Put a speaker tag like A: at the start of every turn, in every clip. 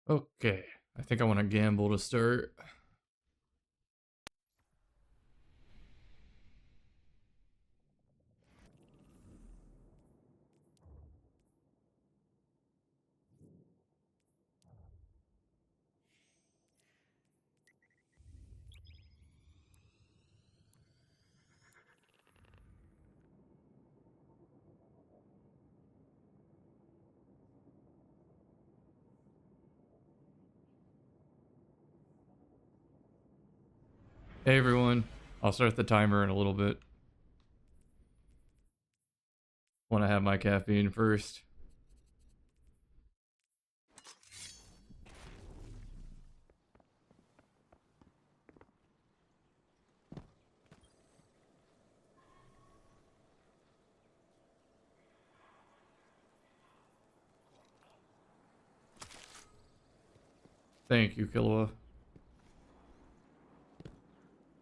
A: Okay, I think I want to gamble to start. Hey everyone, I'll start the timer in a little bit. Want to have my caffeine first. Thank you, Killua.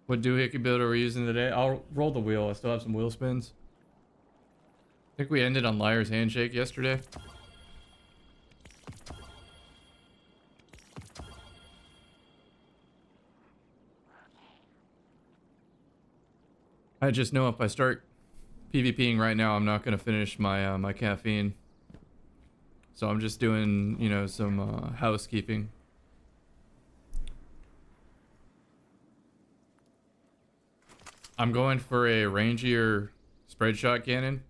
A: What doohickey build are we using today? I'll roll the wheel. I still have some wheel spins. I think we ended on Liar's Handshake yesterday. I just know if I start PvPing right now, I'm not going to finish my my caffeine. So I'm just doing, you know, some housekeeping. I'm going for a rangier spread shot cannon.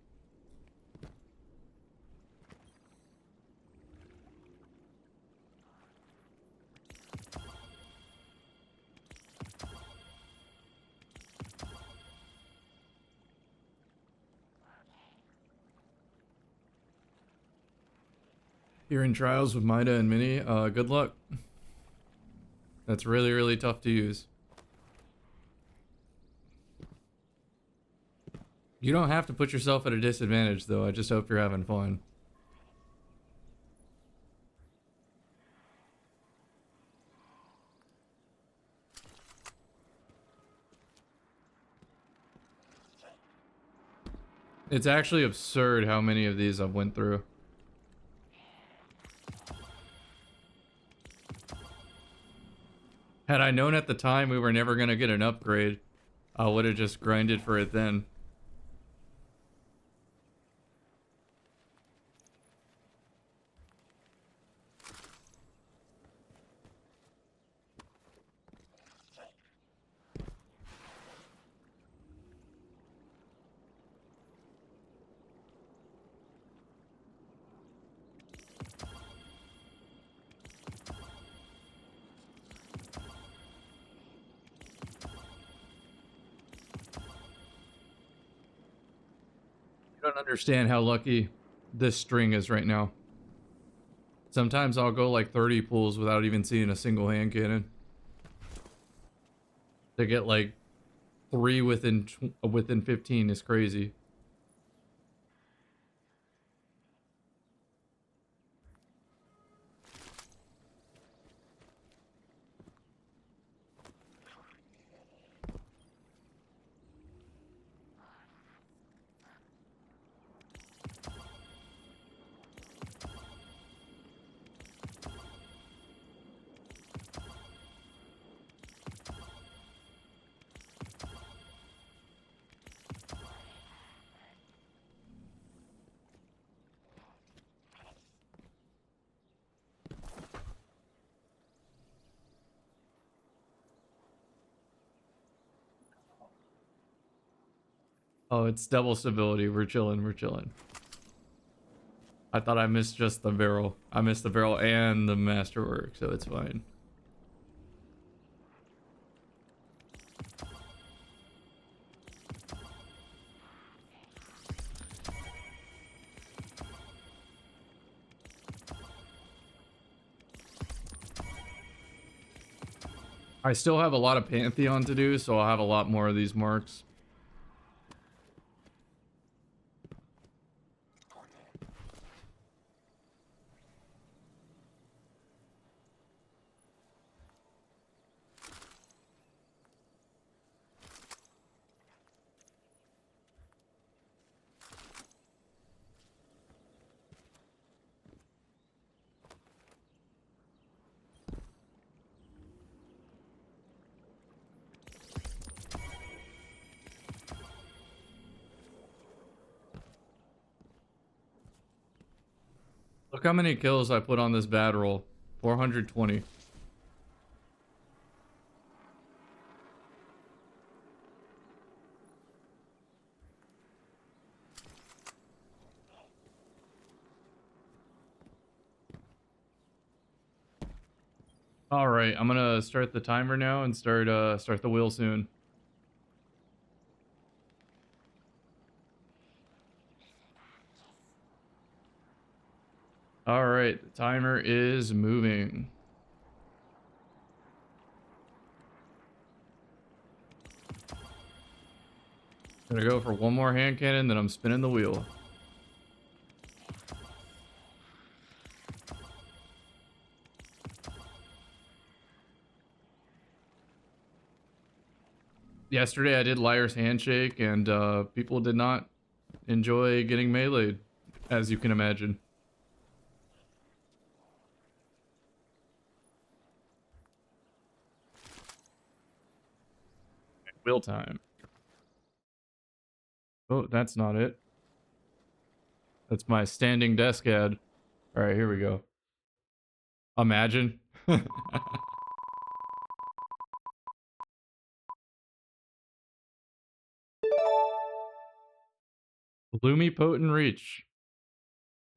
A: You're in trials with Mida and Mini. Good luck. That's really, really tough to use. You don't have to put yourself at a disadvantage, though. I just hope you're having fun. It's actually absurd how many of these I've went through. Had I known at the time we were never going to get an upgrade, I would have just grinded for it then. You don't understand how lucky this string is right now. Sometimes I'll go like 30 pulls without even seeing a single hand cannon. To get like 3 within 15 is crazy. Oh, it's double stability. We're chilling, we're chilling. I thought I missed just the barrel. I missed the barrel and the masterwork, so it's fine. I still have a lot of Pantheon to do, so I'll have a lot more of these marks. Look how many kills I put on this bad roll. 420. All right, I'm gonna start the timer now and start the wheel soon. All right, the timer is moving. Gonna go for one more hand cannon, then I'm spinning the wheel. Yesterday I did Liar's Handshake, and people did not enjoy getting meleeed, as you can imagine. Wheel time. Oh, that's not it. That's my standing desk ad. All right, here we go. Imagine. Lumi Potent Reach.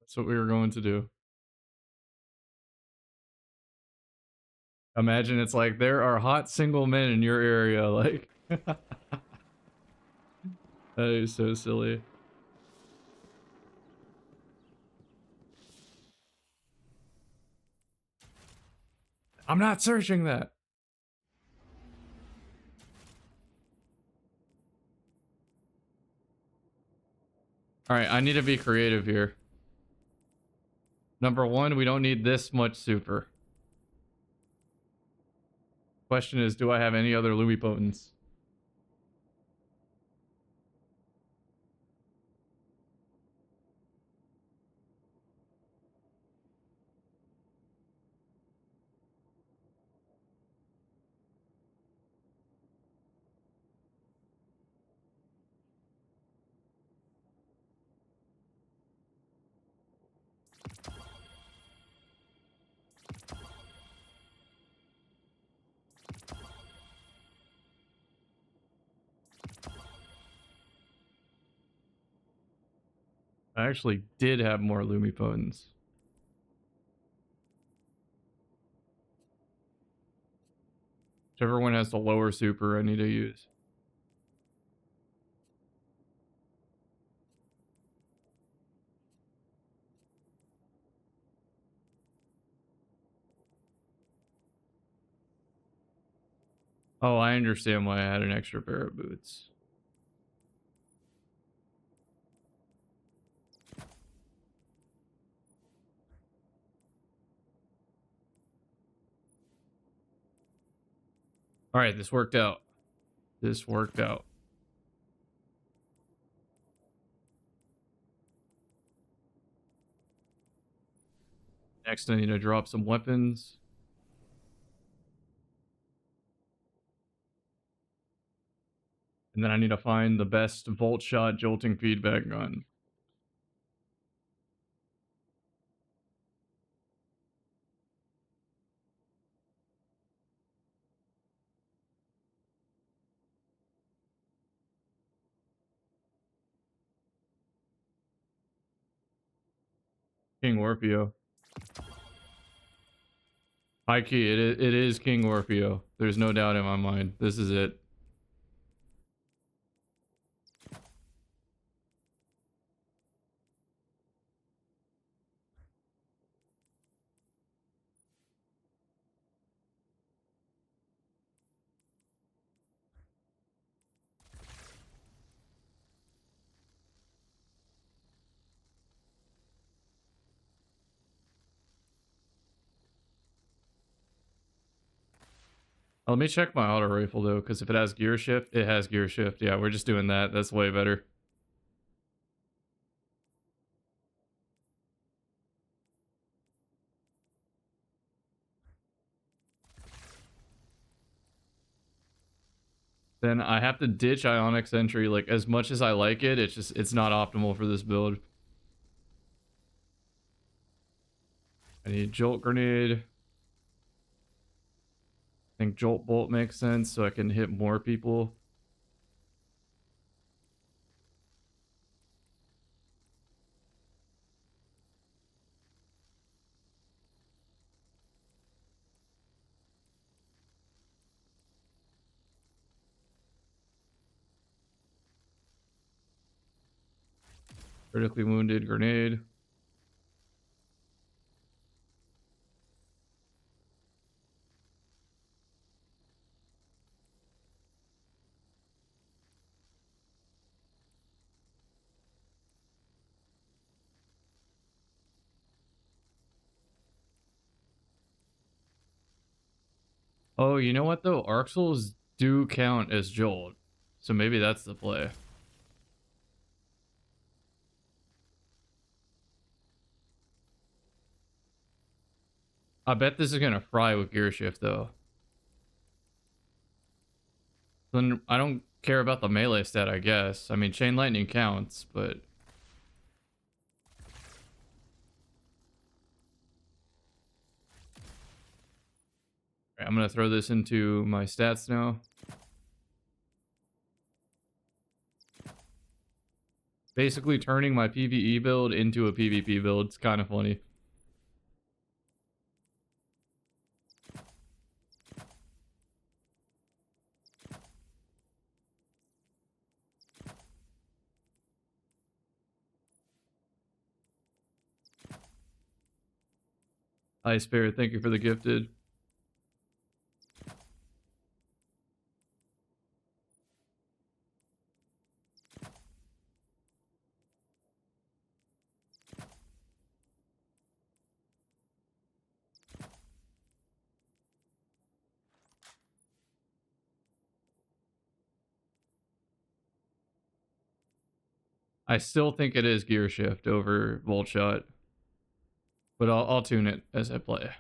A: That's what we were going to do. Imagine it's like, there are hot single men in your area, like. That is so silly. I'm not searching that. All right, I need to be creative here. Number one, we don't need this much super. Question is, do I have any other Lumi Potents? I actually did have more Lumi Potents. Whichever one has the lower super I need to use. Oh, I understand why I had an extra pair of boots. All right, this worked out. This worked out. Next, I need to drop some weapons. And then I need to find the best volt shot jolting feedback gun. King Orpheus. High key, it is King Orpheus. There's no doubt in my mind. This is it. Let me check my auto rifle though, because if it has gear shift, it has gear shift. Yeah, we're just doing that. That's way better. Then I have to ditch Ionic Sentry. Like, as much as I like it, it's not optimal for this build. I need jolt grenade. I think jolt bolt makes sense so I can hit more people. Critically wounded grenade. Oh, you know what though? Arc Souls do count as jolt. So maybe that's the play. I bet this is gonna fry with gear shift though. Then I don't care about the melee stat, I guess. I mean, chain lightning counts, but I'm gonna throw this into my stats now. Basically turning my PvE build into a PvP build. It's kind of funny. Hi, Spirit. Thank you for the gifted. I still think it is gear shift over volt shot, but I'll tune it as I play.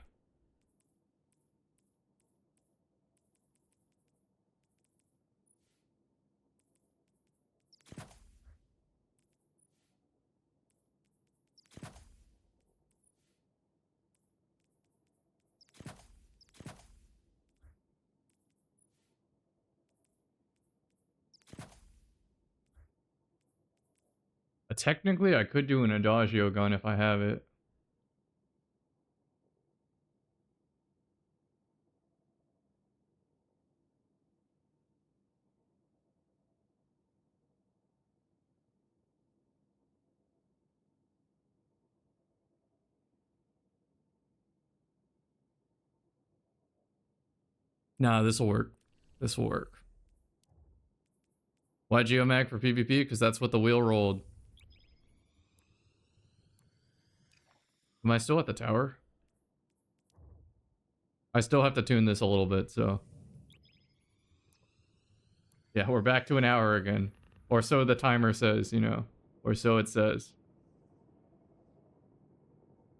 A: Technically, I could do an Adagio gun if I have it. Nah, this will work. This will work. Why Geomag for PvP? Because that's what the wheel rolled. Am I still at the tower? I still have to tune this a little bit, so... Yeah, we're back to an hour again. Or so the timer says, you know. Or so it says.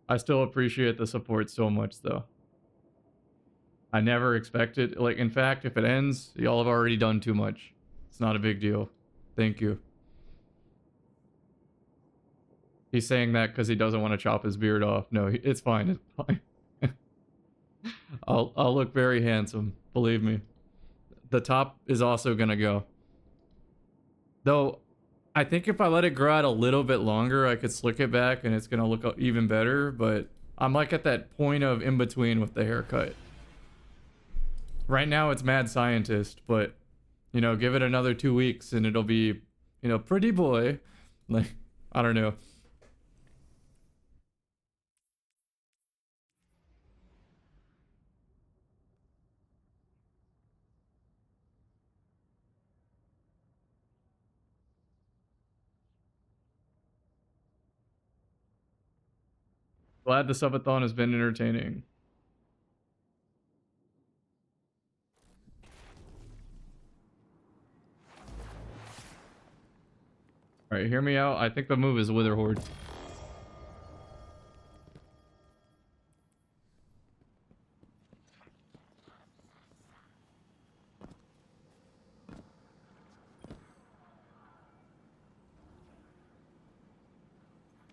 A: I still appreciate the support so much, though. I never expected... Like, in fact, if it ends, y'all have already done too much. It's not a big deal. Thank you. He's saying that because he doesn't want to chop his beard off. No, it's fine. It's fine. I'll look very handsome. Believe me. The top is also gonna go. Though, I think if I let it grow out a little bit longer, I could slick it back and it's gonna look even better. But I'm like at that point of in between with the haircut. Right now it's mad scientist, but you know, give it another 2 weeks and it'll be, you know, pretty boy. Like, I don't know. Glad the subathon has been entertaining. Alright, hear me out. I think the move is Wither Horde.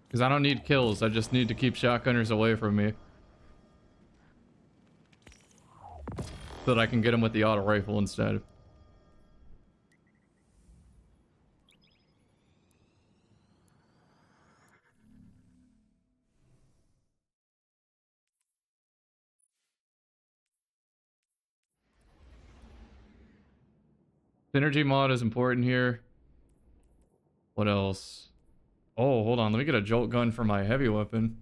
A: Because I don't need kills. I just need to keep shotgunners away from me. so that I can get him with the auto rifle instead. Synergy mod is important here. What else? Oh, hold on. Let me get a jolt gun for my heavy weapon.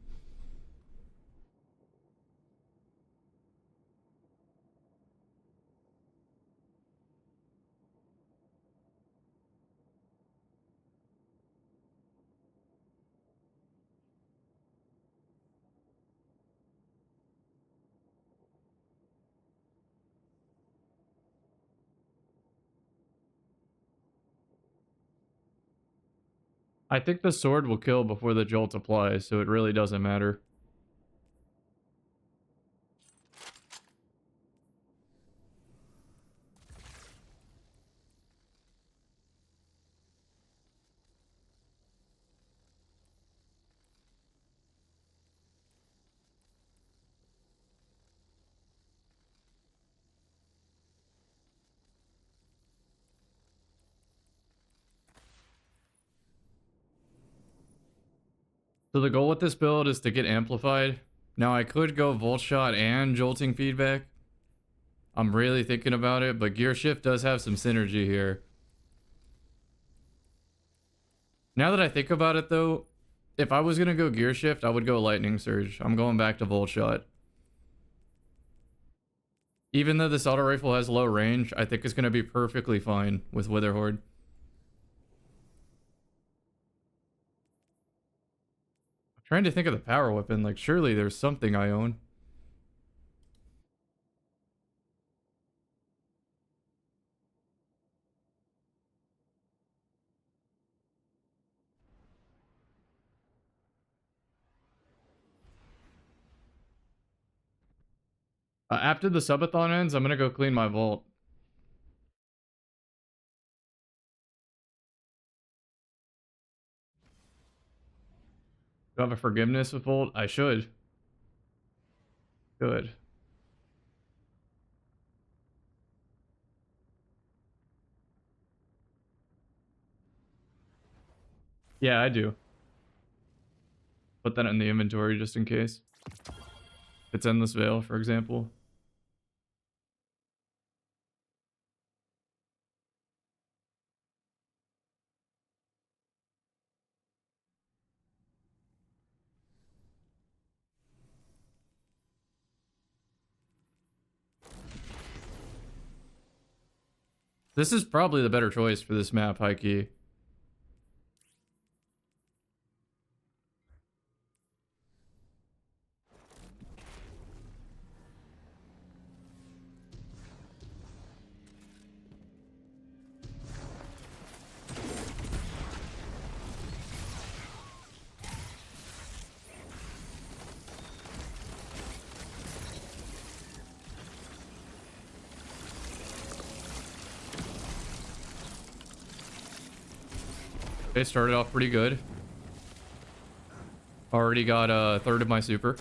A: I think the sword will kill before the jolt applies, so it really doesn't matter. So the goal with this build is to get amplified. Now I could go volt shot and jolting feedback. I'm really thinking about it, but gear shift does have some synergy here. Now that I think about it though, if I was gonna go gear shift, I would go lightning surge. I'm going back to volt shot. Even though this auto rifle has low range, I think it's gonna be perfectly fine with Wither Horde. I'm trying to think of the power weapon, like surely there's something I own. After the subathon ends, I'm gonna go clean my vault. Do I have a forgiveness with Volt? I should. Good. Yeah, I do. Put that in the inventory just in case. It's Endless Veil, for example. This is probably the better choice for this map, high key. They started off pretty good. Already got a third of my super.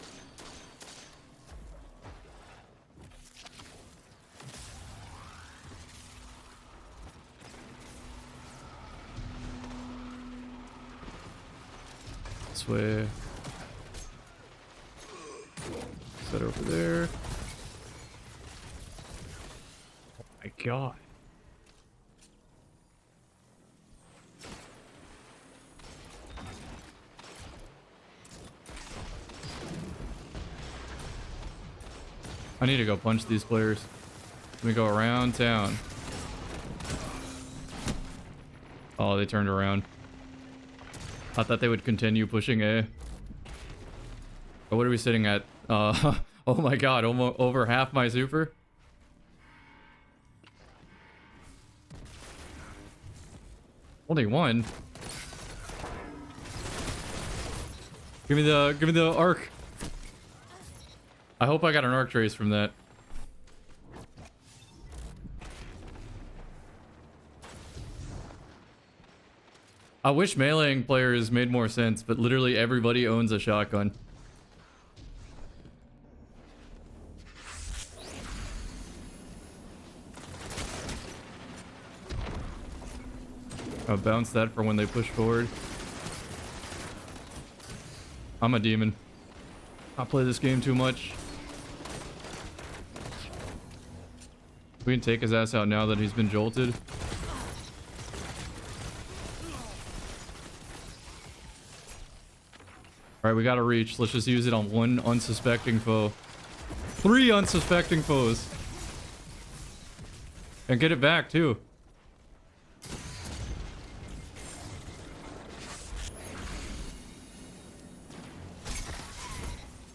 A: This way. Set over there. Oh my god. I need to go punch these players. Let me go around town. Oh, they turned around. I thought they would continue pushing A. But what are we sitting at? Oh my god, almost over half my super. Only one. Give me the arc. I hope I got an arc trace from that. I wish meleeing players made more sense, but literally everybody owns a shotgun. I'll bounce that for when they push forward. I'm a demon. I play this game too much. We can take his ass out now that he's been jolted. Alright, we gotta reach. Let's just use it on one unsuspecting foe. 3 unsuspecting foes. And get it back, too.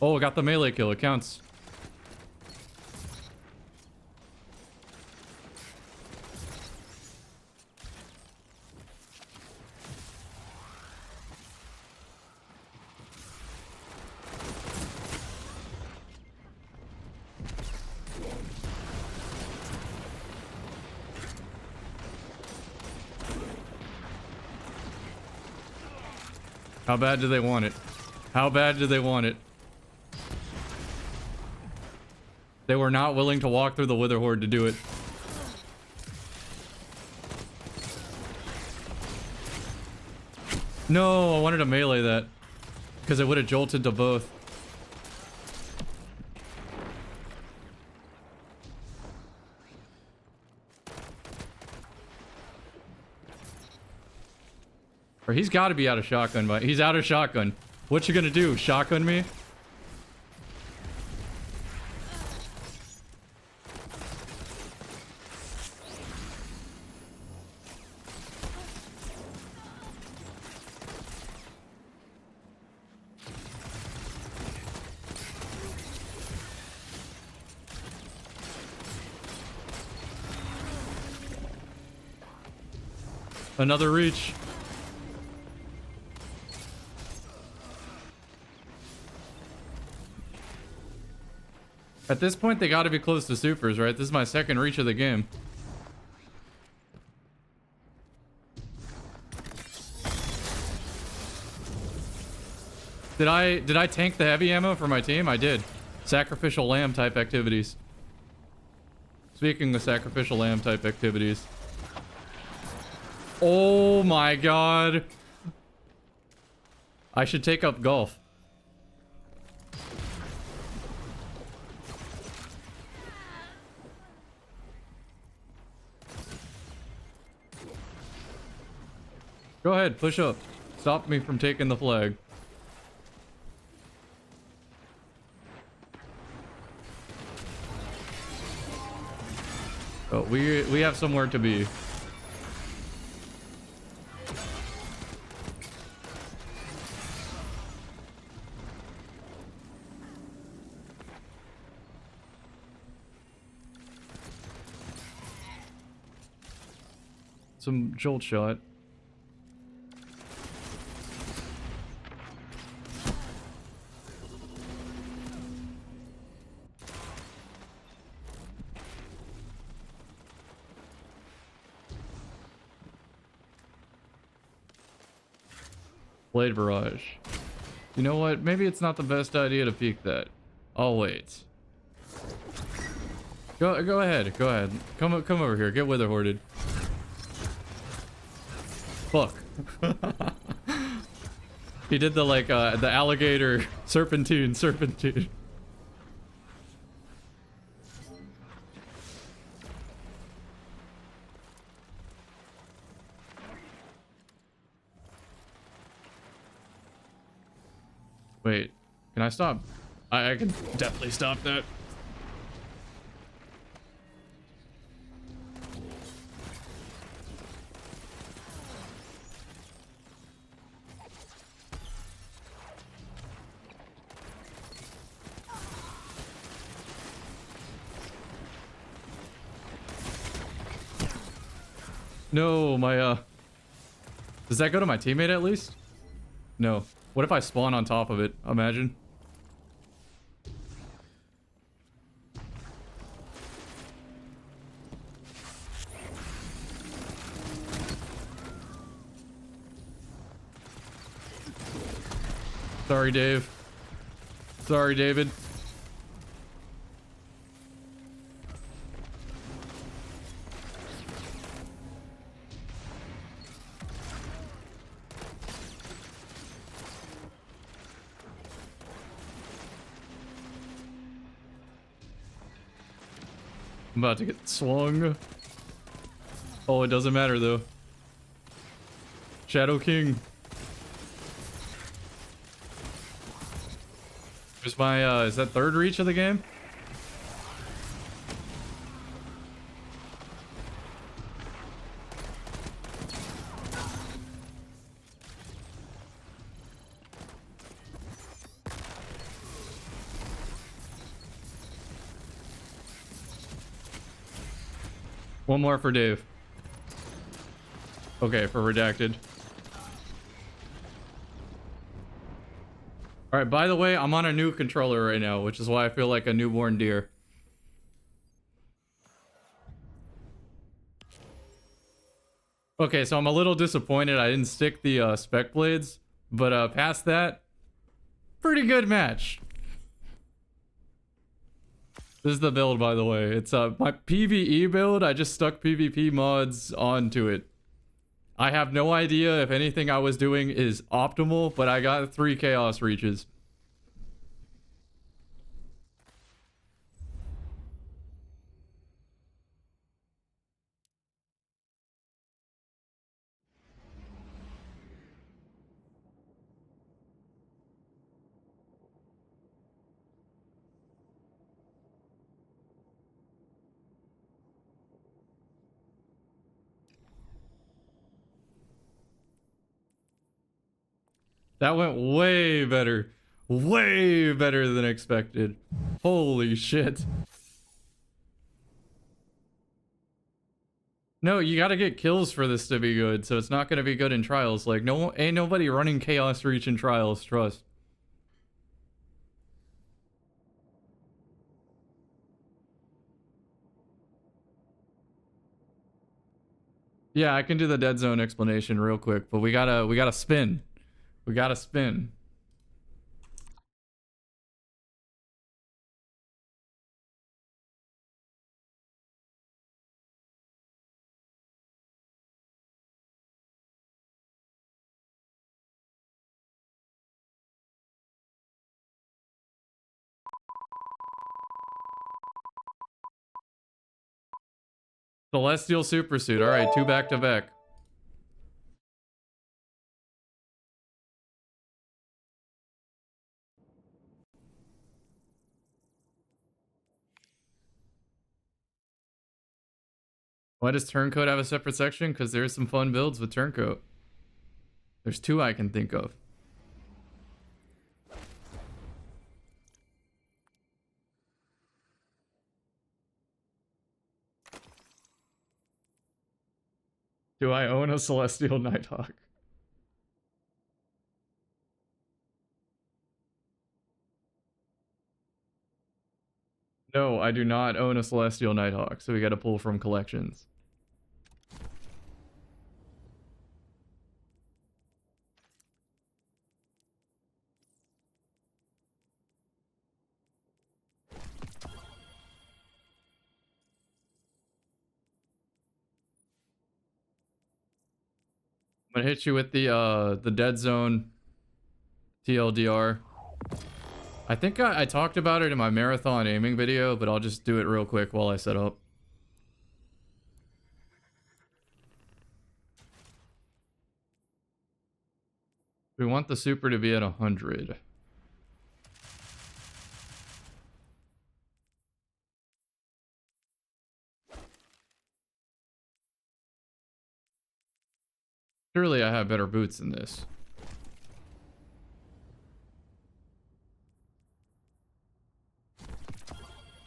A: Oh, got the melee kill. It counts. How bad do they want it? How bad do they want it? They were not willing to walk through the Wither Horde to do it. No, I wanted to melee that. Because it would have jolted to both. Or he's got to be out of shotgun, but he's out of shotgun. What you gonna do? Shotgun me? Another reach. At this point, they gotta be close to supers, right? This is my second reach of the game. Did I tank the heavy ammo for my team? I did. Sacrificial lamb type activities. Speaking of sacrificial lamb type activities. Oh my god. I should take up golf. Go ahead, push up. Stop me from taking the flag. Oh, we have somewhere to be. Some jolt shot. Blade barrage. You know what? Maybe it's not the best idea to peek that. I'll wait. Go ahead. Go ahead. Come over here. Get wither hoarded. Fuck. He did the like the alligator serpentine. Wait, can I stop? I can definitely stop that. No, my does that go to my teammate at least? No. What if I spawn on top of it? Imagine. Sorry, Dave. Sorry, David. I'm about to get swung. Oh, it doesn't matter though. Shadow King. Here's my, is that third reach of the game? One more for Dave. Okay, for redacted. All right, by the way, I'm on a new controller right now, which is why I feel like a newborn deer. Okay, so I'm a little disappointed I didn't stick the spec blades, but past that, pretty good match. This is the build, by the way. It's my PvE build. I just stuck PvP mods onto it. I have no idea if anything I was doing is optimal, but I got 3 chaos reaches. That went way better. Way better than expected. Holy shit. No, you gotta get kills for this to be good, so it's not gonna be good in trials. Like, no, ain't nobody running chaos reach in trials, trust. Yeah, I can do the dead zone explanation real quick, but we gotta spin. We gotta spin. Celestial Supersuit. All right, 2 back to back. Why does Turncoat have a separate section? Because there's some fun builds with Turncoat. There's 2 I can think of. Do I own a Celestial Nighthawk? No, I do not own a Celestial Nighthawk, so we gotta pull from collections. I'm gonna hit you with the dead zone TLDR. I think I talked about it in my marathon aiming video, but I'll just do it real quick while I set up. We want the super to be at 100. Surely I have better boots than this.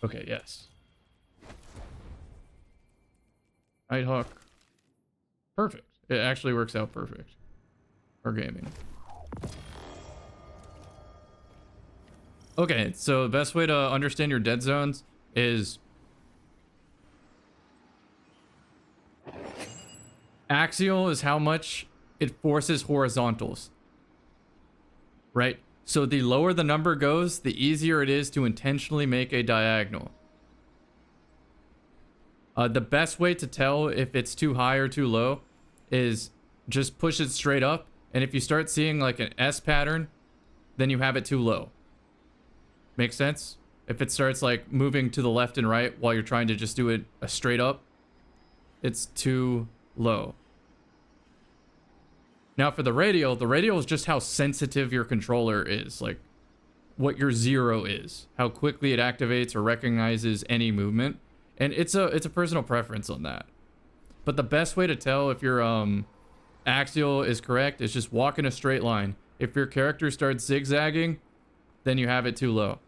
A: Okay, yes. Nighthawk. Perfect. It actually works out perfect. For gaming. Okay, so the best way to understand your dead zones is axial is how much it forces horizontals. Right? So the lower the number goes, the easier it is to intentionally make a diagonal. The best way to tell if it's too high or too low is just push it straight up. And if you start seeing like an S pattern, then you have it too low. Make sense? If it starts like moving to the left and right while you're trying to just do it a straight up, it's too low. Now for the radial is just how sensitive your controller is, like what your 0 is, how quickly it activates or recognizes any movement, and it's a personal preference on that. But the best way to tell if your axial is correct is just walk in a straight line. If your character starts zigzagging, then you have it too low.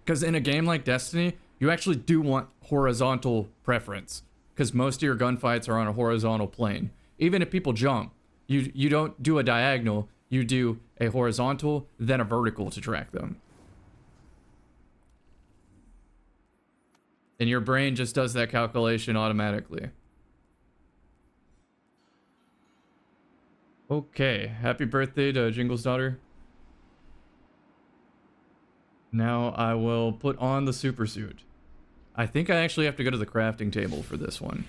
A: Because in a game like Destiny, you actually do want horizontal preference, because most of your gunfights are on a horizontal plane. Even if people jump, you don't do a diagonal, you do a horizontal, then a vertical to track them. And your brain just does that calculation automatically. Okay, happy birthday to Jingle's daughter. Now I will put on the super suit. I think I actually have to go to the crafting table for this one.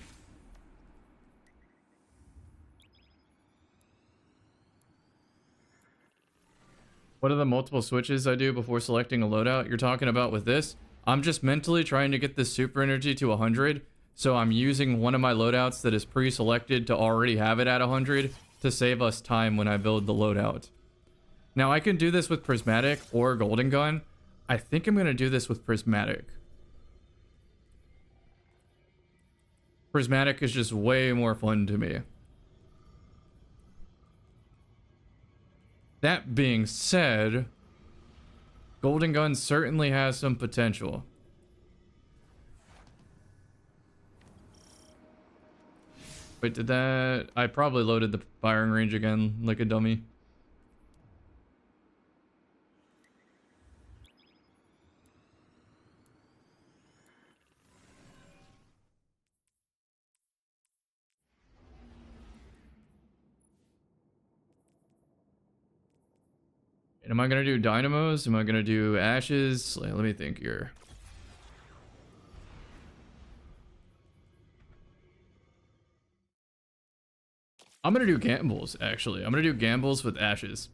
A: What are the multiple switches I do before selecting a loadout you're talking about with this? I'm just mentally trying to get this super energy to 100, so I'm using one of my loadouts that is pre-selected to already have it at 100 to save us time when I build the loadout. Now I can do this with Prismatic or Golden Gun. I think I'm going to do this with Prismatic. Prismatic is just way more fun to me. That being said, Golden Gun certainly has some potential. Wait, did that... I probably loaded the firing range again like a dummy. And am I gonna do dynamos? Am I gonna do ashes? Let me think here. I'm gonna do gambles, actually. I'm gonna do gambles with ashes.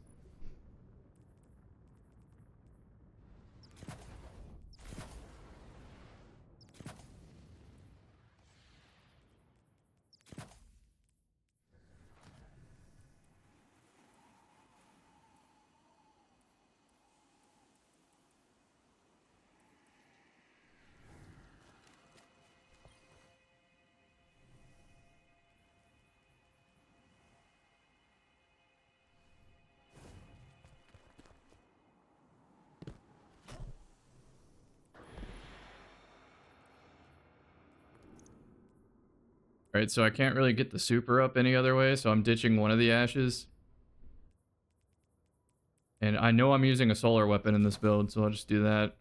A: Alright, so I can't really get the super up any other way, so I'm ditching one of the ashes. And I know I'm using a solar weapon in this build, so I'll just do that.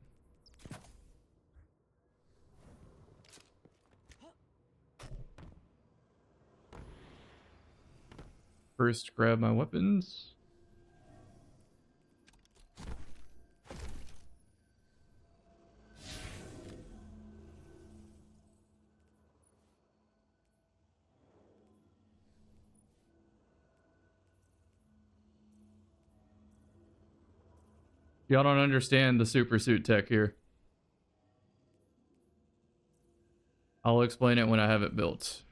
A: First, grab my weapons. Y'all don't understand the super suit tech here. I'll explain it when I have it built.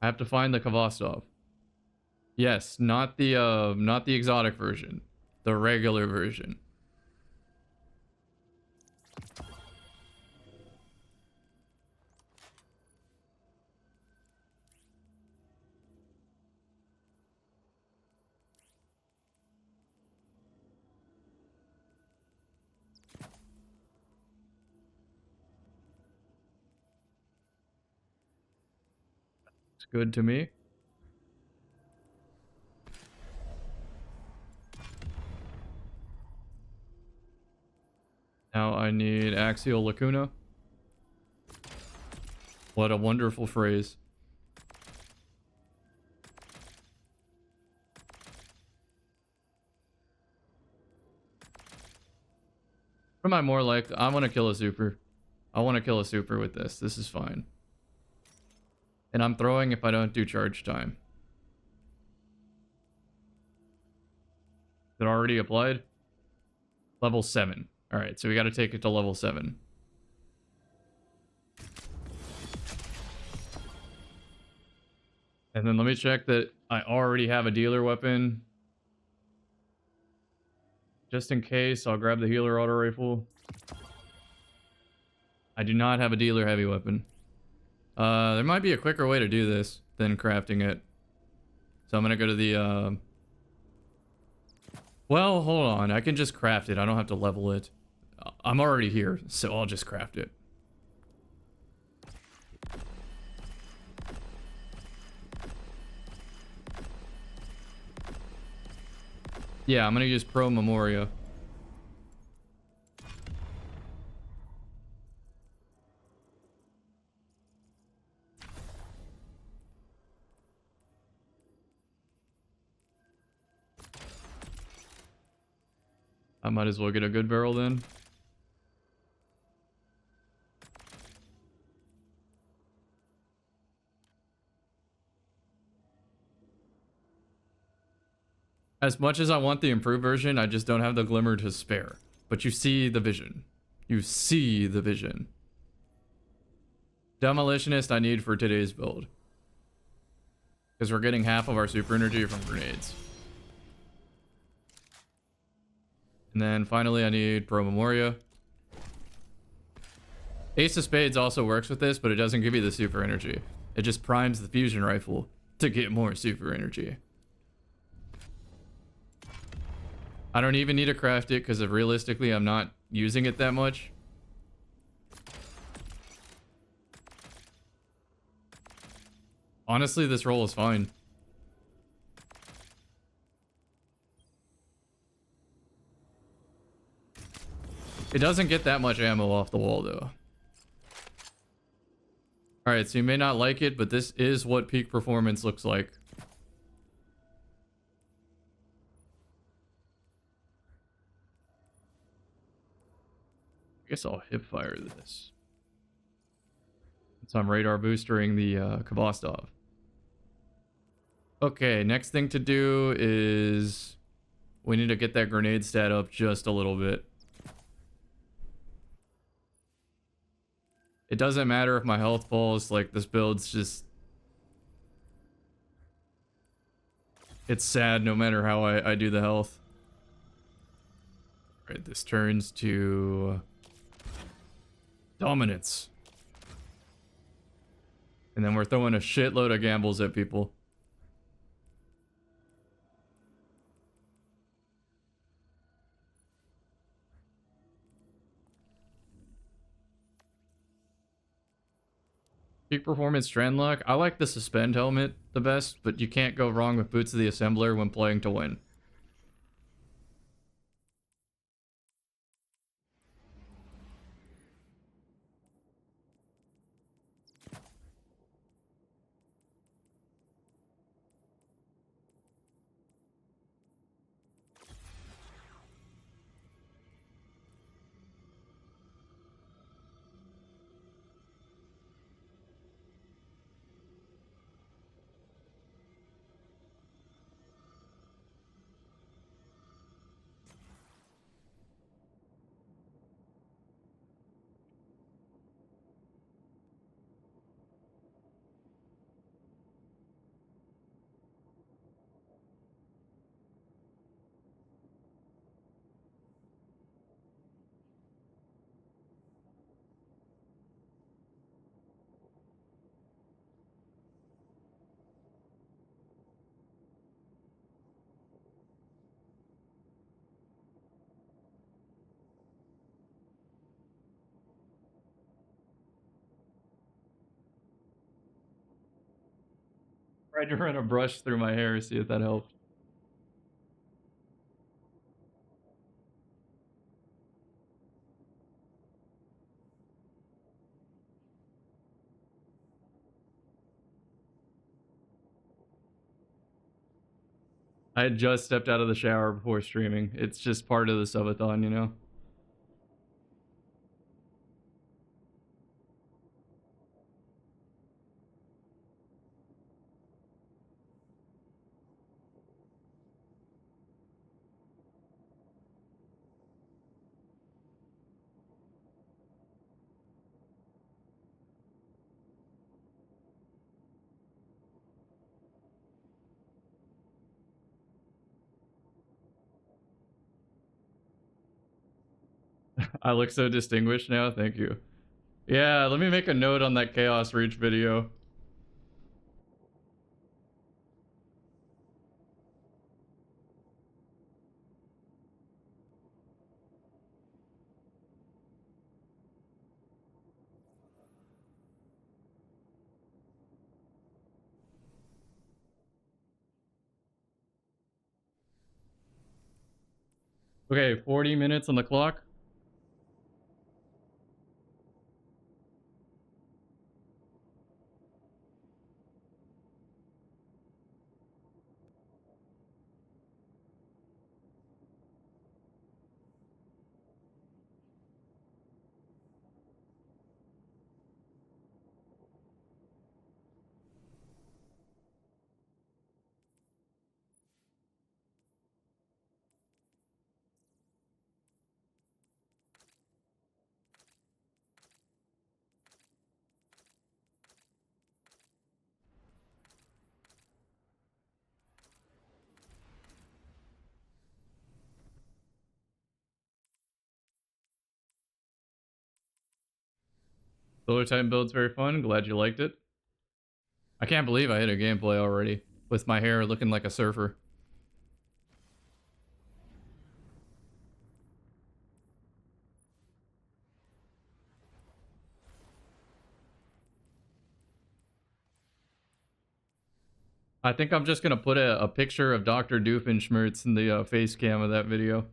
A: I have to find the Kvastov. Yes, not the exotic version. The regular version. It's good to me. Now I need axial lacuna. What a wonderful phrase. What am I more like? I want to kill a super. I want to kill a super with this. This is fine. And I'm throwing if I don't do charge time. Is it already applied? Level 7. Alright, so we gotta take it to level 7. And then let me check that I already have a dealer weapon. Just in case, I'll grab the healer auto rifle. I do not have a dealer heavy weapon. There might be a quicker way to do this than crafting it. So I'm gonna go to the, well, hold on. I can just craft it. I don't have to level it. I'm already here, so I'll just craft it. Yeah, I'm gonna use Pro Memoria. I might as well get a good barrel then. As much as I want the improved version, I just don't have the glimmer to spare. But you see the vision. You see the vision. Demolitionist I need for today's build. Because we're getting half of our super energy from grenades. And then finally I need Pro Memoria. Ace of Spades also works with this, but it doesn't give you the super energy. It just primes the fusion rifle to get more super energy. I don't even need to craft it because realistically I'm not using it that much. Honestly, this roll is fine. It doesn't get that much ammo off the wall though. Alright, so you may not like it, but this is what peak performance looks like. I guess I'll hip fire this. So I'm radar boostering the Kvostov. Okay, next thing to do is we need to get that grenade stat up just a little bit. It doesn't matter if my health falls, like this build's just... It's sad no matter how I do the health. Alright, this turns to... Dominance. And then we're throwing a shitload of gambles at people. Peak performance strand lock. I like the suspend helmet the best, but you can't go wrong with boots of the assembler when playing to win. Tried to run a brush through my hair, see if that helped. I had just stepped out of the shower before streaming. It's just part of the subathon, you know? I look so distinguished now. Thank you. Yeah, let me make a note on that Chaos Reach video. Okay, 40 minutes on the clock. Solar Titan build's very fun. Glad you liked it. I can't believe I hit a gameplay already with my hair looking like a surfer. I think I'm just gonna put a picture of Dr. Doofenshmirtz in the face cam of that video.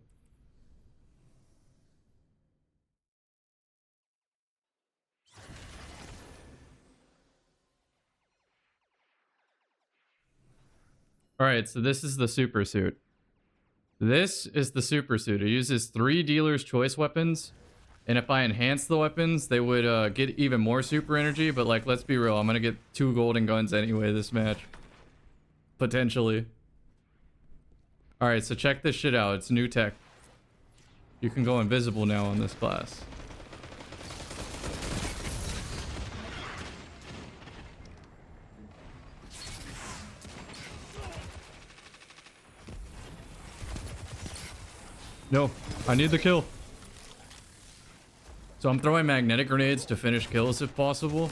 A: Alright, so this is the super suit. This is the super suit. It uses 3 dealer's choice weapons. And if I enhance the weapons, they would get even more super energy. But like, let's be real, I'm gonna get 2 golden guns anyway this match. Potentially. Alright, so check this shit out. It's new tech. You can go invisible now on this class. No, I need the kill. So I'm throwing magnetic grenades to finish kills if possible.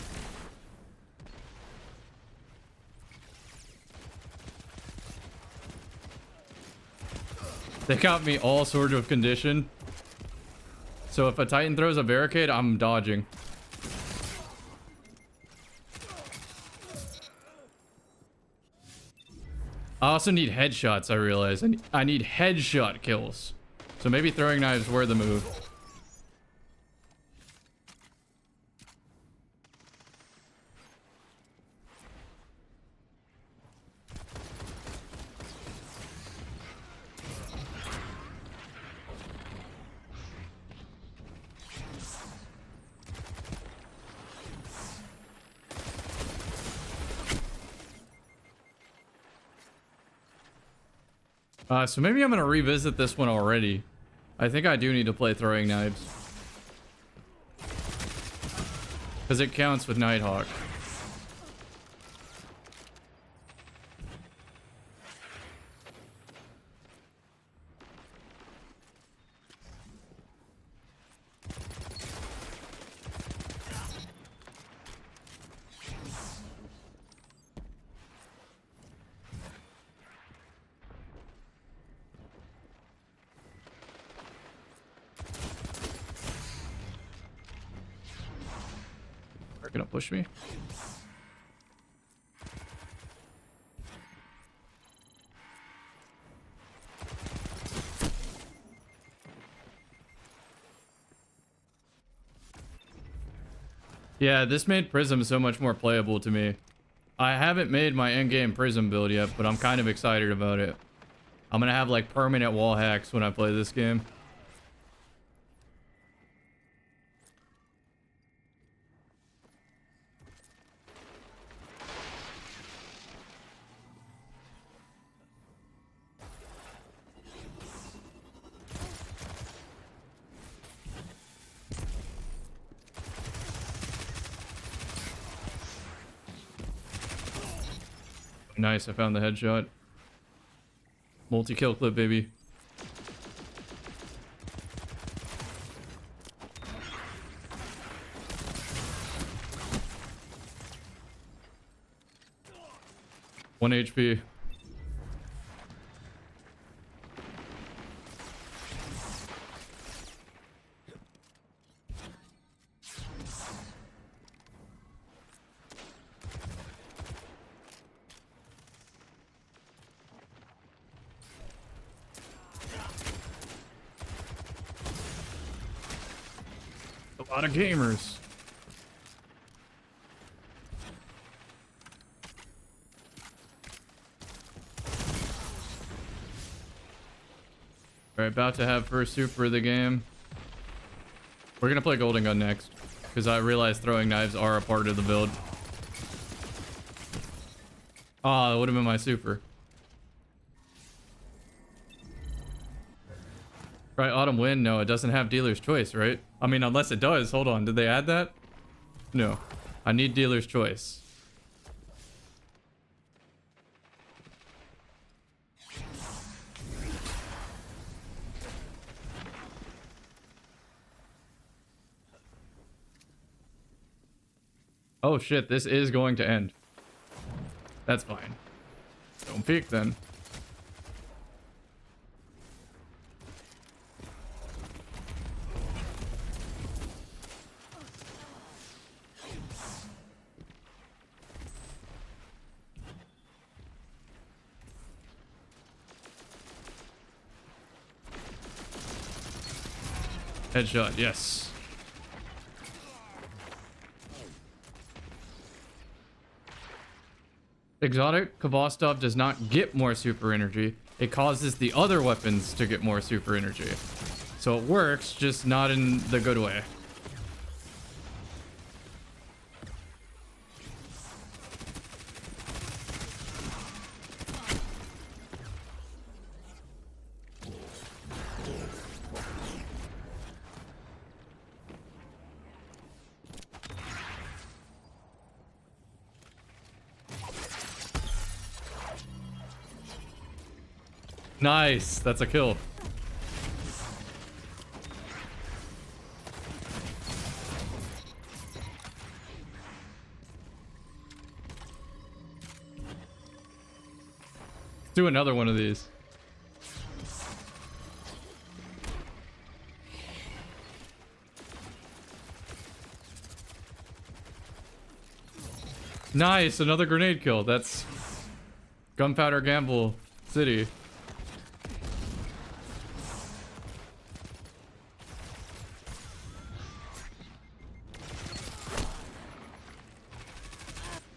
A: They got me all sorts of condition. So if a Titan throws a barricade, I'm dodging. I also need headshots, I realize. I need headshot kills. So maybe throwing knives were the move. So maybe I'm going to revisit this one already. I think I do need to play throwing knives. Because it counts with Nighthawk. They're gonna push me. Yeah, this made Prism so much more playable to me. I haven't made my endgame Prism build yet, but I'm kind of excited about it. I'm gonna have like permanent wall hacks when I play this game. Nice, I found the headshot. Multi-kill clip, baby. 1 HP. A lot of gamers. Alright, about to have first super of the game. We're gonna play Golden Gun next, because I realize throwing knives are a part of the build. Oh, it would have been my super. Right, Autumn Wind? No, it doesn't have dealer's choice, right? I mean, unless it does. Hold on, did they add that? No. I need dealer's choice. Oh shit, this is going to end. That's fine. Don't peek then. Headshot, yes. Exotic Kvostov does not get more super energy. It causes the other weapons to get more super energy. So it works, just not in the good way. Nice, that's a kill. Let's do another one of these. Nice, another grenade kill. That's Gunpowder Gamble City.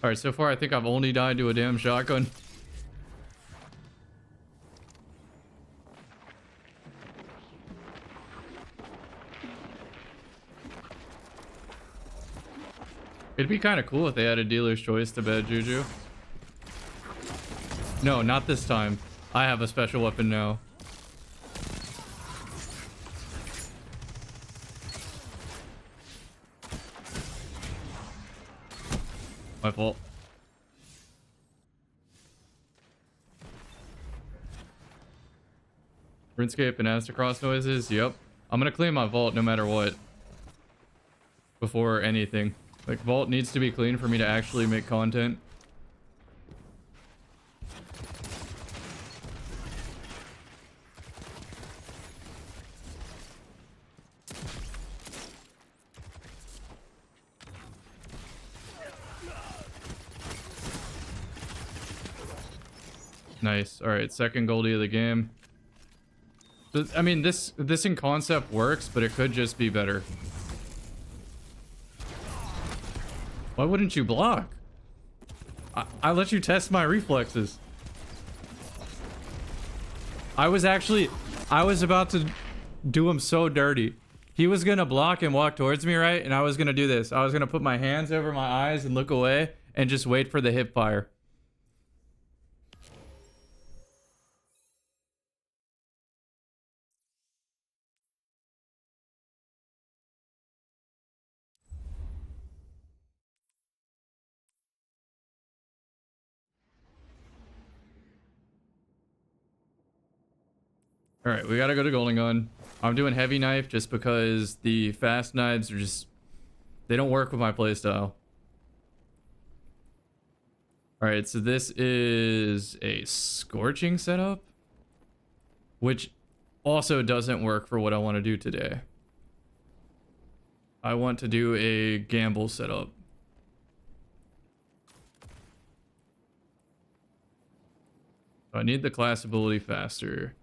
A: Alright, so far I think I've only died to a damn shotgun. It'd be kind of cool if they had a dealer's choice to Bad Juju. No, not this time. I have a special weapon now. My fault. RuneScape and Astacross noises? Yep. I'm gonna clean my vault no matter what. Before anything. Like, vault needs to be clean for me to actually make content. Nice. Alright, second goldie of the game. I mean, this in concept works, but it could just be better. Why wouldn't you block? I let you test my reflexes. I was about to do him so dirty. He was gonna block and walk towards me, right? And I was gonna do this. I was gonna put my hands over my eyes and look away and just wait for the hip fire. Alright, we gotta go to Golden Gun. I'm doing heavy knife just because the fast knives are just... they don't work with my playstyle. All right, so this is a scorching setup, which also doesn't work for what I want to do today. I want to do a gamble setup. I need the class ability faster.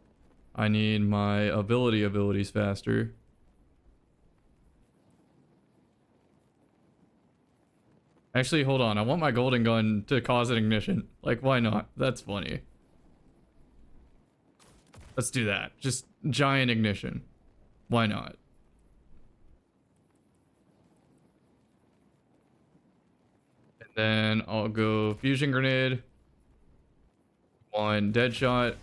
A: I need my abilities faster. Actually, hold on. I want my golden gun to cause an ignition. Like, why not? That's funny. Let's do that. Just giant ignition. Why not? And then I'll go fusion grenade. One dead shot.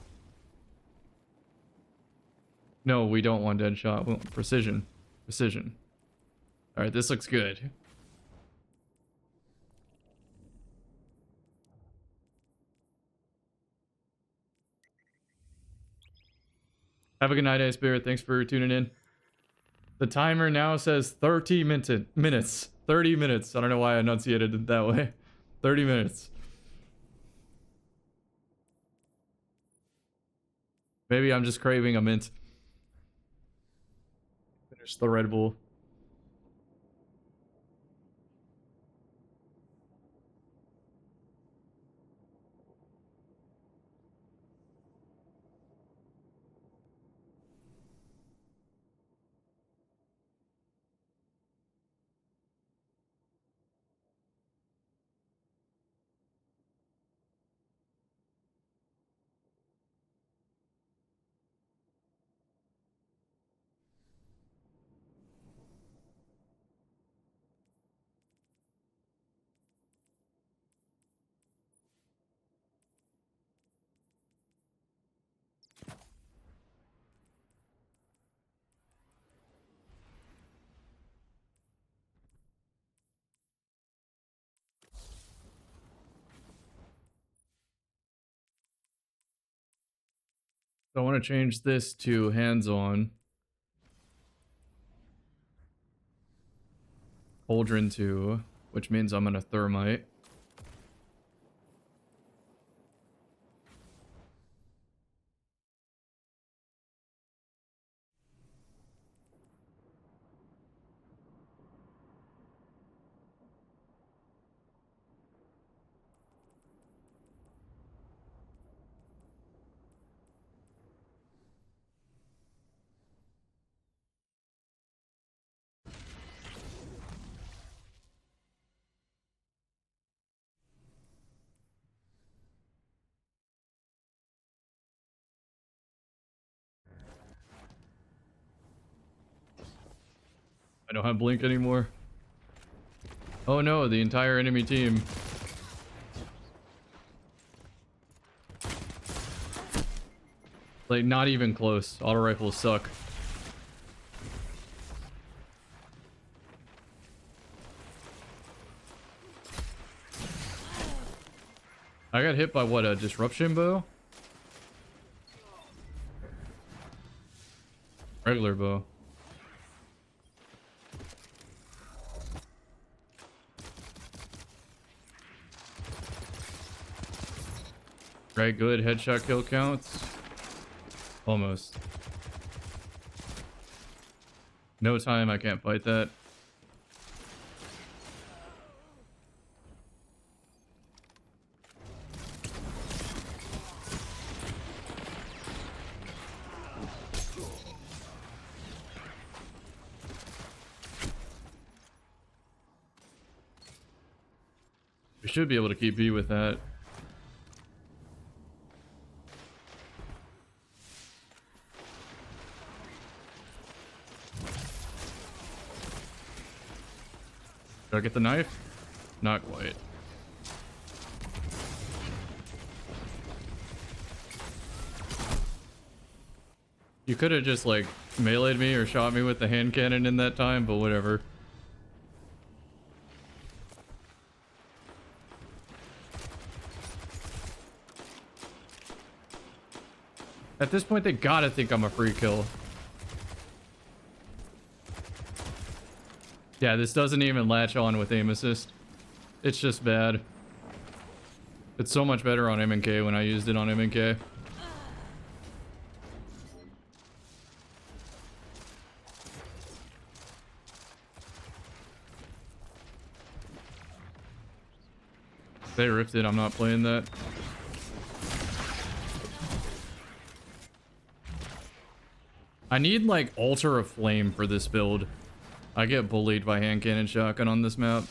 A: No, we don't want dead shot. We want precision. Precision. All right, this looks good. Have a good night, Ice Spirit. Thanks for tuning in. The timer now says 30 minutes. 30 minutes. I don't know why I enunciated it that way. 30 minutes. Maybe I'm just craving a mint. Finish the Red Bull. So I want to change this to hands-on. Cauldron 2, which means I'm gonna thermite. I don't have blink anymore. Oh no, the entire enemy team. Like, not even close. Auto rifles suck. I got hit by what, a disruption bow? Regular bow. Right, good headshot kill counts. Almost. No time, I can't fight that. We should be able to keep B with that. Did I get the knife? Not quite. You could have just like meleeed me or shot me with the hand cannon in that time, but whatever. At this point, they gotta think I'm a free kill. Yeah, this doesn't even latch on with aim assist. It's just bad. It's so much better on M&K when I used it on M&K. They ripped it, I'm not playing that. I need like Altar of Flame for this build. I get bullied by hand cannon shotgun on this map.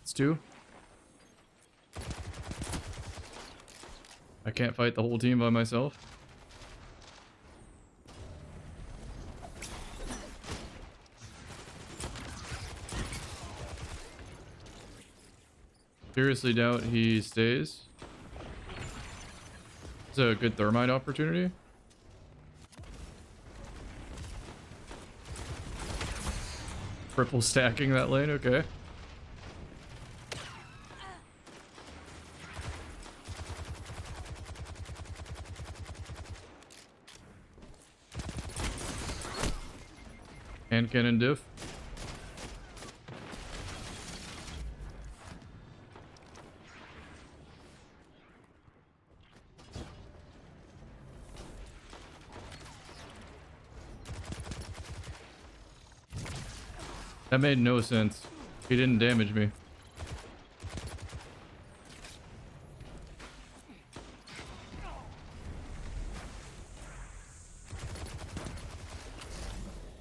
A: It's 2. I can't fight the whole team by myself. Seriously doubt he stays. It's a good thermite opportunity. Triple stacking that lane, okay. Hand cannon diff. That made no sense. He didn't damage me.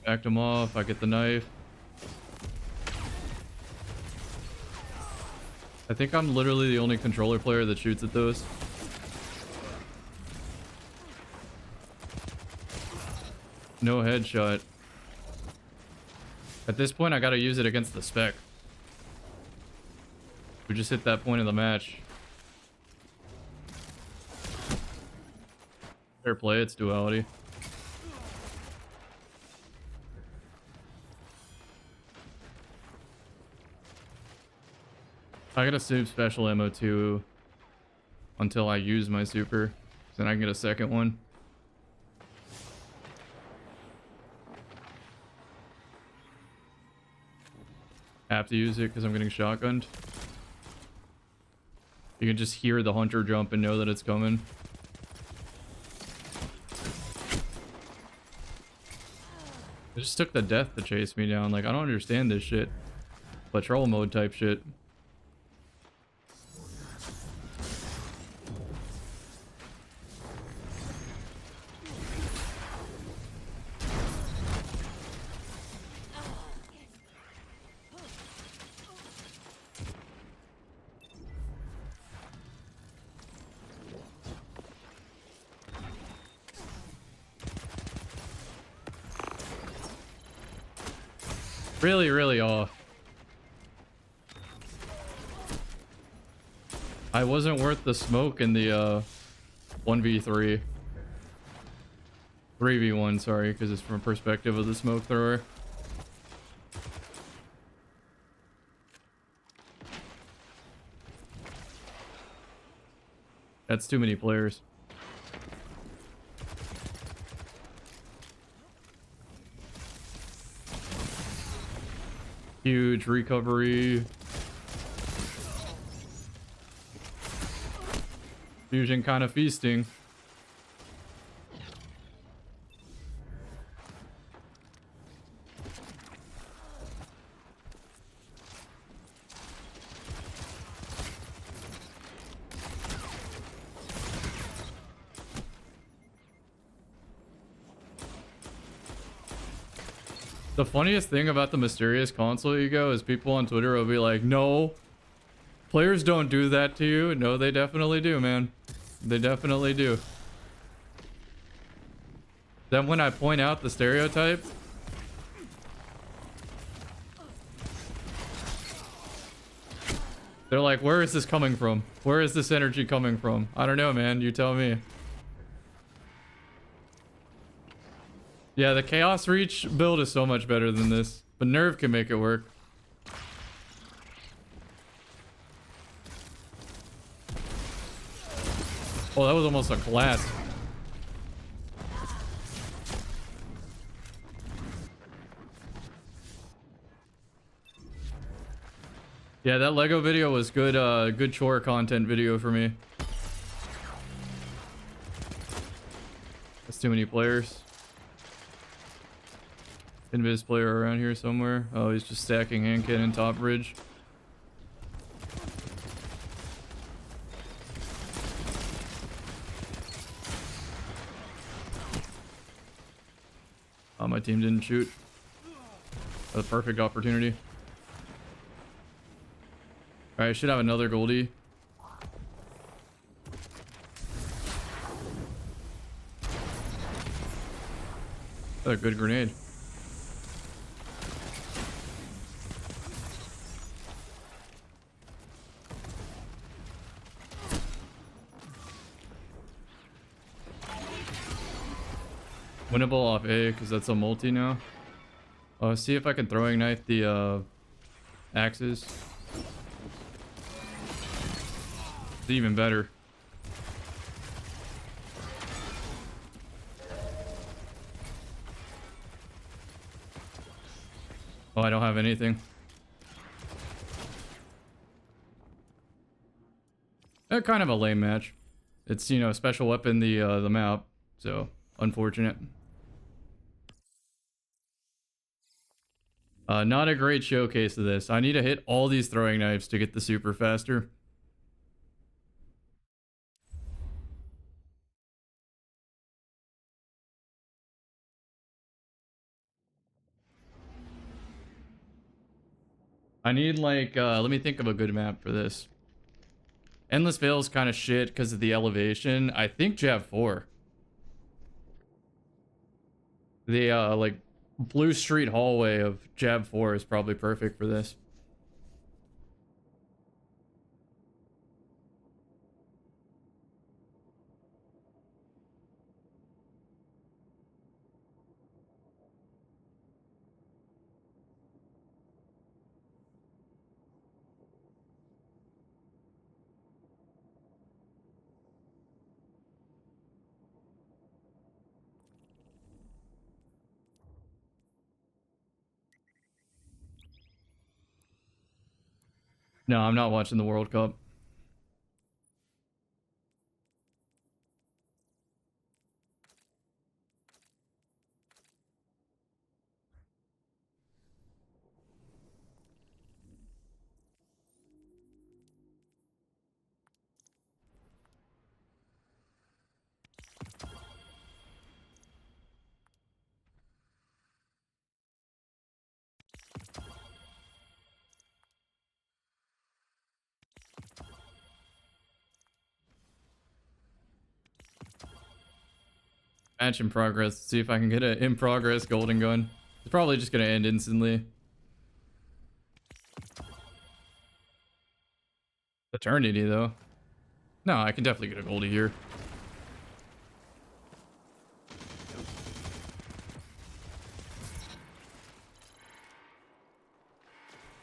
A: Backed him off. I get the knife. I think I'm literally the only controller player that shoots at those. No headshot. At this point, I gotta use it against the spec. We just hit that point in the match. Fair play, it's duality. I gotta save special ammo too until I use my super. Then I can get a second one. Have to use it because I'm getting shotgunned. You can just hear the hunter jump and know that it's coming. It just took the death to chase me down. Like, I don't understand this shit. Patrol mode type shit. Really, really off. I wasn't worth the smoke in the 1v3. 3v1, sorry, because it's from perspective of the smoke thrower. That's too many players. Huge recovery. Fusion kind of feasting. The funniest thing about the mysterious console ego is people on Twitter will be like, no, players don't do that to you. No, they definitely do, man. They definitely do. Then when I point out the stereotype, they're like, where is this coming from? Where is this energy coming from? I don't know, man. You tell me. Yeah, the Chaos Reach build is so much better than this, but Nerve can make it work. Oh, that was almost a collapse. Yeah, that Lego video was good, good chore content video for me. That's too many players. Invis player around here somewhere. Oh, he's just stacking hand cannon top bridge. Oh, my team didn't shoot. A perfect opportunity. Alright, I should have another Goldie. A good grenade. Winnable off A, because that's a multi now. Oh, see if I can throwing knife the axes. It's even better. Oh, I don't have anything. Kind of a lame match. It's, you know, special weapon the map, so unfortunate. Not a great showcase of this. I need to hit all these throwing knives to get the super faster. I need like, let me think of a good map for this. Endless Vale's kind of shit because of the elevation. I think Jab 4. The, like, Blue Street hallway of Jab 4 is probably perfect for this. No, I'm not watching the World Cup. Match in progress. See if I can get an in progress golden gun. It's probably just gonna end instantly. Eternity though. No, I can definitely get a goldie here.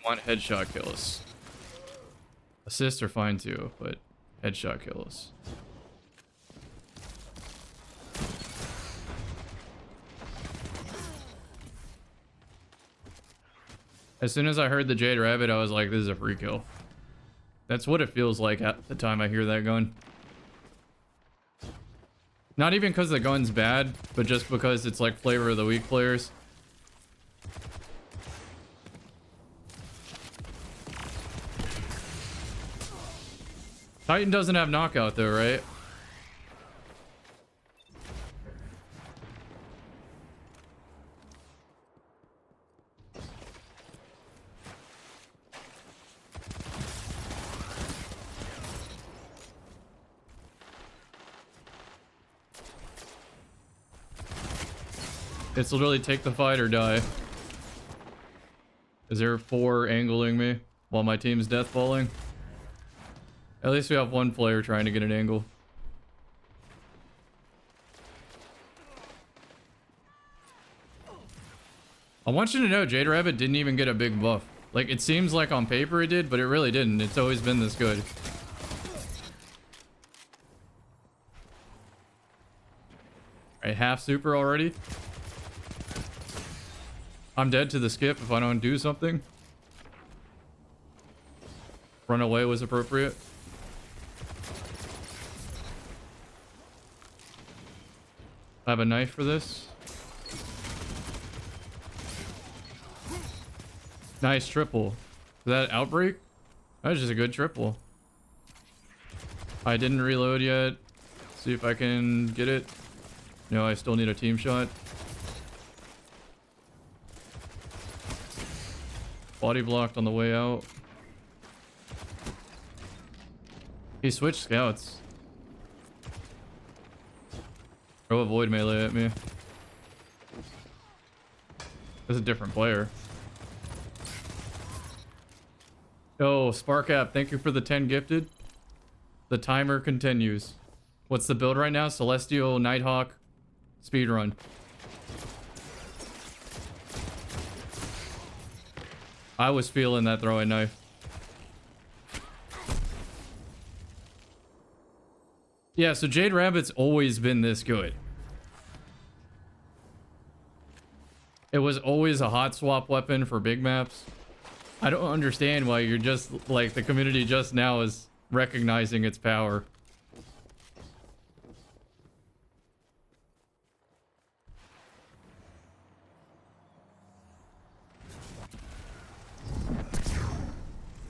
A: Want headshot kills. Assists are fine too, but headshot kills. As soon as I heard the Jade Rabbit, I was like, this is a free kill. That's what it feels like at the time I hear that gun. Not even because the gun's bad, but just because it's like flavor of the week players. Titan doesn't have knockout though, right? It's literally take the fight or die. Is there 4 angling me while my team's death falling? At least we have 1 player trying to get an angle. I want you to know Jade Rabbit didn't even get a big buff. Like, it seems like on paper it did, but it really didn't. It's always been this good. Alright, half super already. I'm dead to the skip if I don't do something. Run away was appropriate. I have a knife for this. Nice triple. Is that outbreak? That was just a good triple. I didn't reload yet. See if I can get it. No, I still need a team shot. Body blocked on the way out. He switched scouts. Throw a void melee at me. That's a different player. Oh, Sparkap, thank you for the 10 gifted. The timer continues. What's the build right now? Celestial, Nighthawk, speedrun. I was feeling that throwing knife. Yeah, so Jade Rabbit's always been this good. It was always a hot swap weapon for big maps. I don't understand why you're just, like, the community just now is recognizing its power.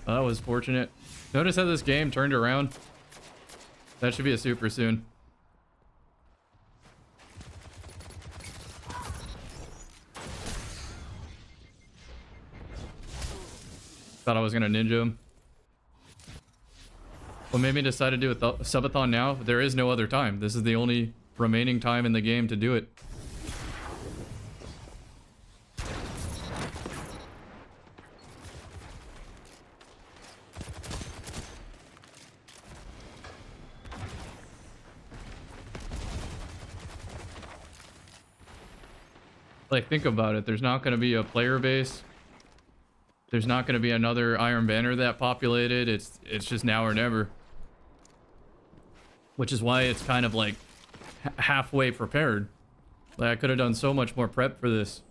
A: Oh, that was fortunate. Notice how this game turned around? That should be a super soon. Thought I was gonna ninja him. What made me decide to do a subathon now? There is no other time. This is the only remaining time in the game to do it. Like, think about it. There's not going to be a player base. There's not going to be another Iron Banner that populated. It's just now or never. Which is why it's kind of like halfway prepared. Like, I could have done so much more prep for this.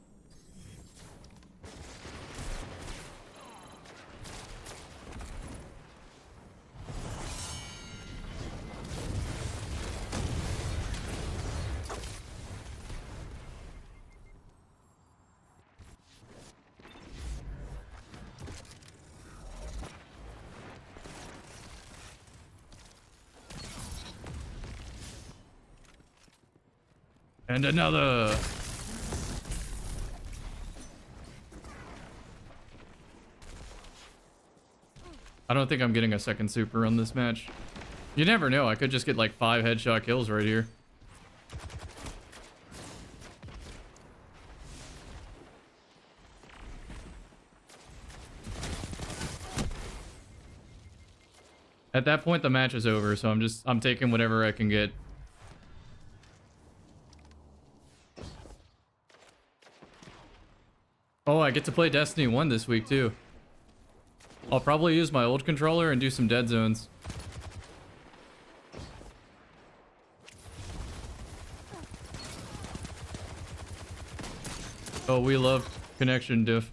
A: And another. I don't think I'm getting a second super on this match. You never know. I could just get like 5 headshot kills right here. At that point, the match is over, so I'm taking whatever I can get. Oh, I get to play Destiny 1 this week, too. I'll probably use my old controller and do some dead zones. Oh, we love connection diff.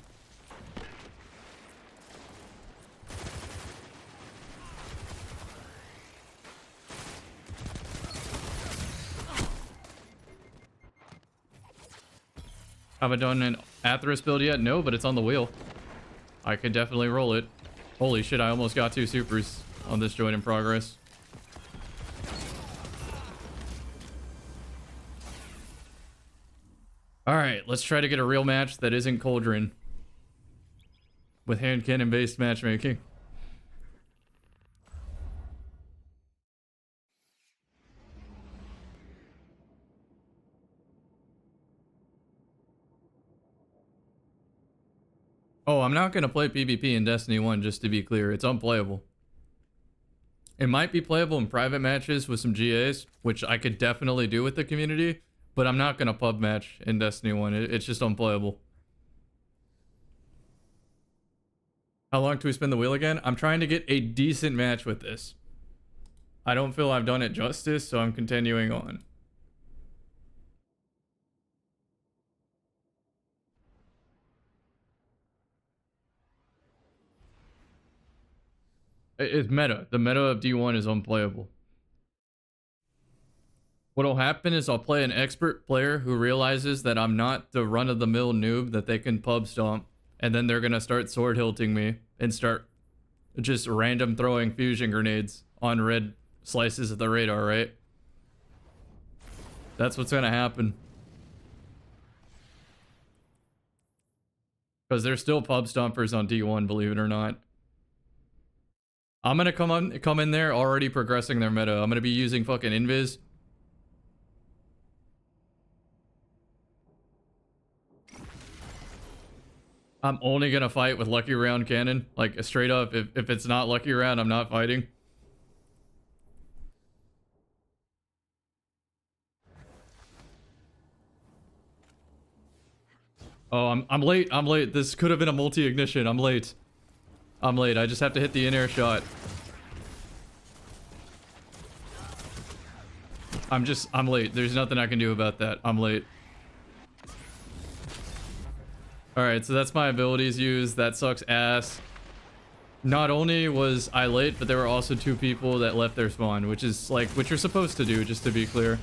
A: Haven't done an Atheros build yet? No, but it's on the wheel. I could definitely roll it. Holy shit, I almost got 2 supers on this joint in progress. Alright, let's try to get a real match that isn't Cauldron. With hand cannon based matchmaking. Oh, I'm not gonna play PvP in Destiny 1, just to be clear. It's unplayable. It might be playable in private matches with some GAs, which I could definitely do with the community, but I'm not gonna pub match in Destiny 1. It's just unplayable. How long do we spin the wheel again? I'm trying to get a decent match with this. I don't feel I've done it justice, so I'm continuing on. It's meta. The meta of D1 is unplayable. What'll happen is I'll play an expert player who realizes that I'm not the run-of-the-mill noob that they can pub stomp, and then they're gonna start sword hilting me and start just random throwing fusion grenades on red slices of the radar, right? That's what's gonna happen. Because there's still pub stompers on D1, believe it or not. I'm gonna come in there already progressing their meta. I'm gonna be using fucking invis. I'm only gonna fight with lucky round cannon. Like straight up, if it's not lucky round, I'm not fighting. Oh, I'm late. I'm late. This could have been a multi-ignition. I'm late. I'm late. I just have to hit the in-air shot. I'm late. There's nothing I can do about that. I'm late. Alright, so that's my abilities used. That sucks ass. Not only was I late, but there were also 2 people that left their spawn, which is like what you're supposed to do, just to be clear.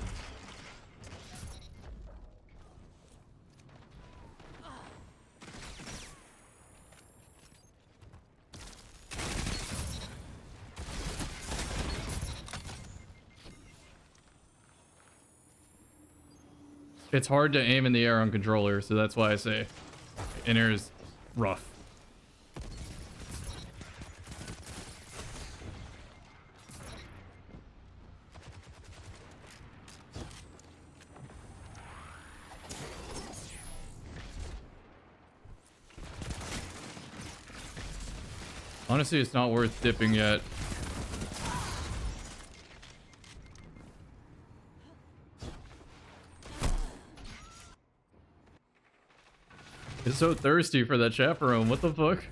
A: It's hard to aim in the air on controller, so that's why I say in-air is rough. Honestly, it's not worth dipping yet. It's so thirsty for that chaperone. What the fuck?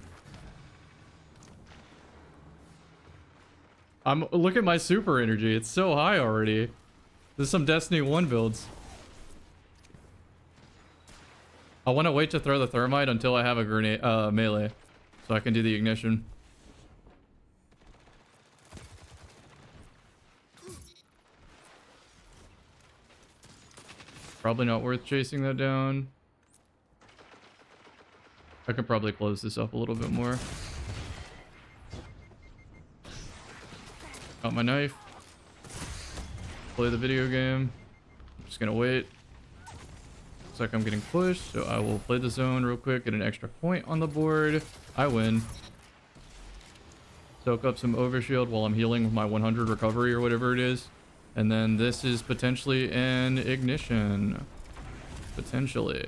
A: Look at my super energy. It's so high already. There's some Destiny 1 builds. I want to wait to throw the thermite until I have a grenade melee, so I can do the ignition. Probably not worth chasing that down. I could probably close this up a little bit more. Got my knife. Play the video game. I'm just gonna wait. Looks like I'm getting pushed, so I will play the zone real quick, get an extra point on the board. I win. Soak up some overshield while I'm healing with my 100 recovery or whatever it is. And then this is potentially an ignition. Potentially.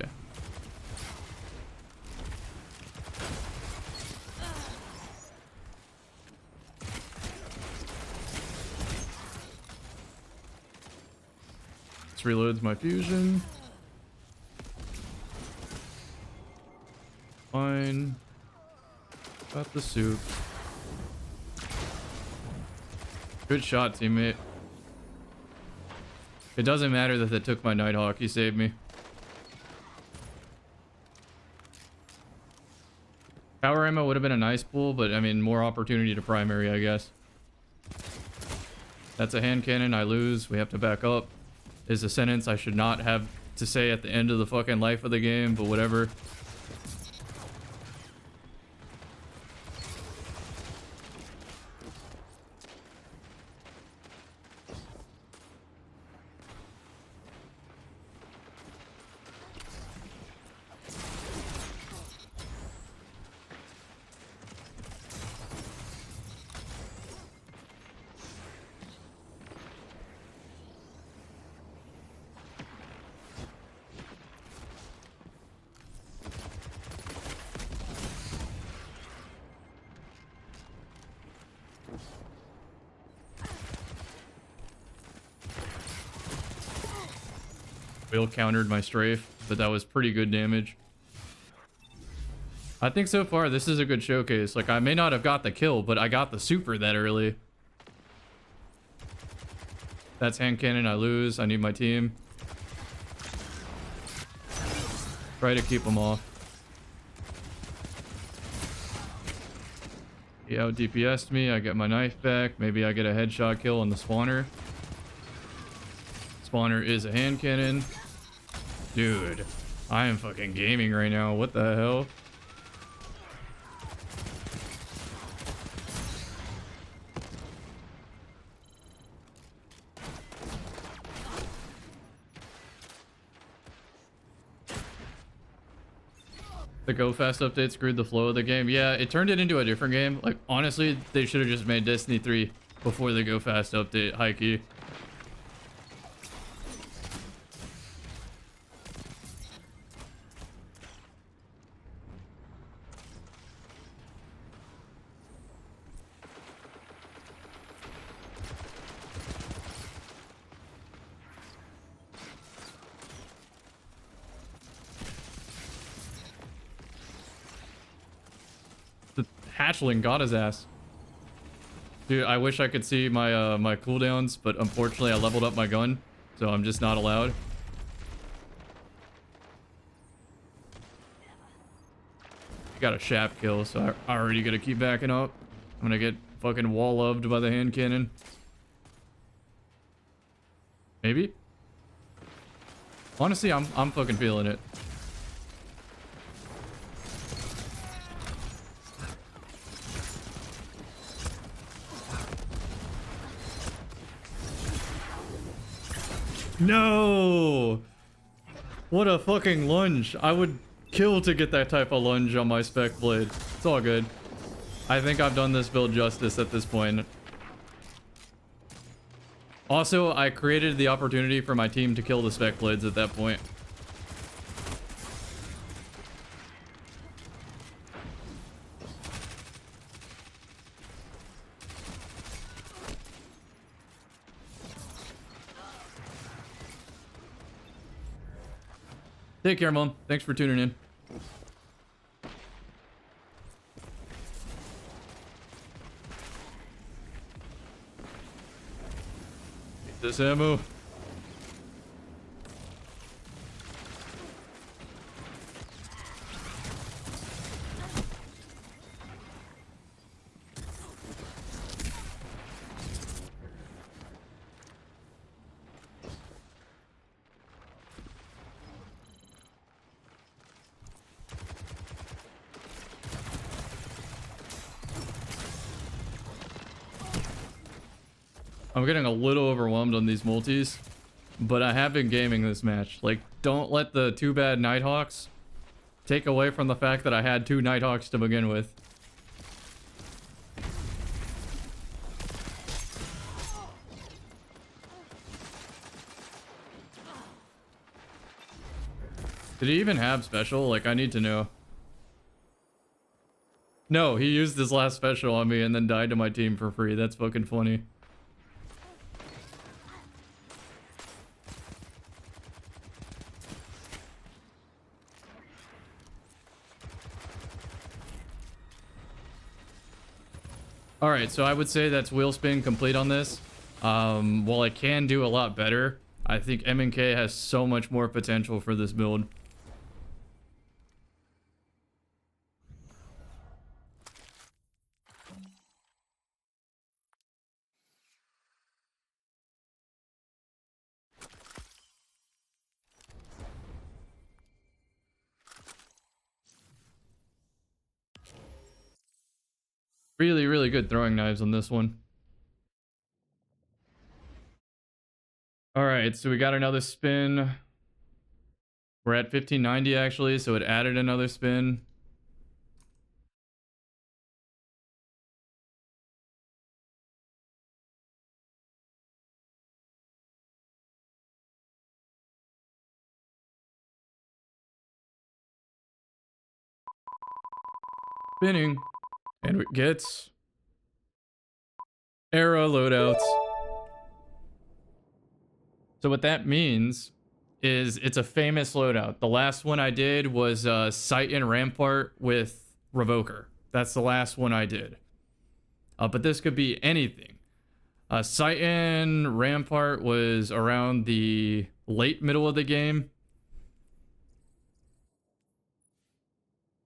A: This reloads my fusion. Fine. Got the soup. Good shot, teammate. It doesn't matter that they took my Nighthawk. He saved me. Power ammo would have been a nice pull, but I mean, more opportunity to primary, I guess. That's a hand cannon. I lose. We have to back up. Is a sentence I should not have to say at the end of the fucking life of the game, but whatever. Wheel countered my strafe, but that was pretty good damage. I think so far this is a good showcase. Like, I may not have got the kill, but I got the super that early. That's hand cannon. I lose. I need my team. Try to keep them off. He out DPS'd me. I get my knife back. Maybe I get a headshot kill on the spawner. Spawner is a hand cannon. Dude, I am fucking gaming right now. What the hell? The Go Fast update screwed the flow of the game. Yeah, it turned it into a different game. Like, honestly, they should have just made Destiny 3 before the Go Fast update. High key. Hatchling got his ass. Dude, I wish I could see my my cooldowns, but unfortunately I leveled up my gun, so I'm just not allowed. Got a shaft kill, so I already gotta keep backing up. I'm gonna get fucking wall loved by the hand cannon. Maybe? Honestly, I'm fucking feeling it. No! What a fucking lunge. I would kill to get that type of lunge on my spec blade. It's all good. I think I've done this build justice at this point. Also, I created the opportunity for my team to kill the spec blades at that point. Take care, Mom. Thanks for tuning in. Take this ammo. I'm getting a little overwhelmed on these multis, but I have been gaming this match. Like, don't let the 2 bad Nighthawks take away from the fact that I had 2 Nighthawks to begin with. Did he even have special? Like, I need to know. No, he used his last special on me and then died to my team for free. That's fucking funny. Alright, so I would say that's wheel spin complete on this. While I can do a lot better, I think M&K has so much more potential for this build. Really, really good throwing knives on this one. Alright, so we got another spin. We're at 1590 actually, so it added another spin. Spinning. And it gets era loadouts. So what that means is it's a famous loadout. The last one I did was Sight and Rampart with Revoker. That's the last one I did. But this could be anything. Sight and Rampart was around the late middle of the game.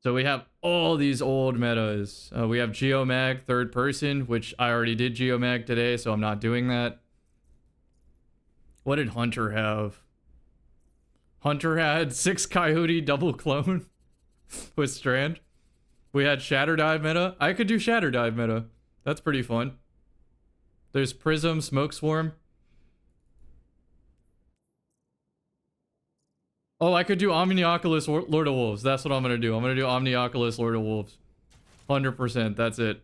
A: So we have all these old metas. We have Geomag third person, which I already did Geomag today, so I'm not doing that. What did Hunter have? Hunter had 6 Coyote double clone with Strand. We had Shatter Dive meta. I could do Shatter Dive meta. That's pretty fun. There's Prism, Smoke Swarm. Oh, I could do Omnioculus Lord of Wolves. That's what I'm going to do. I'm going to do Omnioculus Lord of Wolves. 100%. That's it.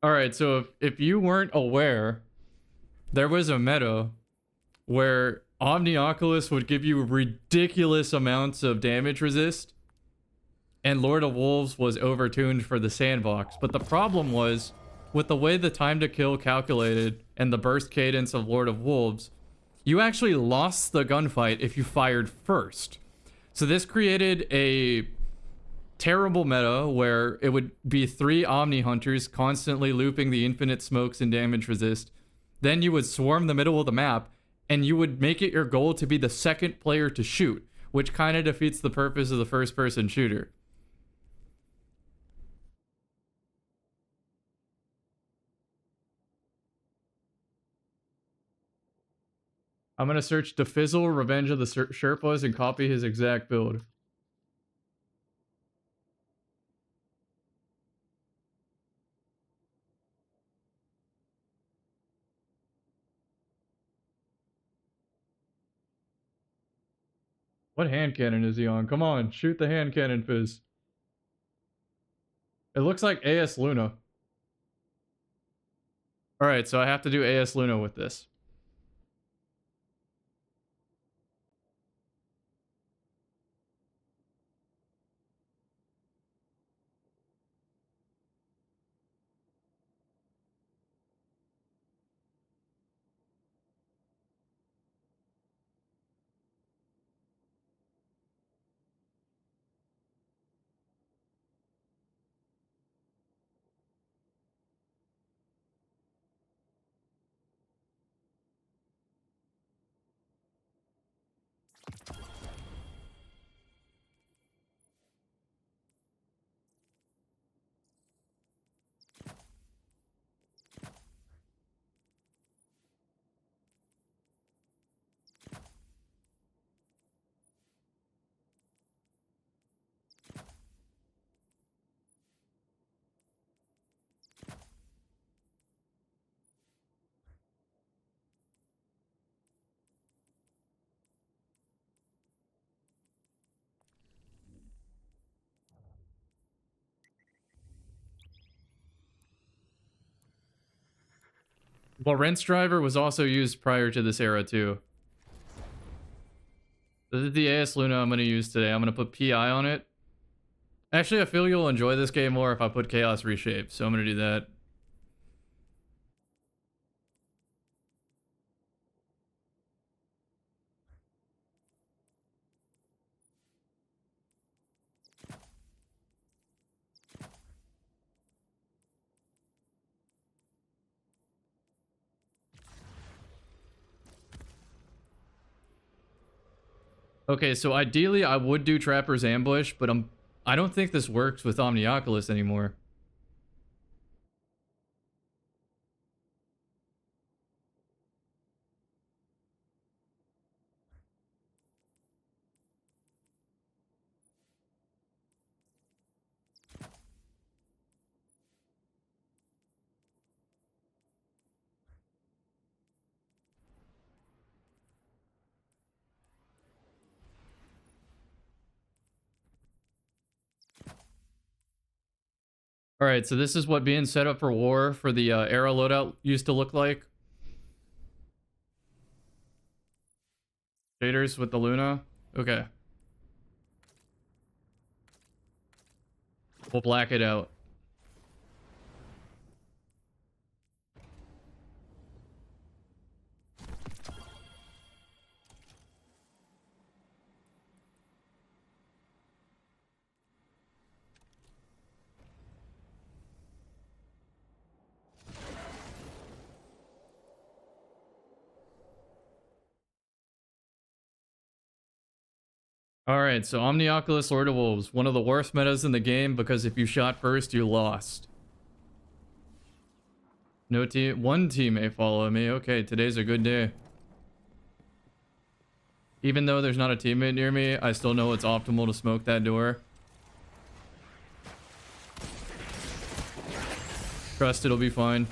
A: All right, so if you weren't aware, there was a meta where Omnioculus would give you ridiculous amounts of damage resist, and Lord of Wolves was overtuned for the sandbox. But the problem was, with the way the time to kill calculated and the burst cadence of Lord of Wolves, you actually lost the gunfight if you fired first. So this created a terrible meta where it would be 3 Omni Hunters constantly looping the infinite smokes and damage resist. Then you would swarm the middle of the map, and you would make it your goal to be the second player to shoot, which kind of defeats the purpose of the first-person shooter. I'm gonna search Defizzle, Revenge of the Sherpas, and copy his exact build. What hand cannon is he on? Come on, shoot the hand cannon, Fizz. It looks like AS Luna. Alright, so I have to do AS Luna with this. Lorentz driver was also used prior to this era too. This is the AS Luna I'm going to use today. I'm going to put PI on it. Actually, I feel you'll enjoy this game more if I put Chaos Reshape, so I'm going to do that. Okay, so ideally I would do Trapper's Ambush, but I don't think this works with Omnioculus anymore. All right, so this is what being set up for war for the era loadout used to look like. Shaders with the Luna. Okay. We'll black it out. Alright, so Omnioculus Lord of Wolves. One of the worst metas in the game because if you shot first, you lost. No team. One team may follow me. Okay, today's a good day. Even though there's not a teammate near me, I still know it's optimal to smoke that door. Trust it'll be fine.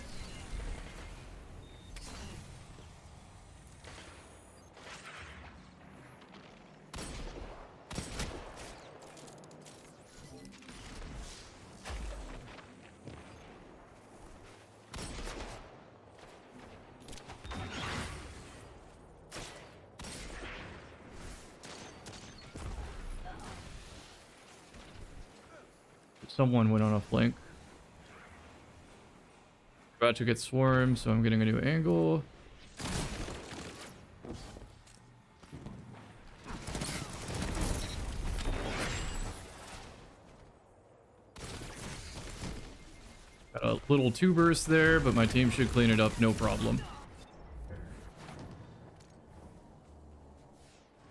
A: Someone went on a flank. About to get swarmed, so I'm getting a new angle. Got a little two burst there, but my team should clean it up, no problem.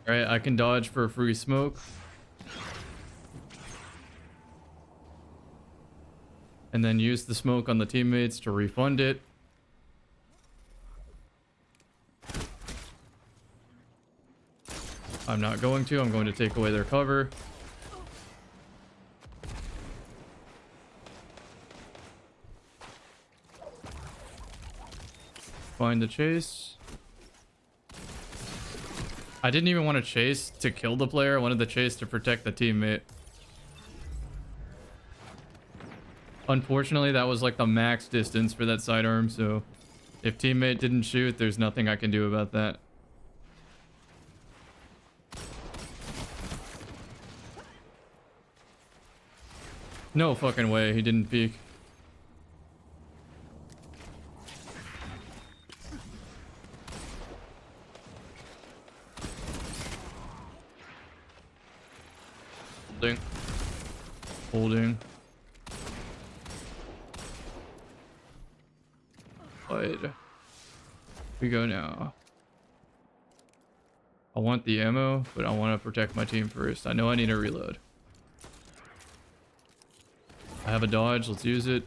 A: Alright, I can dodge for a free smoke. And then use the smoke on the teammates to refund it. I'm not going to. I'm going to take away their cover. Find the chase. I didn't even want to chase to kill the player. I wanted the chase to protect the teammate. Unfortunately, that was like the max distance for that sidearm, so if teammate didn't shoot, there's nothing I can do about that. No fucking way, he didn't peek. Holding. Holding. We go now. I want the ammo, but I want to protect my team first. I know I need a reload. I have a dodge. Let's use it.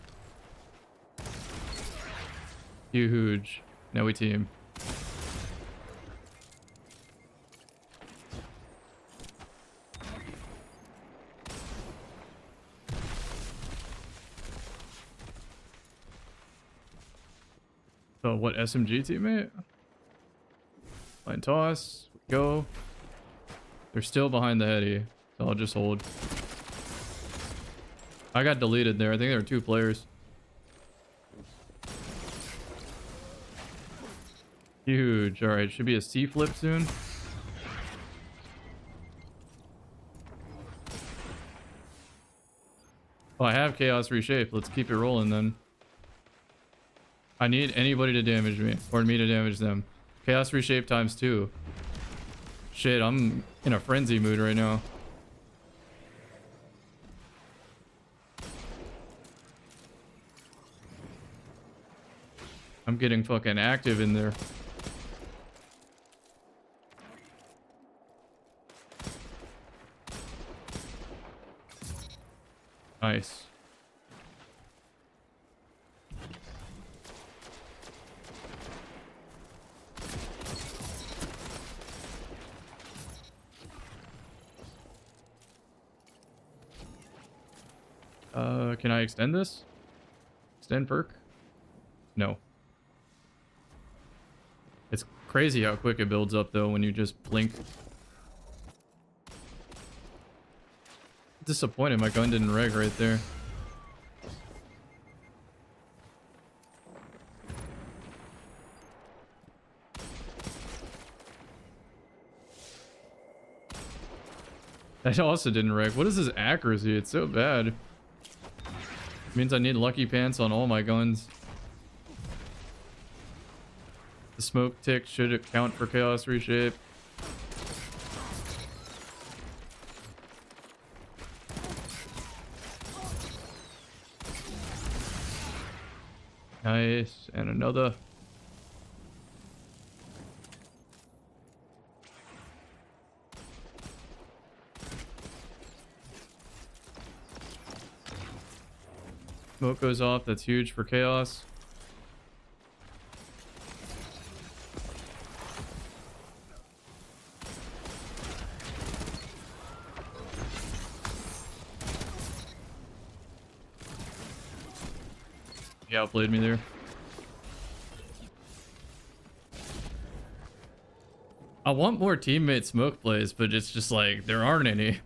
A: Huge. Now we team. So what SMG teammate? Line toss. Go. They're still behind the heady, so I'll just hold. I got deleted there. I think there were 2 players. Huge. Alright, should be a C flip soon. Oh, I have Chaos Reshape. Let's keep it rolling then. I need anybody to damage me, or me to damage them. Chaos Reshape times 2. Shit, I'm in a frenzy mood right now. I'm getting fucking active in there. Nice. Can I extend this? Extend perk? No. It's crazy how quick it builds up though when you just blink. Disappointed my gun didn't reg right there. That also didn't wreck. What is this accuracy? It's so bad. It means I need lucky pants on all my guns. The smoke tick should account for chaos reshape. Nice. And another. Smoke goes off. That's huge for chaos. He outplayed me there. I want more teammate smoke plays, but it's just like there aren't any.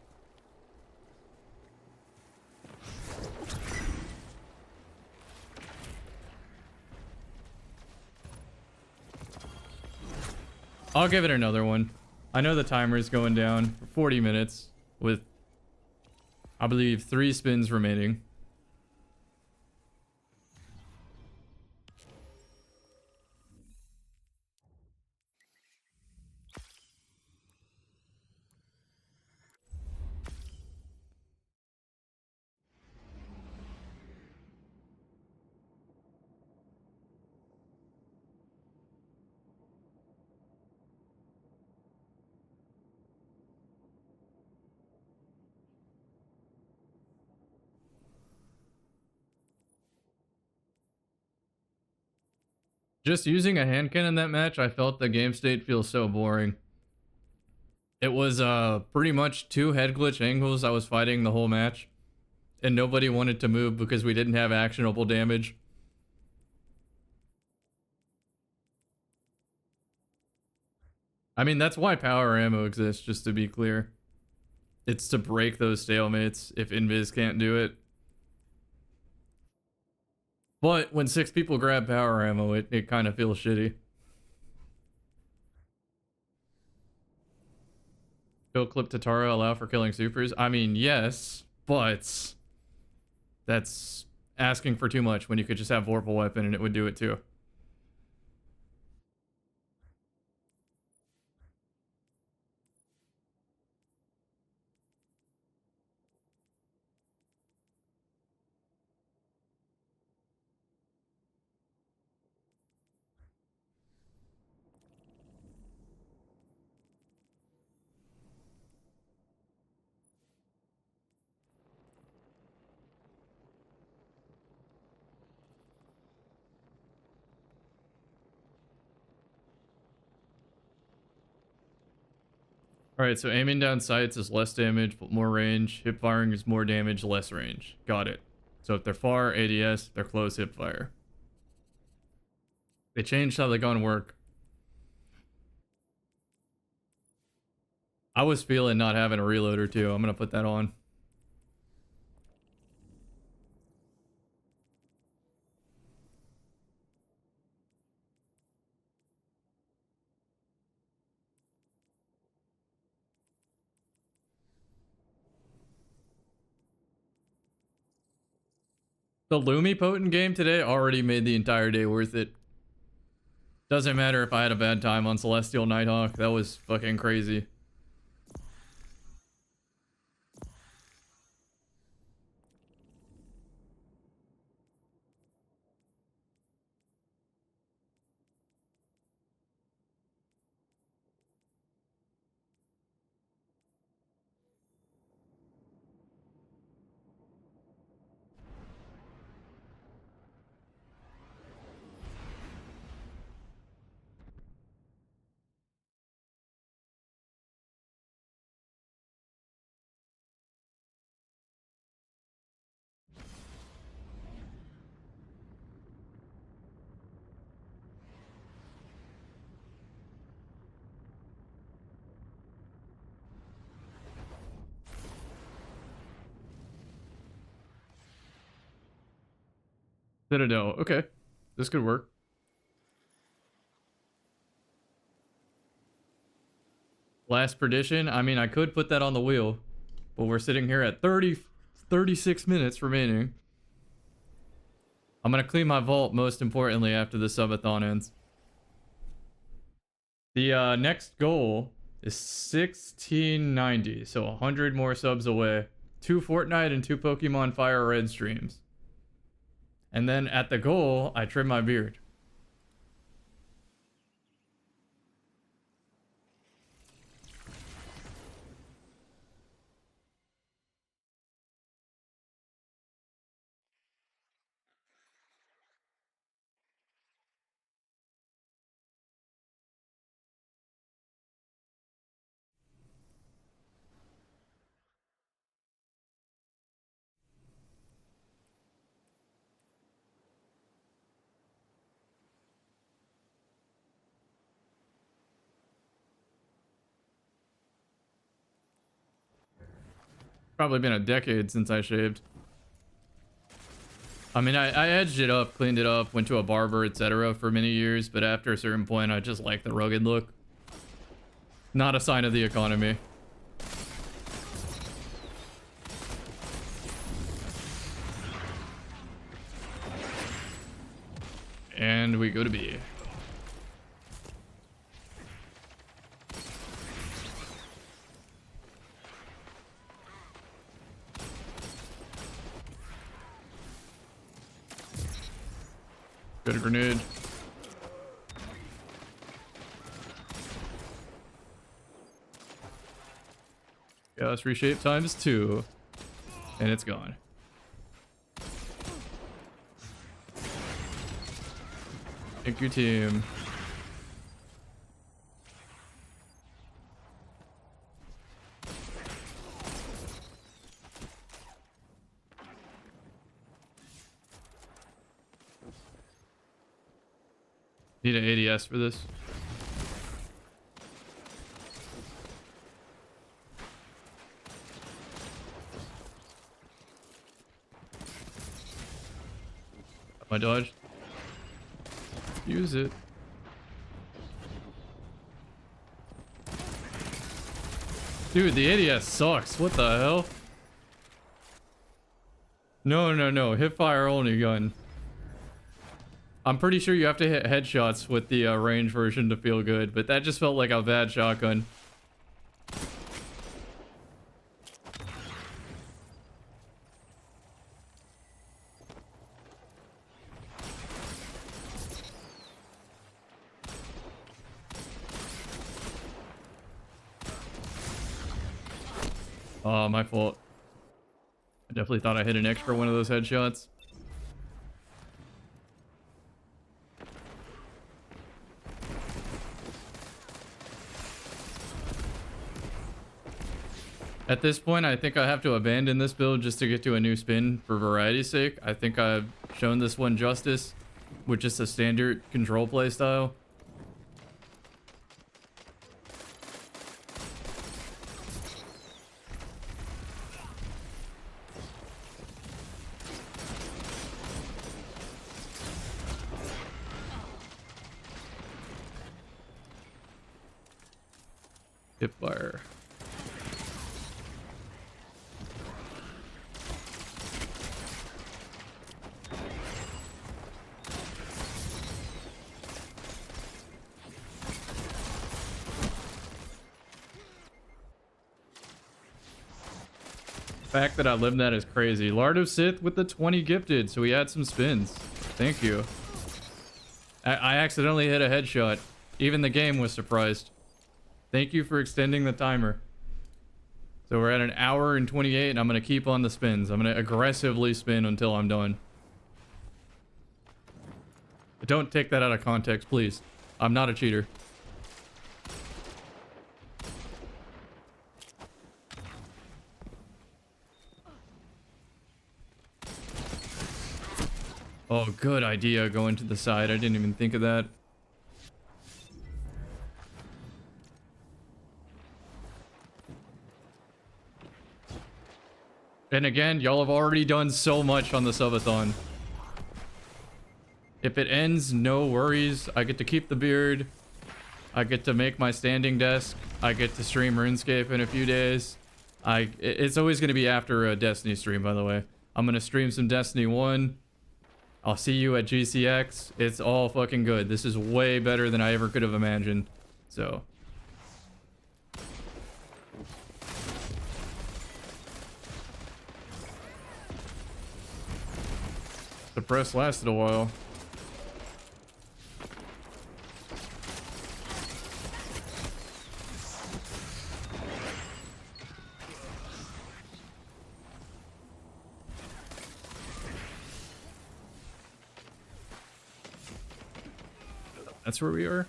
A: I'll give it another one. I know the timer is going down for 40 minutes with, I believe, 3 spins remaining. Just using a hand cannon in that match, I felt the game state feels so boring. It was pretty much 2 head glitch angles I was fighting the whole match. And nobody wanted to move because we didn't have actionable damage. I mean, that's why power ammo exists, just to be clear. It's to break those stalemates if Invis can't do it. But when 6 people grab power ammo, it kind of feels shitty. Kill clip Tatara allow for killing supers? I mean, yes, but that's asking for too much when you could just have Vorpal weapon and it would do it too. Alright, so aiming down sights is less damage, but more range. Hip firing is more damage, less range. Got it. So if they're far, ADS. If they're close, hip fire. They changed how the gun work. I was feeling not having a reloader too. I'm gonna put that on. The Lumi potent game today already made the entire day worth it. Doesn't matter if I had a bad time on Celestial Nighthawk. That was fucking crazy. Citadel. Okay. This could work. Last Perdition. I mean, I could put that on the wheel. But we're sitting here at 36 minutes remaining. I'm gonna clean my vault, most importantly, after the subathon ends. The next goal is 1690, so 100 more subs away. 2 Fortnite and 2 Pokemon Fire Red streams. And then at the goal, I trim my beard. Probably been a decade since I shaved. I mean, I edged it up, cleaned it up, went to a barber, etc. for many years, but after a certain point, I just like the rugged look. Not a sign of the economy. And we go to B. Got a grenade. Yeah, let's reshape times 2. And it's gone. Thank you, team. Need an ADS for this. My dodge. Use it. Dude, the ADS sucks. What the hell? No, no, no. Hip fire only gun. I'm pretty sure you have to hit headshots with the range version to feel good, but that just felt like a bad shotgun. Oh, my fault. I definitely thought I hit an extra one of those headshots. At this point, I think I have to abandon this build just to get to a new spin for variety's sake. I think I've shown this one justice with just a standard control play style. Hip fire. The fact that I lived that is crazy. Lord of Sith with the 20 gifted, so we had some spins. Thank you. I accidentally hit a headshot. Even the game was surprised. Thank you for extending the timer. So we're at an hour and 28, and I'm going to keep on the spins. I'm going to aggressively spin until I'm done. But don't take that out of context, please. I'm not a cheater. Oh, good idea going to the side. I didn't even think of that. And again, y'all have already done so much on the subathon. If it ends, no worries. I get to keep the beard. I get to make my standing desk. I get to stream RuneScape in a few days. It's always going to be after a Destiny stream, by the way. I'm going to stream some Destiny 1. I'll see you at GCX. It's all fucking good. This is way better than I ever could have imagined. So. The press lasted a while. That's where we are.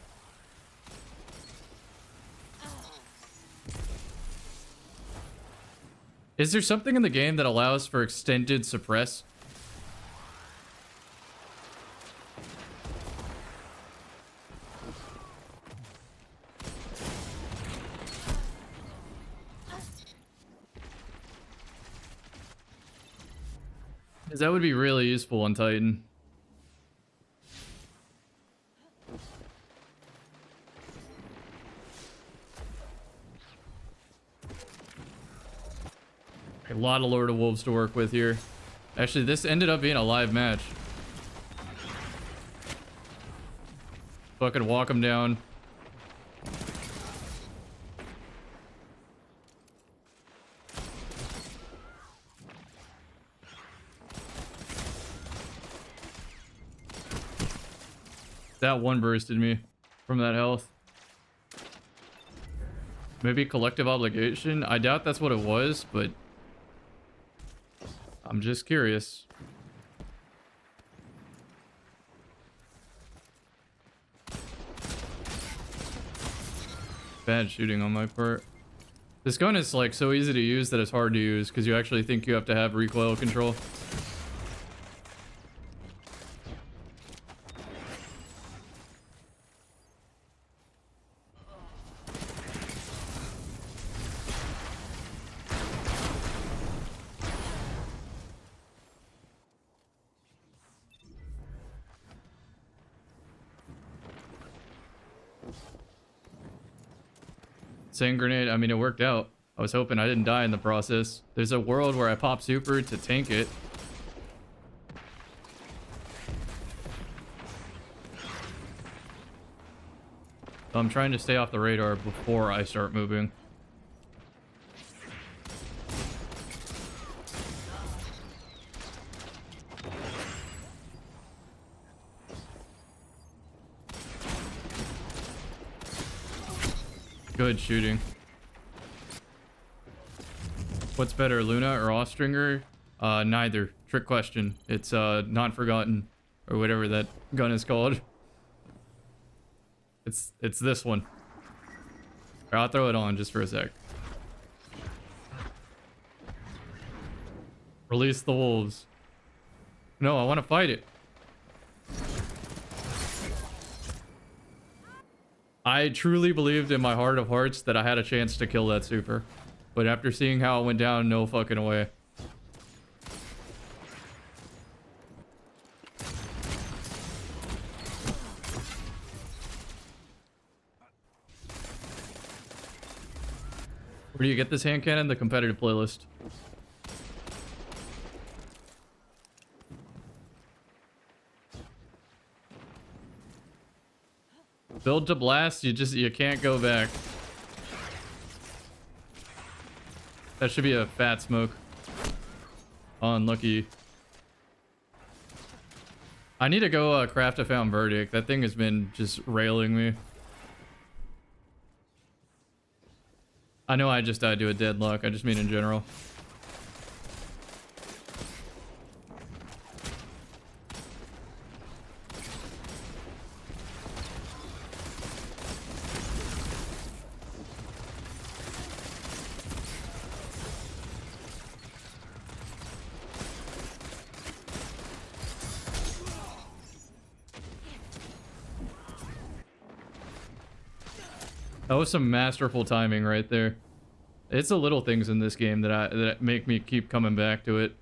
A: Is there something in the game that allows for extended suppress? Because that would be really useful on Titan. A lot of Lord of Wolves to work with here. Actually, this ended up being a live match. Fucking walk him down. That one bursted me from that health. Maybe collective obligation? I doubt that's what it was, but I'm just curious. Bad shooting on my part. This gun is like so easy to use that it's hard to use because you actually think you have to have recoil control. Sand grenade, I mean, it worked out. I was hoping I didn't die in the process. There's a world where I pop super to tank it. So I'm trying to stay off the radar before I start moving. Good shooting. What's better, Luna or Austringer? Neither. Trick question. It's Not Forgotten, or whatever that gun is called. It's this one. Here, I'll throw it on just for a sec. Release the wolves. No, I want to fight it. I truly believed in my heart of hearts that I had a chance to kill that super. But after seeing how it went down, no fucking way. Where do you get this hand cannon? The competitive playlist. Build to blast, you can't go back. That should be a fat smoke. Unlucky. I need to go craft a found verdict. That thing has been just railing me. I know I just died to a deadlock. I just mean in general. That was some masterful timing right there. It's the little things in this game that make me keep coming back to it.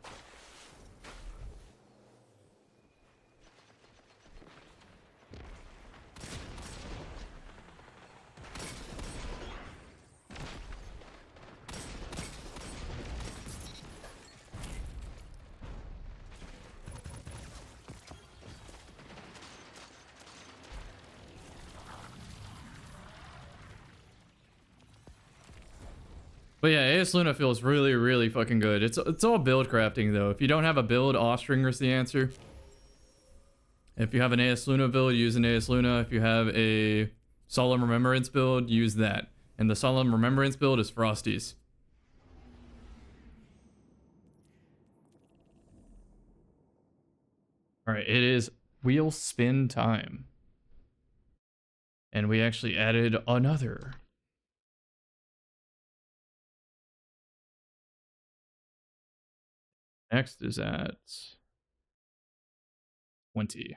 A: But yeah, AS Luna feels really, really fucking good. It's all build crafting though. If you don't have a build, Offstringer's the answer. If you have an AS Luna build, use an AS Luna. If you have a Solemn Remembrance build, use that. And the Solemn Remembrance build is Frosties. Alright, it is wheel spin time. And we actually added another. Next is at 20.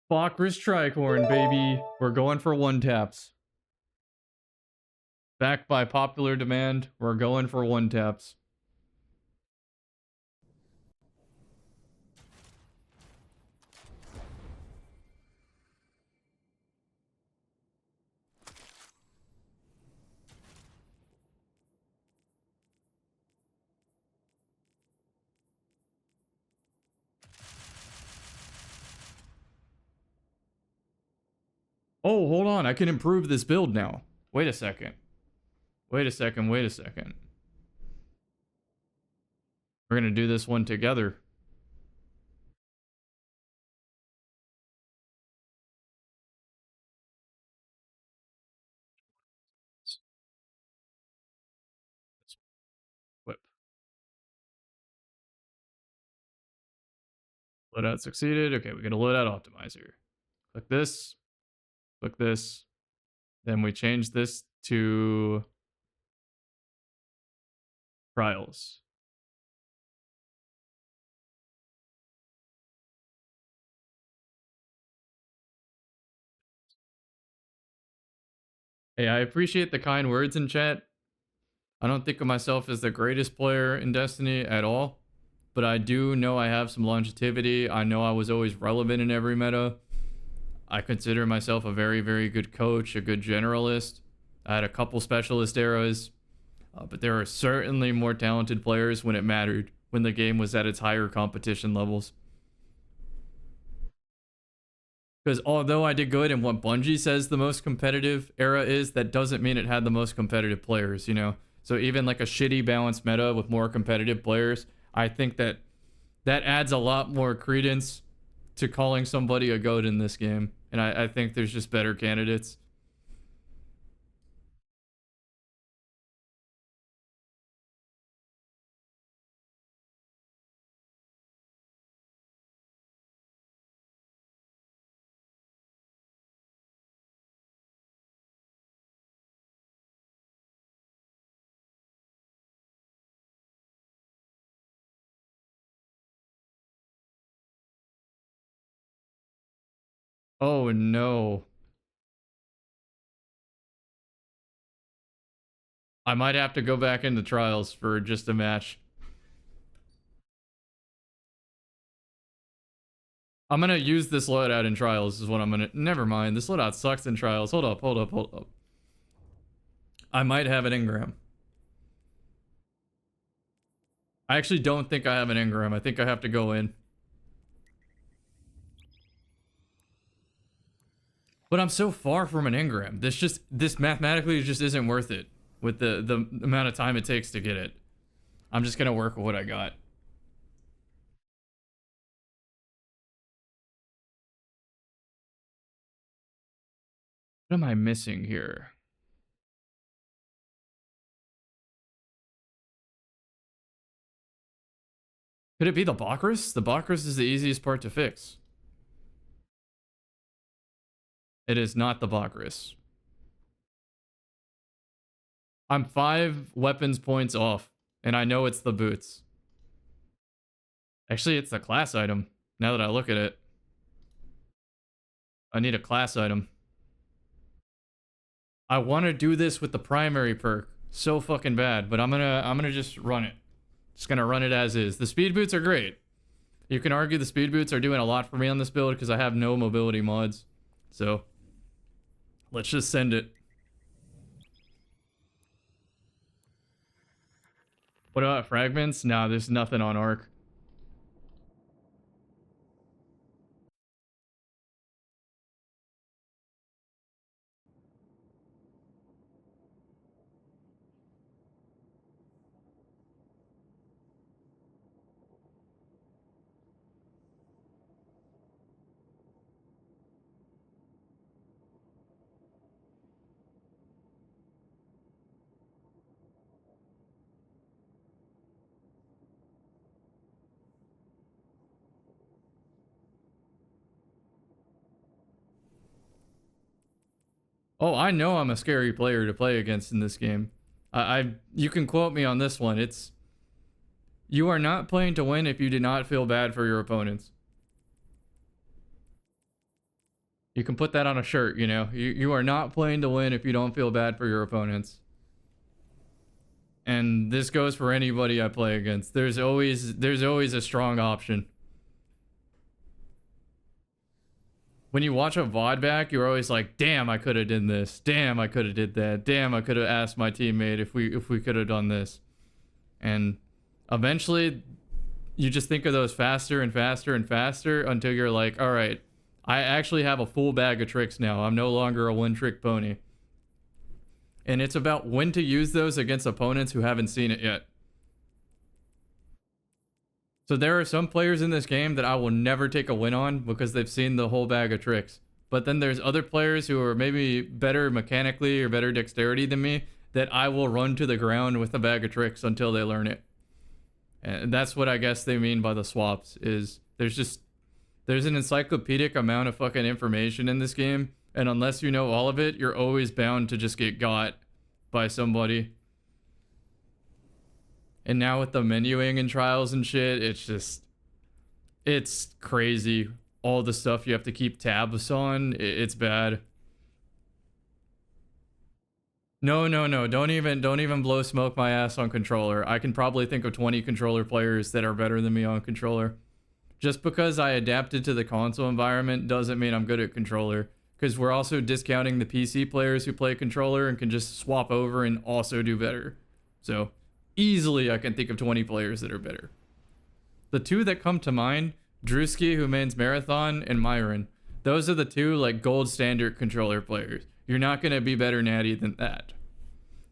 A: Bacchus Tricorn, baby. We're going for one taps. Backed by popular demand, we're going for one taps. Oh, hold on. I can improve this build now. Wait a second. Wait a second. Wait a second. We're going to do this one together. Whip. Loadout succeeded. Okay, we're going to loadout optimizer. Click this. Click this. Then we change this to trials. Hey, I appreciate the kind words in chat. I don't think of myself as the greatest player in Destiny at all, but I do know I have some longevity. I know I was always relevant in every meta. I consider myself a very, very good coach, a good generalist. I had a couple specialist eras, but there are certainly more talented players when it mattered, when the game was at its higher competition levels. Because although I did good in what Bungie says the most competitive era is, that doesn't mean it had the most competitive players, you know? So even like a shitty balanced meta with more competitive players, I think that that adds a lot more credence to calling somebody a GOAT in this game. And I think there's just better candidates. Oh no. I might have to go back into trials for just a match. I'm gonna use this loadout in trials is what I'm gonna... Never mind, this loadout sucks in trials. Hold up, hold up, hold up. I might have an engram. I actually don't think I have an engram. I think I have to go in. But I'm so far from an engram. This mathematically just isn't worth it with the amount of time it takes to get it. I'm just gonna work with what I got. What am I missing here? Could it be the Bacchus? The Bacchus is the easiest part to fix. It is not the Bacchus. I'm 5 weapons points off, and I know it's the boots. Actually, it's the class item, now that I look at it. I need a class item. I want to do this with the primary perk so fucking bad, but I'm gonna just run it. Just gonna run it as is. The speed boots are great. You can argue the speed boots are doing a lot for me on this build because I have no mobility mods. So let's just send it. What about fragments? Nah, there's nothing on Arc. Oh, I know I'm a scary player to play against in this game. You can quote me on this one. It's, you are not playing to win if you do not feel bad for your opponents. You can put that on a shirt, you know. You are not playing to win if you don't feel bad for your opponents. And this goes for anybody I play against. There's always a strong option. When you watch a VOD back, you're always like, damn, I could have done this. Damn, I could have did that. Damn, I could have asked my teammate if we could have done this. And eventually, you just think of those faster and faster and faster until you're like, all right, I actually have a full bag of tricks now. I'm no longer a one-trick pony. And it's about when to use those against opponents who haven't seen it yet. So there are some players in this game that I will never take a win on because they've seen the whole bag of tricks. But then there's other players who are maybe better mechanically or better dexterity than me that I will run to the ground with a bag of tricks until they learn it. And that's what I guess they mean by the swaps, is there's an encyclopedic amount of fucking information in this game, and unless you know all of it, you're always bound to just get got by somebody. And now with the menuing and trials and shit, it's crazy. All the stuff you have to keep tabs on, it's bad. No. Don't even blow smoke my ass on controller. I can probably think of 20 controller players that are better than me on controller. Just because I adapted to the console environment doesn't mean I'm good at controller. Because we're also discounting the PC players who play controller and can just swap over and also do better. So, easily I can think of 20 players that are better. The two that come to mind, Drewski, who mains Marathon, and Myron. Those are the two, like, gold standard controller players. You're not going to be better natty than that.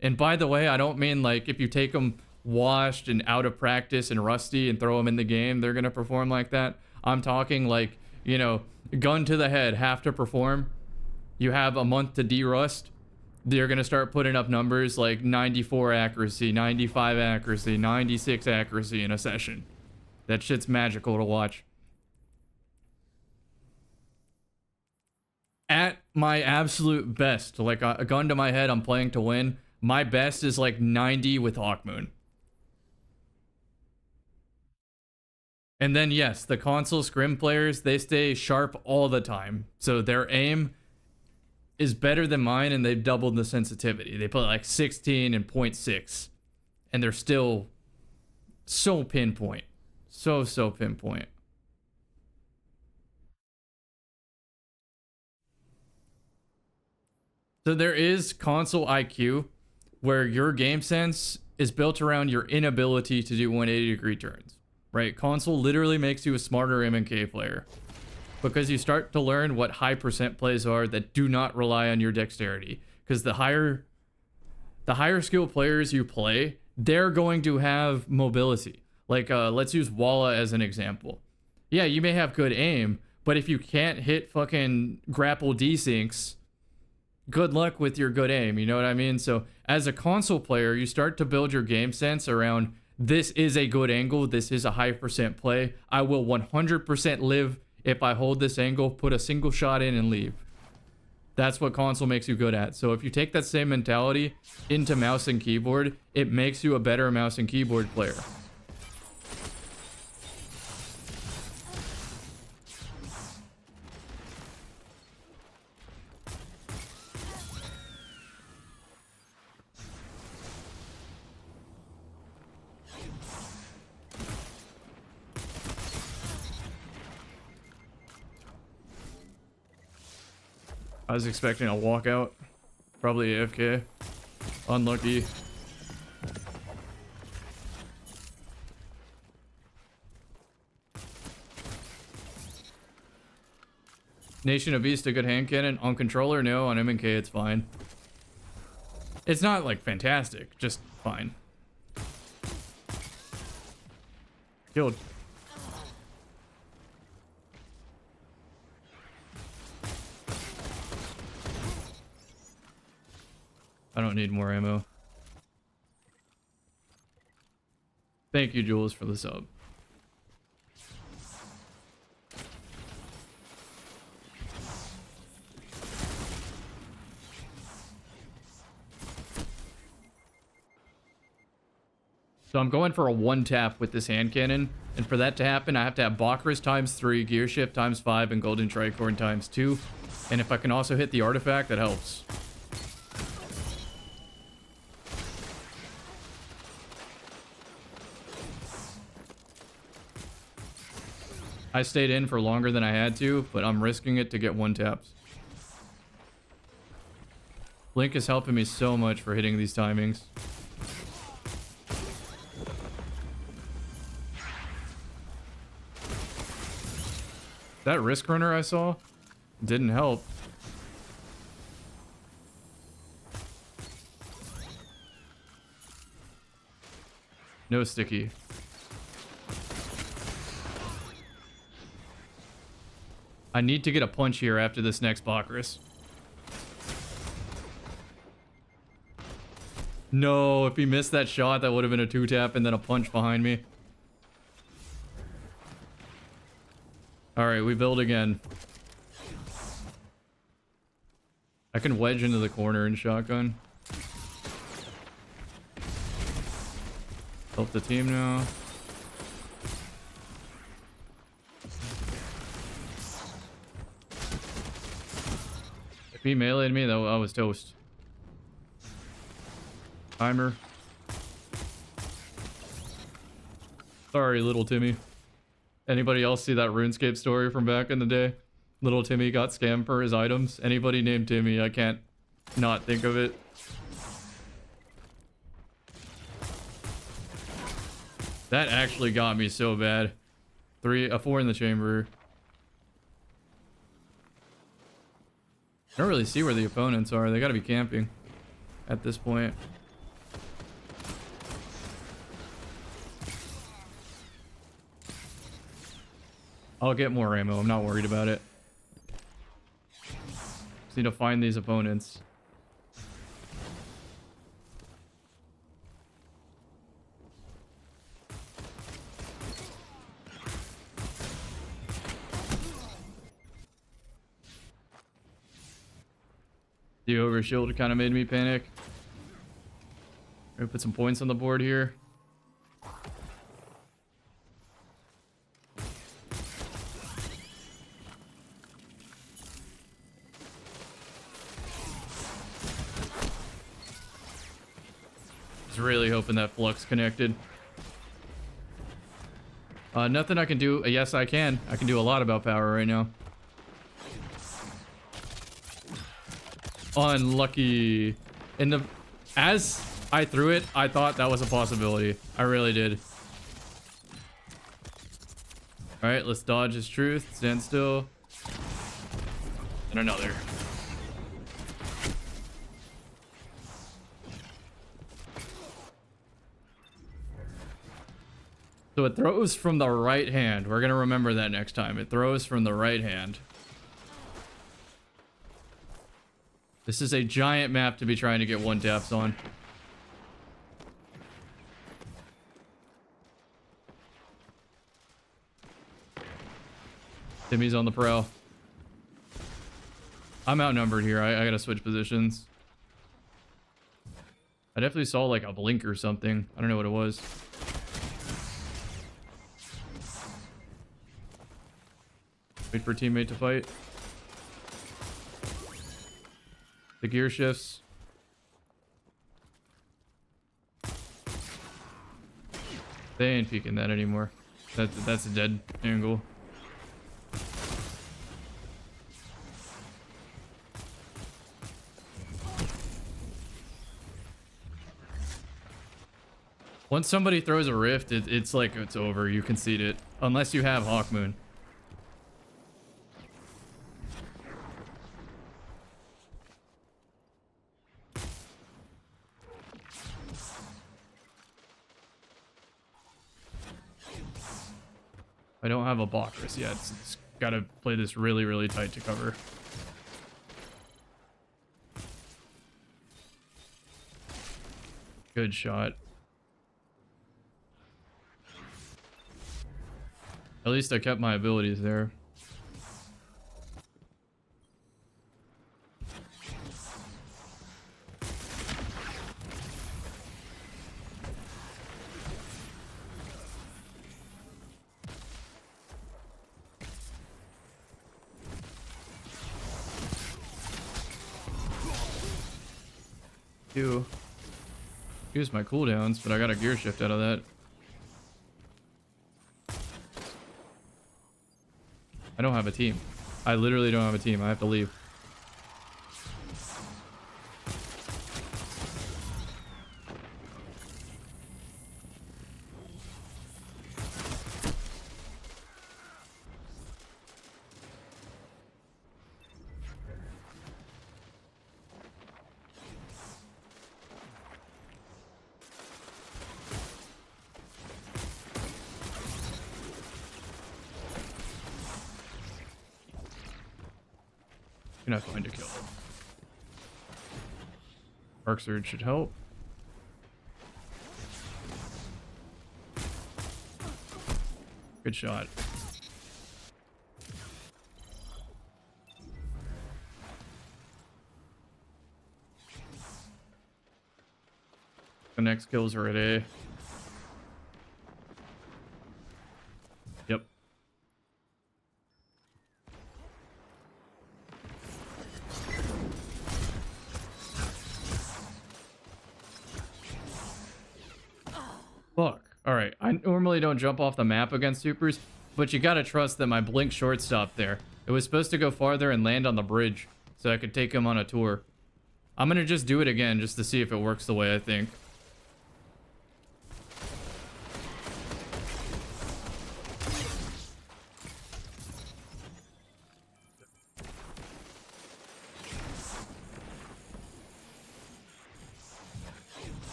A: And by the way, I don't mean, like, if you take them washed and out of practice and rusty and throw them in the game, they're going to perform like that. I'm talking, like, you know, gun to the head, have to perform. You have a month to de-rust. They're going to start putting up numbers like 94 accuracy, 95 accuracy, 96 accuracy in a session. That shit's magical to watch. At my absolute best, like a gun to my head, I'm playing to win. My best is like 90 with Hawkmoon. And then yes, the console scrim players, they stay sharp all the time. So their aim is better than mine, and they've doubled the sensitivity. They put like 16 and 0.6, and they're still so pinpoint. So pinpoint. So there is console IQ, where your game sense is built around your inability to do 180-degree turns, right? Console literally makes you a smarter M&K player, because you start to learn what high percent plays are that do not rely on your dexterity. Because the higher skill players you play, they're going to have mobility. Like, let's use Walla as an example. Yeah, you may have good aim, but if you can't hit fucking grapple desyncs, good luck with your good aim, you know what I mean? So as a console player, you start to build your game sense around, this is a good angle, this is a high percent play, I will 100% live if I hold this angle, put a single shot in and leave. That's what console makes you good at. So if you take that same mentality into mouse and keyboard, it makes you a better mouse and keyboard player. I was expecting a walkout. Probably AFK. Unlucky. Nation of Beast, a good hand cannon. On controller, no. On M&K, it's fine. It's not, like, fantastic. Just fine. Killed. I don't need more ammo. Thank you, Jules, for the sub. So I'm going for a one tap with this hand cannon. And for that to happen, I have to have Bakris ×3, Gear Shift ×5, and Golden Tricorn ×2. And if I can also hit the artifact, that helps. I stayed in for longer than I had to, but I'm risking it to get one taps. Blink is helping me so much for hitting these timings. That risk runner I saw didn't help. No sticky. I need to get a punch here after this next Bakris. No, if he missed that shot, that would have been a 2-tap and then a punch behind me. Alright, we build again. I can wedge into the corner and shotgun. Help the team now. If he meleeed me, though, I was toast. Timer. Sorry, little Timmy. Anybody else see that RuneScape story from back in the day? Little Timmy got scammed for his items. Anybody named Timmy, I can't not think of it. That actually got me so bad. A 4 in the chamber. I don't really see where the opponents are. They gotta be camping at this point. I'll get more ammo. I'm not worried about it. Just need to find these opponents. The ogre shield kind of made me panic. I'm gonna put some points on the board here. Really hoping that flux connected. Nothing I can do. Yes, I can. I can do a lot about power right now. Unlucky. As I threw it, I thought that was a possibility. I really did. All right, let's dodge his truth. Stand still. And another. So it throws from the right hand. We're going to remember that next time. It throws from the right hand. This is a giant map to be trying to get one taps on. Timmy's on the prowl. I'm outnumbered here. I gotta switch positions. I definitely saw like a blink or something. I don't know what it was. Wait for teammate to fight. The gear shifts. They ain't peeking that anymore. That's a dead angle. Once somebody throws a rift, it's like it's over. You concede it. Unless you have Hawkmoon. I don't have a Bakris yet. It's gotta play this really, really tight to cover. Good shot. At least I kept my abilities there. do use my cooldowns, but I got a gear shift out of that. I don't have a team. I literally don't have a team. I have to leave. You're not going to kill him. Arc Surge should help. Good shot. The next kills are at A. Yep. Fuck. Alright, I normally don't jump off the map against supers, but you gotta trust that my blink short stopped there. It was supposed to go farther and land on the bridge, so I could take him on a tour. I'm gonna just do it again just to see if it works the way I think.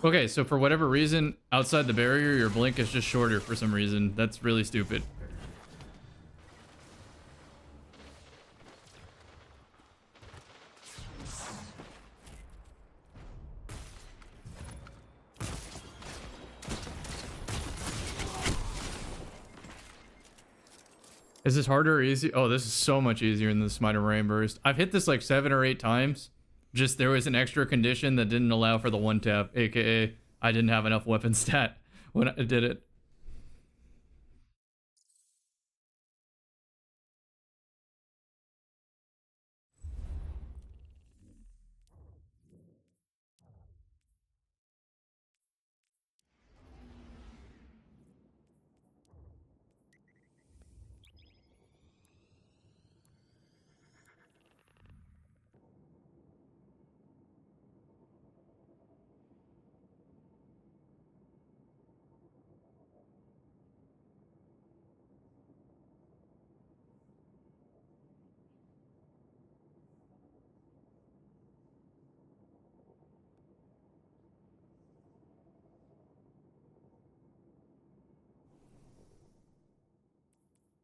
A: Okay, so for whatever reason, outside the barrier, your blink is just shorter for some reason. That's really stupid. Is this harder or easy? Oh, this is so much easier than the Smite and Rain Burst. I've hit this like 7 or 8 times. Just there was an extra condition that didn't allow for the one tap, aka I didn't have enough weapon stat when I did it.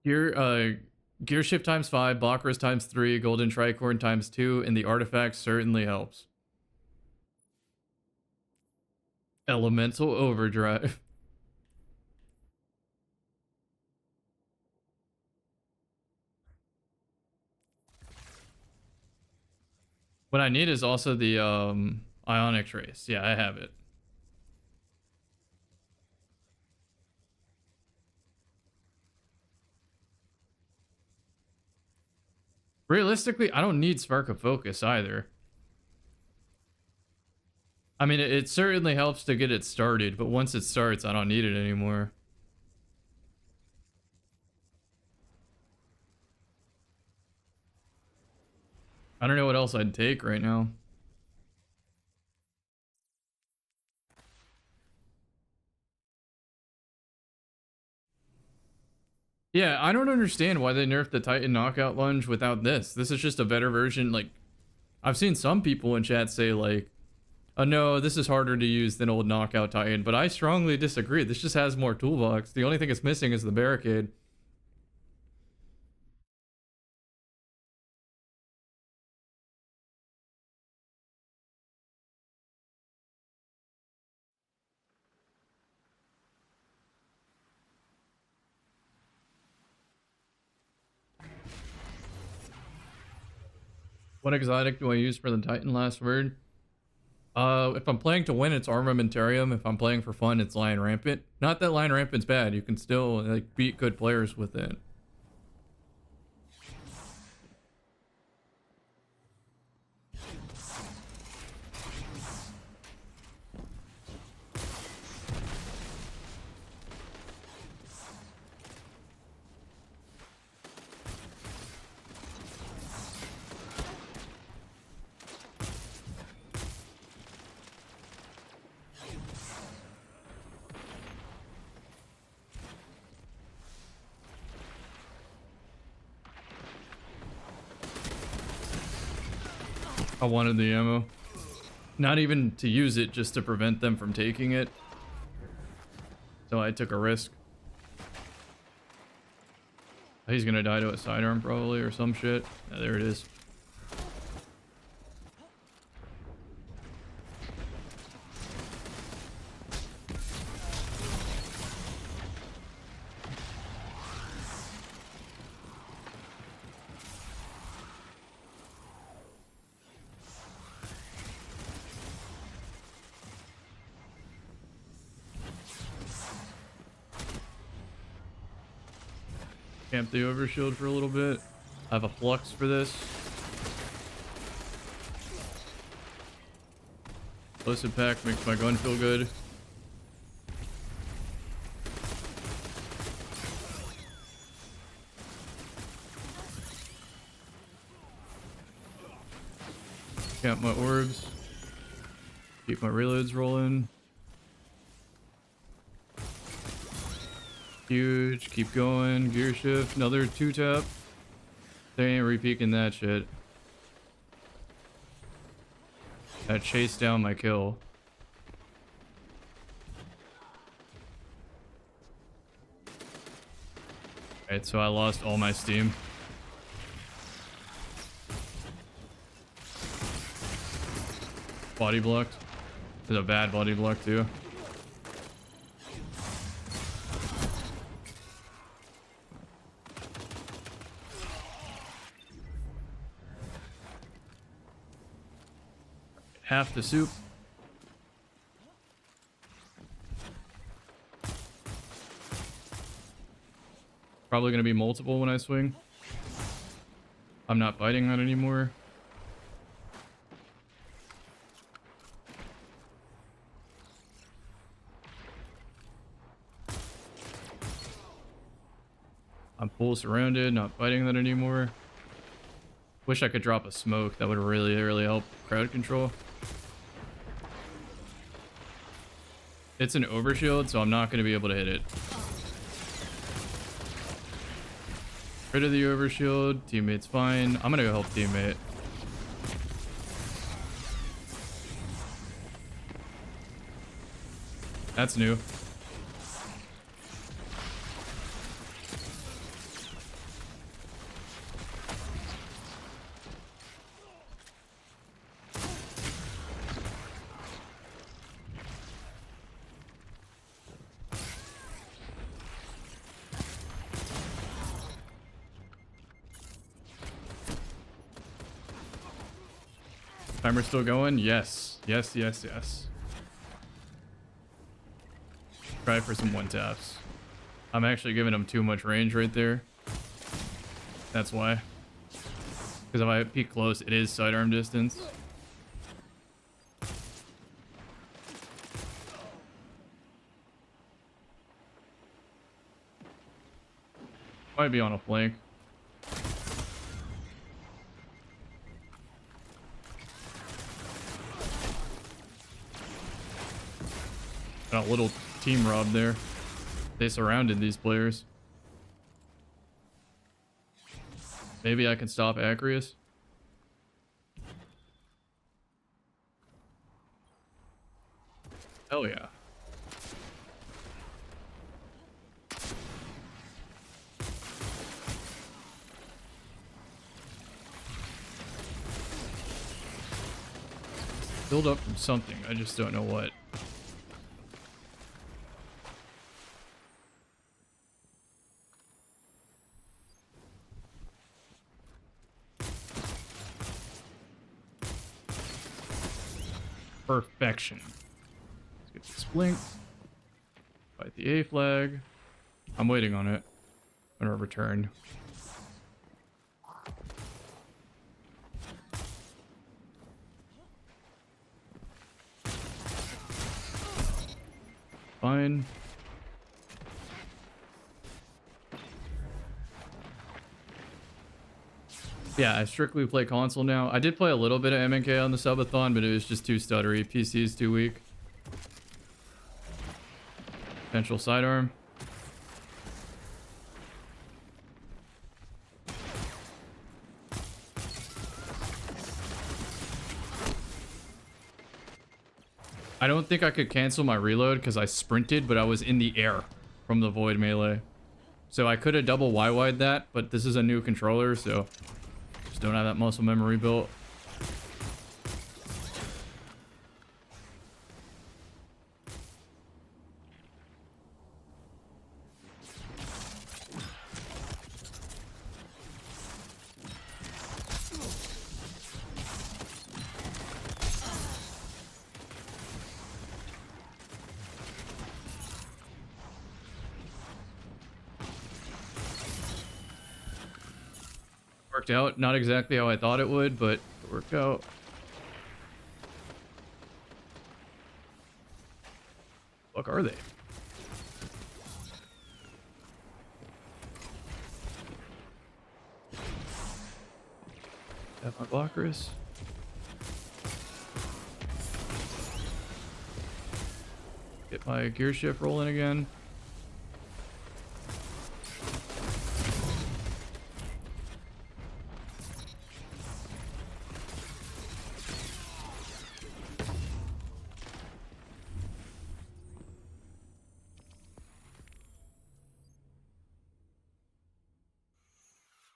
A: Gear shift ×5, blockers ×3, golden tricorn ×2, and the artifact certainly helps. Elemental overdrive. What I need is also the ionic trace. Yeah, I have it. Realistically, I don't need Spark of Focus either. I mean, it certainly helps to get it started, but once it starts, I don't need it anymore. I don't know what else I'd take right now. Yeah, I don't understand why they nerfed the Titan knockout lunge without this. This is just a better version. Like, I've seen some people in chat say like, oh no, this is harder to use than old knockout Titan, but I strongly disagree. This just has more toolbox. The only thing it's missing is the barricade. What exotic do I use for the Titan last word? If I'm playing to win, it's Armamentarium. If I'm playing for fun, it's Lion Rampant. Not that Lion Rampant's bad. You can still like beat good players with it. I wanted the ammo. Not even to use it, just to prevent them from taking it. So I took a risk. He's gonna die to a sidearm probably or some shit. Yeah, there it is. Camp the overshield for a little bit. I have a flux for this. Explosive pack makes my gun feel good. Camp my orbs. Keep my reloads rolling. Huge. Keep going. Gear shift. Another 2-tap. They ain't repeaking that shit. I chased down my kill. Alright, so I lost all my steam. Body blocked. It's a bad body block too. Half the soup. Probably gonna be multiple when I swing. I'm not fighting that anymore. I'm full surrounded, not fighting that anymore. Wish I could drop a smoke. That would really help crowd control. It's an overshield, so I'm not going to be able to hit it. Rid of the overshield. Teammate's fine. I'm going to go help teammate. That's new. Timer still going? Yes. Yes. Try for some 1-taps. I'm actually giving him too much range right there. That's why. Because if I peek close, it is sidearm distance. Might be on a flank. Got a little team rob there. They surrounded these players. Maybe I can stop Acreus. Hell yeah. Build up from something. I just don't know what. Perfection. Let's get this blink. Fight the A flag. I'm waiting on it. I'm gonna return. Fine. Yeah, I strictly play console now. I did play a little bit of MNK on the Subathon, but it was just too stuttery. PC is too weak. Potential sidearm. I don't think I could cancel my reload because I sprinted, but I was in the air from the void melee. So I could have double YY'd that, but this is a new controller, so just don't have that muscle memory built. Worked out. Not exactly how I thought it would, but it worked out. What are they? Have my blockers. Get my gear shift rolling again.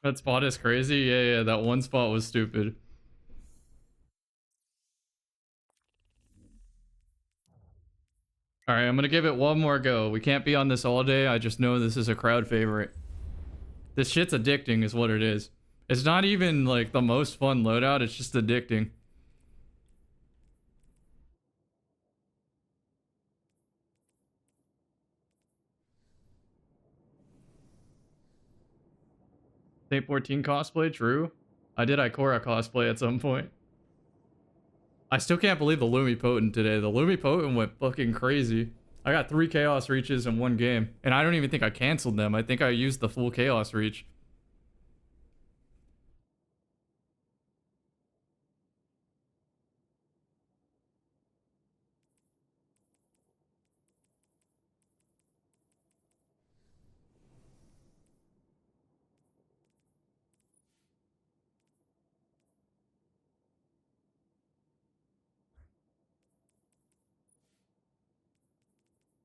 A: That spot is crazy. Yeah, that one spot was stupid. All right, I'm gonna give it one more go. We can't be on this all day. I just know this is a crowd favorite. This shit's addicting is what it is. It's not even like the most fun loadout. It's just addicting. Saint 14 cosplay, true. I did Ikora cosplay at some point. I still can't believe the Lumi Potent today. The Lumi Potent went fucking crazy. I got 3 Chaos Reaches in one game. And I don't even think I canceled them. I think I used the full Chaos Reach.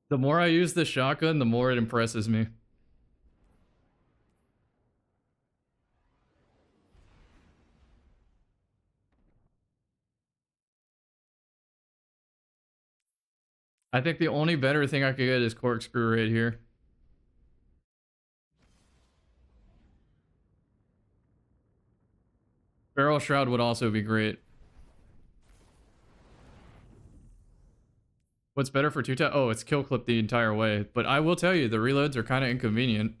A: The more I use the shotgun, the more it impresses me. I think the only better thing I could get is Corkscrew right here. Barrel Shroud would also be great. What's better for 2-tap? Oh, it's kill clip the entire way. But I will tell you, the reloads are kind of inconvenient.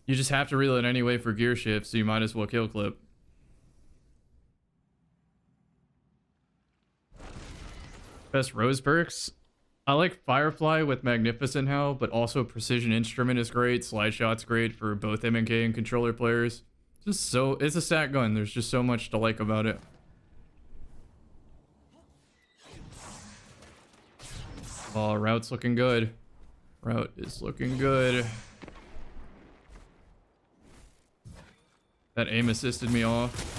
A: You just have to reload anyway for gear shift, so you might as well kill clip. Best Rose perks? I like Firefly with Magnificent Hell, but also Precision Instrument is great. Slide Shot's great for both MK and controller players. Just so, it's a stat gun. There's just so much to like about it. Oh, route's looking good. Route is looking good. That aim assisted me off.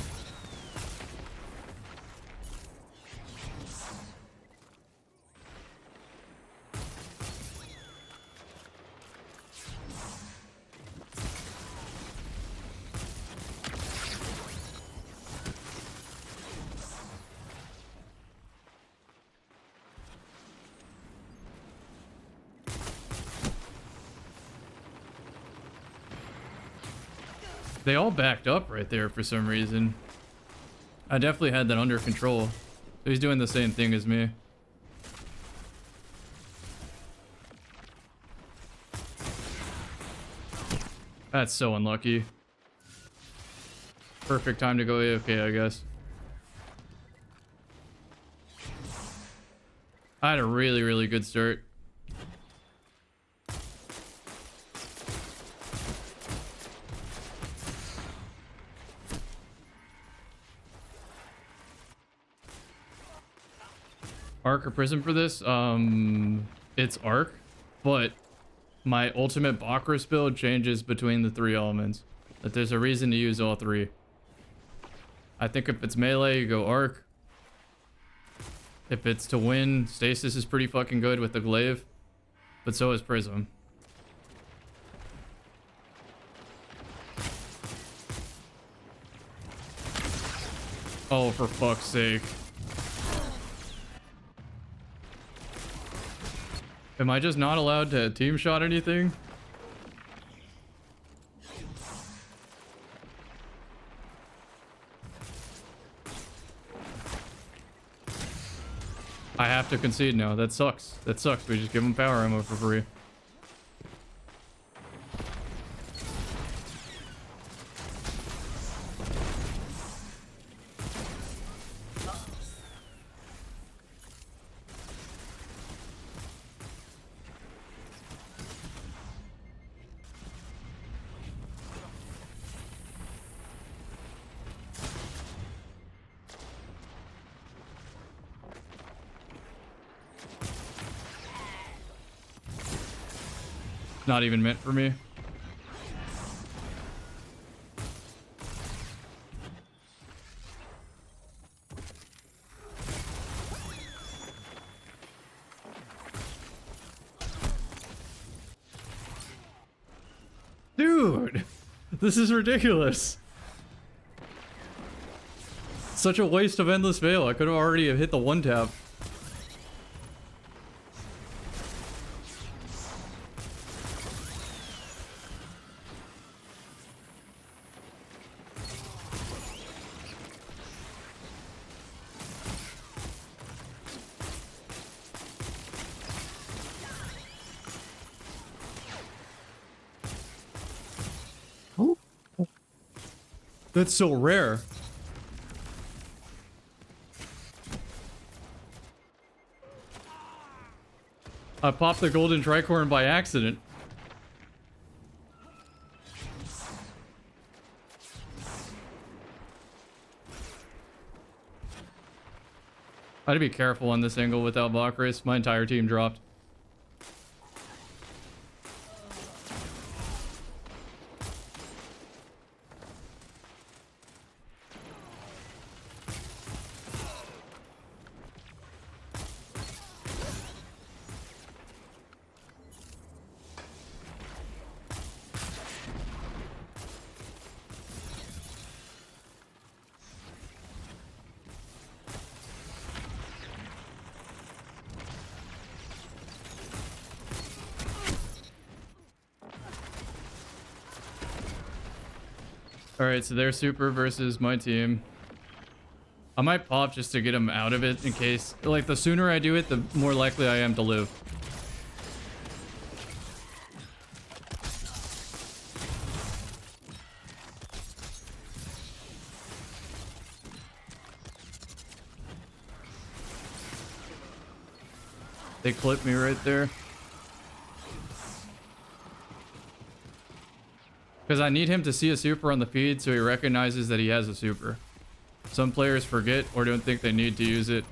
A: They all backed up right there for some reason. I definitely had that under control. So he's doing the same thing as me. That's so unlucky. Perfect time to go AFK, I guess. I had a really, really good start. Arc or Prism for this? It's Arc, but my ultimate Bakris build changes between the 3 elements. But there's a reason to use all 3. I think if it's melee, you go Arc. If it's to win, Stasis is pretty fucking good with the glaive, but so is Prism. Oh, for fuck's sake. Am I just not allowed to team shot anything? I have to concede now. That sucks. That sucks. We just give them power ammo for free. Not even meant for me. Dude, this is ridiculous. Such a waste of Endless Veil. I could have already hit the one tap. That's so rare. I popped the golden tricorn by accident. I had to be careful on this angle without Valkyries. My entire team dropped. Alright, so they're super versus my team. I might pop just to get him out of it in case... Like, the sooner I do it, the more likely I am to live. They clipped me right there. Because I need him to see a super on the feed so he recognizes that he has a super. Some players forget or don't think they need to use it.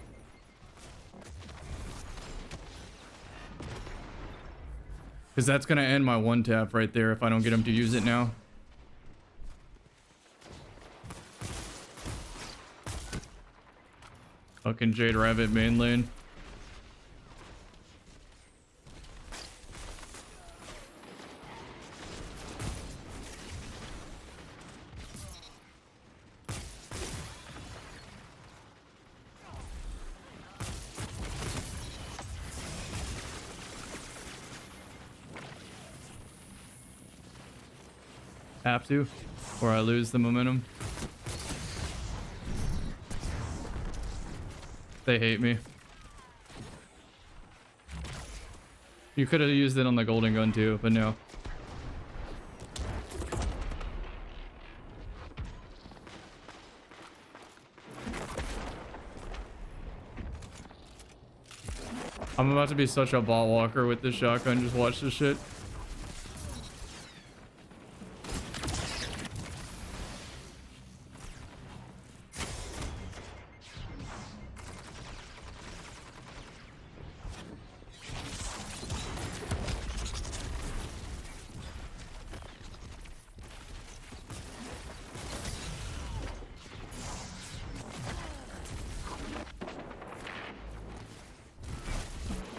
A: Because that's going to end my one tap right there if I don't get him to use it now. Fucking Jade Rabbit main lane. Have to, or I lose the momentum. They hate me. You could have used it on the golden gun too, but no. I'm about to be such a ball walker with this shotgun. Just watch this shit.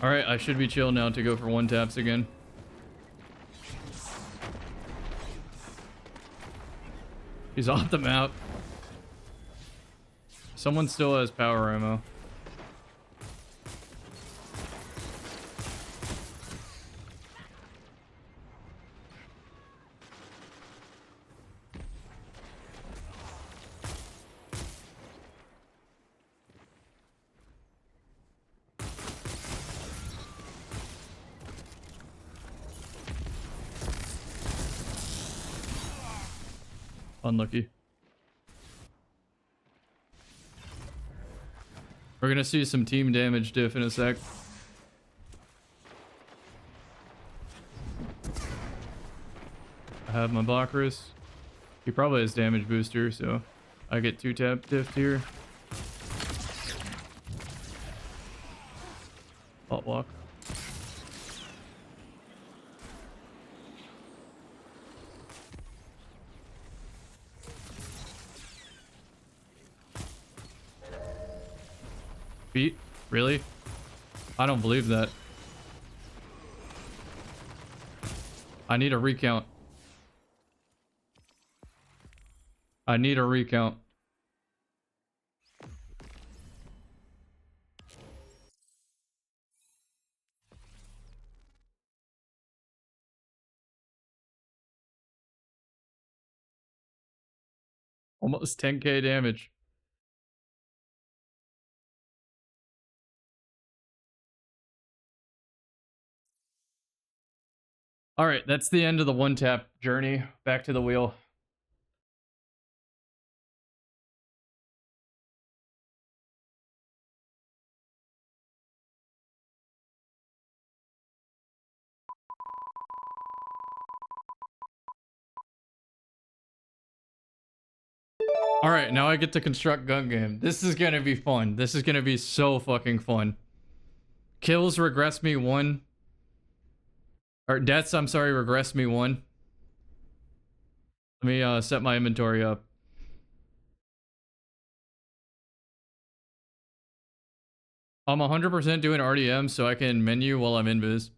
A: Alright, I should be chill now to go for one taps again. He's off the map. Someone still has power ammo. Unlucky. We're gonna see some team damage diff in a sec. I have my Bacchus. He probably has damage booster, so I get 2-tap diff here. Hot walk. Beat? Really? I don't believe that. I need a recount. I need a recount. Almost 10k damage. All right, that's the end of the one-tap journey. Back to the wheel. All right, now I get to construct gun game. This is gonna be fun. This is gonna be so fucking fun. Kills regress me 1. Or deaths, I'm sorry, regress me 1. Let me set my inventory up. I'm 100% doing RDM so I can menu while I'm invis.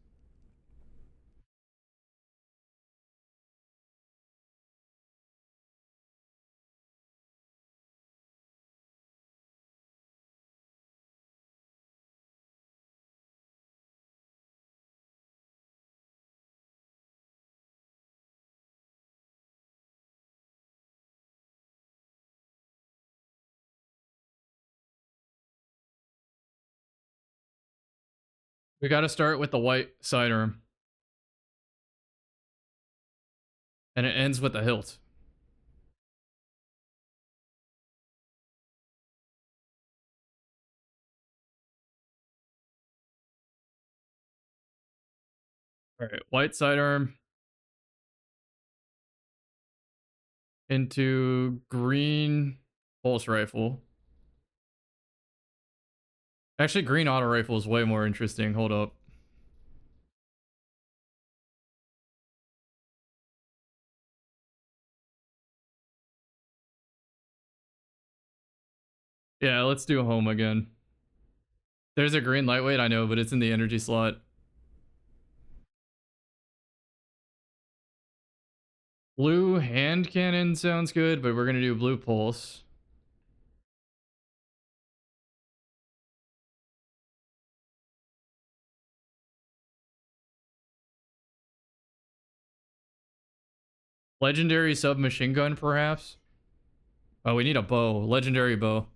A: We gotta start with the white sidearm. And it ends with the hilt. Alright, white sidearm. Into green pulse rifle. Actually, green auto rifle is way more interesting. Hold up. Yeah, let's do home again. There's a green lightweight, I know, but it's in the energy slot. Blue hand cannon sounds good, but we're gonna do blue pulse. Legendary submachine gun, perhaps? Oh, we need a bow. Legendary bow.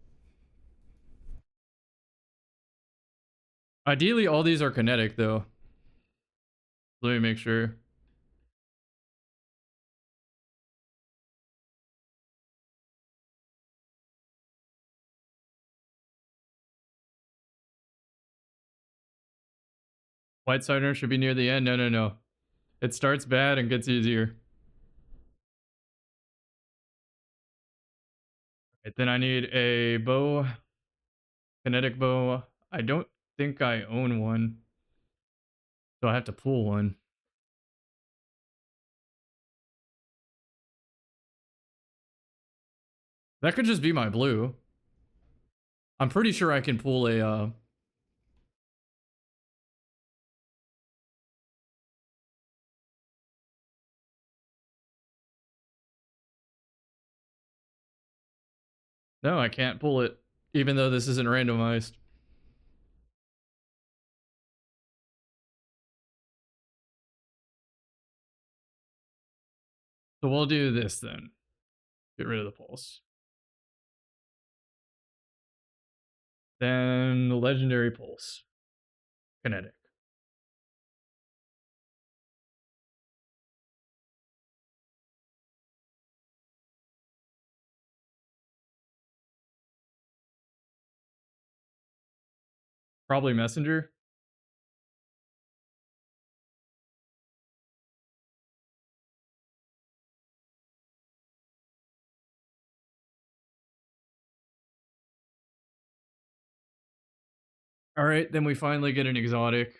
A: Ideally, all these are kinetic, though. Let me make sure. White sidearm should be near the end. No, no, no. It starts bad and gets easier. Right, then I need a bow. Kinetic bow. I don't think I own one. So I have to pull one. That could just be my blue. I'm pretty sure I can pull a No, I can't pull it, even though this isn't randomized. So we'll do this then. Get rid of the pulse. Then the legendary pulse. Kinetic. Probably messenger. All right, then we finally get an exotic,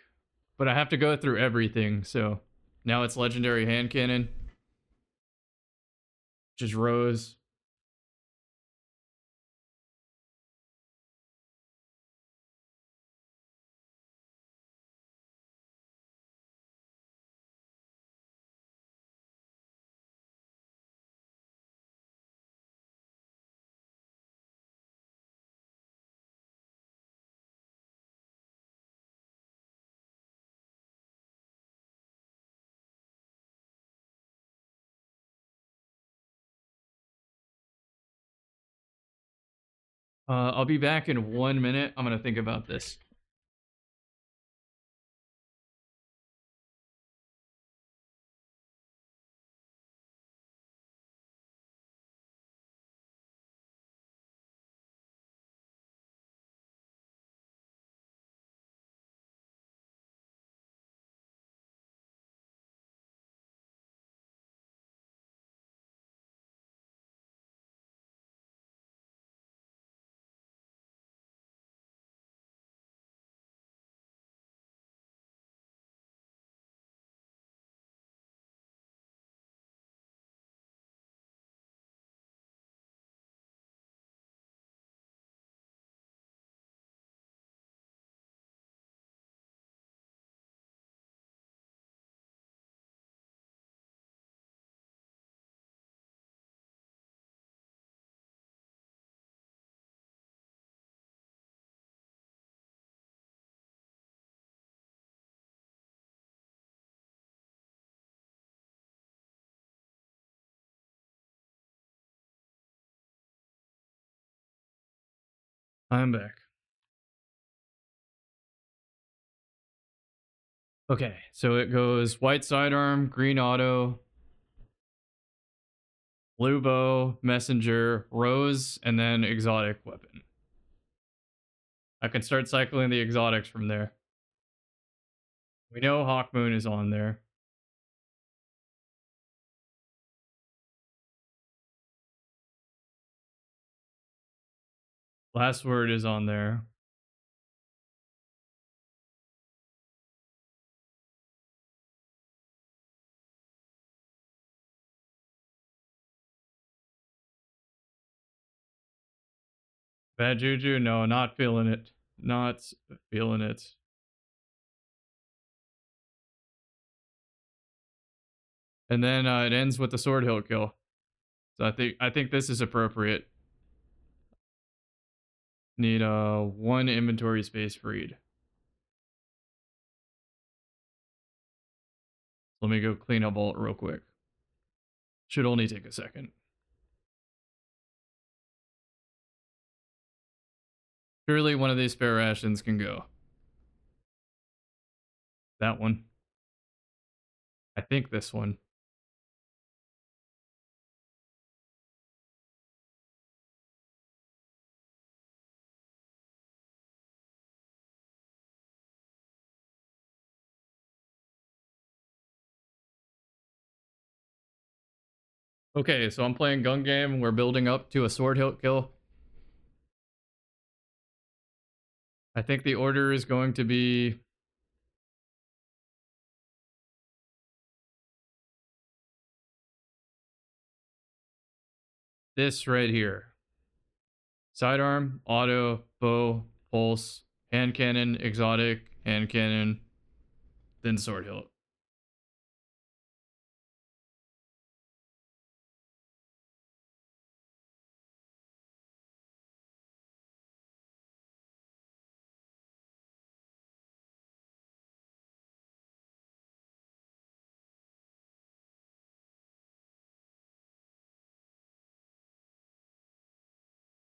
A: but I have to go through everything. So now it's legendary hand cannon, which is Rose. I'll be back in 1 minute. I'm gonna think about this. I'm back. Okay, so it goes white sidearm, green auto, blue bow, messenger, rose, and then exotic weapon. I can start cycling the exotics from there. We know Hawkmoon is on there. Last word is on there. Bad juju? No, not feeling it. Not feeling it. And then it ends with the sword hilt kill. So I think this is appropriate. Need one inventory space freed. Let me go clean up Alt real quick. Should only take a second. Surely one of these spare rations can go. That one. I think this one. Okay, so I'm playing gun game. We're building up to a sword hilt kill. I think the order is going to be this right here. Sidearm, auto, bow, pulse, hand cannon, exotic, hand cannon, then sword hilt.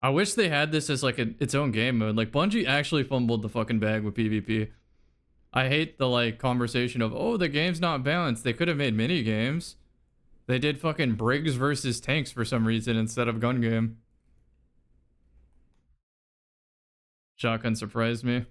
A: I wish they had this as like its own game mode. Like Bungie actually fumbled the fucking bag with PvP. I hate the like conversation of, oh, the game's not balanced. They could have made mini games. They did fucking Briggs versus tanks for some reason instead of gun game. Shotgun surprised me.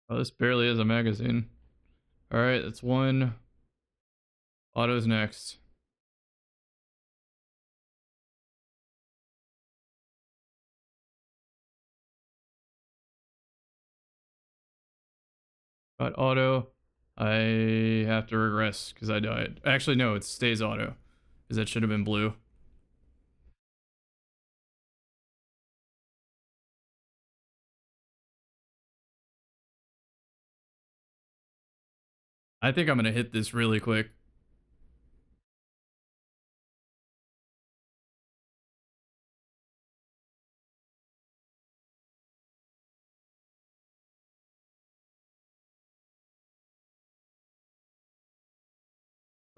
A: Oh, this barely is a magazine. All right, that's one. Auto's next. Got auto. I have to regress because I died. Actually, no, it stays auto because that should have been blue. I think I'm gonna hit this really quick.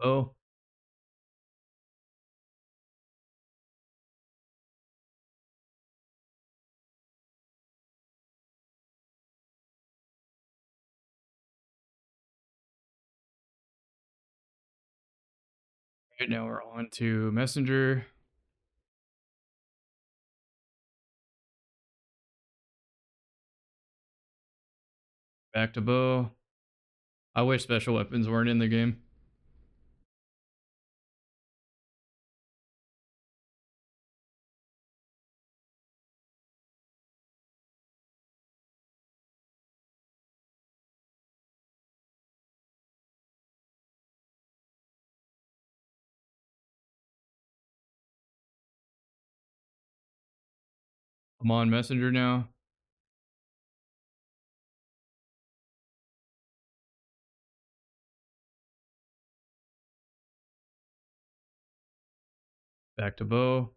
A: Oh, right now we're on to messenger. Back to bow. I wish special weapons weren't in the game. I'm on messenger now. Back to bow.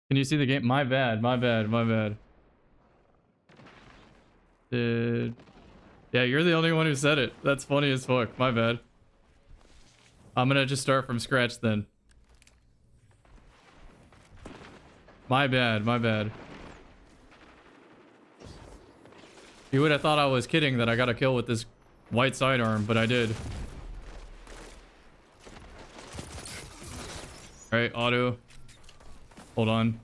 A: Can you see the game? My bad, my bad, my bad. Did... Yeah, you're the only one who said it. That's funny as fuck. My bad. I'm gonna just start from scratch then. My bad, my bad. You would have thought I was kidding that I got a kill with this white sidearm, but I did. Alright, auto. Hold on.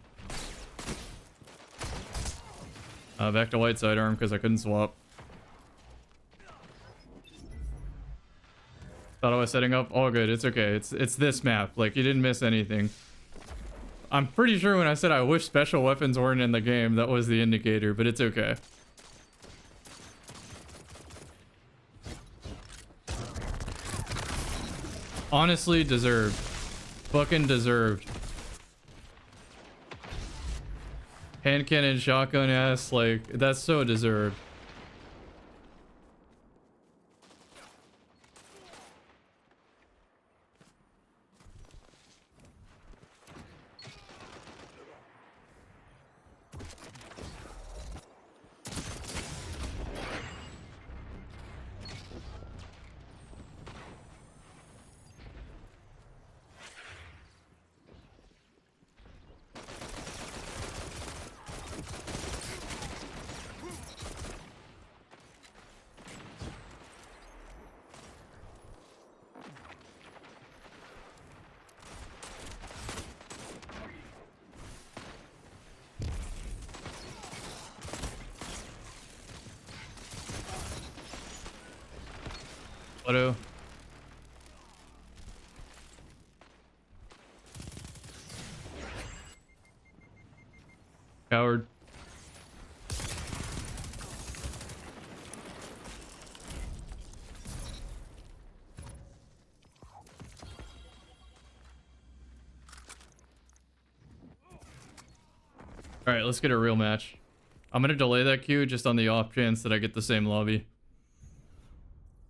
A: Back to white sidearm because I couldn't swap. Thought I was setting up. All good. It's okay. It's this map. Like, you didn't miss anything. I'm pretty sure when I said I wish special weapons weren't in the game, that was the indicator, but it's okay. Honestly, deserved. Fucking deserved. Hand cannon, shotgun ass, like, that's so deserved. Auto. Coward. Alright, let's get a real match. I'm gonna delay that queue just on the off chance that I get the same lobby.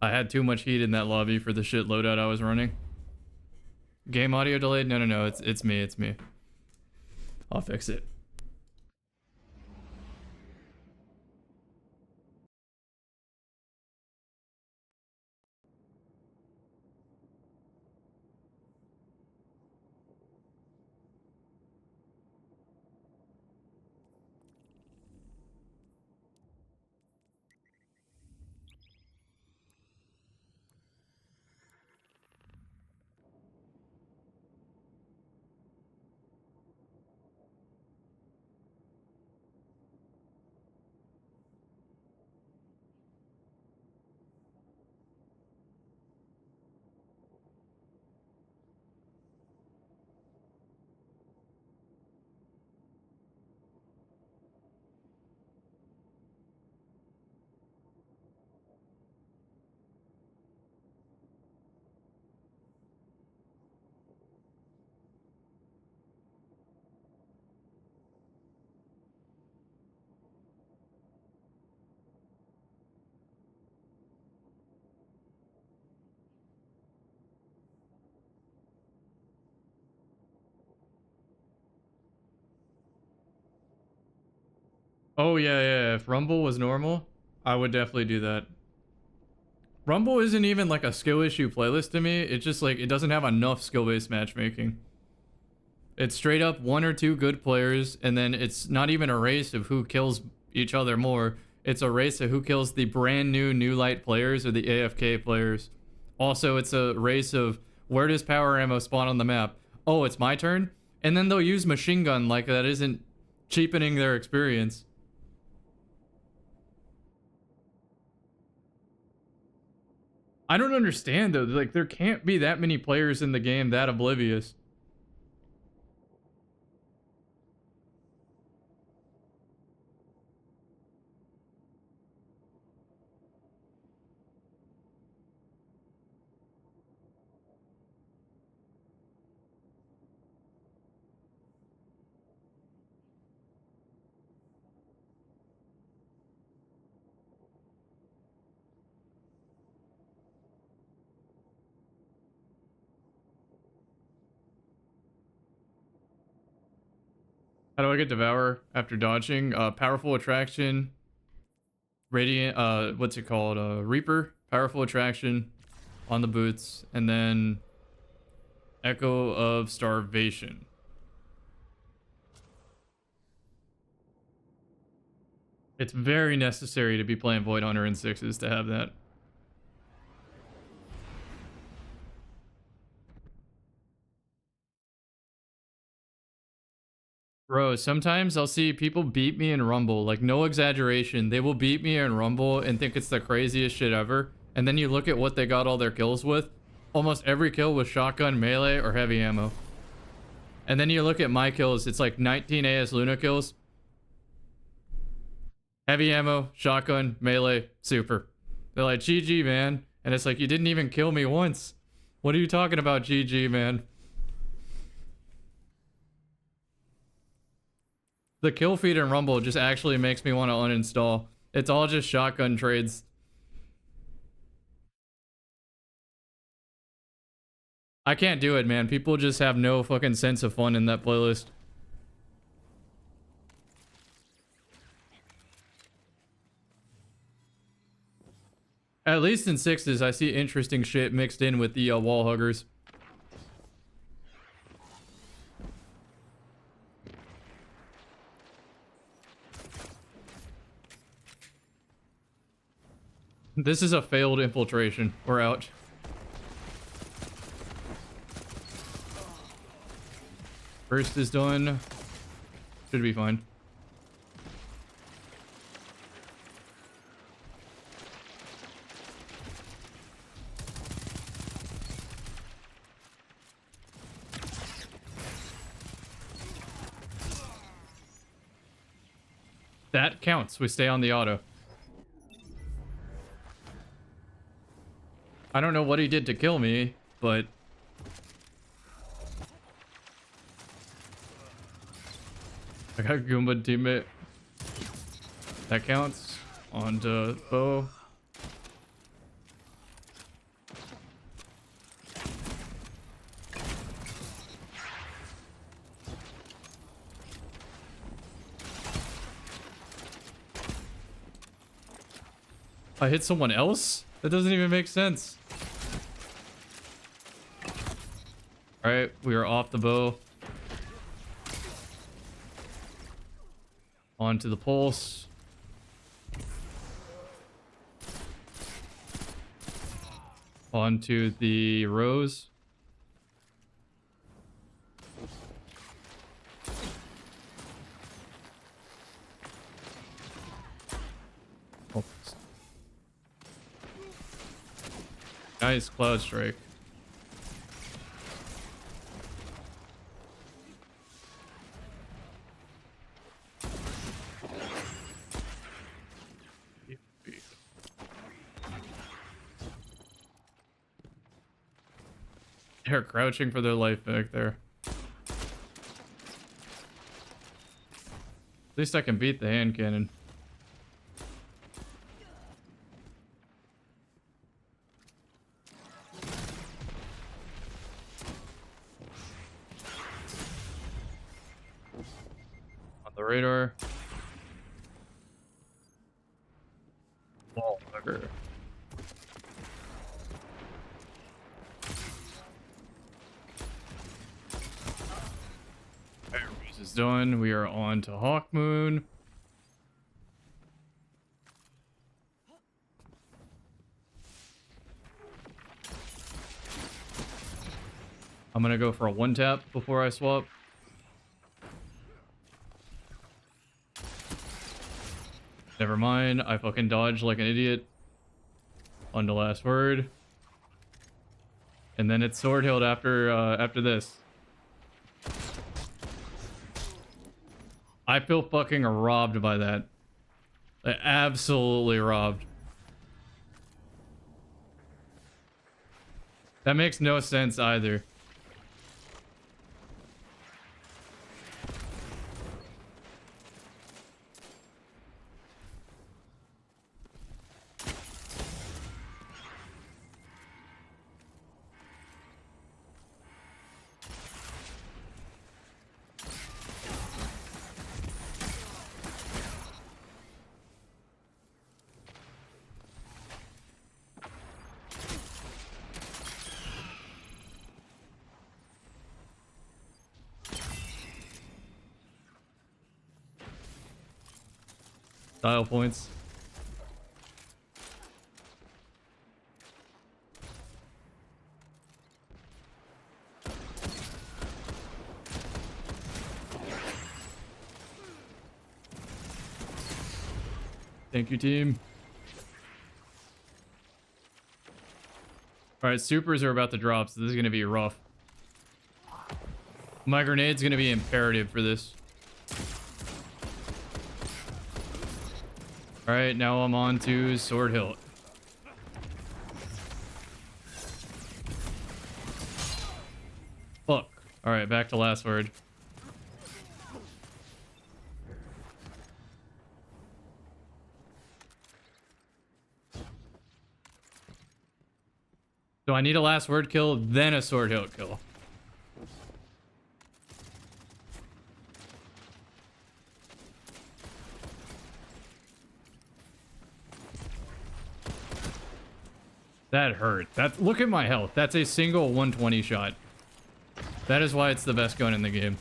A: I had too much heat in that lobby for the shit loadout I was running. Game audio delayed? No, it's me. I'll fix it. Oh yeah. If Rumble was normal, I would definitely do that. Rumble isn't even like a skill issue playlist to me. It's just like it doesn't have enough skill-based matchmaking. It's straight up one or two good players, and then it's not even a race of who kills each other more. It's a race of who kills the brand new light players or the AFK players. Also, it's a race of where does power ammo spawn on the map? Oh, it's my turn? And then they'll use machine gun like that isn't cheapening their experience. I don't understand though. Like, there can't be that many players in the game that oblivious. How do I get Devour after dodging? Powerful Attraction, Radiant, what's it called? Reaper, Powerful Attraction on the boots, and then Echo of Starvation. It's very necessary to be playing Void Hunter in 6s to have that. Bro, sometimes I'll see people beat me in Rumble, like no exaggeration. They will beat me in Rumble and think it's the craziest shit ever. And then you look at what they got all their kills with. Almost every kill was shotgun, melee, or heavy ammo. And then you look at my kills, it's like 19 AS Luna kills. Heavy ammo, shotgun, melee, super. They're like, GG, man. And it's like, you didn't even kill me once. What are you talking about, GG, man? The kill feed in Rumble just actually makes me want to uninstall. It's all just shotgun trades. I can't do it, man. People just have no fucking sense of fun in that playlist. At least in 6s, I see interesting shit mixed in with the wall huggers. This is a failed infiltration. We're out. First is done. Should be fine. That counts. We stay on the auto. I don't know what he did to kill me, but... I got Goomba teammate. That counts. On to bow. I hit someone else? That doesn't even make sense. Alright, we are off the bow. Onto the pulse. Onto the rose. Oh. Nice cloud strike. They're crouching for their life back there. At least I can beat the hand cannon. On the radar. Wall bugger. Is done. We are on to Hawkmoon. I'm gonna go for a one tap before I swap. Never mind. I fucking dodged like an idiot. On to last word. And then it's sword hilt after this. I feel fucking robbed by that. Like, absolutely robbed. That makes no sense either. Style points. Thank you, team. All right, supers are about to drop, so this is going to be rough. My grenade's going to be imperative for this. All right, now I'm on to sword hilt. Fuck. All right, back to last word. So I need a last word kill, then a sword hilt kill. That hurt. Look at my health. That's a single 120 shot. That is why it's the best gun in the game.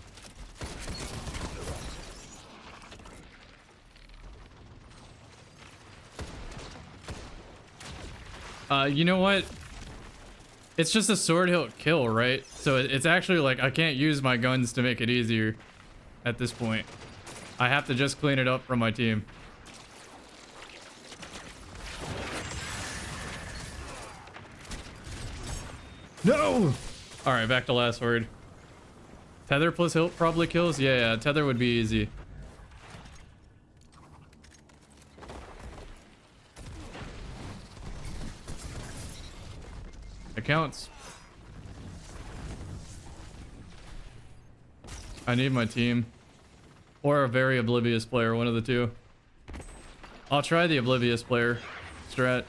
A: You know what? It's just a sword hilt kill, right? So it's actually like I can't use my guns to make it easier at this point. I have to just clean it up from my team. No! Alright, back to last word. Tether plus hilt probably kills? Yeah, tether would be easy. It counts. I need my team. Or a very oblivious player, one of the two. I'll try the Oblivious player strat.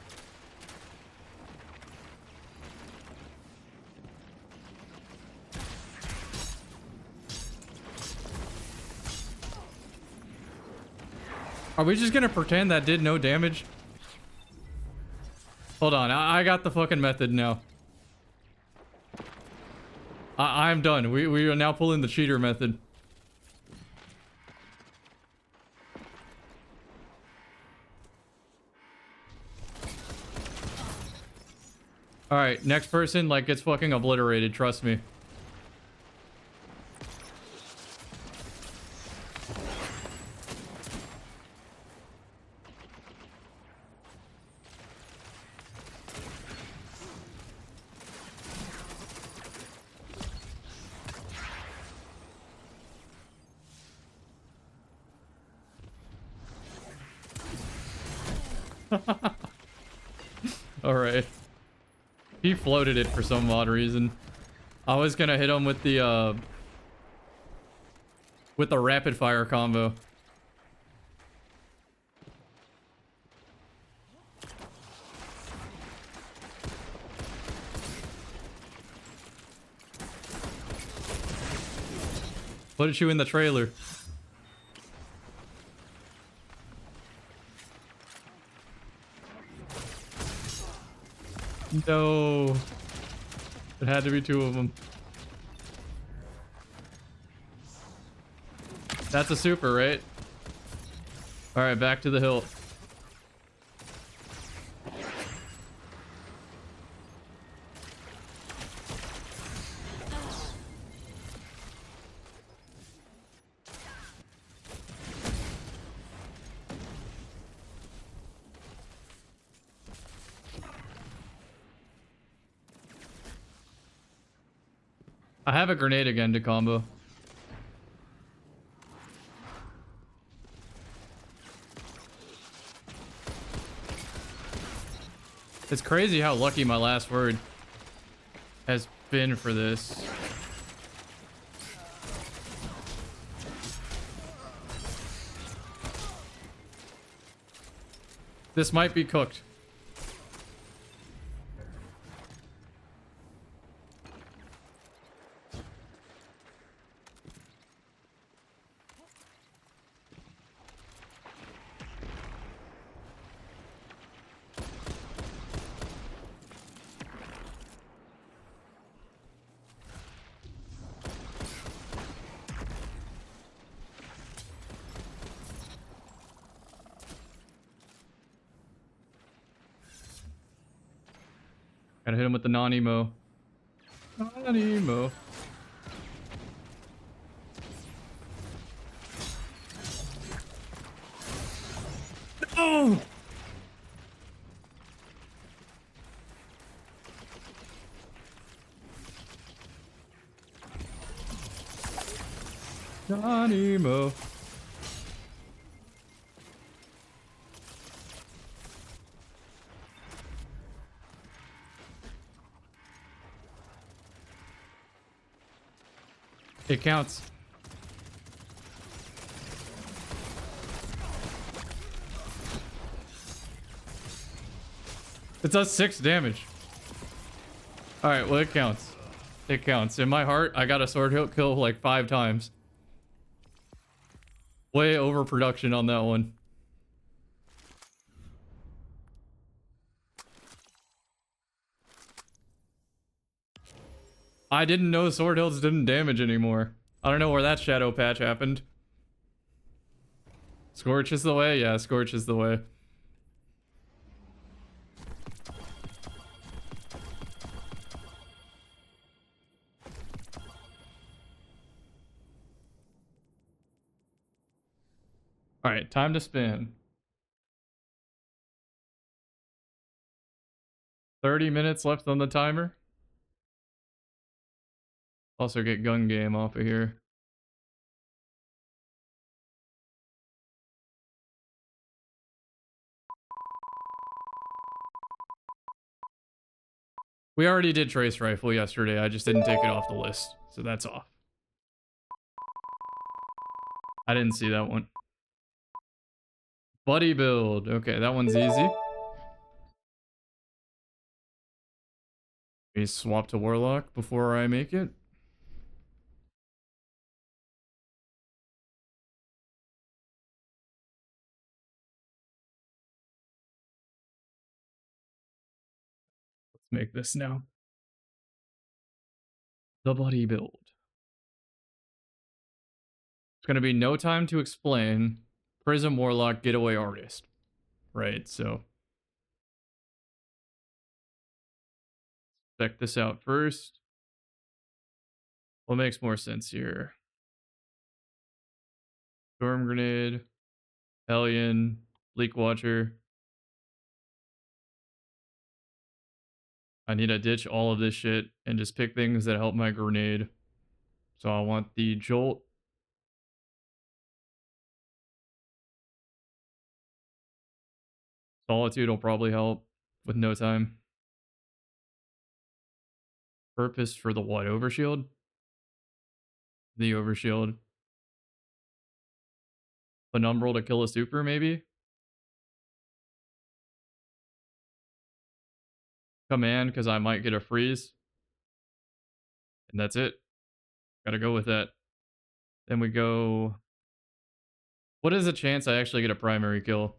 A: Are we just gonna pretend that did no damage? Hold on, I got the fucking method now. I'm done. We are now pulling the cheater method. Alright, next person, like, gets fucking obliterated, trust me. Alright. He floated it for some odd reason. I was gonna hit him with the rapid fire combo. Put you in the trailer. No. It had to be two of them. That's a super, right? Alright, back to the hill. I have a grenade again to combo. It's crazy how lucky my last word has been for this. This might be cooked. Gotta hit him with the non-emo. Non-emo. No! Non-emo. It counts. It does 6 damage. Alright, well, it counts. It counts. In my heart, I got a sword hilt kill like 5 times. Way overproduction on that one. I didn't know sword hilts didn't damage anymore. I don't know where that shadow patch happened. Scorch is the way? Yeah, Scorch is the way. Alright, time to spin. 30 minutes left on the timer. Also get gun game off of here. We already did trace rifle yesterday. I just didn't take it off the list. So that's off. I didn't see that one. Buddy build. Okay, that one's easy. We swap to Warlock before I make it. Let's make this now. The buddy build. It's going to be no time to explain. Prism Warlock Getaway Artist. Right, so check this out first. What makes more sense here? Storm Grenade, Hellion, Leak Watcher. I need to ditch all of this shit and just pick things that help my grenade. So I want the Jolt. Solitude will probably help with no time. Purpose for the what? Overshield? The Overshield. Penumbral to kill a super, maybe? Command, because I might get a freeze. And that's it. Gotta go with that. Then we go... What is the chance I actually get a primary kill?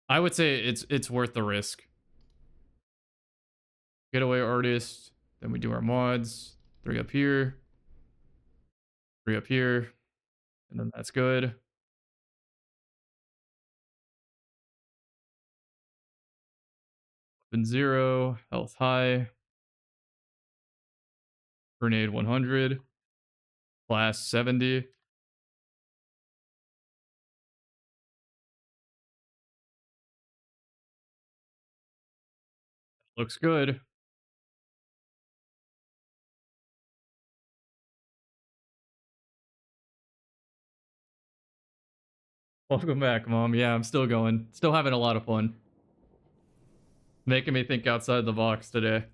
A: I would say it's worth the risk. Getaway Artist. Then we do our mods. 3 up here. 3 up here. And then that's good. Weapon 0. Health high. Grenade 100. Class 70. Looks good. Welcome back, Mom. Yeah, I'm still going. Still having a lot of fun. Making me think outside the box today.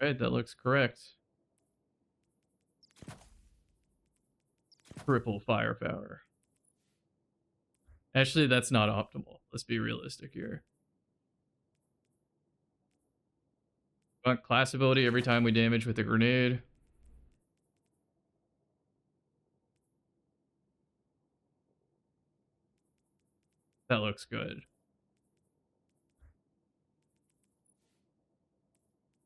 A: Right, that looks correct. Triple firepower. Actually, that's not optimal. Let's be realistic here. Want class ability every time we damage with a grenade. That looks good.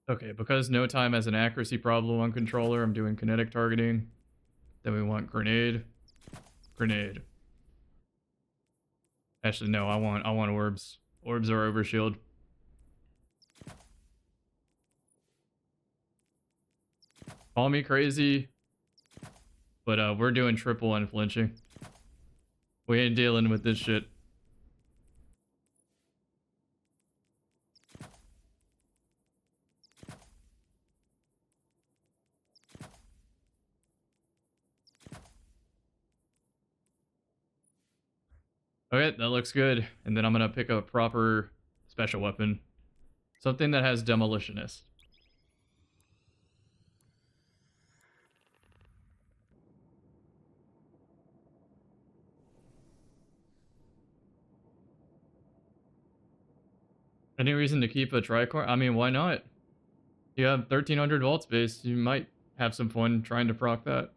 A: Okay, because no time has an accuracy problem on controller, I'm doing kinetic targeting. Then we want grenade. Grenade. Actually, no, I want orbs. Orbs are overshield. Call me crazy, but we're doing triple unflinching. We ain't dealing with this shit. Okay, that looks good. And then I'm gonna pick a proper special weapon. Something that has demolitionist. Any reason to keep a tricore? I mean, why not? You have 1300 vault space. You might have some fun trying to proc that.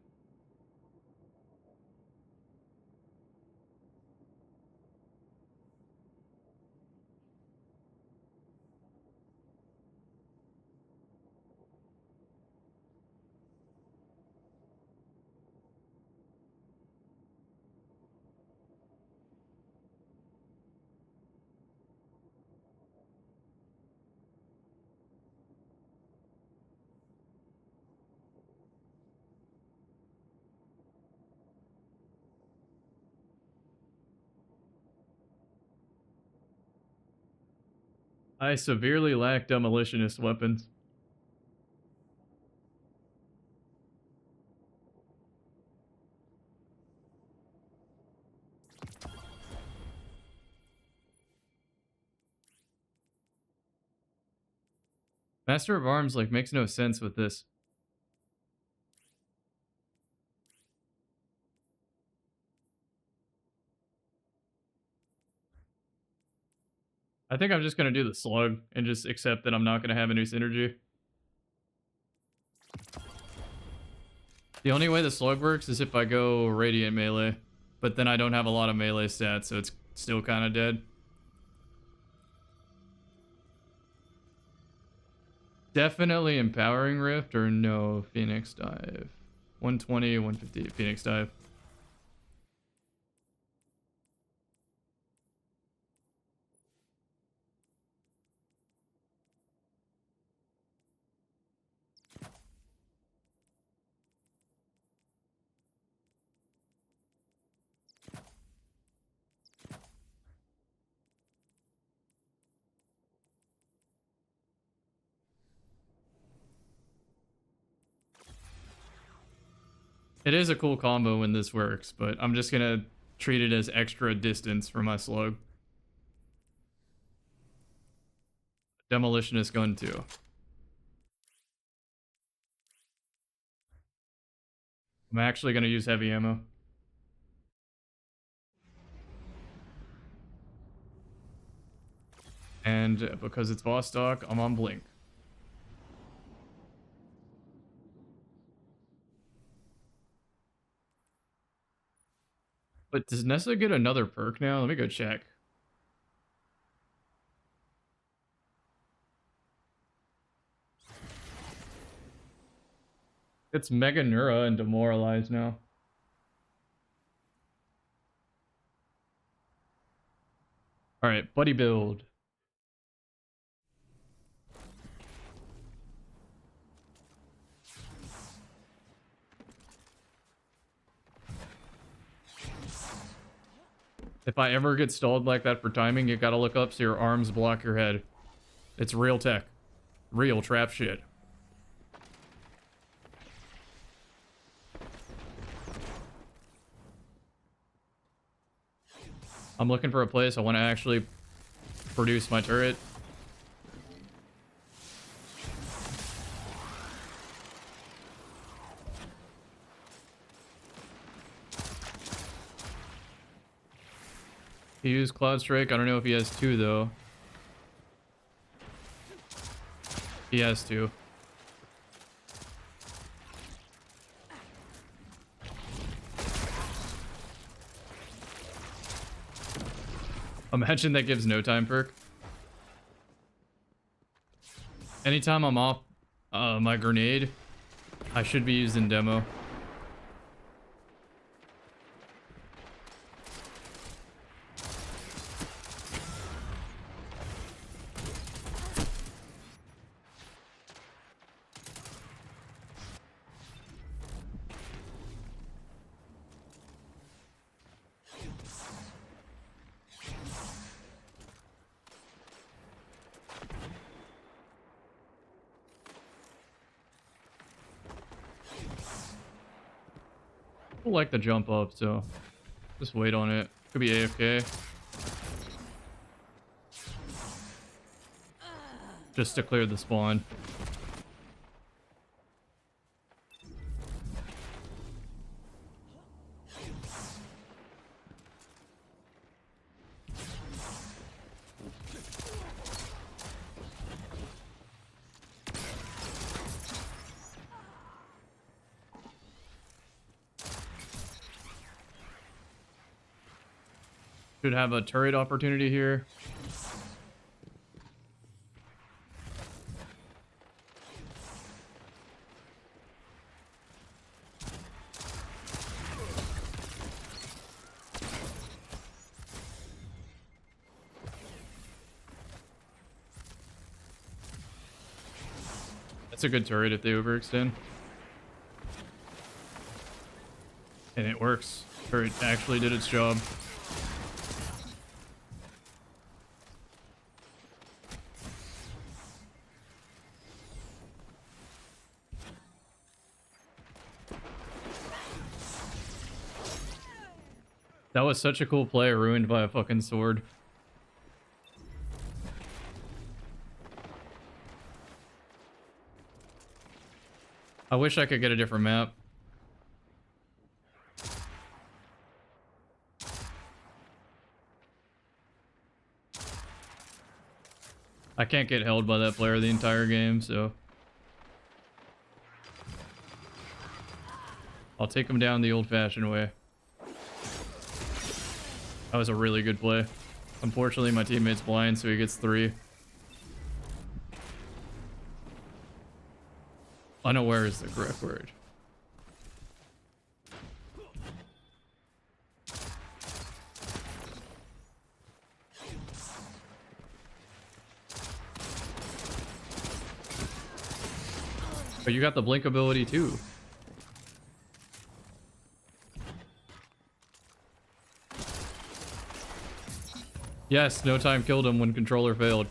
A: I severely lack demolitionist weapons. Master of Arms, like, makes no sense with this. I think I'm just gonna do the slug and just accept that I'm not gonna have any synergy. The only way the slug works is if I go radiant melee, but then I don't have a lot of melee stats, so it's still kind of dead. Definitely Empowering Rift or no Phoenix Dive. 120, 150 Phoenix Dive. It is a cool combo when this works, but I'm just gonna treat it as extra distance for my slug. Demolitionist gun too. I'm actually gonna use heavy ammo. And because it's Vostok, I'm on Blink. But does Nessa get another perk now? Let me go check. It's Mega Neura and Demoralize now. Alright, buddy build. If I ever get stalled like that for timing, you gotta look up so your arms block your head. It's real tech. Real trap shit. I'm looking for a place I want to actually produce my turret. He used Cloud Strike. I don't know if he has two, though. He has two. Imagine that gives no time perk. Anytime I'm off my grenade, I should be using demo. People like the jump up, so just wait on it. Could be AFK. Just to clear the spawn. Should have a turret opportunity here. That's a good turret if they overextend. And it works. Turret actually did its job. That was such a cool play, ruined by a fucking sword. I wish I could get a different map. I can't get held by that player the entire game, so I'll take him down the old-fashioned way. That was a really good play. Unfortunately, my teammate's blind, so he gets 3. Unaware is the correct word. But you got the blink ability too. Yes, no time killed him when controller failed.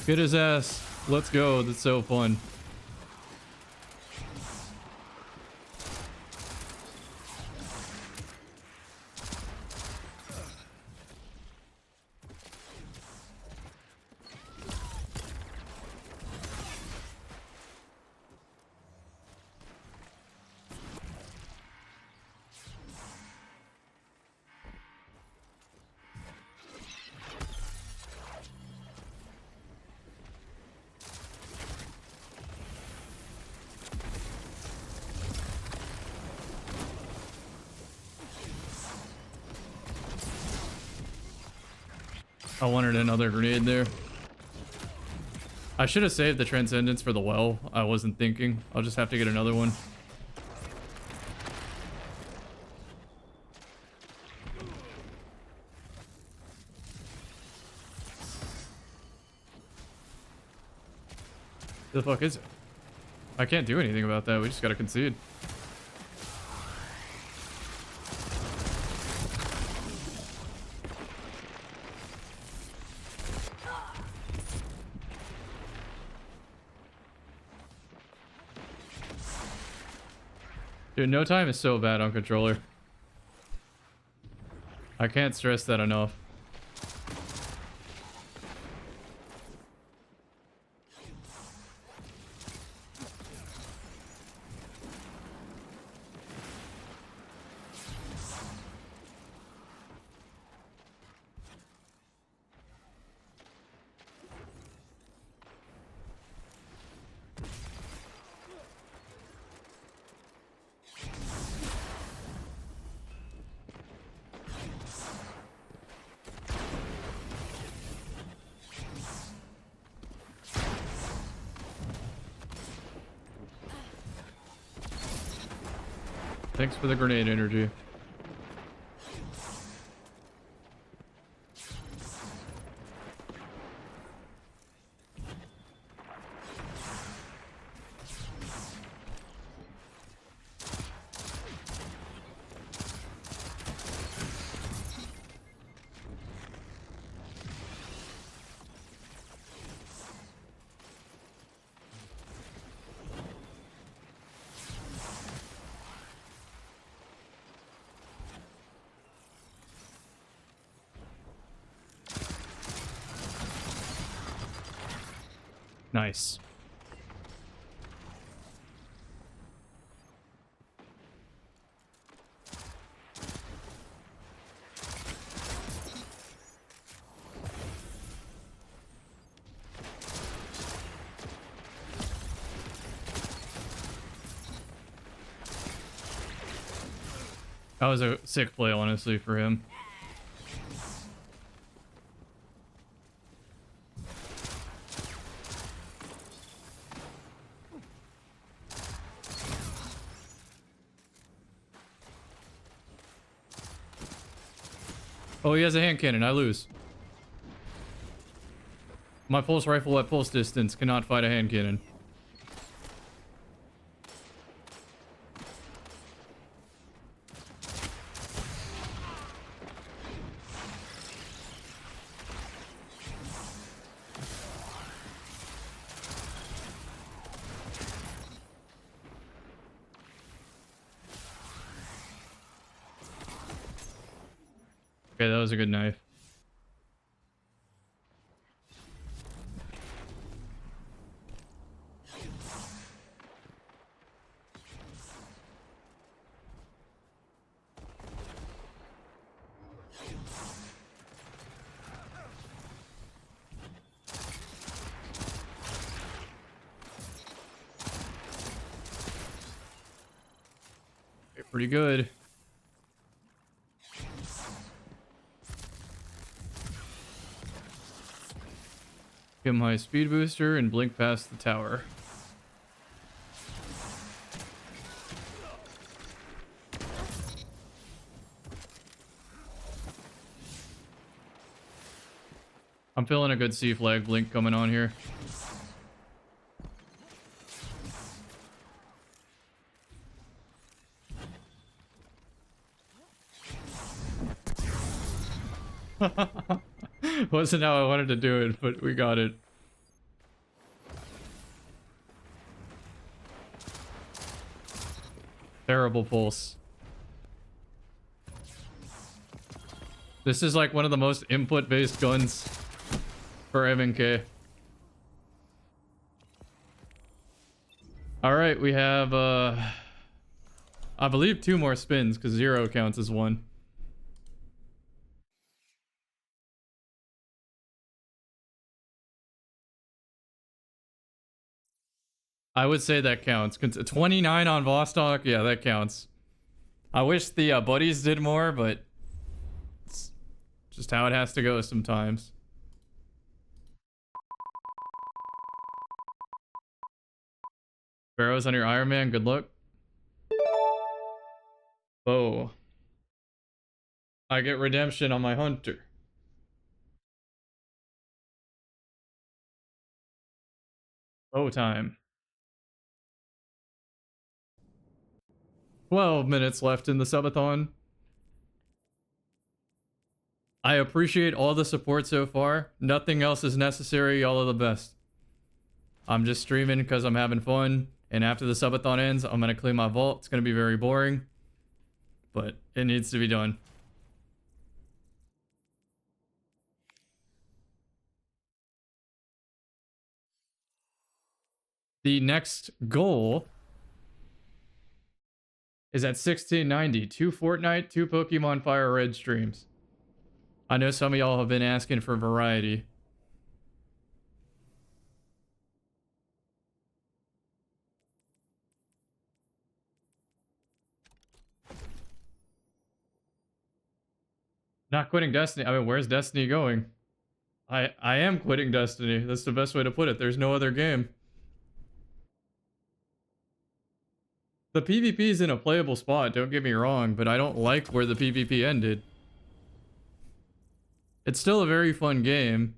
A: Get his ass. Let's go. That's so fun. I wanted another grenade there. I should have saved the Transcendence for the well. I wasn't thinking. I'll just have to get another one. The fuck is it? I can't do anything about that. We just gotta concede. Dude, no time is so bad on controller. I can't stress that enough. Thanks for the grenade energy. Nice. That was a sick play, honestly, for him. Oh, he has a hand cannon. I lose. My pulse rifle at pulse distance cannot fight a hand cannon. Okay, that was a good knife. Okay, pretty good. Give him high speed booster and blink past the tower. I'm feeling a good C flag blink coming on here. Wasn't how I wanted to do it, but we got it. Terrible pulse. This is like one of the most input-based guns for MNK. Alright, we have, I believe 2 more spins, because 0 counts as 1. I would say that counts. 29 on Vostok, yeah, that counts. I wish the buddies did more, but it's just how it has to go sometimes. Barrows on your Iron Man, good luck. Oh. I get redemption on my Hunter. Oh, time. 12 minutes left in the subathon. I appreciate all the support so far. Nothing else is necessary. Y'all are the best. I'm just streaming because I'm having fun. And after the subathon ends, I'm going to clean my vault. It's going to be very boring. But it needs to be done. The next goal is at 1690. 2 Fortnite, 2 Pokemon Fire Red streams. I know some of y'all have been asking for variety. Not quitting Destiny. I mean, where's Destiny going? I am quitting Destiny. That's the best way to put it. There's no other game. The PvP is in a playable spot, don't get me wrong, but I don't like where the PvP ended. It's still a very fun game.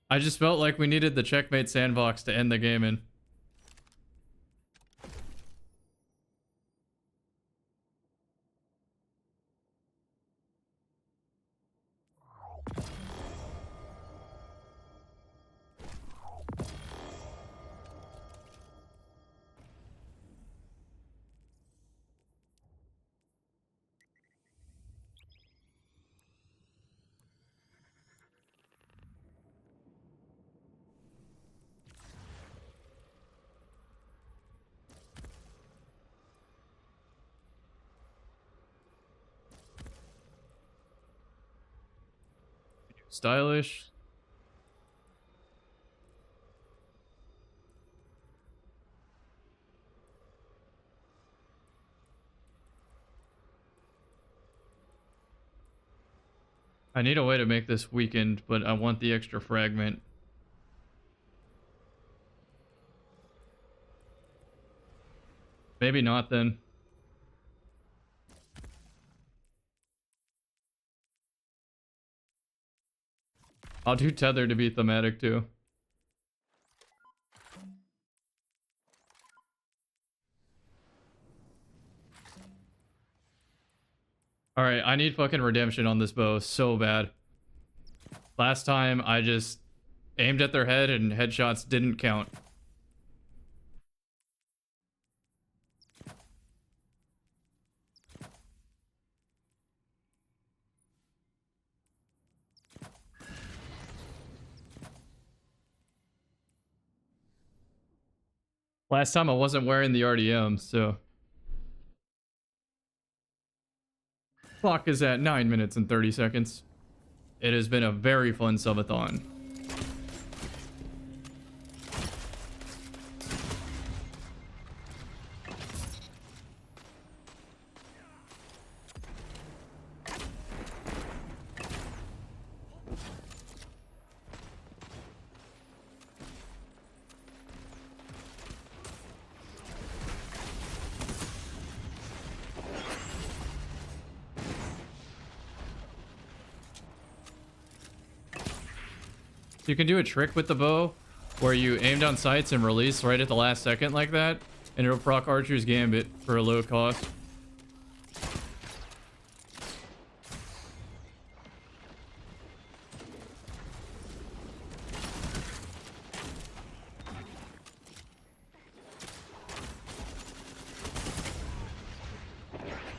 A: I just felt like we needed the checkmate sandbox to end the game in. Stylish. I need a way to make this weakened, but I want the extra fragment. Maybe not then. I'll do tether to be thematic too. Alright, I need fucking redemption on this bow so bad. Last time I just aimed at their head and headshots didn't count. Last time I wasn't wearing the RDM, so... Clock is at 9 minutes and 30 seconds. It has been a very fun subathon. You can do a trick with the bow where you aim down sights and release right at the last second like that, and it'll proc Archer's Gambit for a low cost.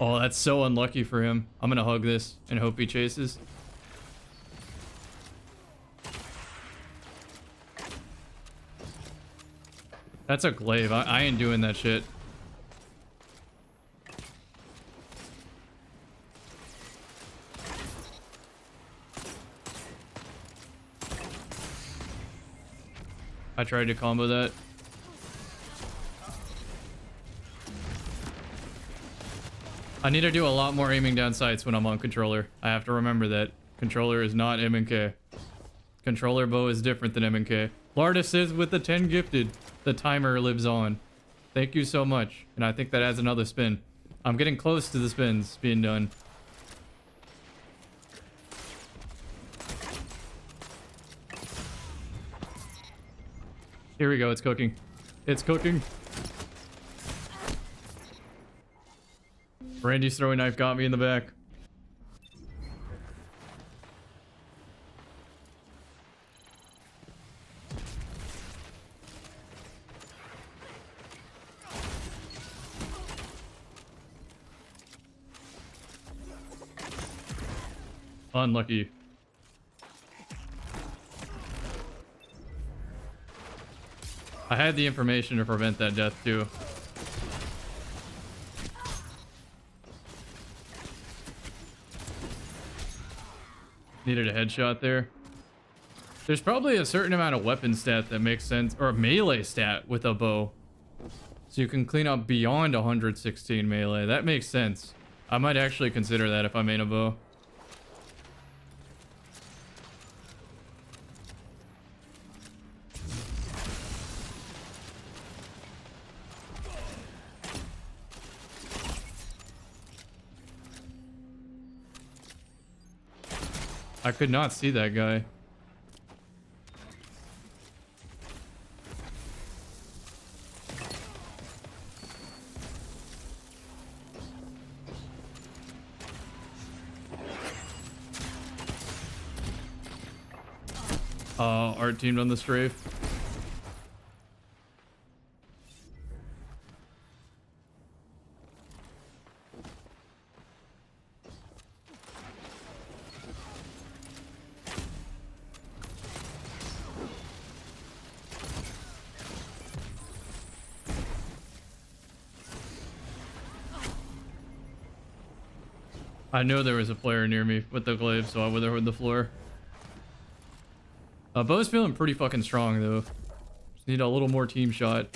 A: Oh, that's so unlucky for him. I'm gonna hug this and hope he chases. That's a glaive. I ain't doing that shit. I tried to combo that. I need to do a lot more aiming down sights when I'm on controller. I have to remember that. Controller is not M&K. Controller bow is different than M&K. Larda says with the 10 gifted, the timer lives on. Thank you so much. And I think that adds another spin. I'm getting close to the spins being done. Here we go. It's cooking. It's cooking. Randy's throwing knife got me in the back. Unlucky. I had the information to prevent that death too. Needed a headshot there. There's probably a certain amount of weapon stat that makes sense, or a melee stat with a bow. So you can clean up beyond 116 melee. That makes sense. I might actually consider that if I main a bow. I could not see that guy. Art teamed on the strafe. I know there was a player near me with the glaive, so I would have heard the floor. Bo's feeling pretty fucking strong, though. Just need a little more team shot.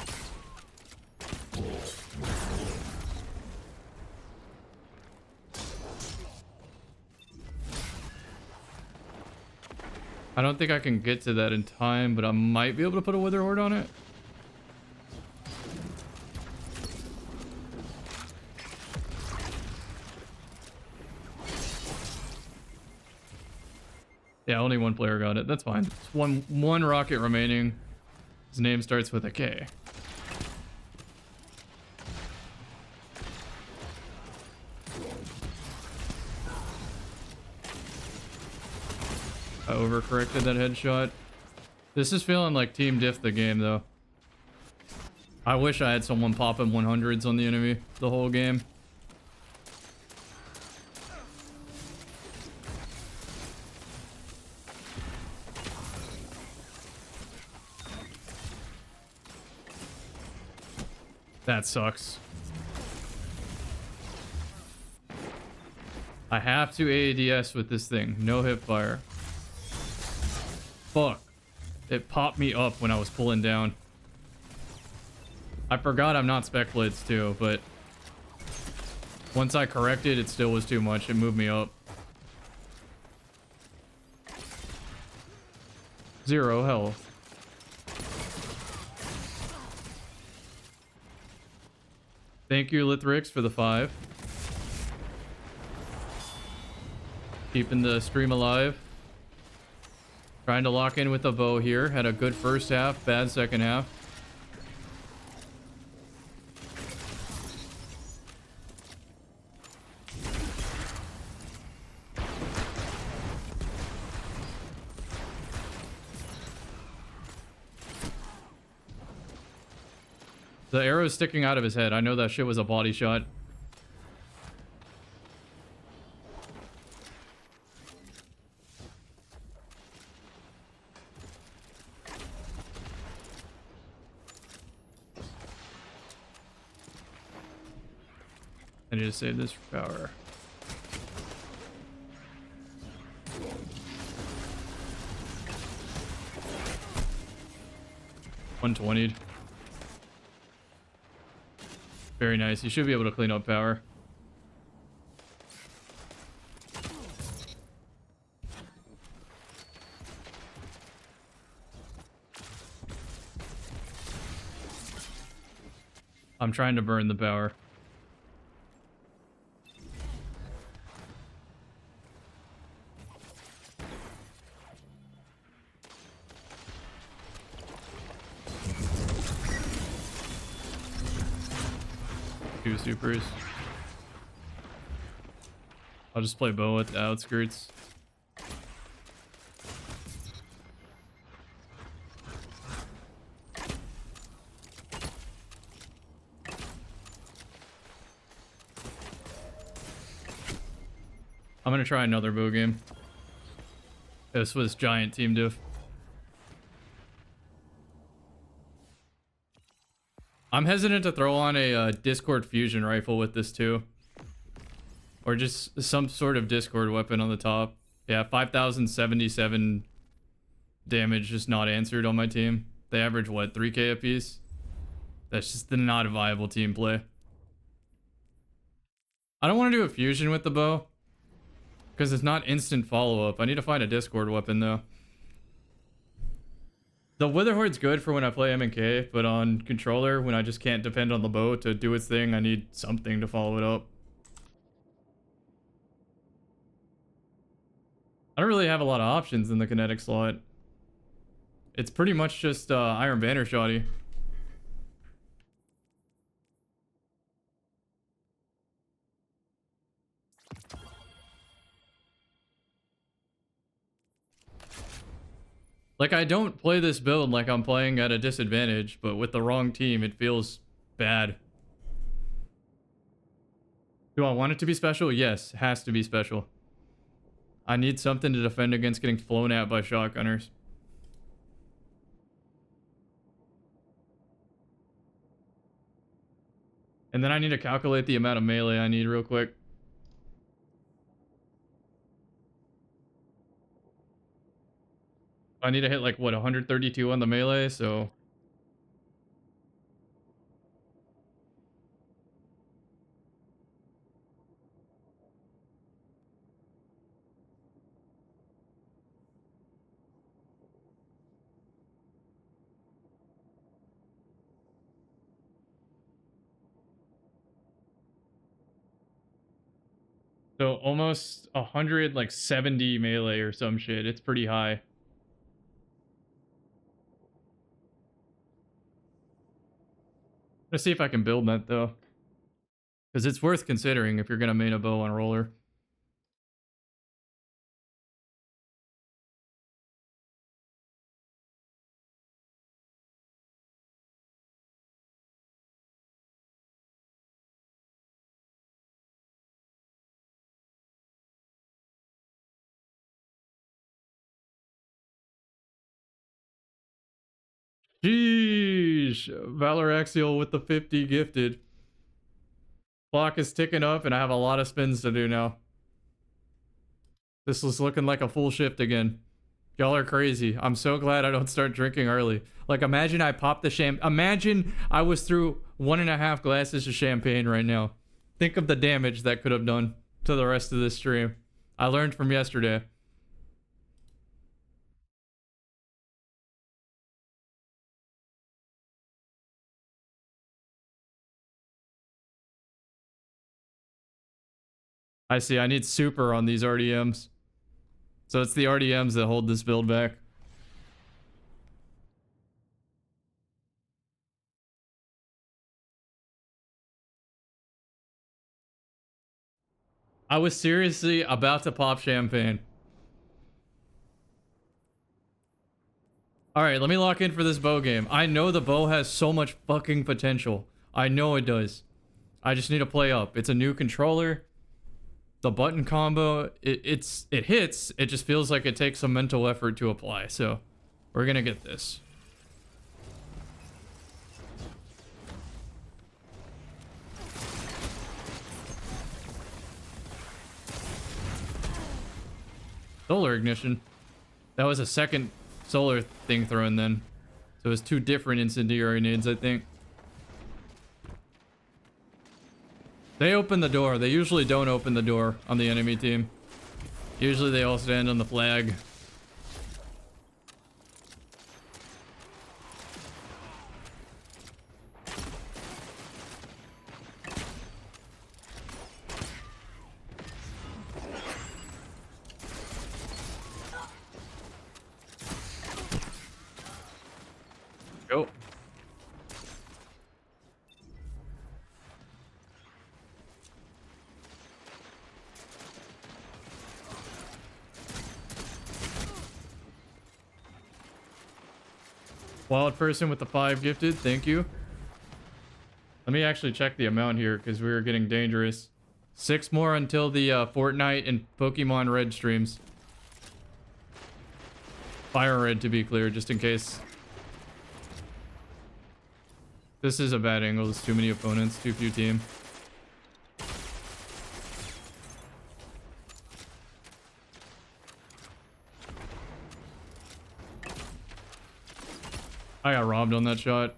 A: I don't think I can get to that in time, but I might be able to put a Wither Horde on it. Yeah, only one player got it. That's fine. It's one rocket remaining. His name starts with a K. I overcorrected that headshot. This is feeling like Team Diff the game, though. I wish I had someone popping 100s on the enemy the whole game. That sucks. I have to AADS with this thing. No hip fire. Fuck. It popped me up when I was pulling down. I forgot I'm not spec blitz too, but once I corrected, it still was too much. It moved me up. 0 health. Thank you, Lithrix, for the 5. Keeping the stream alive. Trying to lock in with a bow here. Had a good first half, bad second half. The arrow's sticking out of his head. I know that shit was a body shot. I need to save this for power. $120. Very nice. You should be able to clean up power. I'm trying to burn the power. Two supers. I'll just play bow at the outskirts. I'm gonna try another bow game. This was giant team diff. I'm hesitant to throw on a Discord fusion rifle with this too. Or just some sort of Discord weapon on the top. Yeah, 5,077 damage just not answered on my team. They average what, 3k apiece? That's just not a viable team play. I don't want to do a fusion with the bow. Because it's not instant follow-up. I need to find a Discord weapon though. The Witherhoard's good for when I play M&K, but on controller, when I just can't depend on the bow to do its thing, I need something to follow it up. I don't really have a lot of options in the kinetic slot. It's pretty much just Iron Banner Shoddy. Like, I don't play this build like I'm playing at a disadvantage, but with the wrong team, it feels bad. Do I want it to be special? Yes, it has to be special. I need something to defend against getting flown at by shotgunners. And then I need to calculate the amount of melee I need real quick. I need to hit like, what, 132 on the melee, so... So almost 100, like 70 melee or some shit. It's pretty high. Let's see if I can build that though. Because it's worth considering if you're going to main a bow on roller. Sheesh. Valor Axial with the 50 gifted. Clock is ticking up and I have a lot of spins to do now. This is looking like a full shift again. Y'all are crazy. I'm so glad I don't start drinking early. Like, imagine I popped the imagine I was through 1.5 glasses of champagne right now. Think of the damage that could have done to the rest of this stream. I learned from yesterday. I see. I need super on these RDMs. So it's the RDMs that hold this build back. I was seriously about to pop champagne. Alright, let me lock in for this bow game. I know the bow has so much fucking potential. I know it does. I just need to play up. It's a new controller. The button combo, it hits. It just feels like it takes some mental effort to apply. So, we're gonna get this. Solar ignition. That was a second solar thing thrown then. So it was 2 different incendiary nades, I think. They open the door. They usually don't open the door on the enemy team. Usually they all stand on the flag. Go. Wild person with the 5 gifted, thank you. Let me actually check the amount here because we were getting dangerous. 6 more until the Fortnite and Pokemon Red streams. Fire Red to be clear, just in case. This is a bad angle, there's too many opponents, too few team. I got robbed on that shot.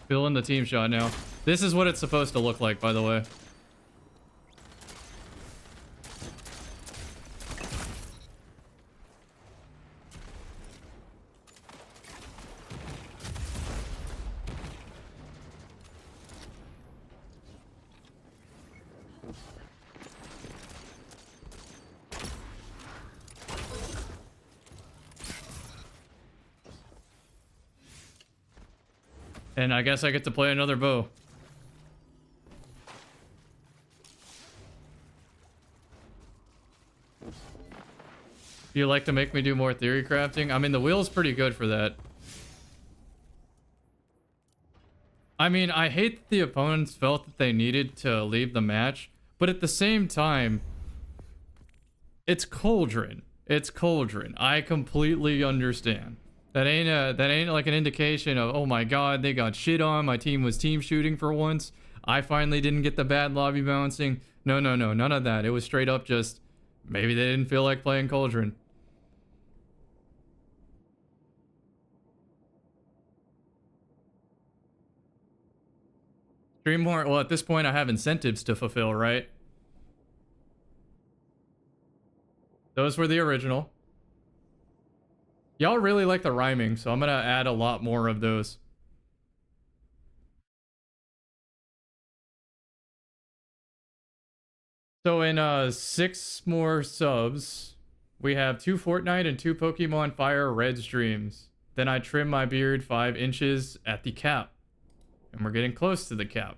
A: Fill in the team shot now. This is what it's supposed to look like, by the way. And I guess I get to play another bow. You like to make me do more theory crafting? I mean, the wheel's pretty good for that. I mean, I hate that the opponents felt that they needed to leave the match, but at the same time, it's Cauldron. It's Cauldron. I completely understand. That ain't like an indication of, oh my god, they got shit on, my team was team shooting for once, I finally didn't get the bad lobby bouncing. No, none of that. It was straight up just, maybe they didn't feel like playing Cauldron. Stream more, well, at this point I have incentives to fulfill, right? Those were the original. Y'all really like the rhyming, so I'm gonna add a lot more of those. So in 6 more subs, we have 2 Fortnite and 2 Pokemon Fire Red streams. Then I trim my beard 5 inches at the cap. And we're getting close to the cap.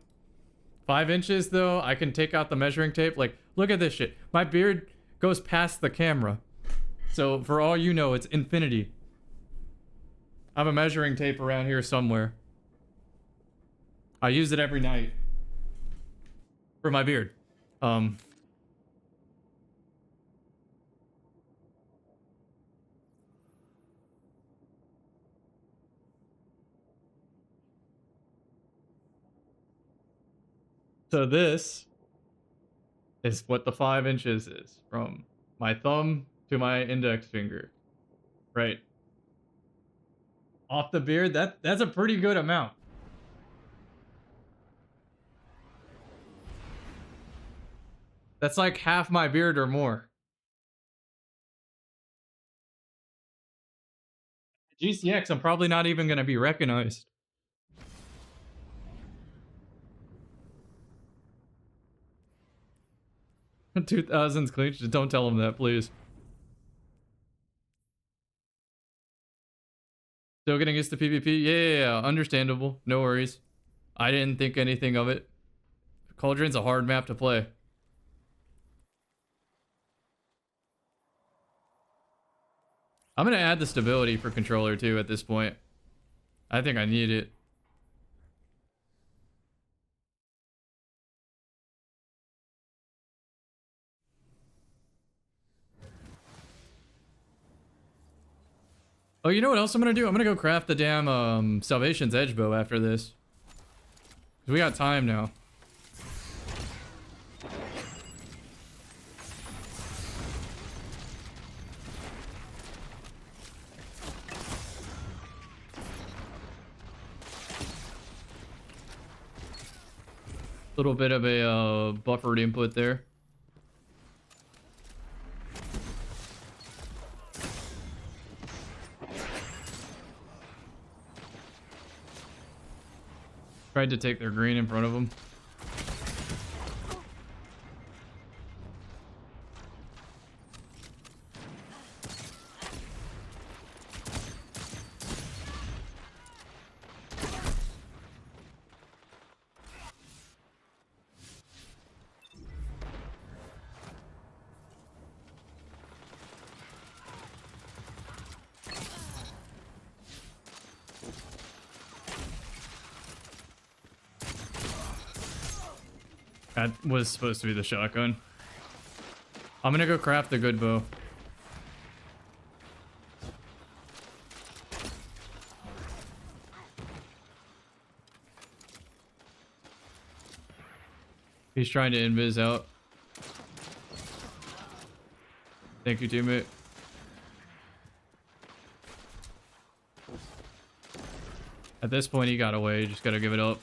A: 5 inches though, I can take out the measuring tape. Like, look at this shit. My beard goes past the camera. So for all you know, it's infinity. I have a measuring tape around here somewhere. I use it every night. For my beard. So this is what the 5 inches is. From my thumb to my index finger. Right. Off the beard, that's a pretty good amount. That's like half my beard or more. GCX, I'm probably not even going to be recognized. 2000s clean. Just don't tell him that, please. Still getting used to PvP? Yeah, understandable. No worries. I didn't think anything of it. Cauldron's a hard map to play. I'm gonna add the stability for controller too at this point. I think I need it. Oh, you know what else I'm gonna do? I'm gonna go craft the damn Salvation's Edge bow after this. We got time now. Little bit of a buffered input there. Tried to take their green in front of them. That was supposed to be the shotgun. I'm gonna go craft the good bow. He's trying to invis out. Thank you, teammate. At this point, he got away. You just gotta give it up.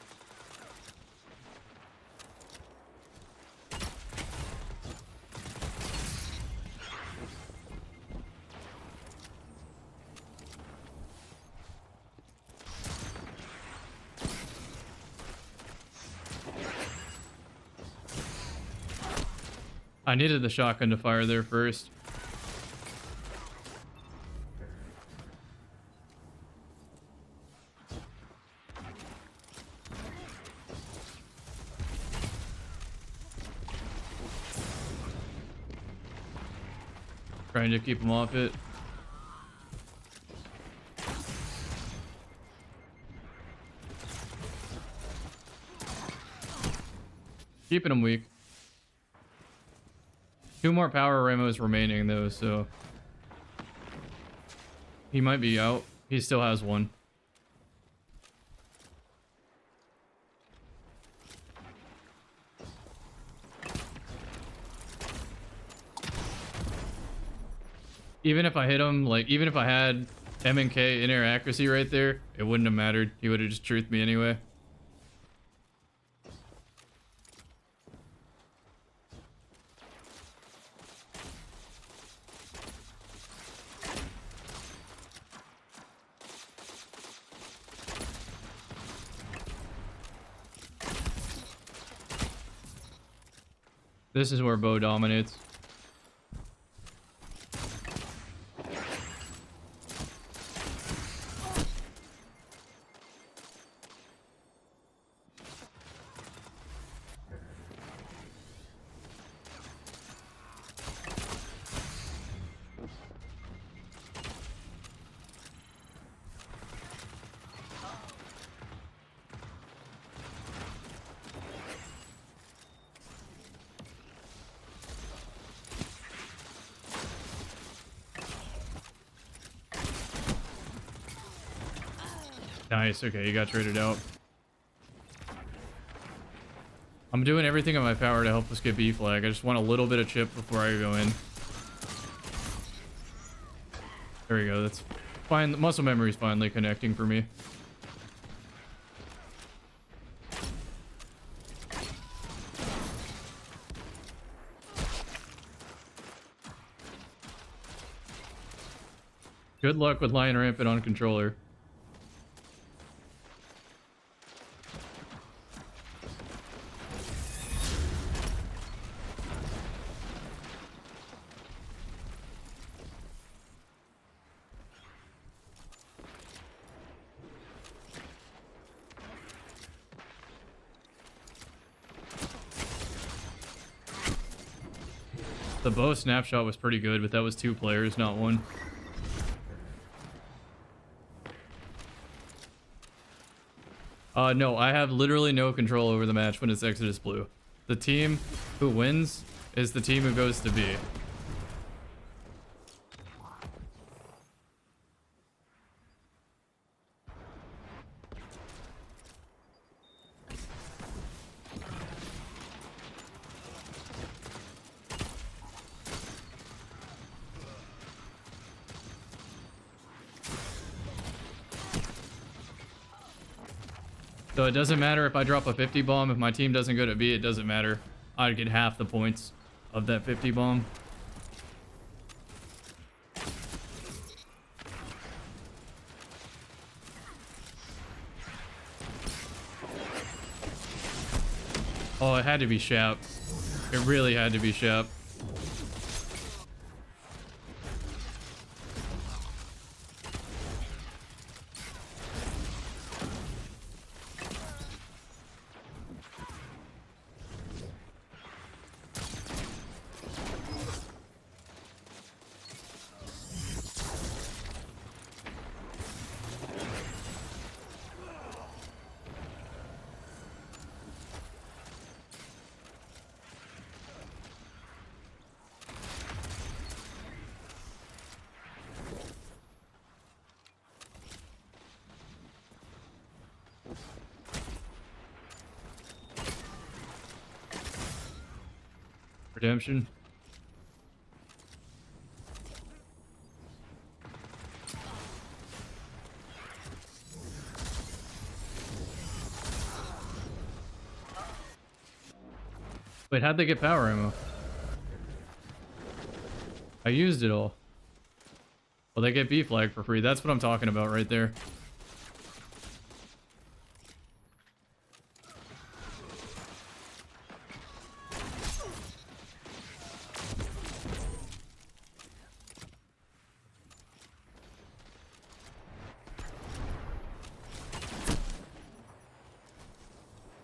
A: I needed the shotgun to fire there first. Trying to keep him off it. Keeping him weak. 2 more power Ramos remaining though, so he might be out. He still has 1. Even if I hit him, like, even if I had M and K in air accuracy right there, it wouldn't have mattered. He would have just truthed me anyway. This is where Bo dominates. Nice, okay, you got traded out. I'm doing everything in my power to help us get B flag. I just want a little bit of chip before I go in. There we go, that's fine. The muscle memory's finally connecting for me. Good luck with Lion Rampant on controller. The bow snapshot was pretty good, but that was 2 players, not 1. No, I have literally no control over the match when it's Exodus Blue. The team who wins is the team who goes to B. So it doesn't matter if I drop a 50 bomb. If my team doesn't go to B, it doesn't matter. I'd get half the points of that 50 bomb. Oh, it had to be Shap. It really had to be Shap. Redemption. Wait, how'd they get power ammo? I used it all. Well, they get B flag for free. That's what I'm talking about right there.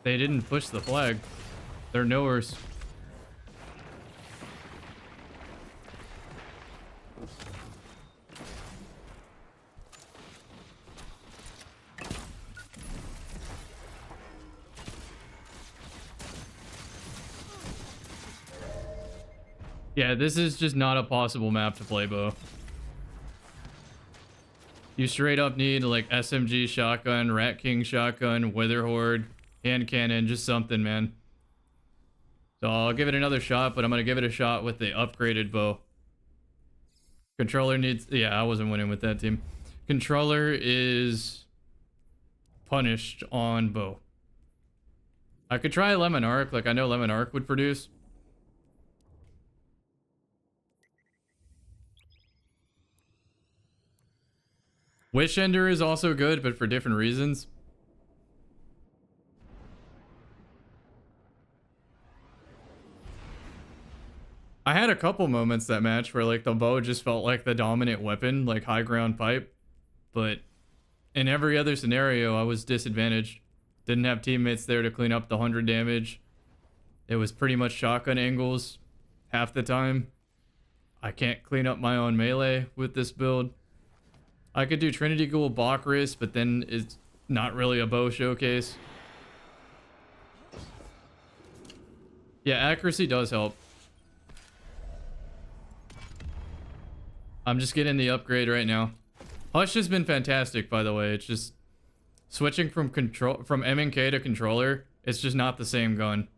A: They didn't push the flag. They're nowheres. Yeah, this is just not a possible map to play, Bo. You straight up need like SMG shotgun, Rat King shotgun, Wither Horde, hand cannon, just something, man. So I'll give it another shot, but I'm gonna give it a shot with the upgraded bow. Controller needs, yeah, I wasn't winning with that team. Controller is punished on bow. I could try Lemon Arc, like I know Lemon Arc would produce. Wish Ender is also good, but for different reasons. I had a couple moments that match where like the bow just felt like the dominant weapon, like high ground pipe. But in every other scenario, I was disadvantaged. Didn't have teammates there to clean up the 100 damage. It was pretty much shotgun angles half the time. I can't clean up my own melee with this build. I could do Trinity Ghoul Bakris, but then it's not really a bow showcase. Yeah, accuracy does help. I'm just getting the upgrade right now. Hush has been fantastic, by the way. It's just switching from MNK to controller. It's just not the same gun.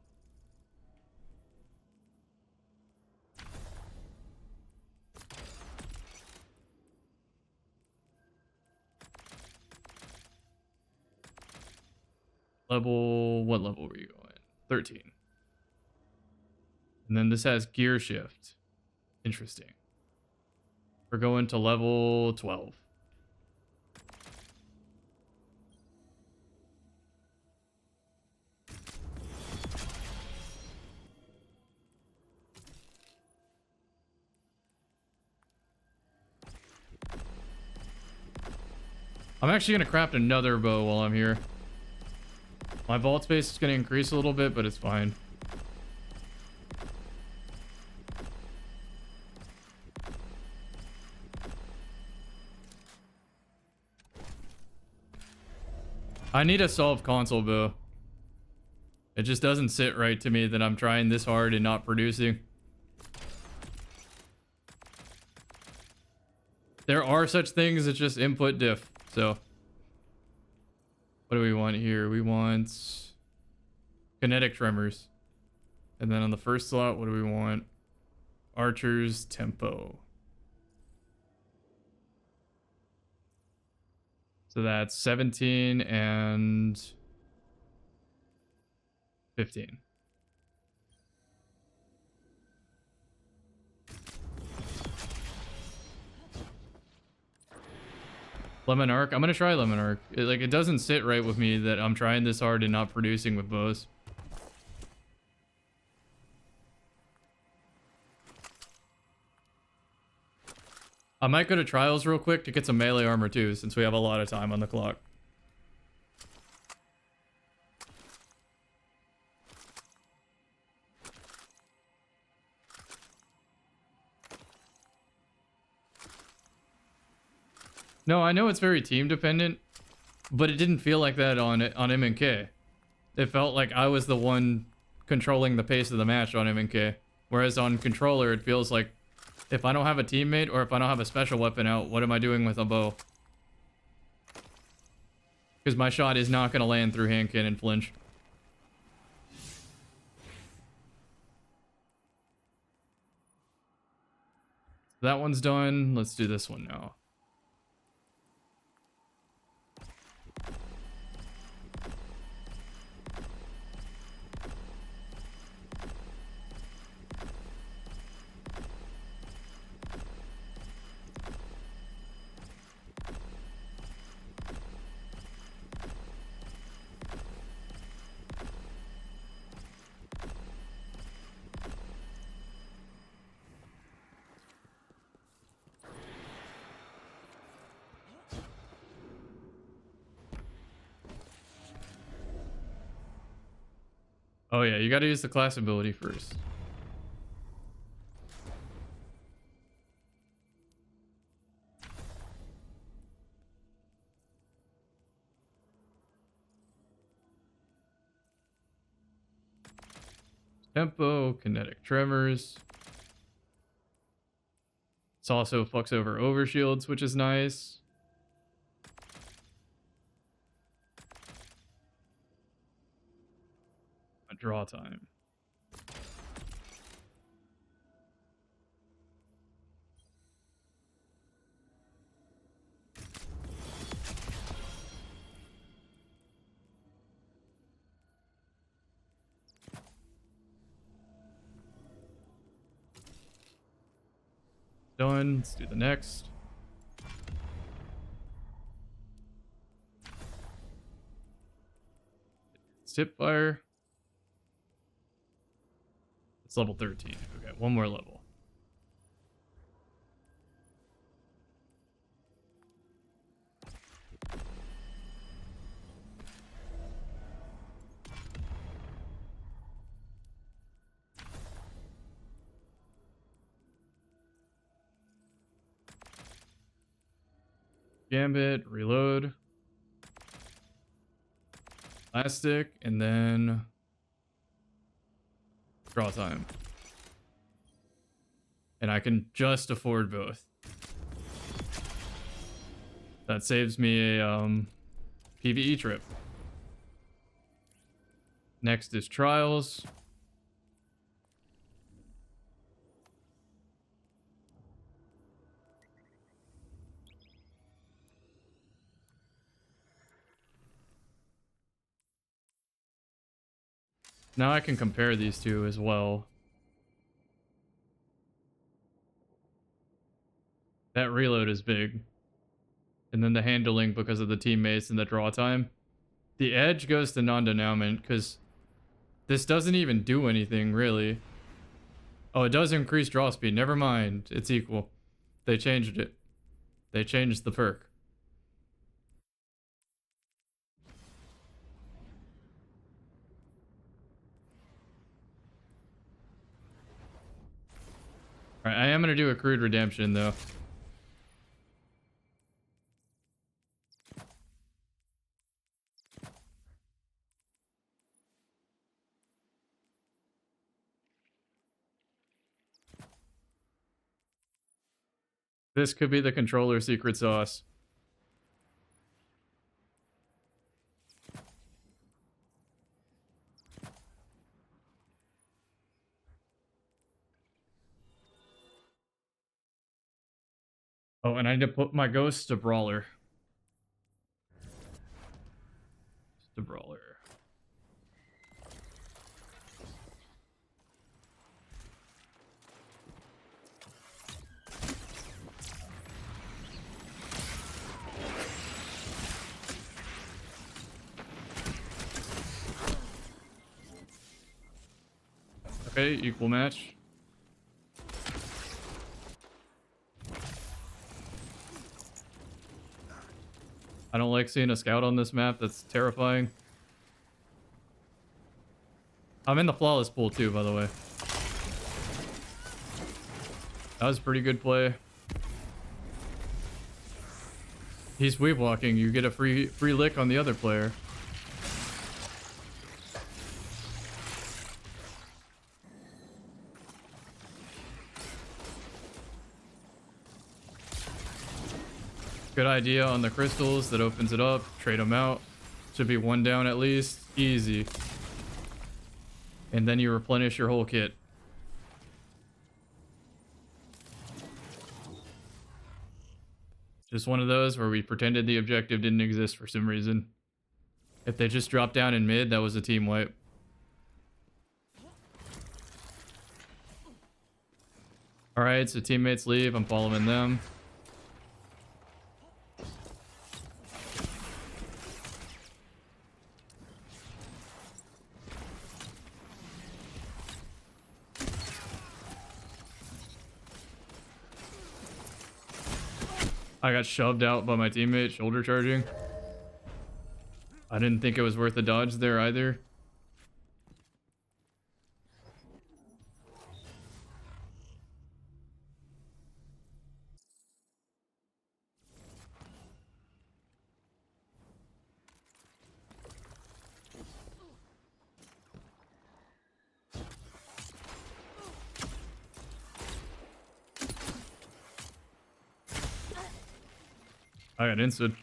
A: What level were you going? 13. And then this has gear shift. Interesting. We're going to level 12. I'm actually going to craft another bow while I'm here. My vault space is going to increase a little bit, but it's fine. I need a solved console bow. It just doesn't sit right to me that I'm trying this hard and not producing. There are such things as just input diff, so. What do we want here? We want kinetic tremors. And then on the first slot, what do we want? Archer's tempo. So that's 17 and 15. Lemon Arc. I'm gonna try Lemon Arc. It doesn't sit right with me that I'm trying this hard and not producing with bows. I might go to Trials real quick to get some melee armor too, since we have a lot of time on the clock. No, I know it's very team dependent, but it didn't feel like that on MNK. It felt like I was the one controlling the pace of the match on MNK. Whereas on controller, it feels like if I don't have a teammate or if I don't have a special weapon out, what am I doing with a bow? Because my shot is not going to land through hand cannon flinch. That one's done. Let's do this one now. Oh yeah, you gotta use the class ability first. tempo, kinetic tremors. It's also fucks over overshields, which is nice. A draw time. Done. Let's do the next. Tip fire. It's level 13. Okay, one more level. Gambit, reload. Plastic, and then draw time. And I can just afford both. That saves me a PvE trip. Next is trials. Now I can compare these two as well. That reload is big. And then the handling because of the teammates and the draw time. The edge goes to non-denouement because this doesn't even do anything, really. Oh, it does increase draw speed. Never mind. It's equal. They changed it. They changed the perk. Alright, I am going to do a crude redemption, though. This could be the controller secret sauce. Oh, and I need to put my ghost to brawler. To brawler. Okay, equal match. I don't like seeing a scout on this map. That's terrifying. I'm in the flawless pool too, by the way. That was a pretty good play. He's weave walking. You get a free lick on the other player. Good idea on the crystals. That opens it up. Trade them out. Should be one down at least. Easy. And then you replenish your whole kit. Just one of those where we pretended the objective didn't exist for some reason. If they just dropped down in mid, that was a team wipe. Alright, so teammates leave. I'm following them. I got shoved out by my teammate, shoulder charging. I didn't think it was worth a dodge there either. I got instant.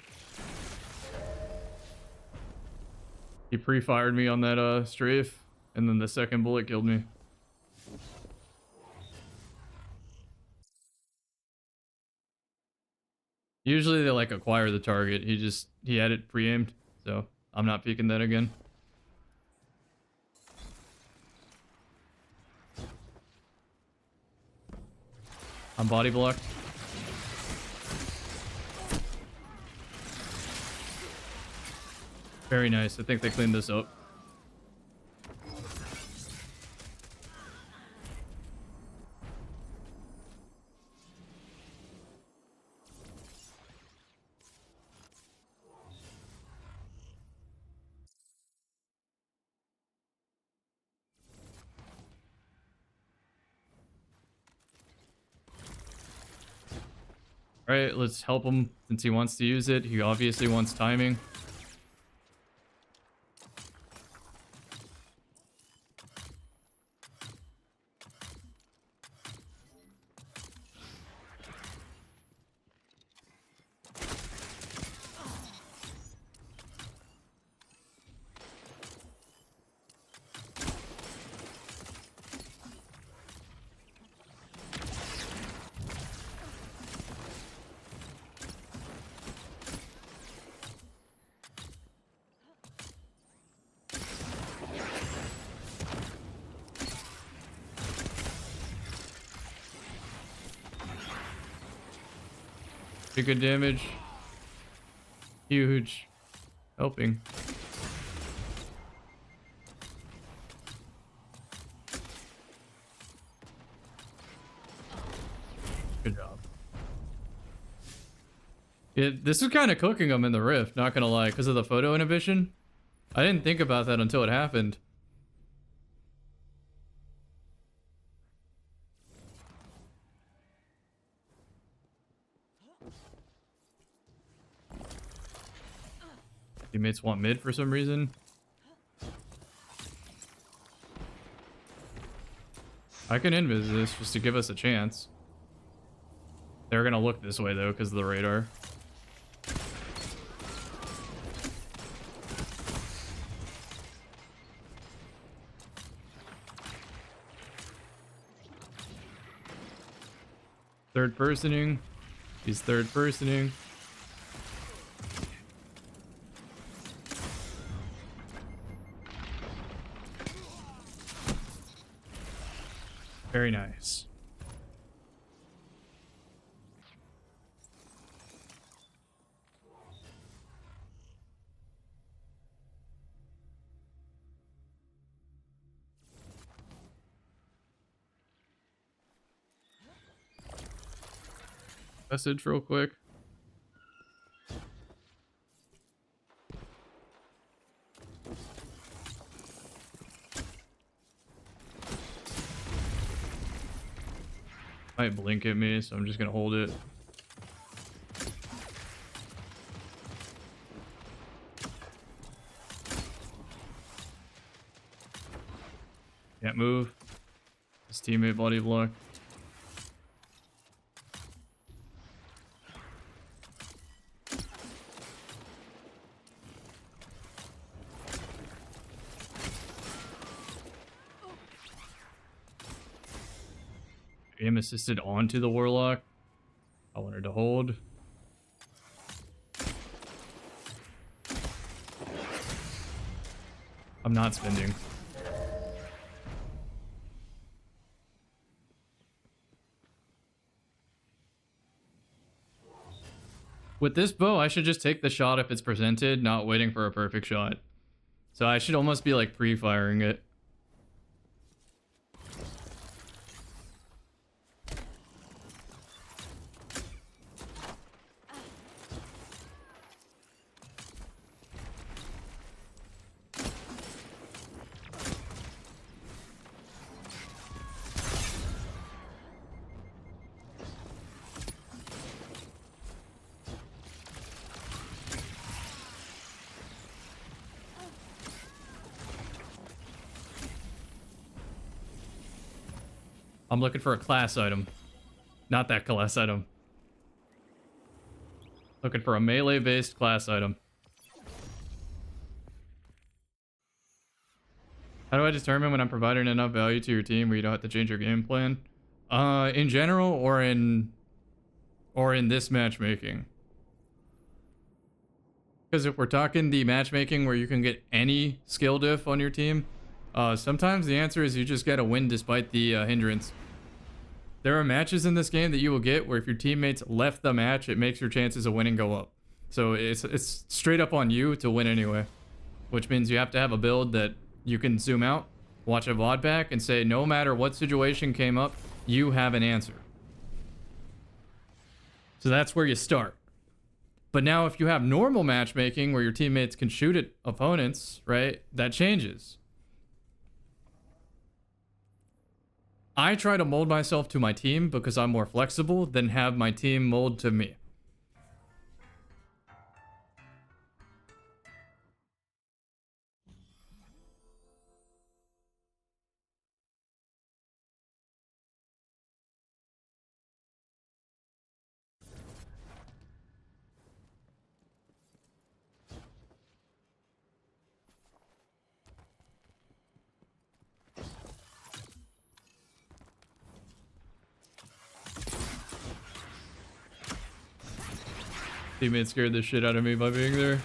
A: He pre-fired me on that strafe, and then the second bullet killed me. Usually they like acquire the target. He had it pre-aimed, so I'm not peeking that again. I'm body blocked. Very nice. I think they cleaned this up. All right, let's help him since he wants to use it. He obviously wants timing. Pretty good damage. Huge. Helping. Good job. Yeah, this is kind of cooking him in the rift, not gonna lie, because of the photo inhibition. I didn't think about that until it happened. Teammates want mid for some reason. I can invis this just to give us a chance. They're gonna look this way though because of the radar. Third personing. He's third personing. Very nice. Message real quick. Might blink at me, so I'm just gonna hold it. Can't move. His teammate body block. Aim assisted onto the warlock. I want her to hold. I'm not spending. With this bow, I should just take the shot if it's presented, not waiting for a perfect shot. So I should almost be like pre-firing it. I'm looking for a class item. Not that class item. Looking for a melee-based class item. How do I determine when I'm providing enough value to your team where you don't have to change your game plan? In general or in this matchmaking? Because if we're talking the matchmaking where you can get any skill diff on your team, sometimes the answer is you just gotta win despite the hindrance. There are matches in this game that you will get where if your teammates left the match, it makes your chances of winning go up. So it's straight up on you to win anyway, which means you have to have a build that you can zoom out, watch a VOD back, and say no matter what situation came up, you have an answer. So that's where you start. But now if you have normal matchmaking where your teammates can shoot at opponents, right, that changes. I try to mold myself to my team because I'm more flexible than have my team mold to me. Teammate scared the shit out of me by being there.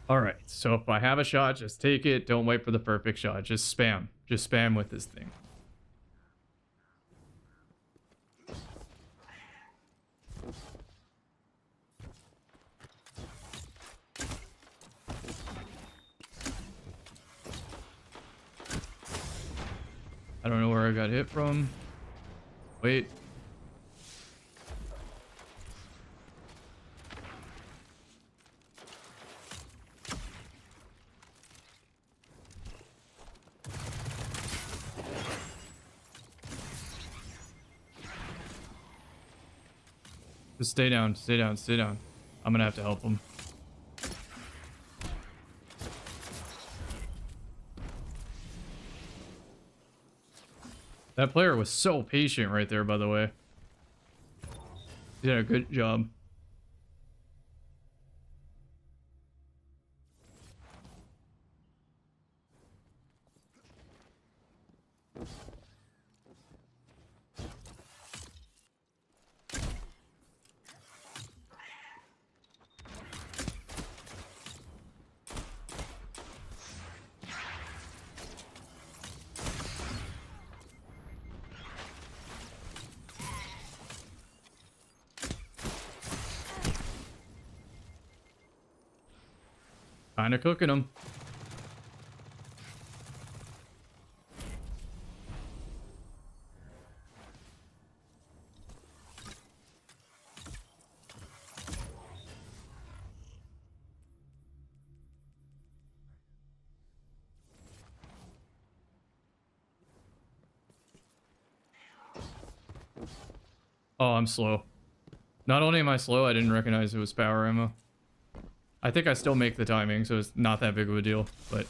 A: Alright, so if I have a shot, just take it. Don't wait for the perfect shot. Just spam. Just spam with this thing. I don't know where I got hit from. Wait. Just stay down, stay down, stay down. I'm gonna have to help him. That player was so patient right there, by the way. He did a good job. Kinda cooking them. Oh, I'm slow. Not only am I slow, I didn't recognize it was power ammo. I think I still make the timing, so it's not that big of a deal, but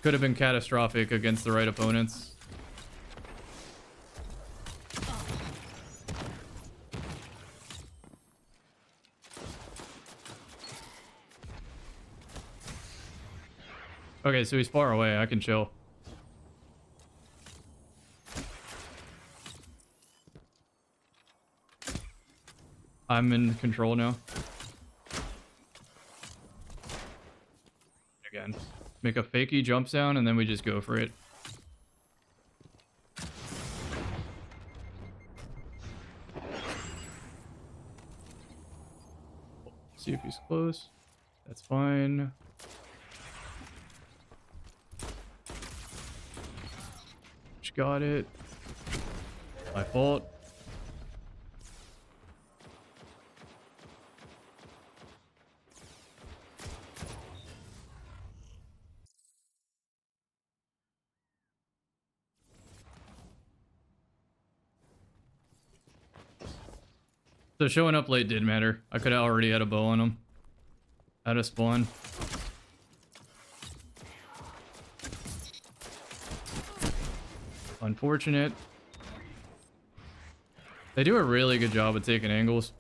A: could have been catastrophic against the right opponents. Okay, so he's far away. I can chill. I'm in control now. Again. Make a fakey jump sound and then we just go for it. See if he's close. That's fine. Just got it. My fault. So showing up late did matter. I could have already had a bow on him. Out of spawn. Unfortunate. They do a really good job of taking angles.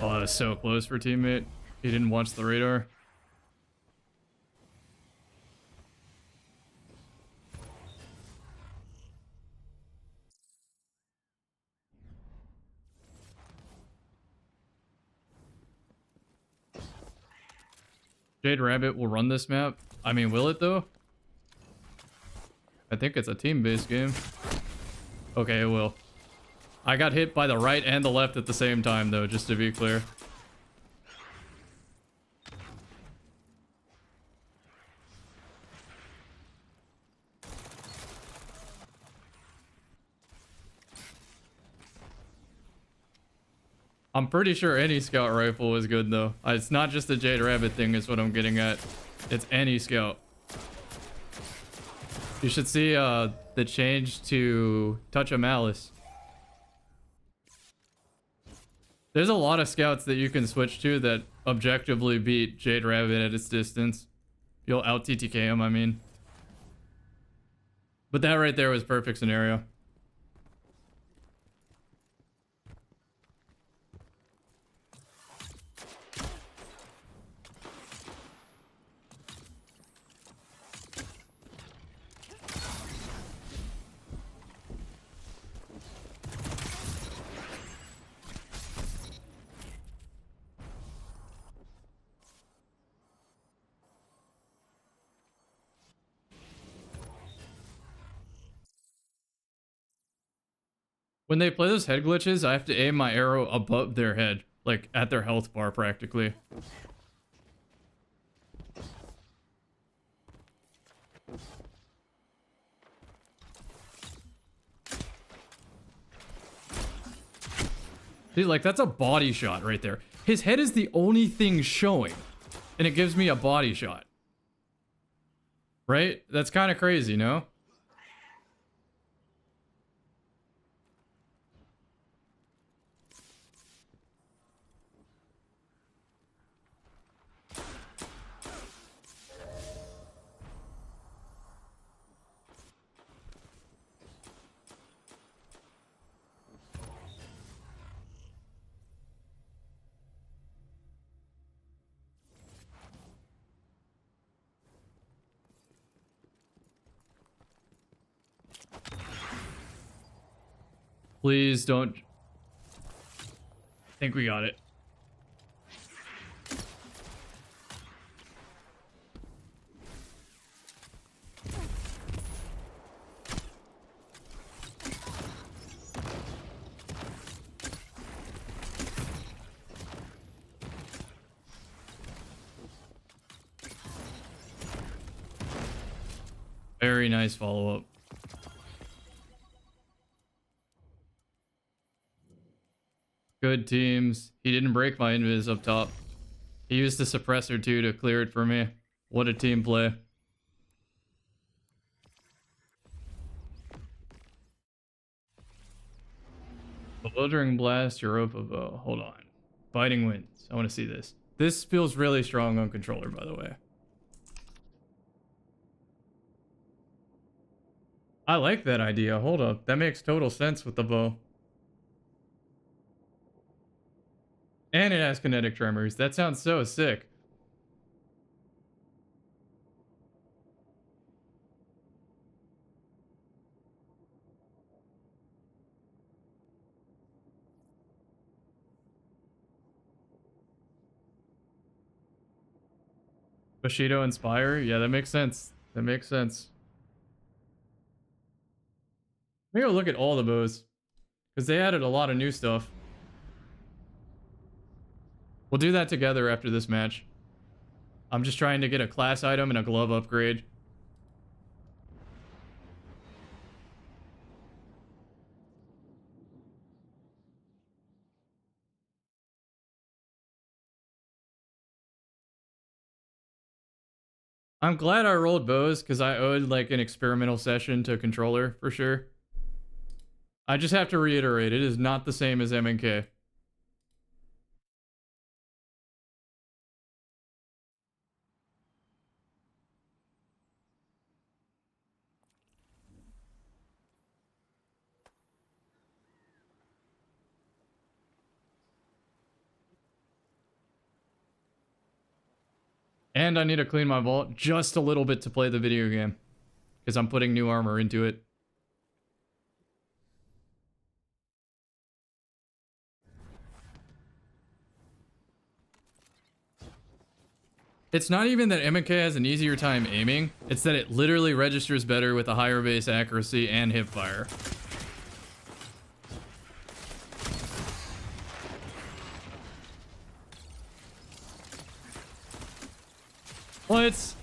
A: Oh, that was so close for teammate. He didn't watch the radar. Jade Rabbit will run this map. I mean, will it though? I think it's a team-based game. Okay, it will. I got hit by the right and the left at the same time though, just to be clear. I'm pretty sure any scout rifle is good though. It's not just the Jade Rabbit thing is what I'm getting at. It's any scout. You should see the change to Touch of Malice. There's a lot of scouts that you can switch to that objectively beat Jade Rabbit at its distance. You'll out TTK him, I mean. But that right there was perfect scenario. When they play those head glitches, I have to aim my arrow above their head, like at their health bar practically. See, like that's a body shot right there. His head is the only thing showing, and it gives me a body shot. Right? That's kind of crazy, no? Please don't. I think we got it. Very nice follow-up. Good teams. He didn't break my invis up top. He used the suppressor too to clear it for me. What a team play. Bewildering Blast, Europa Bow. Hold on. Biting Winds. I want to see this. This feels really strong on controller, by the way. I like that idea. Hold up. That makes total sense with the bow. And it has kinetic tremors. That sounds so sick. Bushido Inspire? Yeah, that makes sense. That makes sense. Maybe I'll look at all the bows. Because they added a lot of new stuff. We'll do that together after this match. I'm just trying to get a class item and a glove upgrade. I'm glad I rolled bows because I owed like an experimental session to controller for sure. I just have to reiterate, it is not the same as MNK. And I need to clean my vault just a little bit to play the video game. Because I'm putting new armor into it. It's not even that MK has an easier time aiming, it's that it literally registers better with a higher base accuracy and hip fire. What?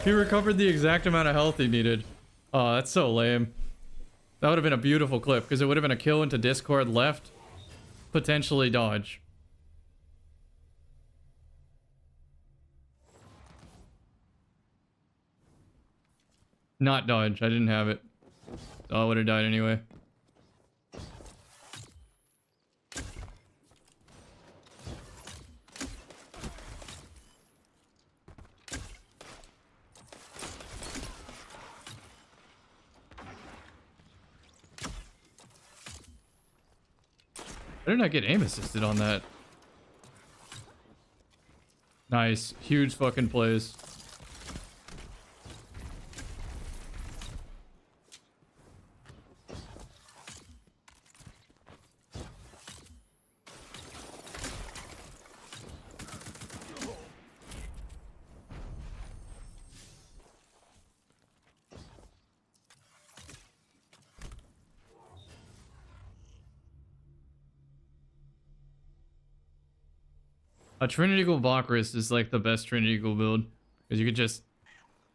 A: He recovered the exact amount of health he needed. Oh, that's so lame. That would have been a beautiful clip, because it would have been a kill into Discord left, potentially dodge. Not dodge, I didn't have it. Oh, I would have died anyway. Why didn't I get aim assisted on that? Nice. Huge fucking plays. A Trinity Eagle Bakris is like the best Trinity Eagle build. Because you could just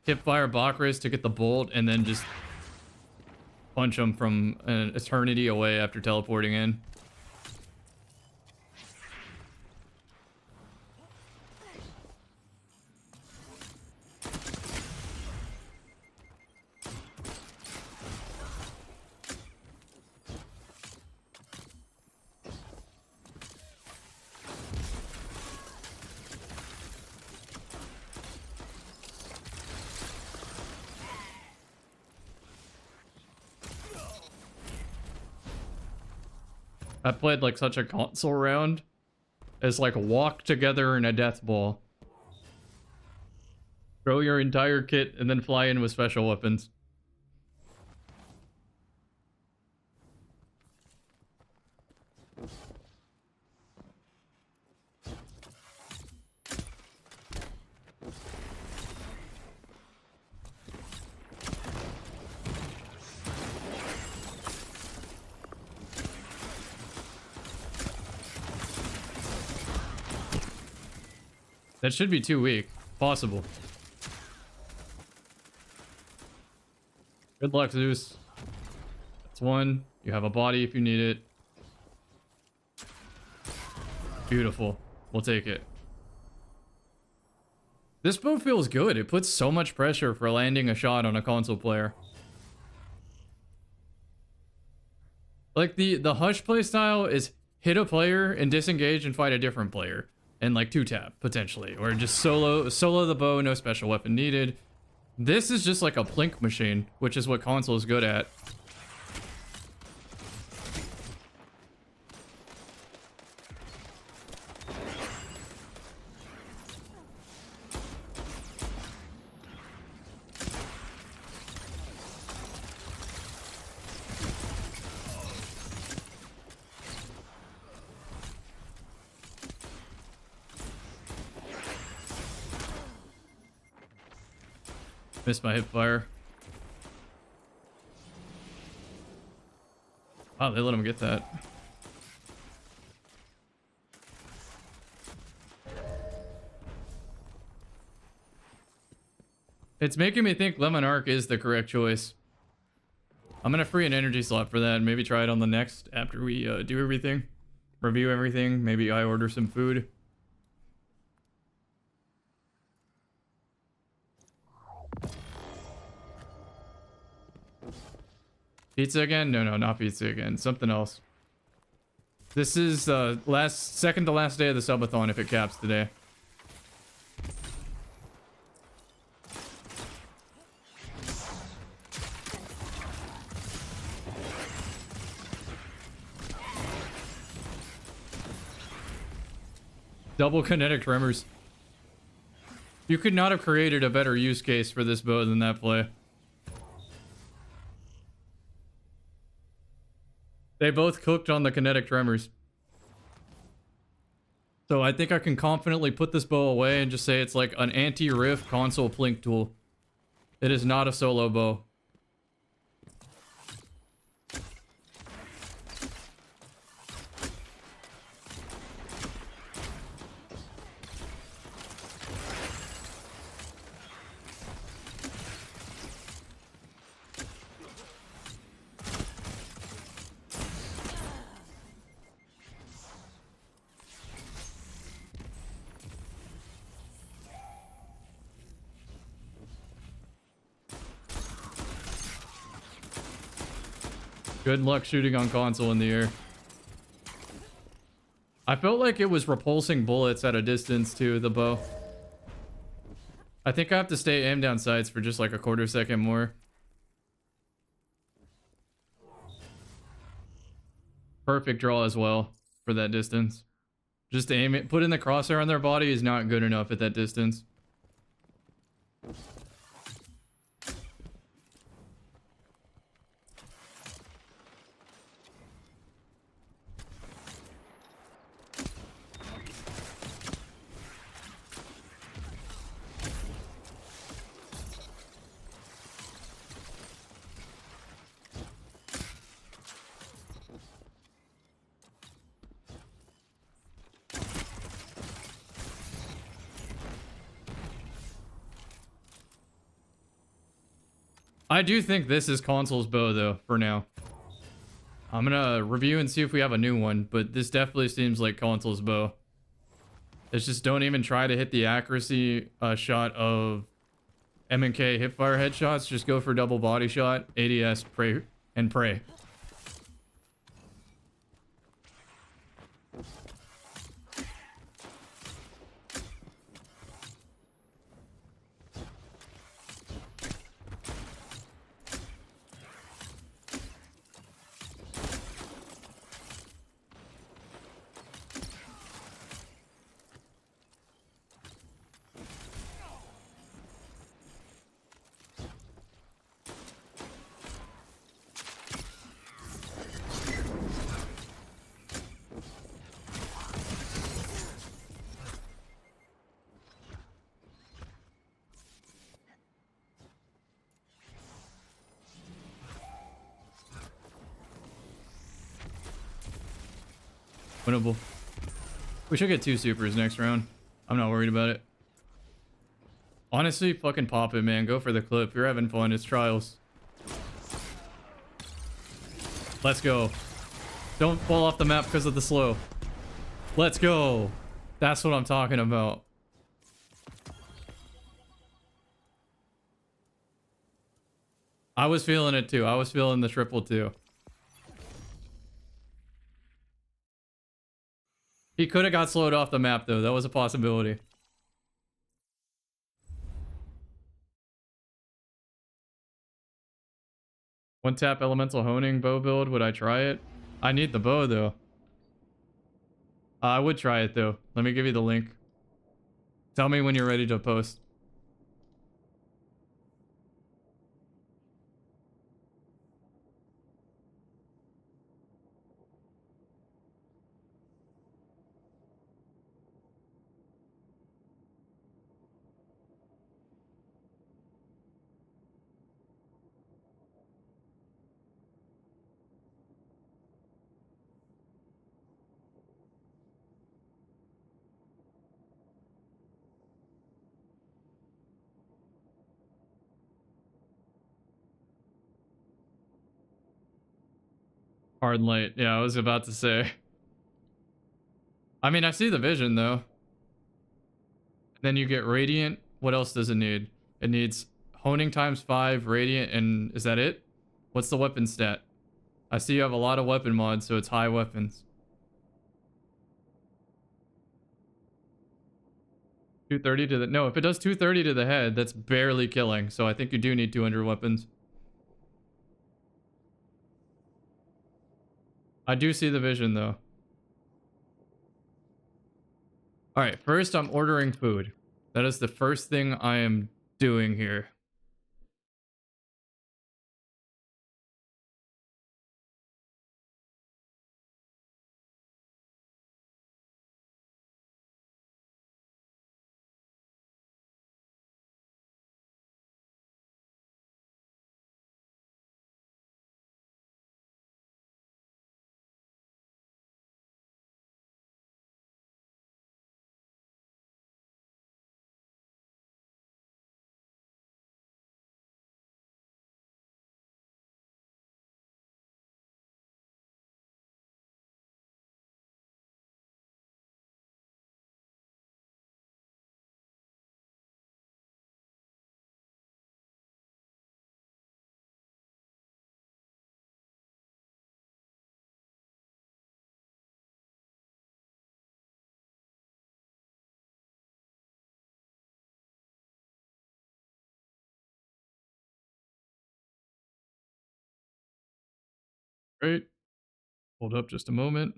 A: hip fire Bakris to get the bolt and then just punch them from an eternity away after teleporting in. I played like such a console round as like walk together in a death ball. Throw your entire kit and then fly in with special weapons. That should be too weak. Possible. Good luck, Zeus. That's one. You have a body if you need it. Beautiful. We'll take it. This bow feels good. It puts so much pressure for landing a shot on a console player. Like the Hush playstyle is hit a player and disengage and fight a different player. And like 2-tap, potentially. Or just solo the bow, no special weapon needed. This is just like a plink machine, which is what console is good at. Missed my hip fire. Wow, they let him get that. It's making me think Lemon Arc is the correct choice. I'm gonna free an energy slot for that and maybe try it on the next after we do everything. Review everything. Maybe I order some food. Pizza again? No, no, not pizza again. Something else. This is second to last day of the subathon if it caps today. Double kinetic tremors. You could not have created a better use case for this bow than that play. They both cooked on the kinetic tremors. So I think I can confidently put this bow away and just say it's like an anti-riff console plink tool. It is not a solo bow. Good luck shooting on console in the air. I felt like it was repulsing bullets at a distance too, the bow. I think I have to stay aim down sights for just like a quarter second more. Perfect draw as well for that distance. Just aim it, putting the crosshair on their body is not good enough at that distance. I do think this is console's bow though, for now. I'm gonna review and see if we have a new one, but this definitely seems like console's bow. It's just don't even try to hit the accuracy shot of M&K hipfire headshots. Just go for double body shot, ADS, pray, and pray. Winnable. We should get 2 supers next round. I'm not worried about it. Honestly, fucking pop it, man. Go for the clip. You're having fun. It's trials. Let's go. Don't fall off the map because of the slow. Let's go. That's what I'm talking about. I was feeling it too. I was feeling the triple too. He could have got slowed off the map, though. That was a possibility. One tap elemental honing bow build. Would I try it? I need the bow, though. I would try it, though. Let me give you the link. Tell me when you're ready to post. Hard light. Yeah, I was about to say. I mean, I see the vision, though. Then you get radiant. What else does it need? It needs honing times 5, radiant, and is that it? What's the weapon stat? I see you have a lot of weapon mods, so it's high weapons. 230 to the... No, if it does 230 to the head, that's barely killing. So I think you do need 200 weapons. I do see the vision, though. Alright, first I'm ordering food. That is the first thing I am doing here. Great. Hold up just a moment.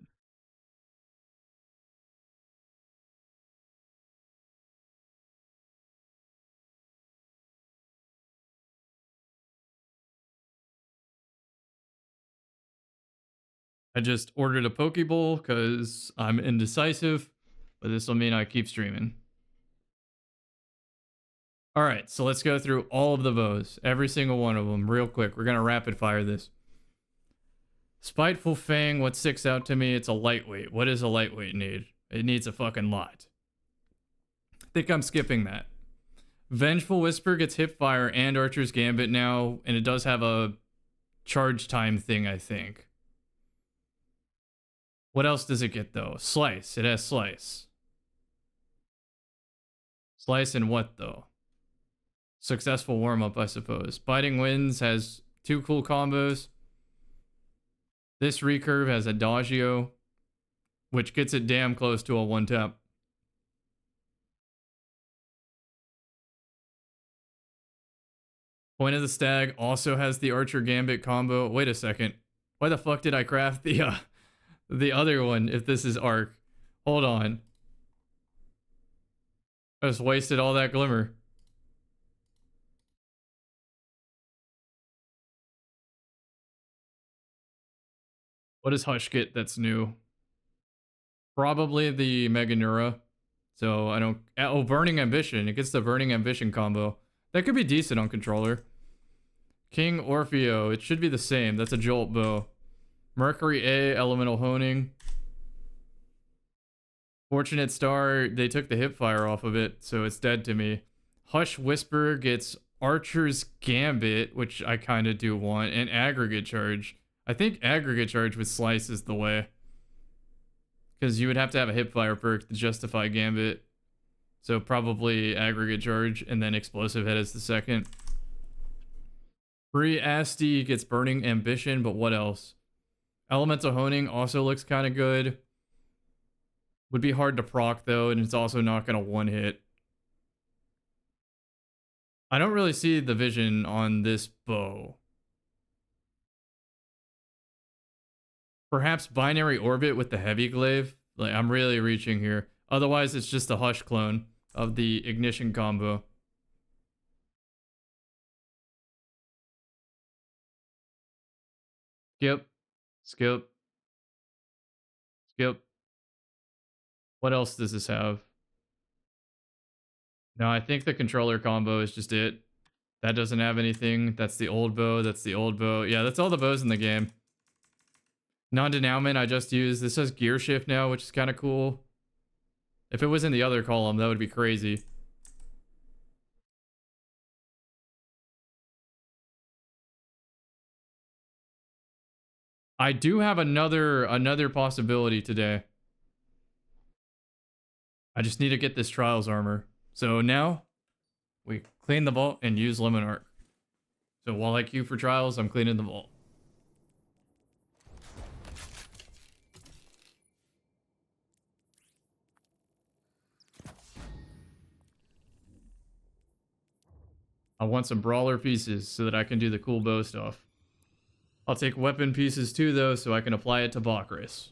A: I just ordered a Pokeball because I'm indecisive, but this will mean I keep streaming. All right, so let's go through all of the bows, every single one of them, real quick. We're gonna rapid fire this. Spiteful Fang, what sticks out to me? It's a lightweight. What does a lightweight need? It needs a fucking lot. I think I'm skipping that. Vengeful Whisper gets hipfire and Archer's Gambit now, and it does have a charge time thing, I think. What else does it get, though? Slice. It has Slice. Slice and what, though? Successful warm-up, I suppose. Biting Winds has 2 cool combos. This recurve has Adagio, which gets it damn close to a 1-tap. Point of the Stag also has the Archer Gambit combo. Wait a second. Why the fuck did I craft the other one if this is Arc? Hold on. I just wasted all that glimmer. What does Hush get that's new? Probably the Mega Neura. So I don't... Oh, Burning Ambition. It gets the Burning Ambition combo. That could be decent on controller. King Orfeo. It should be the same. That's a Jolt Bow. Mercury A, Elemental Honing. Fortunate Star, they took the hipfire off of it, so it's dead to me. Hush Whisper gets Archer's Gambit, which I kind of do want, and Aggregate Charge. I think Aggregate Charge with Slice is the way. Because you would have to have a hipfire perk to justify Gambit. So probably Aggregate Charge, and then Explosive Head is the second. Free Asti gets Burning Ambition, but what else? Elemental Honing also looks kind of good. Would be hard to proc, though, and it's also not going to one-hit. I don't really see the vision on this bow. Perhaps Binary Orbit with the Heavy Glaive? Like, I'm really reaching here. Otherwise, it's just a Hush clone of the Ignition combo. Skip. Skip. Skip. What else does this have? No, I think the controller combo is just it. That doesn't have anything. That's the old bow. That's the old bow. Yeah, that's all the bows in the game. Non-denouement I just used. This has Gear Shift now, which is kind of cool. If it was in the other column, that would be crazy. I do have another possibility today. I just need to get this Trials armor. So now, we clean the vault and use Lemon Arc. So while I queue for trials, I'm cleaning the vault. I want some brawler pieces so that I can do the cool bow stuff. I'll take weapon pieces too, though, so I can apply it to Bakris.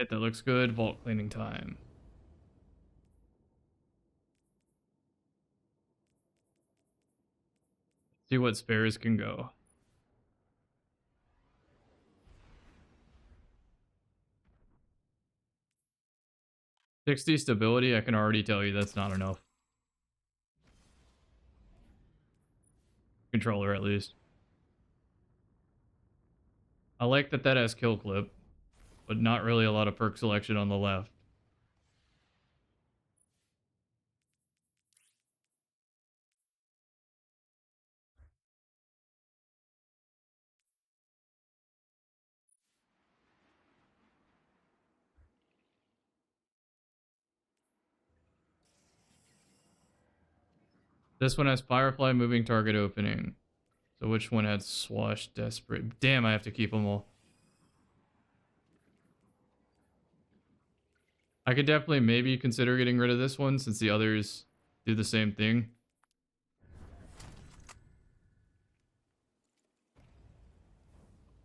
A: That looks good. Vault cleaning time. See what spares can go. 60 stability, I can already tell you that's not enough. Controller, at least. I like that that has kill clip, but not really a lot of perk selection on the left. This one has Firefly moving target opening. So which one had Swash Desperate? Damn, I have to keep them all. I could definitely maybe consider getting rid of this one since the others do the same thing.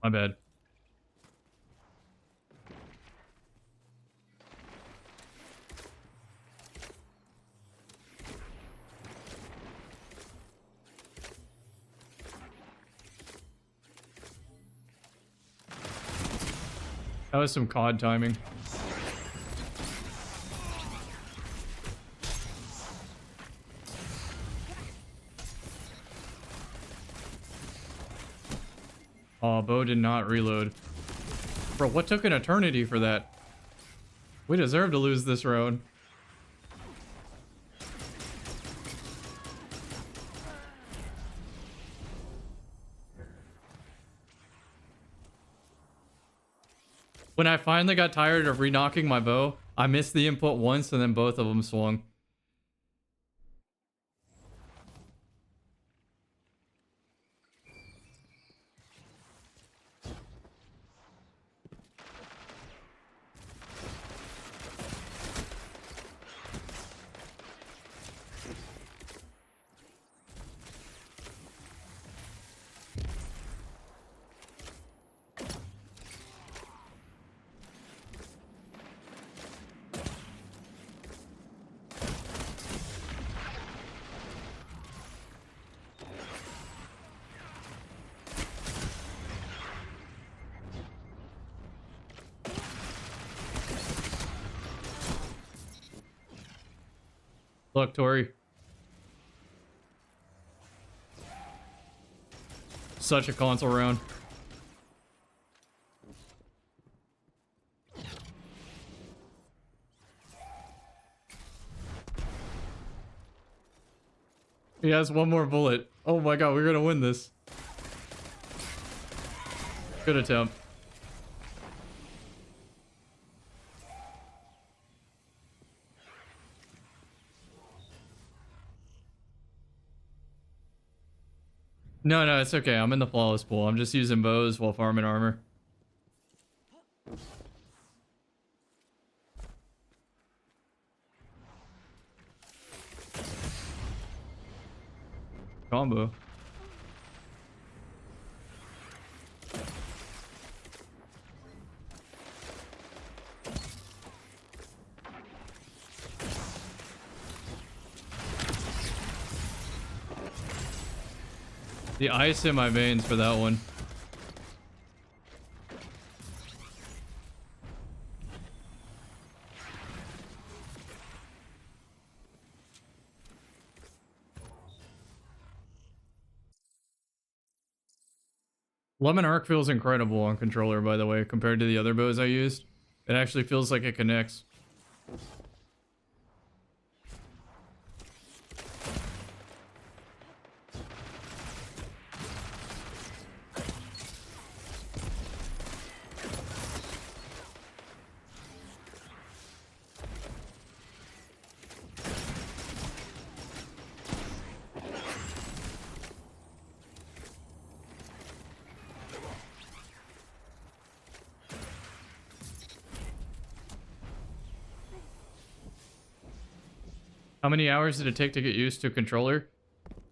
A: My bad. That was some COD timing. Oh, Bo did not reload. Bro, what took an eternity for that? We deserve to lose this round. When I finally got tired of re-knocking my bow, I missed the input once and then both of them swung. Look, Tori. Such a console round. He has one more bullet. Oh my god, we're gonna win this. Good attempt. No, no, it's okay. I'm in the flawless pool. I'm just using bows while farming armor. Combo. The ice in my veins for that one. Lemon Arc feels incredible on controller, by the way, compared to the other bows I used. It actually feels like it connects. How many hours did it take to get used to a controller?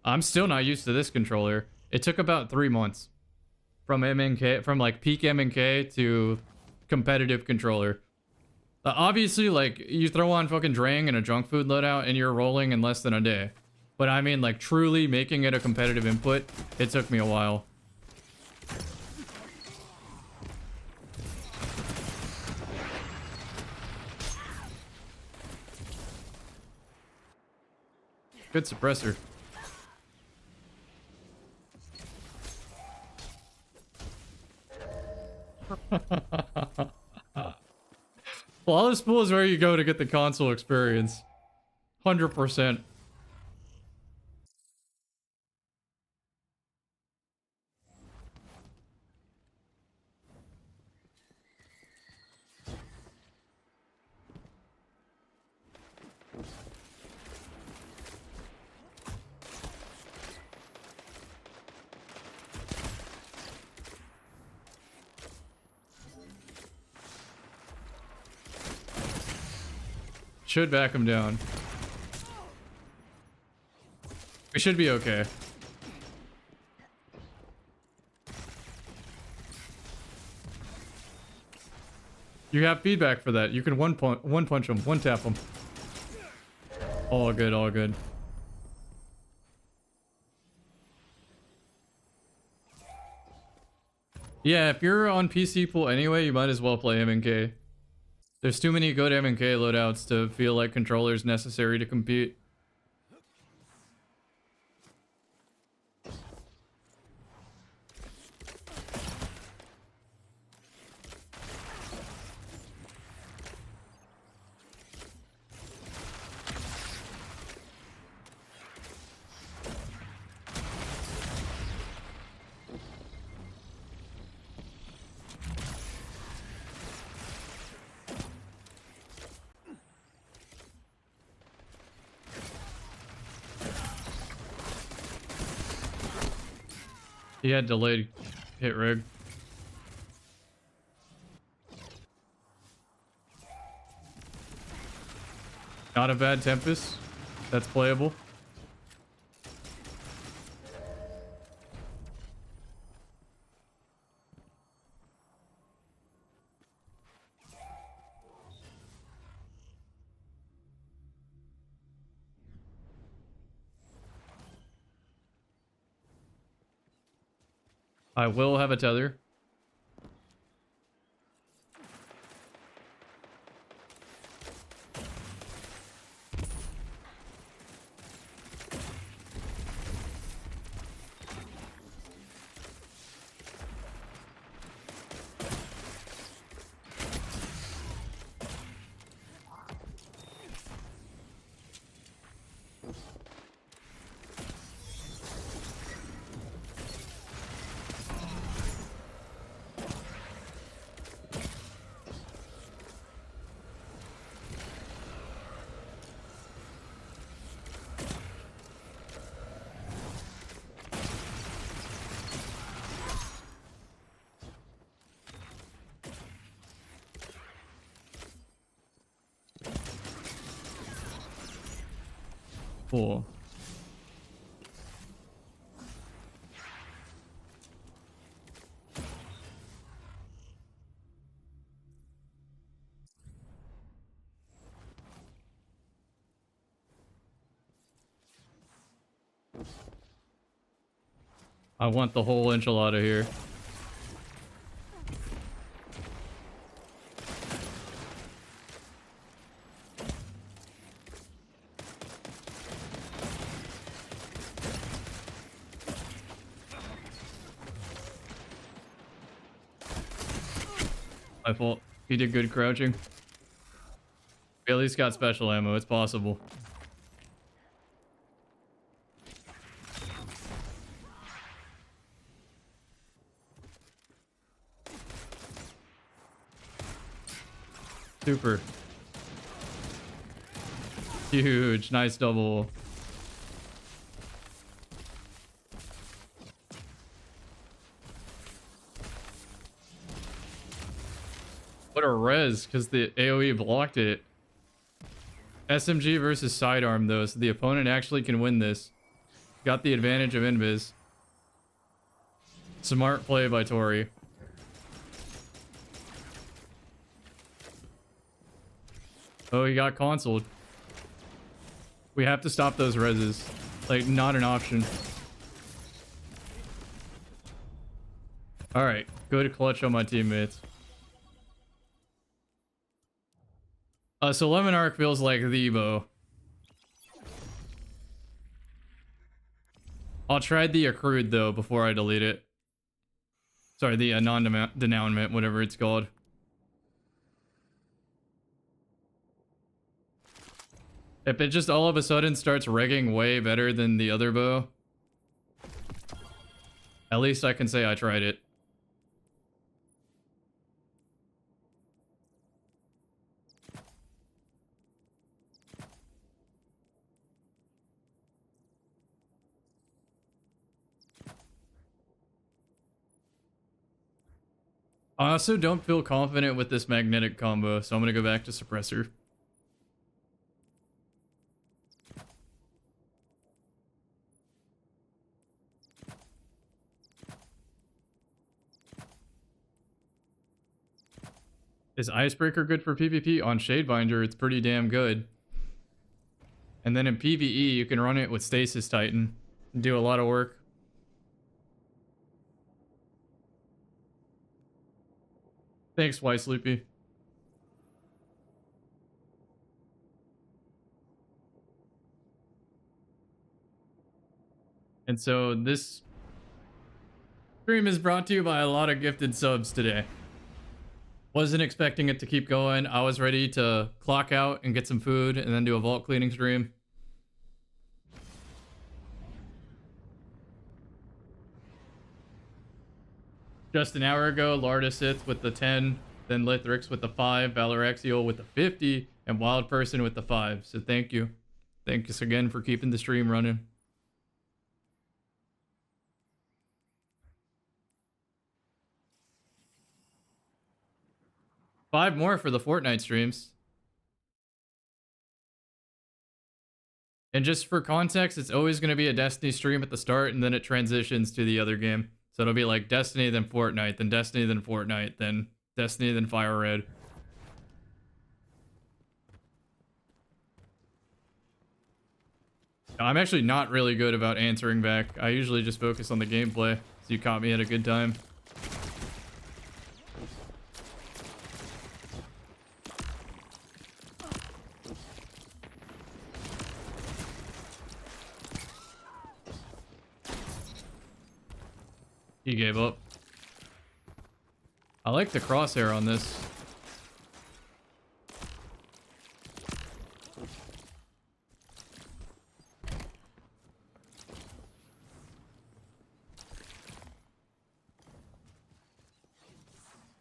A: I'm still not used to this controller. It took about 3 months from MNK, from like peak MNK to competitive controller. Obviously, like, you throw on fucking Drang and a junk food loadout and you're rolling in less than a day. But I mean, like, truly making it a competitive input, it took me a while. Good suppressor. Flawless Pool is where you go to get the console experience. 100%. Should back him down. We should be okay. You have feedback for that. You can one punch him, one tap him. All good, all good. Yeah, if you're on PC pool anyway, you might as well play MNK. There's too many good MNK loadouts to feel like controllers necessary to compete. He had delayed hit rig. Not a bad Tempest. That's playable. I will have a tether. Cool. I want the whole enchilada here. My fault. He did good crouching. We at least got special ammo. It's possible. Super. Huge. Nice double. What a res, because the AoE blocked it. SMG versus sidearm, though, so the opponent actually can win this. Got the advantage of invis. Smart play by Tori. Oh, he got consoled. We have to stop those reses. Like, not an option. Alright, good clutch on my teammates. So Lemon Arc feels like the bow. I'll try the accrued, though, before I delete it. Sorry, the non-denouement, whatever it's called. If it just all of a sudden starts regging way better than the other bow, at least I can say I tried it. I also don't feel confident with this magnetic combo, so I'm gonna go back to suppressor. Is Icebreaker good for PvP? On Shadebinder, it's pretty damn good. And then in PvE, you can run it with Stasis Titan and do a lot of work. Thanks, Y Sleepy. And so this stream is brought to you by a lot of gifted subs today. Wasn't expecting it to keep going. I was ready to clock out and get some food and then do a vault cleaning stream. Just an hour ago, Lardasith with the 10, then Lithrix with the 5, Valoraxial with the 50, and Wild Person with the 5. So thank you. Thanks again for keeping the stream running. Five more for the Fortnite streams. And just for context, it's always going to be a Destiny stream at the start, and then it transitions to the other game. So it'll be like Destiny, then Fortnite, then Destiny, then Fortnite, then Destiny, then Fire Red. I'm actually not really good about answering back. I usually just focus on the gameplay, so you caught me at a good time. He gave up. I like the crosshair on this.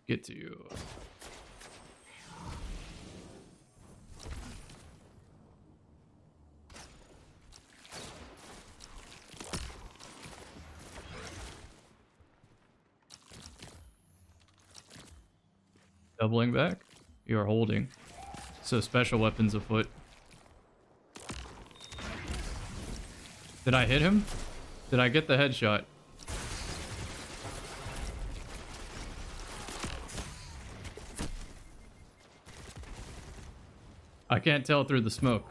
A: Get to you. Doubling back? You are holding. So special weapons afoot. Did I hit him? Did I get the headshot? I can't tell through the smoke.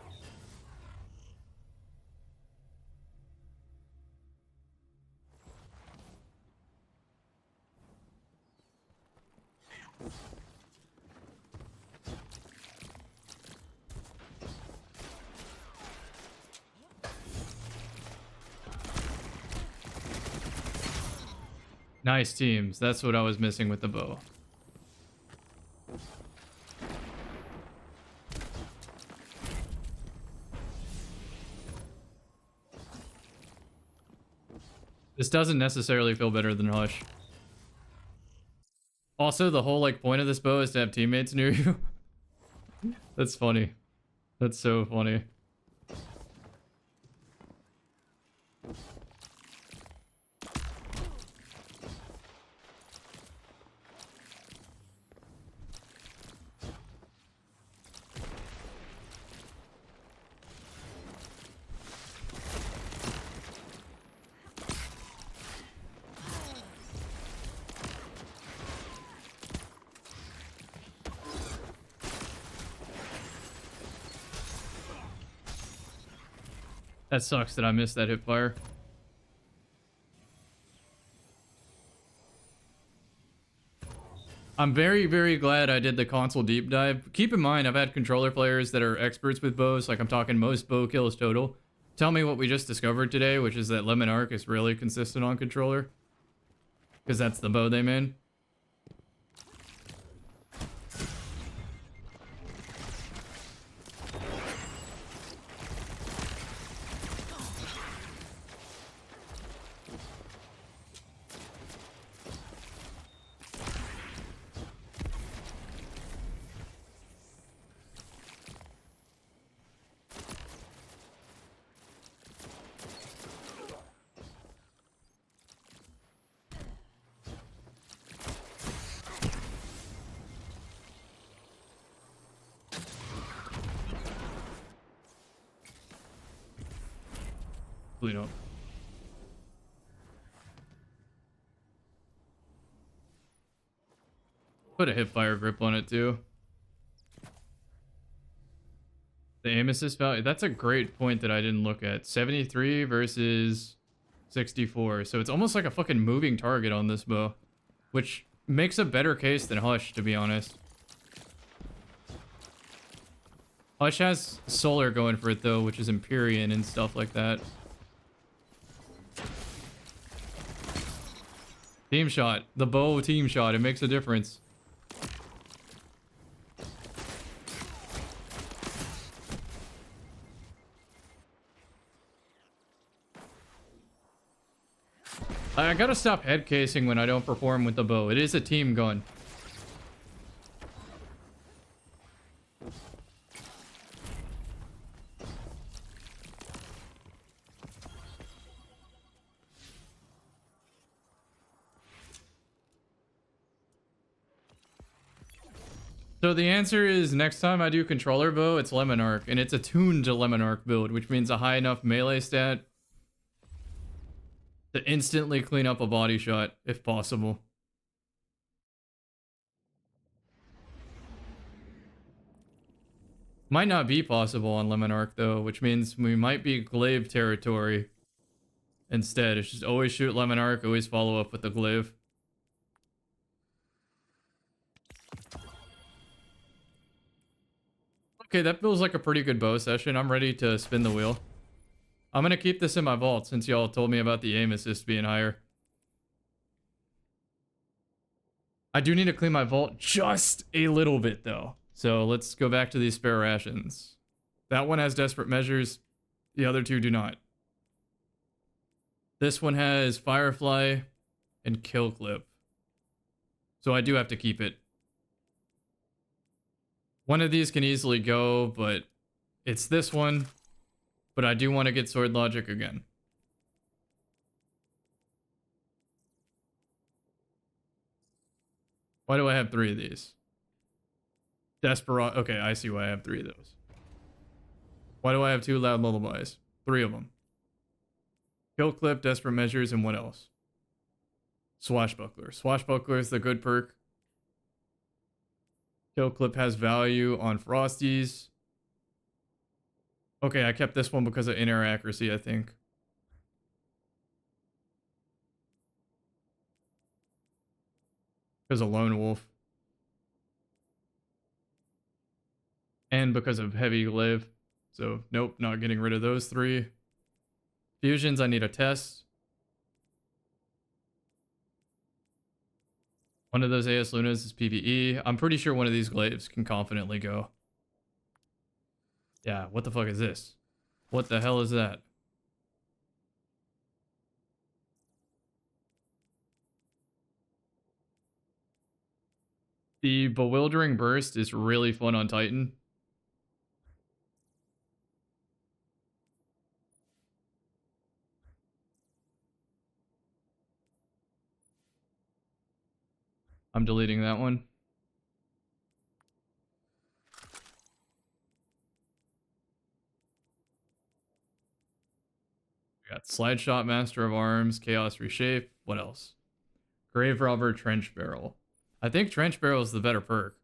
A: Nice teams. That's what I was missing with the bow. This doesn't necessarily feel better than Hush. Also, the whole like point of this bow is to have teammates near you. That's funny. That's so funny. That sucks that I missed that hip fire. I'm very, very glad I did the console deep dive. Keep in mind, I've had controller players that are experts with bows, like I'm talking most bow kills total. Tell me what we just discovered today, which is that Lemon Arc is really consistent on controller. Because that's the bow they made. Don't. Put a hip fire grip on it too. The aim assist value, that's a great point that I didn't look at. 73 versus 64. So it's almost like a fucking moving target on this bow, which makes a better case than Hush, to be honest. Hush has solar going for it though, which is Empyrean and stuff like that. Team shot. The bow team shot. It makes a difference. I gotta stop head casing when I don't perform with the bow. It is a team gun. So the answer is next time I do controller bow, it's Lemon Arc, and it's attuned to Lemon Arc build, which means a high enough melee stat to instantly clean up a body shot, if possible. Might not be possible on Lemon Arc though, which means we might be glaive territory instead. It's just always shoot Lemon Arc, always follow up with the glaive. Okay, that feels like a pretty good bow session. I'm ready to spin the wheel. I'm gonna keep this in my vault since y'all told me about the aim assist being higher. I do need to clean my vault just a little bit though. So let's go back to these spare rations. That one has desperate measures. The other two do not. This one has Firefly and Kill Clip. So I do have to keep it. One of these can easily go, but it's this one. But I do want to get Sword Logic again. Why do I have 3 of these? Desperate. Okay, I see why I have 3 of those. Why do I have 2 Loud Lullabies? 3 of them. Kill Clip, Desperate Measures, and what else? Swashbuckler. Swashbuckler is the good perk. Kill Clip has value on Frosties. Okay, I kept this one because of inner accuracy, I think. Because of Lone Wolf. And because of Heavy Glaive. So, nope, not getting rid of those 3. Fusions, I need a test. One of those AS Lunas is PvE. I'm pretty sure one of these glaives can confidently go. Yeah, what the fuck is this? What the hell is that? The Bewildering Burst is really fun on Titan. I'm deleting that one. We got Slide Shot, Master of Arms, Chaos Reshape. What else? Grave Robber, Trench Barrel. I think Trench Barrel is the better perk.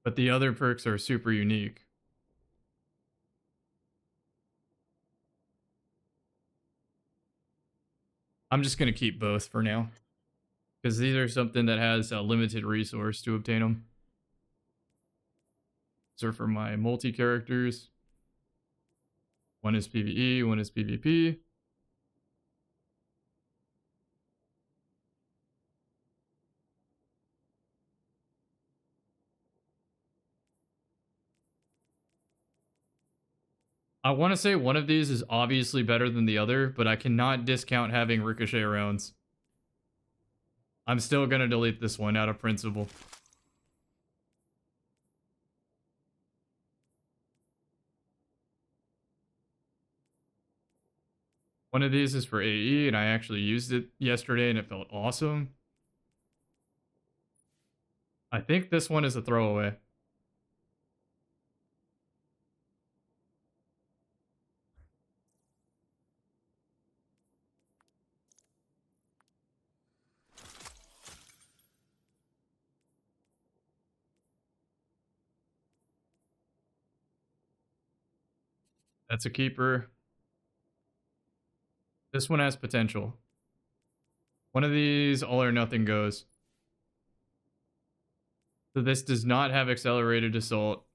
A: But the other perks are super unique. I'm just going to keep both for now. Because these are something that has a limited resource to obtain them. These are for my multi-characters. One is PvE, one is PvP. I want to say one of these is obviously better than the other, but I cannot discount having ricochet rounds. I'm still going to delete this one out of principle. One of these is for AE, and I actually used it yesterday, and it felt awesome. I think this one is a throwaway. That's a keeper. This one has potential. One of these, all or nothing goes. So this does not have accelerated assault.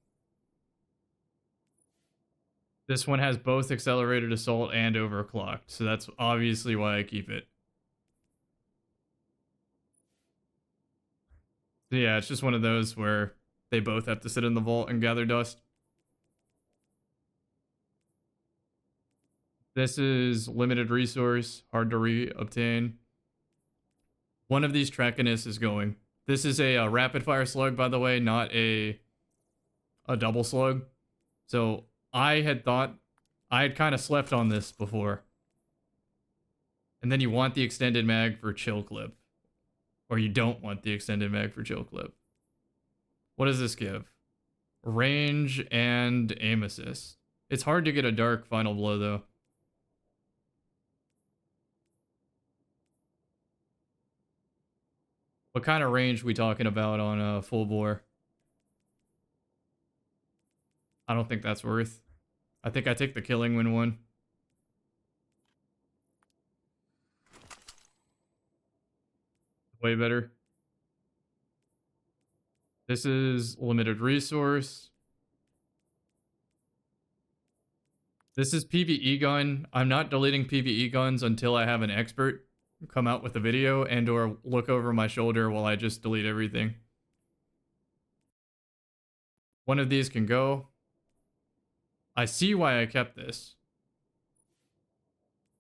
A: This one has both accelerated assault and overclocked, so that's obviously why I keep it. So yeah, it's just one of those where they both have to sit in the vault and gather dust. This is limited resource, hard to re-obtain. One of these Trekinus is going. This is a rapid fire slug, by the way, not a double slug. So I had thought I had kind of slept on this before. And then you want the extended mag for chill clip. Or you don't want the extended mag for chill clip. What does this give? Range and aim assist. It's hard to get a dark final blow though. What kind of range we talking about on a full bore? I don't think that's worth. I think I take the killing when one. Way better. This is limited resource. This is PvE gun. I'm not deleting PvE guns until I have an expert come out with a video and or look over my shoulder while I just delete everything. One of these can go. I see why I kept this.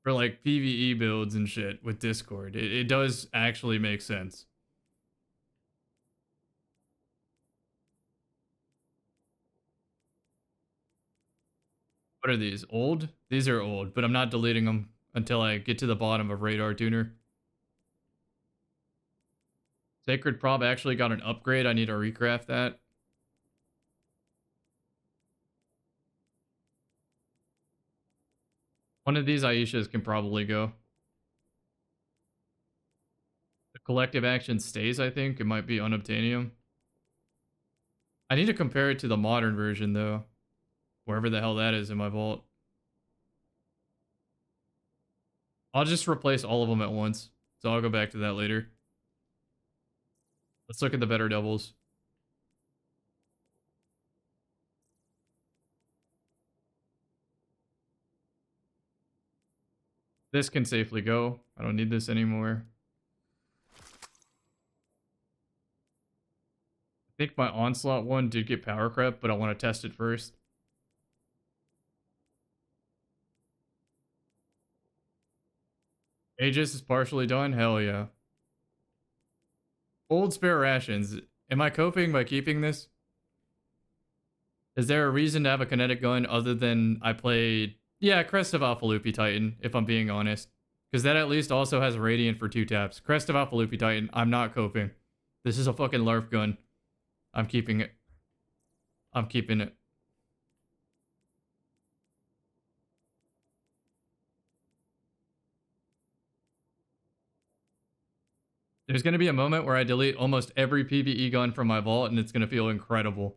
A: For like PvE builds and shit with Discord. It does actually make sense. What are these? Old? These are old, but I'm not deleting them until I get to the bottom of Radar Tuner. Sacred Prob actually got an upgrade. I need to recraft that. One of these Aishas can probably go. The collective action stays, I think. It might be unobtainium. I need to compare it to the modern version, though. Wherever the hell that is in my vault. I'll just replace all of them at once. So I'll go back to that later. Let's look at the better doubles. This can safely go. I don't need this anymore. I think my Onslaught one did get power crept, but I want to test it first. Aegis is partially done? Hell yeah. Old spare rations. Am I coping by keeping this? Is there a reason to have a kinetic gun other than I played... Yeah, Crest of Alpha Loopy Titan, if I'm being honest. Because that at least also has Radiant for 2 taps. Crest of Alpha Loopy Titan, I'm not coping. This is a fucking LARP gun. I'm keeping it. I'm keeping it. There's going to be a moment where I delete almost every PvE gun from my vault, and it's going to feel incredible.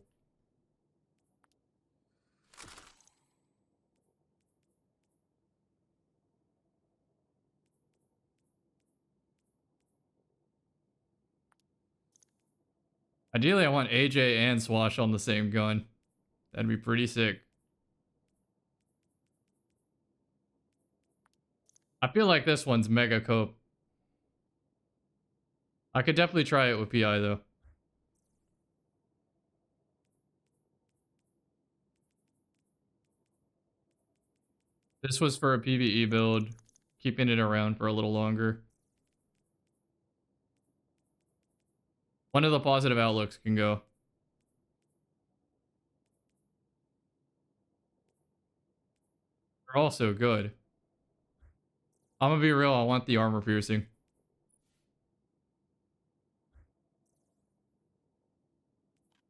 A: Ideally, I want AJ and Swash on the same gun. That'd be pretty sick. I feel like this one's mega cope. I could definitely try it with PI, though. This was for a PvE build, keeping it around for a little longer. One of the positive outlooks can go. They're also good. I'm gonna be real, I want the armor piercing.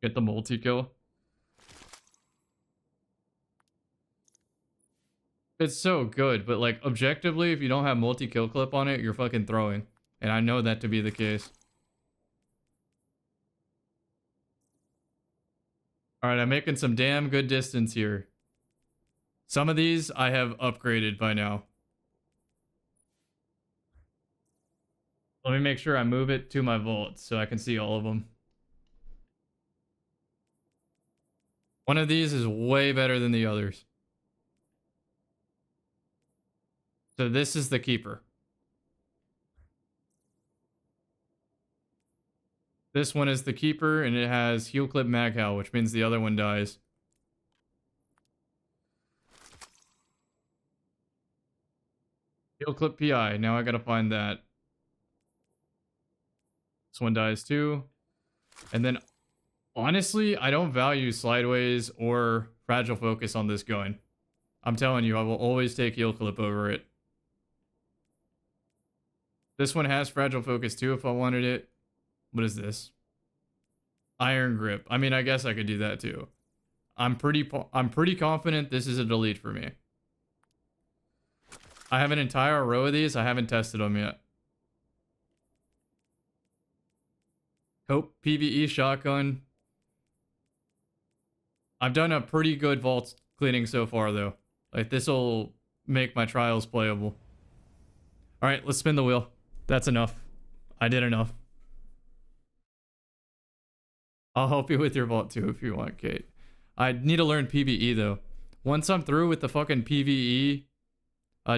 A: Get the multi-kill. It's so good, but like objectively, if you don't have multi-kill clip on it, you're fucking throwing. And I know that to be the case. Alright, I'm making some damn good distance here. Some of these I have upgraded by now. Let me make sure I move it to my vault so I can see all of them. One of these is way better than the others. So this is the keeper. This one is the keeper, and it has heal clip Maghow, which means the other one dies. Heal clip PI. Now I gotta find that. This one dies too. And then, honestly, I don't value Slideways or Fragile Focus on this gun. I'm telling you, I will always take heal clip over it. This one has Fragile Focus too if I wanted it. What is this? Iron Grip. I mean, I guess I could do that too. I'm pretty confident this is a delete for me. I have an entire row of these. I haven't tested them yet. Hope PvE shotgun. I've done a pretty good vault cleaning so far though. Like this will make my trials playable. All right, let's spin the wheel. That's enough. I did enough. I'll help you with your vault too if you want, Kate. I need to learn PvE though. Once I'm through with the fucking PvE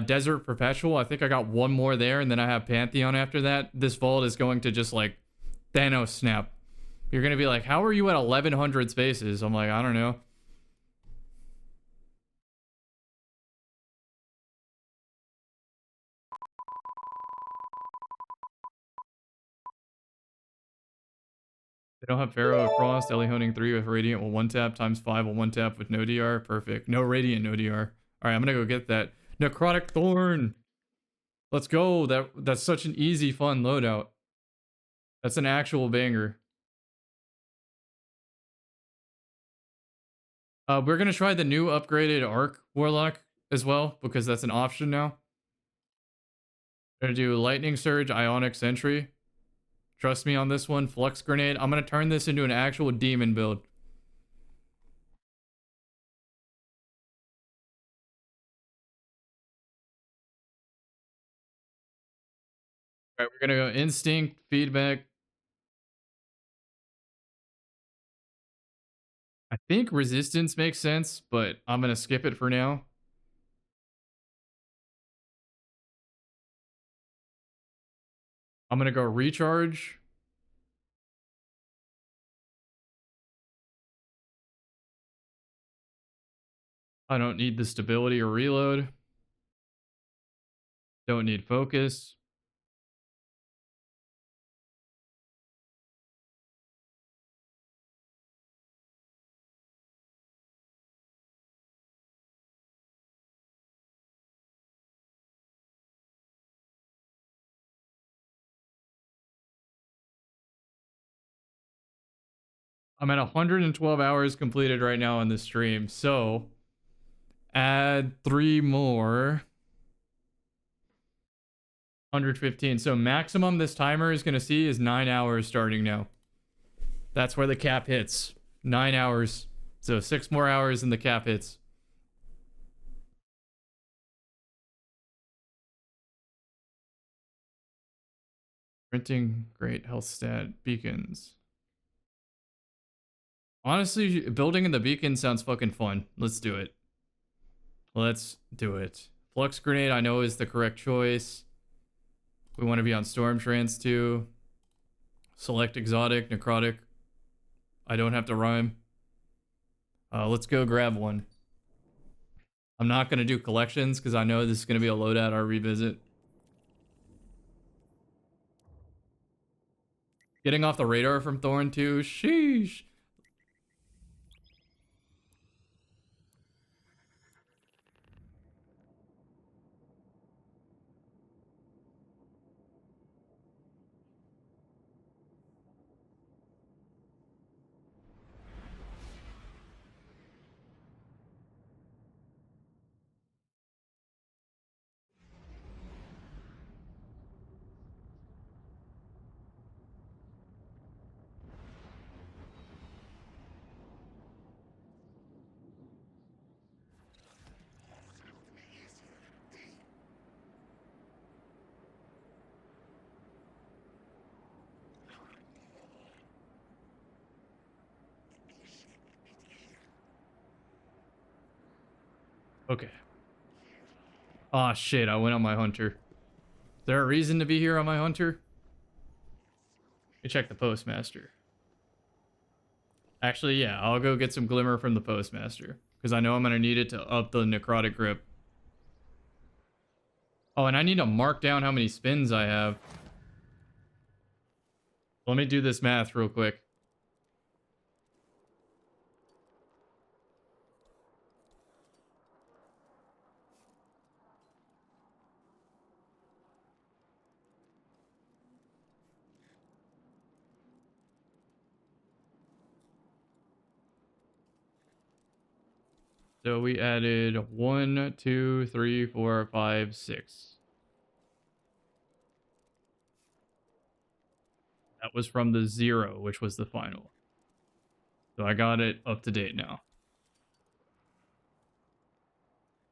A: Desert Perpetual, I think I got one more there, and then I have Pantheon after that. This vault is going to just like Thanos snap. You're gonna be like, how are you at 1100 spaces? I'm like, I don't know. They don't have Pharaoh of Frost, Ellie Honing 3 with Radiant will 1-tap, times 5 will 1-tap with no DR. Perfect. No Radiant, no DR. Alright, I'm gonna go get that. Necrotic Thorn! Let's go. That's such an easy, fun loadout. That's an actual banger. We're gonna try the new upgraded Arc Warlock as well, because that's an option now. We're gonna do Lightning Surge, Ionic Sentry. Trust me on this one. Flux Grenade. I'm gonna turn this into an actual demon build. Alright, we're gonna go Instinct, Feedback. I think Resistance makes sense, but I'm gonna skip it for now. I'm gonna go Recharge. I don't need the stability or reload. Don't need focus. I'm at 112 hours completed right now on this stream. So add 3 more. 115. So maximum this timer is going to see is 9 hours starting now. That's where the cap hits. 9 hours. So 6 more hours and the cap hits. Printing, great health stat, beacons. Honestly, building in the beacon sounds fucking fun. Let's do it. Let's do it. Flux grenade I know is the correct choice. We want to be on storm trance too. Select exotic, necrotic. I don't have to rhyme. Let's go grab one. I'm not going to do collections because I know this is going to be a loadout or revisit. Getting off the radar from Thorn too. Sheesh. Okay. Ah, shit, I went on my hunter. Is there a reason to be here on my hunter? Let me check the postmaster. Actually, yeah, I'll go get some glimmer from the postmaster. Because I know I'm going to need it to up the necrotic grip. Oh, and I need to mark down how many spins I have. Let me do this math real quick. So we added 1, 2, 3, 4, 5, 6. That was from the 0, which was the final. So I got it up to date now.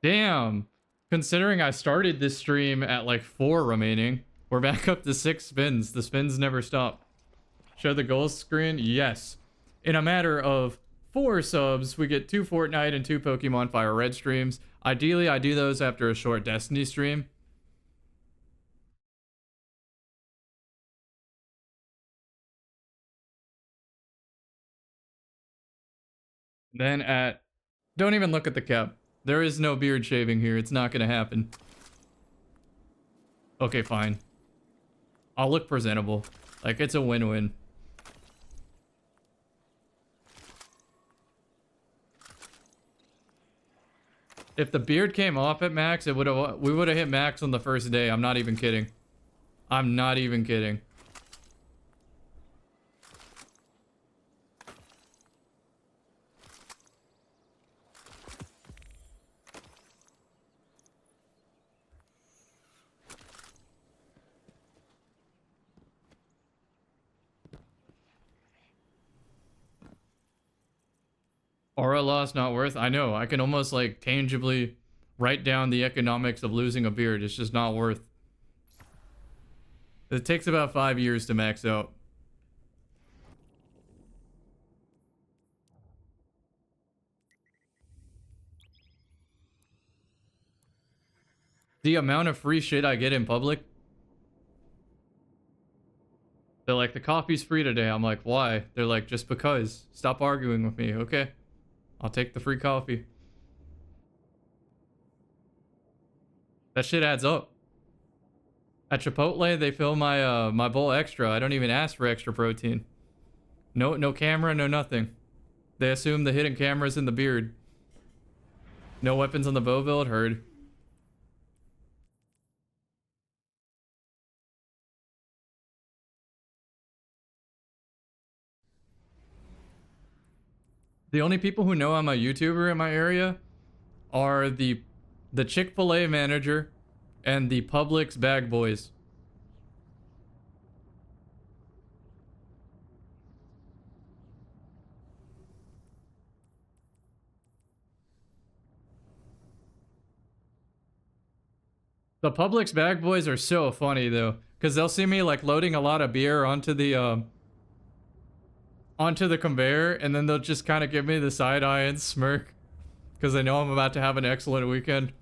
A: Damn. Considering I started this stream at like 4 remaining, we're back up to 6 spins. The spins never stop. Show the goals screen? Yes. In a matter of 4 subs, we get 2 Fortnite and 2 Pokemon Fire Red streams. Ideally, I do those after a short Destiny stream. Then at... Don't even look at the cap. There is no beard shaving here. It's not gonna happen. Okay, fine. I'll look presentable. Like, it's a win-win. If the beard came off at max, we would have hit max on the first day. I'm not even kidding. I'm not even kidding. Aura loss not worth. I know. I can almost like tangibly write down the economics of losing a beard. It's just not worth. It takes about 5 years to max out. The amount of free shit I get in public. They're like, the coffee's free today. I'm like, why? They're like, just because. Stop arguing with me. Okay. I'll take the free coffee. That shit adds up. At Chipotle, they fill my my bowl extra. I don't even ask for extra protein. No camera, no nothing. They assume the hidden camera's in the beard. No weapons on the bow build, heard. The only people who know I'm a YouTuber in my area are the Chick-fil-A manager and the Publix bag boys. The Publix bag boys are so funny though, because they'll see me like loading a lot of beer onto the conveyor, and then they'll just kind of give me the side eye and smirk, because they know I'm about to have an excellent weekend.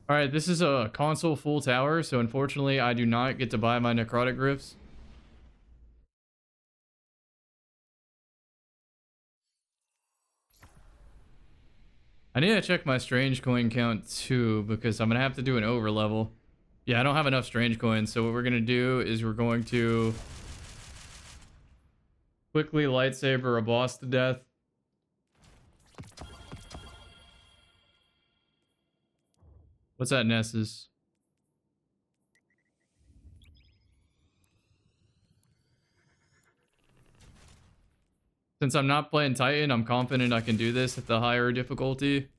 A: All right, this is a console full tower, so unfortunately I do not get to buy my necrotic glyphs. I need to check my strange coin count too, because I'm gonna have to do an over level. Yeah, I don't have enough strange coins, so what we're gonna do is we're going to quickly lightsaber a boss to death. What's that, Nessus? Since I'm not playing Titan, I'm confident I can do this at the higher difficulty.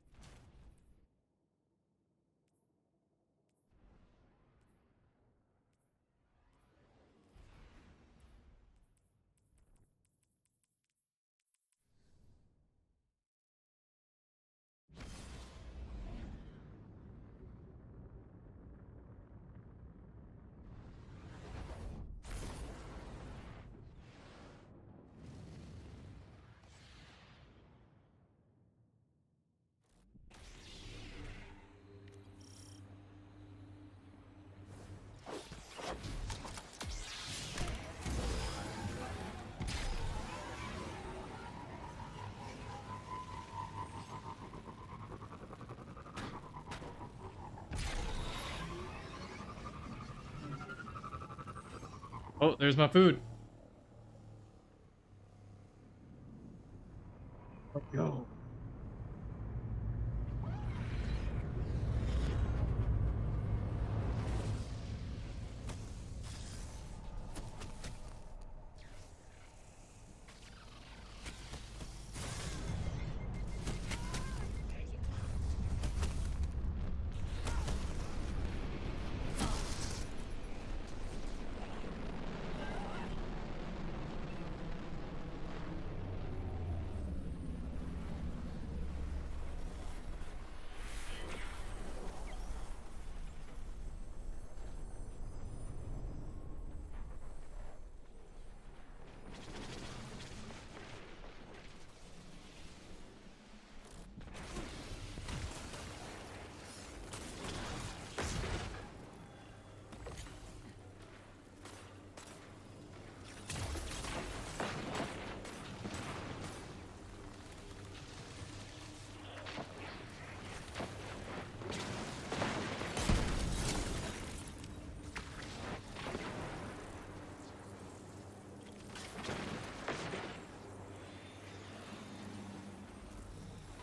A: Oh, there's my food. Let's go.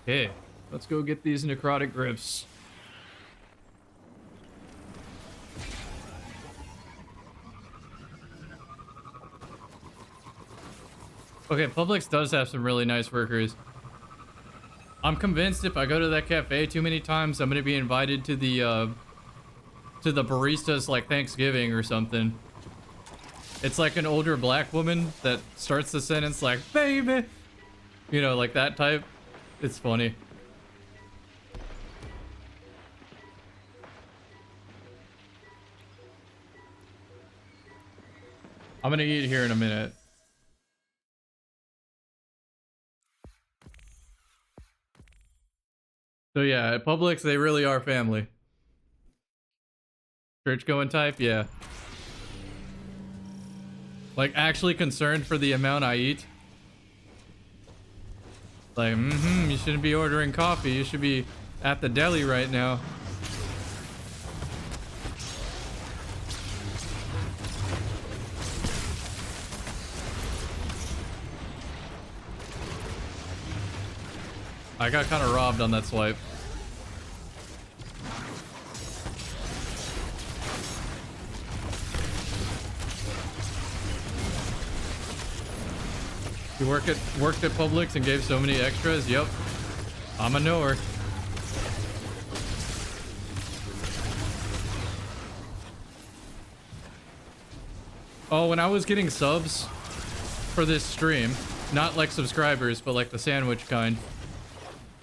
A: Okay, let's go get these necrotic glyphs. Okay, Publix does have some really nice workers. I'm convinced if I go to that cafe too many times, I'm gonna be invited to the baristas like Thanksgiving or something. It's like an older black woman that starts the sentence like, baby! You know, like that type. It's funny. I'm gonna eat here in a minute. So yeah, at Publix, they really are family. Church going type, yeah. Like, actually concerned for the amount I eat. Like, you shouldn't be ordering coffee. You should be at the deli right now. I got kind of robbed on that swipe. You worked at Publix and gave so many extras? Yep. I'm a knower. Oh, when I was getting subs for this stream, not like subscribers, but like the sandwich kind,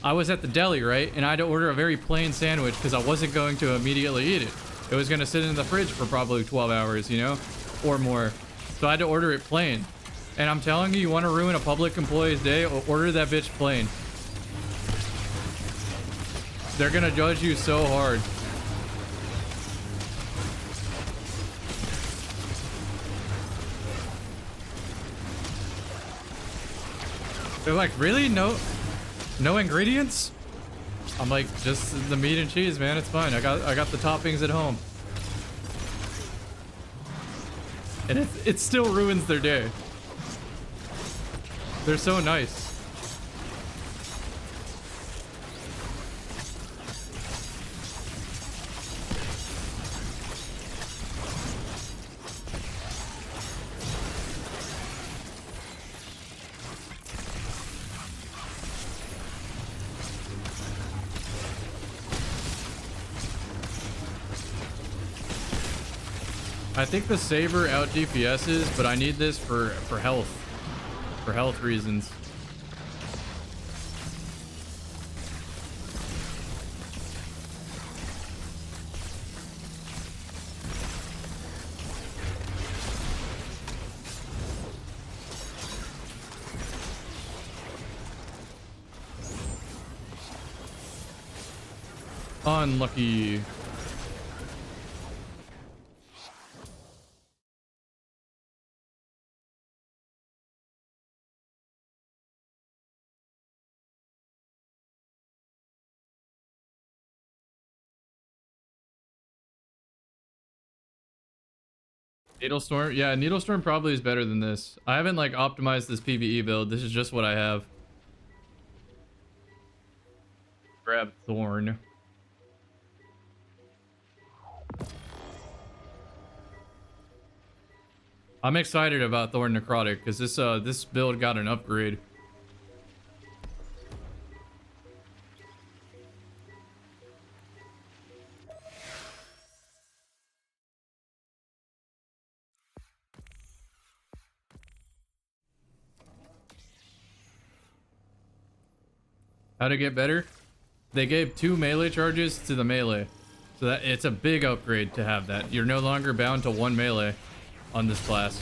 A: I was at the deli, right? And I had to order a very plain sandwich because I wasn't going to immediately eat it. It was going to sit in the fridge for probably 12 hours, you know, or more. So I had to order it plain. And I'm telling you, you want to ruin a public employee's day, order that bitch plain. They're going to judge you so hard. They're like, really? No ingredients? I'm like, just the meat and cheese, man. It's fine. I got the toppings at home. And it still ruins their day. They're so nice. I think the saber out DPS's, but I need this for health. For health reasons. Unlucky. Needlestorm? Yeah, Needlestorm probably is better than this. I haven't like optimized this PvE build. This is just what I have. Grab Thorn. I'm excited about Thorn Necrotic because this build got an upgrade. How to get better? They gave 2 melee charges to the melee. So that it's a big upgrade to have that. You're no longer bound to 1 melee on this class.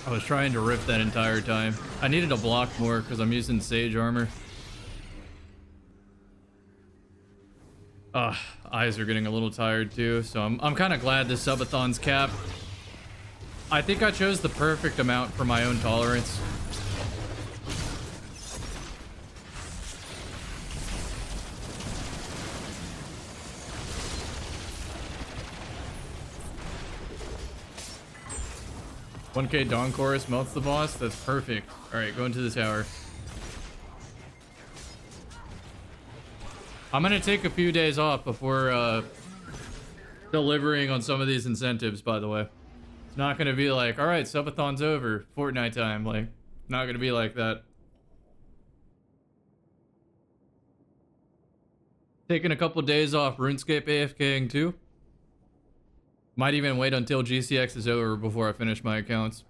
A: I was trying to rip that entire time. I needed to block more because I'm using Sage armor. Eyes are getting a little tired too, so I'm kind of glad this subathon's capped. I think I chose the perfect amount for my own tolerance. $1K Dawn Chorus melts the boss. That's perfect. All right, go into the tower. I'm gonna take a few days off before delivering on some of these incentives, by the way. It's not gonna be like, all right, subathon's over, Fortnite time. Like, not gonna be like that. Taking a couple days off, RuneScape AFKing too. Might even wait until GCX is over before I finish my accounts.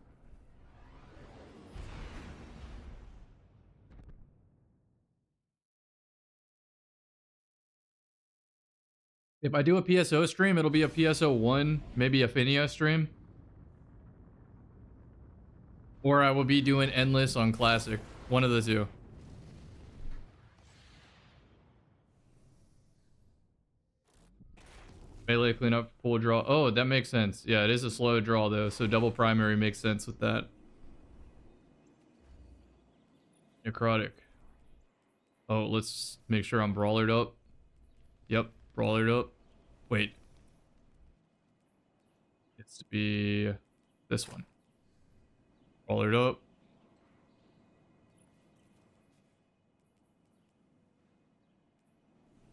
A: If I do a PSO stream, it'll be a PSO 1, maybe a Finia stream. Or I will be doing Endless on Classic. One of the two. Melee cleanup, full draw. Oh, that makes sense. Yeah, it is a slow draw though, so double primary makes sense with that. Necrotic. Oh, let's make sure I'm brawlered up. Yep, brawlered up. Wait. It's to be this one. Brawlered up.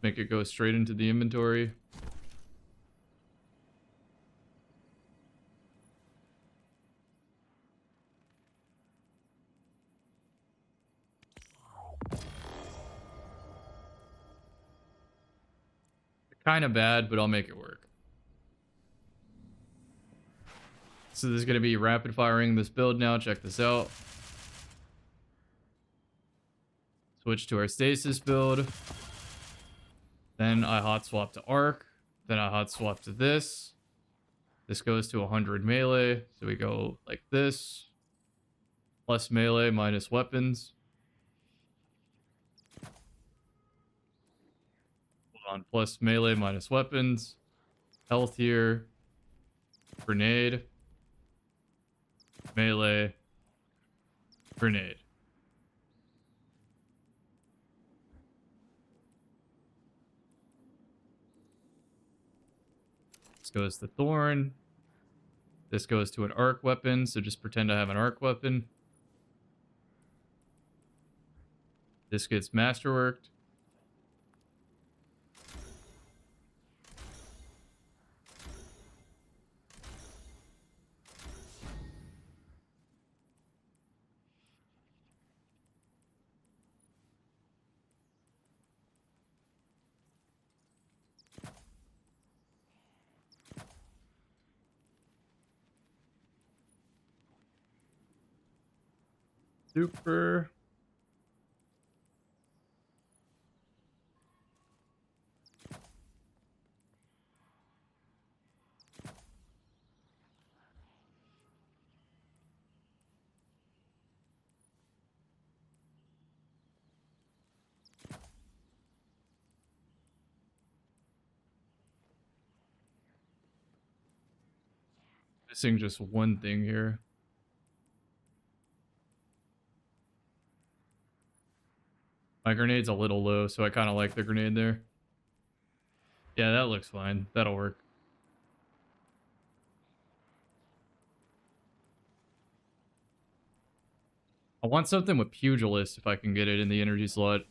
A: Make it go straight into the inventory. Kind of bad, but I'll make it work. So this is going to be rapid firing this build now. Check this out. Switch to our stasis build. Then I hot swap to arc. Then I hot swap to this. This goes to 100 melee. So we go like this. Plus melee minus weapons. Hold on. Plus melee minus weapons. Health here. Grenade. Melee. Grenade. This goes to Thorn. This goes to an arc weapon, so just pretend I have an arc weapon. This gets masterworked. Super. Missing just one thing here. My grenade's a little low, so I kind of like the grenade there. Yeah, that looks fine. That'll work. I want something with Pugilist if I can get it in the energy slot.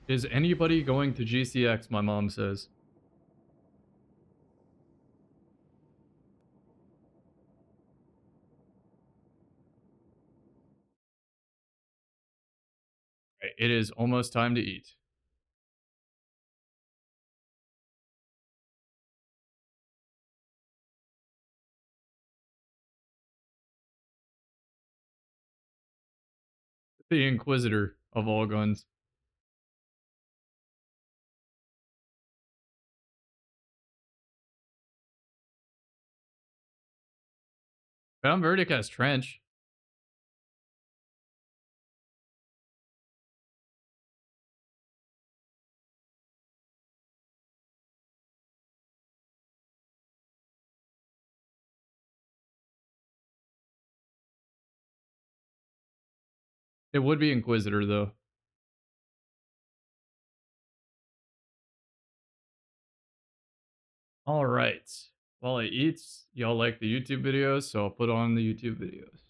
A: Is anybody going to GCX, my mom says. Right, it is almost time to eat. The Inquisitor of all guns. Found Verdict has Trench. It would be Inquisitor, though. All right. While I eat, y'all like the YouTube videos, so I'll put on the YouTube videos.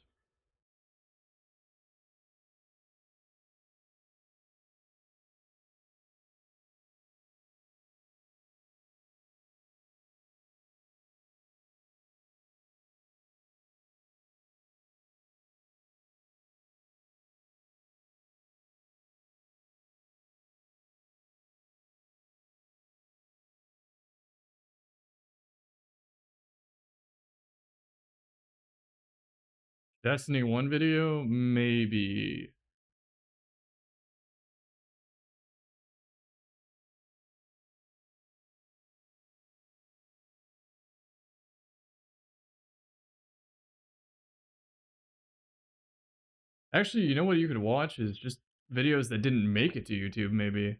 A: Destiny 1 video? Maybe. Actually, you know what you could watch is just videos that didn't make it to YouTube, maybe.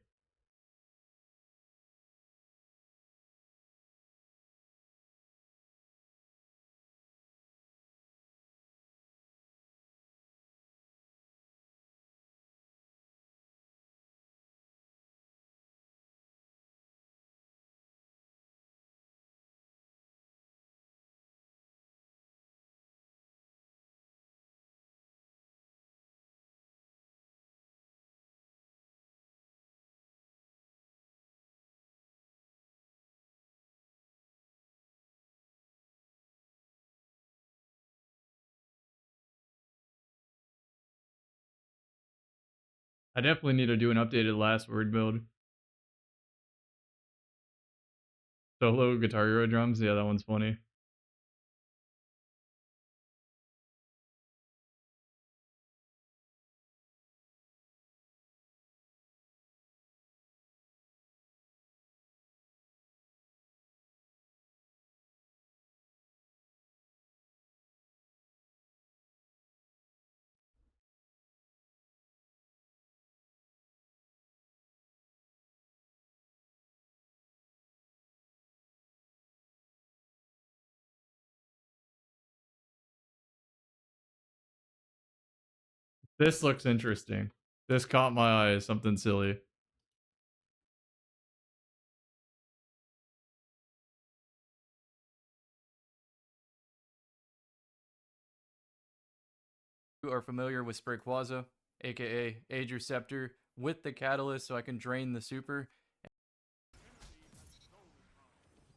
A: I definitely need to do an updated last word build. Solo Guitar Hero drums? Yeah, that one's funny. This looks interesting. This caught my eye, something silly. You are familiar with Sprayquaza, aka Age Receptor, with the catalyst so I can drain the super.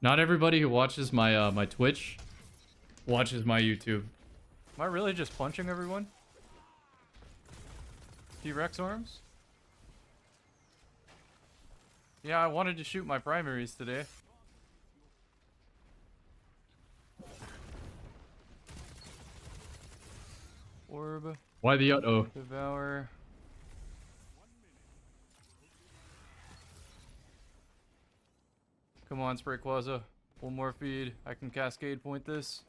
A: Not everybody who watches my my Twitch watches my YouTube. Am I really just punching everyone? T-Rex arms? Yeah, I wanted to shoot my primaries today. Orb. Why the uh-oh? Devour. Come on, Sprayquaza. One more feed. I can cascade point this.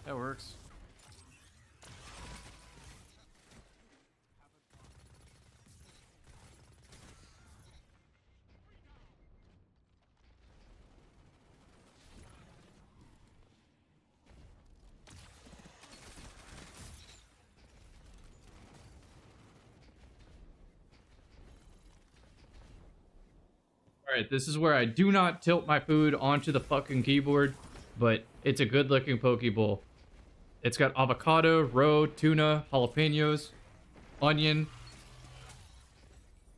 A: That works. Alright, this is where I do not tilt my food onto the fucking keyboard, but it's a good looking poke bowl. It's got avocado, roe, tuna, jalapenos, onion,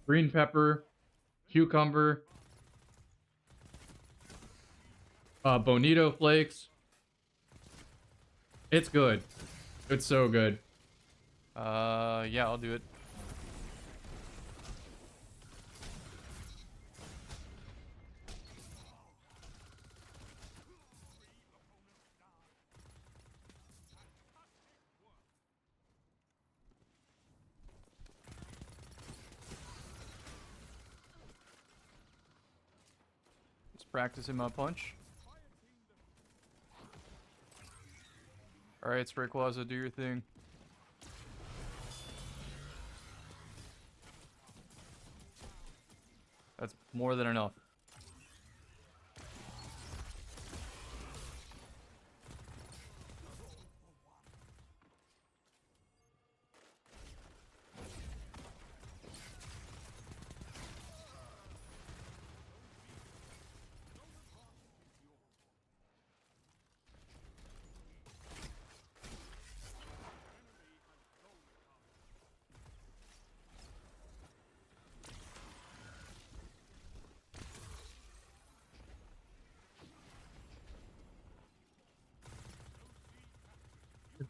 A: green pepper, cucumber, bonito flakes. It's good. It's so good. Yeah, I'll do it.
B: Practicing my punch. Alright, Sprayquaza, do your thing. That's more than enough.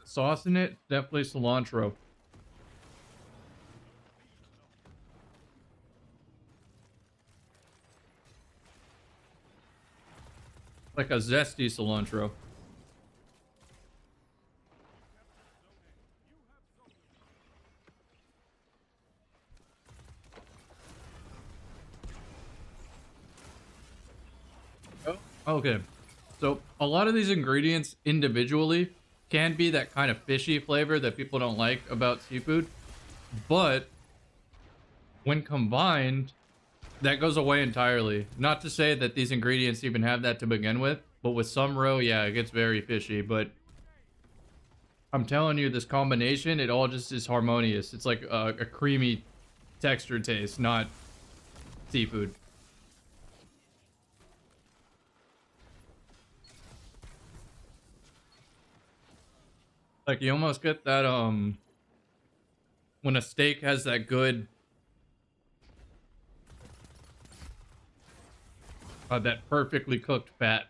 A: Sauce in it, definitely cilantro. Like a zesty cilantro. Oh, okay. So a lot of these ingredients individually can be that kind of fishy flavor that people don't like about seafood, but when combined, that goes away entirely. Not to say that these ingredients even have that to begin with, but with some roe, yeah, it gets very fishy. But I'm telling you, this combination, it all just is harmonious. It's like a creamy texture taste, not seafood. Like you almost get that when a steak has that good that perfectly cooked fat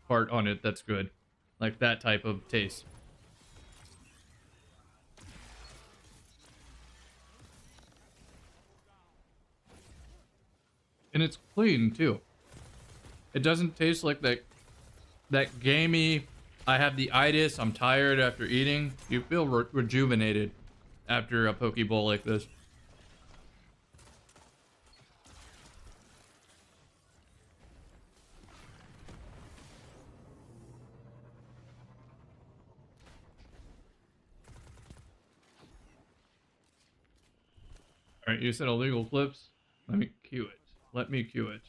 A: part on it, that's good. Like that type of taste. And it's clean too. It doesn't taste like that gamey, I have the itis, I'm tired after eating. You feel rejuvenated after a poke bowl like this. All right, you said illegal clips. Let me cue it. Let me cue it.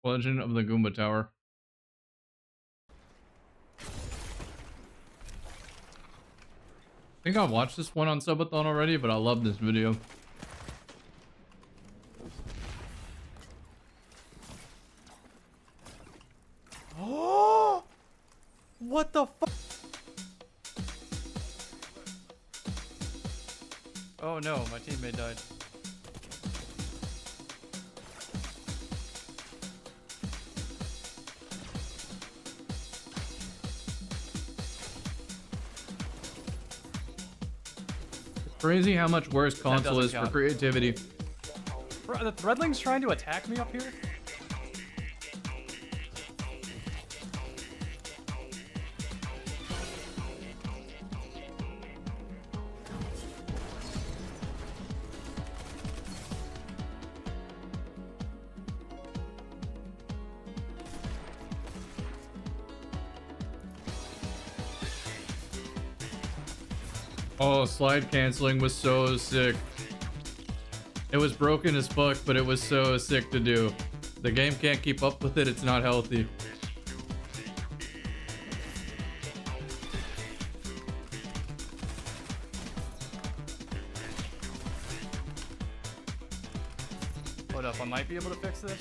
A: Legend of the Goomba Tower. I think I watched this one on Subathon already, but I love this video.
B: Oh! What the fuck? Oh no, my teammate died.
A: Crazy how much worse console is for
B: count.
A: creativity.
B: Bro, the Threadling's trying to attack me up here?
A: Oh, slide canceling was so sick. It was broken as fuck, but it was so sick to do. The game can't keep up with it, it's not healthy.
B: Hold up, I might be able to fix this.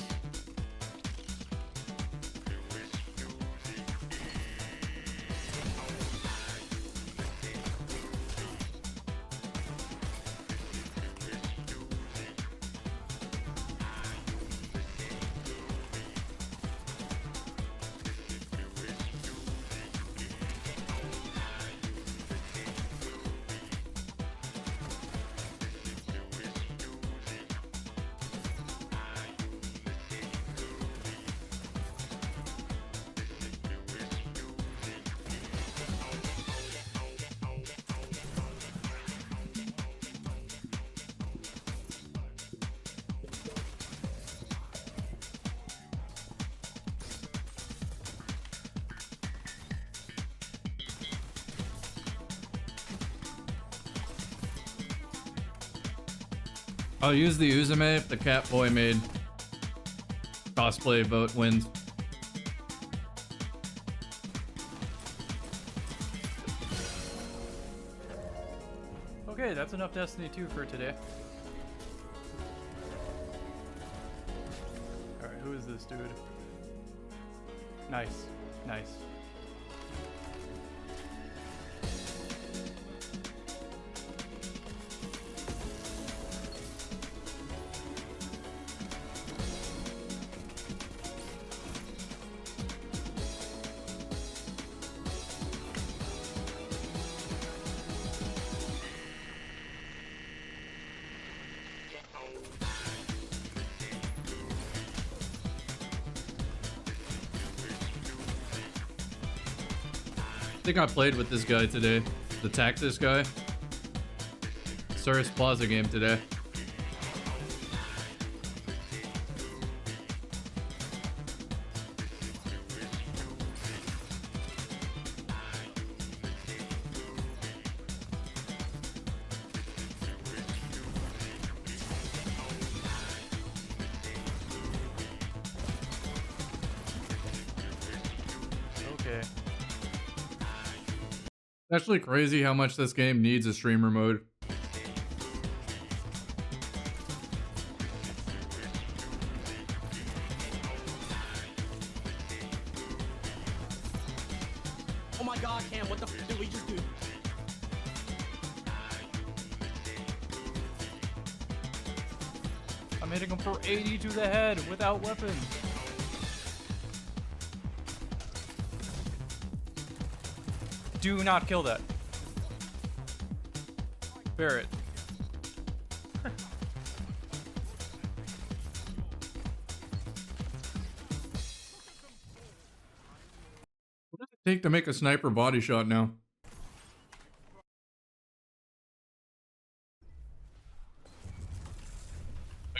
A: I'll use the Uzume if the Catboy made cosplay vote wins.
B: Okay, that's enough Destiny 2 for today. Alright, who is this dude? Nice. Nice.
A: I think I played with this guy today. The Taxis guy. Cirrus Plaza game today.
B: Okay.
A: It's actually crazy how much this game needs a streamer mode.
C: Oh my god, Cam, what the f did we just do?
B: I'm hitting him for 80 to the head without weapons. Do not kill that. Barrett.
A: What does it take to make a sniper body shot now?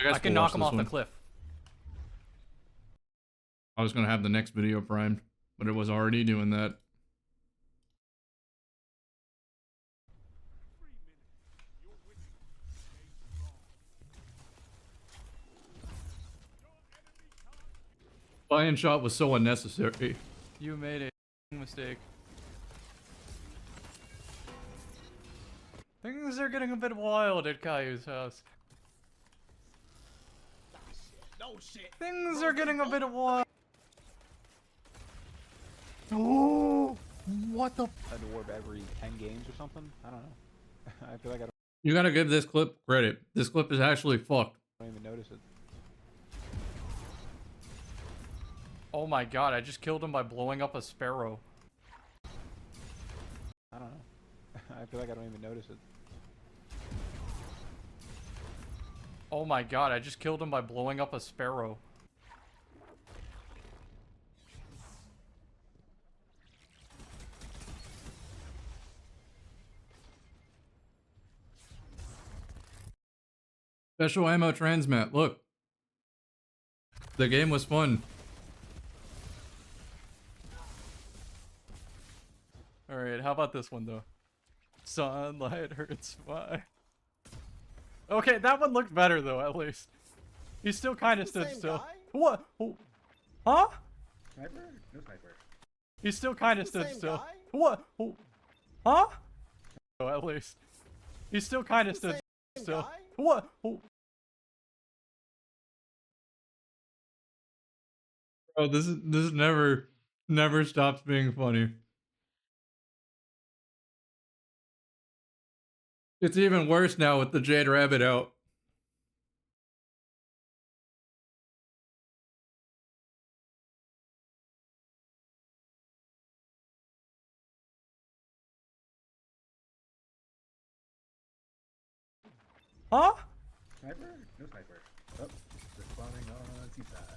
B: I can knock him off the cliff.
A: I was gonna have the next video primed, but it was already doing that. Buy-in shot was so unnecessary.
B: You made a mistake. Things are getting a bit wild at Caillou's house.
C: No shit.
B: Things are getting a bit wild. Oh, what the?
D: An orb every 10 games or something? I don't know. I feel like I
A: You gotta give this clip credit. This clip is actually fucked.
D: don't even notice it.
B: Oh my god, I just killed him by blowing up a sparrow.
D: I don't know. I feel like I don't even notice it.
B: Oh my god, I just killed him by blowing up a sparrow.
A: Special ammo transmat. Look. The game was fun.
B: Alright, how about this one though? Sunlight hurts my... Okay, that one looked better though, at least. He still kind of stood
C: same
B: still.
C: guy?
B: What? Oh. Huh?
E: Sniper? No sniper.
B: He still kind of
C: the
B: stood
C: same
B: still.
C: guy?
B: What? Oh. Huh? Oh, at least. He still kind of
C: the
B: stood
C: same
B: still.
C: guy?
B: What? Oh.
A: Bro, this never stops being funny. It's even worse now with the Jade Rabbit out.
B: Huh?
E: Sniper? No sniper. Oh, they're spawning on Seaside.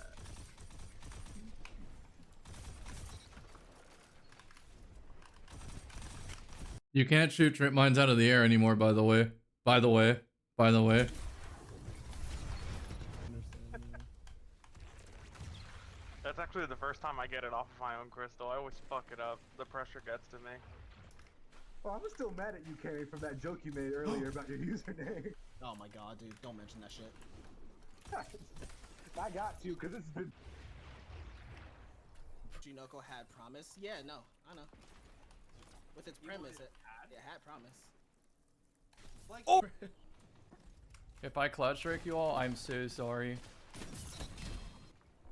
A: You can't shoot trip mines out of the air anymore, by the way. By the way.
F: That's actually the first time I get it off of my own crystal. I always fuck it up. The pressure gets to me.
E: Well, I'm still mad at you, Carrie, from that joke you made earlier about your username.
C: Oh my god, dude, don't mention that shit.
E: I got to, because it's been.
C: Junoko had promise. Yeah, no, I know. With its premise, it had promise. Like,
B: Oh! If I cloud strike you all, I'm so sorry.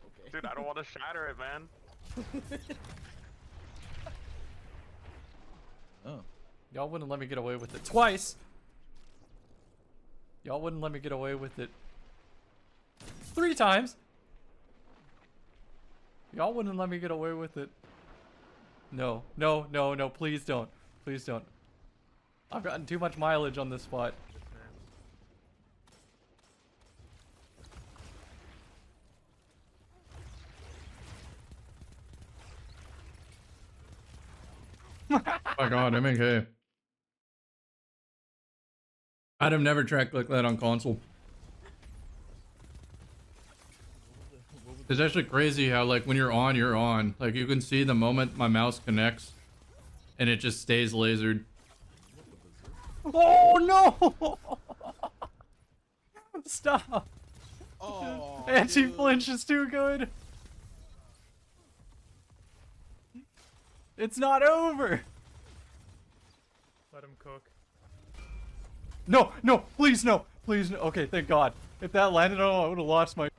C: okay.
F: Dude, I don't want to shatter it, man.
A: Oh.
B: Y'all wouldn't let me get away with it twice. Y'all wouldn't let me get away with it 3 times. Y'all wouldn't let me get away with it. No, no, no, no, please don't. Please don't. I've gotten too much mileage on this spot.
A: Oh my god, MK. I'd have never tracked like that on console. It's actually crazy how like when you're on, you're on. Like you can see the moment my mouse connects and it just stays lasered.
B: Oh no! Stop!
C: Oh,
B: Anti-flinch is too good. It's not over.
G: Let him cook.
B: No, no, please no, please no. Okay, thank God. If that landed on, I would have lost my.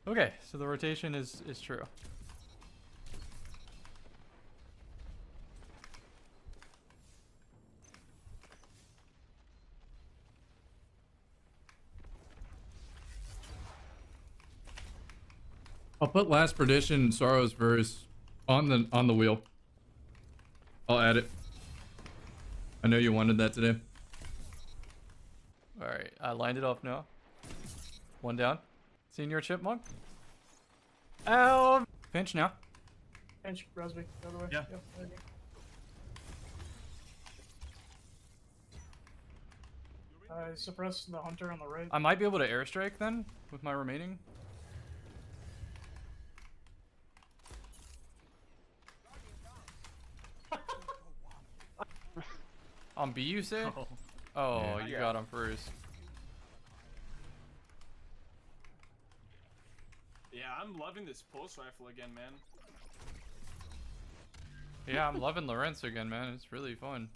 B: Okay, so the rotation is true.
A: I'll put Last Perdition Sorrow's verse on the wheel. I'll add it. I know you wanted that today.
B: All right, I lined it off now. 1 down. Senior chipmunk. Ow! Pinch now.
G: Pinch, Resby, the other way.
B: Yeah.
G: Yep, there you go. I suppress the hunter on the right.
B: I might be able to airstrike then with my remaining. On B, you say? Oh,
A: Yeah.
B: you got him first.
H: Yeah, I'm loving this pulse rifle again, man.
B: Yeah, I'm loving Lorenzo again, man. It's really fun.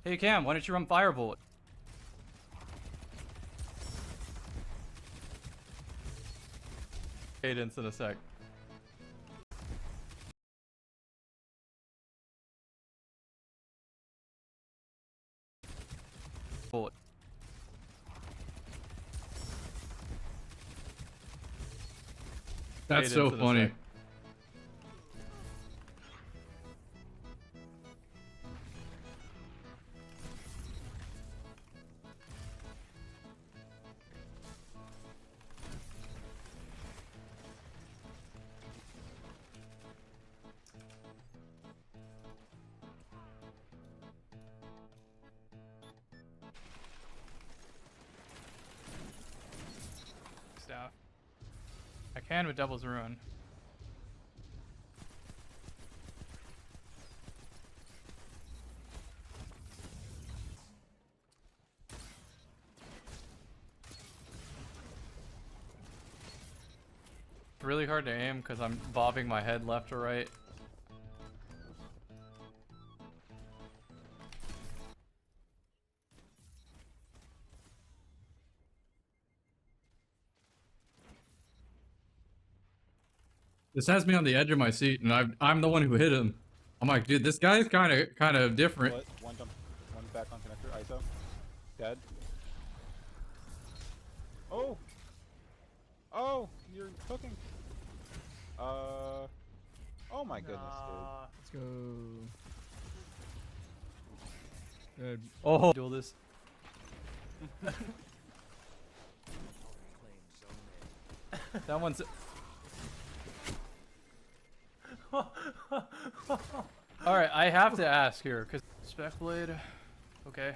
B: Hey Cam, why don't you run Firebolt? Cadence in a sec. Bullet.
A: That's
B: Cadence
A: so
B: in a
A: funny.
B: sec. Staff. I can with Devil's Ruin. Really hard to aim because I'm bobbing my head left or right.
A: This has me on the edge of my seat, and I'm the one who hit him. I'm like, dude, this guy's kind of different.
D: What? One jump, one back on connector. ISO. Dead. Oh! Oh! You're cooking. Oh my goodness,
G: Let's go.
B: Good. Oh, do this. That one's. All right, I have to ask here, cause Spec Blade. Okay.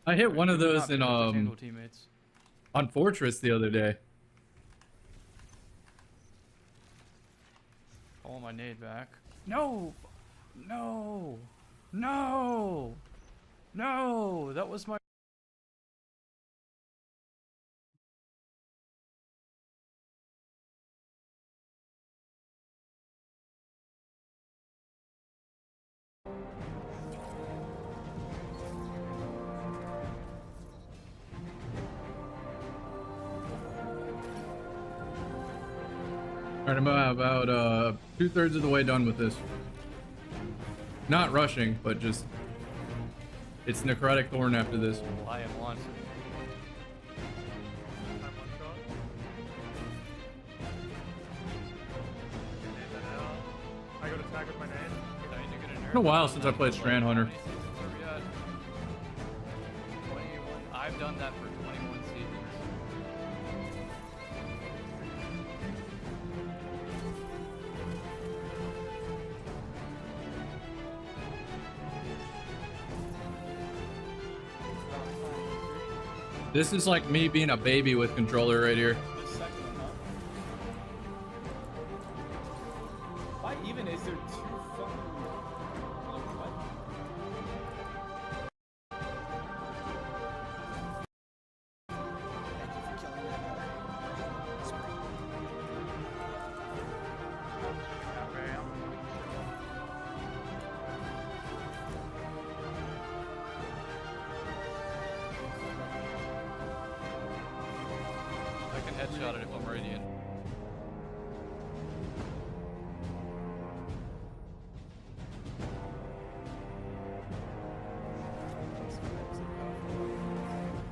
A: I hit one of
B: You would
A: those
B: not be
A: in
B: able to handle teammates.
A: on Fortress the other day.
B: I want my nade back. No! No! No! No! That was my.
A: Alright, I'm about 2/3 of the way done with this. Not rushing, but just it's necrotic thorn after this.
B: I am on.
G: I go to tag with my name.
A: It's been a while since I played Strand Hunter.
B: 21. I've done that for 21 seasons.
A: This is like me being a baby with controller right here.
D: The second one, huh? Why even is there two fucking... Like, what?
C: Thank you for killing that spring.
B: I can headshot it if I'm radiant.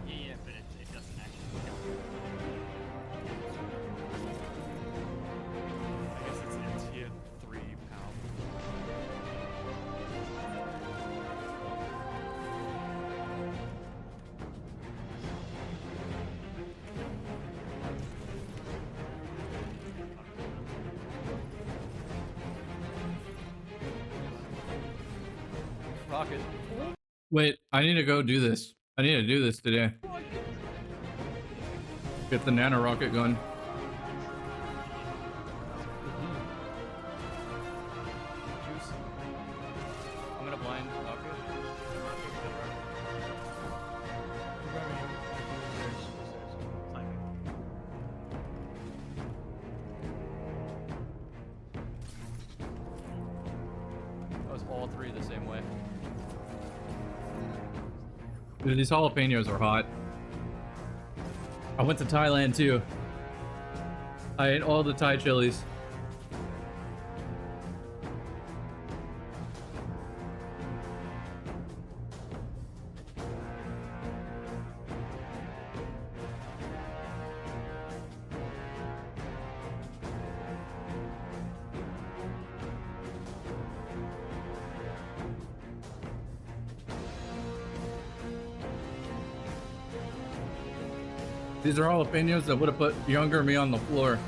I: Yeah, but it doesn't actually count. I guess it's in tier 3 power.
B: Rocket.
A: Wait, I need to go do this. I need to do this today. Get the nano rocket gun.
B: Juice. I'm gonna blind rocket. That was all three the same way.
A: Dude, these jalapenos are hot. I went to Thailand too. I ate all the Thai chilies. These are jalapenos that would have put younger me on the floor.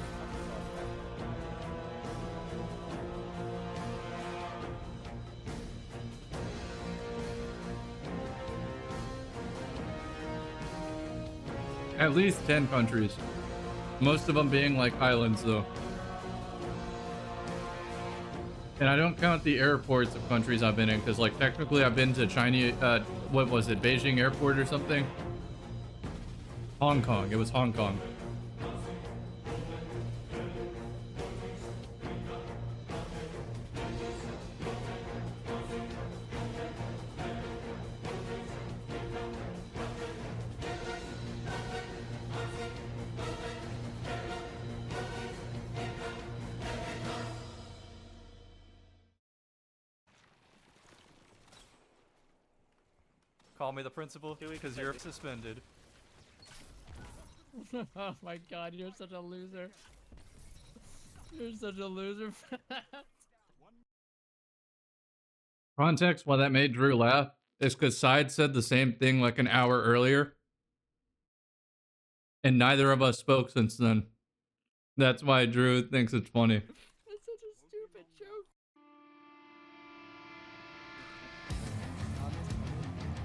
A: At least 10 countries. Most of them being like islands though. And I don't count the airports of countries I've been in, because like technically I've been to China, what was it, Beijing airport or something? Hong Kong, it was Hong Kong.
B: Call me the principal because you're suspended.
J: Oh my god, you're such a loser. You're such a loser.
A: Context why that made Drew laugh is because Side said the same thing like an hour earlier. And neither of us spoke since then. That's why Drew thinks it's funny.
J: That's such a stupid joke.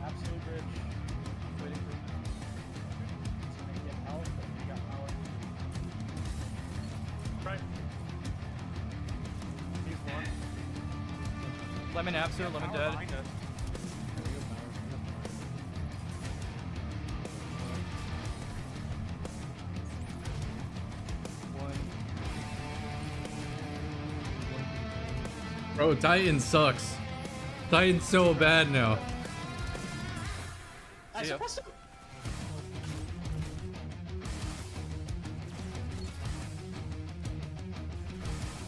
D: Absolute bridge.
B: Lemon absent, lemon dead.
I: Behind us.
A: Bro, Titan sucks. Titan's so bad now.
B: See ya.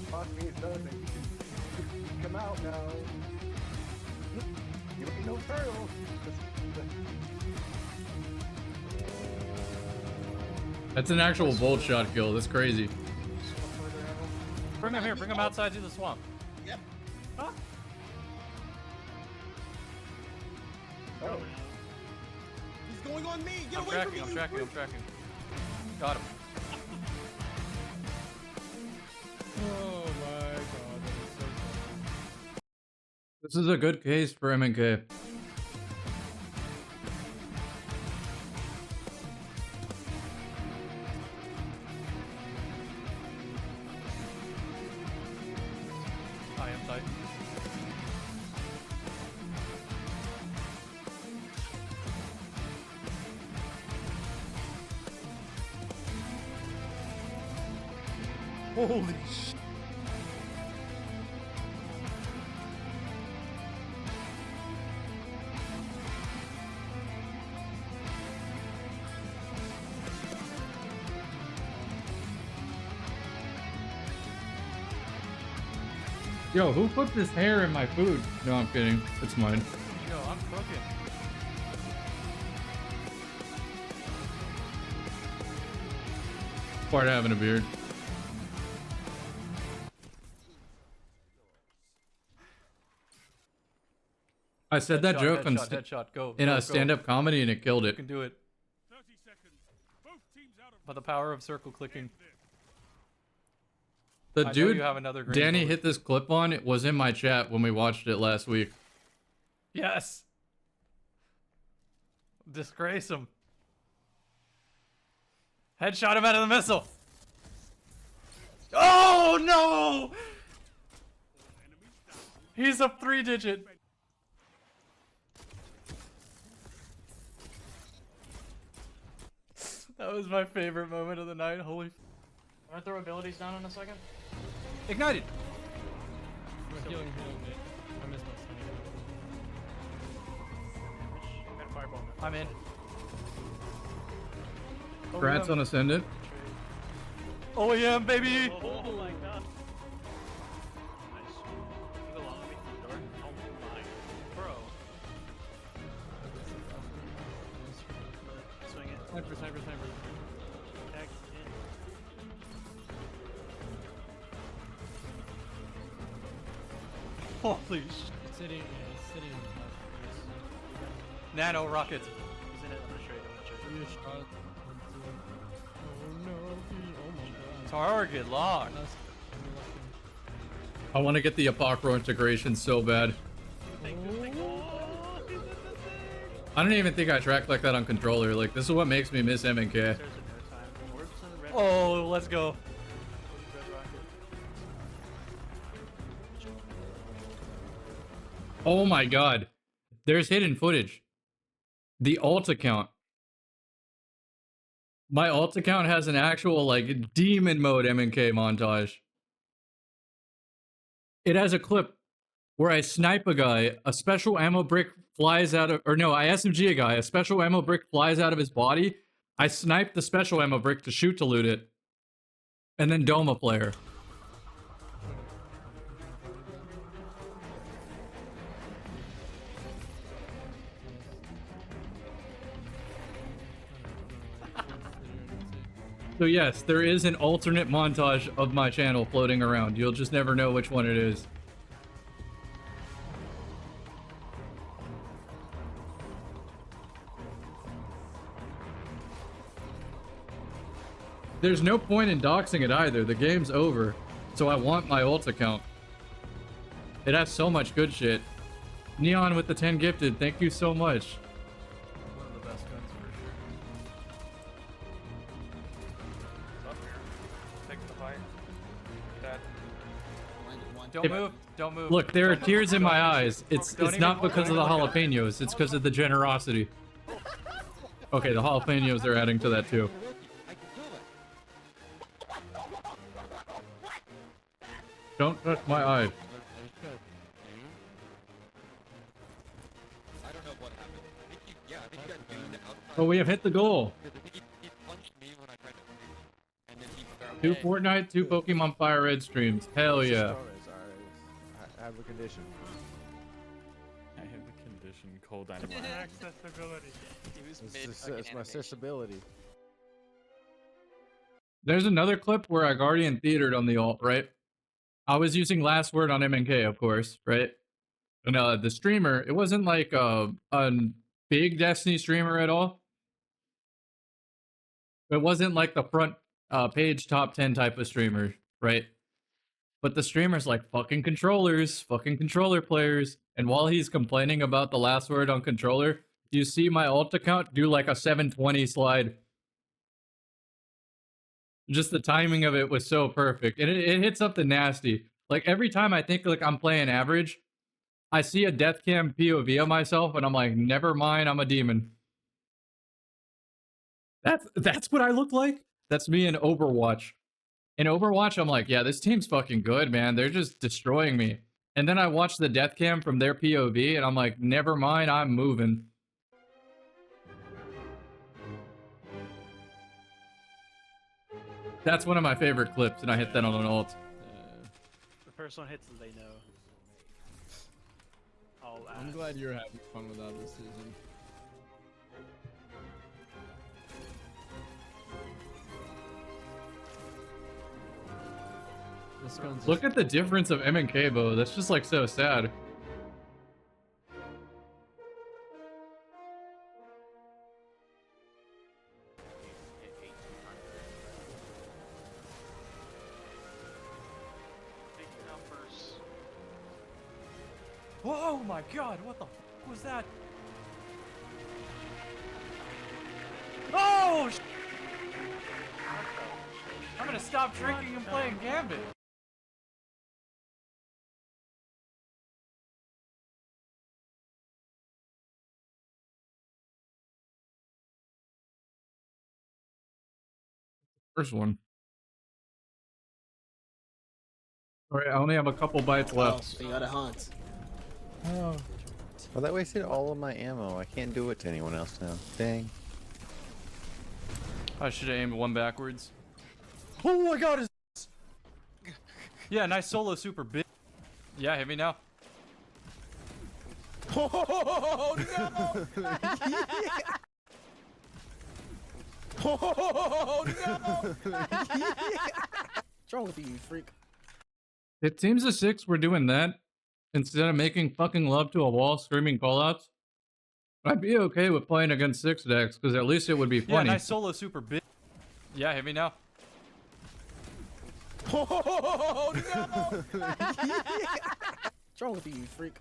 E: Fuck me, son. You can come out now. You ain't no turtle.
A: That's an actual bolt shot kill. That's crazy.
B: Bring him here, bring him outside to the swamp.
C: Yep.
B: Huh?
C: Oh. He's going on me. Get
B: I'm
C: away
B: tracking,
C: from
B: I'm
C: me.
B: tracking, I'm tracking. Got him.
J: Oh my god, that is so funny.
A: This is a good case for MNK.
B: I am tight. Holy shit.
A: Yo, who put this hair in my food? No, I'm kidding. It's mine.
B: Yo, I'm cooking.
A: Part of having a beard. I said that joke on
B: Headshot, headshot, go.
A: in
B: go,
A: a
B: go.
A: stand-up comedy and it killed
B: You
A: it.
B: can do it.
H: 30 seconds. Both teams out of
B: By the power of circle clicking.
A: The
B: I know
A: dude
B: you have another green
A: Danny
B: bullet.
A: hit this clip on. It was in my chat when we watched it last week.
B: Yes. Disgrace him. Headshot him out of the missile. Oh no! He's a 3-digit. That was my favorite moment of the night. Holy.
G: I'm gonna throw abilities down in a second.
B: Ignited.
J: I'm healing, mate. I missed my
I: And fireball.
B: I'm in.
A: Congrats on Ascendant.
B: OEM, baby!
I: Oh my god. Nice. You go along with me through the door? Oh my. Bro. Swing it.
J: Sniper, sniper, sniper.
I: Tag in.
B: Holy sh.
J: Sitting, sitting.
B: Nano rocket.
I: He's in it. I'm gonna show you. I'm gonna show you.
J: Shot. Oh no, oh my god.
B: Target lock.
J: That's
A: I want to get the Apocro integration so bad. I don't even think I track like that on controller. Like, this is what makes me miss MNK.
I: There's a no time. Orbs on the red.
B: Oh, let's go.
I: Red rocket.
A: Oh my god. There's hidden footage. The alt account. My alt account has an actual, like, demon mode MNK montage. It has a clip where I snipe a guy, a special ammo brick flies out of, or no, I SMG a guy, a special ammo brick flies out of his body. I snipe the special ammo brick to shoot to loot it. And then dome a player. So yes, there is an alternate montage of my channel floating around. You'll just never know which one it is. There's no point in doxing it either. The game's over. So I want my ult account. It has so much good shit. Neon with the 10 gifted. Thank you so much.
B: One of the best guns for sure.
F: It's up here. Taking the fight. Dead.
C: Landed one.
B: Don't move. Don't move.
A: Look, there are
B: Don't move.
A: tears in my
B: Don't even-
A: eyes. It's
B: don't even-
A: not because of the
B: don't even look at it.
A: jalapenos. It's because of the generosity. Okay, the jalapenos are adding to that too. Don't touch my eye.
K: I don't know what happened. I think you got doomed outside.
A: Oh, we have hit the goal.
K: I think he punched me when I tried to move. And then he
A: 2 Fortnite, 2 Pokemon Fire Red streams. Hell yeah.
E: I have a condition.
D: I have a condition called animal.
F: Accessibility.
E: It's my accessibility.
A: There's another clip where I Guardian theatered on the alt, right? I was using last word on MNK, of course, right? And the streamer, it wasn't like a big Destiny streamer at all. It wasn't like the front page top 10 type of streamer, right? But the streamer's like fucking controllers, fucking controller players. And while he's complaining about the last word on controller, you see my alt account do like a 720 slide. Just the timing of it was so perfect. And it hit something nasty. Like every time I think like I'm playing average, I see a death cam POV of myself and I'm like, never mind, I'm a demon. That's what I look like. That's me in Overwatch. In Overwatch, I'm like, yeah, this team's fucking good, man. They're just destroying me. And then I watch the death cam from their POV and I'm like, never mind, I'm moving. That's one of my favorite clips, and I hit that on an alt.
I: The first one hits and they know. All
J: I'm glad you're having fun with that this season. This gun's
A: Look at the difference of MNK bow. That's just like so sad.
B: Whoa, my God! What the f was that? Oh! I'm gonna stop drinking and playing Gambit.
A: First one. Alright, I only have a couple bites left.
C: So you gotta hunt.
J: Oh.
L: Well, that wasted all of my ammo. I can't do it to anyone else now. Dang.
B: I should have aimed one backwards. Oh my God! Is yeah, nice solo super big. Yeah, hit me now.
C: Oh no! Oh no! What's wrong with you, you freak?
A: It seems the 6 were doing that instead of making fucking love to a wall screaming callouts. I'd be okay with playing against 6 decks because at least it would be
B: Yeah,
A: funny.
B: nice solo super big. Yeah, hit me now.
C: Oh no! What's wrong with you, you freak?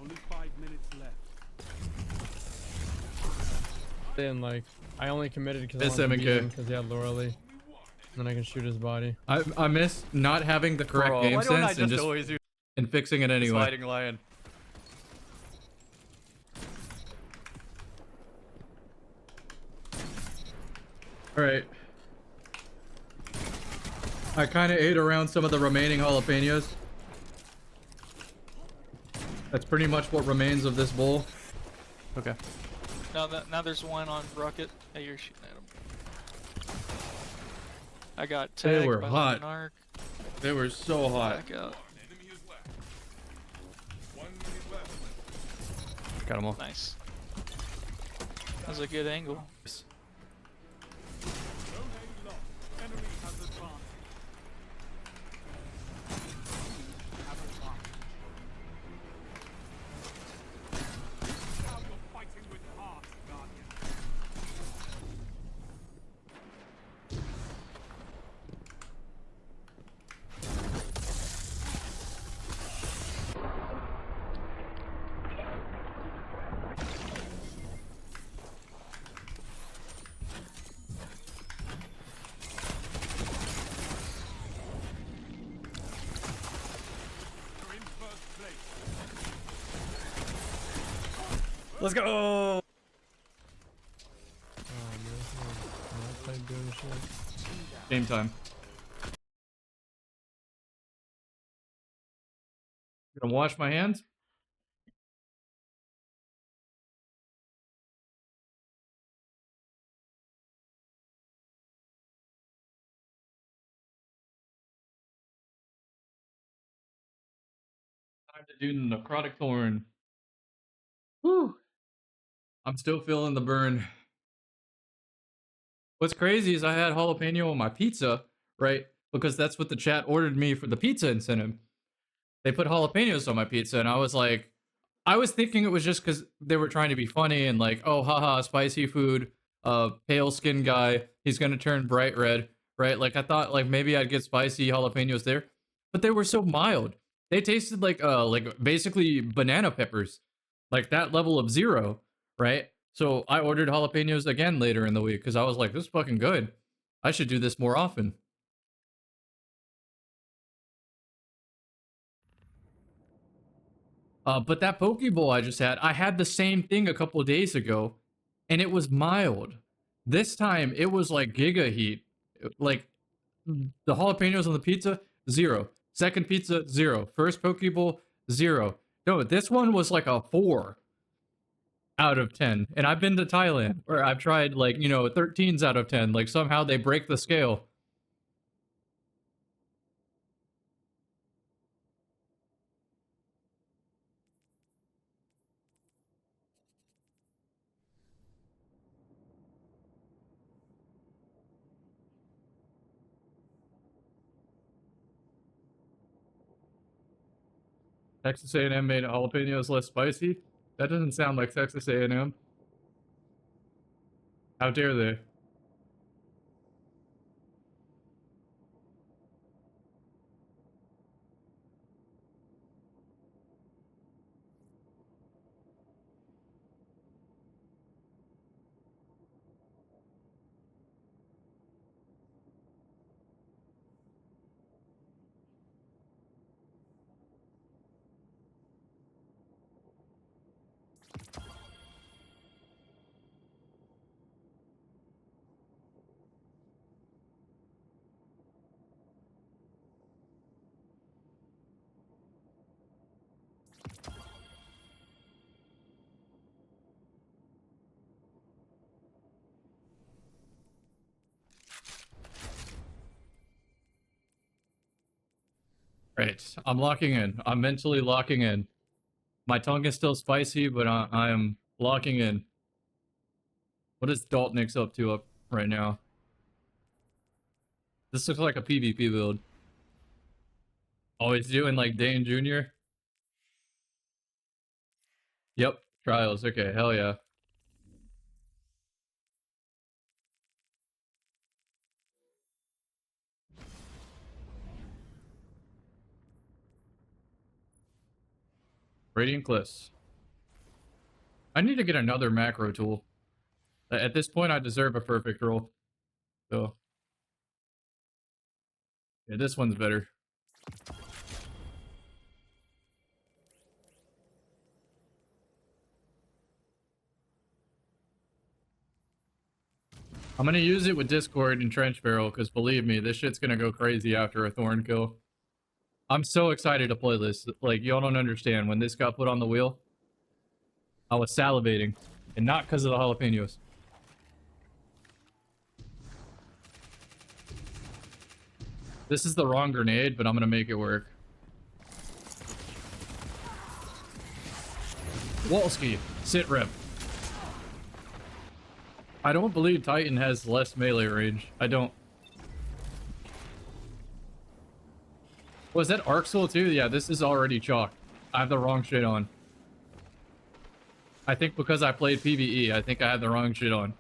H: Only 5 minutes left.
J: Then like, I only committed because I
A: It's
J: wanted to beat
A: MK.
J: him because he had Lorelei. And then I can shoot his body.
A: I miss not having the correct
B: Bro,
A: game
B: why don't I
A: sense and
B: just
A: just
B: always use
A: and fixing it anyway.
B: sliding lion?
A: Alright. I kind of ate around some of the remaining jalapenos. That's pretty much what remains of this bowl.
B: Okay.
G: Now there's one on Rocket. Hey, you're shooting at him. I got tagged
A: They were
G: by
A: hot.
G: an arc.
A: They were so hot.
G: Back out.
H: Enemy is left. 1 minute left.
B: Got them all.
G: Nice. That was a good angle.
H: Zone A lost. Enemy has advanced. Have advanced. Now you're fighting with heart, Guardian.
A: Let's go. Game time. Gonna wash my hands. Time to do necrotic thorn. Whew. I'm still feeling the burn. What's crazy is I had jalapeno on my pizza, right? Because that's what the chat ordered me for the pizza incentive. They put jalapenos on my pizza, and I was like, I was thinking it was just because they were trying to be funny and like, oh, haha, spicy food, pale skin guy, he's gonna turn bright red, right? Like I thought, like maybe I'd get spicy jalapenos there, but they were so mild. They tasted like basically banana peppers, like that level of zero, right? So I ordered jalapenos again later in the week because I was like, this is fucking good. I should do this more often. But that Poke Bowl I just had, I had the same thing a couple of days ago, and it was mild. This time, it was like giga heat. Like, the jalapenos on the pizza, 0. Second pizza, 0. First Poke Bowl, 0. No, this one was like a 4 out of 10. And I've been to Thailand, where I've tried, like, 13s out of 10. Like, somehow they break the scale. Texas A&M made jalapenos less spicy? That doesn't sound like Texas A&M. How dare they? Right, I'm locking in. I'm mentally locking in. My tongue is still spicy, but I am locking in. What is Daltonix up to right now? This looks like a PvP build. Oh, he's doing like Dane Jr.? Yep, trials. Okay, hell yeah. Radiant Cliffs. I need to get another macro tool. At this point, I deserve a perfect roll. So, yeah, this one's better. I'm gonna use it with Discord and Trench Barrel, because believe me, this shit's gonna go crazy after a Thorn kill. I'm so excited to play this. Like, y'all don't understand. When this got put on the wheel, I was salivating. And not because of the jalapenos. This is the wrong grenade, but I'm gonna make it work. Wolski, sit rep. I don't believe Titan has less melee range. I don't. Was that Arc Soul too? Yeah, this is already chalked. I have the wrong shit on. I think because I played PvE, I think I had the wrong shit on.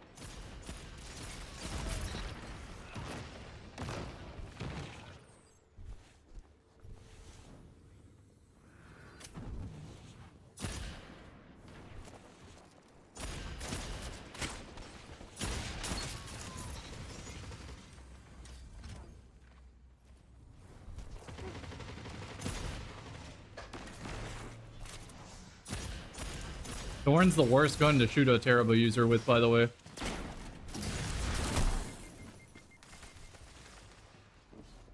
A: Thorn's the worst gun to shoot a terrible user with, by the way.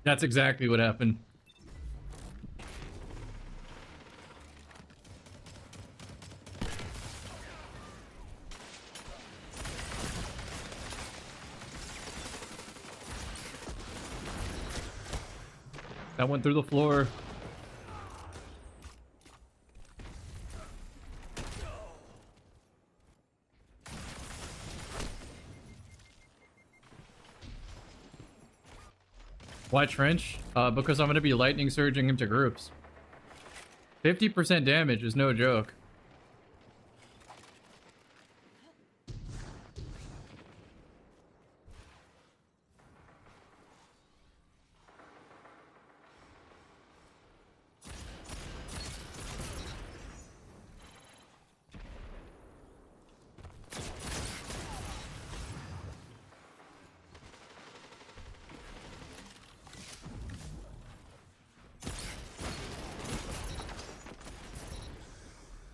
A: That's exactly what happened. That went through the floor. Why trench? Because I'm going to be lightning surging into groups. 50% damage is no joke.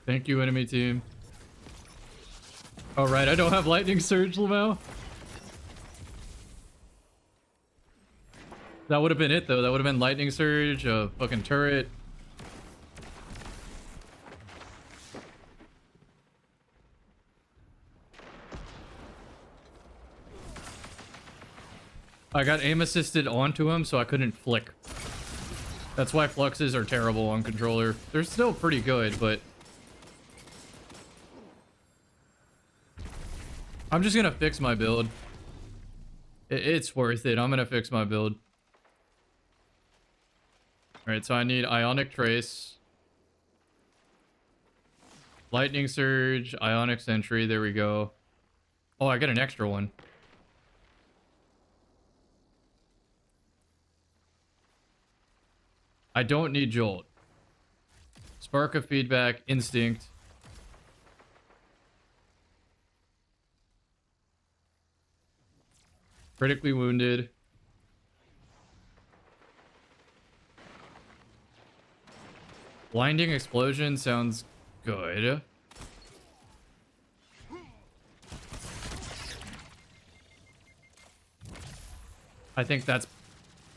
A: Thank you, enemy team. All right, I don't have lightning surge, Lamau. That would have been it, though. That would have been lightning surge, a fucking turret. I got aim assisted onto him, so I couldn't flick. That's why fluxes are terrible on controller. They're still pretty good, but I'm just gonna fix my build. It's worth it. I'm gonna fix my build. Alright, so I need Ionic Trace, Lightning Surge, Ionic Sentry. There we go. Oh, I got an extra one. I don't need Jolt. Spark of Feedback, Instinct. Critically wounded. Blinding Explosion sounds good. I think that's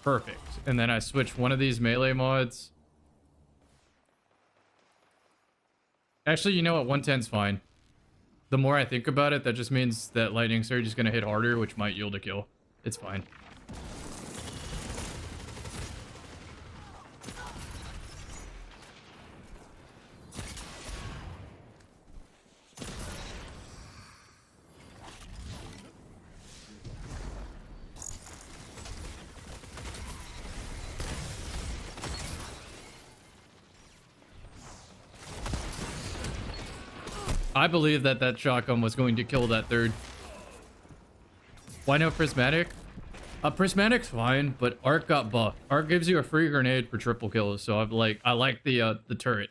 A: perfect. And then I switch one of these melee mods. Actually, you know what? 110's fine. The more I think about it, that just means that Lightning Surge is going to hit harder, which might yield a kill. It's fine. I believe that that shotgun was going to kill that third. Why no Prismatic? Prismatic's fine, but Arc got buffed. Arc gives you a free grenade for triple kills, so I like the turret.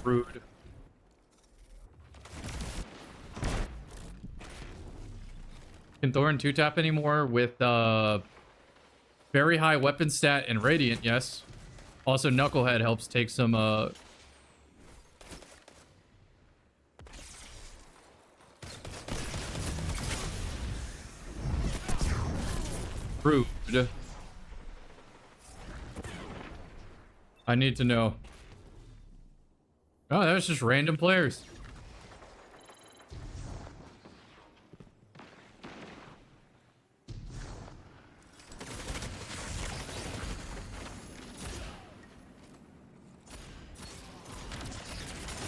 A: Rude. Can Thorin 2-tap anymore with very high weapon stat and Radiant? Yes. Also, Knucklehead helps take some rude. I need to know. Oh, that was just random players.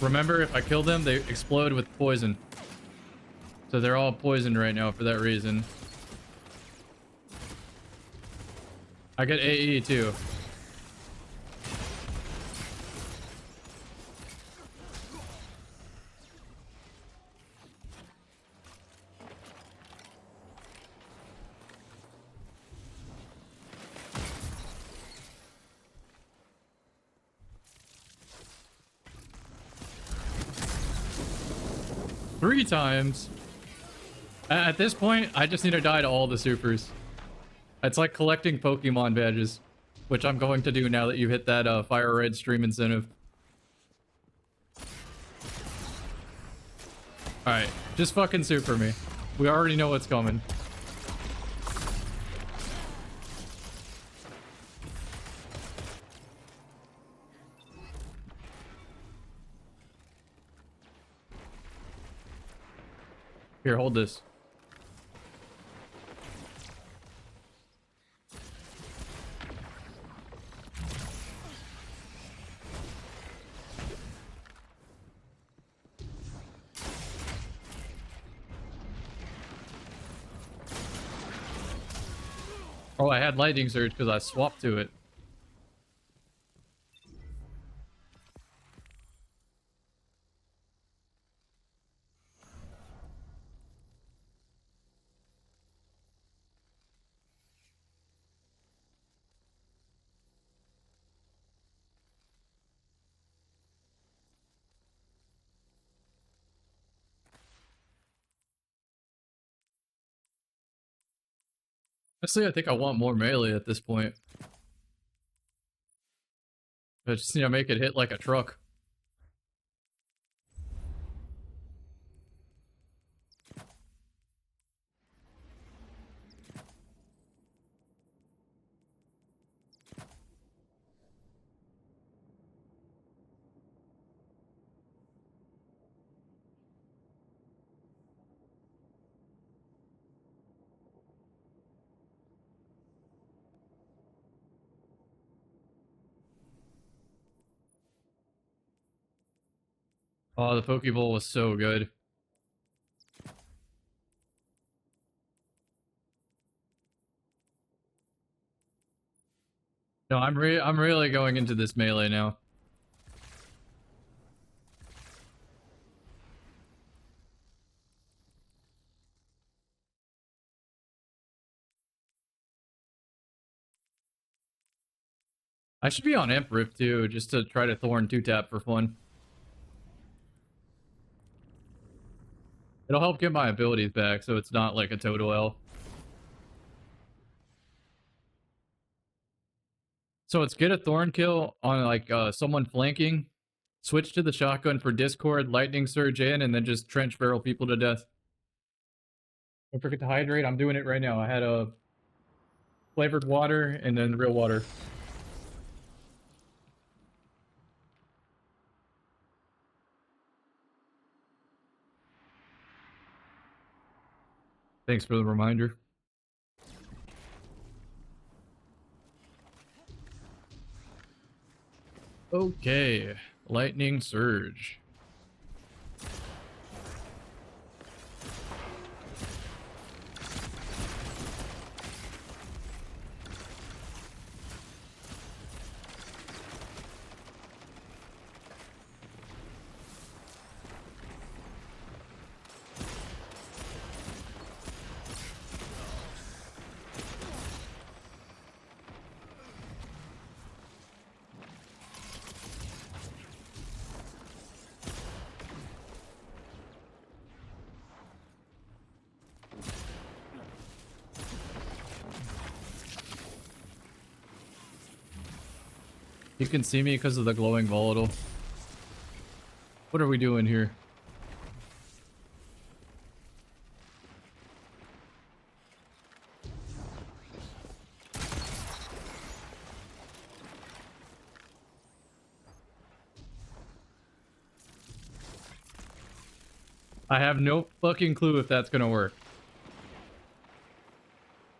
A: Remember, if I kill them, they explode with poison. So they're all poisoned right now for that reason. I get AE too. 3 times. At this point, I just need to die to all the supers. It's like collecting Pokemon badges, which I'm going to do now that you hit that Fire Red stream incentive. Alright, just fucking super me. We already know what's coming. Here, hold this. Oh, I had lightning surge because I swapped to it. Honestly, I think I want more melee at this point. I just need to make it hit like a truck. Oh, the Pokeball was so good. No, I'm really going into this melee now. I should be on Imp Rip too, just to try to Thorn 2-tap for fun. It'll help get my abilities back, so it's not like a total L. So it's get a Thorn kill on like someone flanking, switch to the shotgun for Discord, lightning surge in, and then just trench barrel people to death. Don't forget to hydrate. I'm doing it right now. I had a flavored water and then real water. Thanks for the reminder. Okay, lightning surge. You can see me because of the glowing volatile. What are we doing here? I have no fucking clue if that's gonna work.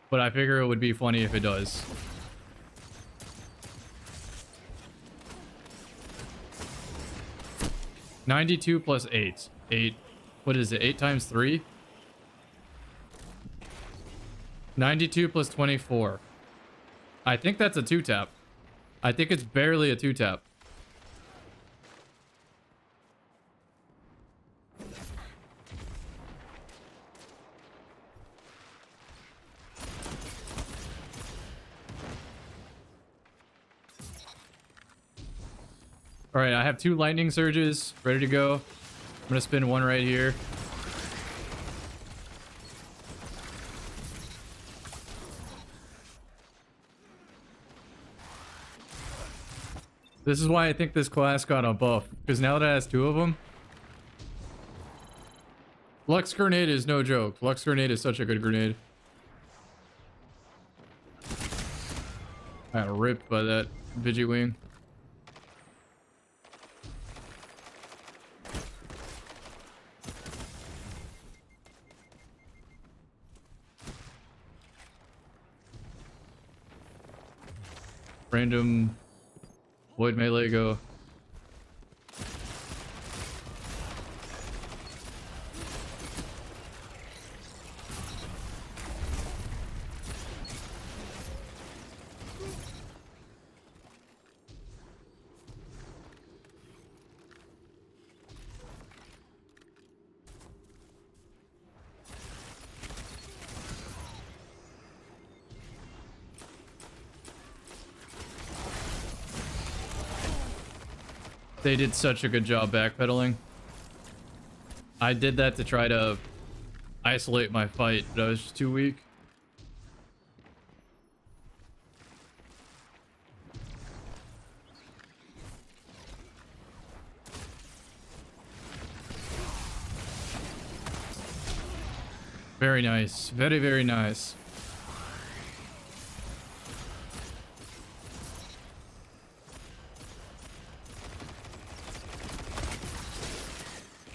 A: But I figure it would be funny if it does. $92 plus 8. 8. What is it? 8 times 3? 92 plus 24. I think that's a 2-tap. I think it's barely a 2-tap. Alright, I have 2 lightning surges ready to go. I'm gonna spin one right here. This is why I think this class got a buff, because now that it has 2 of them. Lux Grenade is no joke. Lux Grenade is such a good grenade. I got ripped by that Vigywing. Random void melee go. They did such a good job backpedaling. I did that to try to isolate my fight, but I was just too weak. Very nice. Very, very nice.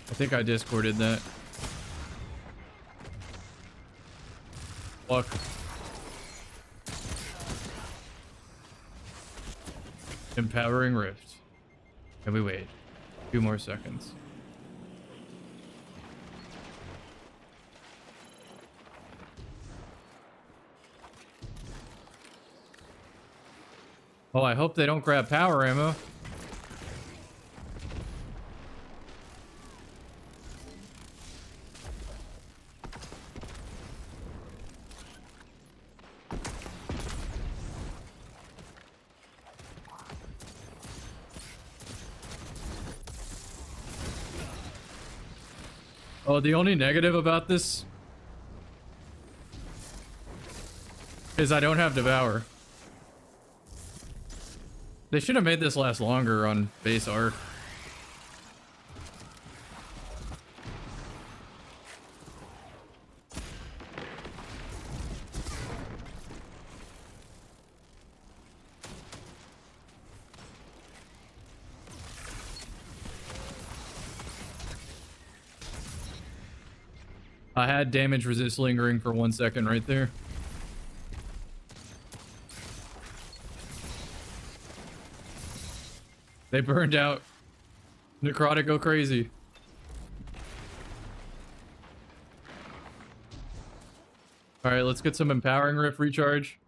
A: I think I discorded that. Fuck. Empowering Rift. And we wait. 2 more seconds. Oh, I hope they don't grab power ammo. Oh, the only negative about this is I don't have Devour. They should have made this last longer on base arc. I had damage resist lingering for 1 second right there. They burned out. Necrotic go crazy. Alright, let's get some Empowering Rift recharge.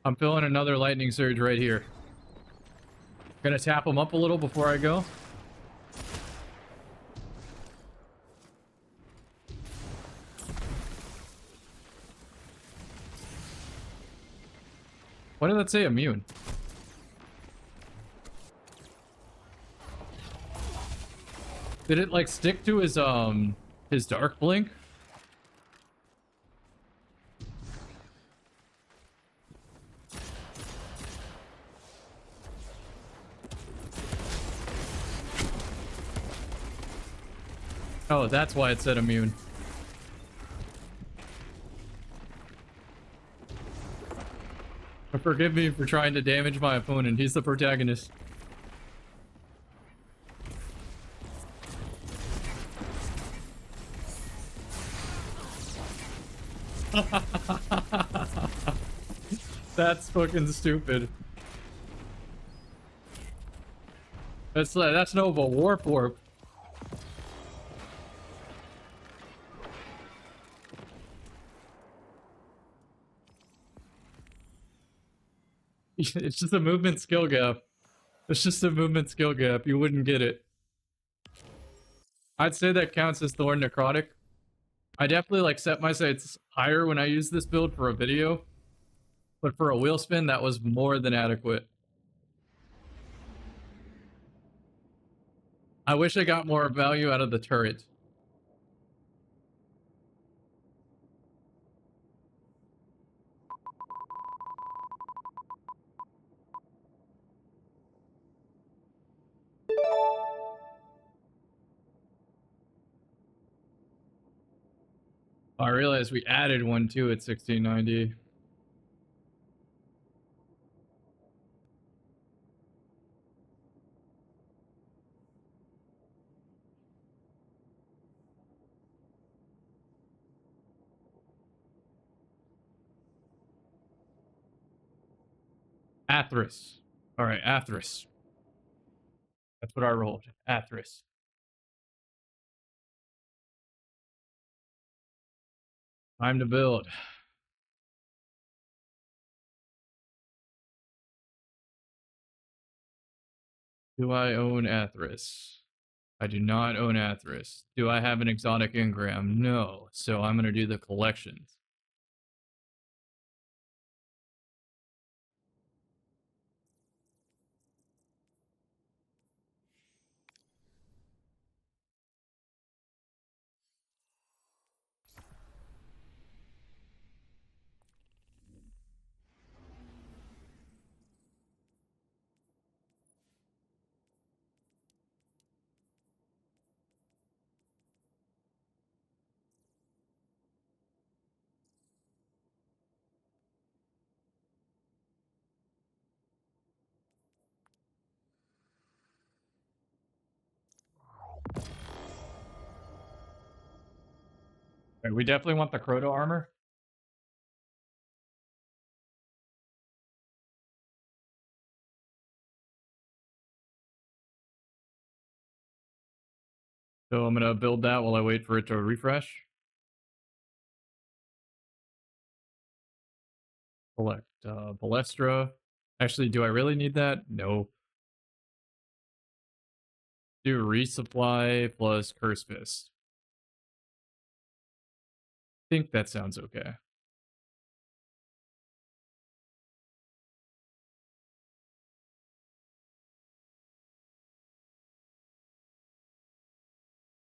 A: I'm feeling another lightning surge right here. Gonna tap them up a little before I go. Why did that say immune? Did it like stick to his dark blink? Oh, that's why it said immune. But forgive me for trying to damage my opponent. He's the protagonist. That's fucking stupid. That's Nova Warp Warp. It's just a movement skill gap. It's just a movement skill gap. You wouldn't get it. I'd say that counts as Thorn Necrotic. I definitely like set my sights higher when I use this build for a video. But for a wheel spin, that was more than adequate. I wish I got more value out of the turret. I realized we added one too at 1690. Athris. All right, Athris. That's what I rolled. Athris. Time to build. Do I own Athris? I do not own Athris. Do I have an exotic engram? No. So I'm going to do the collections. Right, we definitely want the Croto armor. So I'm going to build that while I wait for it to refresh. Collect Balestra. Actually, do I really need that? No. Do resupply plus Curse Fist. I think that sounds okay.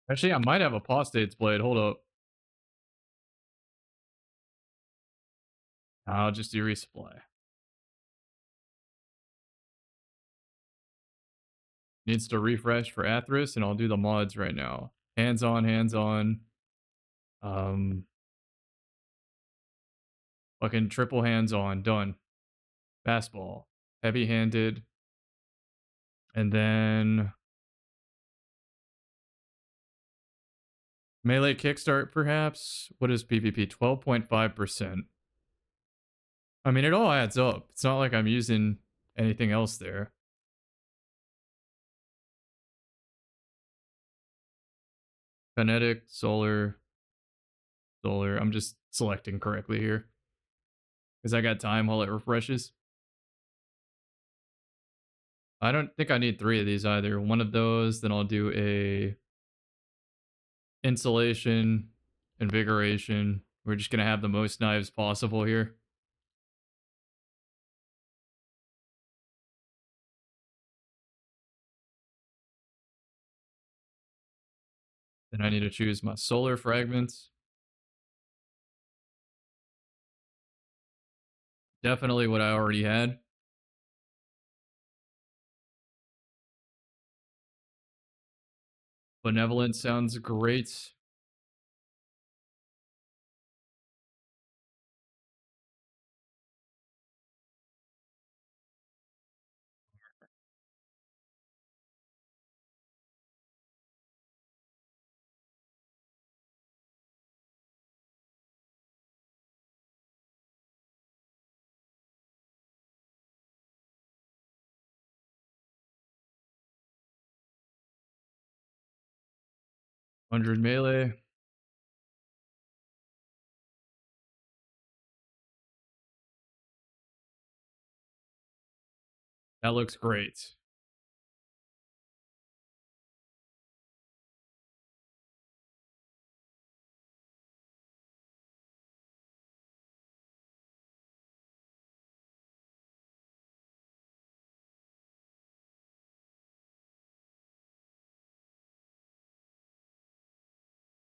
A: Actually, I might have a Apostate's Blade. Hold up. I'll just do resupply. Needs to refresh for Athris, and I'll do the mods right now. Hands on, hands on. Fucking triple hands on. Done. Fastball. Heavy handed. And then melee kickstart, perhaps. What is PvP? 12.5%. I mean, it all adds up. It's not like I'm using anything else there. Kinetic, solar, solar. I'm just selecting correctly here because I got time while it refreshes. I don't think I need 3 of these either. One of those, then I'll do a insulation, invigoration. We're just going to have the most knives possible here. Then I need to choose my solar fragments. Definitely what I already had. Benevolent sounds great. Hundred melee. That looks great.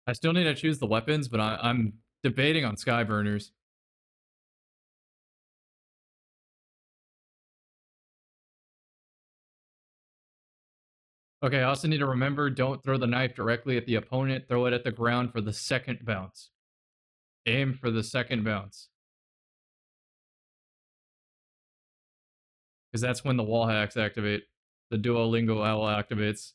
A: I still need to choose the weapons, but I'm debating on Skyburners. Okay, I also need to remember, don't throw the knife directly at the opponent. Throw it at the ground for the second bounce. Aim for the second bounce. Because that's when the wall hacks activate. The Duolingo owl activates.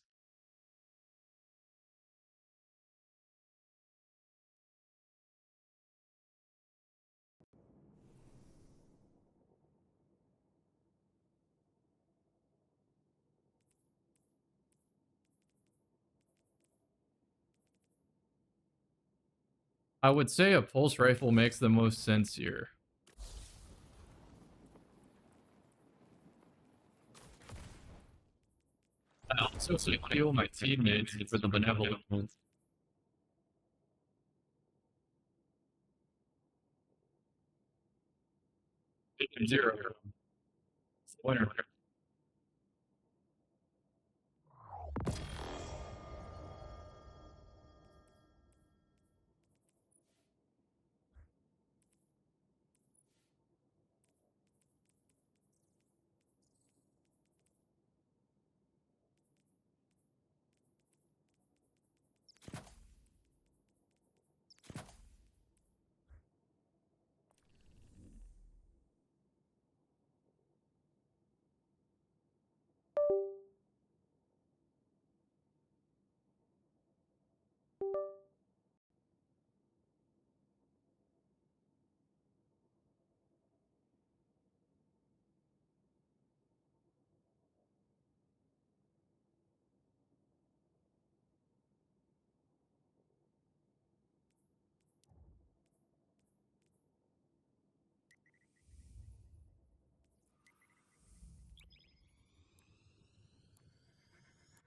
A: I would say a pulse rifle makes the most sense here. I also feel my teammates for the benevolent ones. Zero. Winner.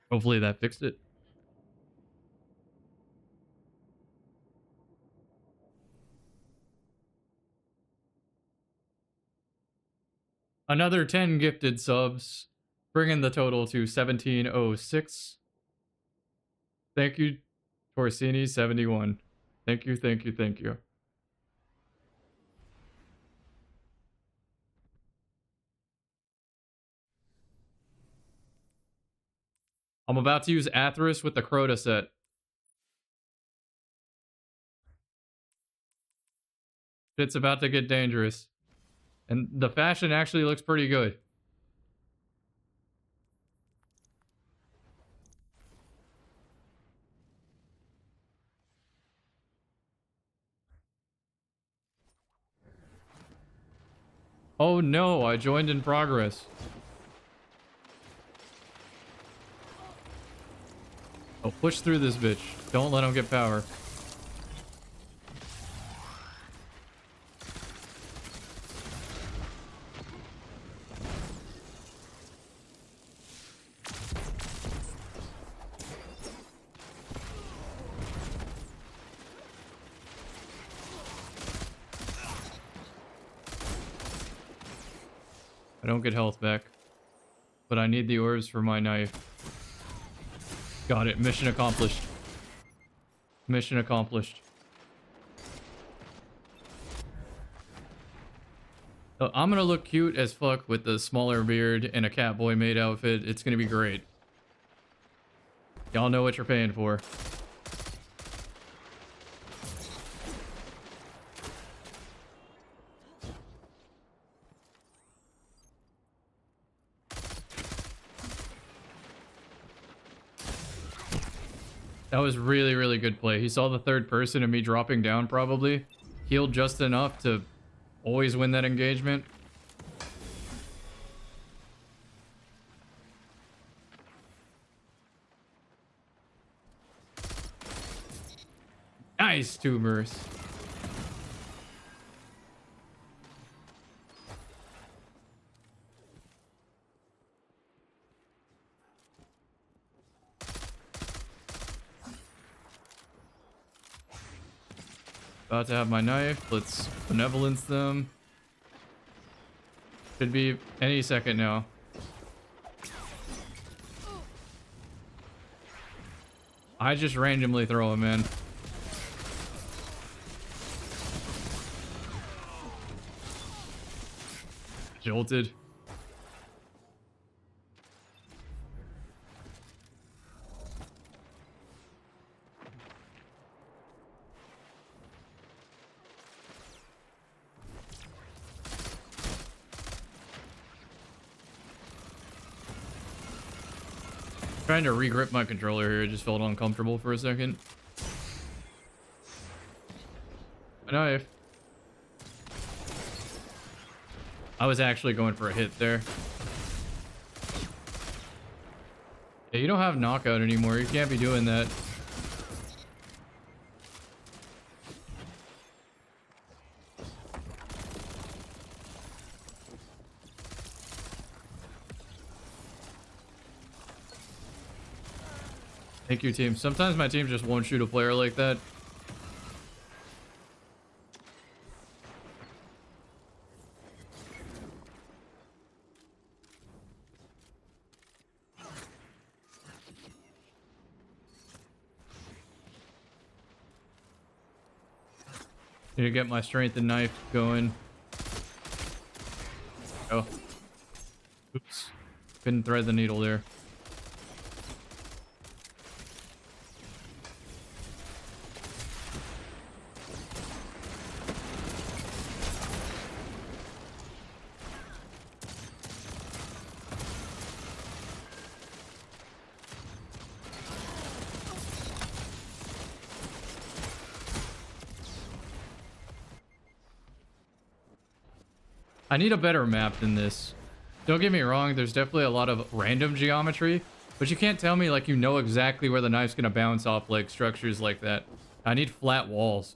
A: Hopefully that fixed it. Another 10 gifted subs, bringing the total to 1706. Thank you, Torsini71. Thank you, thank you, thank you. I'm about to use Atheris with the Crota set. It's about to get dangerous. And the fashion actually looks pretty good. Oh no, I joined in progress. Oh, push through this bitch. Don't let him get power. I don't get health back, but I need the orbs for my knife. Got it. Mission accomplished. Mission accomplished. So I'm gonna look cute as fuck with the smaller beard and a Catboy maid outfit. It's gonna be great. Y'all know what you're paying for. That was really, really good play. He saw the third person and me dropping down probably. Healed just enough to always win that engagement. Nice, tubers. About to have my knife. Let's benevolence them. Should be any second now. I just randomly throw him in. jolted. Trying to re-grip my controller here, it just felt uncomfortable for a second. A knife. I was actually going for a hit there. Yeah, you don't have knockout anymore. You can't be doing that. Thank you, team. Sometimes my team just won't shoot a player like that. Need to get my strength and knife going. Oh. Oops. Couldn't thread the needle there. I need a better map than this. Don't get me wrong, there's definitely a lot of random geometry, but you can't tell me like you know exactly where the knife's gonna bounce off like structures like that. I need flat walls.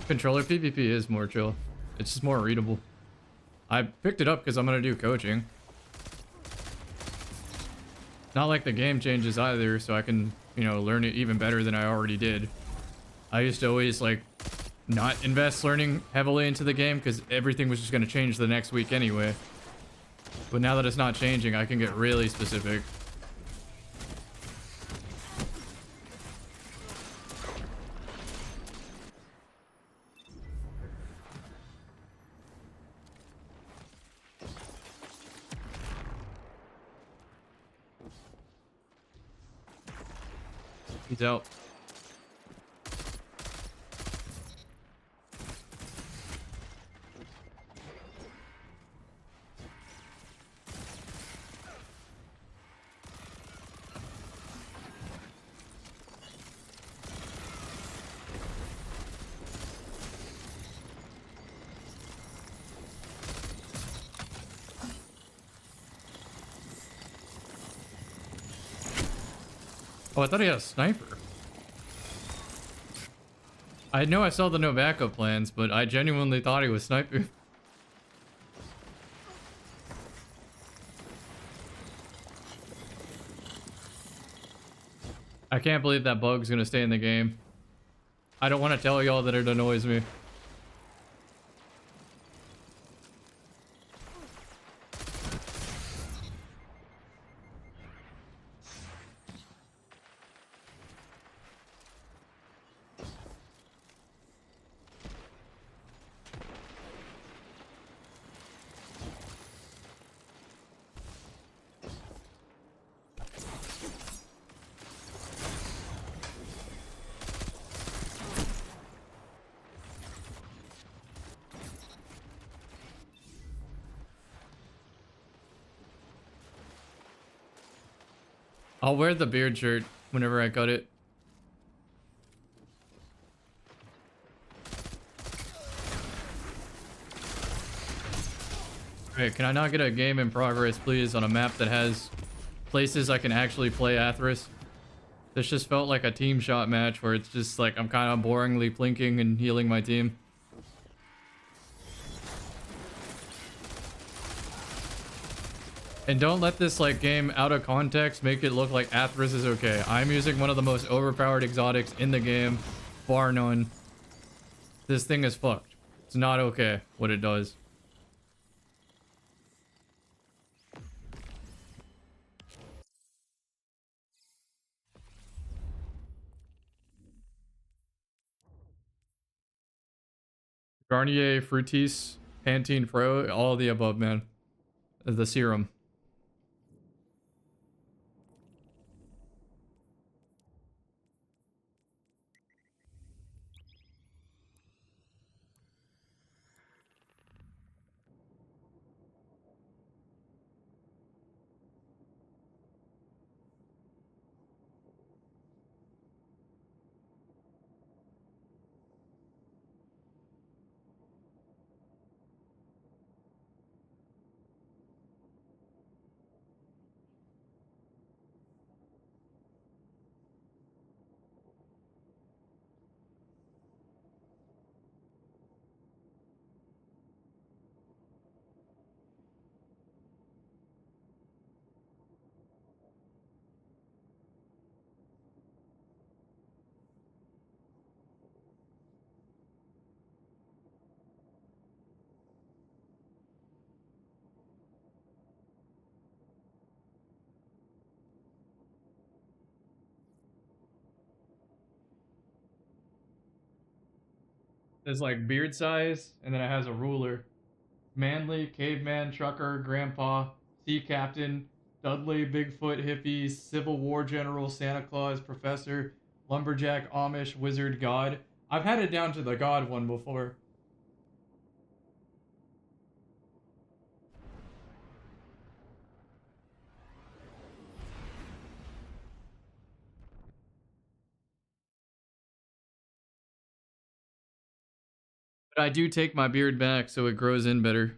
A: Controller PvP is more chill. It's just more readable. I picked it up because I'm gonna do coaching. Not like the game changes either, so I can, you know, learn it even better than I already did. I used to always, like, not invest learning heavily into the game because everything was just going to change the next week anyway. But now that it's not changing, I can get really specific. He's out. Oh, I thought he had a sniper. I know I saw the no backup plans, but I genuinely thought he was sniping. I can't believe that bug's gonna stay in the game. I don't want to tell y'all that it annoys me. I'll wear the beard shirt whenever I cut it. Alright, can I not get a game in progress, please, on a map that has places I can actually play Athros? This just felt like a team shot match where it's just like I'm kind of boringly plinking and healing my team. And don't let this like game out of context make it look like Athros is okay. I'm using one of the most overpowered exotics in the game, bar none. This thing is fucked. It's not okay what it does. Garnier, Fructis, Pantene Pro, all of the above, man. The serum. There's like beard size, and then it has a ruler. Manly, caveman, trucker, grandpa, sea captain, Dudley, Bigfoot, hippie, Civil War general, Santa Claus, professor, lumberjack, Amish, wizard, god. I've had it down to the god one before. But I do take my beard back so it grows in better.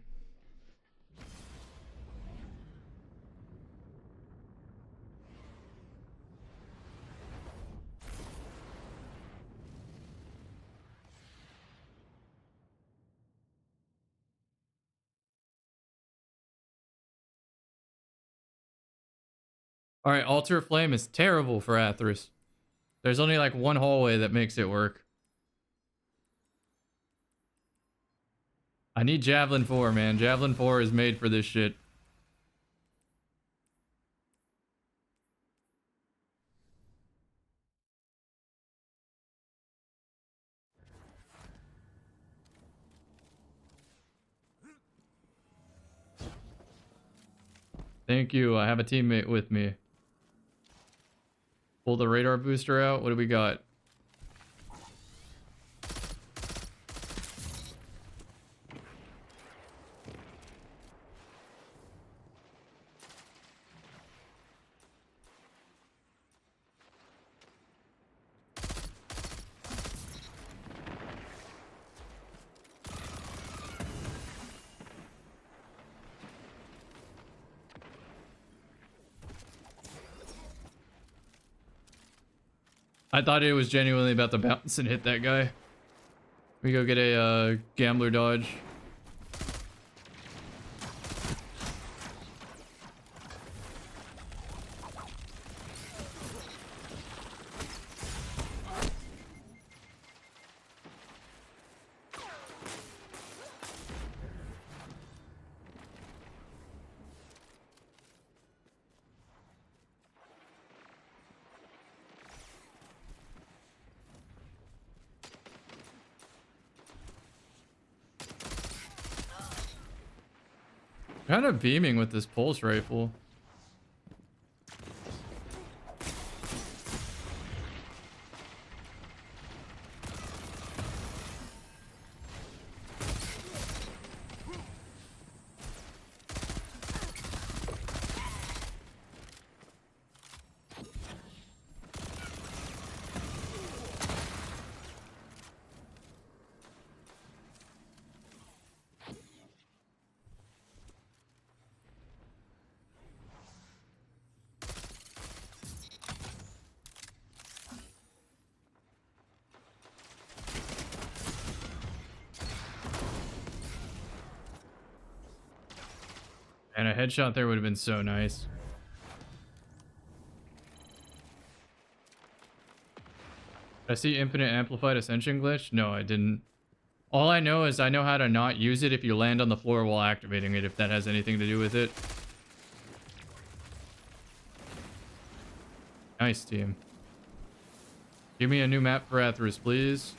A: Alright, Altar Flame is terrible for Atheris. There's only like one hallway that makes it work. I need Javelin 4, man. Javelin 4 is made for this shit. Thank you. I have a teammate with me. Pull the radar booster out. What do we got? I thought it was genuinely about to bounce and hit that guy. We go get a gambler dodge. Kind of beaming with this pulse rifle. And a headshot there would have been so nice. Did I see infinite amplified ascension glitch? No, I didn't. All I know is I know how to not use it if you land on the floor while activating it, if that has anything to do with it. Nice, team. Give me a new map for Atheris, please.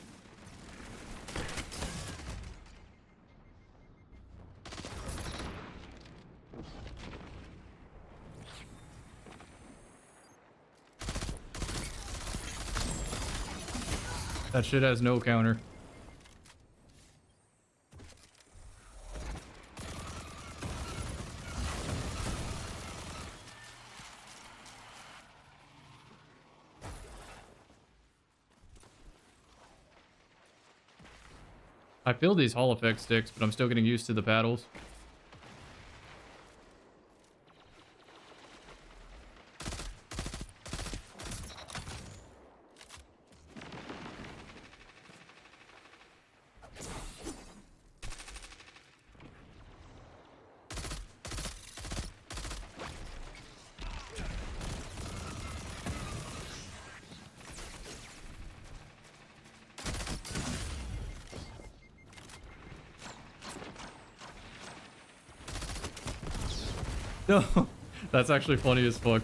A: That shit has no counter. I feel these Hall effect sticks, but I'm still getting used to the paddles. No, that's actually funny as fuck.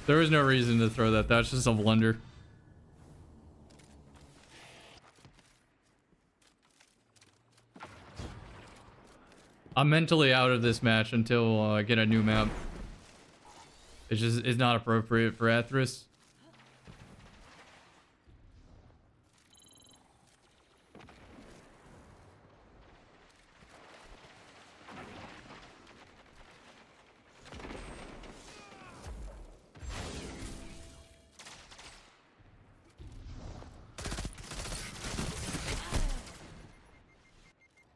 A: There was no reason to throw that. That's just a blunder. I'm mentally out of this match until I get a new map. It's just it's not appropriate for Athris.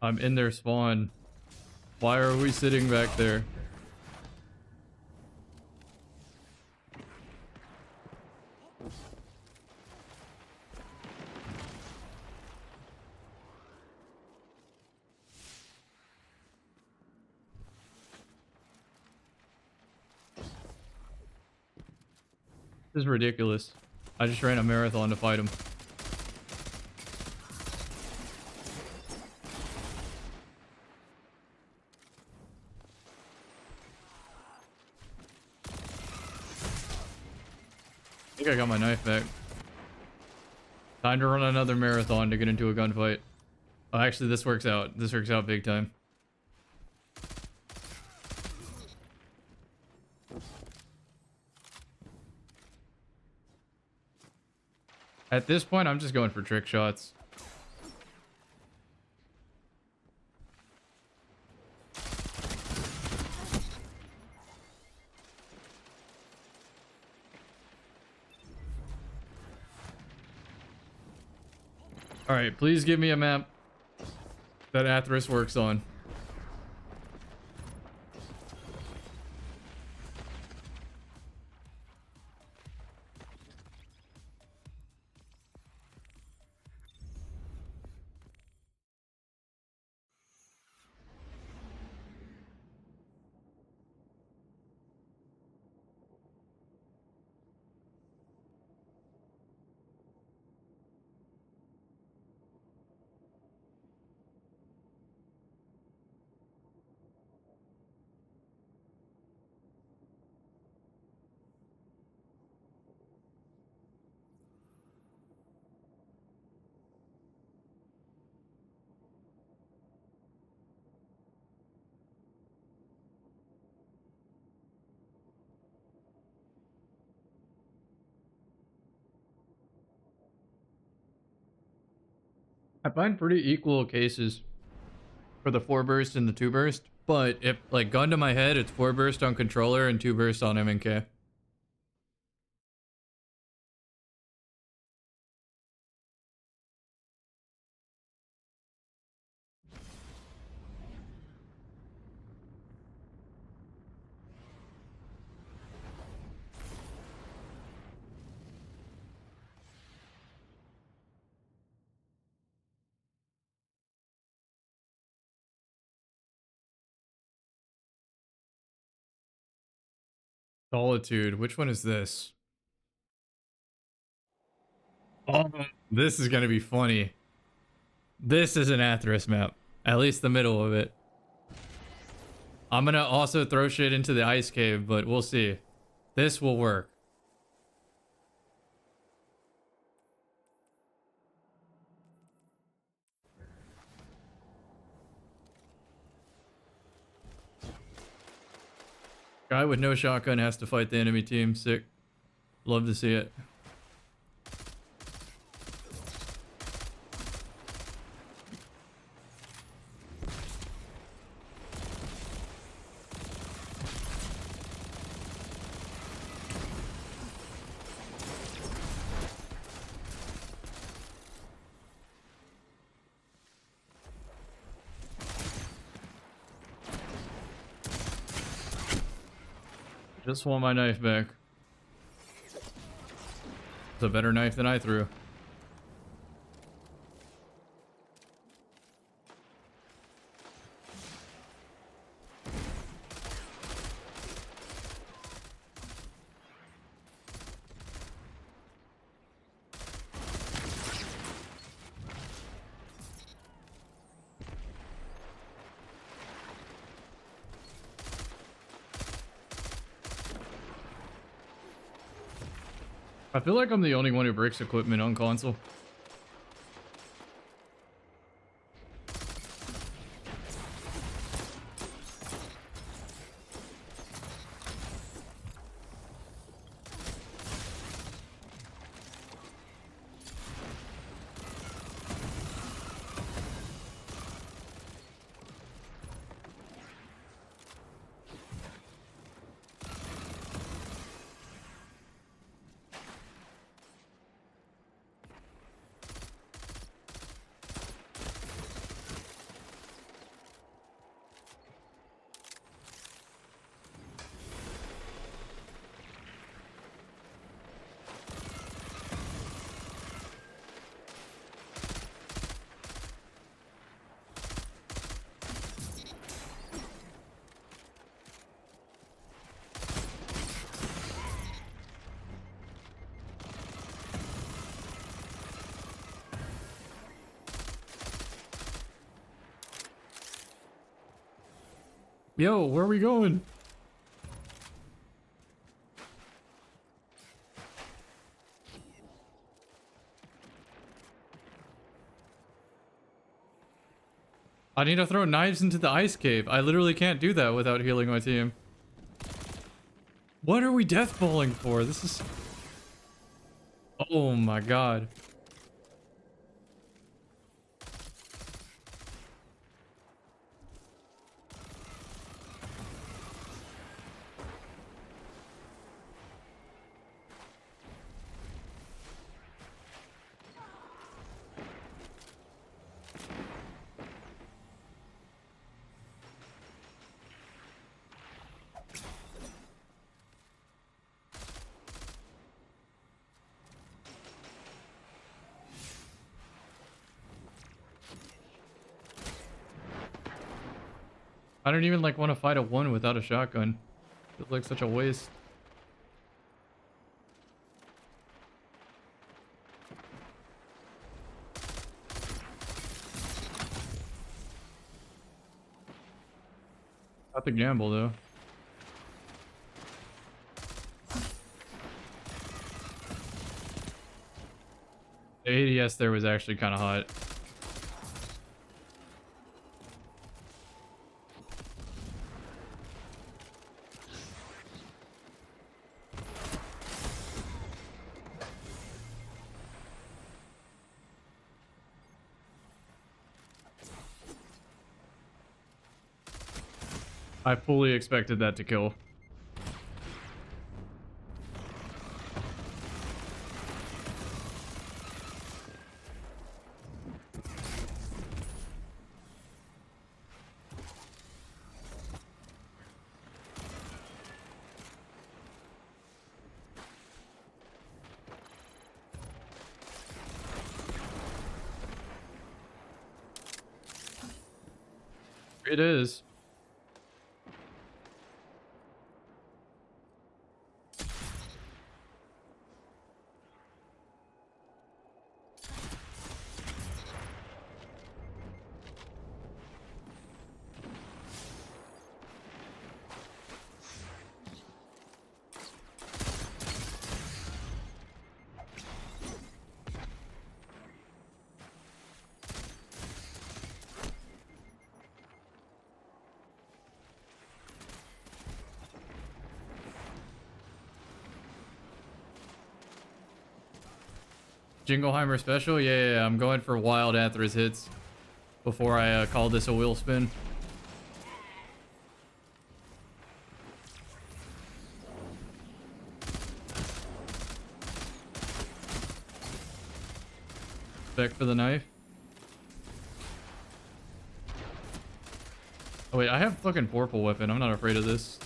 A: I'm in their spawn. Why are we sitting back there? This is ridiculous. I just ran a marathon to fight him. I think I got my knife back. Time to run another marathon to get into a gunfight. Oh, actually, this works out. This works out big time. At this point, I'm just going for trick shots. All right, please give me a map that Athris works on. I find pretty equal cases for the 4 burst and the 2 burst, but if like gun to my head, it's 4 burst on controller and 2 burst on MNK. Solitude, which one is this? Oh, this is gonna be funny. This is an Athris map, at least the middle of it. I'm gonna also throw shit into the ice cave, but we'll see. This will work. Guy with no shotgun has to fight the enemy team. Sick. Love to see it. Just want my knife back. It's a better knife than I threw. I feel like I'm the only one who breaks equipment on console. Yo, where are we going? I need to throw knives into the ice cave. I literally can't do that without healing my team. What are we deathballing for? This is... Oh my god. I don't even like want to fight a one without a shotgun. Feels like such a waste. Not the gamble though. The ADS there was actually kind of hot. I fully expected that to kill. It is. Jingleheimer special? Yeah, I'm going for wild Athras hits before I call this a wheel spin. Back for the knife. Oh wait, I have fucking Vorpal weapon. I'm not afraid of this.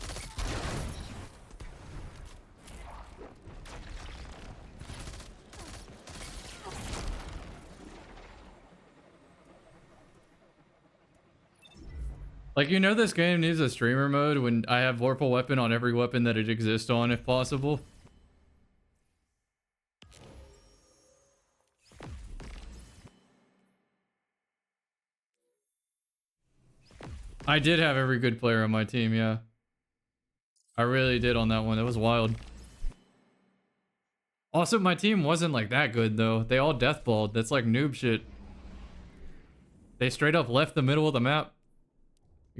A: Like, you know, this game needs a streamer mode when I have Vorpal Weapon on every weapon that it exists on, if possible. I did have every good player on my team, yeah. I really did on that one. That was wild. Also, my team wasn't like that good, though. They all deathballed. That's like noob shit. They straight up left the middle of the map.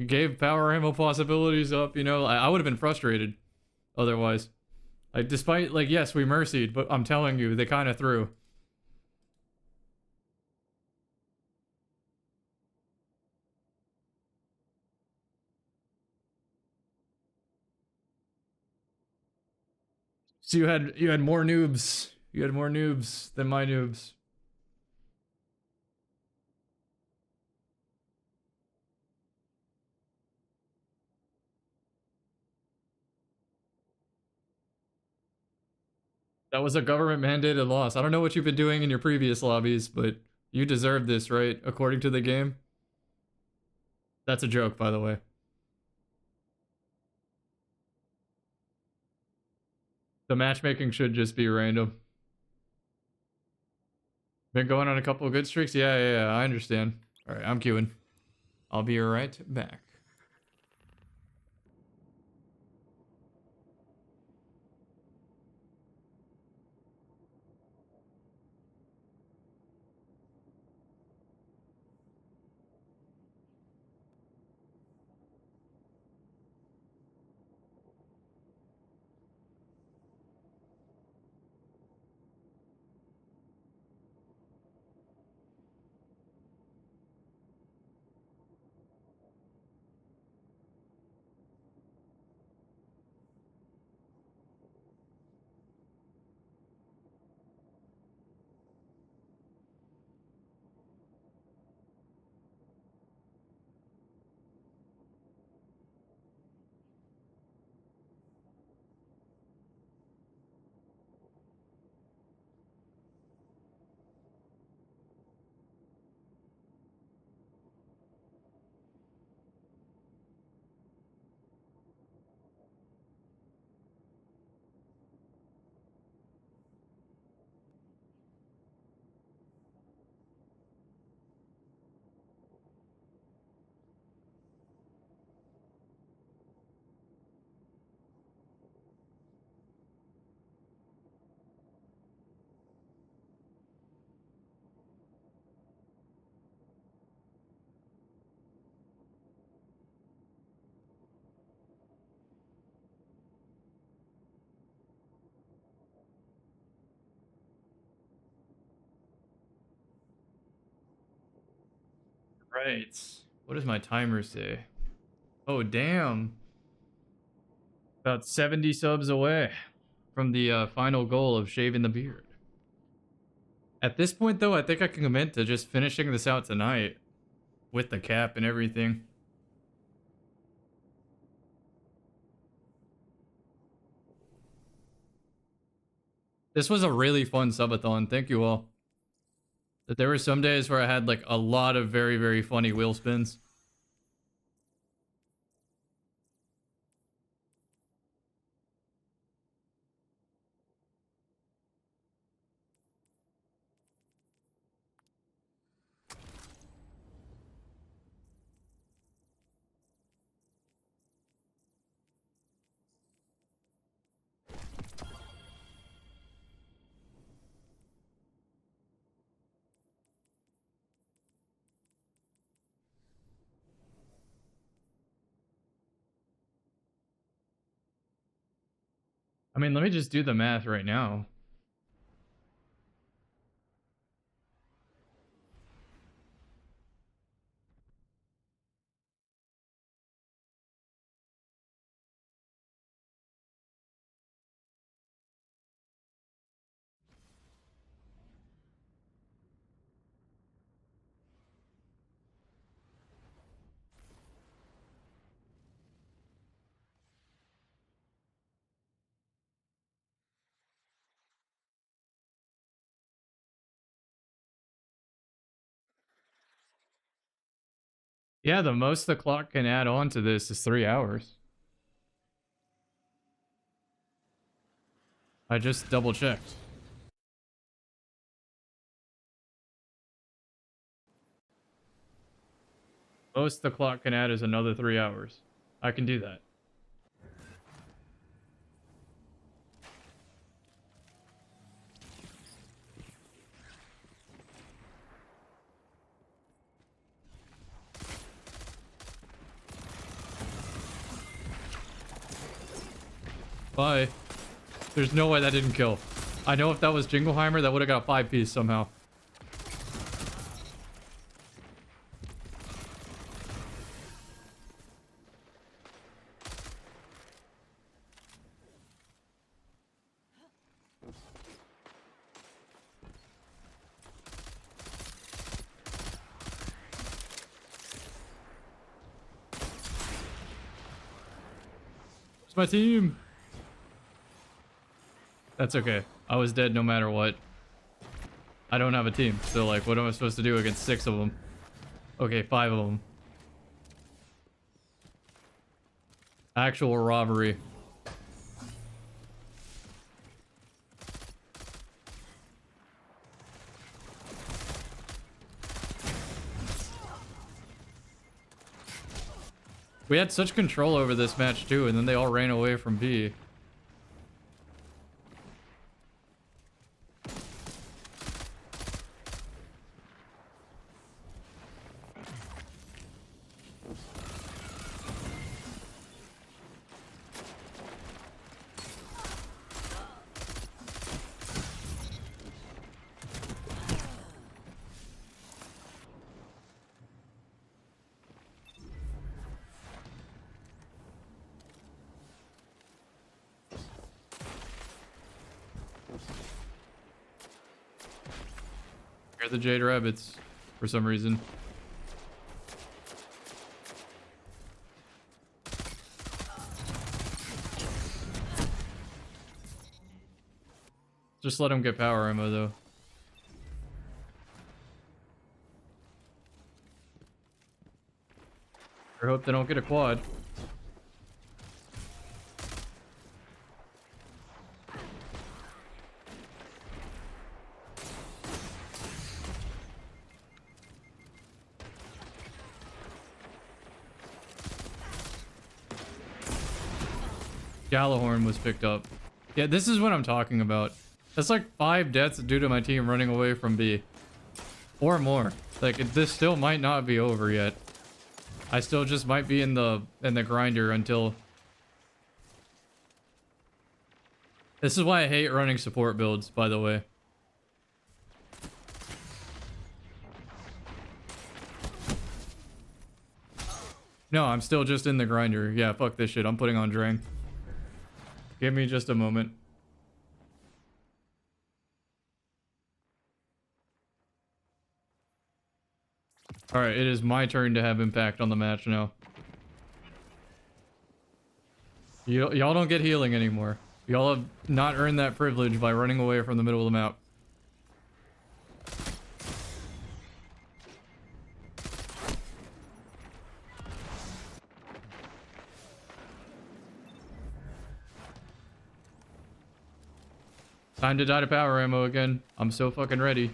A: Gave power ammo possibilities up, you know? I would have been frustrated otherwise. Like, despite, like, yes, we mercied, but I'm telling you, they kind of threw. So you had more noobs. You had more noobs than my noobs. That was a government mandated loss. I don't know what you've been doing in your previous lobbies, but you deserve this, right? According to the game. That's a joke, by the way. The matchmaking should just be random. Been going on a couple of good streaks? Yeah, I understand. Alright, I'm queuing. I'll be right back. Right. What does my timer say? Oh, damn. About 70 subs away from the final goal of shaving the beard. At this point, though, I think I can commit to just finishing this out tonight with the cap and everything. This was a really fun subathon. Thank you all. There were some days where I had like a lot of very, very funny wheel spins. I mean, let me just do the math right now. Yeah, the most the clock can add on to this is 3 hours. I just double checked. Most the clock can add is another 3 hours. I can do that. Bye. There's no way that didn't kill. I know if that was Jingleheimer, that would have got a 5-piece somehow. It's my team. That's okay. I was dead no matter what. I don't have a team. So, like, what am I supposed to do against 6 of them? Okay, 5 of them. Actual robbery. We had such control over this match, too, and then they all ran away from B. They're the Jade Rabbits, for some reason. Just let them get power ammo, though. I hope they don't get a quad. Gallahorn was picked up. Yeah, this is what I'm talking about. That's like 5 deaths due to my team running away from B. Or more. Like, this still might not be over yet. I still just might be in the grinder until... This is why I hate running support builds, by the way. No, I'm still just in the grinder. Yeah, fuck this shit. I'm putting on Drain. Give me just a moment. Alright, it is my turn to have impact on the match now. Y'all don't get healing anymore. Y'all have not earned that privilege by running away from the middle of the map. Time to die to power ammo again. I'm so fucking ready.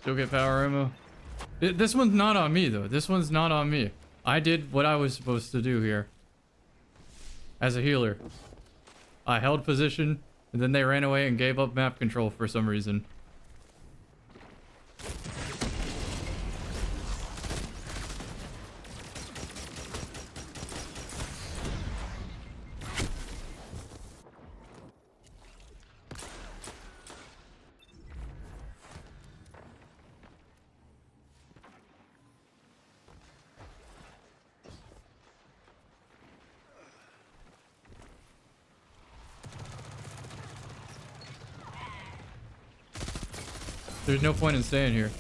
A: Still get power ammo. This one's not on me, though. This one's not on me. I did what I was supposed to do here. As a healer. I held position, And then they ran away and gave up map control for some reason. There's no point in staying here.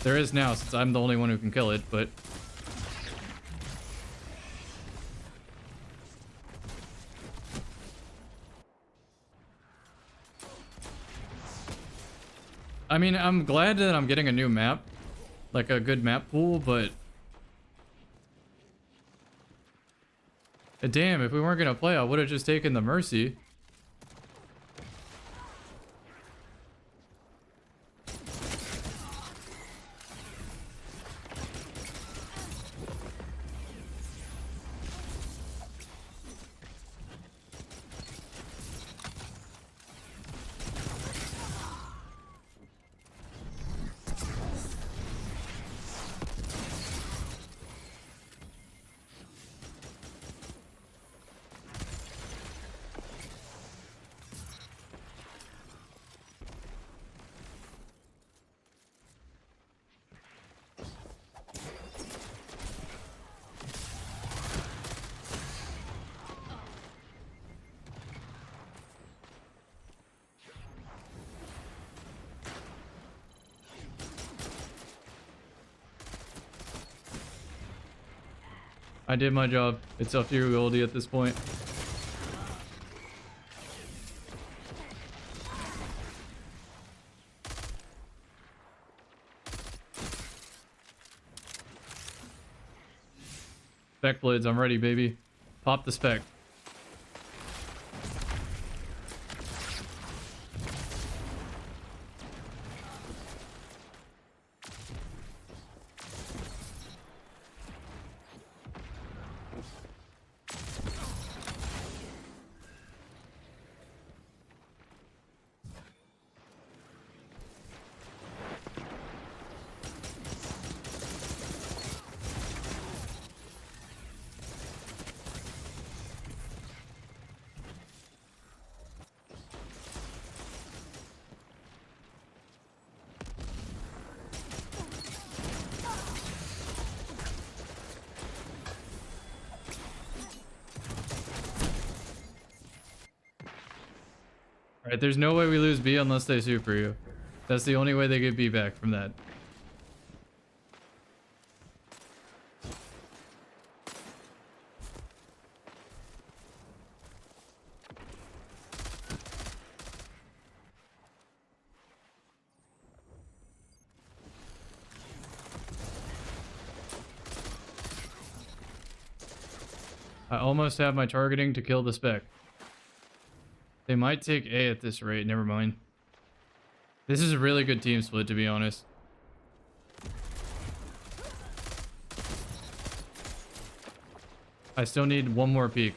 A: There is now, since I'm the only one who can kill it, but... I mean, I'm glad that I'm getting a new map. Like a good map pool, but... Damn, if we weren't gonna play, I would have just taken the Mercy. I did my job. It's up to you, Goldie, at this point. Spec blades, I'm ready, baby. Pop the spec. Alright, there's no way we lose B unless they super you. That's the only way they get B back from that. I almost have my targeting to kill the spec. They might take A at this rate, never mind. This is a really good team split, to be honest. I still need one more peek.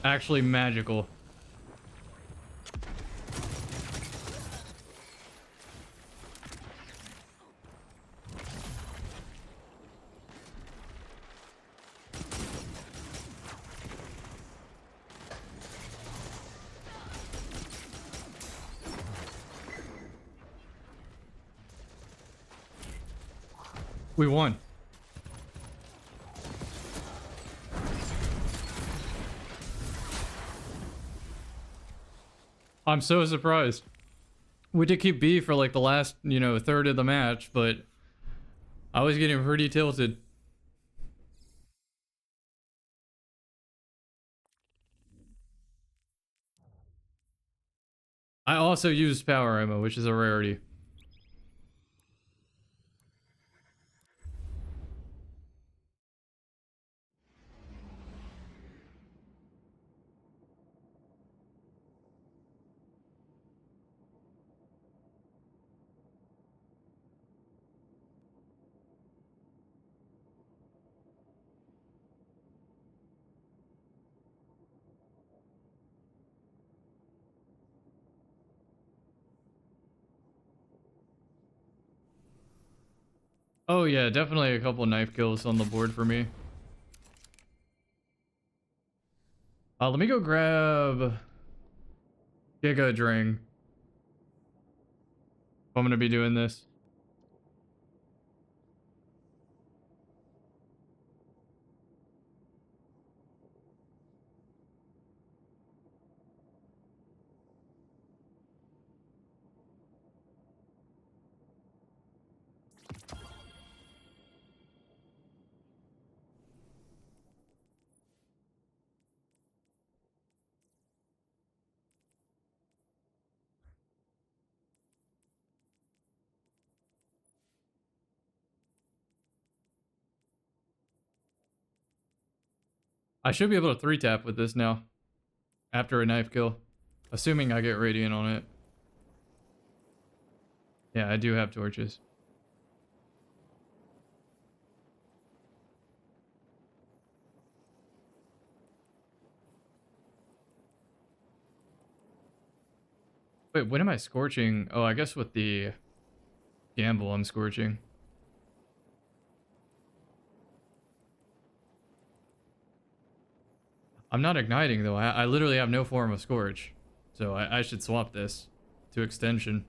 A: Actually magical. We won. I'm so surprised. We did keep B for like the last, you know, third of the match, but I was getting pretty tilted. I also used power ammo, which is a rarity. Oh yeah, definitely a couple knife kills on the board for me. Let me go grab Giga Drang. I'm gonna be doing this. I should be able to 3-tap with this now. After a knife kill. Assuming I get Radiant on it. Yeah, I do have torches. Wait, when am I scorching? Oh, I guess with the gamble I'm scorching. I'm not igniting though. I literally have no form of scorch. So I should swap this to extension.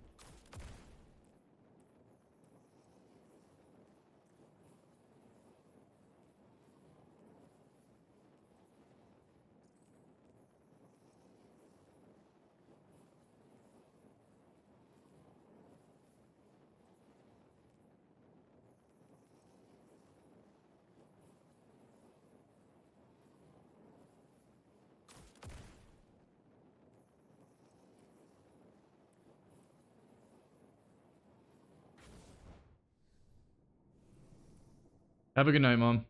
A: Have a good night, Mom.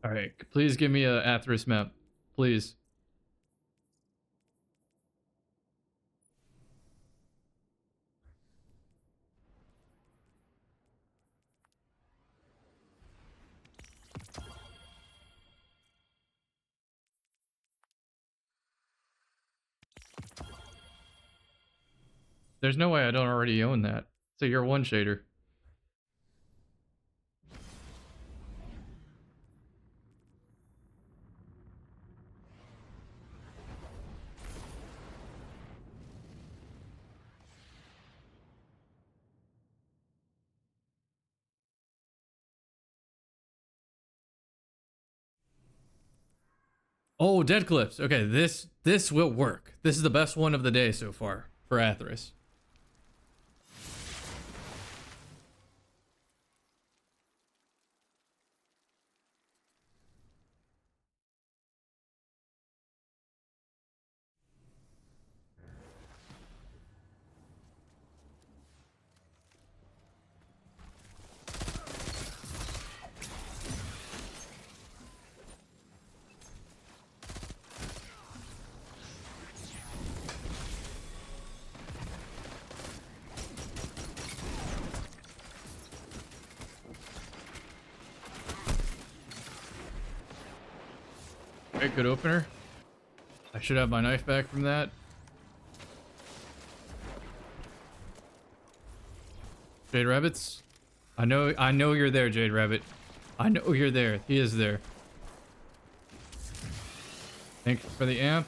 A: Alright, please give me a Athris map. Please. There's no way I don't already own that. It's a year 1 shader. Oh, dead clips. Okay, this will work. This is the best one of the day so far for Athris. Alright, good opener. I should have my knife back from that. Jade Rabbits. I know you're there, Jade Rabbit. I know you're there. He is there. Thank you for the amp.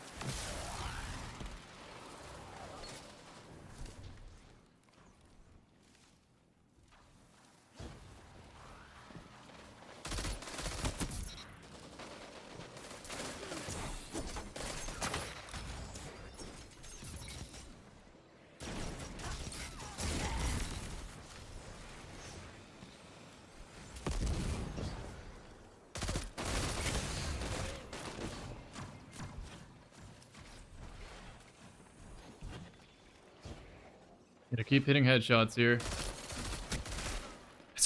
A: Gotta keep hitting headshots here.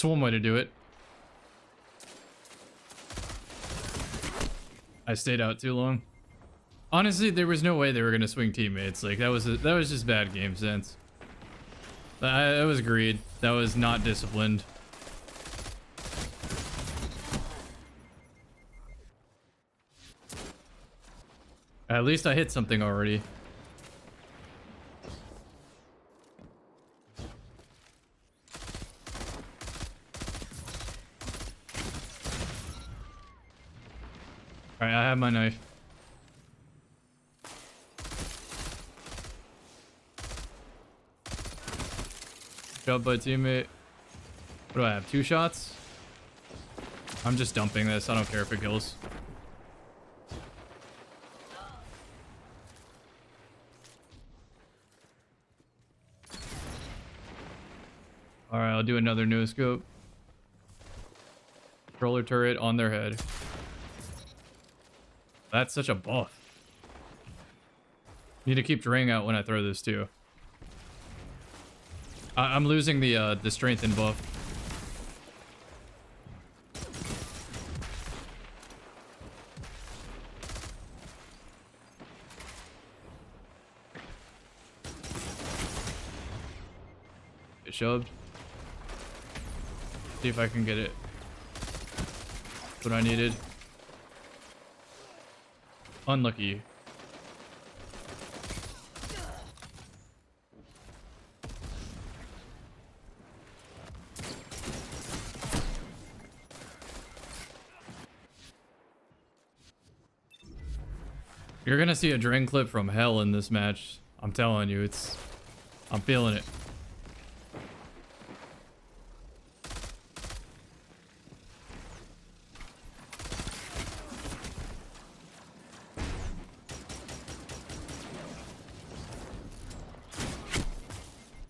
A: one way to do it. I stayed out too long. Honestly, there was no way they were gonna swing teammates. Like that was just bad game sense. That was greed. That was not disciplined. At least I hit something already. Alright, I have my knife. Shot by teammate. What do I have? 2 shots? I'm just dumping this. I don't care if it kills. Alright, I'll do another no scope. Controller turret on their head. That's such a buff. Need to keep draying out when I throw this too. I'm losing the strength and buff. Get shoved. See if I can get it. That's what I needed. Unlucky. You're gonna see a drain clip from hell in this match. I'm telling you, I'm feeling it.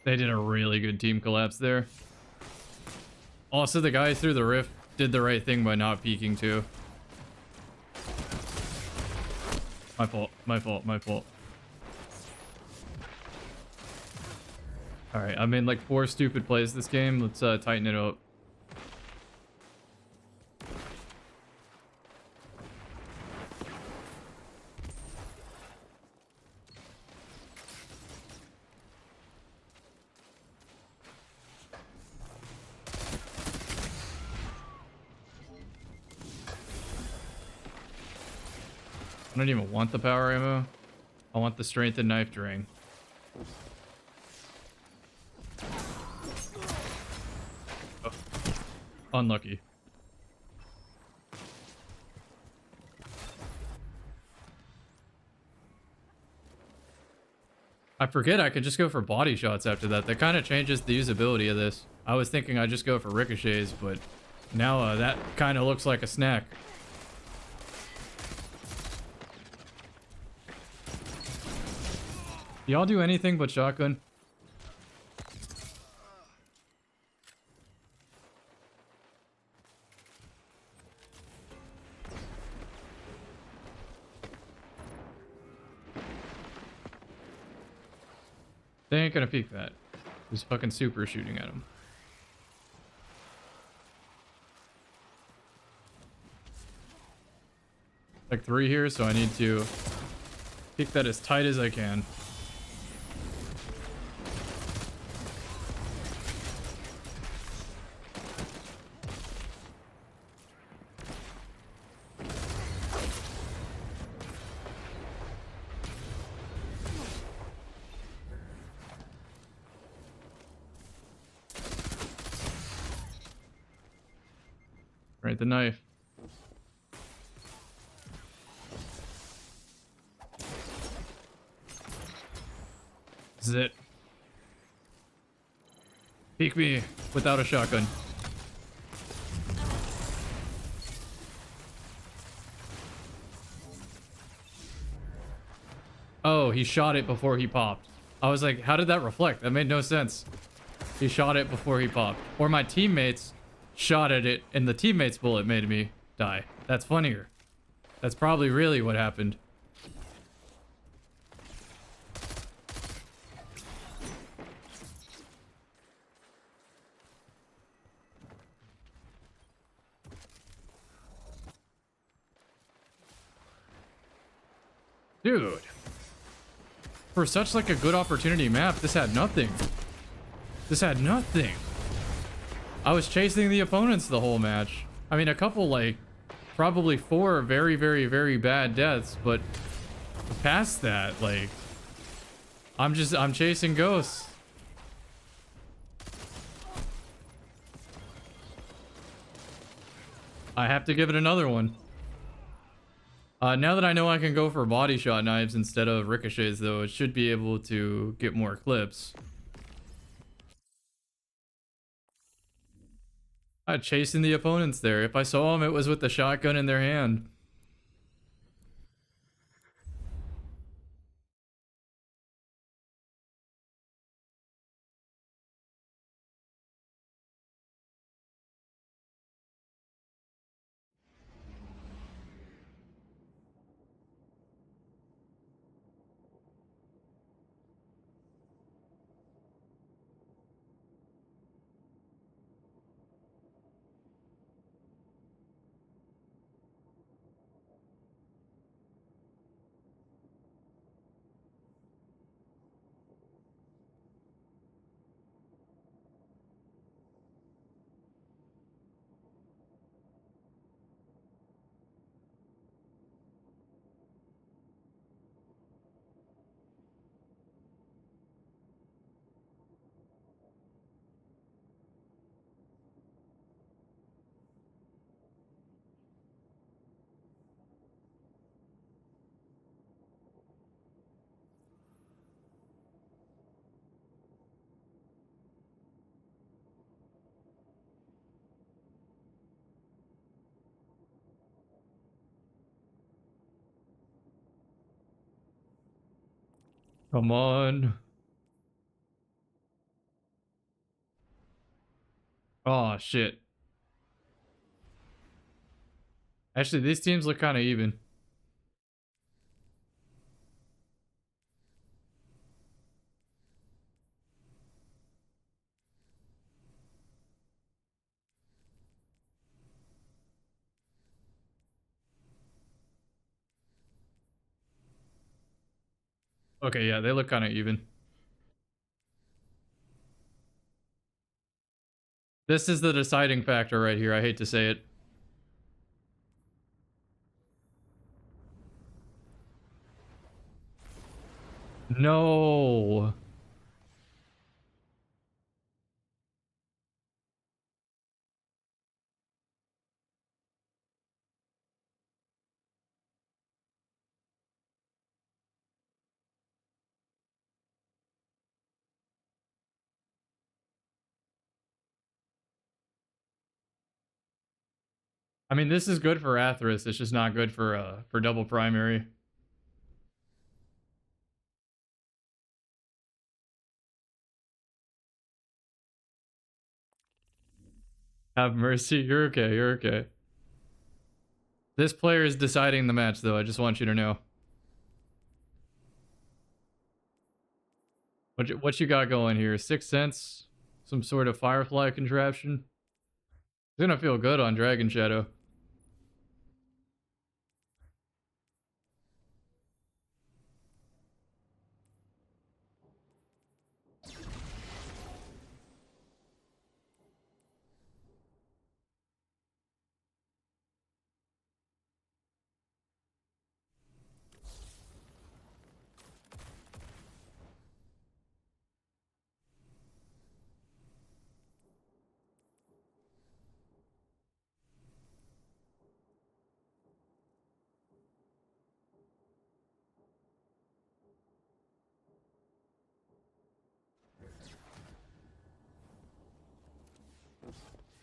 A: They did a really good team collapse there. Also, the guy through the rift did the right thing by not peeking too. My fault, my fault, my fault. Alright, I made like 4 stupid plays this game. Let's tighten it up. I don't even want the power ammo. I want the strength and knife drain. Oh. Unlucky. I forget I could just go for body shots after that. That kind of changes the usability of this. I was thinking I'd just go for ricochets, but now that kind of looks like a snack. Y'all do anything but shotgun? They ain't gonna peek that. He's fucking super shooting at him. Like 3 here, so I need to peek that as tight as I can. Right, the knife. This is it. Peek me without a shotgun. Oh, he shot it before he popped. I was like, how did that reflect? That made no sense. He shot it before he popped. Or my teammates shot at it and the teammate's bullet made me die. That's funnier. That's probably really what happened. Dude. For such like a good opportunity map, this had nothing. This had nothing. I was chasing the opponents the whole match. I mean, a couple like probably 4 very, very, very bad deaths, but past that, like, I'm chasing ghosts. I have to give it another one. Now that I know I can go for body shot knives instead of ricochets, though, it should be able to get more clips. Chasing the opponents there. If I saw them, it was with the shotgun in their hand. Come on. Oh, shit. Actually, these teams look kind of even. Okay, yeah, they look kind of even. This is the deciding factor right here. I hate to say it. No. I mean, this is good for Atheris. It's just not good for double primary. Have mercy. You're okay. You're okay. This player is deciding the match, though. I just want you to know. What you got going here? 6 cents? Some sort of firefly contraption? It's gonna feel good on Dragon Shadow.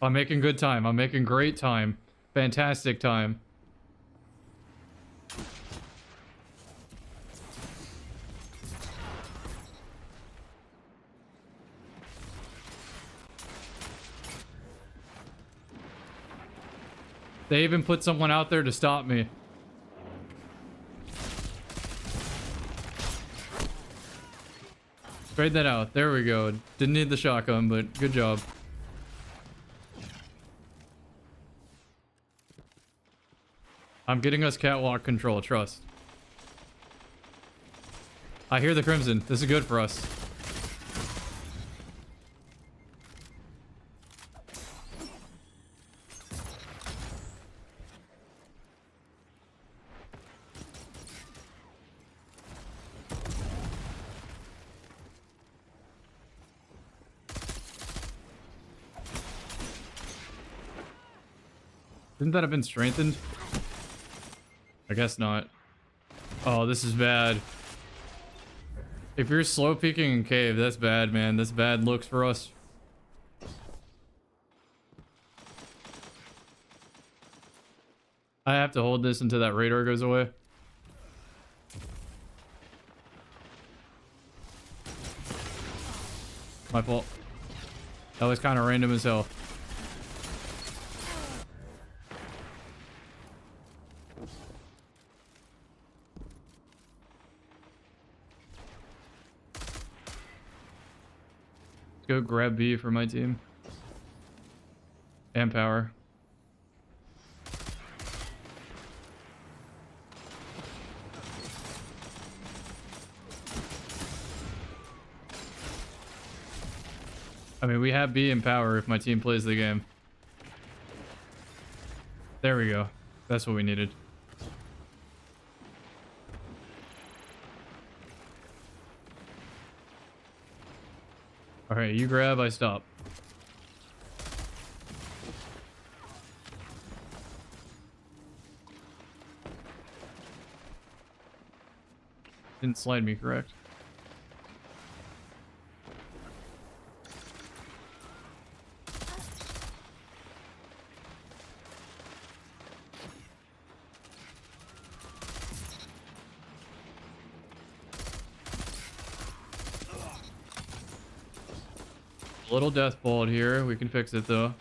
A: I'm making good time. I'm making great time. Fantastic time. They even put someone out there to stop me. Trade that out. There we go. Didn't need the shotgun, but good job. I'm getting us catwalk control, trust. I hear the Crimson. This is good for us. Shouldn't that have been strengthened? I guess not. Oh, this is bad. If you're slow peeking in cave, that's bad, man. That's bad looks for us. I have to hold this until that radar goes away. My fault. That was kind of random as hell. Let's go grab B for my team. And power. I mean, we have B and power if my team plays the game. There we go. That's what we needed. Alright, you grab, I stop. Didn't slide me, correct? A little death balled here. We can fix it though.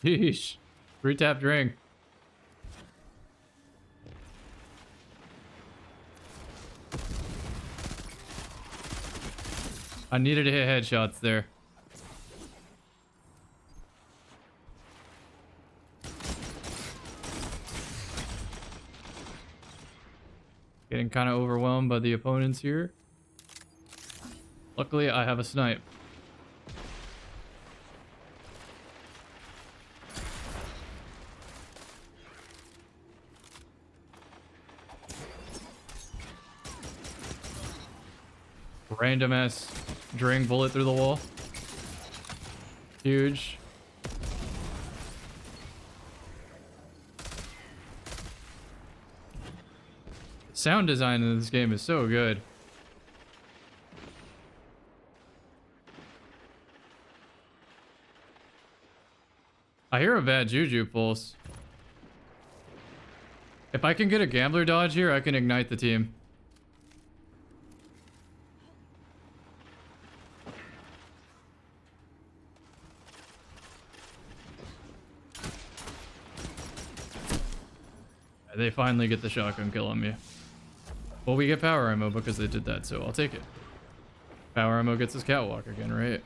A: Yeesh. 3-tap drink. I needed to hit headshots there. Getting kind of overwhelmed by the opponents here. Luckily, I have a snipe. Random ass drain bullet through the wall. Huge. Sound design in this game is so good. I hear a bad juju pulse. If I can get a gambler dodge here, I can ignite the team. They finally get the shotgun kill on me. Well, we get power ammo because they did that, so I'll take it. Power ammo gets us catwalk again, right?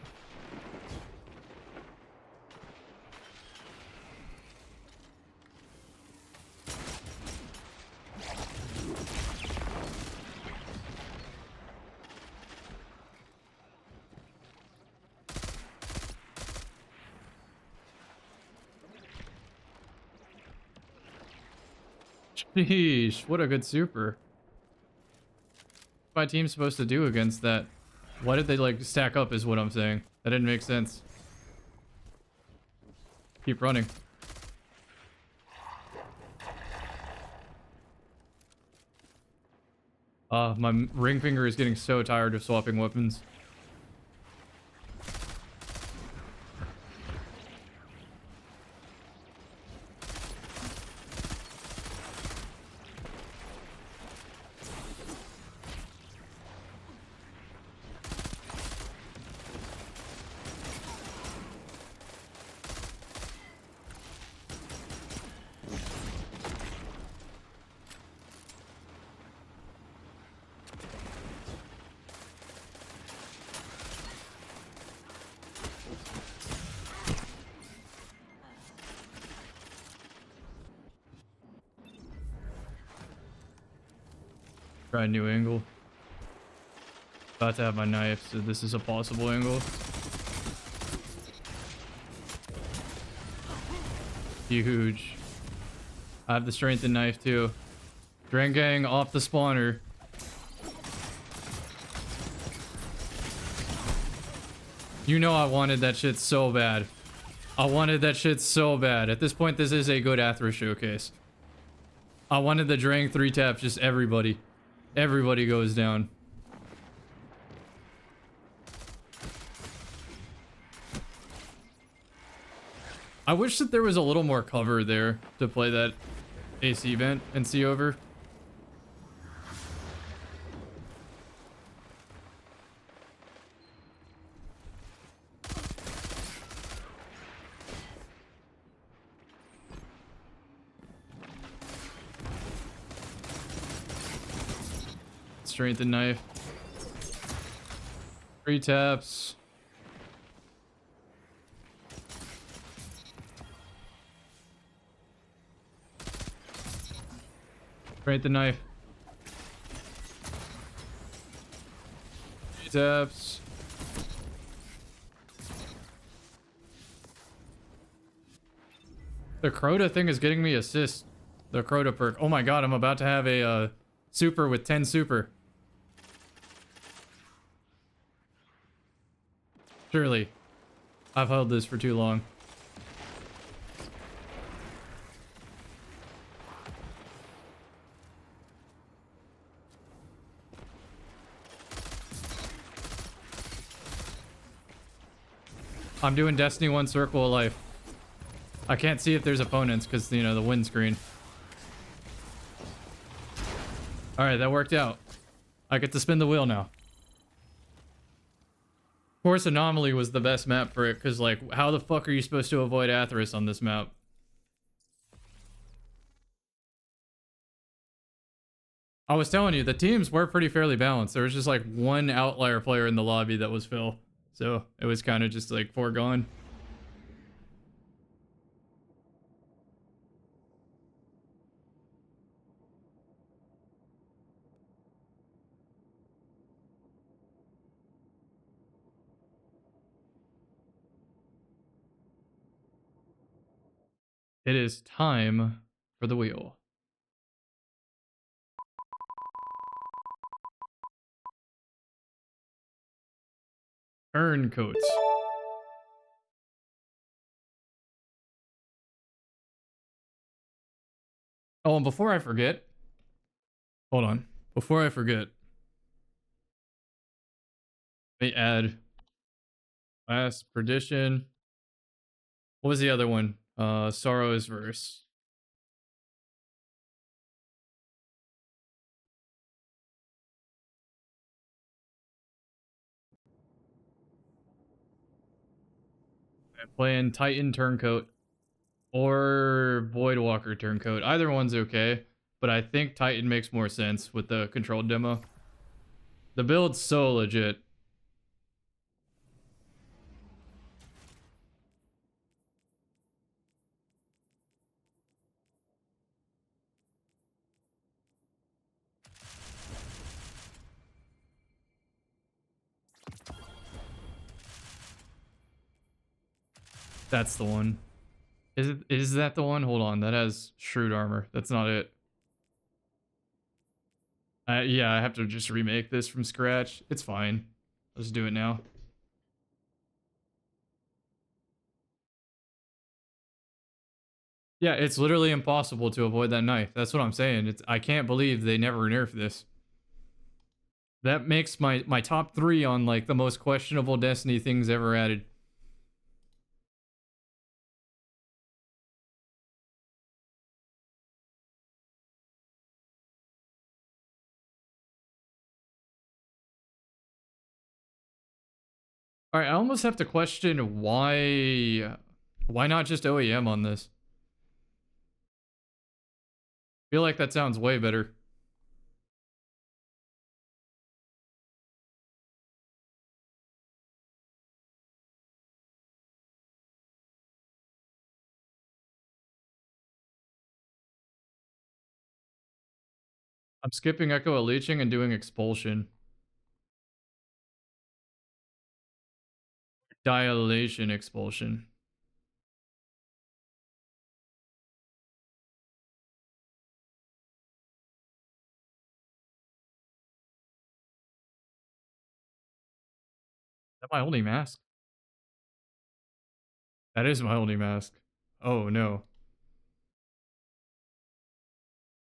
A: Sheesh, what a good super. What's my team supposed to do against that? Why did they like stack up is what I'm saying. That didn't make sense. Keep running. My ring finger is getting so tired of swapping weapons. try a new angle. About to have my knife, so this is a possible angle. Huge. I have the strength and knife too. Drain gang off the spawner. You know I wanted that shit so bad. I wanted that shit so bad. At this point, this is a good Athra showcase. I wanted the Drang 3 tap, just everybody. Everybody goes down. I wish that there was a little more cover there to play that AC vent and see over. Strength and knife. 3 taps. Strength and knife. 3 taps. The Crota thing is getting me assist. The Crota perk. Oh my god, I'm about to have a super with 10 super. Surely. I've held this for too long. I'm doing Destiny 1 Circle of Life. I can't see if there's opponents because, you know, the windscreen. Alright, that worked out. I get to spin the wheel now. Of course, Anomaly was the best map for it, because, like, how the fuck are you supposed to avoid Atheris on this map? I was telling you, the teams were pretty fairly balanced. There was just, like, one outlier player in the lobby that was Phil. So, it was kind of just, like, foregone. It is time for the wheel. Turncoats. Oh, and before I forget, hold on. Before I forget, let me add Last Perdition. What was the other one? Sorrow's Verse. I'm playing Titan Turncoat or Voidwalker Turncoat. Either one's okay, but I think Titan makes more sense with the controlled demo. The build's so legit. That's the one. Is that the one? Hold on, that has Shrewd Armor. That's not it. Yeah, I have to just remake this from scratch. It's fine. Let's do it now. Yeah, it's literally impossible to avoid that knife. That's what I'm saying. I can't believe they never nerfed this. That makes my top 3 on, like, the most questionable Destiny things ever added. All right, I almost have to question why not just OEM on this? I feel like that sounds way better. I'm skipping Echo at Leeching and doing Expulsion. Dilation Expulsion. Is that my only mask? That is my only mask. Oh no.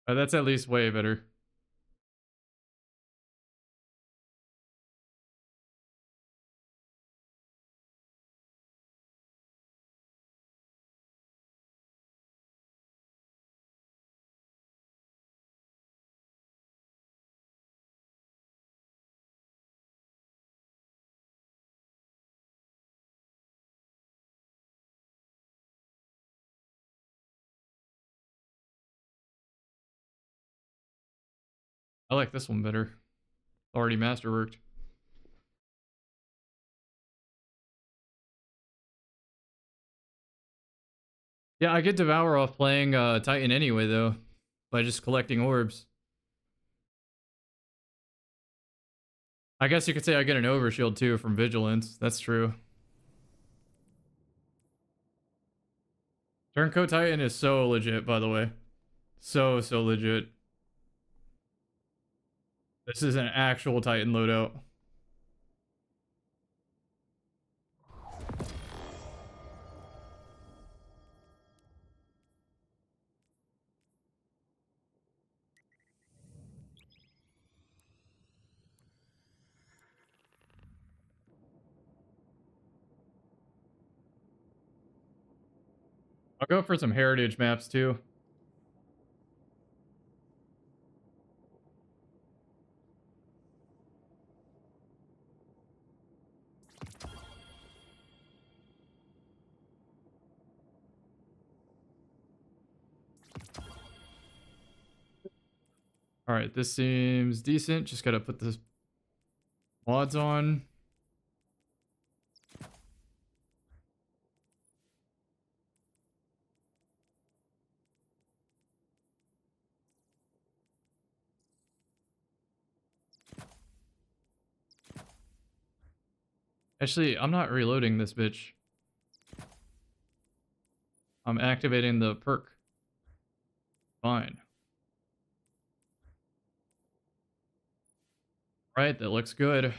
A: That's at least way better. I like this one better. Already masterworked. Yeah, I get Devour off playing Titan anyway, though, by just collecting orbs. I guess you could say I get an overshield too from Vigilance. That's true. Turncoat Titan is so legit, by the way. So legit. This is an actual Titan loadout. I'll go for some heritage maps too. All right, this seems decent. Just gotta put the mods on. Actually, I'm not reloading this bitch. I'm activating the perk. Fine. Right, that looks good.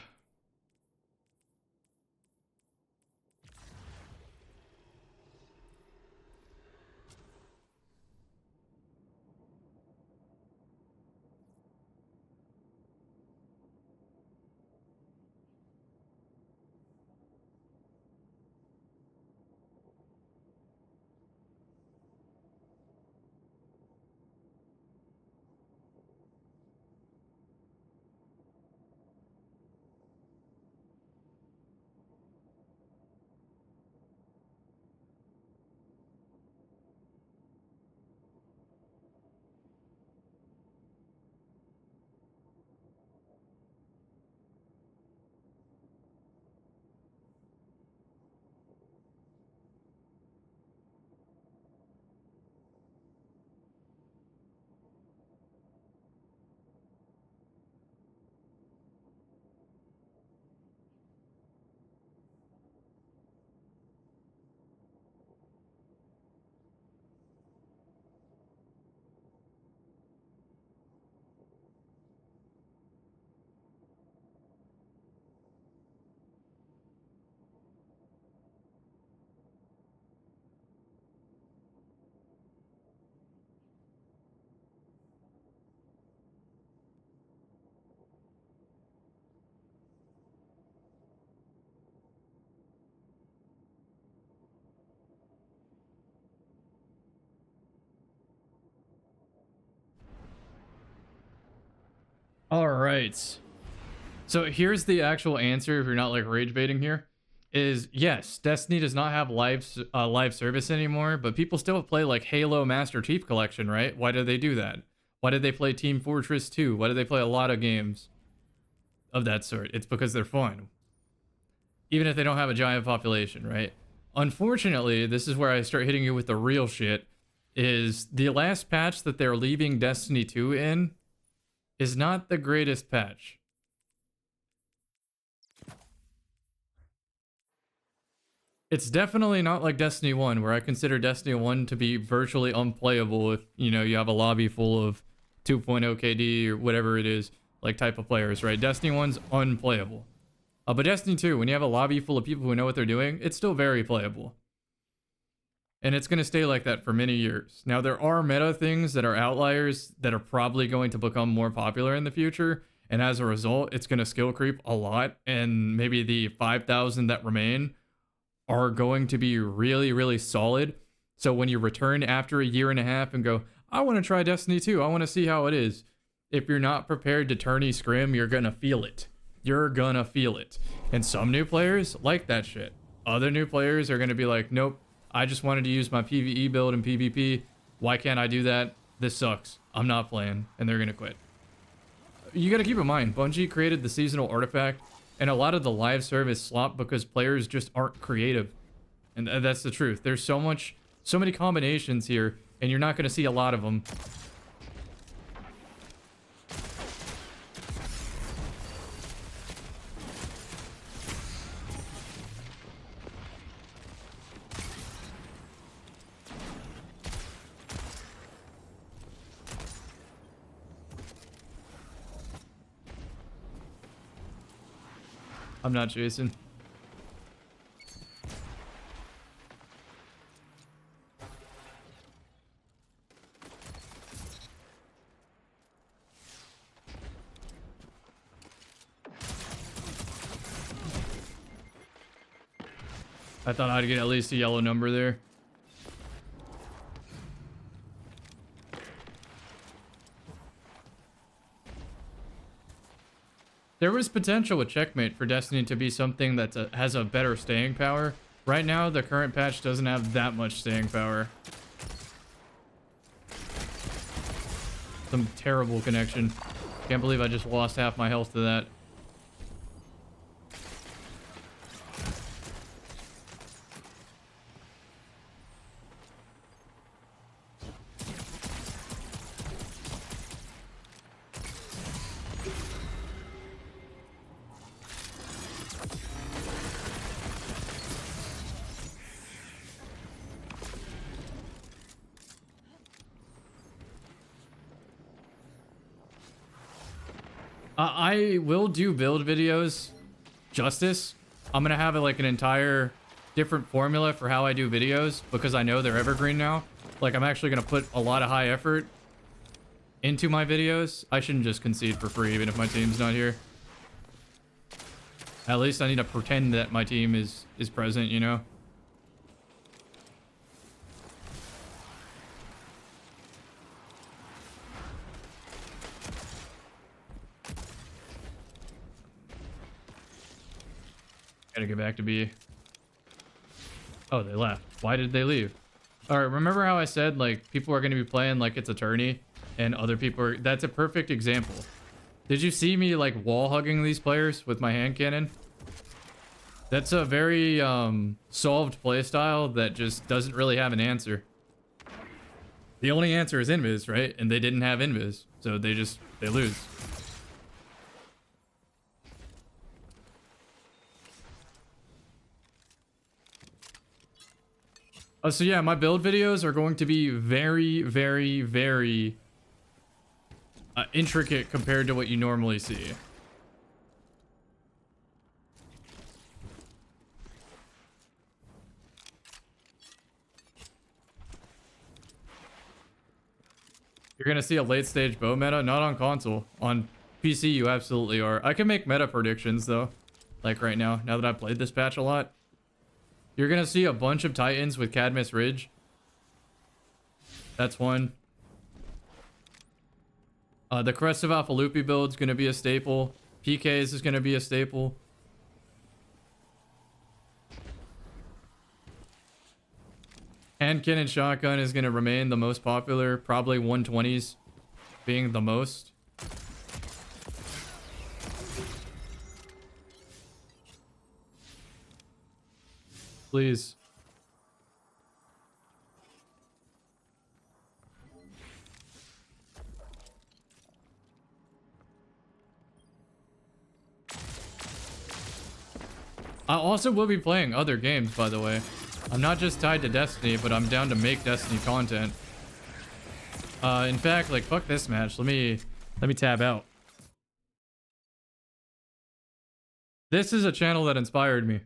A: All right. So here's the actual answer if you're not like rage baiting here. Is yes, Destiny does not have live service anymore, but people still play like Halo Master Chief Collection, right? Why did they do that? Why did they play Team Fortress 2? Why did they play a lot of games of that sort? It's because they're fun. Even if they don't have a giant population, right? Unfortunately, this is where I start hitting you with the real shit, is the last patch that they're leaving Destiny 2 in is not the greatest patch. It's definitely not like Destiny 1, where I consider Destiny 1 to be virtually unplayable if, you know, you have a lobby full of 2.0 KD or whatever it is, like type of players, right? Destiny 1's unplayable. But Destiny 2, when you have a lobby full of people who know what they're doing, it's still very playable. And it's going to stay like that for many years. Now, there are meta things that are outliers that are probably going to become more popular in the future. And as a result, it's going to skill creep a lot. And maybe the 5,000 that remain are going to be really, really solid. So when you return after a year and a half and go, I want to try Destiny 2, I want to see how it is. If you're not prepared to tourney scrim, you're going to feel it. You're going to feel it. And some new players like that shit. Other new players are going to be like, nope, I just wanted to use my PvE build in PvP. Why can't I do that? This sucks. I'm not playing. And they're going to quit. You got to keep in mind, Bungie created the seasonal artifact, and a lot of the live service slop because players just aren't creative. And that's the truth. There's so many combinations here, and you're not going to see a lot of them. I'm not Jason. I thought I'd get at least a yellow number there. There was potential with Checkmate for Destiny to be something that has a better staying power. Right now, the current patch doesn't have that much staying power. Some terrible connection. Can't believe I just lost half my health to that. I will do build videos justice. I'm gonna have like an entire different formula for how I do videos because I know they're evergreen now. Like I'm actually gonna put a lot of high effort into my videos. I shouldn't just concede for free even if my team's not here. At least I need to pretend that my team is present, you know? Gotta get back to B. Oh, they left. Why did they leave? Alright, remember how I said, like, people are gonna be playing like it's a tourney, and other people are... That's a perfect example. Did you see me, like, wall-hugging these players with my hand cannon? That's a very, solved playstyle that just doesn't really have an answer. The only answer is invis, right? And they didn't have invis, so they lose. So yeah, my build videos are going to be very, very, very intricate compared to what you normally see. You're gonna see a late stage bow meta, not on console. On PC, you absolutely are. I can make meta predictions though, like right now that I've played this patch a lot. You're gonna see a bunch of Titans with Cadmus Ridge. That's one. The Crest of Alpha Loopy build is gonna be a staple. PKs is gonna be a staple. Hand cannon shotgun is gonna remain the most popular. Probably 120s being the most. Please. also will be playing other games, by the way. I'm not just tied to Destiny, but I'm down to make Destiny content. In fact, like, fuck this match. Let me tab out. This is a channel that inspired me. I'm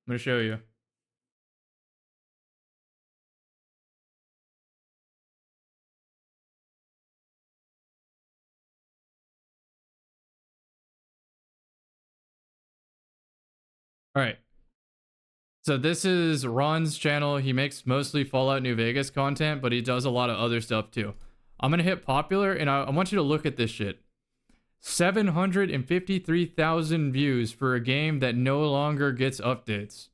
A: gonna show you. All right. So this is Ron's channel. He makes mostly Fallout New Vegas content, but he does a lot of other stuff too. I'm gonna hit popular, and I want you to look at this shit. 753,000 views for a game that no longer gets updates.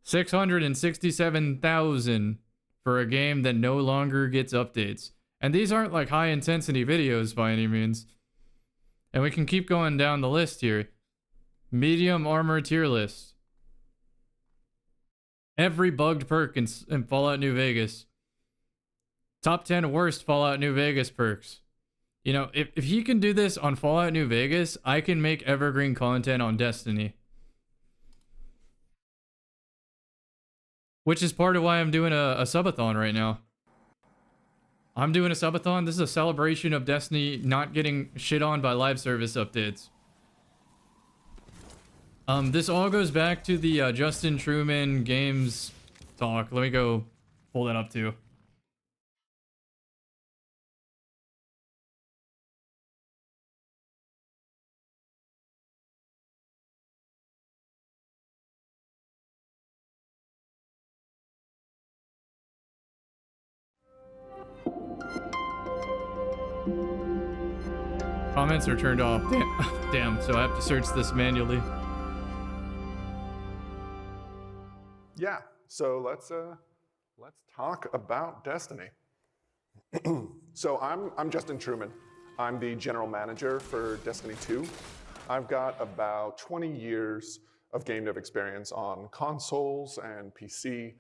A: 667,000 for a game that no longer gets updates. And these aren't like high intensity videos by any means. And we can keep going down the list here. Medium armor tier list. Every bugged perk in Fallout New Vegas. Top 10 worst Fallout New Vegas perks. You know, if he can do this on Fallout New Vegas, I can make evergreen content on Destiny. Which is part of why I'm doing a subathon right now. I'm doing a subathon. This is a celebration of Destiny not getting shit on by live service updates. This all goes back to the Justin Truman Games talk. Let me go pull that up too. Comments are turned off. Damn, so I have to search this manually.
E: Yeah, so let's talk about Destiny. So I'm Justin Truman. I'm the general manager for Destiny 2. I've got about 20 years of game dev experience on consoles and PC.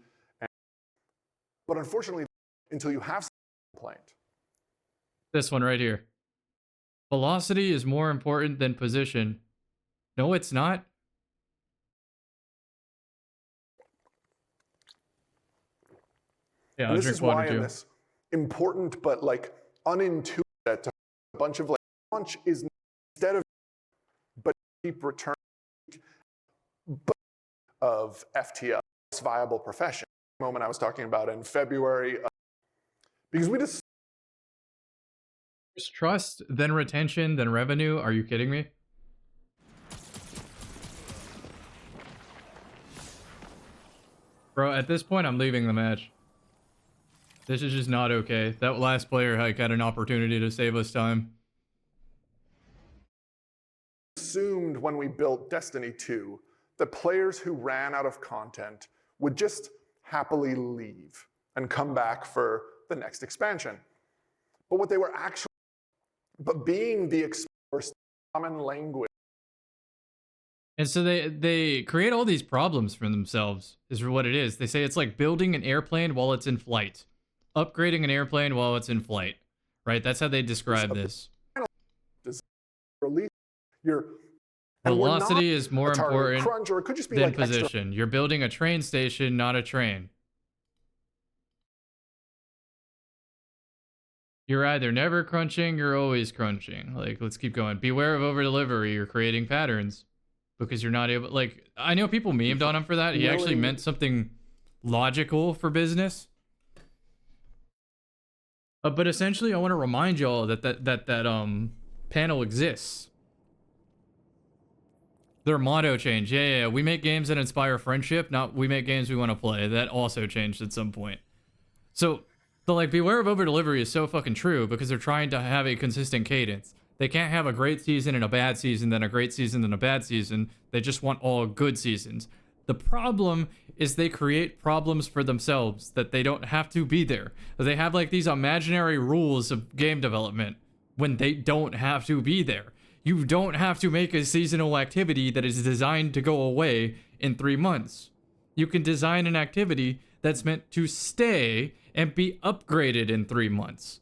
E: But unfortunately, until you have a complaint.
A: This one right here. Velocity is more important than position. No, it's not. Yeah,
E: and this is why in this important but like unintuitive to a bunch of like launch is instead of but keep returning of FTL viable profession. The moment I was talking about in February, because we just
A: trust, then retention, then revenue. Are you kidding me? Bro, at this point, I'm leaving the match. This is just not okay. That last player like had an opportunity to save us time.
E: Assumed when we built Destiny 2 that players who ran out of content would just happily leave and come back for the next expansion. But what they were actually, but being the explorer's common language.
A: And so they create all these problems for themselves, is what it is. They say it's like building an airplane while it's in flight. Upgrading an airplane while it's in flight. Right? That's how they describe this.
E: Release your
A: velocity is more important
E: crunch, or it could just be
A: than
E: like
A: position.
E: Extra.
A: You're building a train station, not a train. You're either never crunching, you're always crunching. Like, let's keep going. Beware of over delivery. You're creating patterns because you're not able. Like, I know people memed on him for that. He actually meant something logical for business. But essentially, I want to remind y'all that panel exists. Their motto changed. Yeah. We make games that inspire friendship, not we make games we want to play. That also changed at some point. So, the like beware of over delivery is so fucking true because they're trying to have a consistent cadence. They can't have a great season and a bad season, then a great season, then a bad season. They just want all good seasons. The problem is they create problems for themselves that they don't have to be there. They have like these imaginary rules of game development when they don't have to be there. You don't have to make a seasonal activity that is designed to go away in 3 months. You can design an activity that's meant to stay and be upgraded in 3 months.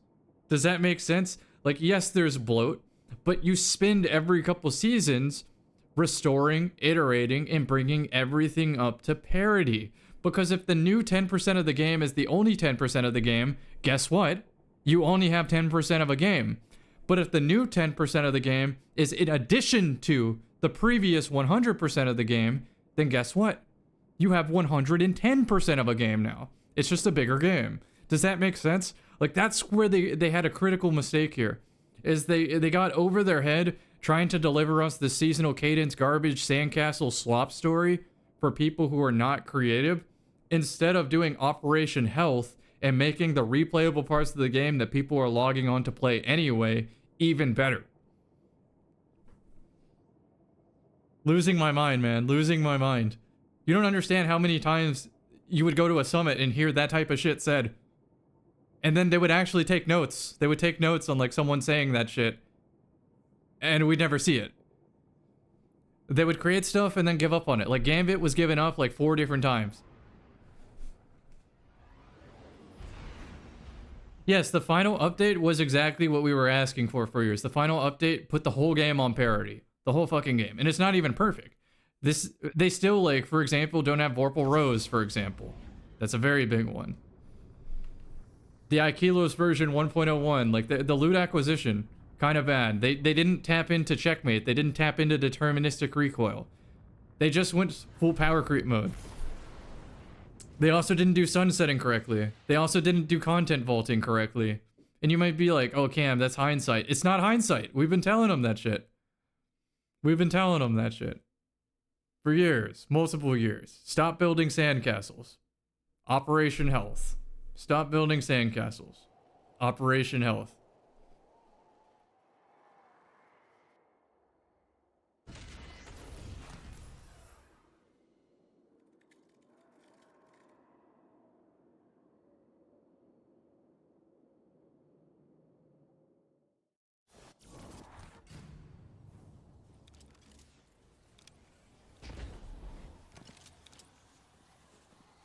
A: Does that make sense? Like, yes, there's bloat, but you spend every couple seasons restoring, iterating, and bringing everything up to parity. Because if the new 10% of the game is the only 10% of the game, guess what? You only have 10% of a game. But if the new 10% of the game is in addition to the previous 100% of the game, then guess what? You have 110% of a game now. It's just a bigger game. Does that make sense? Like, that's where they had a critical mistake here. Is they got over their head trying to deliver us the seasonal cadence garbage sandcastle slop story for people who are not creative, instead of doing Operation Health and making the replayable parts of the game that people are logging on to play anyway even better. Losing my mind, man. Losing my mind. You don't understand how many times you would go to a summit and hear that type of shit said. And then they would actually take notes. They would take notes on like someone saying that shit. And we'd never see it. They would create stuff and then give up on it. Like Gambit was given up like 4 different times. Yes, the final update was exactly what we were asking for years. The final update put the whole game on parity. The whole fucking game. And it's not even perfect. They still, like, for example, don't have Vorpal Rose, for example. That's a very big one. The Aikilos version 1.01, like, the loot acquisition, kind of bad. They didn't tap into checkmate. They didn't tap into deterministic recoil. They just went full power creep mode. They also didn't do sunsetting correctly. They also didn't do content vaulting correctly. And you might be like, oh, Cam, that's hindsight. It's not hindsight. We've been telling them that shit. We've been telling them that shit. For years. Multiple years. Stop building sandcastles. Operation Health. Stop building sandcastles. Operation Health.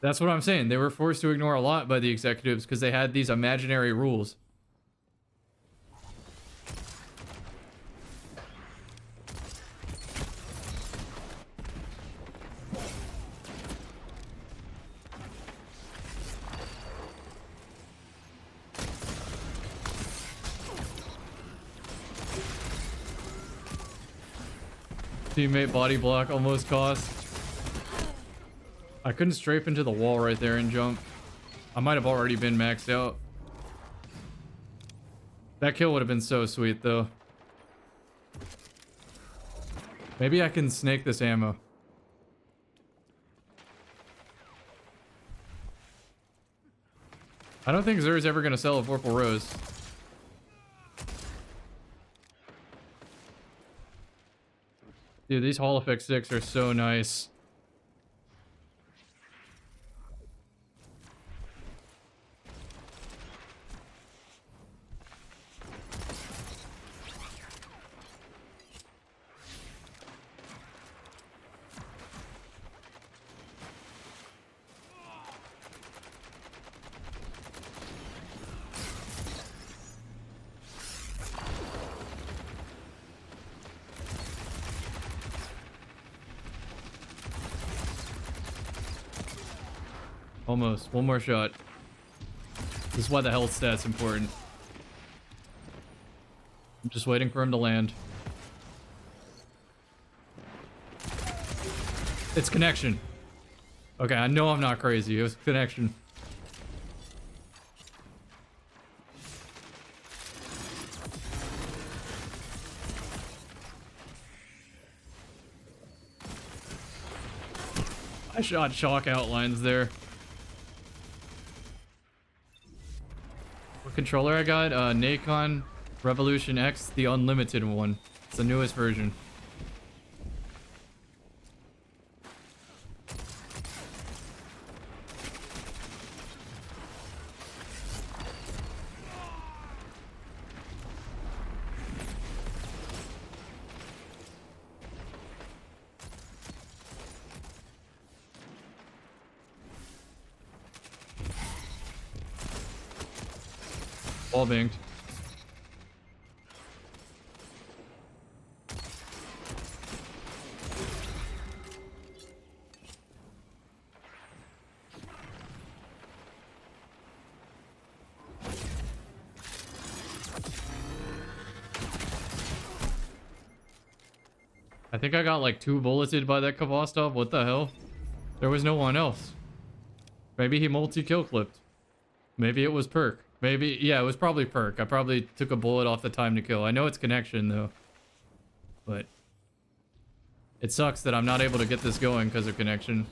A: That's what I'm saying. They were forced to ignore a lot by the executives because they had these imaginary rules. Teammate body block almost cost. I couldn't strafe into the wall right there and jump. I might have already been maxed out. That kill would have been so sweet, though. Maybe I can snake this ammo. I don't think Zer's ever going to sell a Vorpal Rose. Dude, these Hall Effect sticks are so nice. Almost. One more shot. This is why the health stat's important. I'm just waiting for him to land. It's connection. Okay, I know I'm not crazy. It was connection. I shot chalk outlines there. What controller I got? Nacon Revolution X, the unlimited one. It's the newest version. Wall banged. I think I got like 2 bulleted by that Kvostov. What the hell? There was no one else. Maybe he multi-kill clipped. Maybe it was perk. Maybe, yeah, it was probably perk. I probably took a bullet off the time to kill. I know it's connection though. But it sucks that I'm not able to get this going because of connection.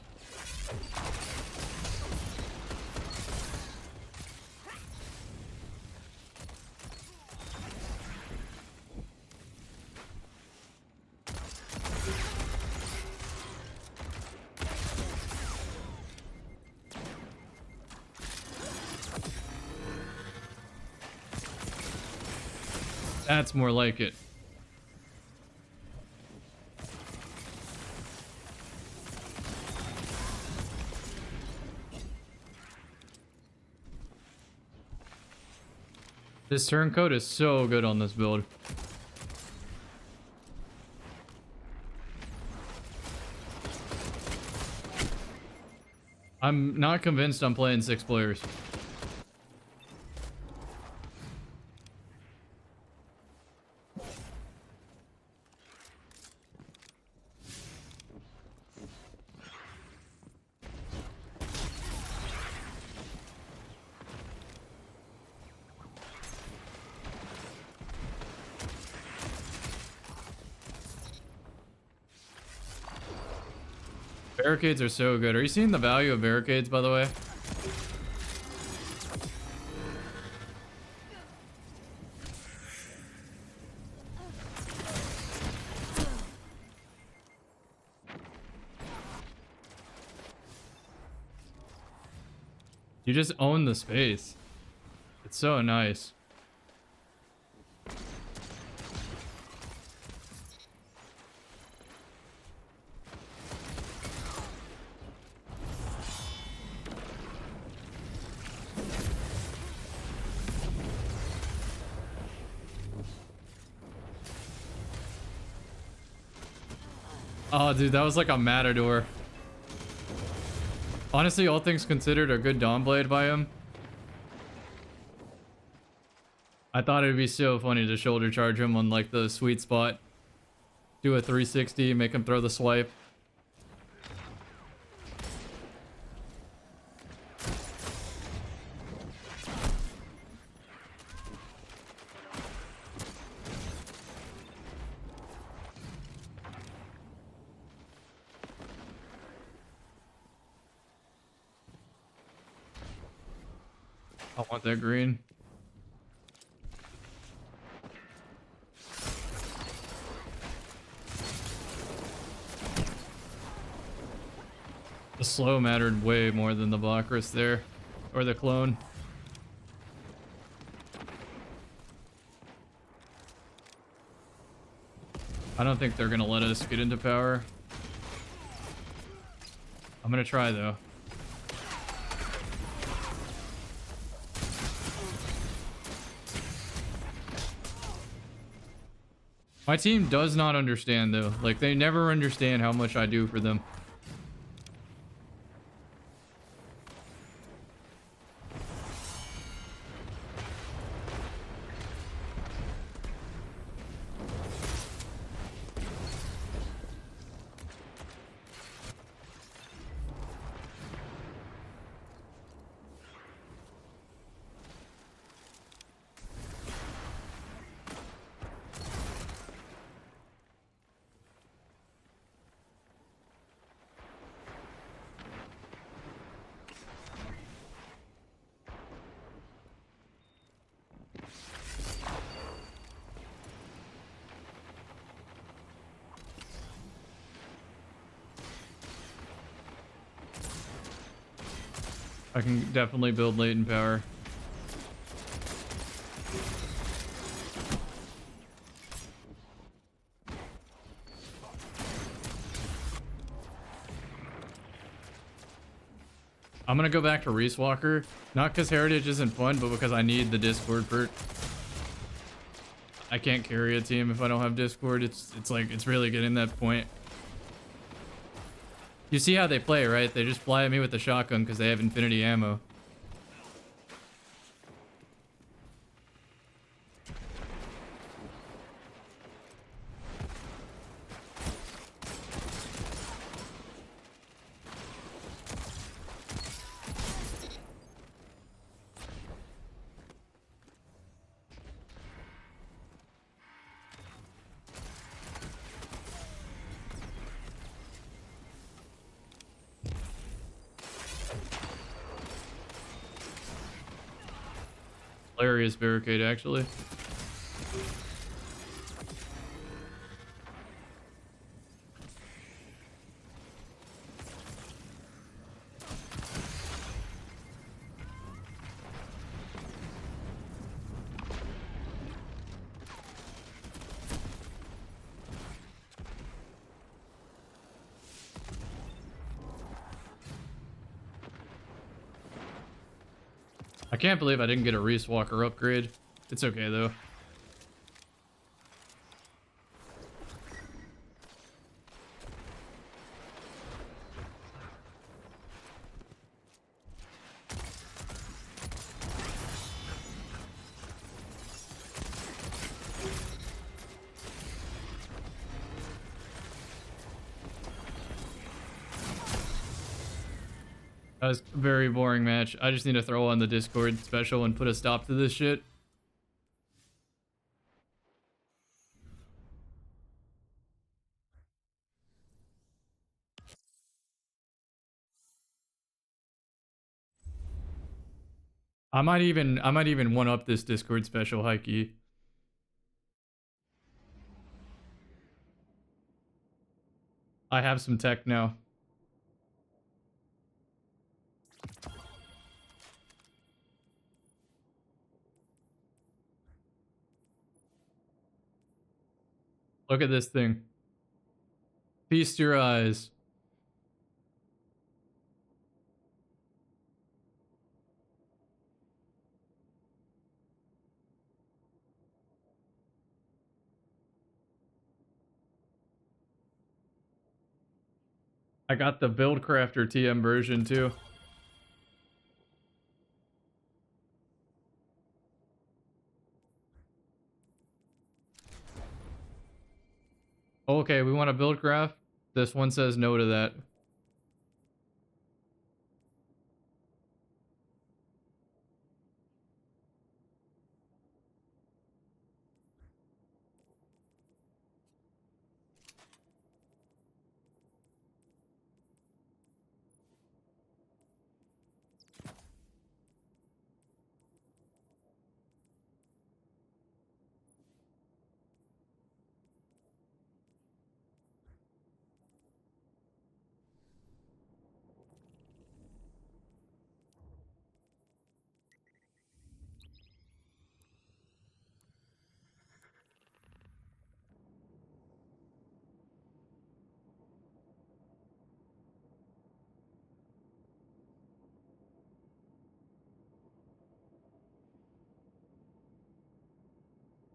A: That's more like it. This turncoat is so good on this build. I'm not convinced I'm playing 6 players. Barricades are so good. Are you seeing the value of barricades, by the way? You just own the space. It's so nice. Oh, dude, that was like a matador. Honestly, all things considered, a good Dawn Blade by him. I thought it would be so funny to shoulder charge him on like the sweet spot. Do a 360, make him throw the swipe. I want that green. The slow mattered way more than the Blockrus there. Or the clone. I don't think they're gonna let us get into power. I'm gonna try though. My team does not understand though. Like they never understand how much I do for them. I can definitely build latent power. I'm gonna go back to Reese Walker, not because Heritage isn't fun, but because I need the Discord perk. I can't carry a team if I don't have Discord. It's like, it's really getting that point. You see how they play, right? They just fly at me with the shotgun because they have infinity ammo. Hilarious barricade, actually. I can't believe I didn't get a Reese Walker upgrade. It's okay, though. That was a very boring match. I just need to throw on the Discord special and put a stop to this shit. I might even one up this Discord special, Heike. I have some tech now. Look at this thing. Feast your eyes. I got the Build Crafter TM version too. Okay, we want to build craft. This one says no to that.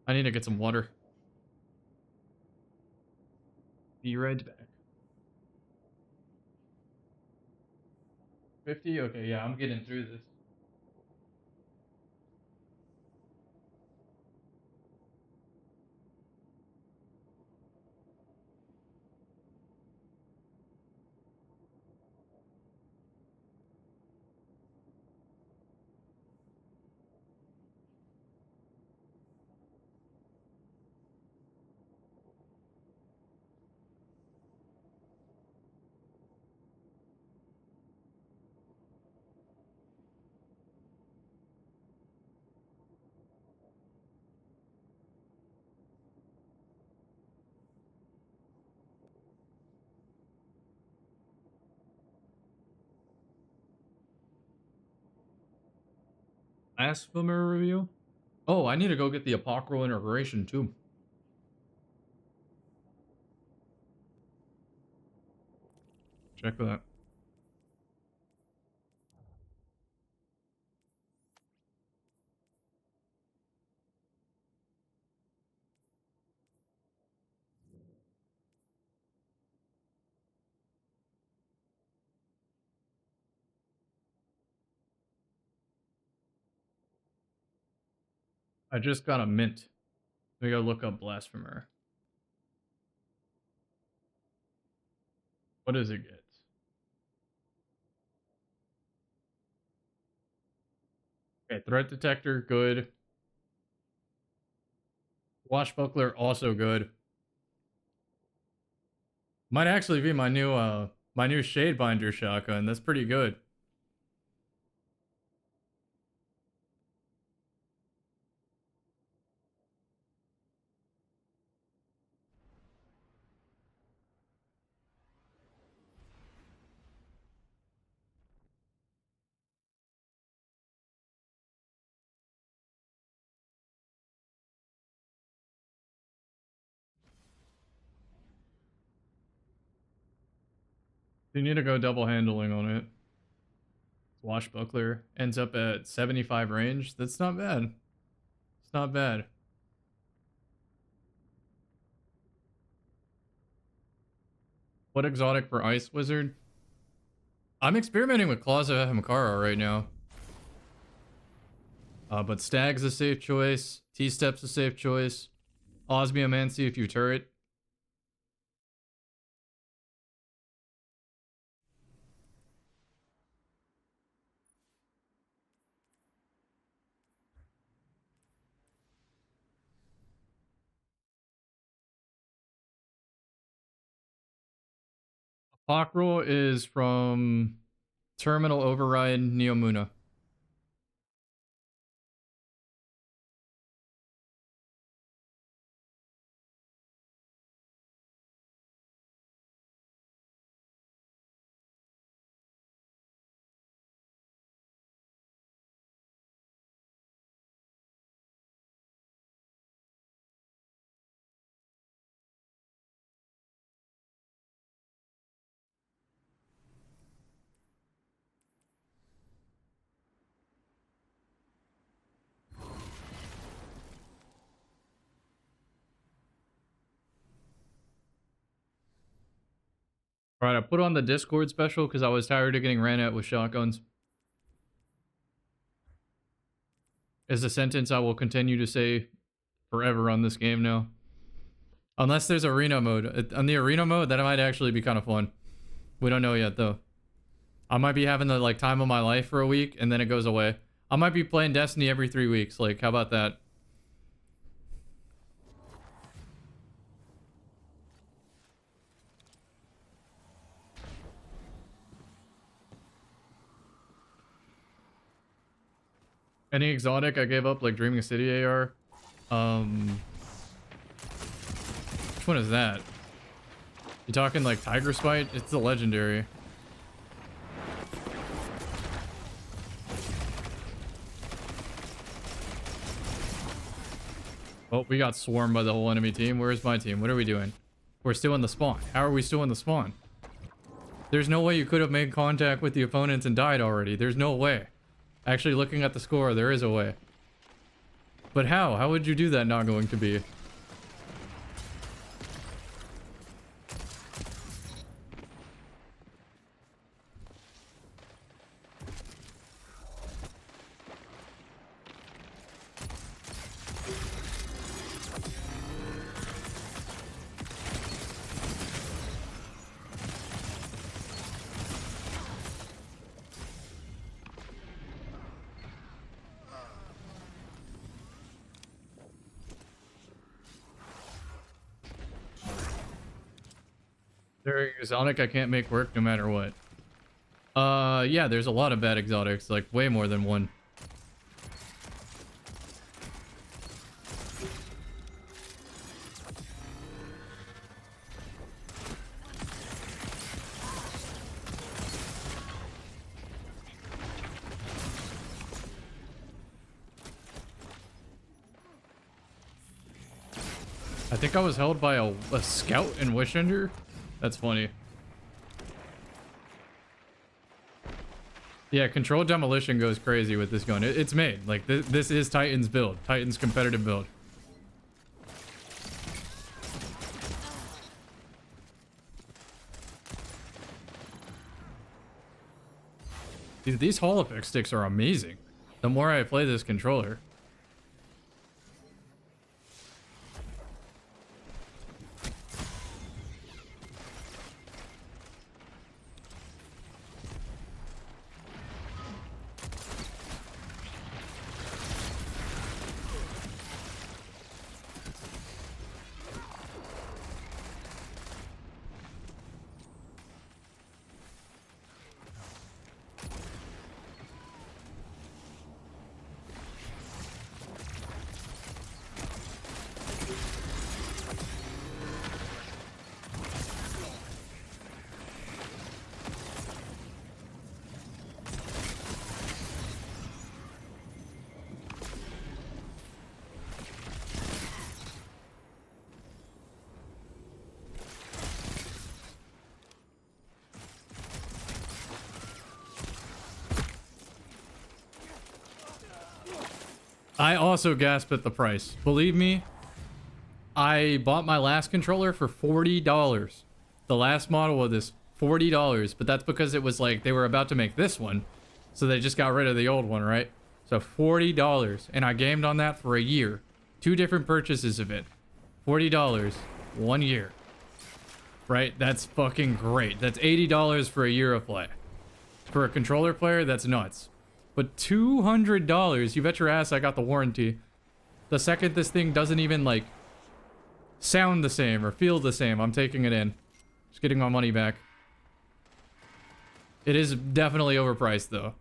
A: I need to get some water. Be right back. 50? Okay, yeah, I'm getting through this. Blasphemer review? Oh, I need to go get the apocryphal integration too. Check that. I just got a mint. We gotta look up Blasphemer. What does it get? Okay, threat detector, good. Washbuckler, also good. Might actually be my new Shadebinder shotgun. That's pretty good. You need to go double handling on it. Swashbuckler ends up at 75 range. That's not bad. It's not bad. What exotic for Ice Wizard? I'm experimenting with Claws of Hamkara right now. But Stag's a safe choice. T-Step's a safe choice. Osmiomancy if you turret. Pockrel is from Terminal Override Neomuna. Alright, I put on the Discord special because I was tired of getting ran at with shotguns. Is a sentence I will continue to say forever on this game now. Unless there's arena mode. On the arena mode, that might actually be kind of fun. We don't know yet, though. I might be having the like time of my life for a week, and then it goes away. I might be playing Destiny every 3 weeks. Like, how about that? Any exotic I gave up, like Dreaming City AR? Which one is that? You talking like Tiger Spite? It's the legendary. Oh, we got swarmed by the whole enemy team. Where's my team? What are we doing? We're still in the spawn. How are we still in the spawn? There's no way you could have made contact with the opponents and died already. There's no way. Actually, looking at the score, there is a way. But how? How would you do that not going to be? There exotic I can't make work no matter what. Yeah, there's a lot of bad exotics, like way more than one. I think I was held by a scout in Wishender. That's funny. Yeah, controlled demolition goes crazy with this gun. It's made. Like, this is Titan's build. Titan's competitive build. Dude, these holopick sticks are amazing. The more I play this controller. I also gasped at the price. Believe me, I bought my last controller for $40. The last model of this, $40. But that's because it was like they were about to make this one. So they just got rid of the old one, right? So $40. And I gamed on that for a year. 2 different purchases of it. $40. 1 year. Right? That's fucking great. That's $80 for a year of play. For a controller player, that's nuts. But $200, you bet your ass I got the warranty. The second this thing doesn't even, like, sound the same or feel the same, I'm taking it in. Just getting my money back. It is definitely overpriced, though.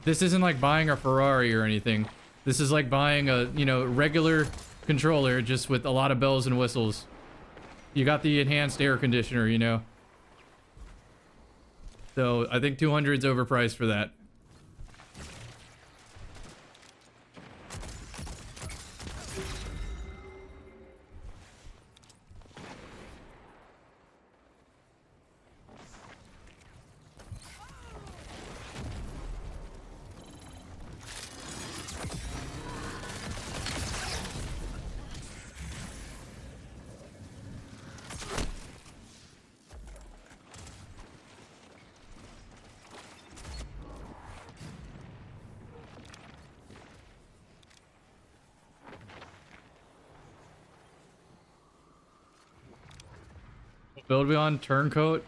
A: This isn't like buying a Ferrari or anything. This is like buying a, you know, regular controller just with a lot of bells and whistles. You got the enhanced air conditioner, you know. So I think 200 is overpriced for that. Build me on turncoat.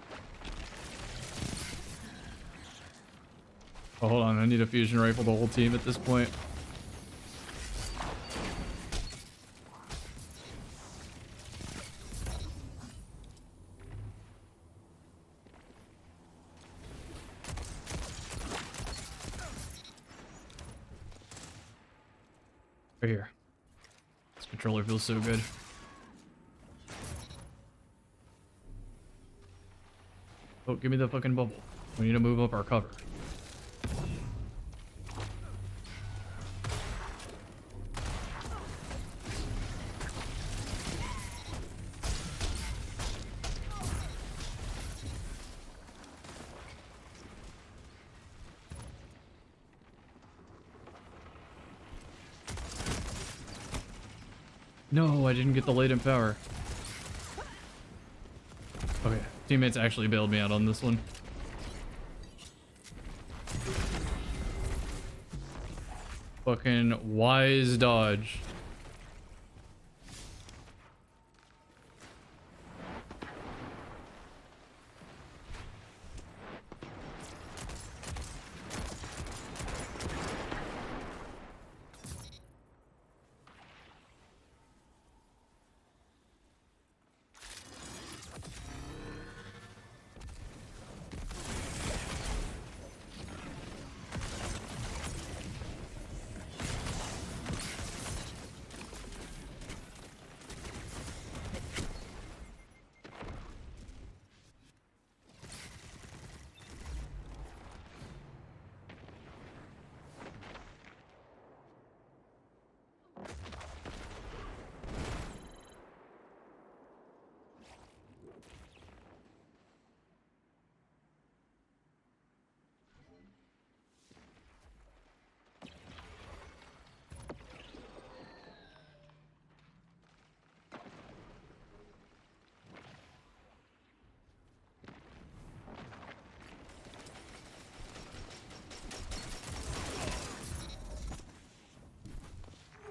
A: Oh, hold on. I need a fusion rifle the whole team at this point. Right here. This controller feels so good. Oh, give me the fucking bubble. We need to move up our cover. No, I didn't get the latent power. Okay, teammates actually bailed me out on this one. Fucking wise dodge.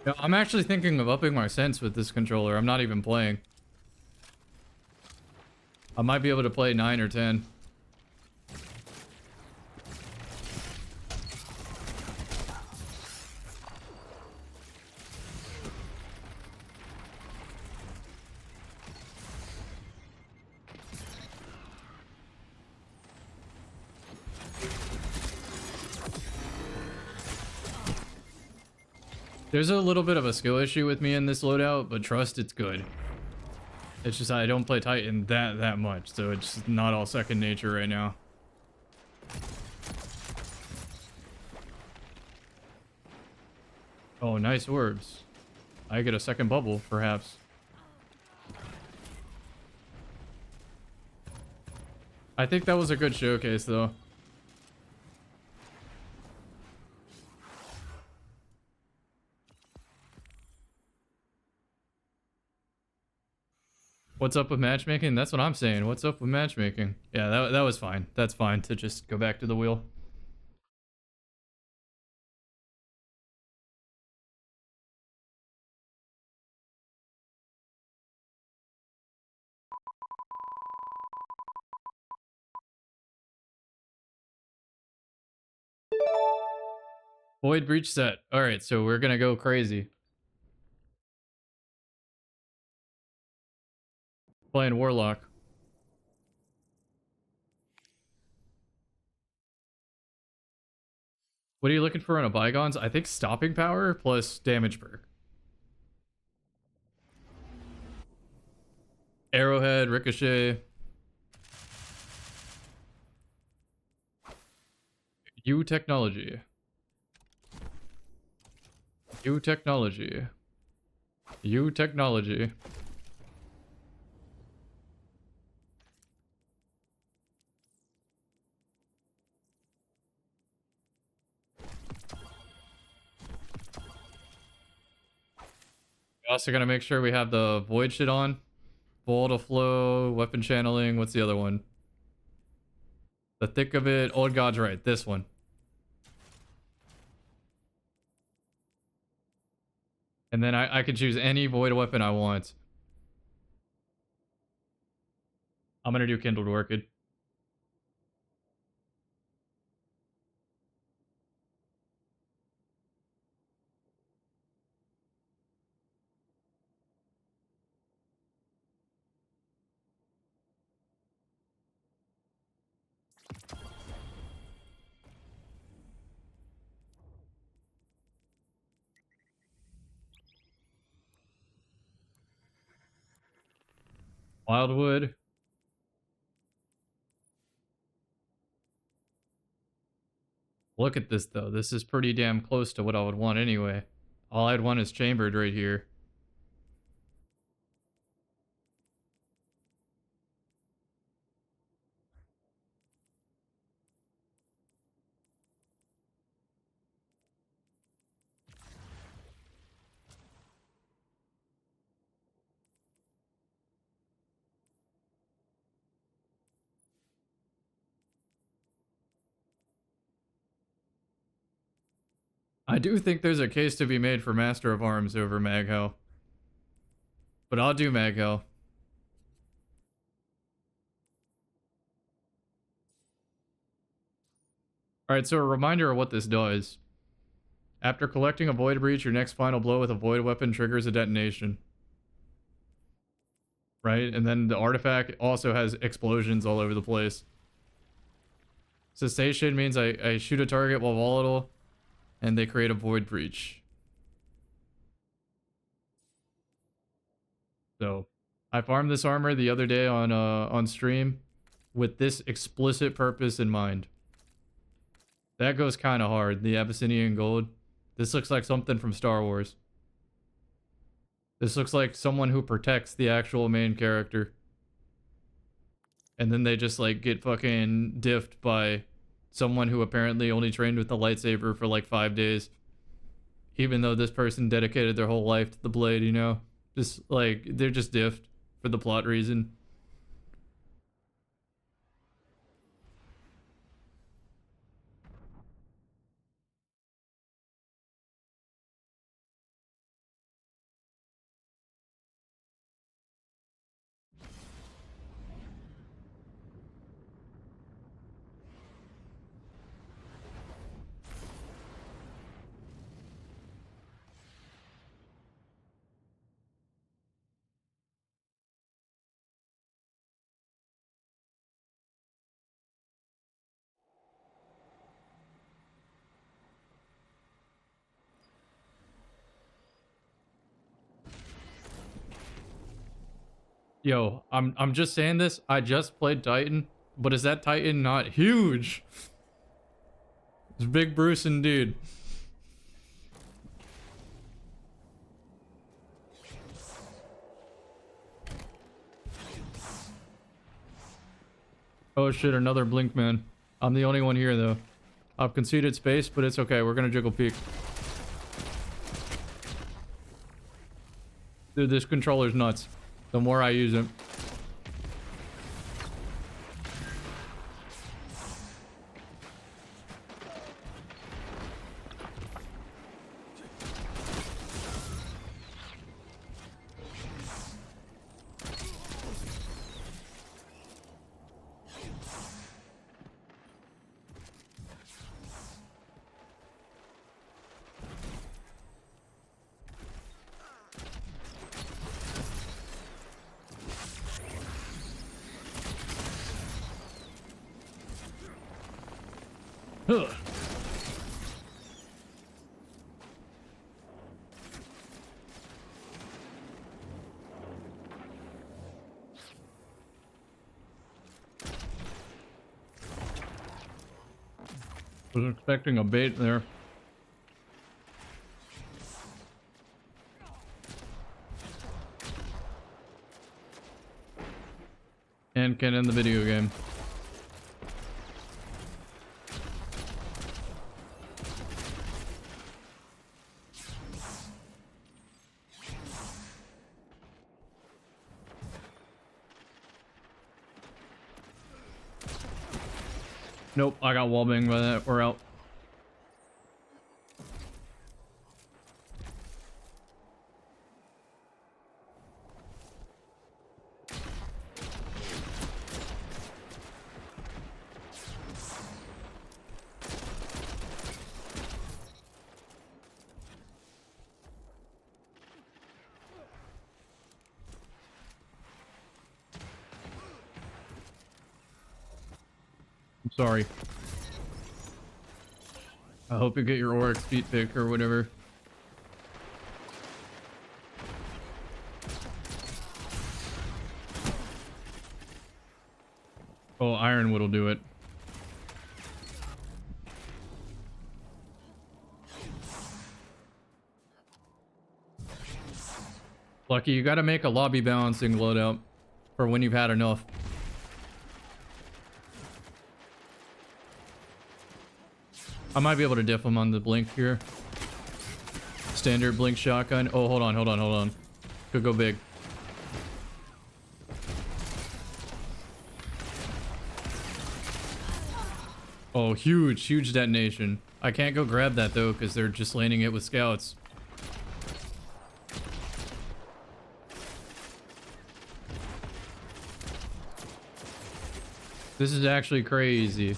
A: Yeah, I'm actually thinking of upping my sense with this controller. I'm not even playing. I might be able to play 9 or 10. There's a little bit of a skill issue with me in this loadout, but trust, it's good. It's just I don't play Titan that much, so it's not all second nature right now. Oh, nice orbs. I get a second bubble, perhaps. I think that was a good showcase, though. What's up with matchmaking? That's what I'm saying. What's up with matchmaking? Yeah, that was fine. That's fine to just go back to the wheel. Void breach set. All right, so we're gonna go crazy. Playing Warlock. What are you looking for in a Bygones? I think stopping power plus damage perk. Arrowhead, Ricochet. U technology. U technology. U technology. Also gonna make sure we have the void shit on. Ball to flow, weapon channeling. What's the other one? The thick of it. Old God's right. This one. And then I can choose any void weapon I want. I'm gonna do Kindled Orchid. Wildwood. Look at this though. This is pretty damn close to what I would want anyway. All I'd want is chambered right here. I do think there's a case to be made for Master of Arms over Maghel. But I'll do Maghel. Alright, so a reminder of what this does. After collecting a Void Breach, your next final blow with a Void weapon triggers a detonation. Right? And then the artifact also has explosions all over the place. Cessation means I shoot a target while volatile, and they create a Void Breach. So, I farmed this armor the other day on stream with this explicit purpose in mind. That goes kind of hard, the Abyssinian Gold. This looks like something from Star Wars. This looks like someone who protects the actual main character. And then they just like get fucking diffed by someone who apparently only trained with the lightsaber for like 5 days. Even though this person dedicated their whole life to the blade, you know? Just like, they're just diffed for the plot reason. Yo, I'm just saying this. I just played Titan, but is that Titan not huge? It's Big Bruce indeed. Oh shit, another Blink Man. I'm the only one here though. I've conceded space, but it's okay. We're gonna jiggle peek. Dude, this controller's nuts. The more I use it. Ugh. Was expecting a bait there. And can end the video game. Nope, I got wallbang by that. We're out. I'm sorry. I hope you get your Oryx feet pick or whatever. Oh, Ironwood will do it. Lucky, you gotta make a lobby balancing loadout for when you've had enough. I might be able to diff him on the blink here. Standard blink shotgun. Oh, hold on. Could go big. Oh, huge detonation. I can't go grab that though because they're just landing it with scouts. This is actually crazy.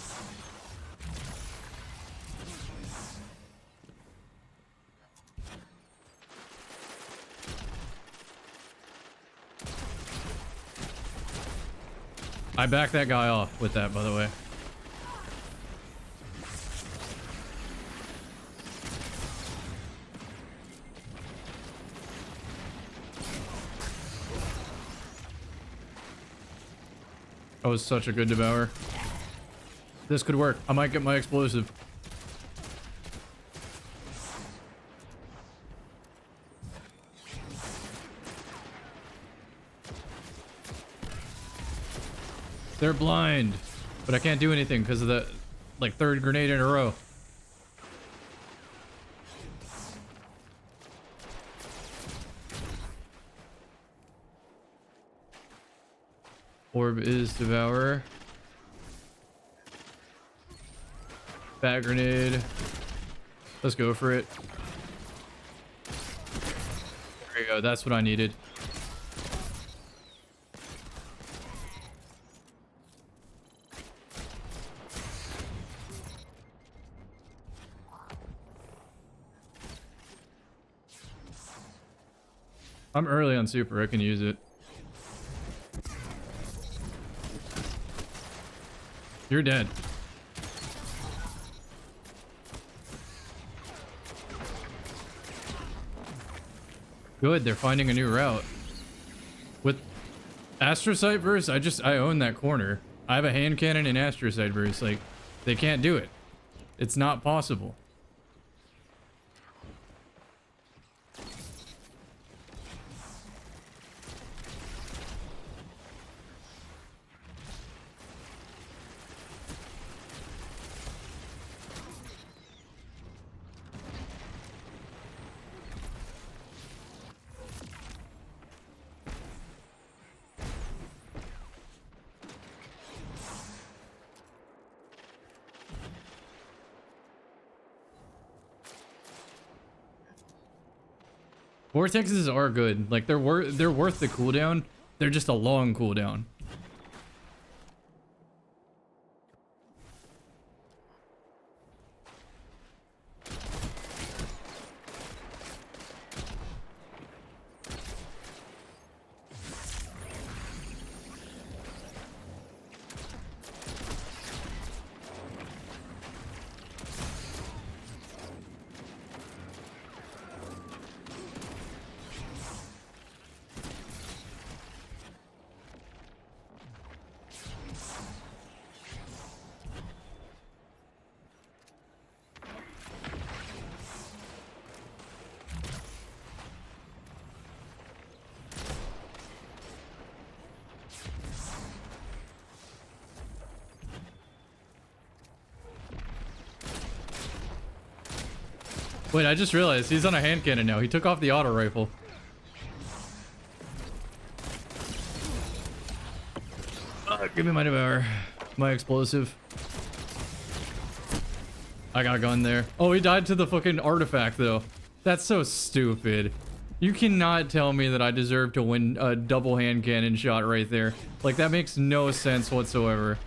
A: I backed that guy off with that, by the way. That was such a good devour. This could work. I might get my explosive. They're blind, but I can't do anything because of the like third grenade in a row. Orb is devourer. Bat grenade. Let's go for it. There you go. That's what I needed. I'm early on super, I can use it. You're dead. Good, they're finding a new route. With Astrocyte Burst, I own that corner. I have a hand cannon and Astrocyte Burst, like, they can't do it. It's not possible. Vortexes are good. Like they're worth the cooldown. They're just a long cooldown. Wait, I just realized he's on a hand cannon now. He took off the auto rifle. Give me my devour. My explosive. I got a gun there. Oh, he died to the fucking artifact, though. That's so stupid. You cannot tell me that I deserve to win a double hand cannon shot right there. Like, that makes no sense whatsoever.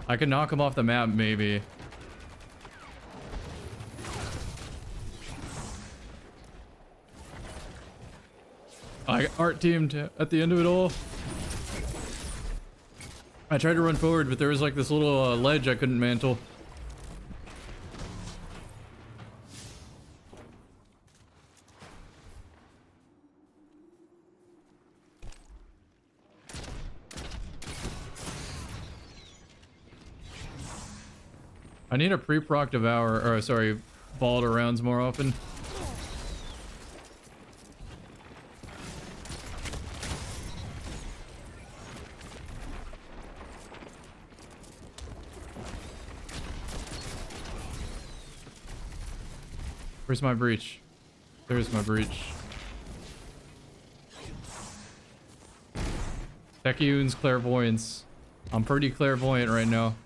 A: I could knock him off the map, maybe. I art teamed at the end of it all. I tried to run forward, but there was like this little ledge I couldn't mantle. I need a pre-proc devour, or sorry, ball to rounds more often. Where's my breach? There's my breach. Techioon's clairvoyance. I'm pretty clairvoyant right now.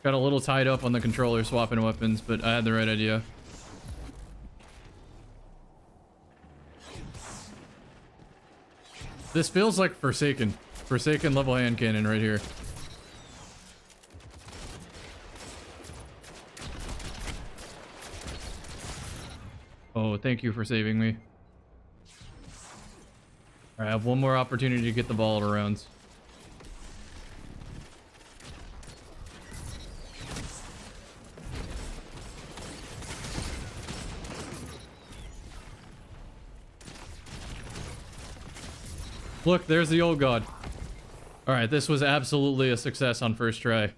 A: Got a little tied up on the controller swapping weapons, but I had the right idea. This feels like Forsaken. Forsaken level hand cannon right here. Oh, thank you for saving me. Alright, I have one more opportunity to get the ball to rounds. Look, there's the old god. Alright, this was absolutely a success on first try.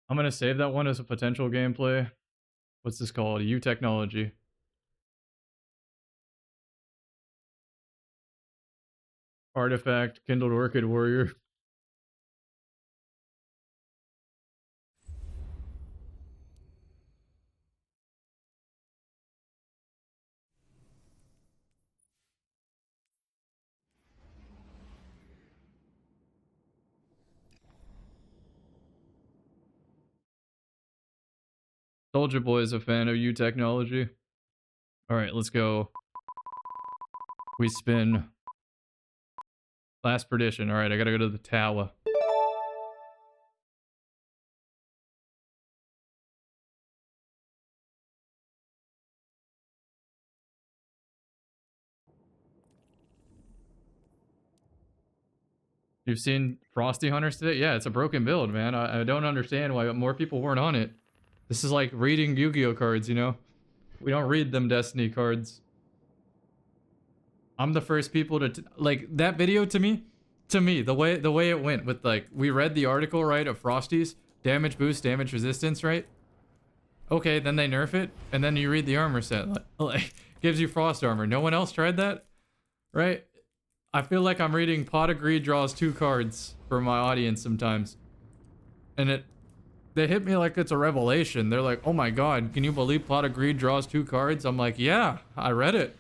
A: I'm gonna save that one as a potential gameplay. What's this called? U technology. Artifact, kindled orchid warrior. Soldier Boy is a fan of U technology. Alright, let's go. We spin. Last perdition. Alright, I gotta go to the tower. You've seen Frosty Hunters today? Yeah, it's a broken build, man. I don't understand why more people weren't on it. This is like reading Yu-Gi-Oh cards, you know? We don't read them Destiny cards. I'm the first people to like that video to me, the way it went with like we read the article right of Frosty's damage boost, damage resistance, right? Okay, then they nerf it, and then you read the armor set, like gives you frost armor. No one else tried that, right? I feel like I'm reading Pot of Greed draws 2 cards for my audience sometimes, and they hit me like it's a revelation. They're like, "Oh my god, can you believe Pot of Greed draws 2 cards?" I'm like, "Yeah, I read it.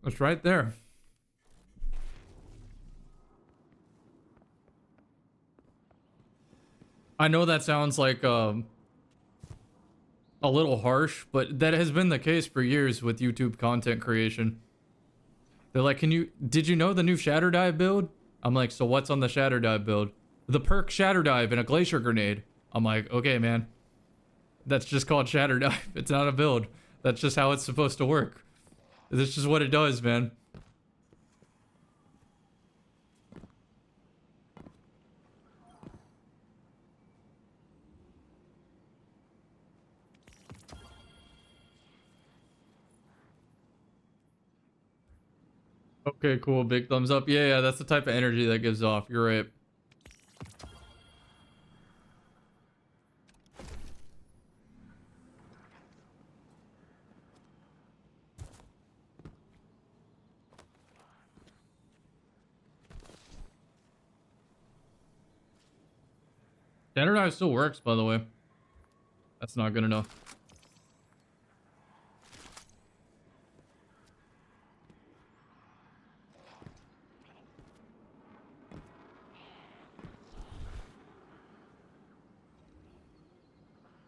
A: It's right there." I know that sounds like a little harsh, but that has been the case for years with YouTube content creation. They're like, did you know the new Shatter Dive build? I'm like, so what's on the Shatter Dive build? The perk Shatter Dive and a Glacier Grenade. I'm like, okay, man. That's just called Shatter Dive. It's not a build. That's just how it's supposed to work. This is what it does, man. Okay, cool. Big thumbs up. Yeah, yeah, that's the type of energy that gives off. You're right. Standardized still works, by the way. That's not good enough.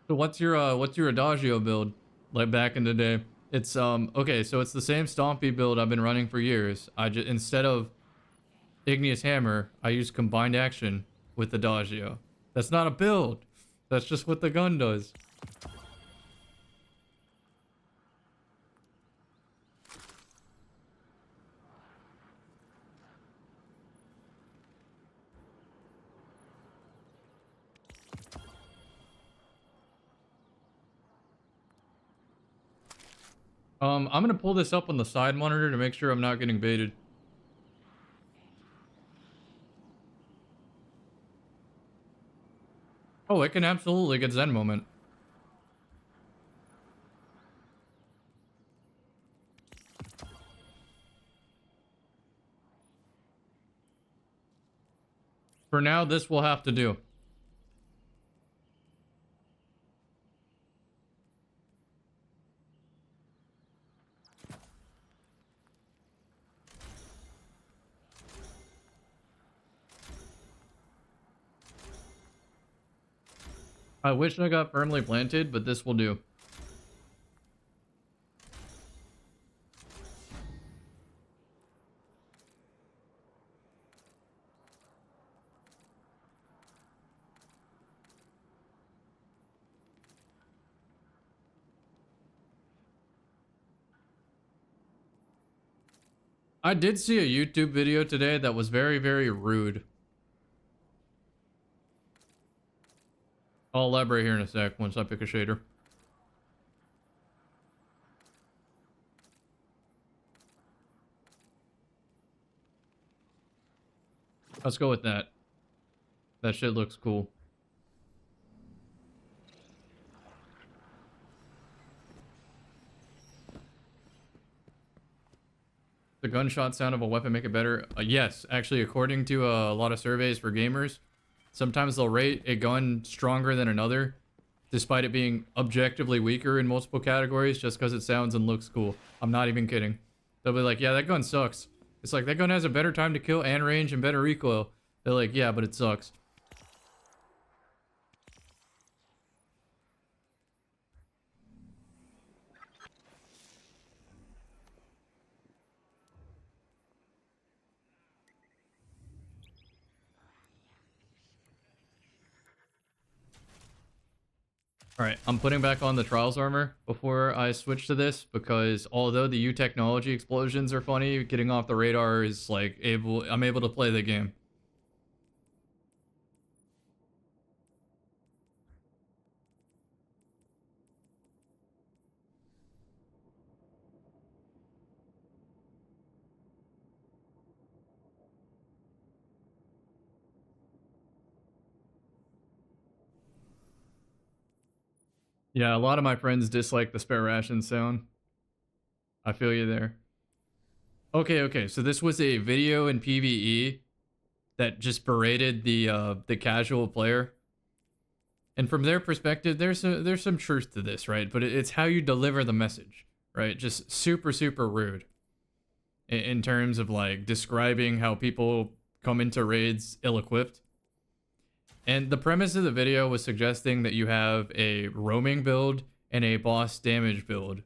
A: So what's your Adagio build like back in the day? It's okay, so it's the same Stompy build I've been running for years. I just instead of Igneous Hammer, I use combined action with Adagio. That's not a build. That's just what the gun does. I'm gonna pull this up on the side monitor to make sure I'm not getting baited. Oh, it can absolutely get Zen moment. For now, this will have to do. I wish I got firmly planted, but this will do. I did see a YouTube video today that was very, very rude. I'll elaborate here in a sec once I pick a shader. Let's go with that. That shit looks cool. The gunshot sound of a weapon make it better? Yes, actually, according to a lot of surveys for gamers, sometimes they'll rate a gun stronger than another, despite it being objectively weaker in multiple categories, just because it sounds and looks cool. I'm not even kidding. They'll be like, yeah, that gun sucks. It's like, that gun has a better time to kill and range and better recoil. They're like, yeah, but it sucks. Alright, I'm putting back on the Trials armor before I switch to this, because although the U technology explosions are funny, getting off the radar is like I'm able to play the game. Yeah, a lot of my friends dislike the spare ration sound. I feel you there. Okay, so this was a video in PvE that just berated the casual player. And from their perspective, there's some truth to this, right? But it's how you deliver the message, right? Just super, super rude. In terms of like describing how people come into raids ill-equipped. And the premise of the video was suggesting that you have a roaming build and a boss damage build,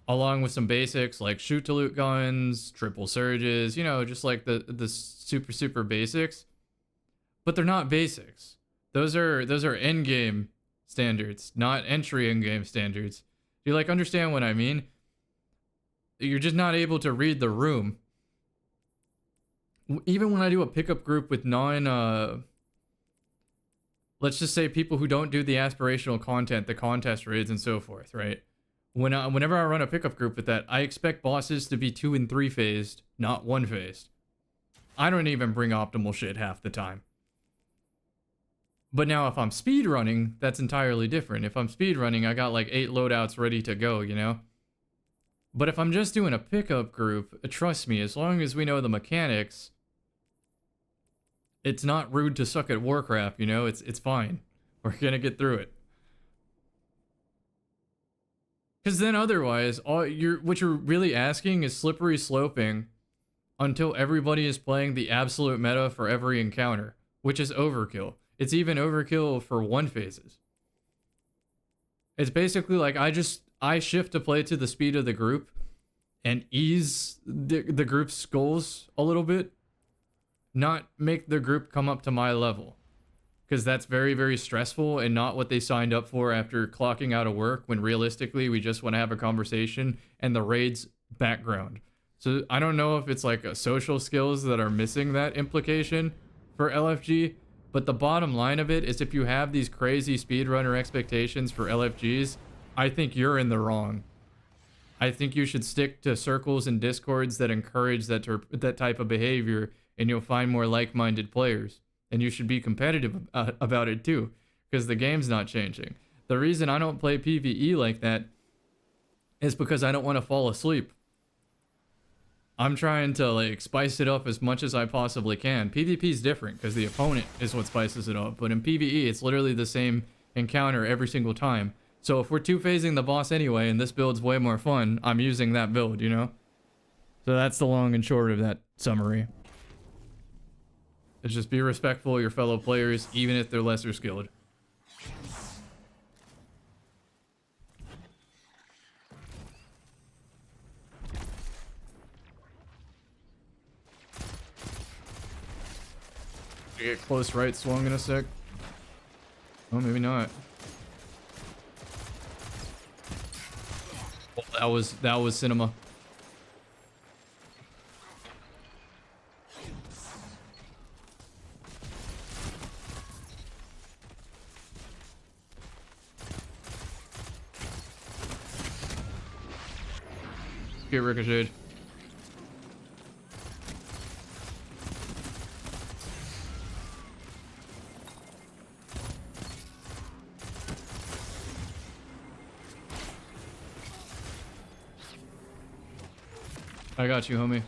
A: along with some basics like shoot to loot guns, triple surges, you know, just like the super, super basics. But they're not basics. Those are end game standards, not entry in game standards. Do you like understand what I mean? You're just not able to read the room. Even when I do a pickup group with let's just say people who don't do the aspirational content, the contest raids and so forth, right? Whenever I run a pickup group with that, I expect bosses to be 2 and 3 phased, not 1 phased. I don't even bring optimal shit half the time. But now if I'm speed running, that's entirely different. If I'm speed running, I got like 8 loadouts ready to go, you know? But if I'm just doing a pickup group, trust me, as long as we know the mechanics, it's not rude to suck at Warcraft, you know? It's fine. We're gonna get through it. Because then otherwise, what you're really asking is slippery sloping until everybody is playing the absolute meta for every encounter, which is overkill. It's even overkill for 1 phases. It's basically like I shift to play to the speed of the group and ease the group's goals a little bit, not make the group come up to my level. Because that's very, very stressful and not what they signed up for after clocking out of work, when realistically we just want to have a conversation and the raid's background. So I don't know if it's like social skills that are missing that implication for LFG, but the bottom line of it is if you have these crazy speedrunner expectations for LFGs, I think you're in the wrong. I think you should stick to circles and discords that encourage that type of behavior, and you'll find more like-minded players. And you should be competitive about it too, because the game's not changing. The reason I don't play PvE like that is because I don't want to fall asleep. I'm trying to like spice it up as much as I possibly can. PvP is different because the opponent is what spices it up, but in PvE it's literally the same encounter every single time. So if we're 2-phasing the boss anyway and this build's way more fun, I'm using that build, you know? So that's the long and short of that summary. It's just be respectful of your fellow players, even if they're lesser skilled. Get close right swung in a sec. Oh, maybe not. Oh, that was cinema. Get ricocheted. I got you, homie.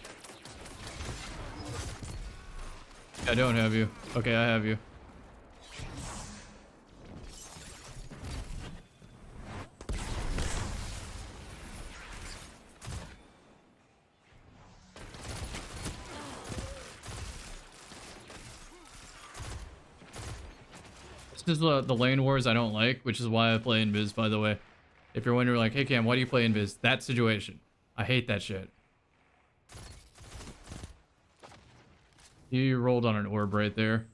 A: I don't have you. Okay, I have you. This is the lane wars I don't like, which is why I play Invis, by the way. If you're wondering, like, hey Cam, why do you play Invis? That situation. I hate that shit. You rolled on an orb right there.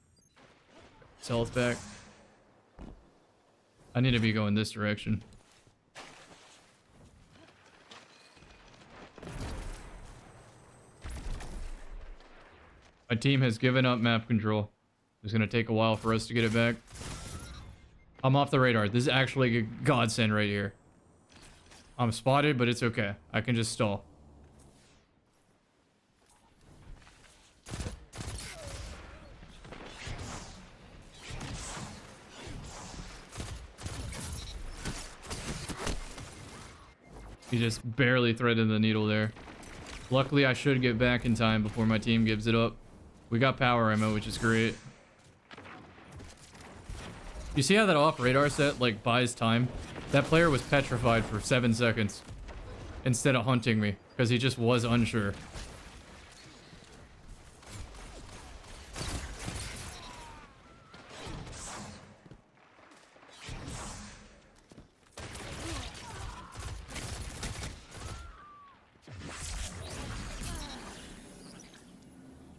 A: Sell it back. I need to be going this direction. My team has given up map control. It's gonna take a while for us to get it back. I'm off the radar. This is actually a godsend right here. I'm spotted, but it's okay. I can just stall. He just barely threaded the needle there. Luckily, I should get back in time before my team gives it up. We got power ammo, which is great. You see how that off radar set like buys time? That player was petrified for 7 seconds instead of hunting me because he just was unsure.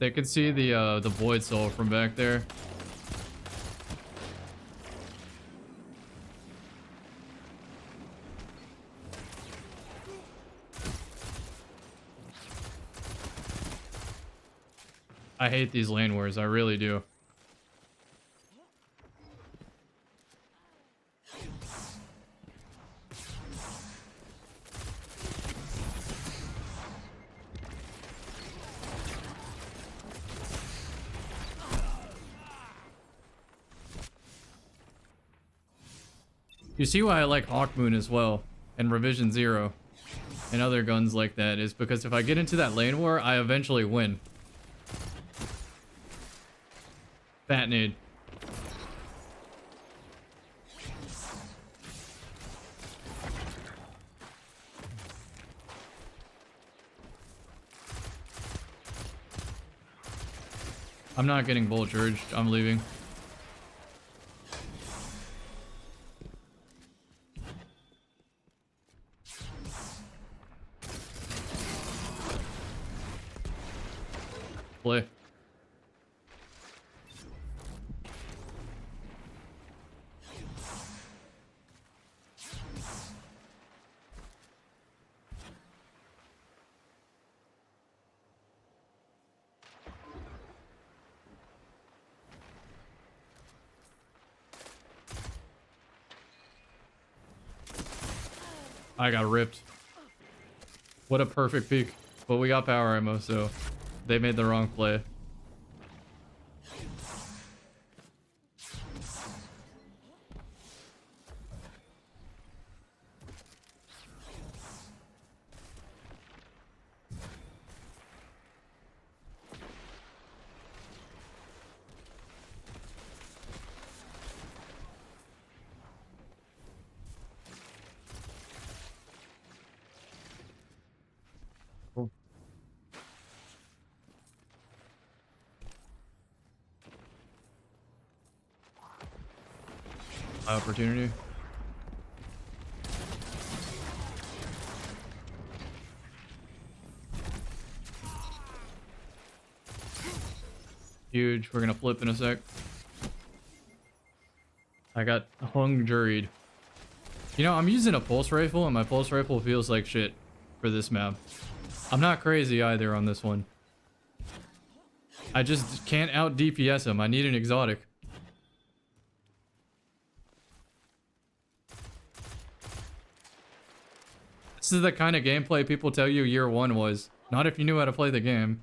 A: They can see the void soul from back there. I hate these lane wars, I really do. You see why I like Hawkmoon as well, and Revision Zero, and other guns like that, is because if I get into that lane war, I eventually win. Fat nade. I'm not getting bull charged. I'm leaving. Play. I got ripped. What a perfect peek. But we got power ammo, so they made the wrong play. Cool. Opportunity. Huge. We're gonna flip in a sec. I got hung juried. You know, I'm using a pulse rifle, and my pulse rifle feels like shit for this map. I'm not crazy either on this one. I just can't out DPS him. I need an exotic. This is the kind of gameplay people tell you year one was. Not if you knew how to play the game.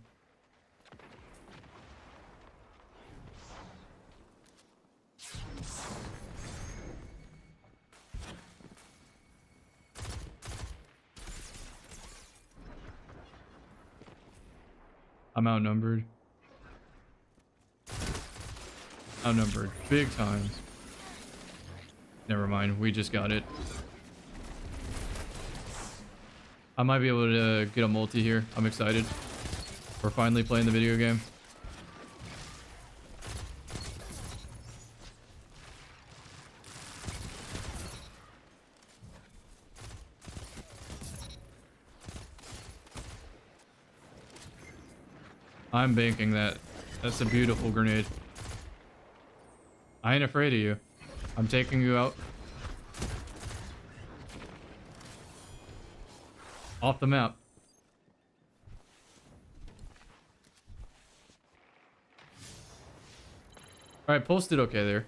A: I'm outnumbered. Outnumbered. Big times. Never mind. We just got it. I might be able to get a multi here. I'm excited. We're finally playing the video game. I'm banking that. That's a beautiful grenade. I ain't afraid of you. I'm taking you out. Off the map. Alright, posted okay there.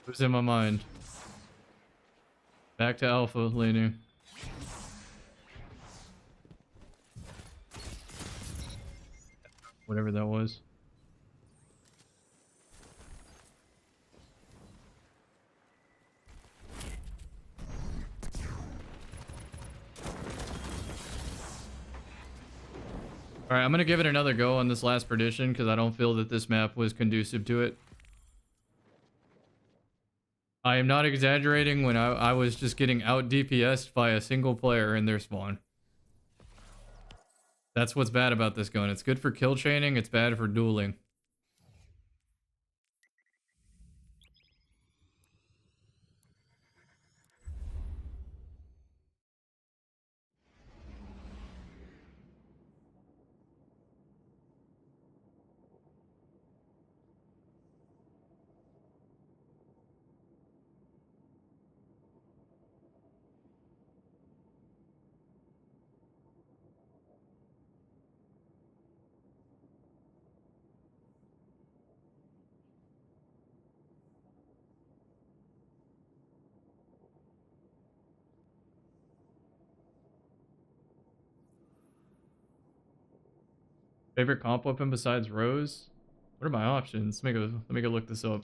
A: Who's in my mind? Back to alpha laning. Whatever that was. Alright, I'm gonna give it another go on this last perdition because I don't feel that this map was conducive to it. I am not exaggerating when I was just getting out DPS'd by a single player in their spawn. That's what's bad about this gun. It's good for kill chaining, it's bad for dueling. Favorite comp weapon besides Rose? What are my options? Let me go look this up.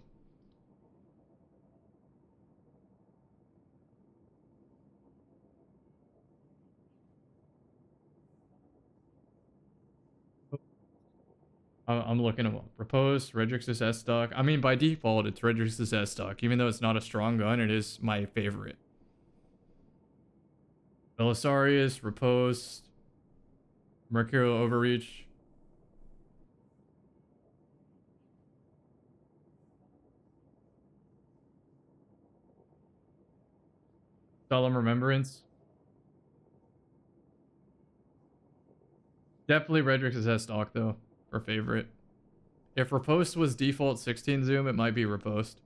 A: I'm looking at Repose, Redrix's S stock. I mean, by default, it's Redrix's S stock. Even though it's not a strong gun, it is my favorite. Belisarius, Repose, Mercurial Overreach. Solemn Remembrance. Definitely Redrix's S stock, though, for favorite. If Riposte was default 16 zoom, it might be Riposte.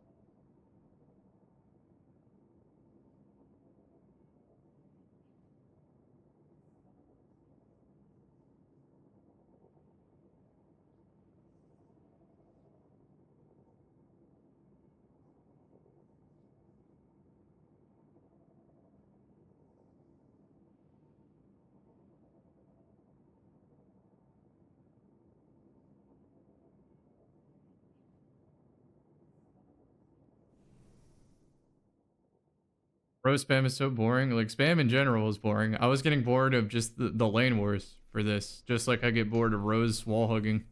A: Rose spam is so boring. Like, spam in general is boring. I was getting bored of just the lane wars for this. Just like I get bored of Rose wall hugging.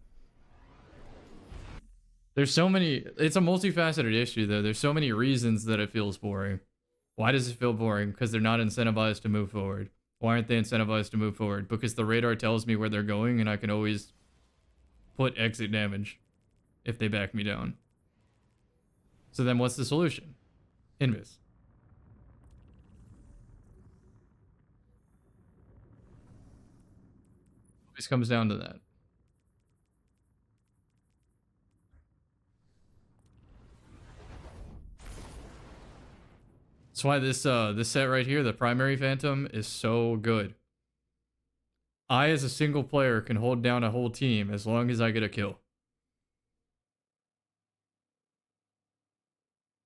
A: There's so many... It's a multifaceted issue, though. There's so many reasons that it feels boring. Why does it feel boring? Because they're not incentivized to move forward. Why aren't they incentivized to move forward? Because the radar tells me where they're going, and I can always put exit damage if they back me down. So then what's the solution? Invis. Always comes down to that. That's why this set right here, the primary Phantom, is so good. I, as a single player, can hold down a whole team as long as I get a kill.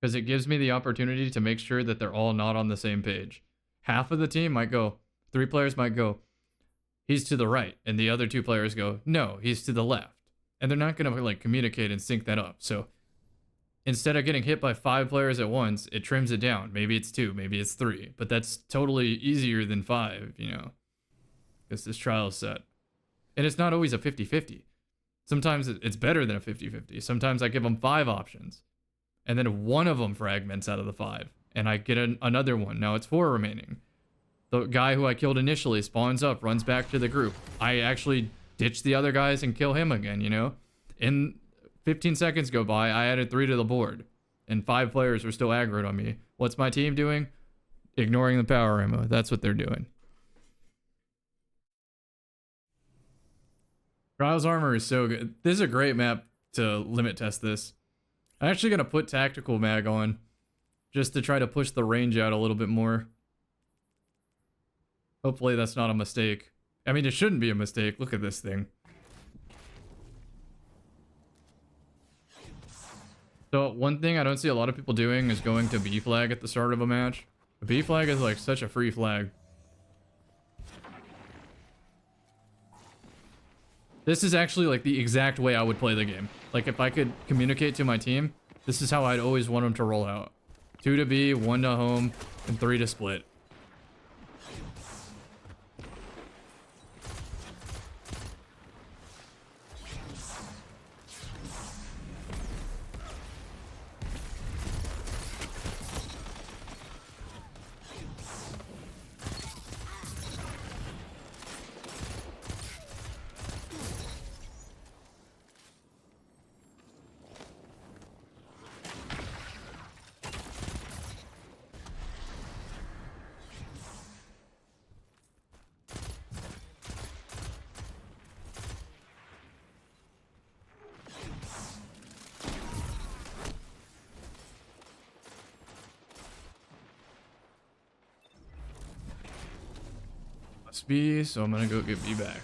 A: Because it gives me the opportunity to make sure that they're all not on the same page. Half of the team might go, 3 players might go, he's to the right, and the other 2 players go, no, he's to the left. And they're not going to like communicate and sync that up. So instead of getting hit by 5 players at once, it trims it down. Maybe it's 2, maybe it's 3, but that's totally easier than 5, you know, because this trial is set. And it's not always a 50-50. Sometimes it's better than a 50-50. Sometimes I give them 5 options, and then one of them fragments out of the 5, and I get another one. Now it's 4 remaining. The guy who I killed initially spawns up, runs back to the group. I actually ditch the other guys and kill him again, you know? In 15 seconds go by, I added 3 to the board, and 5 players were still aggroed on me. What's my team doing? Ignoring the power ammo. That's what they're doing. Trials Armor is so good. This is a great map to limit test this. I'm actually going to put Tactical Mag on, just to try to push the range out a little bit more. Hopefully that's not a mistake. I mean, it shouldn't be a mistake. Look at this thing. So one thing I don't see a lot of people doing is going to B flag at the start of a match. The B flag is like such a free flag. This is actually like the exact way I would play the game. Like if I could communicate to my team, this is how I'd always want them to roll out. 2 to B, 1 to home, and 3 to split. B, so I'm gonna go get B back.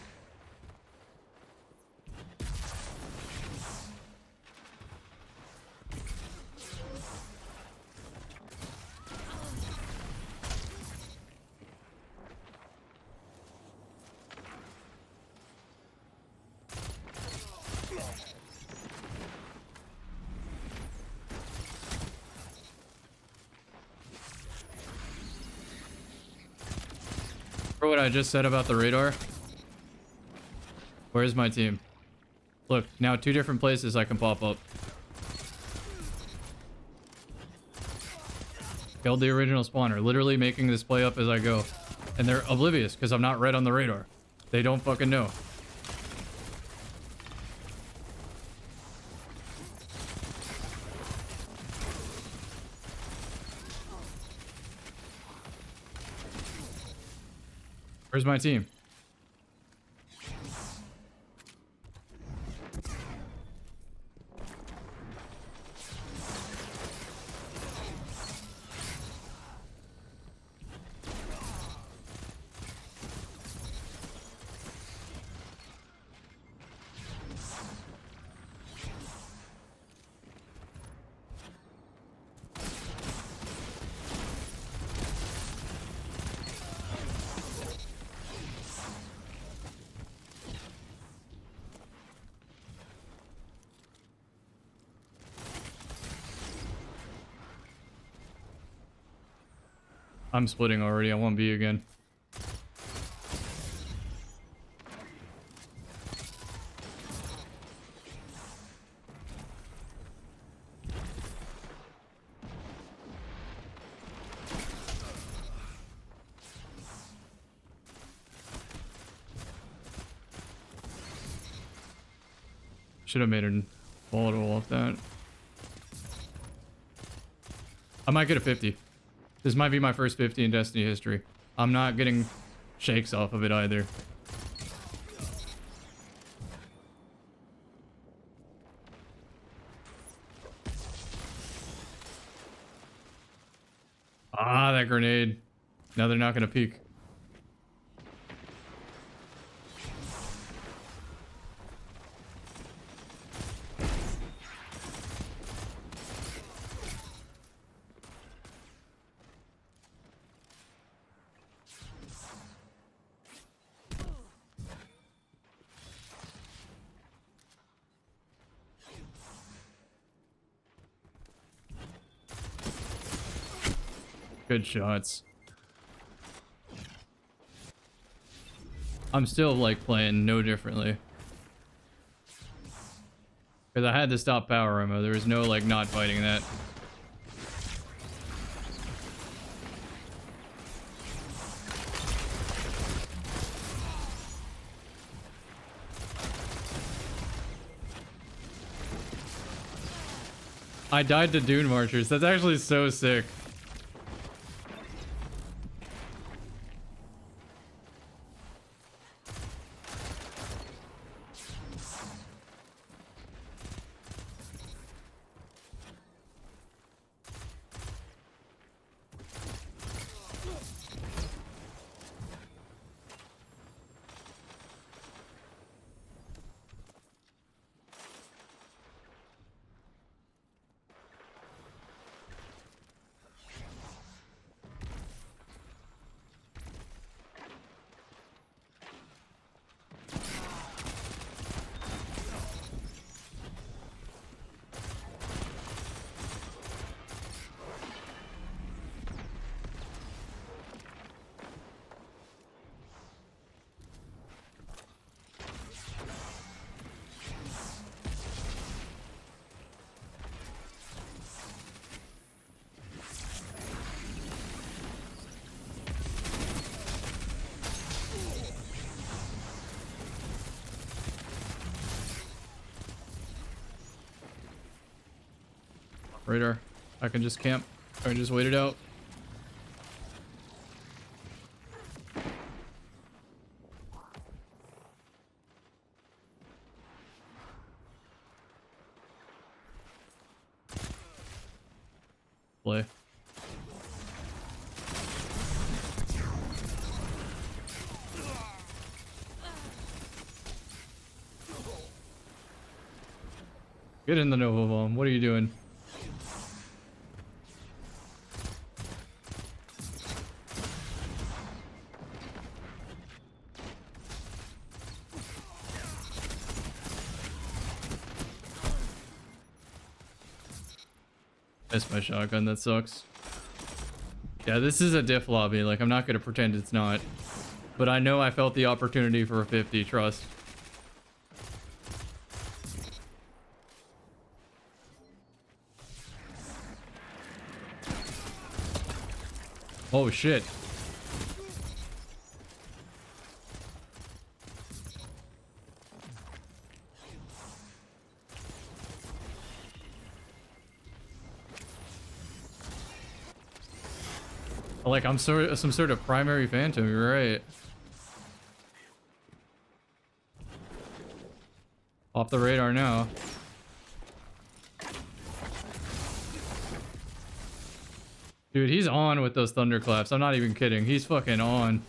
A: what I just said about the radar? Where's my team? Look, now 2 different places I can pop up. Killed the original spawner, literally making this play up as I go. And they're oblivious because I'm not red on the radar. They don't fucking know. Where's my team? I'm splitting already. I want B again. Should have made it volatile off that. I might get a 50. This might be my first 50 in Destiny history. I'm not getting shakes off of it either. Ah, that grenade. Now they're not going to peek. Good shots. I'm still like playing no differently. Because I had to stop power ammo. There was no like not fighting that. I died to Dune Marchers. That's actually so sick. Radar. I can just camp. I can just wait it out. Play. Get in the Nova Bomb. What are you doing? Missed my shotgun, that sucks. Yeah, this is a diff lobby, like I'm not gonna pretend it's not. But I know I felt the opportunity for a 50, trust. Oh shit. Like I'm some sort of primary phantom, you're right. Off the radar now. Dude, he's on with those thunderclaps. I'm not even kidding. He's fucking on.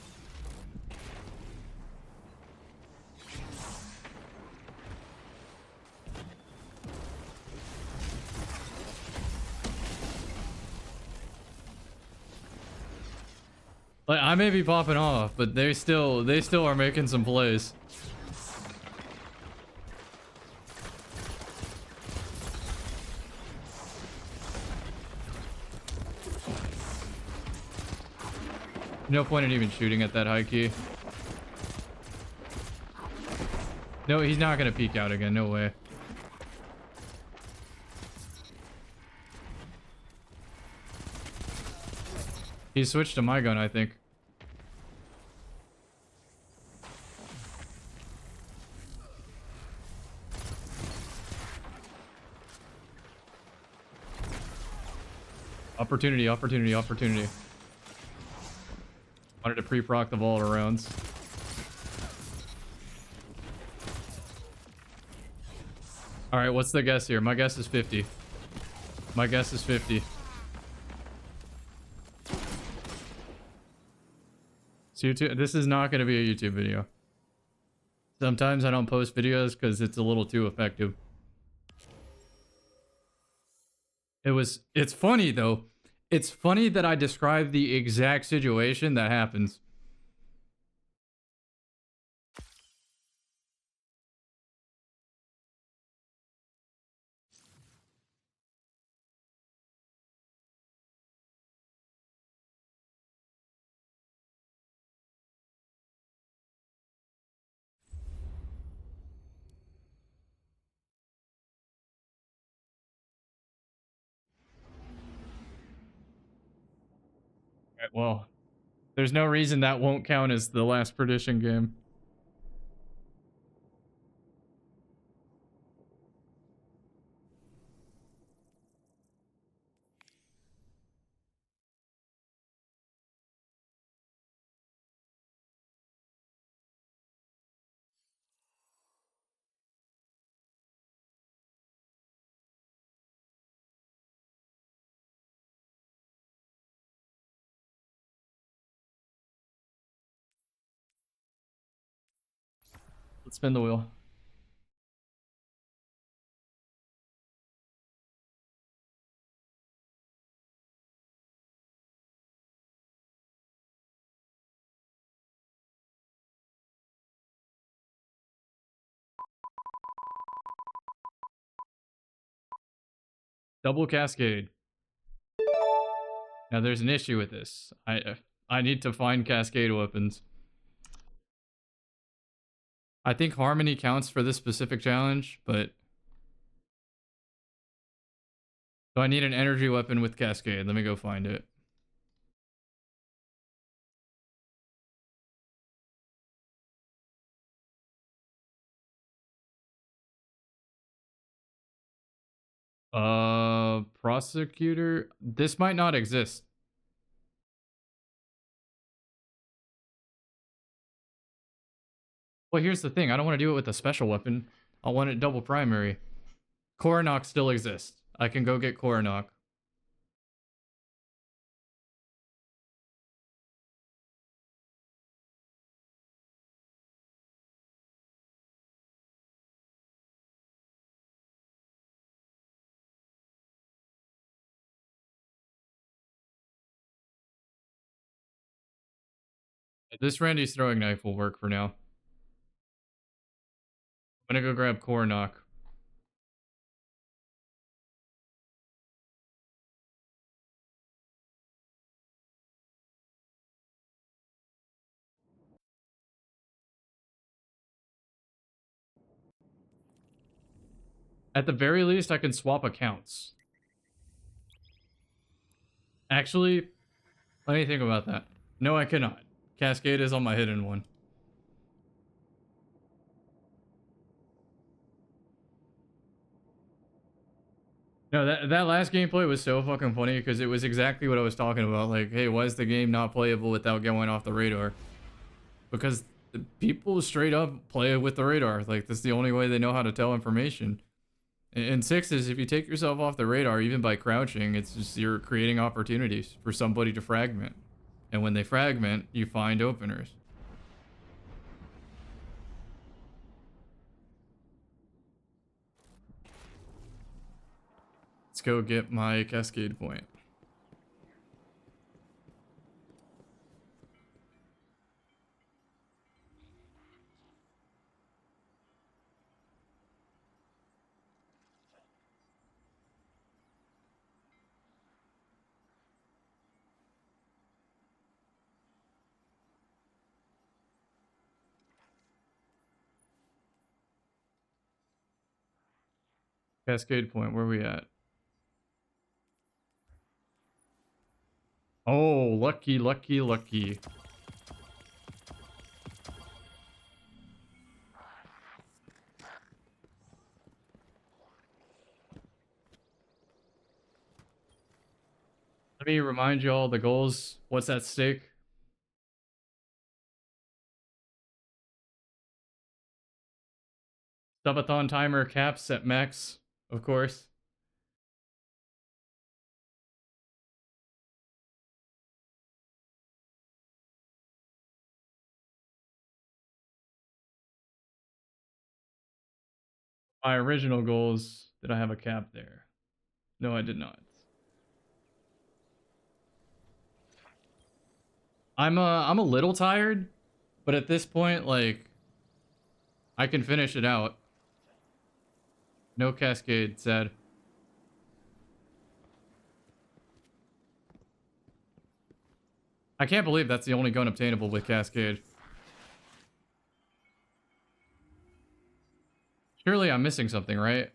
A: Like I may be popping off, but they still are making some plays. No point in even shooting at that high key. No, he's not gonna peek out again. No way. He switched to my gun, I think. Opportunity, opportunity, opportunity. Wanted to pre-proc the vault rounds. Alright, what's the guess here? My guess is 50. My guess is 50. So YouTube, this is not going to be a YouTube video. Sometimes I don't post videos because it's a little too effective. It's funny though. It's funny that I described the exact situation that happens. Alright, well, there's no reason that won't count as the last perdition game. Let's spin the wheel. Double cascade. Now there's an issue with this. I need to find cascade weapons. I think harmony counts for this specific challenge, but so I need an energy weapon with cascade. Let me go find it. Prosecutor. This might not exist. Well, here's the thing. I don't want to do it with a special weapon. I want it double primary. Coronach still exists. I can go get Coronach. This Randy's throwing knife will work for now. I'm gonna go grab Coronach. At the very least, I can swap accounts. Actually, let me think about that. No, I cannot. Cascade is on my hidden one. No, that last gameplay was so fucking funny because it was exactly what I was talking about. Like, hey, why is the game not playable without going off the radar? Because the people straight up play it with the radar. Like, that's the only way they know how to tell information. And 6 is if you take yourself off the radar, even by crouching, it's just you're creating opportunities for somebody to fragment. And when they fragment, you find openers. Let's go get my cascade point. Cascade point, where are we at? Oh, lucky, lucky, lucky. Let me remind you all the goals. What's at stake? Subathon timer caps at max, of course. My original goals, did I have a cap there? No, I did not. I'm a little tired, but at this point, like, I can finish it out. No cascade, sad. I can't believe that's the only gun obtainable with cascade. Surely I'm missing something, right?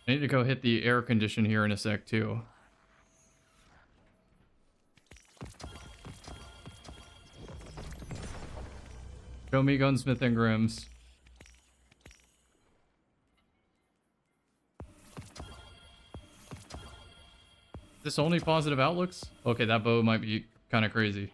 A: I need to go hit the air condition here in a sec, too. Show me Gunsmith and Grimm's. This only positive outlooks? Okay, that bow might be kind of crazy.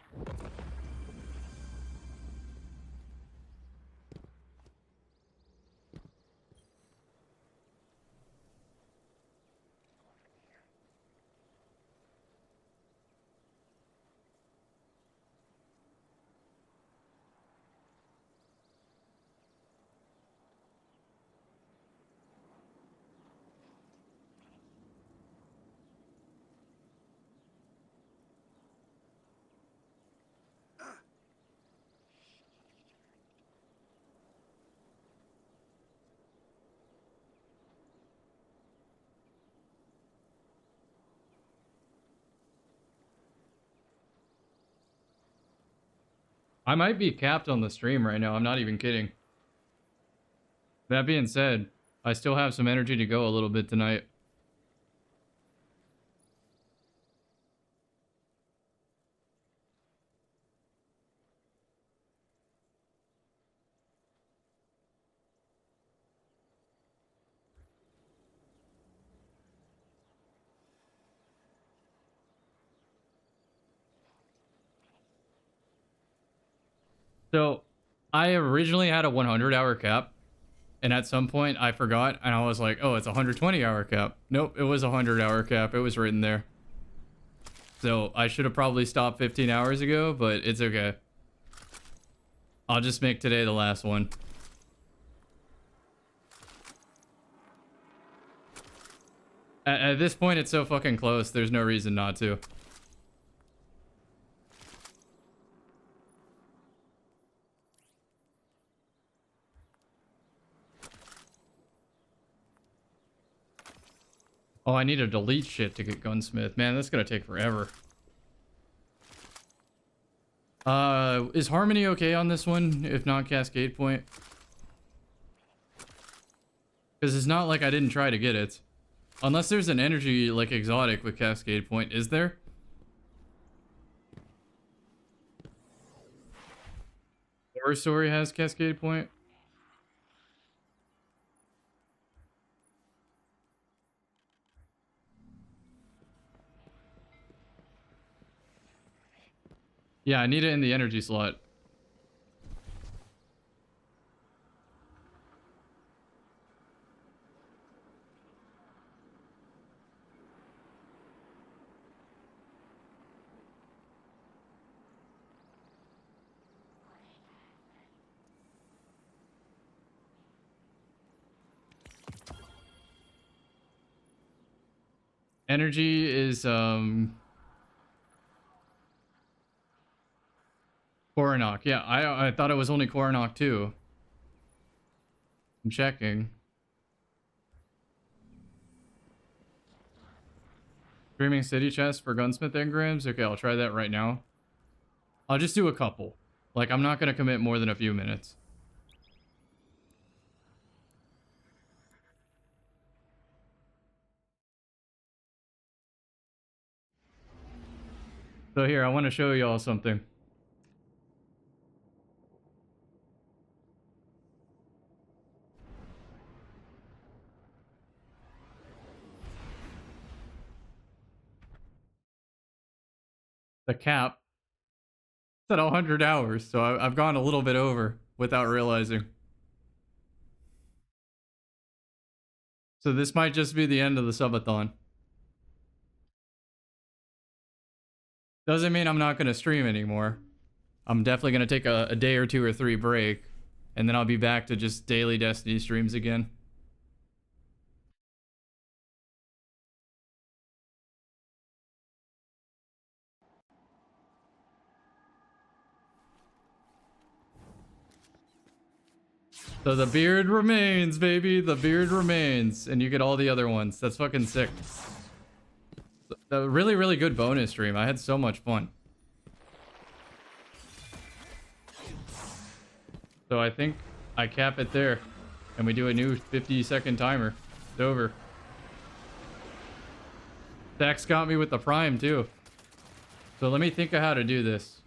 A: I might be capped on the stream right now. I'm not even kidding. That being said, I still have some energy to go a little bit tonight. So, I originally had a 100-hour cap, and at some point I forgot, and I was like, oh, it's a 120-hour cap. Nope, it was a 100-hour cap. It was written there. So, I should have probably stopped 15 hours ago, but it's okay. I'll just make today the last one. At this point, it's so fucking close, there's no reason not to. Oh, I need to delete shit to get gunsmith. Man, that's gonna take forever. Is Harmony okay on this one? If not Cascade Point? Because it's not like I didn't try to get it. Unless there's an energy, like, exotic with Cascade Point. Is there? Horror Story has Cascade Point? Yeah, I need it in the energy slot. Energy is, Coronach. Yeah, I thought it was only Coronach too. I'm checking. Dreaming City chest for gunsmith engrams? Okay, I'll try that right now. I'll just do a couple. Like, I'm not gonna commit more than a few minutes. So here, I want to show y'all something. The cap. It's at 100 hours, so I've gone a little bit over without realizing. So this might just be the end of the subathon. Doesn't mean I'm not going to stream anymore. I'm definitely going to take a day or 2 or 3 break, and then I'll be back to just daily Destiny streams again. So the beard remains, baby. The beard remains. And you get all the other ones. That's fucking sick. A really, really good bonus stream. I had so much fun. So I think I cap it there. And we do a new 50-second timer. It's over. Dax got me with the prime, too. So let me think of how to do this.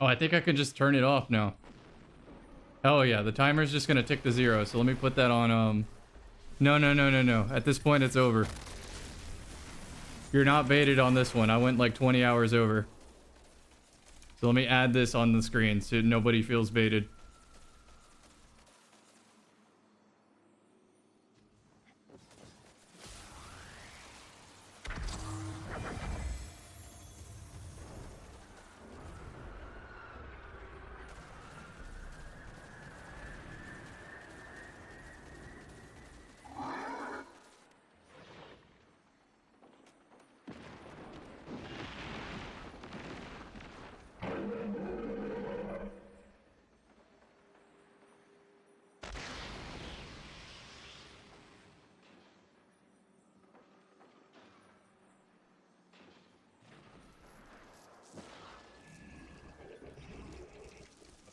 A: Oh, I think I can just turn it off now. Oh yeah, the timer's just gonna tick to 0, so let me put that on, No. At this point, it's over. You're not baited on this one. I went like 20 hours over. So let me add this on the screen so nobody feels baited.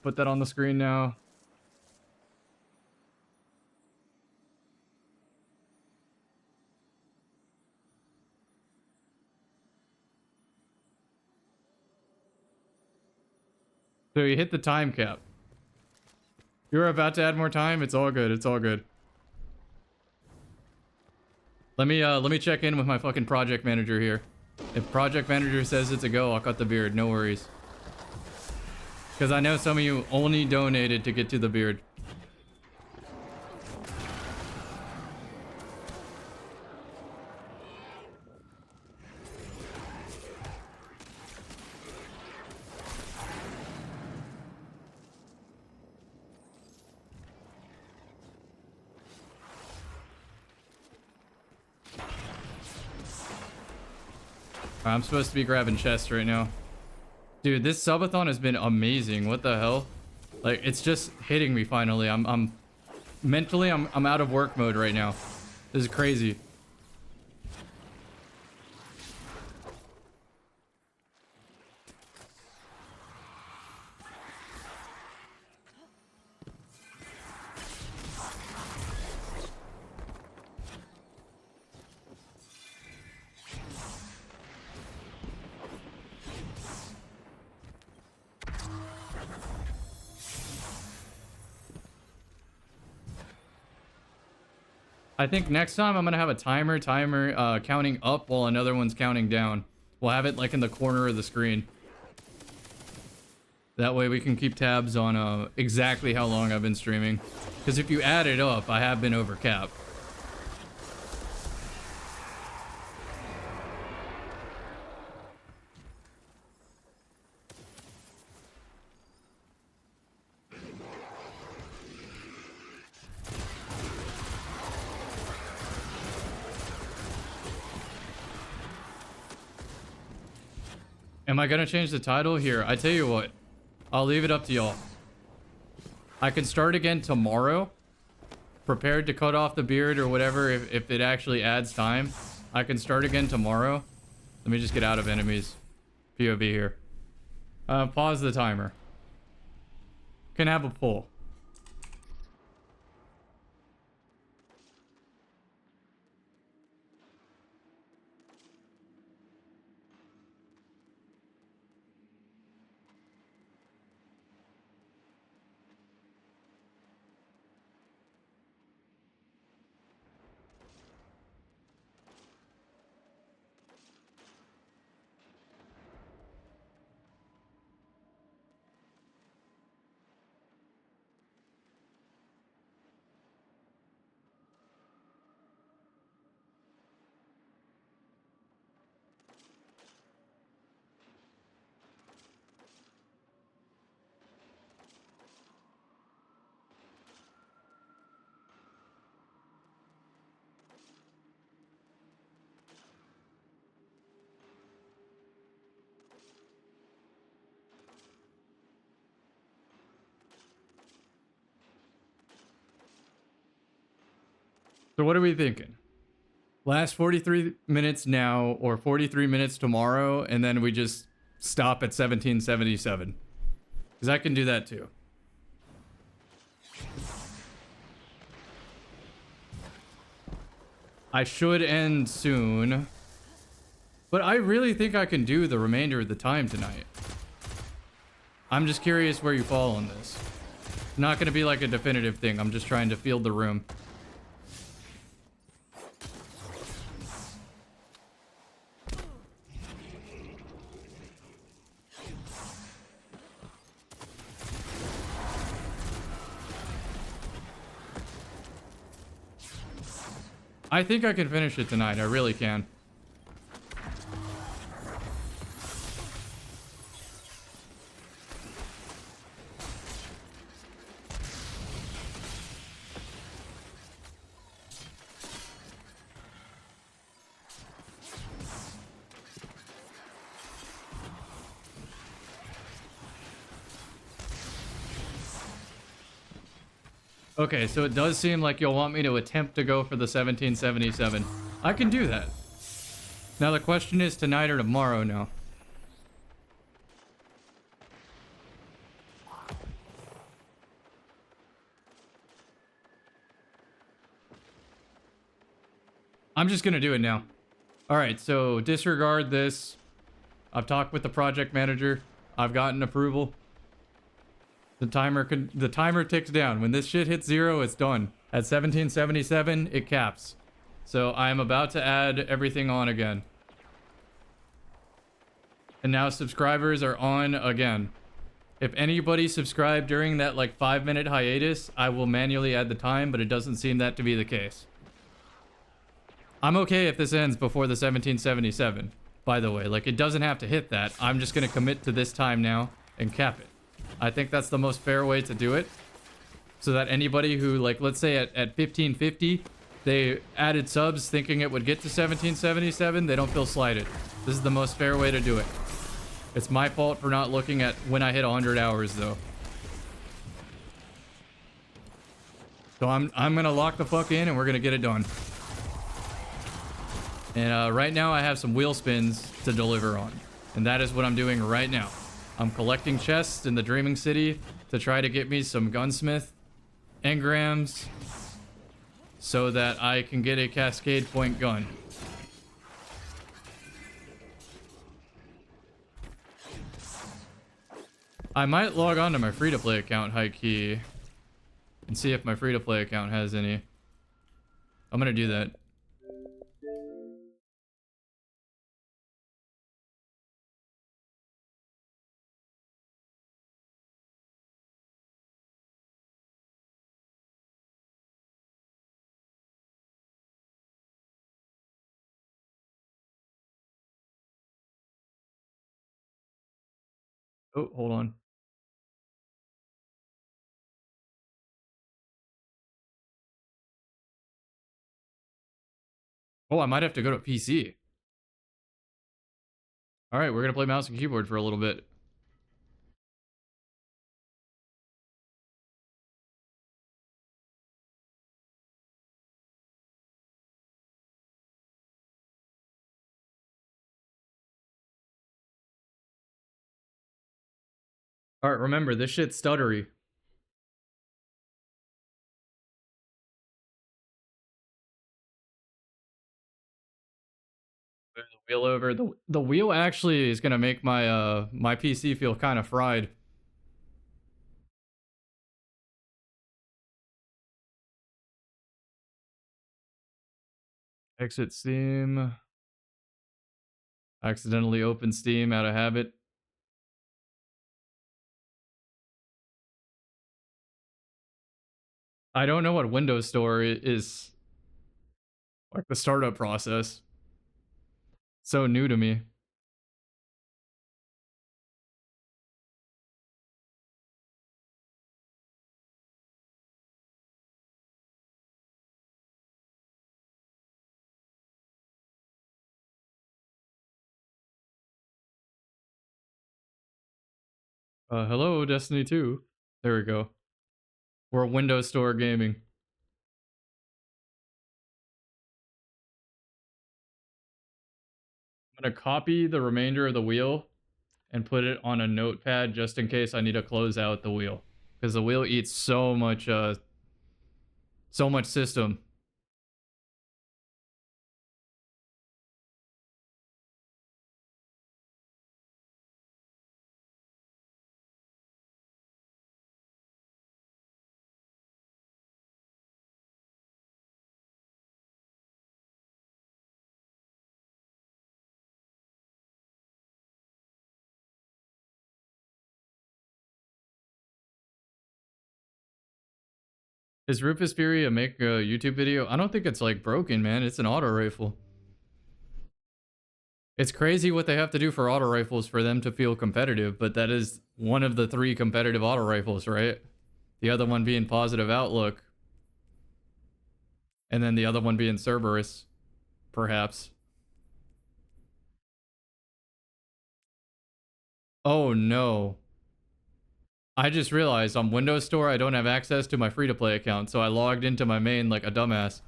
A: Put that on the screen now. So you hit the time cap. You're about to add more time? It's all good. It's all good. Let me check in with my fucking project manager here. If project manager says it's a go, I'll cut the beard. No worries. Because I know some of you only donated to get to the beard. I'm supposed to be grabbing chests right now. Dude, this subathon has been amazing. What the hell? Like, it's just hitting me finally. I'm mentally, I'm out of work mode right now. This is crazy. I think next time I'm gonna have a timer counting up while another one's counting down. We'll have it like in the corner of the screen. That way we can keep tabs on exactly how long I've been streaming. Because if you add it up, I have been over cap. Am I gonna change the title? Here, I tell you what. I'll leave it up to y'all. I can start again tomorrow. Prepared to cut off the beard or whatever if it actually adds time. I can start again tomorrow. Let me just get out of enemies. POV here. Pause the timer. Can have a poll. So what are we thinking? Last 43 minutes now or 43 minutes tomorrow, and then we just stop at 1777. Because I can do that too. I should end soon. But I really think I can do the remainder of the time tonight. I'm just curious where you fall on this. Not going to be like a definitive thing. I'm just trying to field the room. I think I can finish it tonight. I really can. Okay, so it does seem like you'll want me to attempt to go for the 1777. I can do that. Now the question is tonight or tomorrow now. I'm just gonna do it now. Alright, so disregard this. I've talked with the project manager. I've gotten approval. The timer ticks down. When this shit hits 0, it's done. At 1777, it caps. So I am about to add everything on again. And now subscribers are on again. If anybody subscribed during that like 5-minute hiatus, I will manually add the time, but it doesn't seem that to be the case. I'm okay if this ends before the 1777, by the way. Like, it doesn't have to hit that. I'm just gonna commit to this time now and cap it. I think that's the most fair way to do it. So that anybody who, like, let's say at 1550, they added subs thinking it would get to 1777, they don't feel slighted. This is the most fair way to do it. It's my fault for not looking at when I hit 100 hours, though. So I'm gonna lock the fuck in and we're gonna get it done. And right now I have some wheel spins to deliver on. And that is what I'm doing right now. I'm collecting chests in the Dreaming City to try to get me some gunsmith engrams so that I can get a cascade point gun. I might log on to my free-to-play account, high key, and see if my free-to-play account has any. I'm gonna do that. Oh, hold on. Oh, I might have to go to PC. All right, we're gonna play mouse and keyboard for a little bit. All right, remember, this shit's stuttery. The wheel over. The wheel actually is gonna make my my PC feel kind of fried. Exit Steam. Accidentally open Steam out of habit. I don't know what Windows Store is. Like the startup process. So new to me. Hello, Destiny 2. There we go. We're Windows Store gaming. I'm gonna copy the remainder of the wheel and put it on a notepad just in case I need to close out the wheel. Because the wheel eats so much system. Is Rufus Fury a make a YouTube video? I don't think it's like broken, man. It's an auto rifle. It's crazy what they have to do for auto rifles for them to feel competitive, but that is one of the 3 competitive auto rifles, right? The other one being Positive Outlook. And then the other one being Cerberus, perhaps. Oh no. I just realized on Windows Store I don't have access to my free-to-play account, so I logged into my main like a dumbass.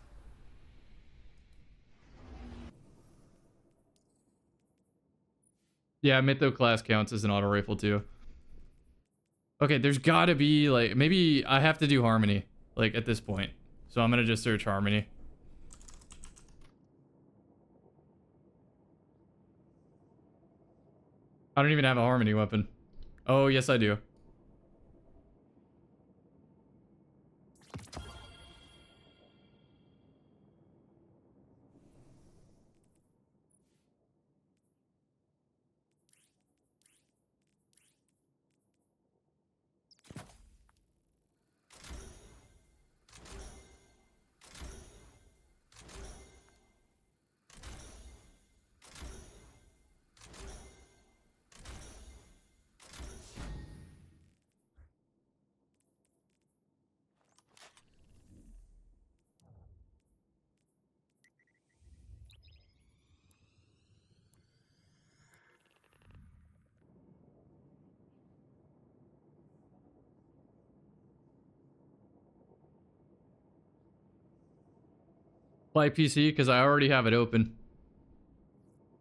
A: Yeah, Mytho class counts as an auto rifle too. Okay, there's gotta be like, maybe I have to do Harmony, like at this point. So I'm gonna just search Harmony. I don't even have a Harmony weapon. Oh, yes I do. Play PC because I already have it open.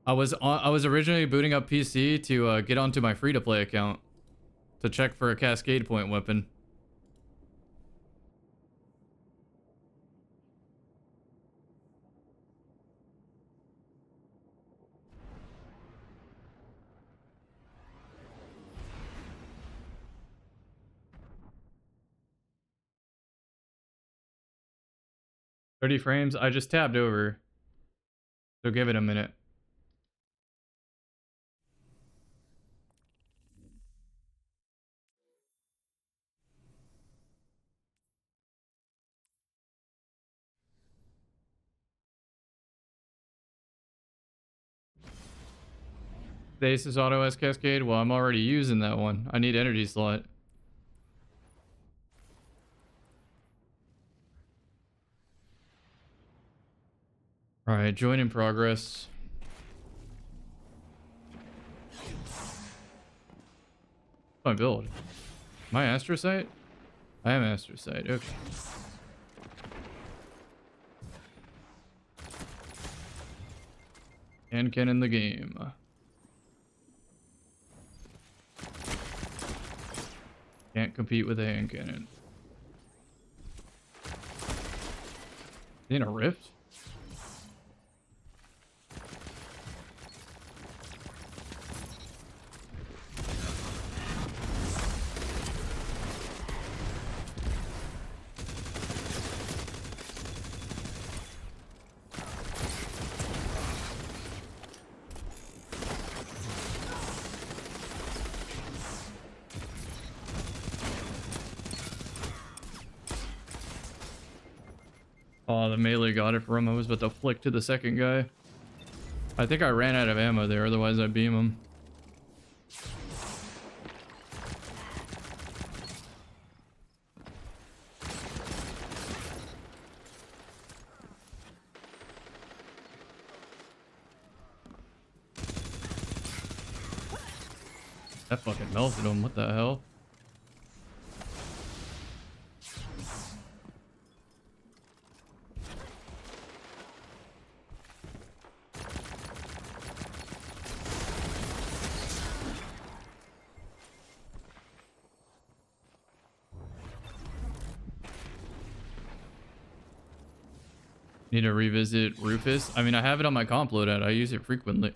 A: I was originally booting up PC to get onto my free-to-play account to check for a cascade point weapon. "30 frames." I just tabbed over, so give it a minute. The Asus Auto S Cascade? Well, I'm already using that one. I need energy slot. Alright, join in progress. My build. Am I astrocyte? I am astrocyte, okay. And can in the game. Can't compete with a hand cannon. In a rift? Oh, the melee got it for him. I was about to flick to the second guy. I think I ran out of ammo there, otherwise I'd beam him. That fucking melted him, what the hell? Need to revisit Rufus. I mean, I have it on my comp loadout. I use it frequently.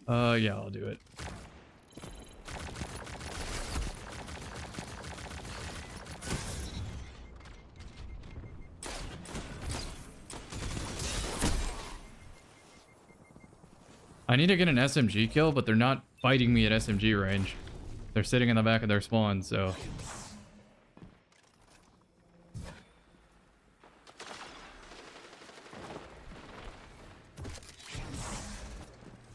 A: Yeah, I'll do it. I need to get an SMG kill, but they're not fighting me at SMG range. They're sitting in the back of their spawn, so...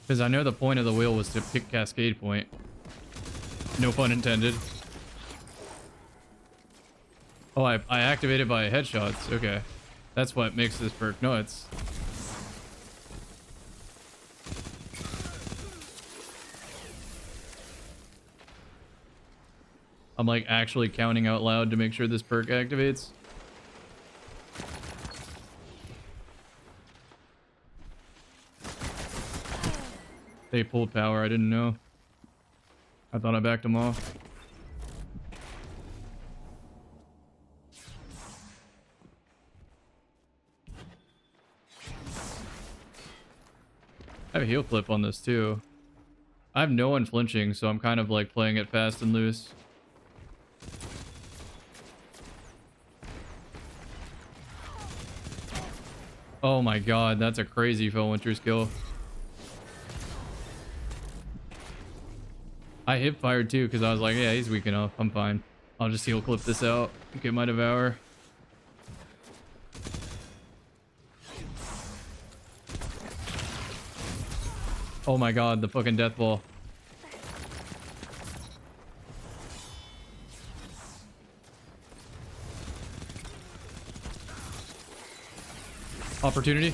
A: Because I know the point of the wheel was to pick Cascade Point. No pun intended. Oh, I activated by headshots. Okay. That's what makes this perk nuts. I'm like actually counting out loud to make sure this perk activates. They pulled power, I didn't know. I thought I backed them off. I have a heal clip on this too. I have no one flinching, so I'm kind of like playing it fast and loose. Oh my god, that's a crazy Phil Winters kill. I hip fired too because I was like, yeah, he's weak enough. I'm fine. I'll just heal clip this out. Get my devour. Oh my god, the fucking death ball. Opportunity.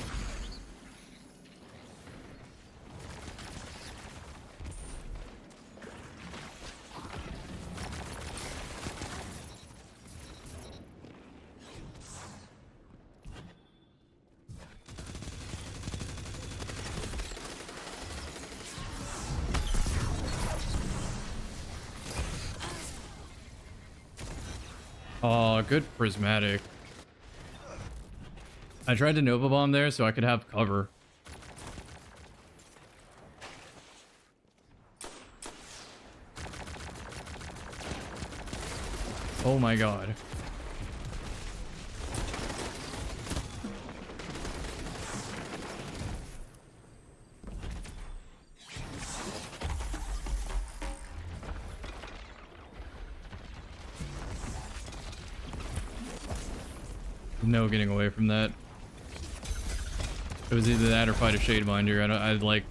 A: Oh, good prismatic. I tried to Nova Bomb there so I could have cover. Oh my god. No getting away from that. It was either that or fight a Shadebinder. I like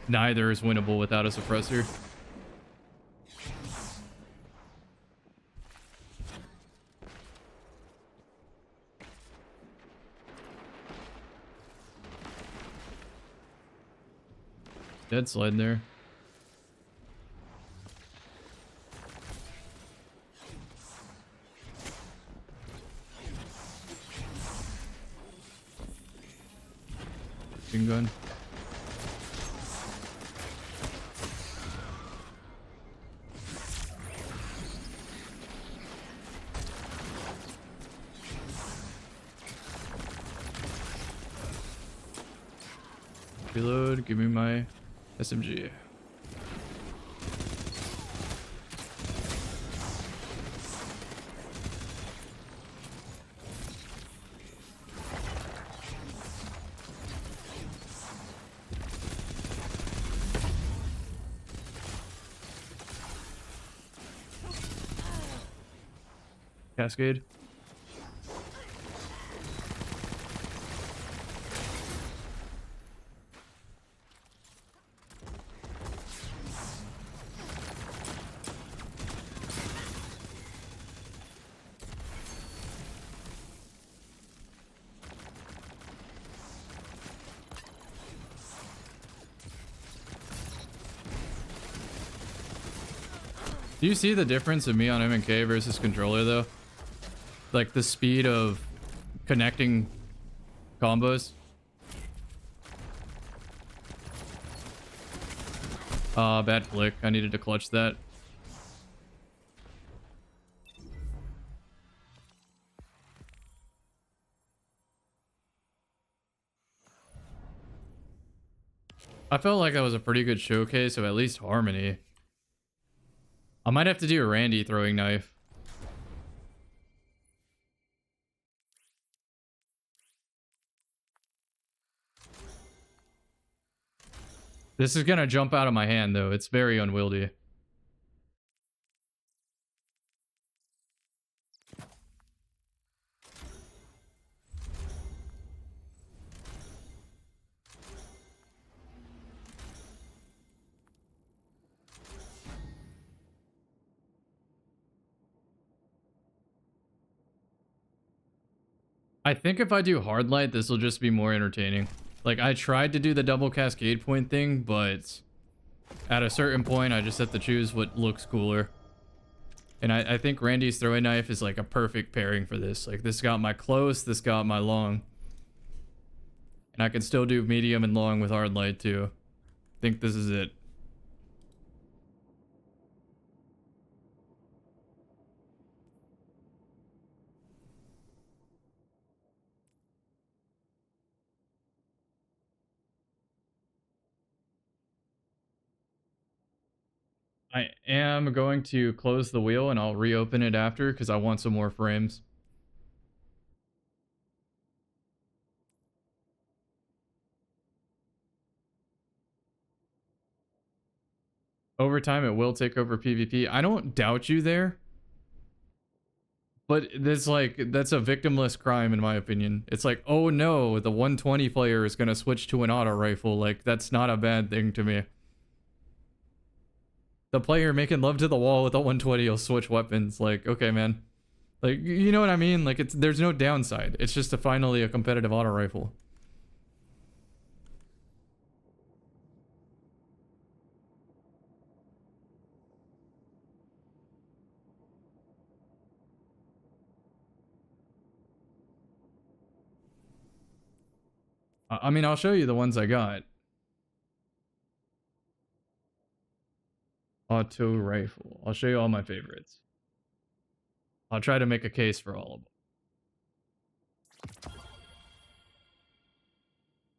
A: neither is winnable without a suppressor. Dead slide there. Gun. Reload, give me my SMG. Cascade. Do you see the difference of me on M&K versus controller though? Like the speed of connecting combos. Bad flick. I needed to clutch that. I felt like that was a pretty good showcase of at least harmony. I might have to do a Randy throwing knife. This is gonna jump out of my hand though. It's very unwieldy. I think if I do hard light, this will just be more entertaining. Like, I tried to do the double cascade point thing, but at a certain point, I just have to choose what looks cooler. And I think Randy's throwing knife is like a perfect pairing for this. Like, this got my close, this got my long. And I can still do medium and long with hard light too. I think this is it. I am going to close the wheel and I'll reopen it after because I want some more frames. Over time, it will take over PvP. I don't doubt you there. But that's like, that's a victimless crime in my opinion. It's like, oh no, the 120 player is going to switch to an auto rifle. Like, that's not a bad thing to me. The player making love to the wall with a 120 will switch weapons. Like, okay, man. Like, you know what I mean? Like, there's no downside. It's just finally a competitive auto rifle. I mean, I'll show you the ones I got. Auto rifle. I'll show you all my favorites. I'll try to make a case for all of them.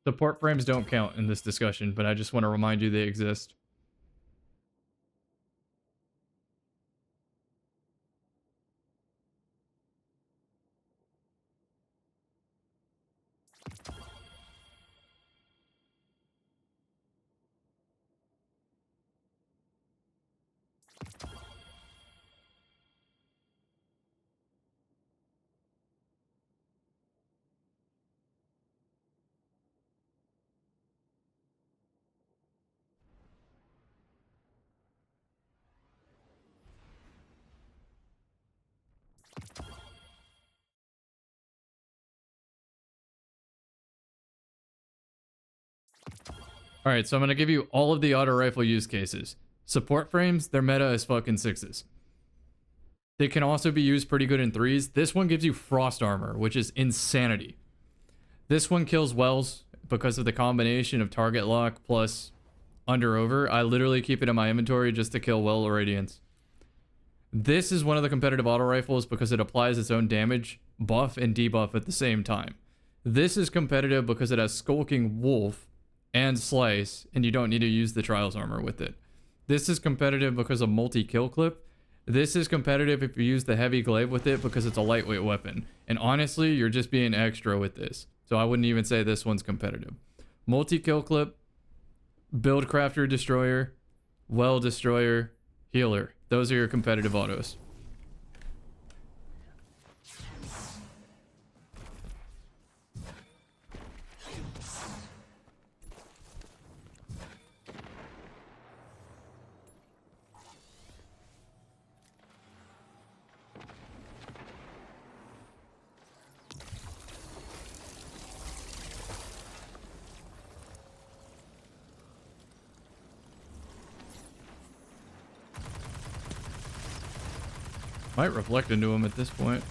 A: Support frames don't count in this discussion, but I just want to remind you they exist. All right, so I'm going to give you all of the auto rifle use cases. Support frames, their meta is fucking 6s. They can also be used pretty good in 3s. This one gives you frost armor, which is insanity. This one kills wells because of the combination of target lock plus under over. I literally keep it in my inventory just to kill well irradiance. This is one of the competitive auto rifles because it applies its own damage, buff, and debuff at the same time. This is competitive because it has Skulking Wolf and Slice, and you don't need to use the Trials armor with it. This is competitive because of multi-kill clip. This is competitive if you use the Heavy Glaive with it because it's a lightweight weapon. And honestly, you're just being extra with this. So I wouldn't even say this one's competitive. Multi-kill clip, Build Crafter Destroyer, Well Destroyer, Healer. Those are your competitive autos. Might reflect into him at this point.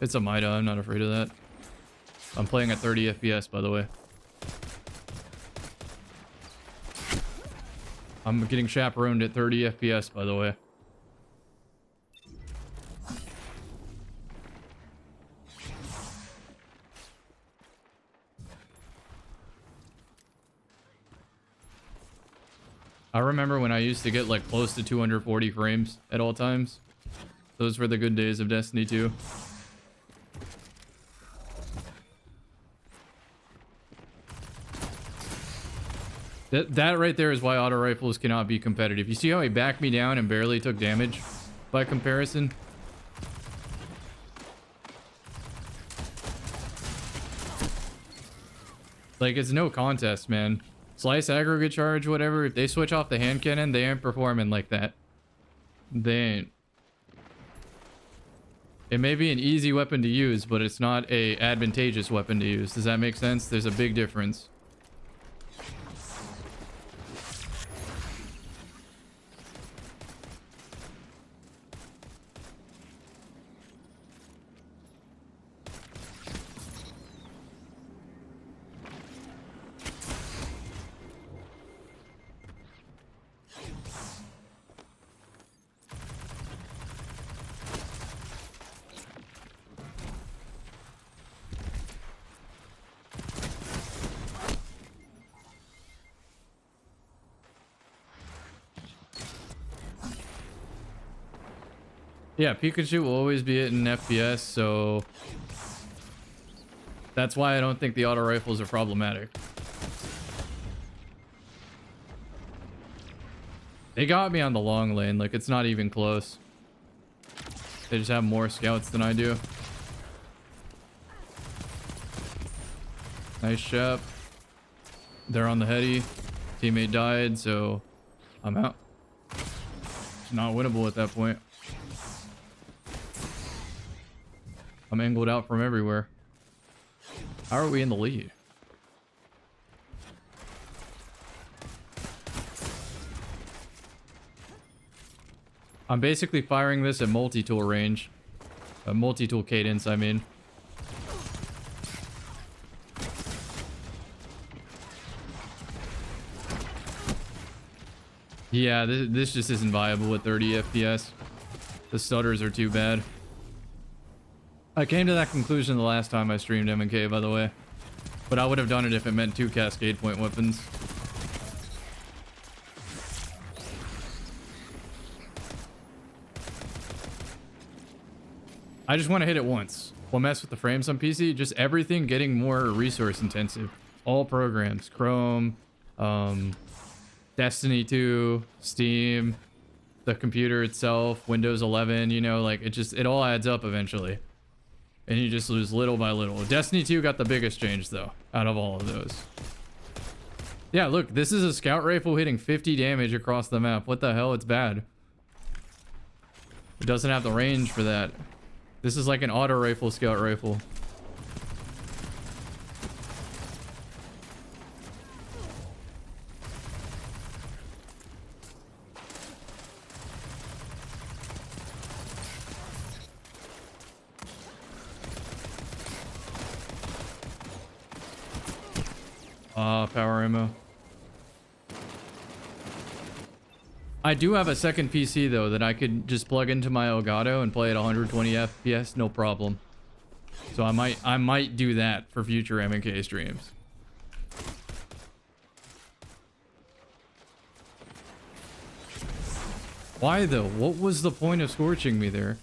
A: It's a Mida, I'm not afraid of that. I'm playing at 30 FPS, by the way. I'm getting chaperoned at 30 FPS, by the way. I remember when I used to get like close to 240 frames at all times. Those were the good days of Destiny 2. That right there is why auto rifles cannot be competitive. You see how he backed me down and barely took damage by comparison? Like, it's no contest, man. Slice, aggregate charge, whatever. If they switch off the hand cannon, they ain't performing like that. They ain't. It may be an easy weapon to use, but it's not a advantageous weapon to use. Does that make sense? There's a big difference. Yeah, Pikachu will always be hitting FPS, so that's why I don't think the auto rifles are problematic. They got me on the long lane, like it's not even close. They just have more scouts than I do. Nice shot. They're on the heady. Teammate died, so I'm out. It's not winnable at that point. I'm angled out from everywhere. How are we in the lead? I'm basically firing this at multi-tool range. Multi-tool cadence, I mean. Yeah, this just isn't viable at 30 FPS. The stutters are too bad. I came to that conclusion the last time I streamed M&K, by the way. But I would have done it if it meant 2 cascade point weapons. I just want to hit it once. We'll mess with the frames on PC. Just everything getting more resource intensive. All programs. Chrome, Destiny 2, Steam, the computer itself, Windows 11, you know, like it all adds up eventually. And you just lose little by little. Destiny 2 got the biggest change though, out of all of those. Yeah, look, this is a scout rifle hitting 50 damage across the map. What the hell? It's bad. It doesn't have the range for that. This is like an auto rifle scout rifle. Power ammo. I do have a second PC though that I could just plug into my Elgato and play at 120 FPS, no problem. So I might do that for future M&K streams. Why though? What was the point of scorching me there?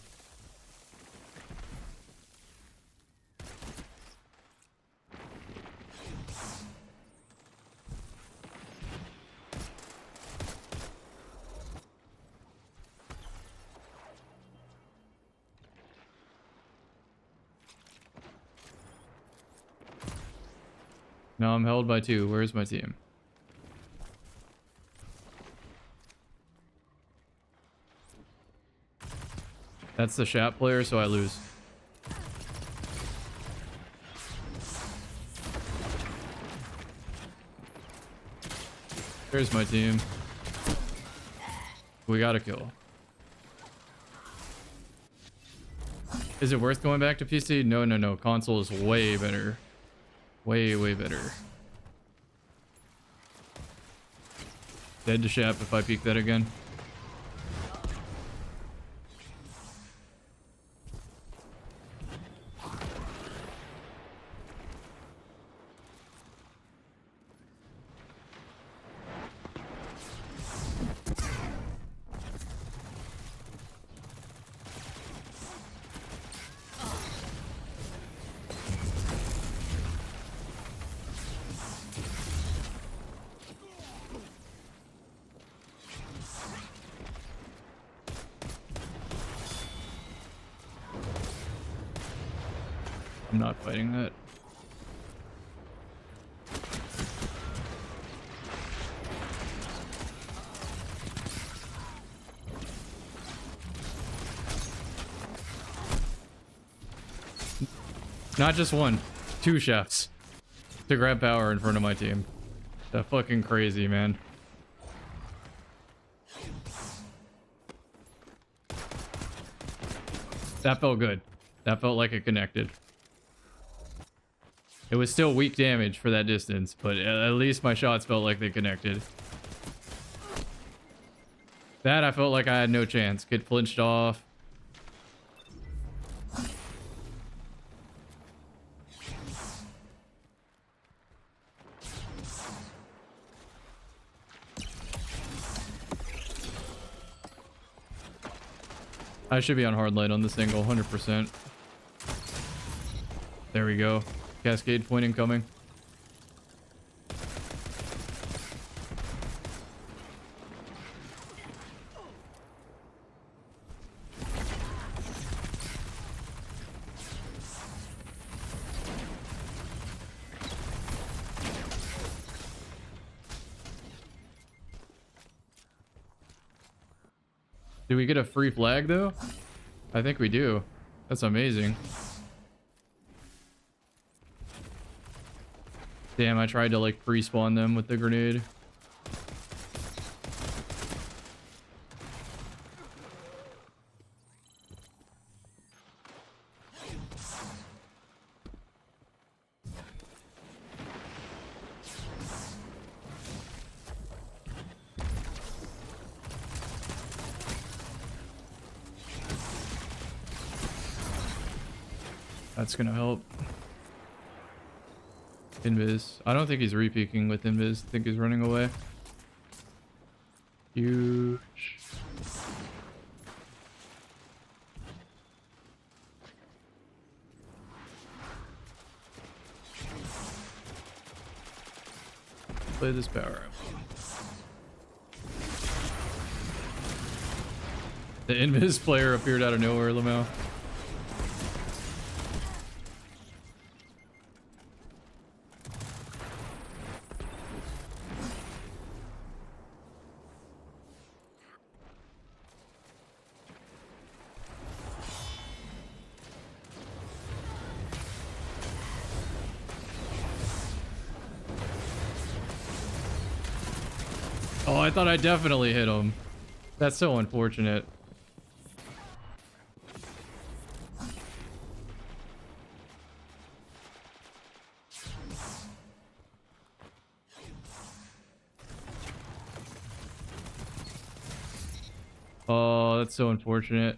A: No, I'm held by 2. Where's my team? That's the Shat player, so I lose. There's my team. We got a kill. Is it worth going back to PC? No, no, no. Console is way better. Way, way better. Dead to Shap if I peek that again. I'm not fighting that. Not just one, 2 chefs to grab power in front of my team. That's fucking crazy, man. That felt good. That felt like it connected. It was still weak damage for that distance, but at least my shots felt like they connected. That I felt like I had no chance. Kid flinched off. I should be on hard light on this angle, 100%. There we go. Cascade point incoming. Do we get a free flag though? I think we do. That's amazing. Damn, I tried to like pre-spawn them with the grenade. That's gonna help. Invis. I don't think he's re-peeking with Invis. I think he's running away. Huge. Play this power up. The Invis player appeared out of nowhere, Lamau. Oh, I thought I definitely hit him. That's so unfortunate. Oh, that's so unfortunate.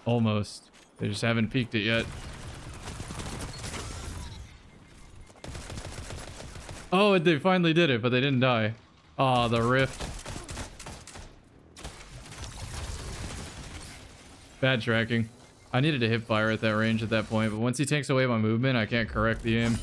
A: Almost. They just haven't peaked it yet. Oh, they finally did it, but they didn't die. Oh, the rift. Bad tracking. I needed to hip fire at that range at that point, but once he takes away my movement, I can't correct the aim.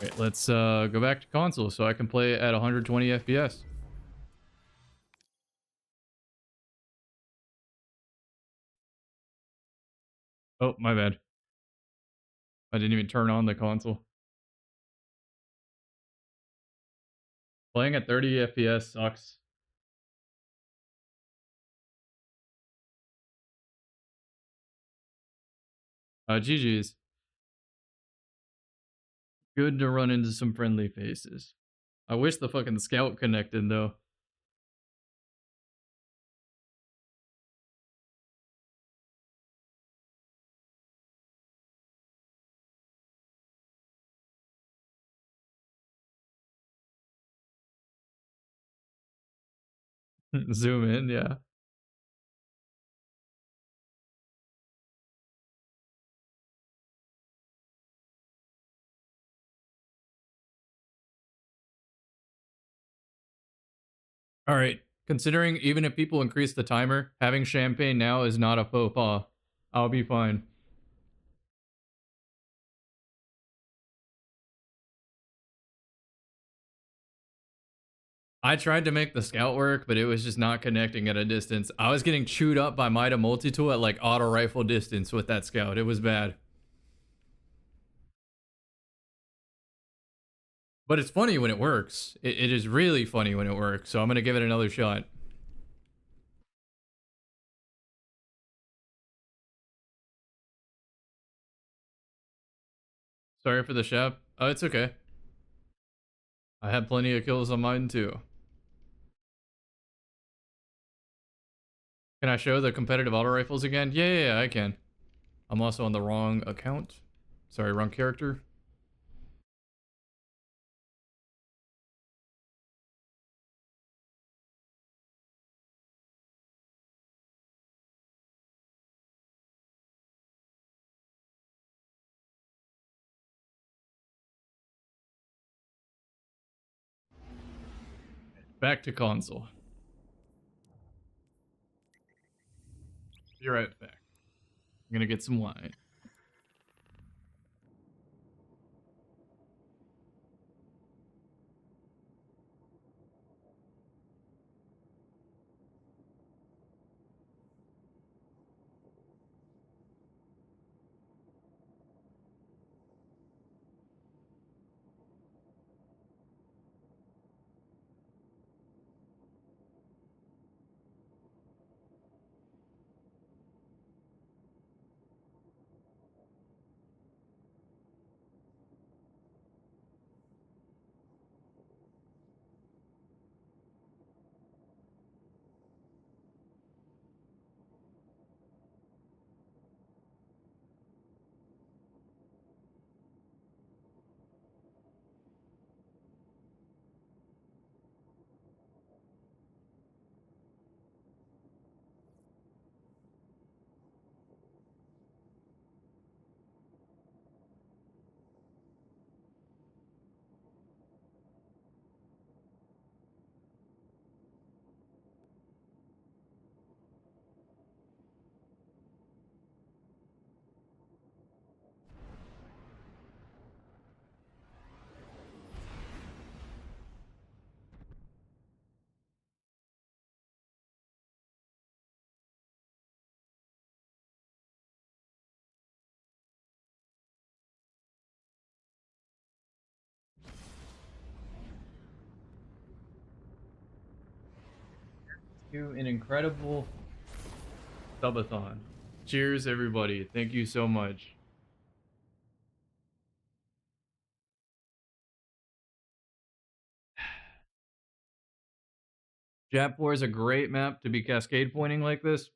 A: Wait, let's go back to console so I can play at 120 FPS. Oh, my bad. I didn't even turn on the console. Playing at 30 FPS sucks. GG's. Good to run into some friendly faces. I wish the fucking scout connected though. Zoom in, yeah. All right. Considering even if people increase the timer, having champagne now is not a faux pas. I'll be fine. I tried to make the scout work, but it was just not connecting at a distance. I was getting chewed up by Mida multi-tool at like auto rifle distance with that scout. It was bad. But it's funny when it works. It is really funny when it works. So I'm going to give it another shot. Sorry for the chef. Oh, it's okay. I had plenty of kills on mine too. Can I show the competitive auto rifles again? Yeah, I can. I'm also on the wrong account. Sorry, wrong character. Back to console. Be right back. I'm gonna get some wine. You an incredible subathon. Cheers, everybody. Thank you so much. Japor is a great map to be cascade pointing like this.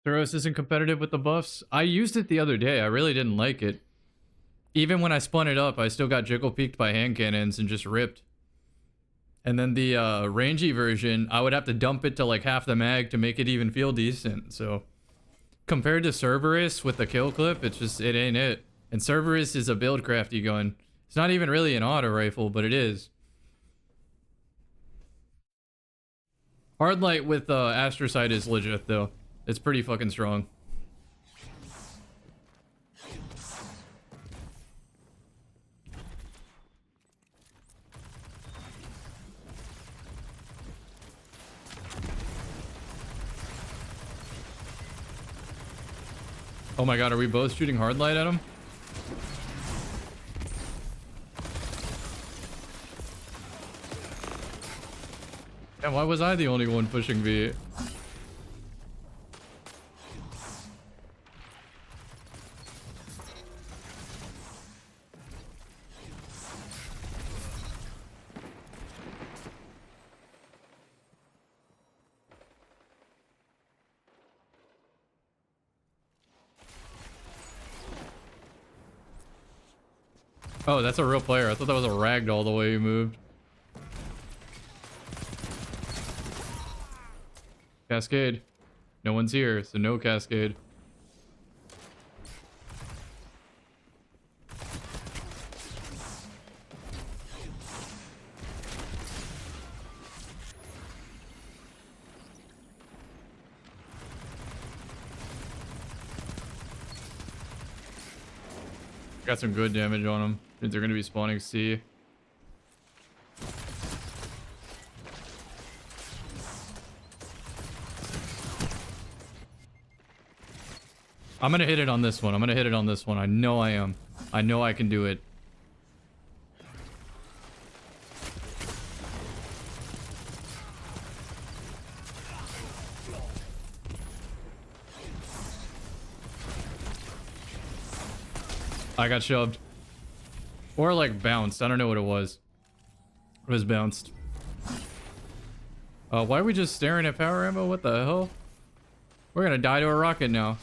A: Thuros isn't competitive with the buffs. I used it the other day. I really didn't like it. Even when I spun it up, I still got jiggle peeked by hand cannons and just ripped. And then the rangy version, I would have to dump it to like half the mag to make it even feel decent. So compared to Cerberus with the kill clip, it ain't it. And Cerberus is a build crafty gun. It's not even really an auto rifle, but it is. Hard light with Astrocyte is legit though. It's pretty fucking strong. Oh my god, are we both shooting hard light at him? Yeah, why was I the only one pushing V? Oh, that's a real player. I thought that was a ragdoll the way he moved. Cascade. No one's here, so no cascade. Got some good damage on them. They're going to be spawning C. I'm going to hit it on this one. I'm going to hit it on this one. I know I am. I know I can do it. I got shoved. Or like bounced. I don't know what it was. It was bounced. Why are we just staring at power ammo? What the hell? We're gonna die to a rocket now.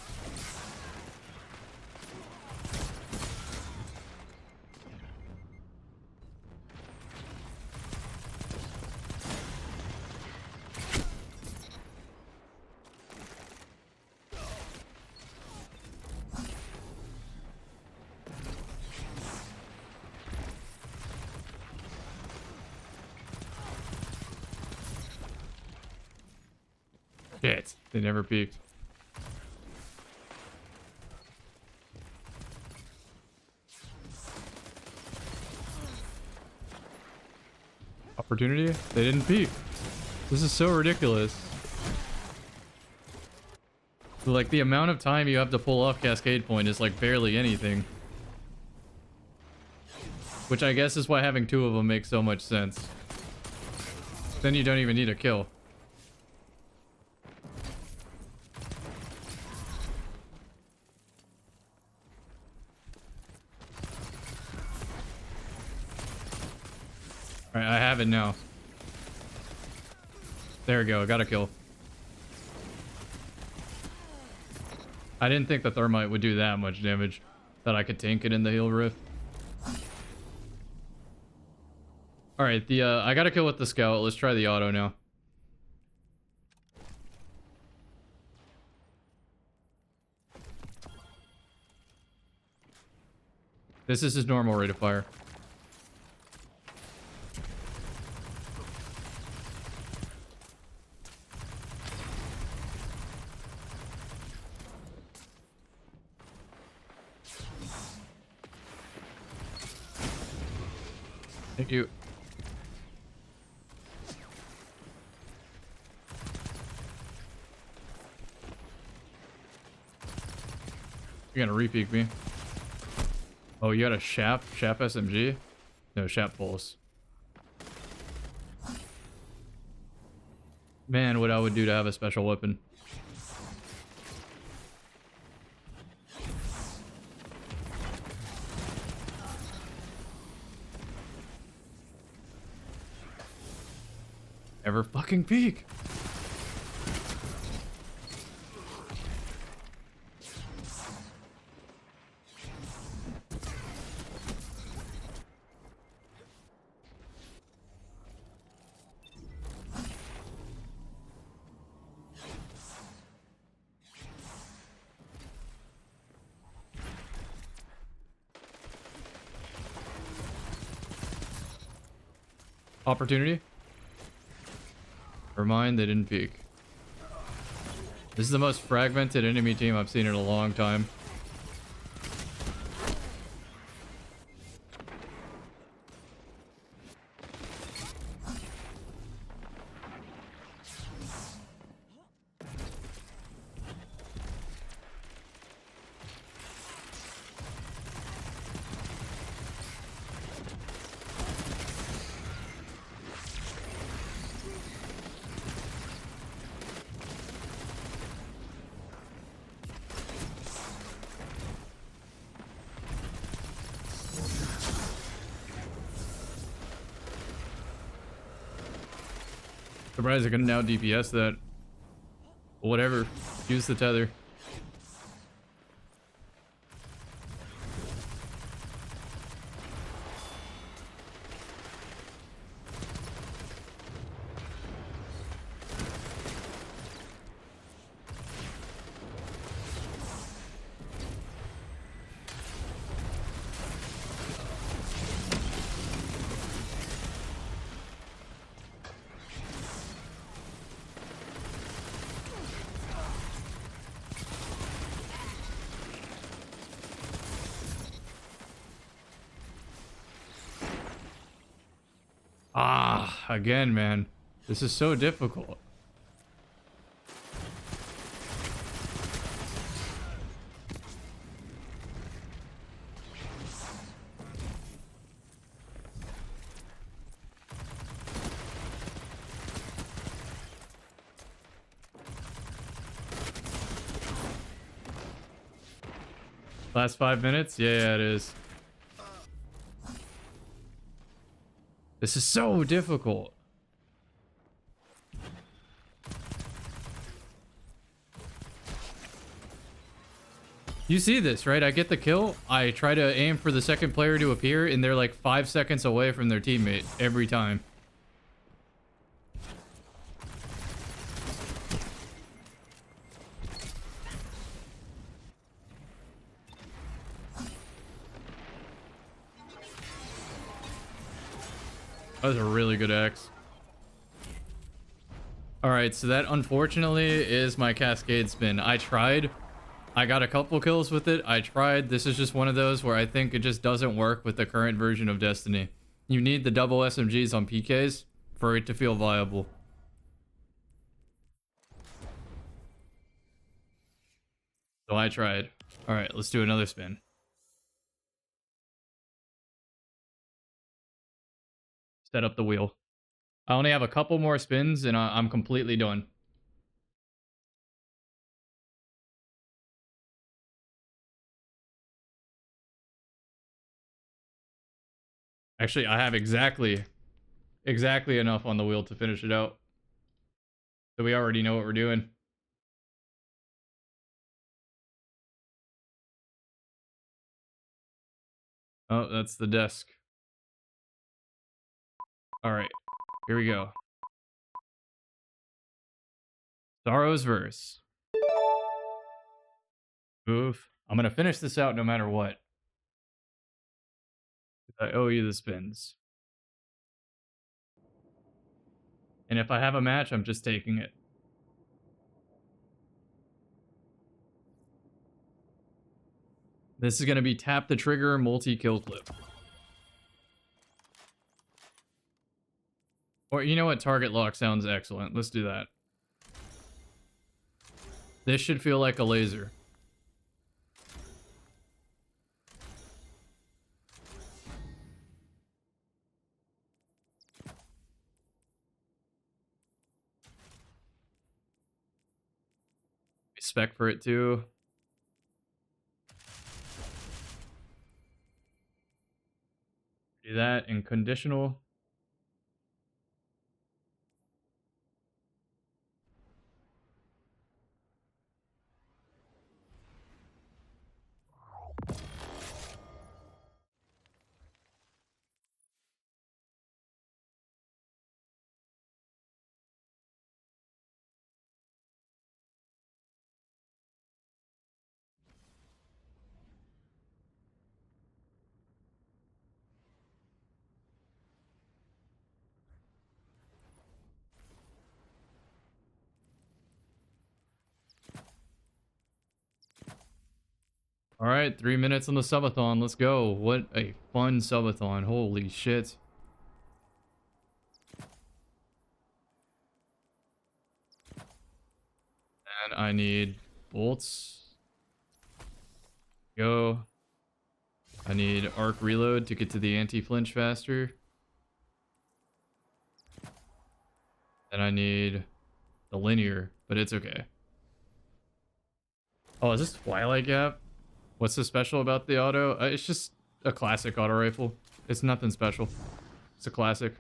A: Shit, they never peeked. Opportunity? They didn't peek. This is so ridiculous. Like, the amount of time you have to pull off Cascade Point is like barely anything. Which I guess is why having two of them makes so much sense. Then you don't even need a kill. Alright, I have it now. There we go, I got a kill. I didn't think the thermite would do that much damage. That I could tank it in the heal rift. Alright, I got a kill with the scout. Let's try the auto now. This is his normal rate of fire. Thank you. You're gonna re-peek me. Oh, you got a Shap SMG? No, Shat pulse. Man, what I would do to have a special weapon. Never fucking peek. Opportunity? Never mind, they didn't peek. This is the most fragmented enemy team I've seen in a long time. Surprised I can now DPS that. Whatever. Use the tether. Ah, again, man. This is so difficult. Last 5 minutes? Yeah, it is. This is so difficult. You see this, right? I get the kill. I try to aim for the second player to appear, and they're like 5 seconds away from their teammate every time. That was a really good axe. Alright, so that unfortunately is my cascade spin. I tried. I got a couple kills with it. I tried. This is just one of those where I think it just doesn't work with the current version of Destiny. You need the double SMGs on PKs for it to feel viable. So I tried. Alright, let's do another spin. Set up the wheel. I only have a couple more spins and I'm completely done. Actually, I have exactly enough on the wheel to finish it out. So we already know what we're doing. Oh, that's the desk. Alright, here we go. Sorrow's Verse. Oof. I'm gonna finish this out no matter what. I owe you the spins. And if I have a match, I'm just taking it. This is gonna be tap the trigger multi-kill clip. Or you know what? Target lock sounds excellent. Let's do that. This should feel like a laser. spec for it too. Do that in conditional. All right, 3 minutes on the subathon. Let's go. What a fun subathon. Holy shit. And I need bolts. Go. I need arc reload to get to the anti-flinch faster. And I need the linear, but it's okay. Oh, is this Twilight Gap? What's so special about the auto? It's just a classic auto rifle. It's nothing special. It's a classic.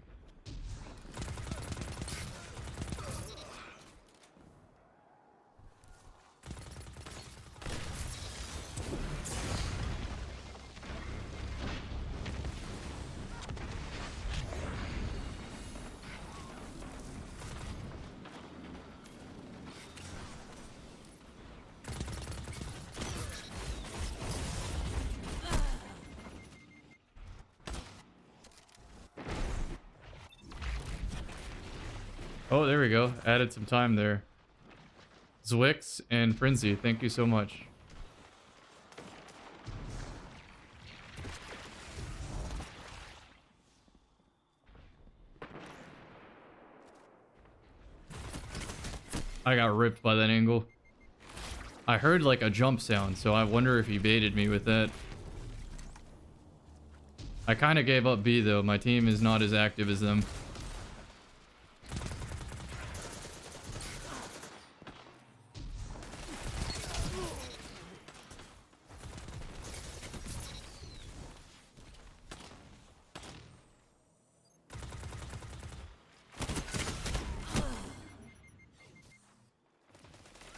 A: Oh, there we go. Added some time there. Zwix and Frenzy, thank you so much. I got ripped by that angle. I heard like a jump sound, so I wonder if he baited me with that. I kind of gave up B though. My team is not as active as them.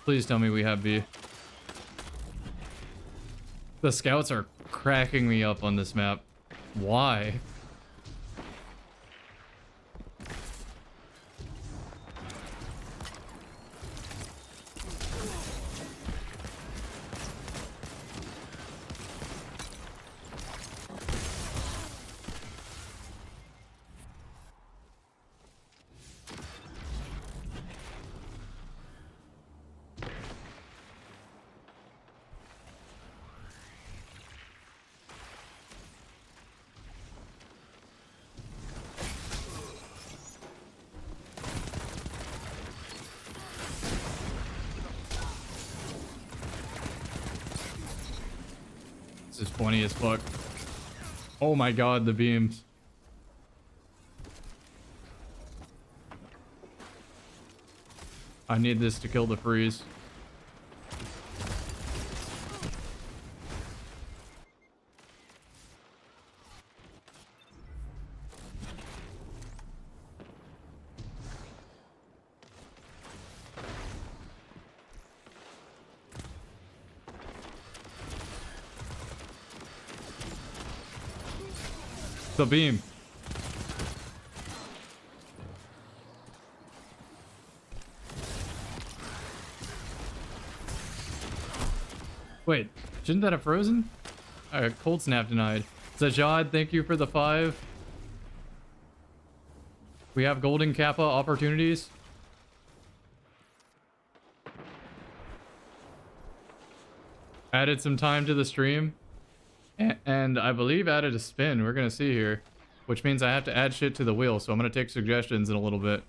A: Please tell me we have B. The scouts are cracking me up on this map. Why? This is funny as fuck. Oh my god, the beams. I need this to kill the freeze. The beam. Wait, shouldn't that have frozen? Alright, cold snap denied. Zajad, thank you for the 5. We have golden kappa opportunities. Added some time to the stream. And I believe added a spin. We're gonna see here. Which means I have to add shit to the wheel, so I'm gonna take suggestions in a little bit.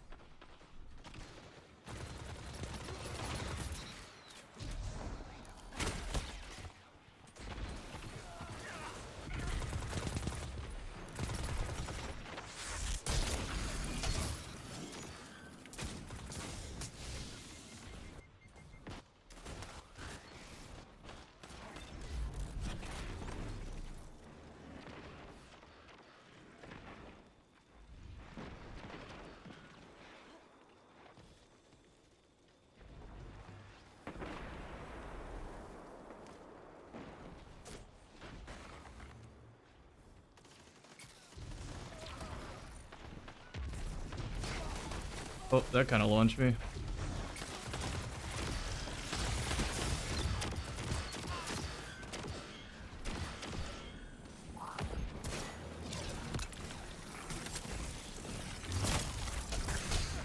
A: Oh, that kind of launched me.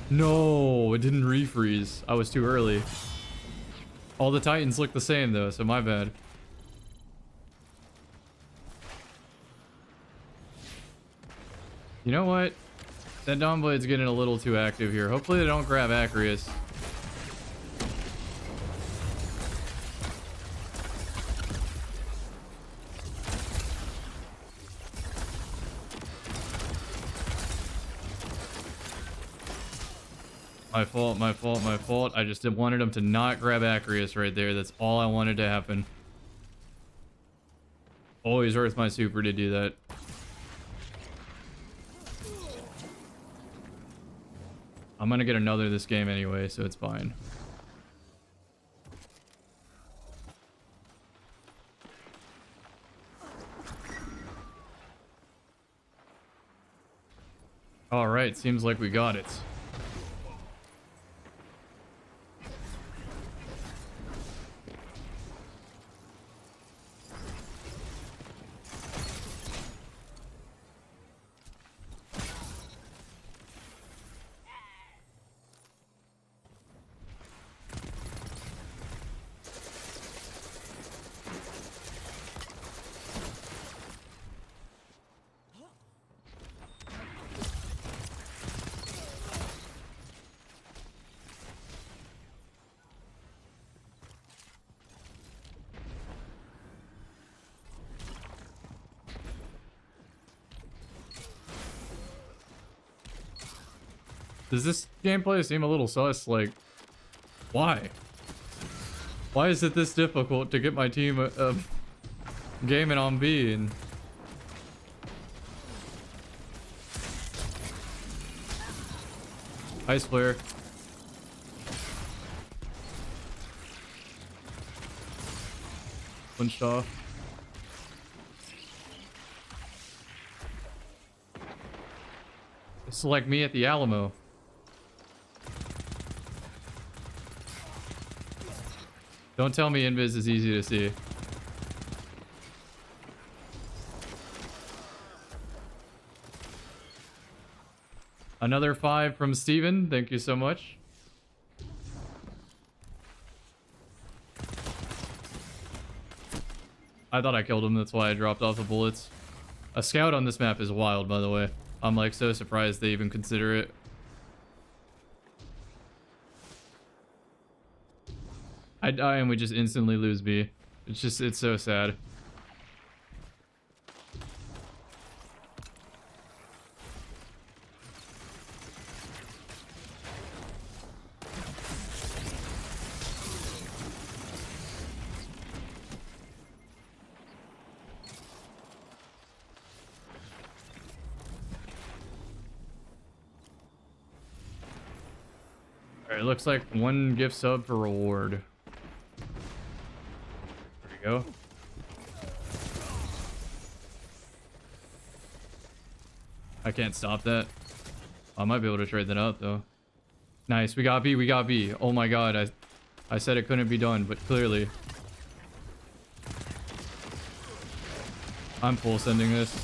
A: No, it didn't refreeze. I was too early. All the Titans look the same though, so my bad. You know what? That Dawnblade's getting a little too active here. Hopefully they don't grab Acreus. My fault, my fault, my fault. I just wanted him to not grab Acreus right there. That's all I wanted to happen. Always worth my super to do that. I'm gonna get another this game anyway, so it's fine. All right, seems like we got it. Does this gameplay seem a little sus? Like, why? Why is it this difficult to get my team gaming on B? And ice flare. Punched off. It's like me at the Alamo. Don't tell me invis is easy to see. Another 5 from Steven. Thank you so much. I thought I killed him. That's why I dropped off the bullets. A scout on this map is wild, by the way. I'm like so surprised they even consider it. I die and we just instantly lose B. It's so sad. Alright, looks like 1 gift sub for reward. Go. I can't stop that. I might be able to trade that out though. Nice, we got B, we got B. Oh my god, I said it couldn't be done, but clearly. I'm full sending this.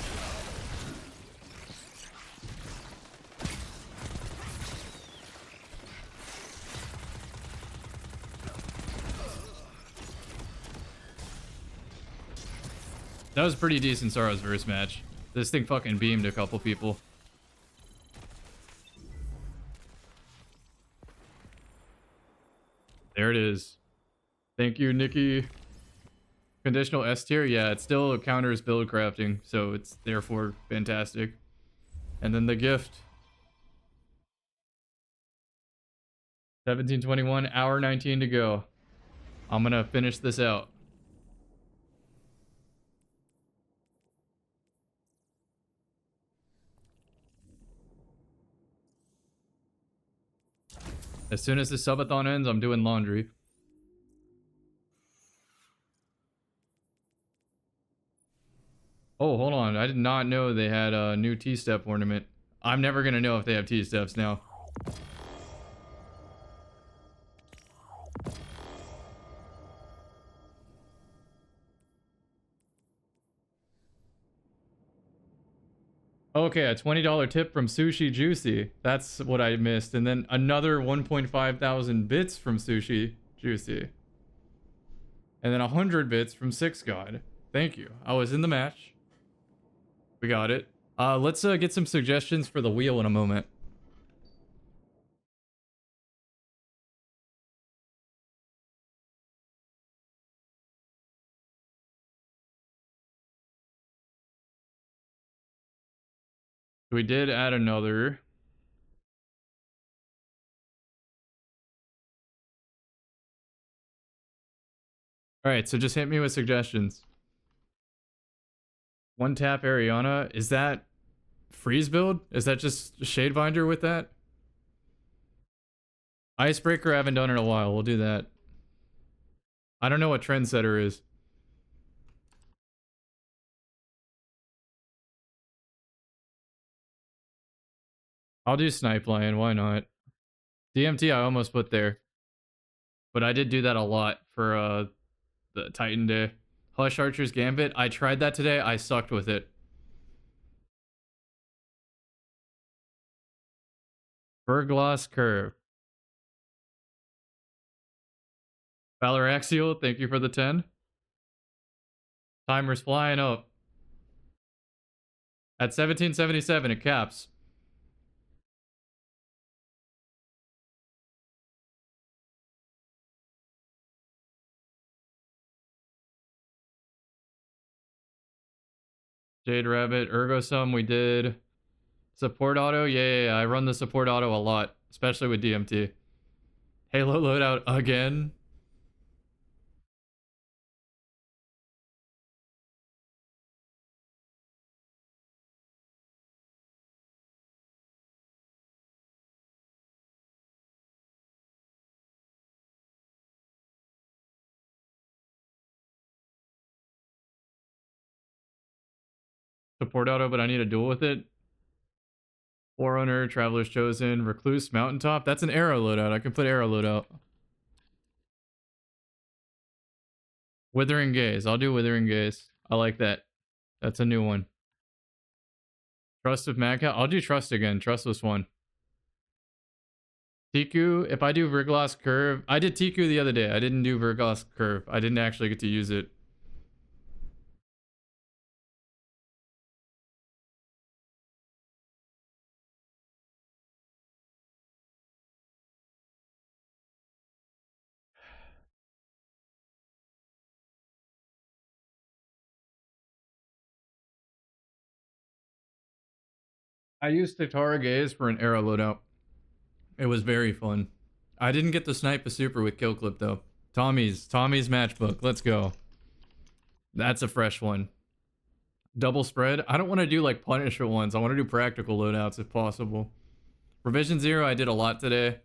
A: That was a pretty decent Saros verse match. This thing fucking beamed a couple people. There it is. Thank you, Nikki. Conditional S tier? Yeah, it still counters build crafting, so it's therefore fantastic. And then the gift. 17:21, hour 19 to go. I'm gonna finish this out. As soon as the subathon ends, I'm doing laundry. Oh, hold on. I did not know they had a new T-step ornament. I'm never going to know if they have T-steps now. Okay, a $20 tip from Sushi Juicy. That's what I missed. And then another 1.5 thousand bits from Sushi Juicy. And then 100 bits from Six God. Thank you. I was in the match. We got it. Let's get some suggestions for the wheel in a moment. We did add another. Alright, so just hit me with suggestions. One tap Ariana. Is that freeze build? Is that just Shadebinder with that? Icebreaker I haven't done in a while. We'll do that. I don't know what Trendsetter is. I'll do Snipe Lion. Why not? DMT I almost put there. But I did do that a lot for the Titan Day. Hush Archer's Gambit. I tried that today. I sucked with it. Bergloss Curve. Valoraxial, thank you for the 10. Timer's flying up. At 1777, it caps. Jade Rabbit, Ergosum, we did. Support auto, yeah, I run the support auto a lot, especially with DMT. Halo loadout again. Support auto, but I need a duel with it. Forerunner, Traveler's Chosen, Recluse, Mountaintop. That's an arrow loadout. I can put arrow loadout. Withering Gaze. I'll do Withering Gaze. I like that. That's a new one. Trust of Magcat. I'll do Trust again. Trust was one. Tiku. If I do Verglass Curve. I did Tiku the other day. I didn't do Verglass Curve. I didn't actually get to use it. I used Tatara Gaze for an arrow loadout. It was very fun. I didn't get to snipe a super with Kill Clip though. Tommy's matchbook. Let's go. That's a fresh one. Double spread. I don't want to do like punishment ones. I want to do practical loadouts if possible. Revision 0 I did a lot today.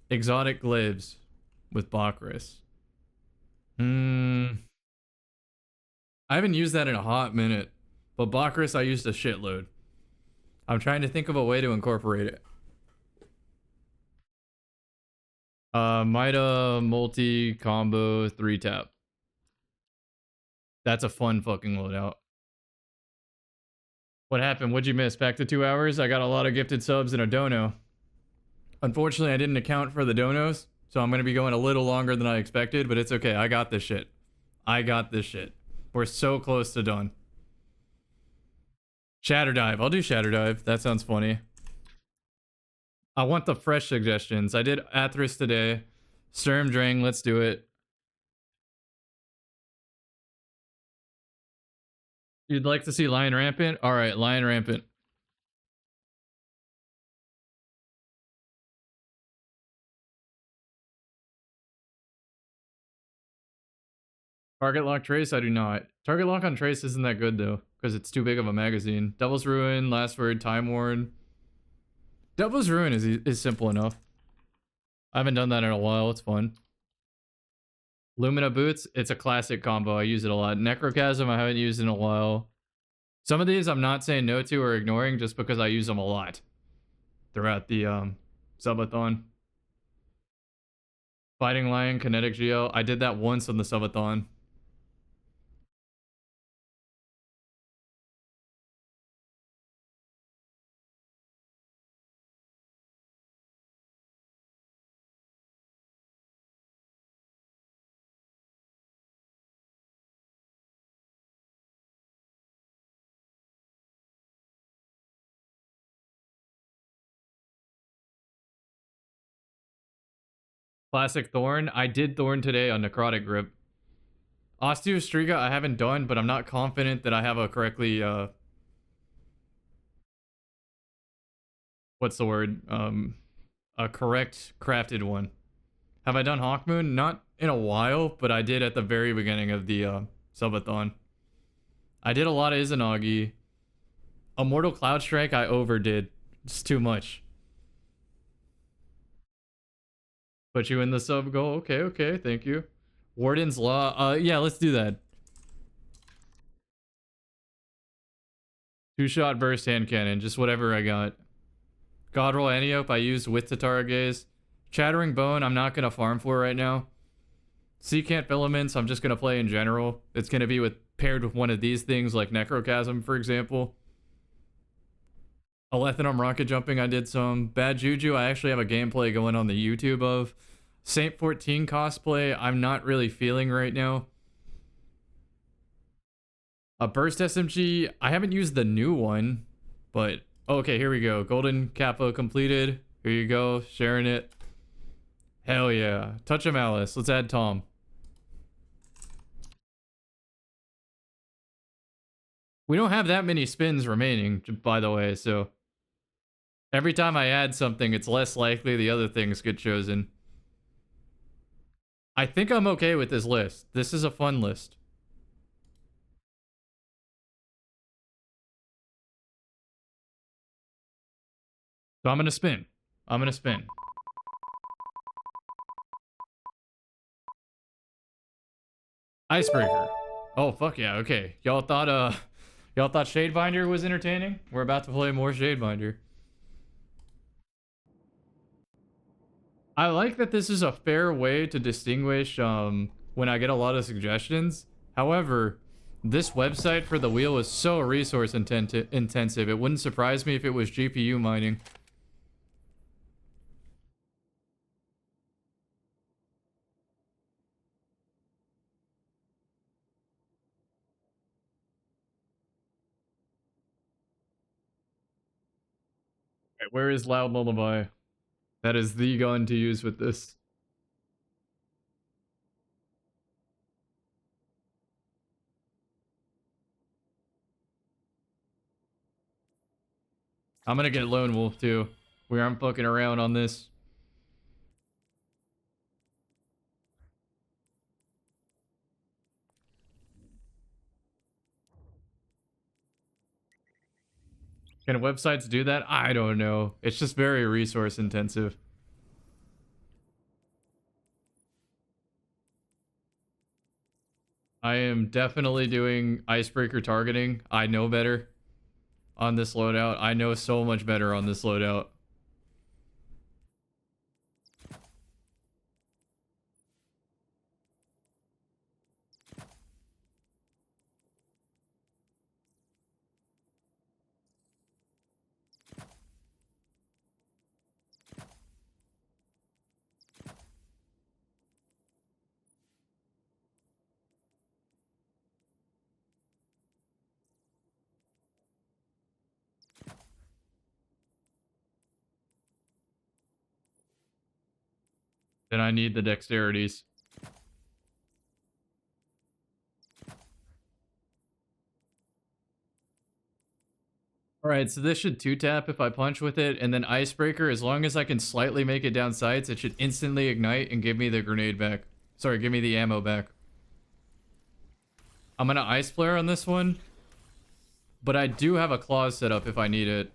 A: Exotic Glaives with Bakris. I haven't used that in a hot minute. But Bakris I used a shitload. I'm trying to think of a way to incorporate it. Mida multi combo 3-tap. That's a fun fucking loadout. What happened? What'd you miss? Back to 2 hours? I got a lot of gifted subs and a dono. Unfortunately, I didn't account for the donos, so I'm going to be going a little longer than I expected, but it's okay. I got this shit. I got this shit. We're so close to done. Shatter Dive. I'll do Shatter Dive. That sounds funny. I want the fresh suggestions. I did Athris today. Sturm Drang, let's do it. You'd like to see Lion Rampant? Alright, Lion Rampant. Target Lock Trace? I do not. Target Lock on Trace isn't that good though, because it's too big of a magazine. Devil's Ruin, Last Word, Time Worn. Devil's Ruin is simple enough. I haven't done that in a while. It's fun. Lumina Boots, it's a classic combo. I use it a lot. Necrochasm, I haven't used in a while. Some of these I'm not saying no to or ignoring just because I use them a lot throughout the Subathon. Fighting Lion, Kinetic Geo. I did that once on the Subathon. Classic Thorn. I did Thorn today on Necrotic Grip. Osteostriga I haven't done, but I'm not confident that I have a correctly, what's the word? A correct crafted one. Have I done Hawkmoon? Not in a while, but I did at the very beginning of the Subathon. I did a lot of Izanagi. Immortal Cloud Strike I overdid. It's too much. Put you in the sub goal. Okay, okay, thank you. Warden's Law. Yeah, let's do that. 2-shot burst hand cannon, just whatever I got. Godroll Antiope I used with Tatara Gaze. Chattering Bone I'm not gonna farm for right now. Secant Filaments I'm just gonna play in general. It's gonna be paired with one of these things like Necrochasm, for example. Alethanum Rocket Jumping I did some. Bad Juju I actually have a gameplay going on the YouTube of. Saint 14 cosplay I'm not really feeling right now. A Burst SMG I haven't used the new one, but okay, here we go. Golden Capo completed. Here you go, sharing it. Hell yeah. Touch of Malice. Let's add Tom. We don't have that many spins remaining, by the way, so every time I add something, it's less likely the other things get chosen. I think I'm okay with this list. This is a fun list. So I'm gonna spin. I'm gonna spin. Icebreaker. Oh, fuck yeah, okay. Y'all thought Shadebinder was entertaining? We're about to play more Shadebinder. I like that this is a fair way to distinguish when I get a lot of suggestions. However, this website for the wheel is so resource intensive. It wouldn't surprise me if it was GPU mining. Right, where is Loud Lullaby? That is the gun to use with this. I'm gonna get Lone Wolf too. We aren't fucking around on this. Can websites do that? I don't know. It's just very resource intensive. I am definitely doing icebreaker targeting. I know better on this loadout. I know so much better on this loadout. Then I need the dexterities. Alright, so this should 2-tap if I punch with it, and then Icebreaker, as long as I can slightly make it down sights, it should instantly ignite and give me the grenade back. Sorry, give me the ammo back. I'm gonna Ice Flare on this one, but I do have a claws set up if I need it.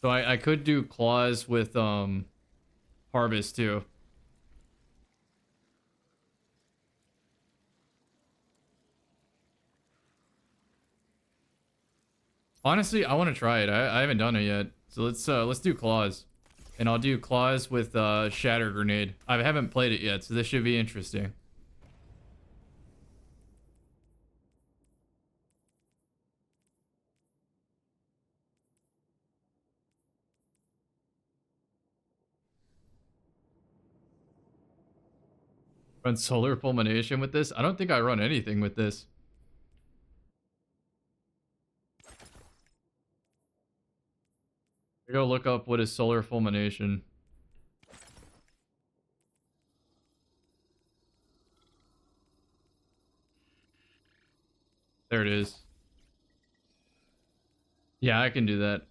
A: So I could do claws with Harvest too. Honestly, I want to try it. I haven't done it yet. So let's do claws. And I'll do claws with Shatter Grenade. I haven't played it yet, so this should be interesting. Run solar fulmination with this? I don't think I run anything with this. I go look up what is solar fulmination. There it is. Yeah, I can do that.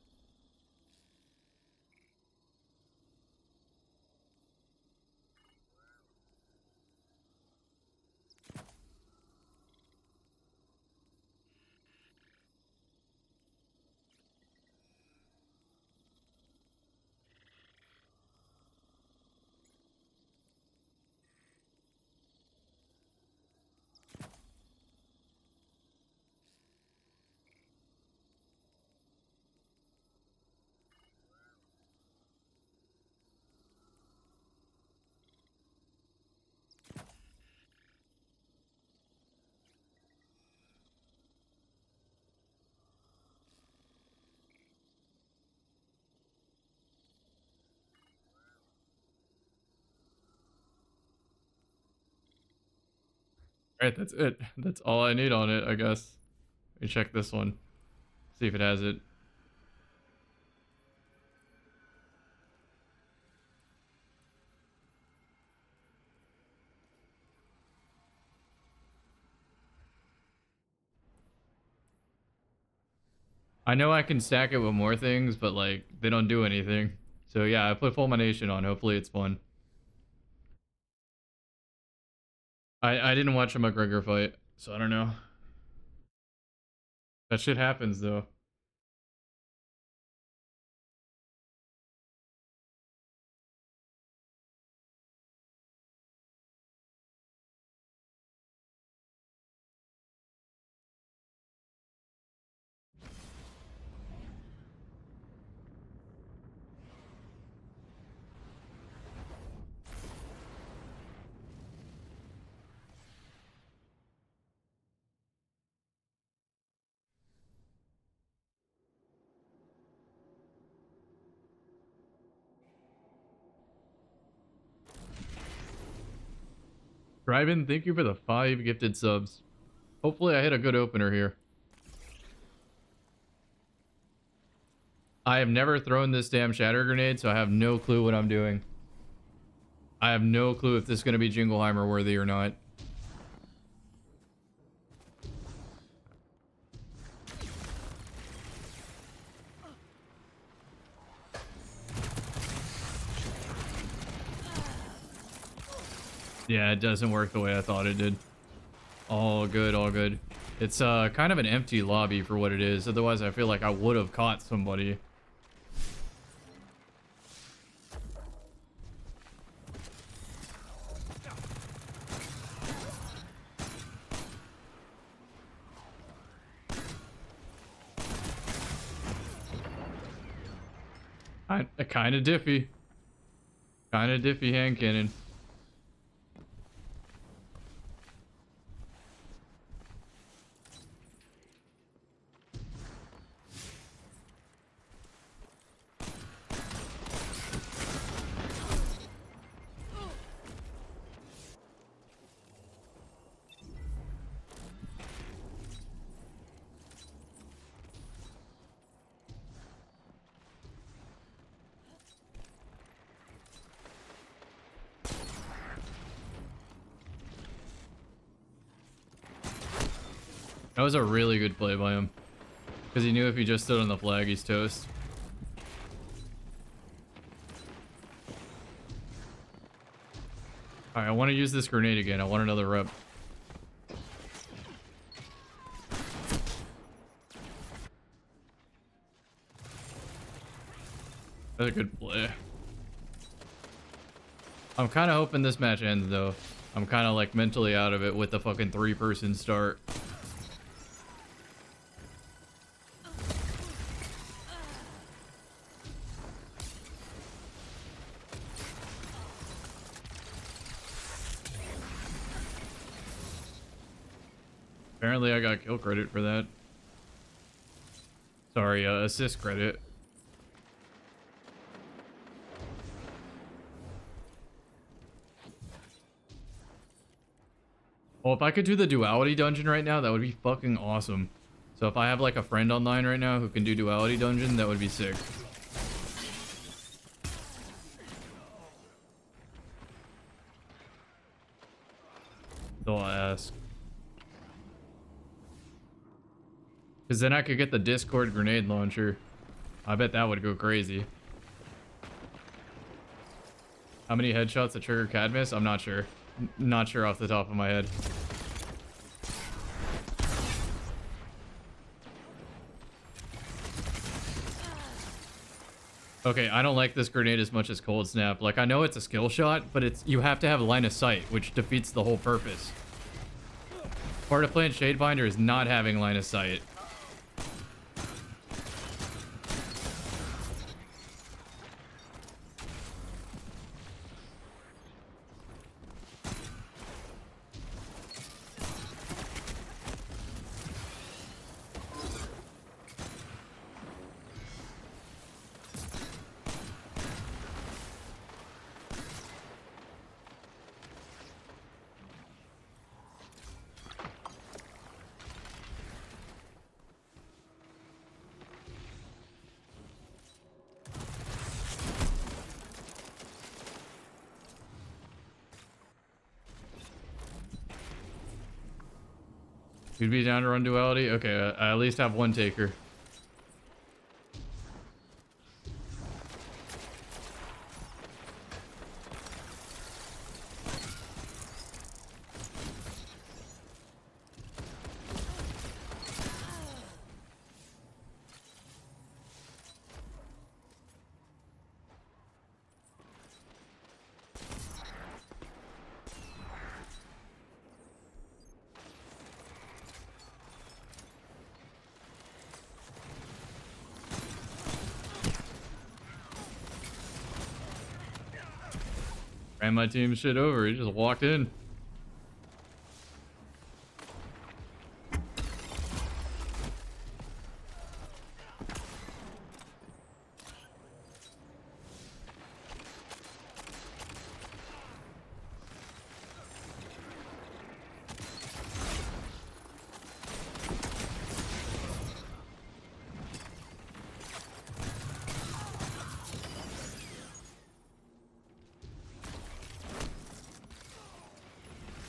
A: Alright, that's it. That's all I need on it, I guess. Let me check this one. See if it has it. I know I can stack it with more things, but like, they don't do anything. So yeah, I put fulmination on. Hopefully it's fun. I didn't watch a McGregor fight, so I don't know. That shit happens though. Drive-in, thank you for the 5 gifted subs. Hopefully I hit a good opener here. I have never thrown this damn shatter grenade, so I have no clue what I'm doing. I have no clue if this is going to be Jingleheimer worthy or not. Yeah, it doesn't work the way I thought it did. All good, all good. It's kind of an empty lobby for what it is. Otherwise, I feel like I would have caught somebody. Kind of diffy. Kind of diffy hand cannon. That was a really good play by him. Because he knew if he just stood on the flag, he's toast. Alright, I want to use this grenade again. I want another rep. That's a good play. I'm kind of hoping this match ends, though. I'm kind of like mentally out of it with the fucking 3-person start. Apparently I got kill credit for that. Sorry, assist credit. Well, if I could do the duality dungeon right now, that would be fucking awesome. So if I have like a friend online right now who can do duality dungeon, that would be sick. So I'll ask. Because then I could get the Discord grenade launcher. I bet that would go crazy. How many headshots to trigger Cadmus? I'm not sure. Not sure off the top of my head. Okay, I don't like this grenade as much as Cold Snap. Like, I know it's a skill shot, but you have to have line of sight, which defeats the whole purpose. Part of playing Shadebinder is not having line of sight. You'd be down to run duality? Okay, I at least have one taker. Ran my team shit over. He just walked in.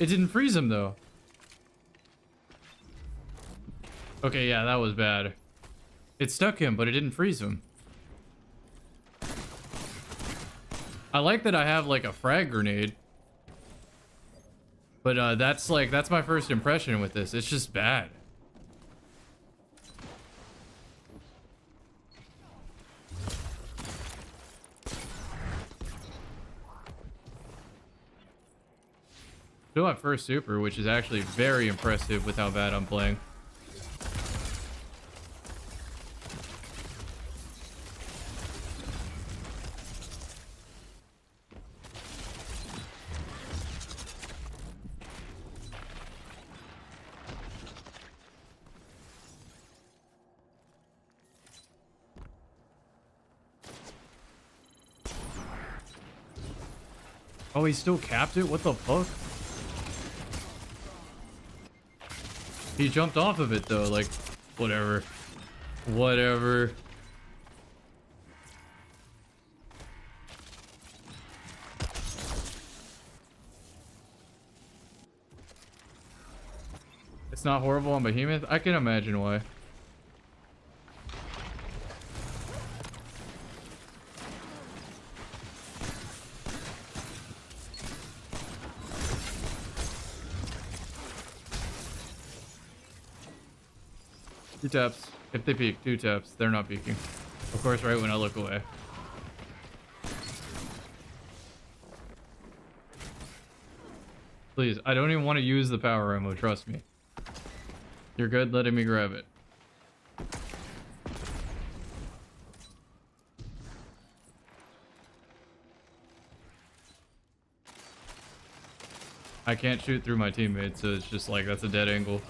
A: It didn't freeze him though. Okay, yeah, that was bad. It stuck him, but it didn't freeze him. I like that I have like a frag grenade. But that's my first impression with this. It's just bad. Still at first super, which is actually very impressive with how bad I'm playing. Oh, he still capped it? What the fuck? He jumped off of it though, like, whatever. Whatever. It's not horrible on Behemoth? I can imagine why. Two taps. If they peek, two taps. They're not peeking. Of course, right when I look away. Please, I don't even want to use the power ammo, trust me. You're good letting me grab it. I can't shoot through my teammates, so it's just like, that's a dead angle.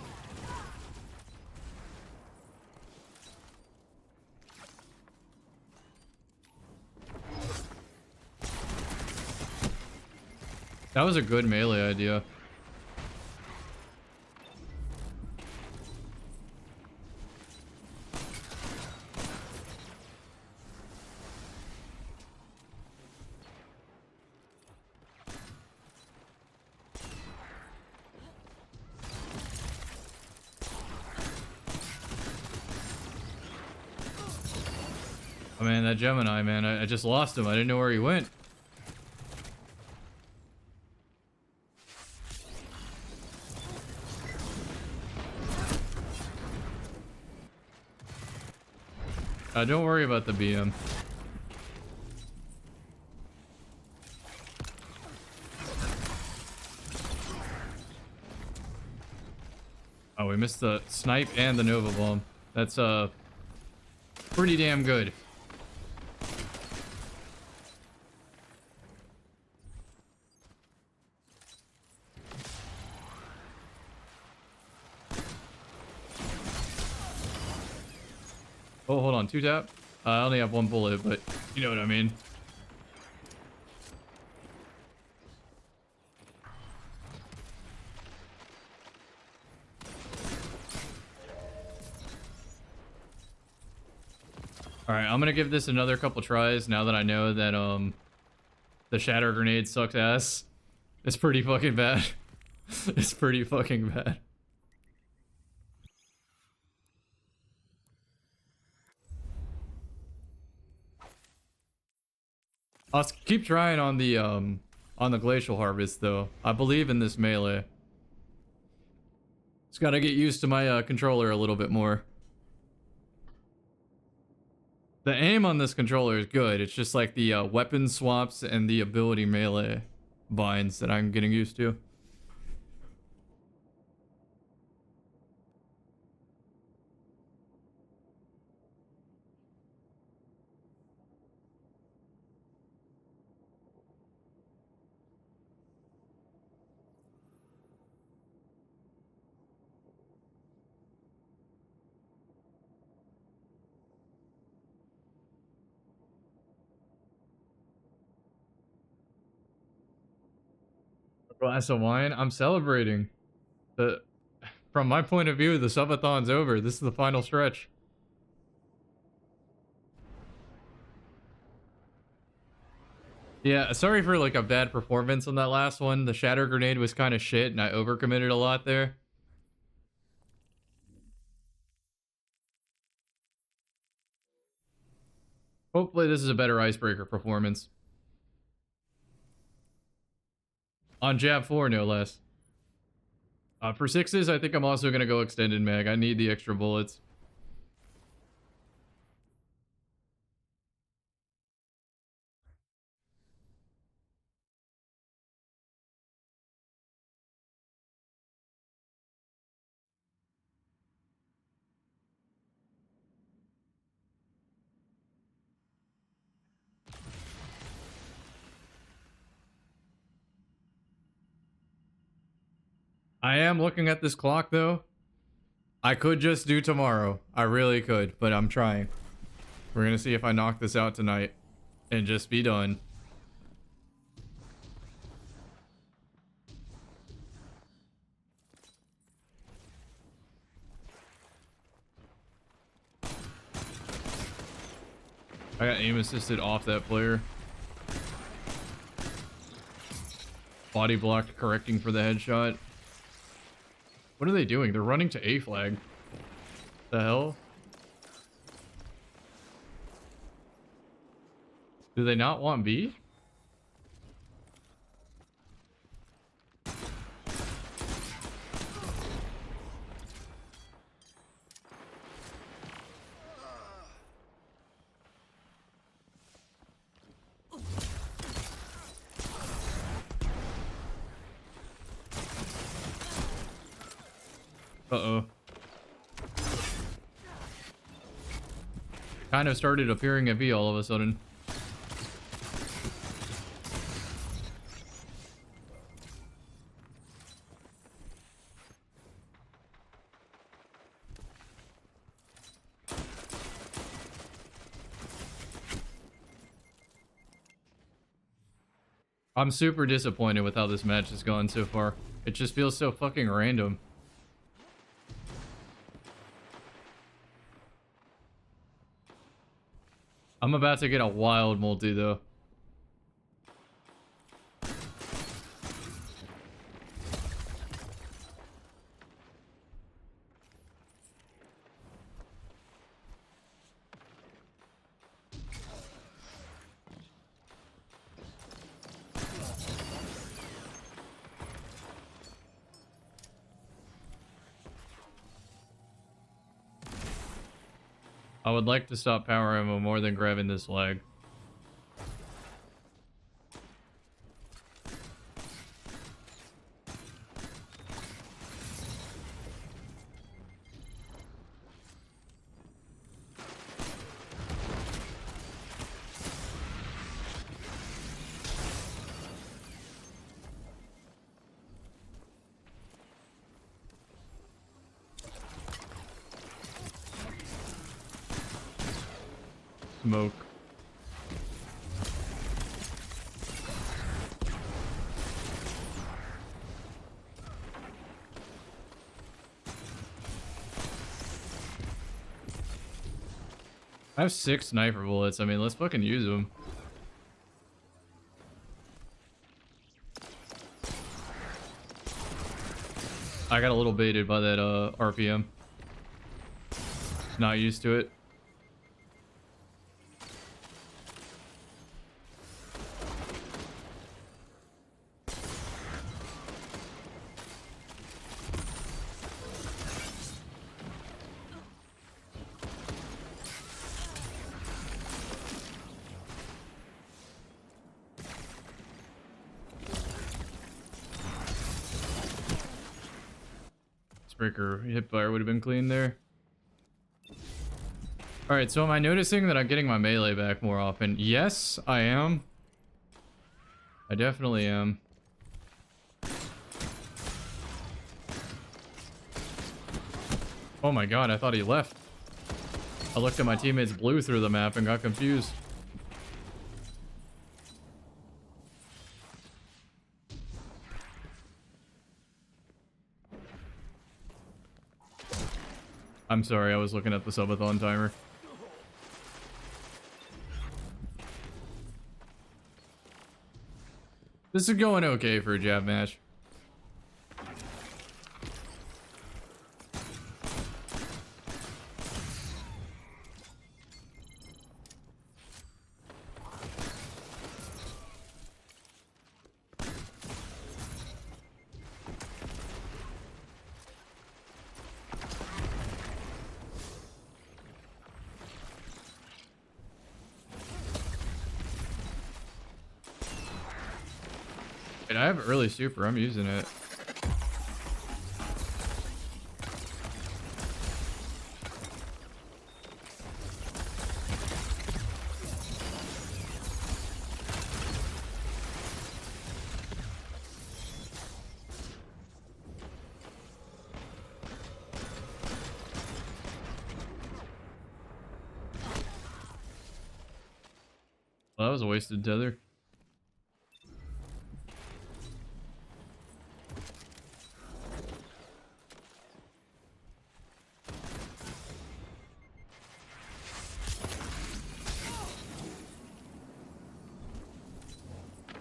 A: That was a good melee idea. Oh man, that Gemini, man, I just lost him. I didn't know where he went. Don't worry about the BM. Oh, we missed the snipe and the Nova Bomb. That's pretty damn good. Oh, hold on, 2-tap. I only have 1 bullet, but you know what I mean. Alright, I'm gonna give this another couple tries now that I know that the shatter grenade sucks ass. It's pretty fucking bad. It's pretty fucking bad. I'll keep trying on the glacial harvest though. I believe in this melee. Just gotta get used to my controller a little bit more. The aim on this controller is good. It's just like the weapon swaps and the ability melee binds that I'm getting used to. Glass of wine. I'm celebrating. From my point of view, the subathon's over. This is the final stretch. Yeah, sorry for like a bad performance on that last one. The shatter grenade was kind of shit and I overcommitted a lot there. Hopefully this is a better icebreaker performance. On Jab 4, no less. For 6s, I think I'm also going to go extended mag. I need the extra bullets. I am looking at this clock, though. I could just do tomorrow. I really could, but I'm trying. We're going to see if I knock this out tonight and just be done. I got aim assisted off that player. Body blocked, correcting for the headshot. What are they doing? They're running to A flag. The hell? Do they not want B? Uh-oh. Kind of started appearing at B all of a sudden. I'm super disappointed with how this match has gone so far. It just feels so fucking random. I'm about to get a wild multi though. I would like to stop power ammo more than grabbing this leg. Smoke. I have 6 sniper bullets. I mean, let's fucking use them. I got a little baited by that RPM. Not used to it. Breaker hipfire would have been clean there. Alright, so am I noticing that I'm getting my melee back more often? Yes, I am. I definitely am. Oh my god, I thought he left. I looked at my teammates blue through the map and got confused. I'm sorry, I was looking at the Subathon timer. This is going okay for a jab match. I have early super, I'm using it. Well, that was a wasted tether.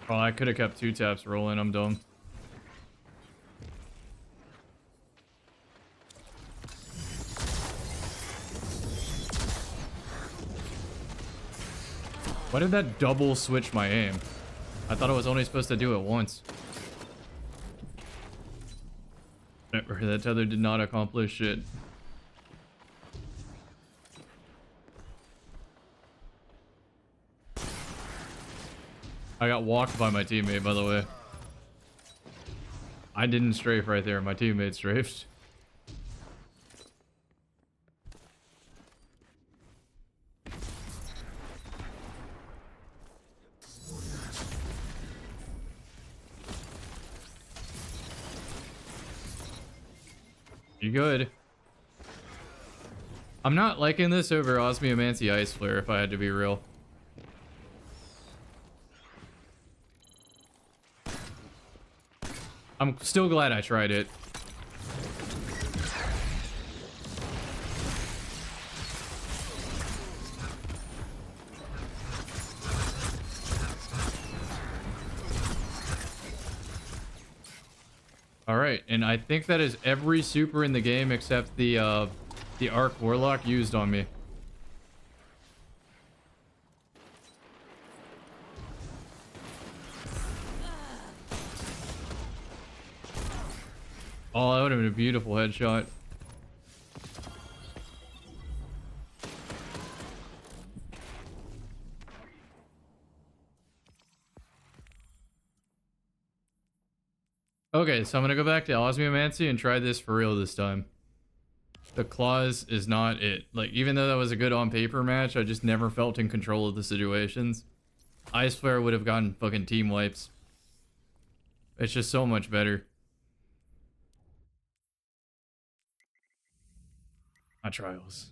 A: Oh, I could have kept 2 taps rolling. I'm dumb. Why did that double switch my aim? I thought I was only supposed to do it once. That tether did not accomplish shit. I got walked by my teammate, by the way. I didn't strafe right there. My teammate strafed. You good? I'm not liking this over Osmiomancy Ice Flare, if I had to be real. I'm still glad I tried it. Alright, and I think that is every super in the game except the Arc Warlock used on me. Oh, that would have been a beautiful headshot. Okay, so I'm gonna go back to Osmiomancy and try this for real this time. The claws is not it. Like, even though that was a good on paper match, I just never felt in control of the situations. Ice Flare would have gotten fucking team wipes. It's just so much better. My trials.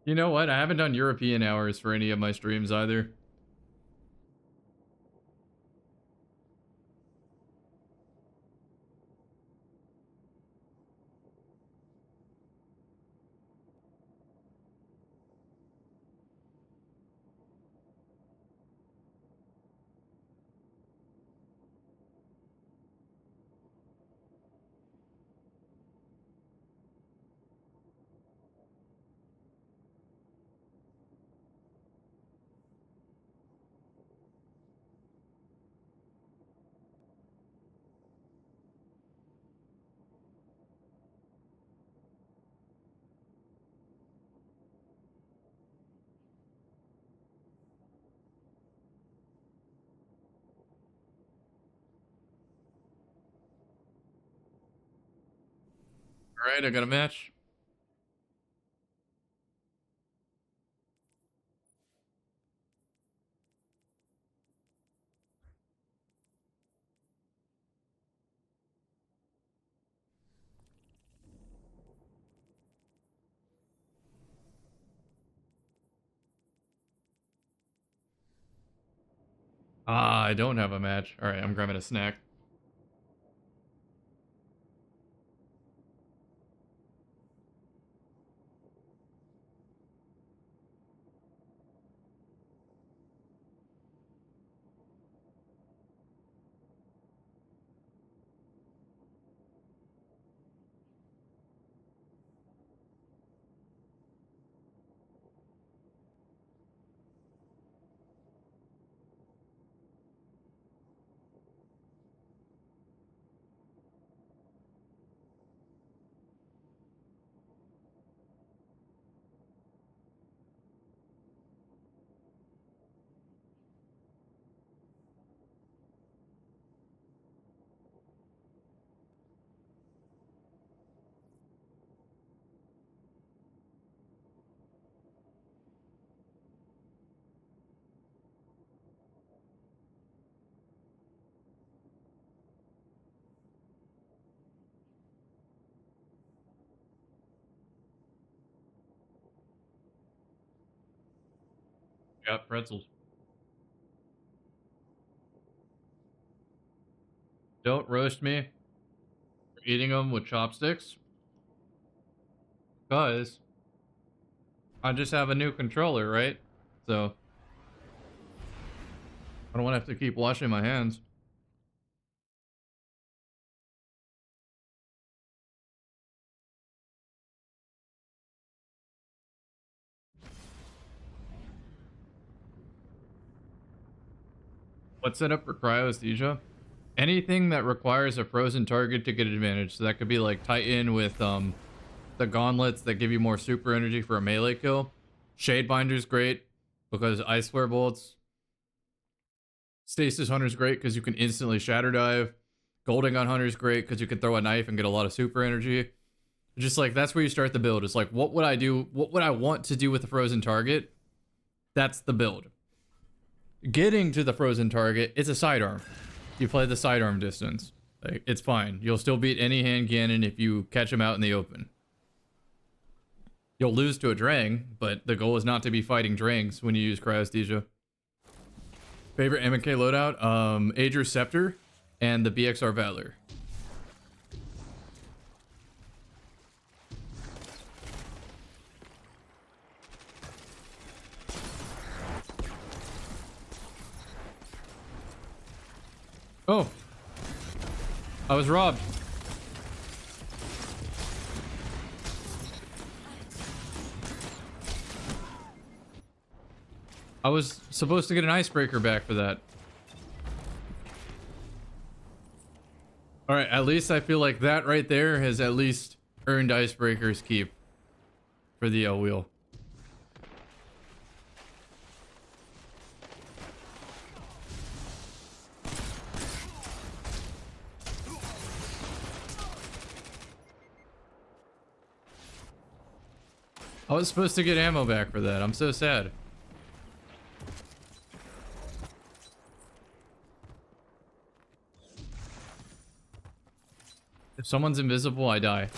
A: You know what? I haven't done European hours for any of my streams either. Alright, I got a match. Ah, I don't have a match. Alright, I'm grabbing a snack. Got pretzels. Don't roast me for eating them with chopsticks. Because I just have a new controller, right? So I don't want to have to keep washing my hands. What's set up for cryoesthesia? Anything that requires a frozen target to get advantage. So that could be like Titan with the gauntlets that give you more super energy for a melee kill. Shadebinder's great because ice flare bolts. Stasis Hunter's great because you can instantly shatter dive. Golden Gun Hunter's great because you can throw a knife and get a lot of super energy. Just like, that's where you start the build. It's like, what would I do? What would I want to do with the frozen target? That's the build. Getting to the frozen target, it's a sidearm. You play the sidearm distance. Like, it's fine. You'll still beat any hand cannon if you catch him out in the open. You'll lose to a Drang, but the goal is not to be fighting Drangs when you use cryoesthesia. Favorite M&K loadout? Ager's Scepter and the BXR Valor. Oh, I was robbed. I was supposed to get an icebreaker back for that. All right, at least I feel like that right there has at least earned Icebreaker's keep for the wheel. I was supposed to get ammo back for that. I'm so sad. If someone's invisible, I die.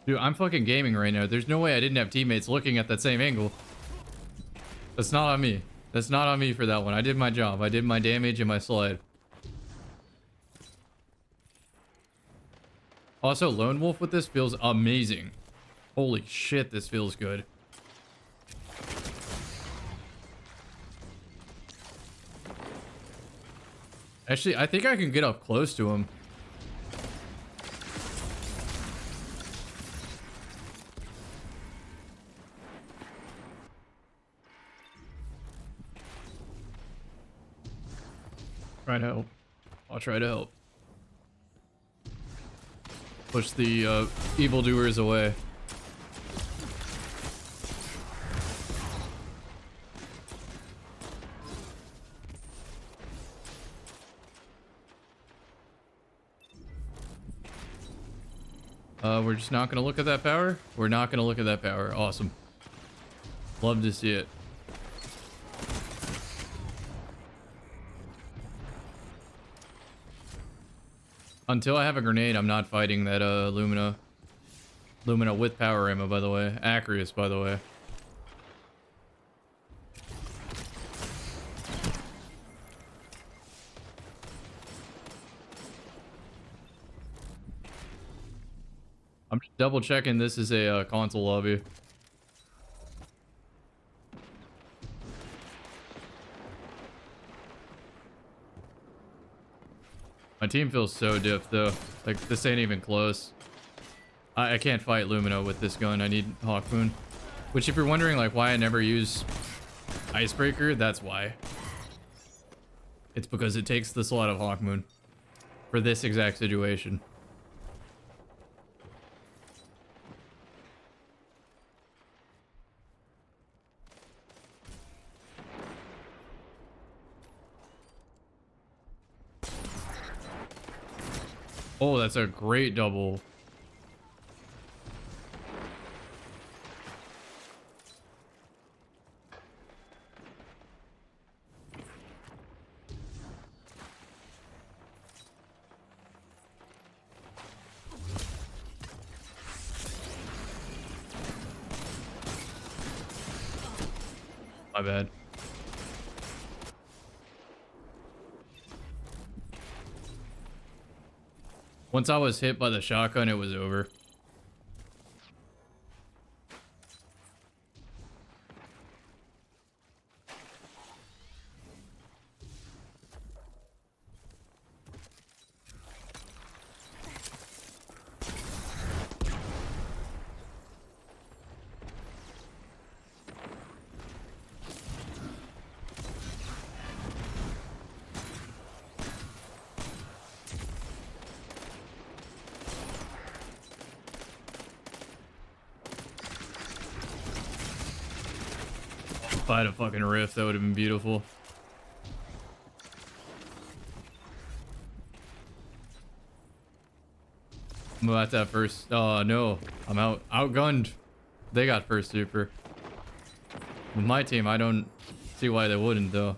A: Dude, I'm fucking gaming right now. There's no way I didn't have teammates looking at that same angle. That's not on me. That's not on me for that one. I did my job. I did my damage and my slide. Also, Lone Wolf with this feels amazing. Holy shit, this feels good. Actually, I think I can get up close to him. Try to help. I'll try to help. Push the evildoers away. We're just not gonna look at that power? We're not gonna look at that power. Awesome. Love to see it. Until I have a grenade, I'm not fighting that Lumina. Lumina with power ammo, by the way. Acreus, by the way. I'm just double checking this is a console lobby. My team feels so diff though. Like this ain't even close. I can't fight Lumina with this gun. I need Hawkmoon. Which if you're wondering like why I never use Icebreaker, that's why. It's because it takes the slot of Hawkmoon for this exact situation. Oh, that's a great double. My bad. Once I was hit by the shotgun, it was over. If I had a fucking rift, that would have been beautiful. I'm about that first. Oh no, I'm outgunned. They got first super. With my team, I don't see why they wouldn't though.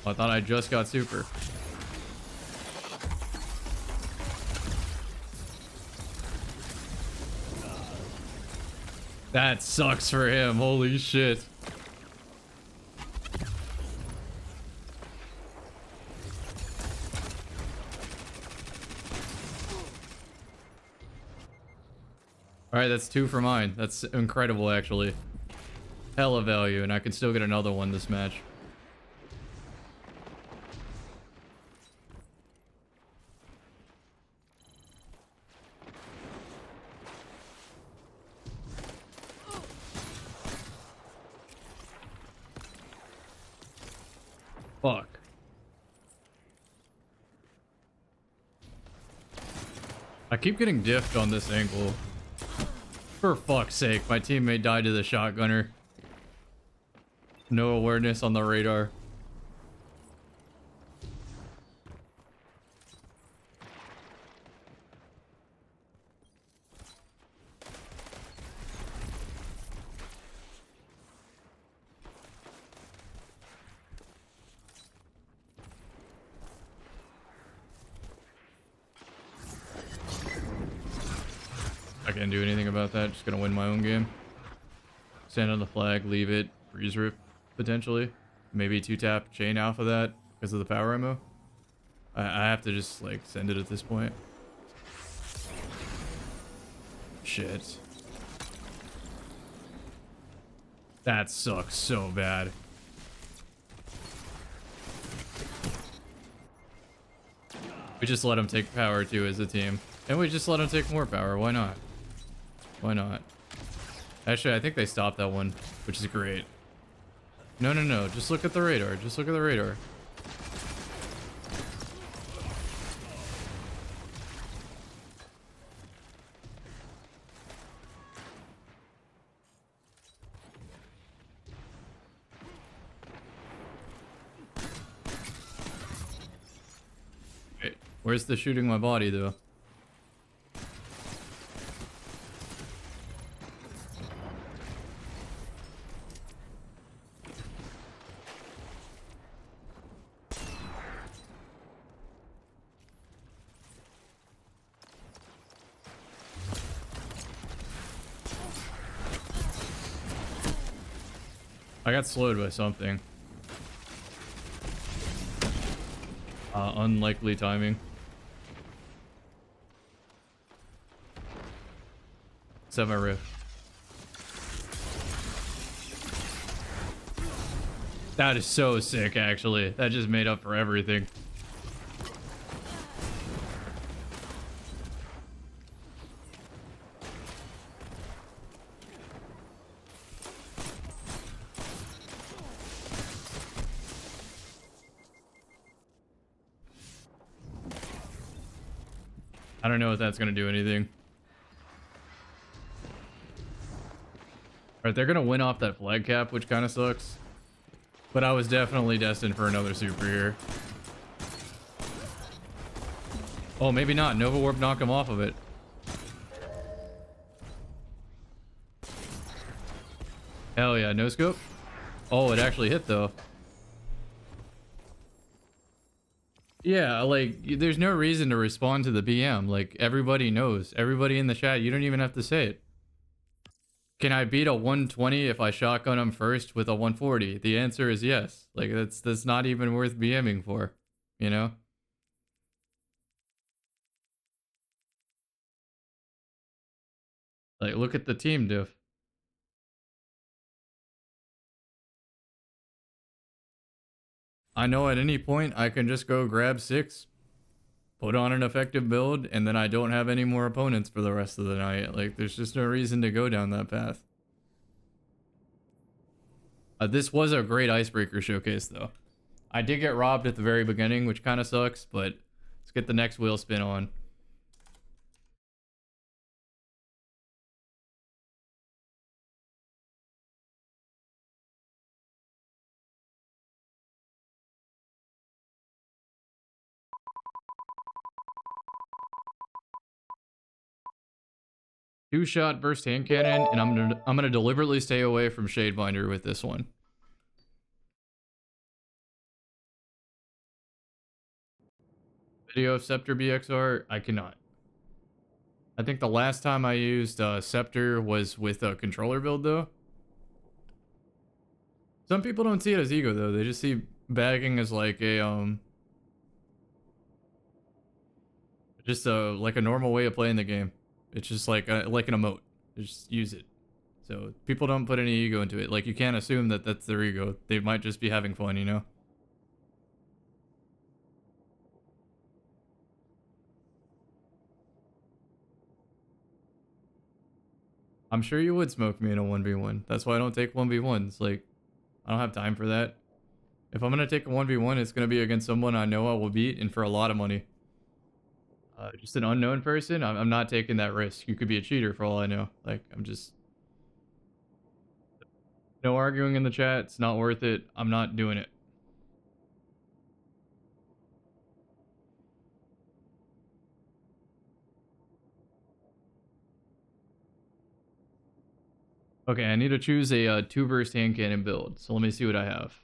A: I thought I just got super. That sucks for him. Holy shit. Alright, that's 2 for mine. That's incredible, actually. Hella value, and I can still get another one this match. Fuck. I keep getting diffed on this angle. For fuck's sake, my teammate died to the shotgunner. No awareness on the radar. I can't do anything about that. Just gonna win my own game. Stand on the flag, leave it, freeze rip, potentially. Maybe 2-tap chain off of that because of the power ammo. I have to just like send it at this point. Shit. That sucks so bad. We just let him take power too as a team. And we just let him take more power. Why not? Why not? Actually, I think they stopped that one, which is great. No, no, no. Just look at the radar. Just look at the radar. Okay, where's the shooting my body, though? I got slowed by something. Unlikely timing. Set my riff. That is so sick, actually. That just made up for everything. I don't know if that's gonna do anything. Alright, they're gonna win off that flag cap, which kind of sucks. But I was definitely destined for another super here. Oh, maybe not. Nova Warp knocked him off of it. Hell yeah, no scope. Oh, it actually hit though. Yeah, like, there's no reason to respond to the BM. Like, everybody knows. Everybody in the chat, you don't even have to say it. Can I beat a 120 if I shotgun him first with a 140? The answer is yes. Like, that's not even worth BMing for, you know? Like, look at the team diff. I know at any point I can just go grab 6, put on an effective build, and then I don't have any more opponents for the rest of the night. Like, there's just no reason to go down that path. This was a great icebreaker showcase, though. I did get robbed at the very beginning, which kind of sucks, but let's get the next wheel spin on. Two-shot burst hand cannon, and I'm gonna deliberately stay away from Shadebinder with this one. Video of Scepter BXR, I cannot. I think the last time I used Scepter was with a controller build, though. Some people don't see it as ego, though. They just see bagging as like a just like a normal way of playing the game. It's just like an emote. Just use it. So people don't put any ego into it. Like, you can't assume that that's their ego. They might just be having fun, you know? I'm sure you would smoke me in a 1v1. That's why I don't take 1v1s. Like, I don't have time for that. If I'm gonna take a 1v1, it's gonna be against someone I know I will beat and for a lot of money. Just an unknown person, I'm not taking that risk. You could be a cheater for all I know. Like, I'm just... No arguing in the chat. It's not worth it. I'm not doing it. Okay, I need to choose a 2-burst hand cannon build. So let me see what I have.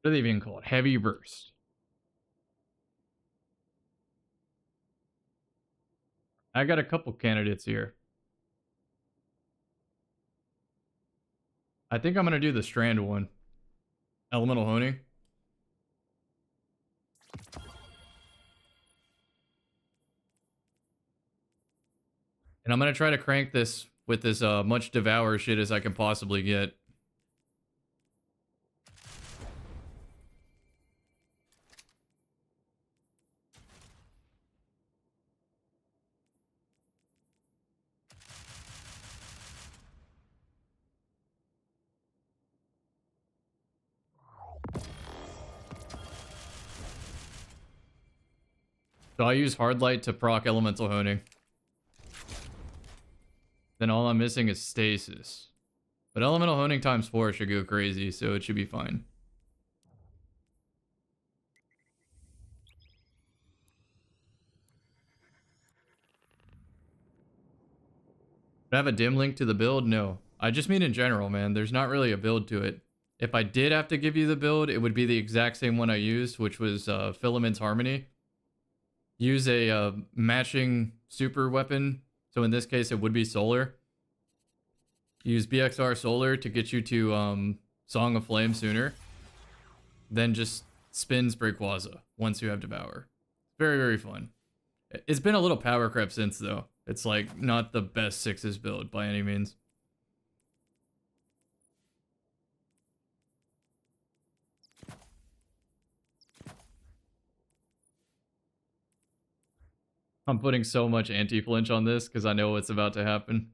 A: What are they even called? Heavy burst. I got a couple candidates here. I think I'm gonna do the strand one. Elemental honing. And I'm gonna try to crank this with as much devour shit as I can possibly get. So I use hard light to proc elemental honing. Then all I'm missing is stasis. But elemental honing times 4 should go crazy, so it should be fine. Do I have a dim link to the build? No. I just mean in general, man. There's not really a build to it. If I did have to give you the build, it would be the exact same one I used, which was Filament's Harmony. Use a matching super weapon. So in this case, it would be Solar. Use BXR Solar to get you to Song of Flame sooner. Then just spin Sprayquaza once you have Devour. Very, very fun. It's been a little power creep since, though. It's like not the best 6s build by any means. I'm putting so much anti-flinch on this because I know what's about to happen.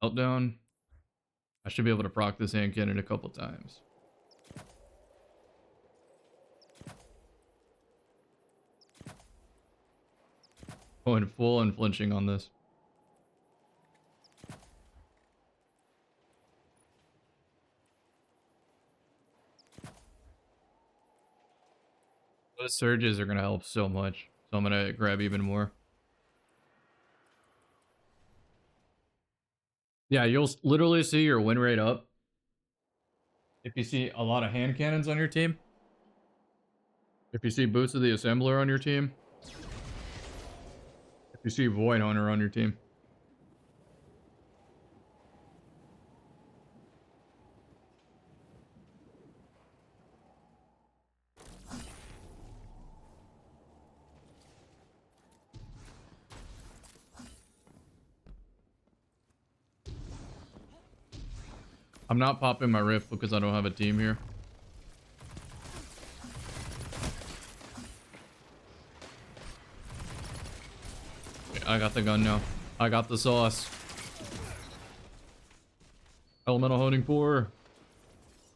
A: Meltdown. I should be able to proc this hand cannon a couple times. Going full and flinching on this. Those surges are going to help so much. So I'm going to grab even more. Yeah, you'll literally see your win rate up if you see a lot of hand cannons on your team. If you see Boots of the Assembler on your team. If you see Void Hunter on your team. I'm not popping my rift because I don't have a team here. Okay, I got the gun now. I got the sauce. Elemental honing 4.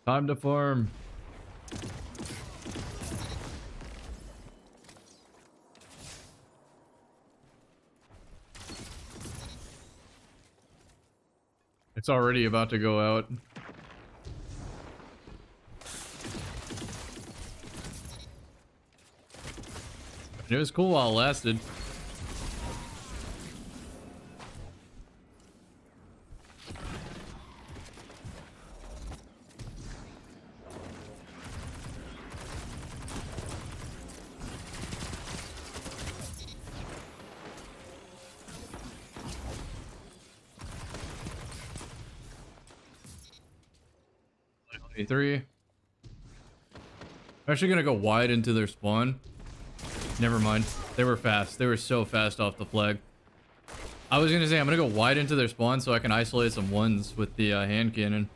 A: Time to farm. It's already about to go out. It was cool while it lasted. Three. I'm actually gonna go wide into their spawn. Never mind. They were fast. They were so fast off the flag. I was gonna say I'm gonna go wide into their spawn so I can isolate some ones with the hand cannon.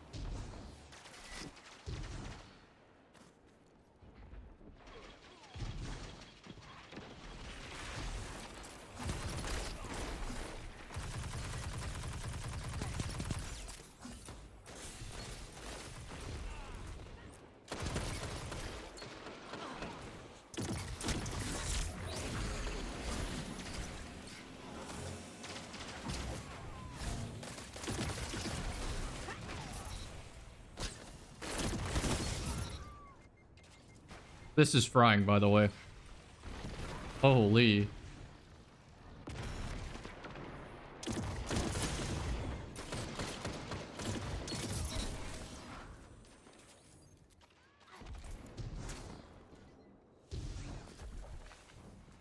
A: This is frying, by the way. Holy.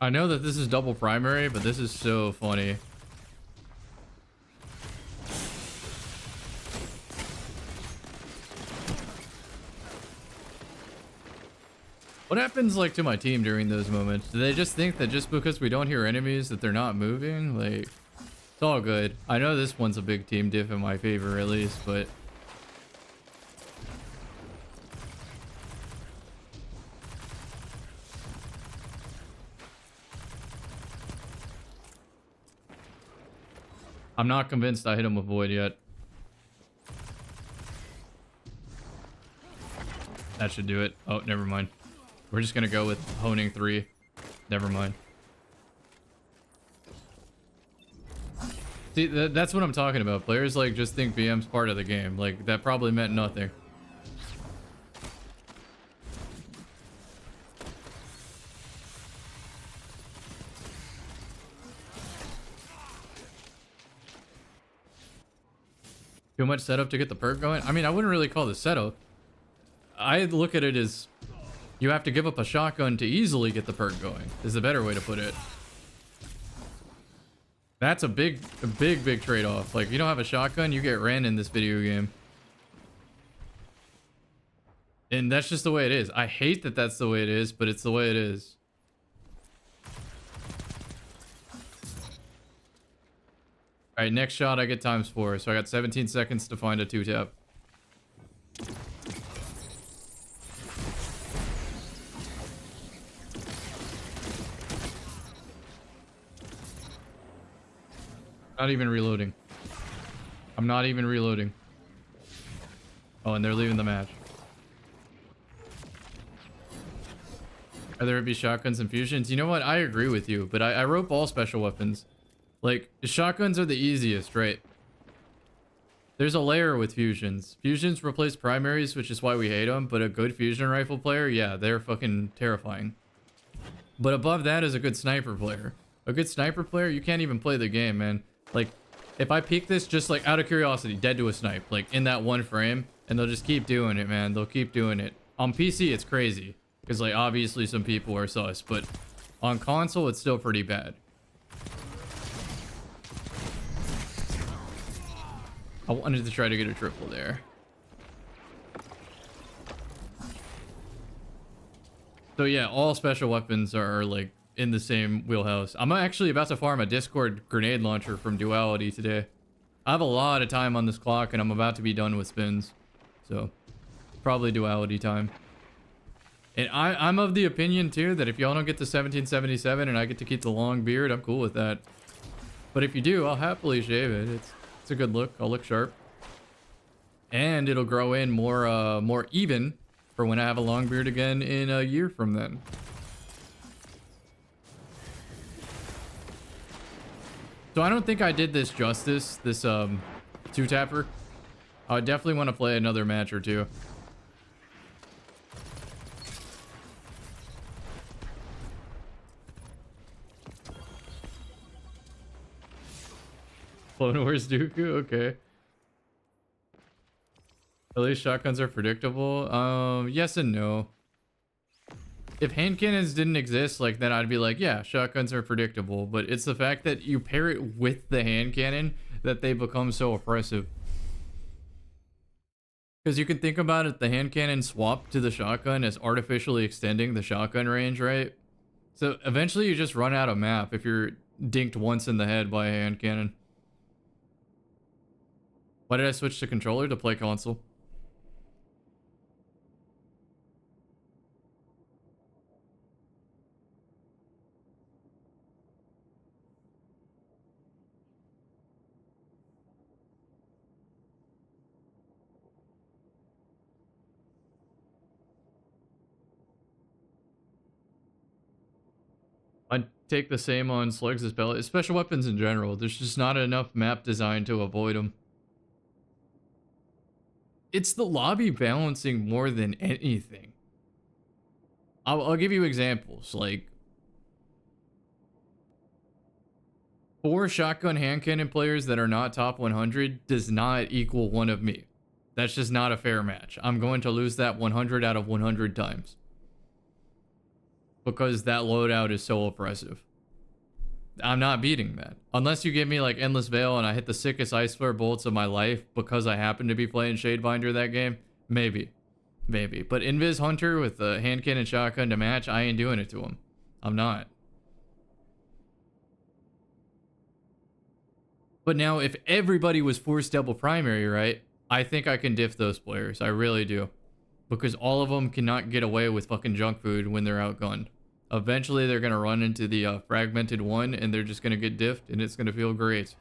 A: I know that this is double primary, but this is so funny. What happens like to my team during those moments? Do they just think that just because we don't hear enemies that they're not moving? Like, it's all good. I know this one's a big team diff in my favor at least, but I'm not convinced I hit him with Void yet. That should do it. Oh, never mind. We're just gonna go with honing 3. Never mind. See, that's what I'm talking about. Players like just think BM's part of the game. Like, that probably meant nothing. Too much setup to get the perk going? I mean, I wouldn't really call this setup. I look at it as you have to give up a shotgun to easily get the perk going, is the better way to put it. That's a big trade-off. Like, if you don't have a shotgun, you get ran in this video game. And that's just the way it is. I hate that that's the way it is, but it's the way it is. Alright, next shot I get ×4, so I got 17 seconds to find a 2-tap. Not even reloading. I'm not even reloading. Oh, and they're leaving the match. Rather it be shotguns and fusions? You know what? I agree with you, but I rope all special weapons. Like, shotguns are the easiest, right? There's a layer with fusions. Fusions replace primaries, which is why we hate them, but a good fusion rifle player, yeah, they're fucking terrifying. But above that is a good sniper player. A good sniper player, you can't even play the game, man. Like, if I peek this just like out of curiosity, dead to a snipe, like in that one frame, and they'll just keep doing it, man. They'll keep doing it. On PC, it's crazy. Because, like, obviously some people are sus, but on console, it's still pretty bad. I wanted to try to get a triple there. So yeah, all special weapons are like in the same wheelhouse. I'm actually about to farm a Discord grenade launcher from Duality today. I have a lot of time on this clock and I'm about to be done with spins. So probably Duality time. And I'm of the opinion too that if y'all don't get to 1777 and I get to keep the long beard, I'm cool with that. But if you do, I'll happily shave it. It's a good look. I'll look sharp. and it'll grow in more even for when I have a long beard again in a year from then. So I don't think I did this justice, this two-tapper. I would definitely want to play another match or two. Clone Wars Dooku? Okay. At least shotguns are predictable. Yes and no. If hand cannons didn't exist, like, then I'd be like, yeah, shotguns are predictable. But it's the fact that you pair it with the hand cannon that they become so oppressive. Because you can think about it, the hand cannon swap to the shotgun as artificially extending the shotgun range, right? So eventually you just run out of map if you're dinked once in the head by a hand cannon. Why did I switch to controller to play console? I'd take the same on slugs as pellet. Special weapons in general. There's just not enough map design to avoid them. It's the lobby balancing more than anything. I'll give you examples. Like, 4 shotgun hand cannon players that are not top 100 does not equal one of me. That's just not a fair match. I'm going to lose that 100 out of 100 times. Because that loadout is so oppressive. I'm not beating that. Unless you give me like Endless Veil and I hit the sickest ice flare bullets of my life because I happen to be playing Shadebinder that game, maybe. Maybe. But Invis Hunter with the hand cannon shotgun to match, I ain't doing it to him. I'm not. But now if everybody was forced double primary, right? I think I can diff those players. I really do. Because all of them cannot get away with fucking junk food when they're outgunned. Eventually, they're going to run into the fragmented one, and they're just going to get diffed, and it's going to feel great.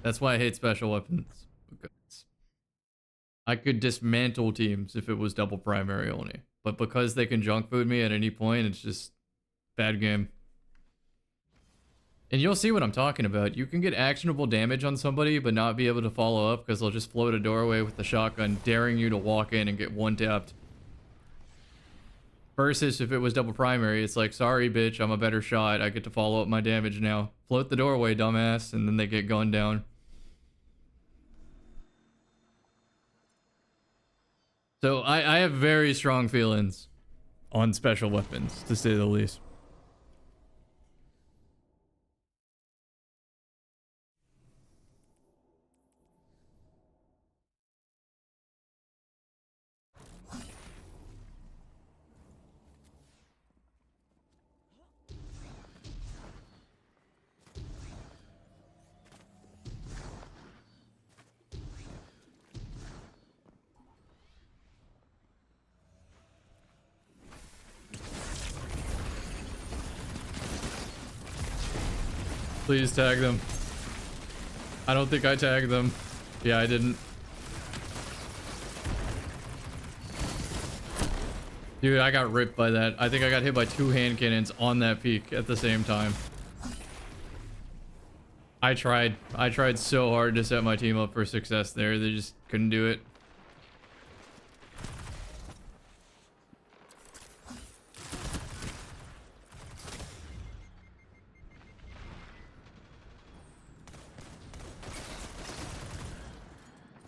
A: That's why I hate special weapons. Because I could dismantle teams if it was double primary only. But because they can junk food me at any point, it's just bad game. And you'll see what I'm talking about. You can get actionable damage on somebody, but not be able to follow up because they'll just float a doorway with the shotgun, daring you to walk in and get one-tapped. Versus if it was double primary, it's like, sorry, bitch, I'm a better shot. I get to follow up my damage now. Float the doorway, dumbass, and then they get gunned down. So I have very strong feelings on special weapons, to say the least. Please tag them. I don't think I tagged them. Yeah, I didn't. Dude, I got ripped by that. I think I got hit by 2 hand cannons on that peak at the same time. I tried so hard to set my team up for success there. They just couldn't do it.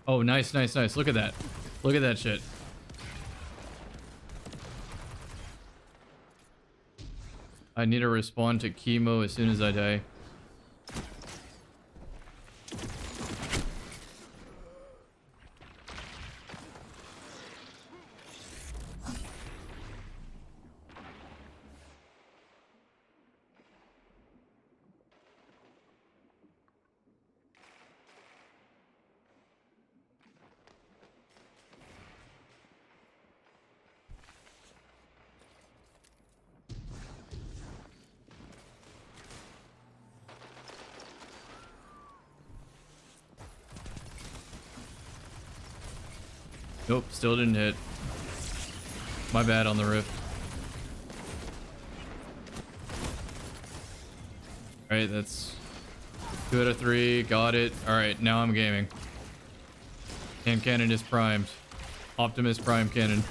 A: Oh, nice, nice, nice. Look at that. Look at that shit. I need to respond to chemo as soon as I die. Nope, still didn't hit. My bad on the rift. Alright, that's 2 out of 3. Got it. Alright, now I'm gaming. And cannon is primed. Optimus Prime cannon.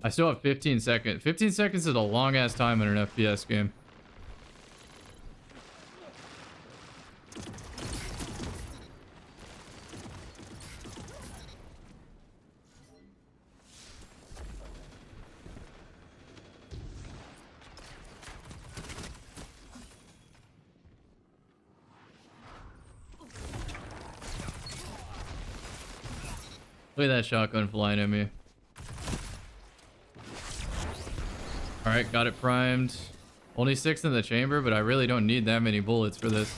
A: I still have 15 seconds. 15 seconds is a long ass time in an FPS game. Look at that shotgun flying at me. Alright, got it primed. Only 6 in the chamber, but I really don't need that many bullets for this.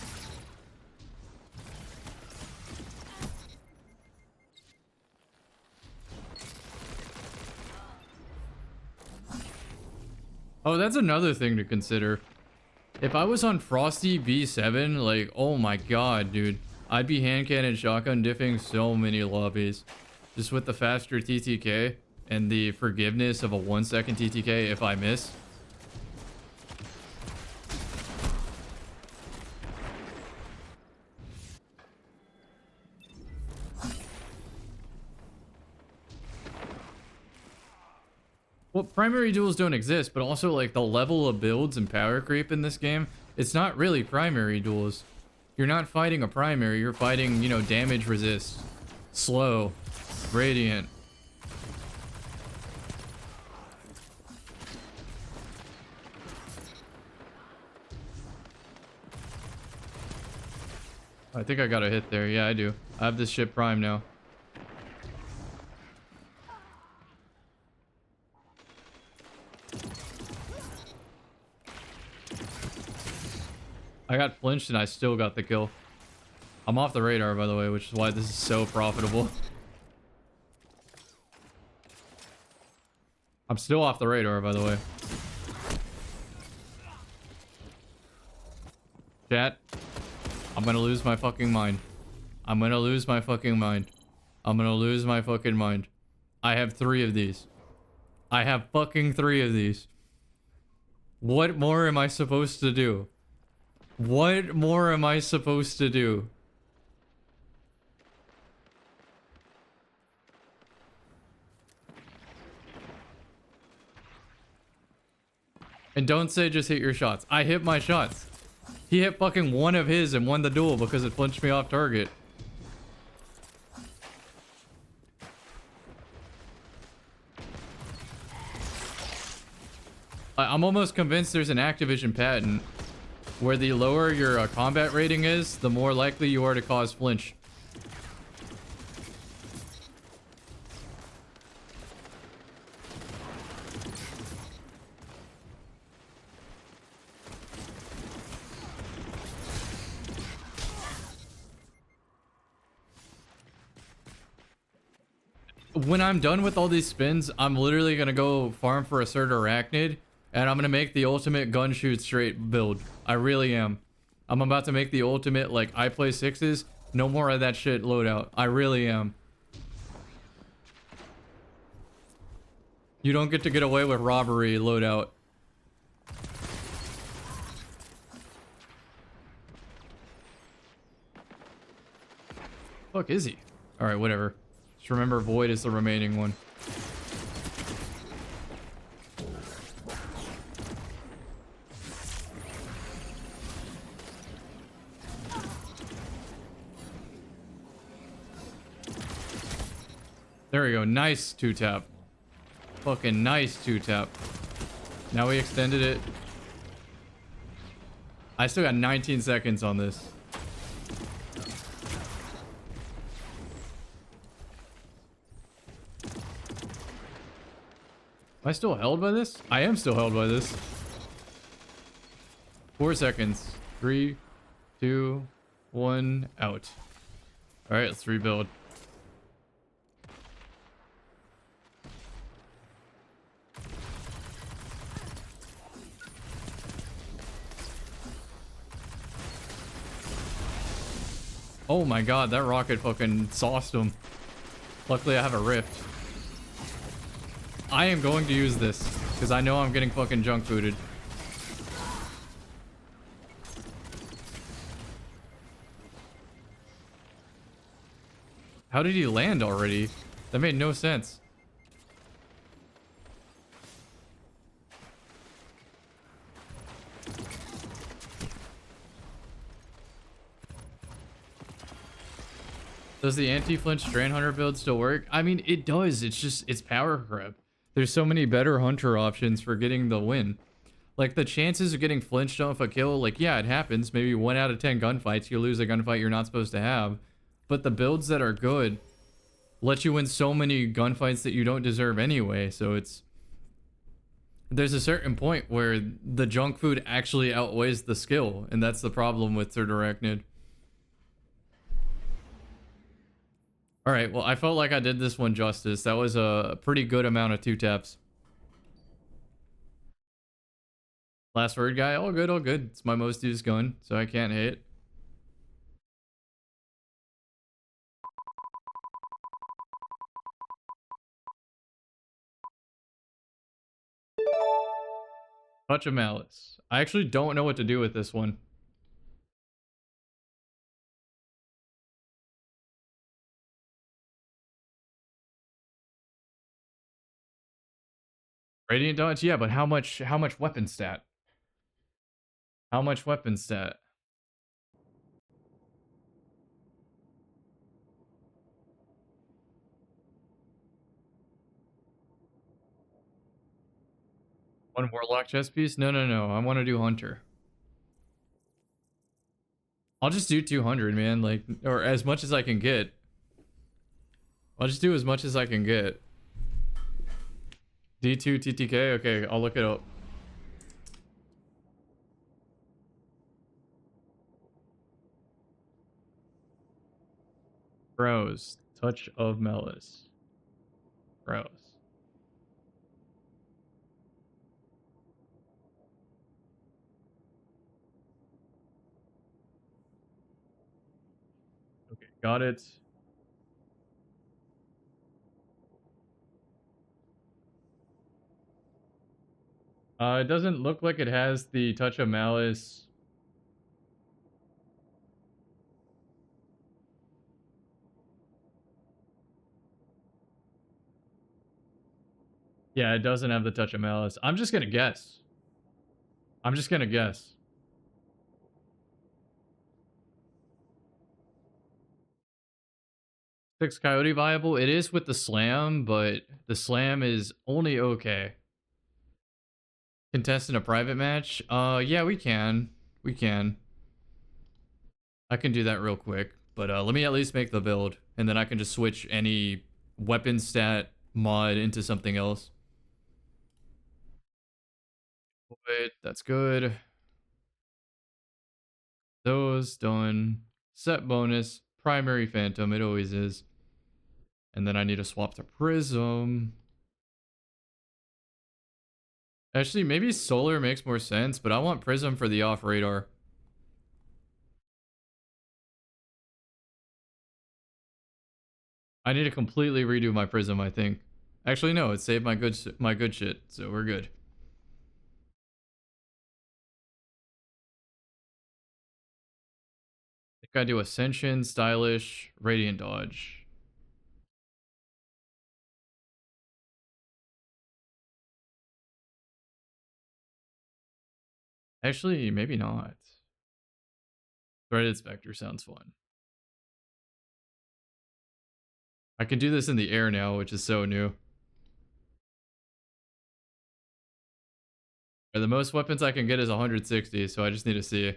A: Oh, that's another thing to consider. If I was on Frosty B7, like, oh my god, dude. I'd be hand cannon shotgun diffing so many lobbies. Just with the faster TTK and the forgiveness of a 1-second TTK if I miss. Well, primary duels don't exist, but also like the level of builds and power creep in this game, it's not really primary duels. You're not fighting a primary, you're fighting, you know, damage resist, slow, radiant. I think I got a hit there. Yeah, I do. I have this ship prime now. I got flinched and I still got the kill. I'm off the radar, by the way, which is why this is so profitable. I'm still off the radar, by the way. Chat, I'm gonna lose my fucking mind. I'm gonna lose my fucking mind. I'm gonna lose my fucking mind. I have 3 of these. I have fucking 3 of these. What more am I supposed to do? What more am I supposed to do? And don't say just hit your shots. I hit my shots. He hit fucking 1 of his and won the duel because it flinched me off target. I'm almost convinced there's an Activision patent where the lower your combat rating is, the more likely you are to cause flinch. When I'm done with all these spins, I'm literally gonna go farm for a Surd Arachnid, and I'm gonna make the ultimate gun shoot straight build. I really am. I'm about to make the ultimate, like, I play 6s, no more of that shit loadout. I really am. You don't get to get away with robbery loadout. Fuck is he? Alright, whatever. Just remember Void is the remaining one. There we go. Nice 2-tap. Fucking nice 2-tap. Now we extended it. I still got 19 seconds on this. Am I still held by this? I am still held by this. 4 seconds. 3, 2, 1, out. Alright, let's rebuild. Oh my god, that rocket fucking sauced him. Luckily I have a rift. I am going to use this because I know I'm getting fucking junk fooded. How did he land already? That made no sense. Does the anti-flinch Drain Hunter build still work? I mean, it does. It's just, it's power grab. There's so many better hunter options for getting the win. Like, the chances of getting flinched off a kill, like, yeah, it happens. Maybe 1 out of 10 gunfights, you lose a gunfight you're not supposed to have. But the builds that are good let you win so many gunfights that you don't deserve anyway. So it's... There's a certain point where the junk food actually outweighs the skill. And that's the problem with Third Arachnid. Alright, well, I felt like I did this one justice. That was a pretty good amount of 2 taps. Last word, guy. All good, all good. It's my most used gun, so I can't hate. Touch of Malice. I actually don't know what to do with this one. Radiant dodge? Yeah, but how much weapon stat? How much weapon stat? One Warlock chest piece? No, no, no. I want to do Hunter. I'll just do 200, man. Like, or as much as I can get. I'll just do as much as I can get. D2 TTK? Okay, I'll look it up. Rose. Touch of Malice. Rose. Okay, got it. It doesn't look like it has the Touch of Malice. Yeah, it doesn't have the Touch of Malice. I'm just gonna guess. I'm just gonna guess. Six Coyote viable? It is with the Slam, but the Slam is only okay. Contest in a private match? Yeah, we can. We can. I can do that real quick. But let me at least make the build. And then I can just switch any weapon stat mod into something else. Wait, that's good. Those done. Set bonus. Primary Phantom. It always is. And then I need to swap to Prism. Actually, maybe Solar makes more sense, but I want Prism for the off-radar. I need to completely redo my Prism, I think. Actually, no, it saved my good shit, so we're good. I think I do Ascension, Stylish, Radiant Dodge. Actually, maybe not. Threaded Spectre sounds fun. I can do this in the air now, which is so new. The most weapons I can get is 160, so I just need to see.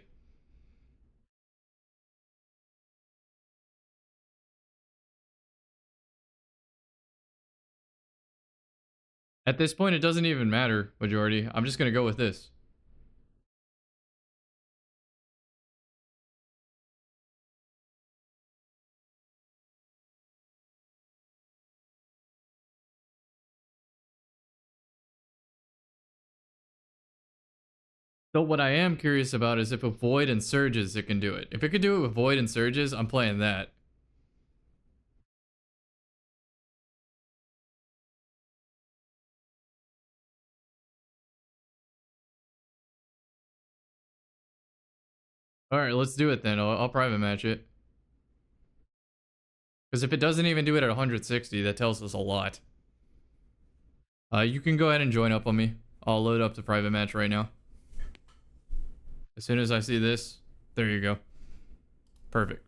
A: At this point, it doesn't even matter, majority. I'm just gonna go with this. So what I am curious about is if with Void and Surges it can do it. If it could do it with Void and Surges, I'm playing that. Alright, let's do it then. I'll private match it. Because if it doesn't even do it at 160, that tells us a lot. You can go ahead and join up on me. I'll load up the private match right now. As soon as I see this, there you go. Perfect.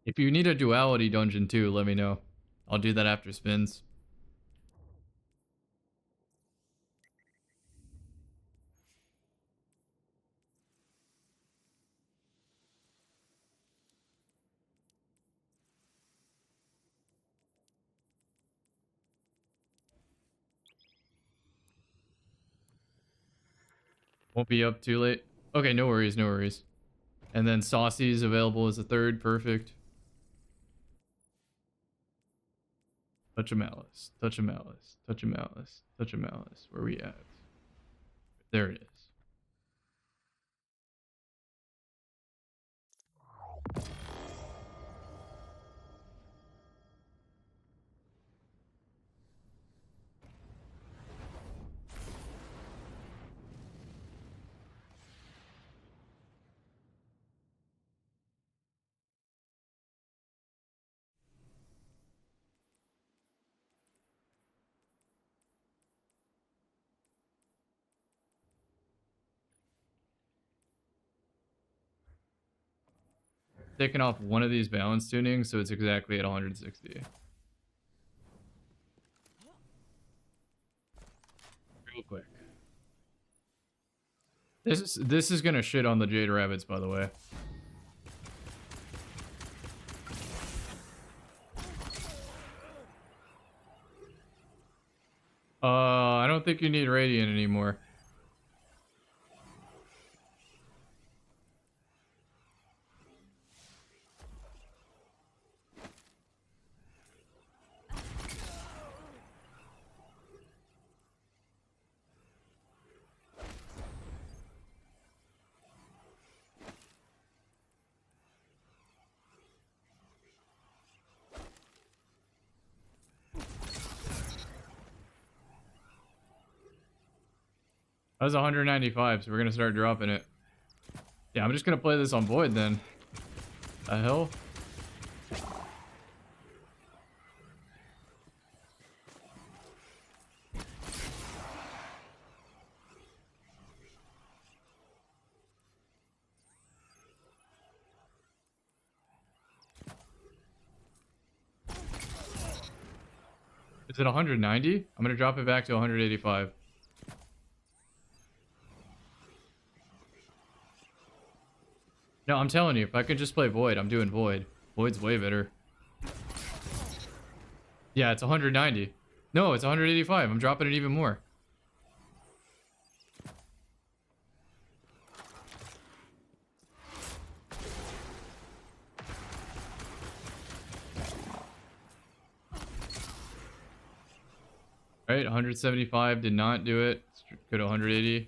A: If you need a duality dungeon too, let me know. I'll do that after spins. Won't be up too late. Okay, no worries, no worries. And then Saucy is available as a third. Perfect. Touch of Malice. Touch of Malice. Touch of Malice. Touch of Malice. Where we at? There it is. Taking off one of these balance tunings, so it's exactly at 160. Real quick. This is gonna shit on the Jade Rabbits, by the way. I don't think you need Radiant anymore. That was 195, so we're gonna start dropping it. Yeah, I'm just gonna play this on Void then. The hell? Is it 190? I'm gonna drop it back to 185. No, I'm telling you, if I could just play Void, I'm doing Void. Void's way better. Yeah, it's 190. No, it's 185. I'm dropping it even more. Right, 175 did not do it. Let's go to 180.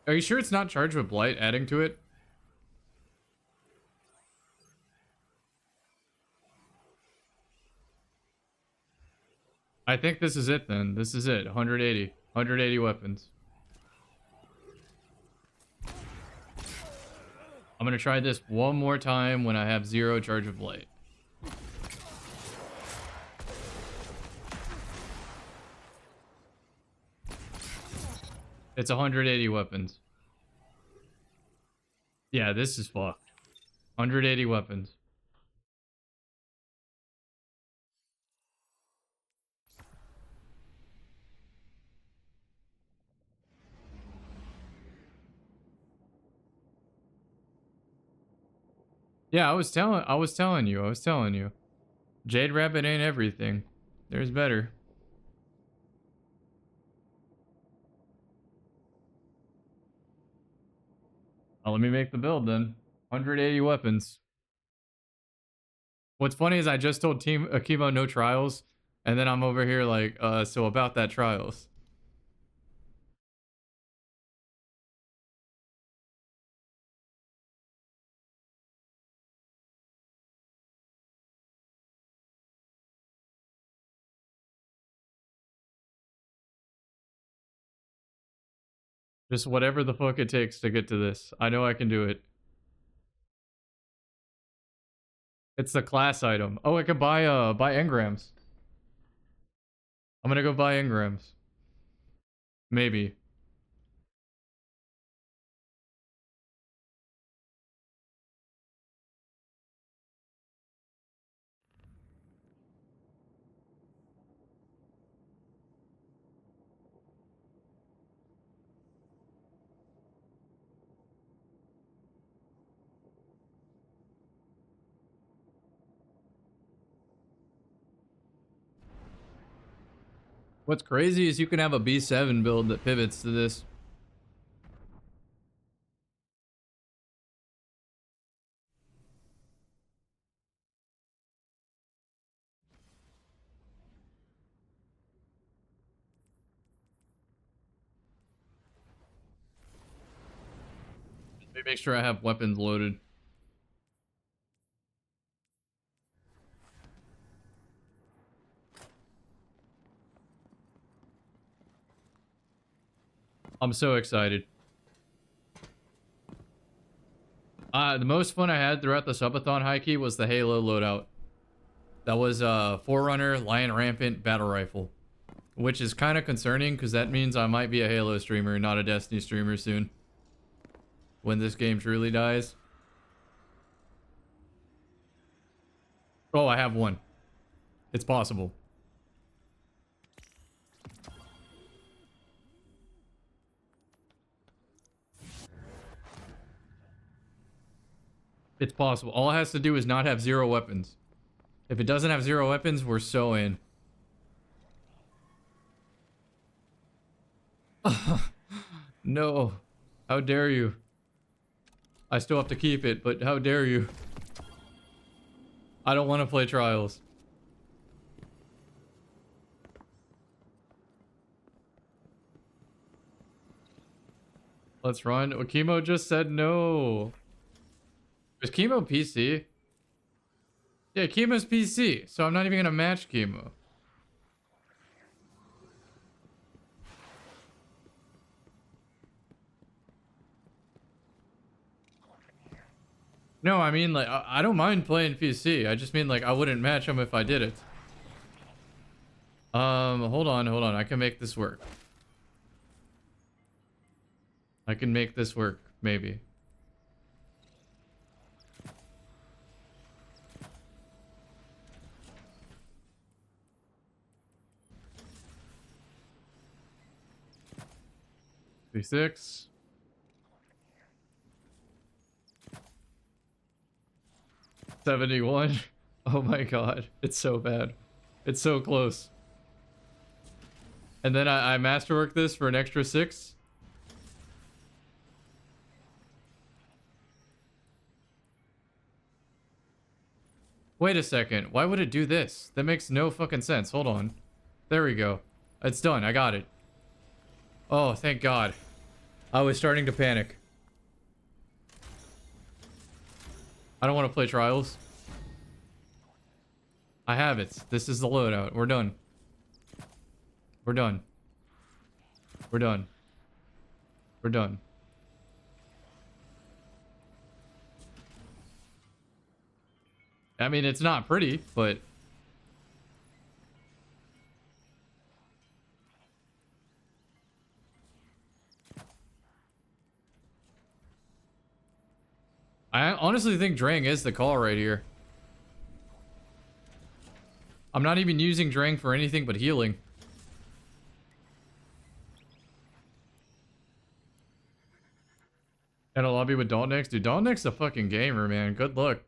A: Are you sure it's not charged with Blight adding to it? I think this is it then. This is it. 180. 180 weapons. I'm gonna try this one more time when I have 0 charge of Blight. It's 180 weapons. Yeah, this is fucked. 180 weapons. Yeah, I was telling you. Jade Rabbit ain't everything. There's better. Let me make the build then. 180 weapons. What's funny is I just told Team Akimo no trials, and then I'm over here like, so about that trials. Just whatever the fuck it takes to get to this. I know I can do it. It's the class item. Oh, I could buy engrams. I'm gonna go buy engrams. Maybe. What's crazy is you can have a B7 build that pivots to this. Let me make sure I have weapons loaded. I'm so excited. The most fun I had throughout the Subathon high key was the Halo loadout. That was Forerunner, Lion Rampant, Battle Rifle. Which is kind of concerning because that means I might be a Halo streamer, not a Destiny streamer soon. When this game truly dies. Oh, I have one. It's possible. It's possible. All it has to do is not have 0 weapons. If it doesn't have 0 weapons, we're so in. No. How dare you? I still have to keep it, but how dare you? I don't want to play trials. Let's run. Oh, Chemo just said no. Is Chemo PC? Yeah, Chemo's PC, so I'm not even gonna match Chemo. No, I mean, like, I don't mind playing PC. I just mean, like, I wouldn't match him if I did it. Hold on. I can make this work. I can make this work, maybe. V6. $71. Oh my god. It's so bad. It's so close. And then I masterwork this for an extra 6. Wait a second. Why would it do this? That makes no fucking sense. Hold on. There we go. It's done. I got it. Oh, thank God. I was starting to panic. I don't want to play trials. I have it. This is the loadout. We're done. We're done. We're done. We're done. I mean, it's not pretty, but... I honestly think Drang is the call right here. I'm not even using Drang for anything but healing. And a lobby with Daltnex? Dude, Daltnex a fucking gamer, man. Good luck.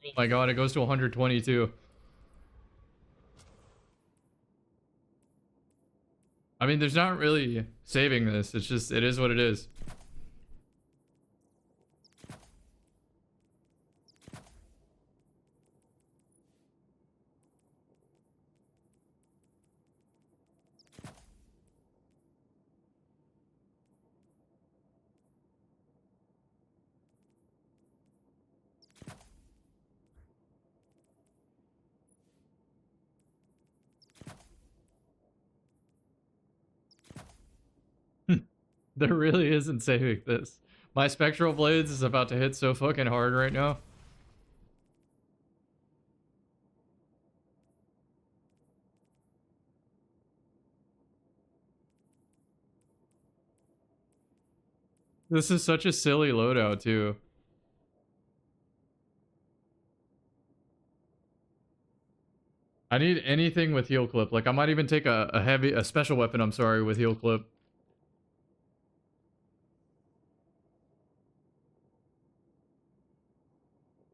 A: Oh my god, it goes to 122. I mean, there's not really saving this. It's just, it is what it is. There really isn't saving this. My Spectral Blades is about to hit so fucking hard right now. This is such a silly loadout, too. I need anything with heal clip. Like, I might even take a special weapon, I'm sorry, with heal clip.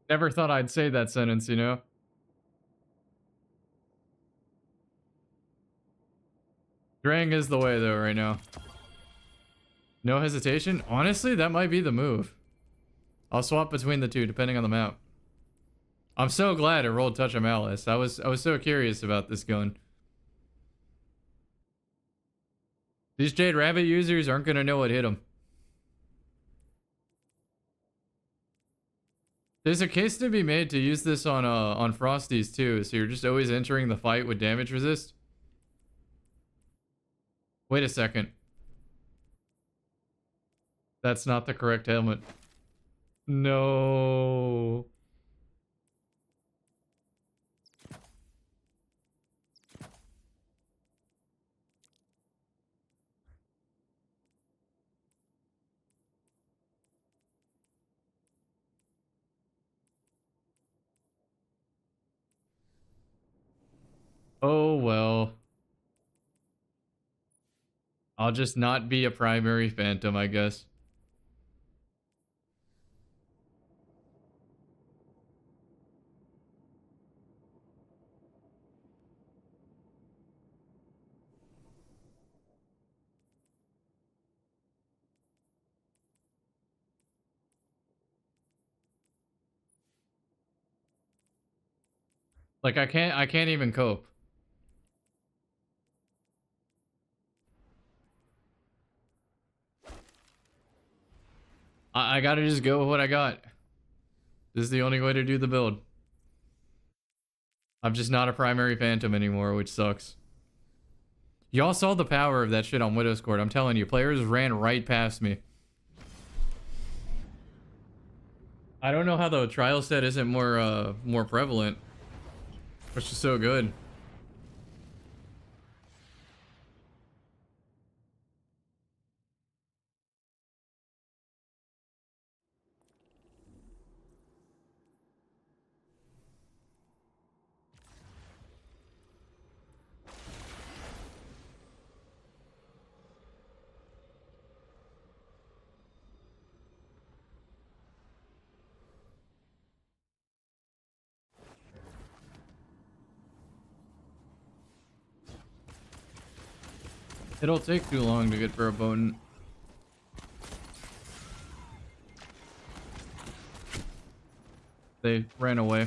A: Never thought I'd say that sentence, you know? Drang is the way, though, right now. No hesitation? Honestly, that might be the move. I'll swap between the two, depending on the map. I'm so glad it rolled Touch of Malice. I was so curious about this gun. These Jade Rabbit users aren't gonna know what hit them. There's a case to be made to use this on Frosties too, so you're just always entering the fight with damage resist. Wait a second. That's not the correct helmet. No. Oh well. I'll just not be a primary phantom, I guess. Like I can't even cope. I gotta just go with what I got. This is the only way to do the build. I'm just not a primary phantom anymore, which sucks. Y'all saw the power of that shit on Widow's Court. I'm telling you, players ran right past me. I don't know how the trial set isn't more prevalent. Which is so good. It'll take too long to get for a potent. They ran away.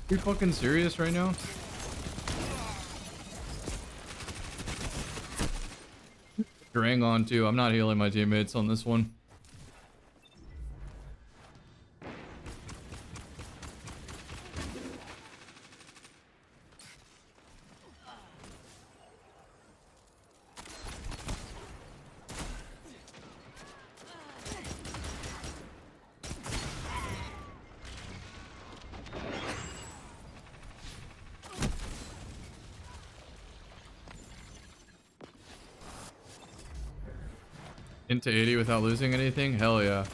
A: You fucking serious right now? Drang on too. I'm not healing my teammates on this one. Into 80 without losing anything? Hell yeah.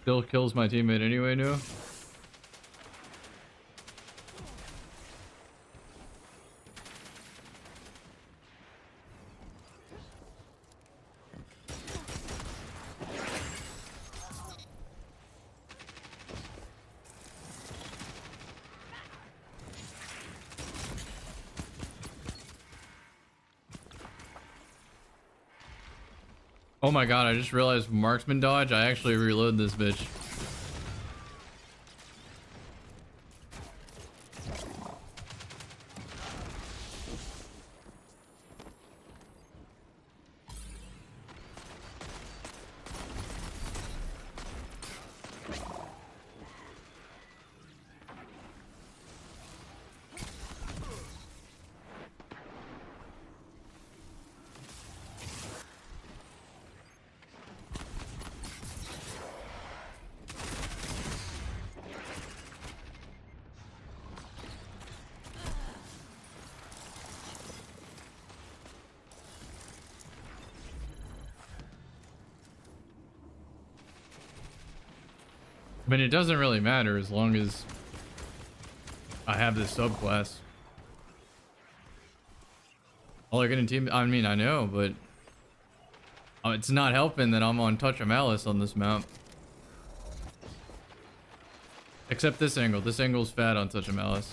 A: Still kills my teammate anyway, no? Oh my god, I just realized marksman dodge. I actually reload this bitch. I mean, it doesn't really matter as long as I have this subclass. All I can team. I mean, I know, but it's not helping that I'm on Touch of Malice on this map. Except this angle. This angle's fat on Touch of Malice.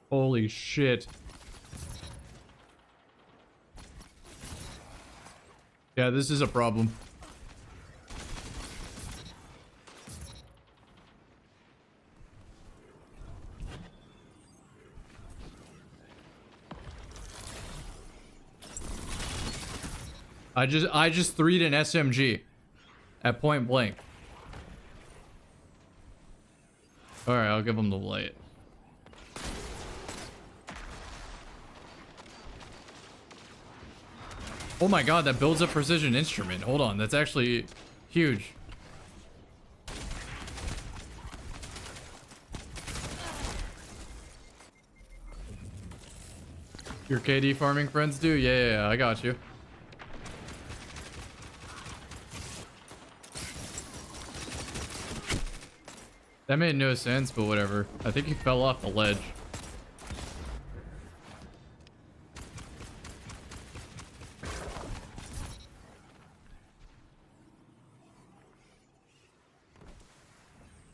A: Holy shit. Yeah, this is a problem. I just 3'd an SMG at point blank. All right, I'll give him the light. Oh my god, that builds a precision instrument. Hold on, that's actually huge. Your KD farming friends do? Yeah, I got you. That made no sense, but whatever. I think he fell off the ledge.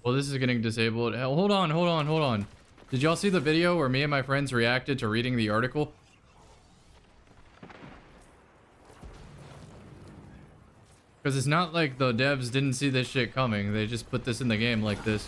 A: Well, this is getting disabled. Hell, hold on. Did y'all see the video where me and my friends reacted to reading the article? Because it's not like the devs didn't see this shit coming. They just put this in the game like this.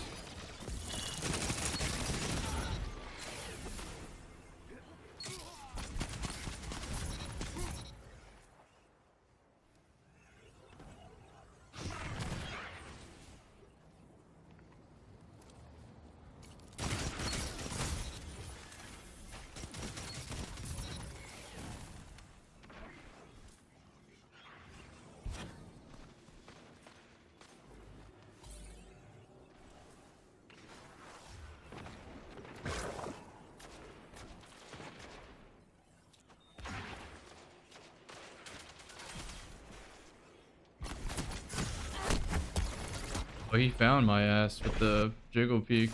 A: Oh, he found my ass with the jiggle peek.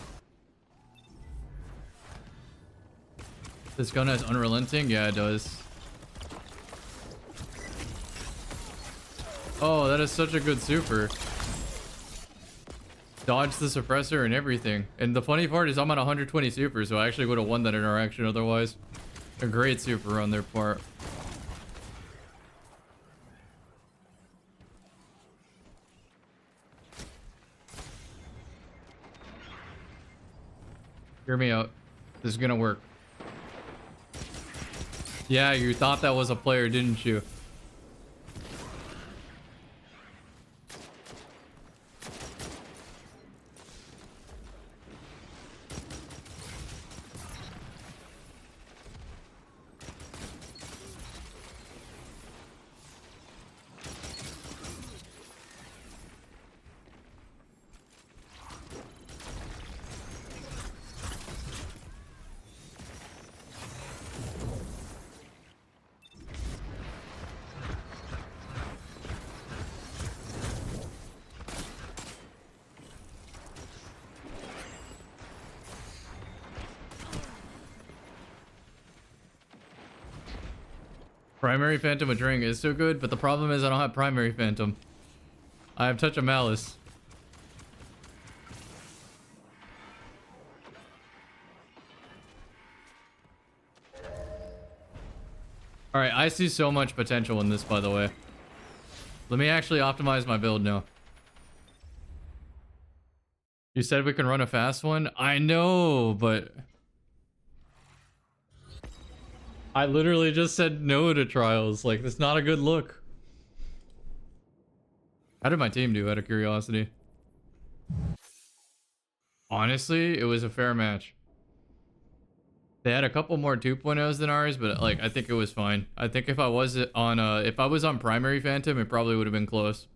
A: This gun has unrelenting? Yeah, it does. Oh, that is such a good super. Dodge the suppressor and everything. And the funny part is I'm on 120 super, so I actually would have won that interaction otherwise. A great super on their part. Hear me out. This is gonna work. Yeah, you thought that was a player, didn't you? Primary Phantom with Ring is so good, but the problem is I don't have Primary Phantom. I have Touch of Malice. Alright, I see so much potential in this, by the way. Let me actually optimize my build now. You said we can run a fast one? I know, but... I literally just said no to trials. Like, that's not a good look. How did my team do, out of curiosity? Honestly, it was a fair match. They had a couple more 2.0s than ours, but like I think it was fine. I think if I was on Primary Phantom, it probably would have been close.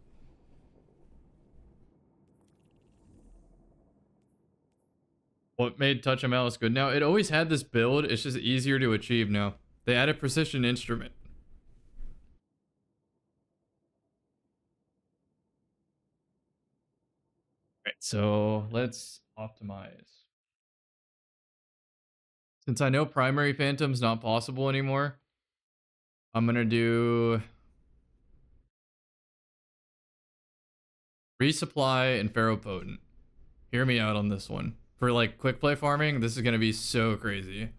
A: What made Touch of Malice good? Now, it always had this build, it's just easier to achieve now. They added Precision Instrument. Right, so let's optimize. Since I know Primary Phantom's not possible anymore, I'm gonna do Resupply and Pharaoh Potent. Hear me out on this one. For like quick play farming, this is gonna be so crazy.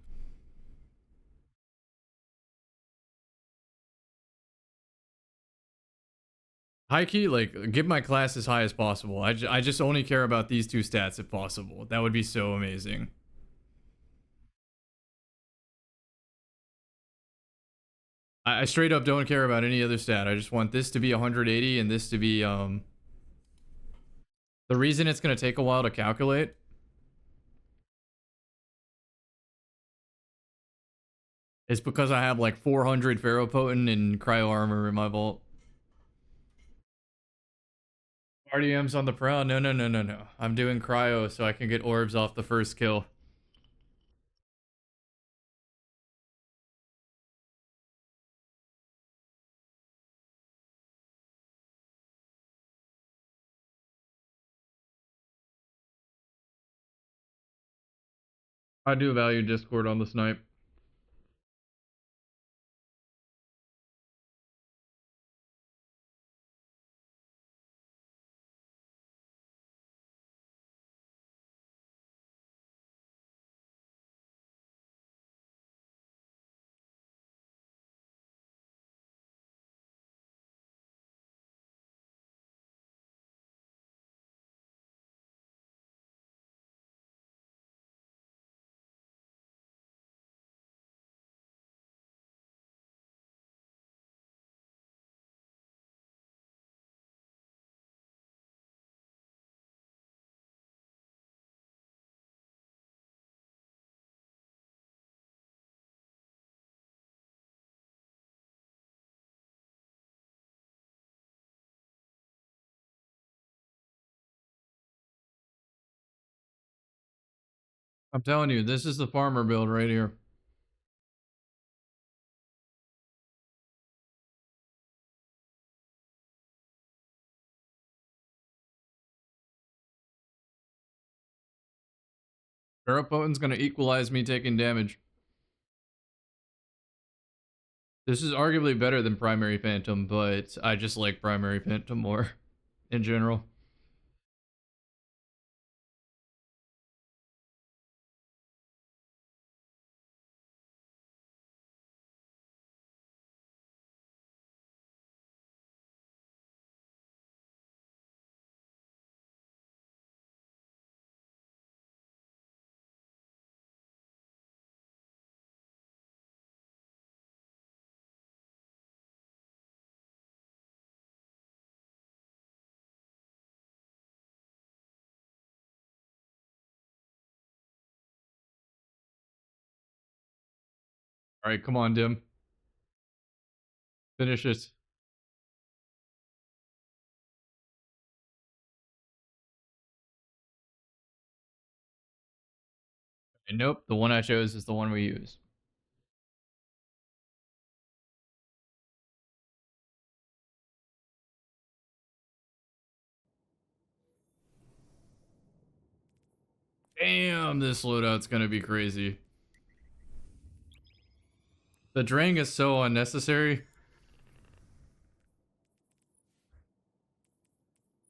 A: High key, like, give my class as high as possible. I just only care about these two stats if possible. That would be so amazing. I straight up don't care about any other stat. I just want this to be 180 and this to be, the reason it's going to take a while to calculate is because I have like 400 Pharaoh Potent and Cryo Armor in my vault. RDM's on the prowl? No, no, no, no, no. I'm doing Cryo so I can get orbs off the first kill. I do value Discord on the snipe. I'm telling you, this is the farmer build right here. Pharaoh Potent's gonna equalize me taking damage. This is arguably better than Primary Phantom, but I just like Primary Phantom more in general. All right, come on, Dim. Finish it. And nope, the one I chose is the one we use. Damn, this loadout's gonna be crazy. The drain is so unnecessary.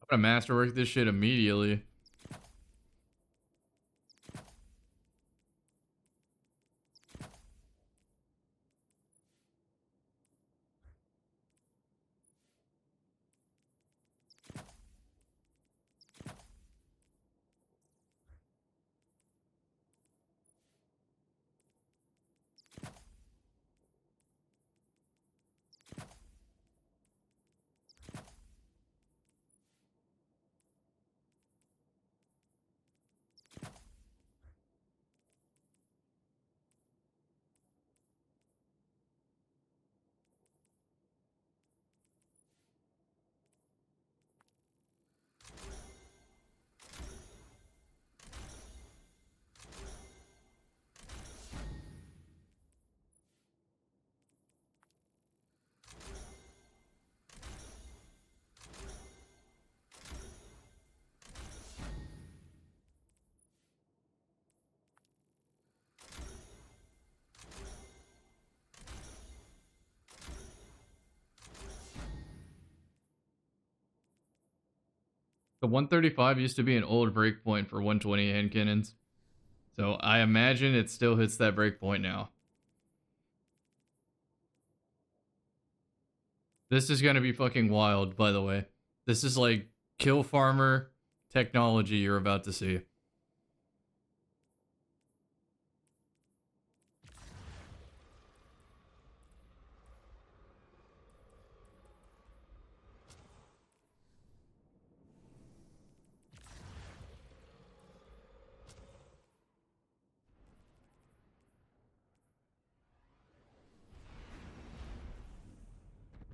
A: I'm gonna masterwork this shit immediately. The 135 used to be an old breakpoint for 120 hand cannons. So I imagine it still hits that breakpoint now. This is gonna be fucking wild, by the way. This is like kill farmer technology you're about to see.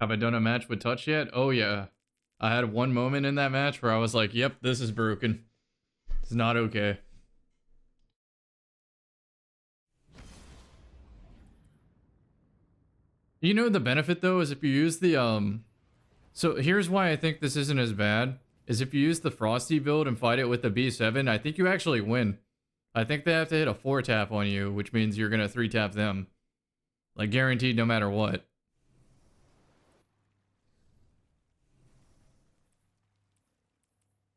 A: Have I done a match with touch yet? Oh yeah. I had one moment in that match where I was like, yep, this is broken. It's not okay. You know the benefit though is if you use the so here's why I think this isn't as bad is if you use the Frosty build and fight it with the B7, I think you actually win. I think they have to hit a 4-tap on you, which means you're gonna 3-tap them. Like guaranteed no matter what.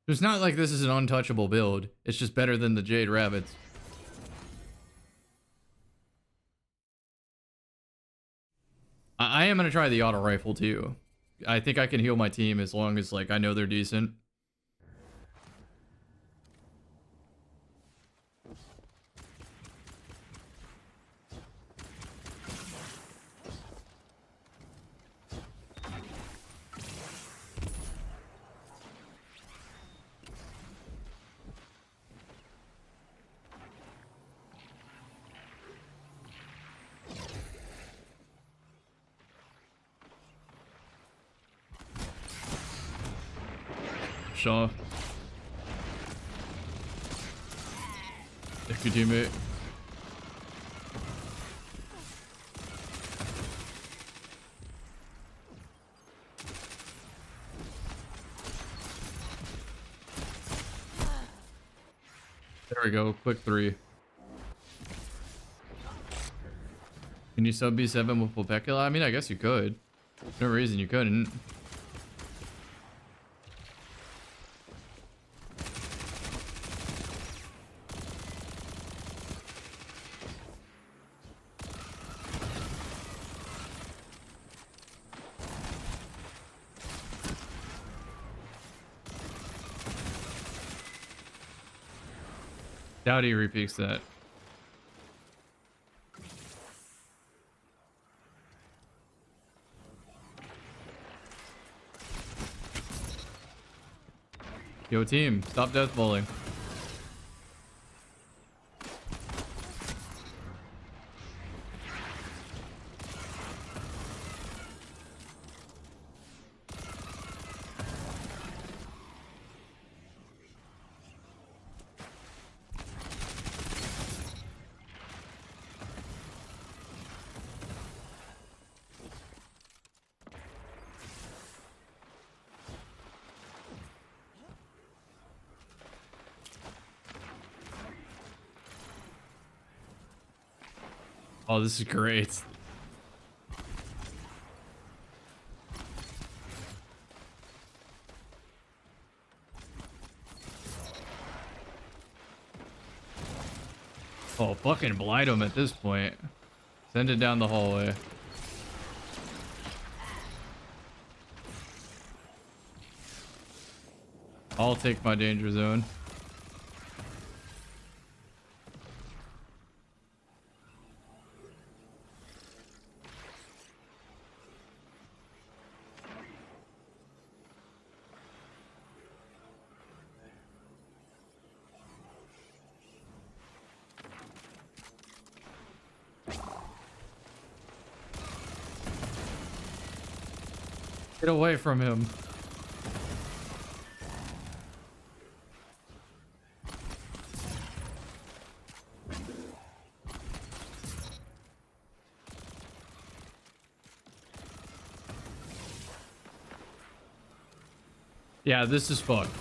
A: It's not like this is an untouchable build. It's just better than the Jade Rabbits. I am going to try the auto rifle too. I think I can heal my team as long as like I know they're decent. Shaw. Thank you, teammate. There we go, quick 3. Can you sub B7 with Vulpecula? I mean, I guess you could. No reason you couldn't. Doubt he repeats that. Yo team, stop death bowling. Oh, this is great. fucking blight him at this point. Send it down the hallway. I'll take my danger zone. Get away from him. Yeah, this is fucked.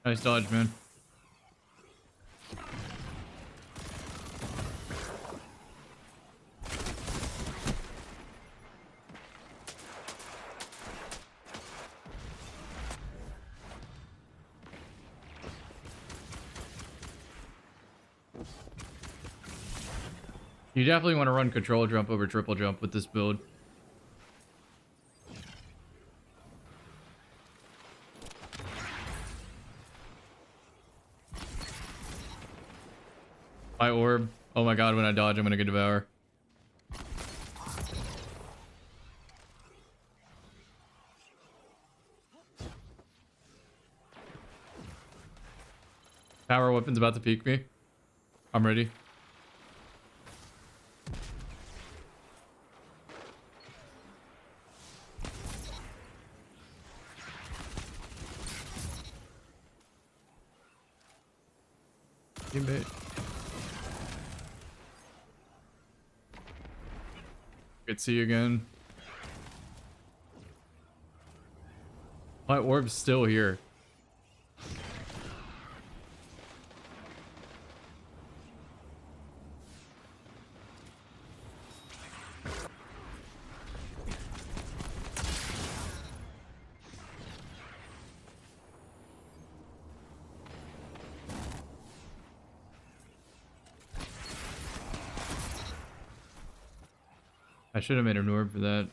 A: Nice dodge, man. You definitely want to run control jump over triple jump with this build. My orb. Oh my god, when I dodge, I'm gonna get devour. Power weapon's about to peek me. I'm ready. Teammate. Good to see you again. My orb's still here. I should have made an orb for that.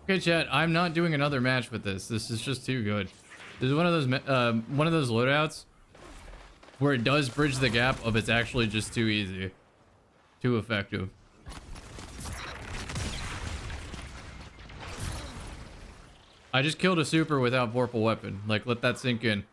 A: Okay, chat. I'm not doing another match with this. This is just too good. This is one of those loadouts where it does bridge the gap of it's actually just too easy, too effective. I just killed a super without vorpal weapon. Like, let that sink in.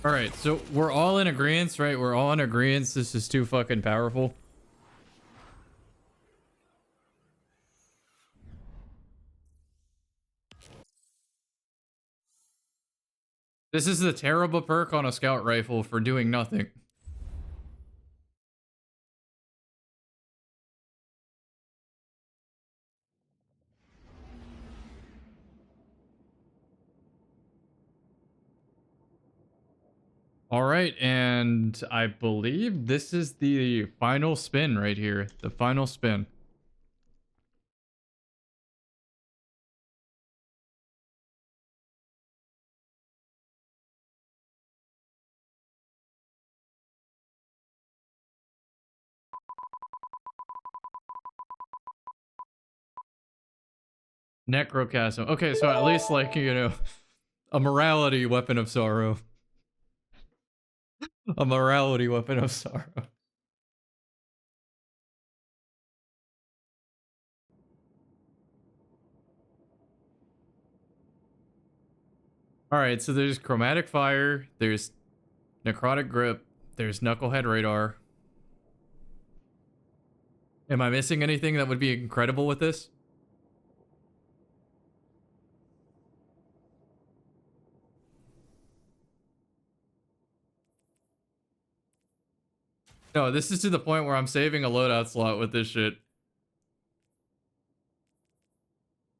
A: All right, so we're all in agreement, right? We're all in agreement. This is too fucking powerful. This is the terrible perk on a scout rifle for doing nothing. All right, and I believe this is the final spin right here. The final spin. Necrochasm. Okay, so at least like, you know, a morality weapon of sorrow. A morality weapon of sorrow. All right, so there's chromatic fire, there's necrotic grip, there's knucklehead radar. Am I missing anything that would be incredible with this? No, this is to the point where I'm saving a loadout slot with this shit.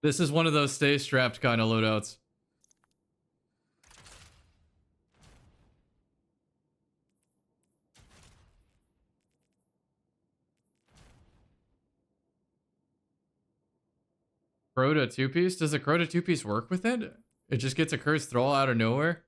A: This is one of those stay strapped kind of loadouts. Crota 2-piece? Does a Crota 2-piece work with it? It just gets a cursed thrall out of nowhere?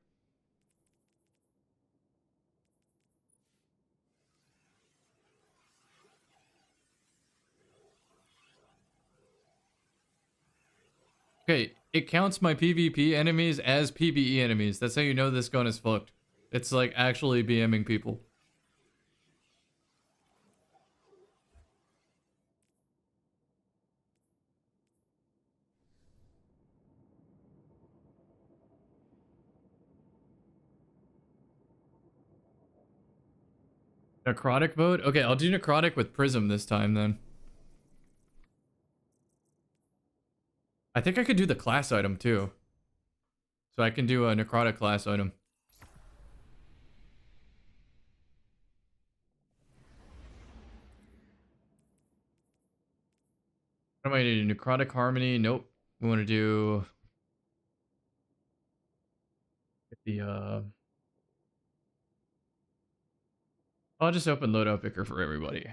A: Okay, it counts my PvP enemies as PvE enemies. That's how you know this gun is fucked. It's like actually BMing people. Necrotic mode? Okay, I'll do necrotic with Prism this time then. I think I could do the class item too. So I can do a necrotic class item. What am I gonna do? Necrotic harmony? Nope. We want to do the I'll just open loadout picker for everybody.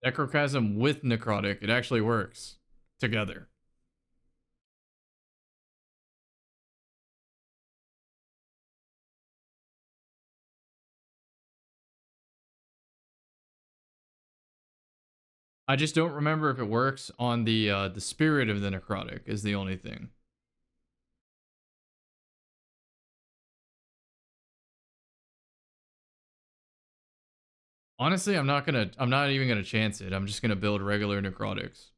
A: Necrochasm with necrotic. It actually works together. I just don't remember if it works on the spirit of the necrotic is the only thing. Honestly, I'm not even gonna chance it. I'm just gonna build regular necrotics.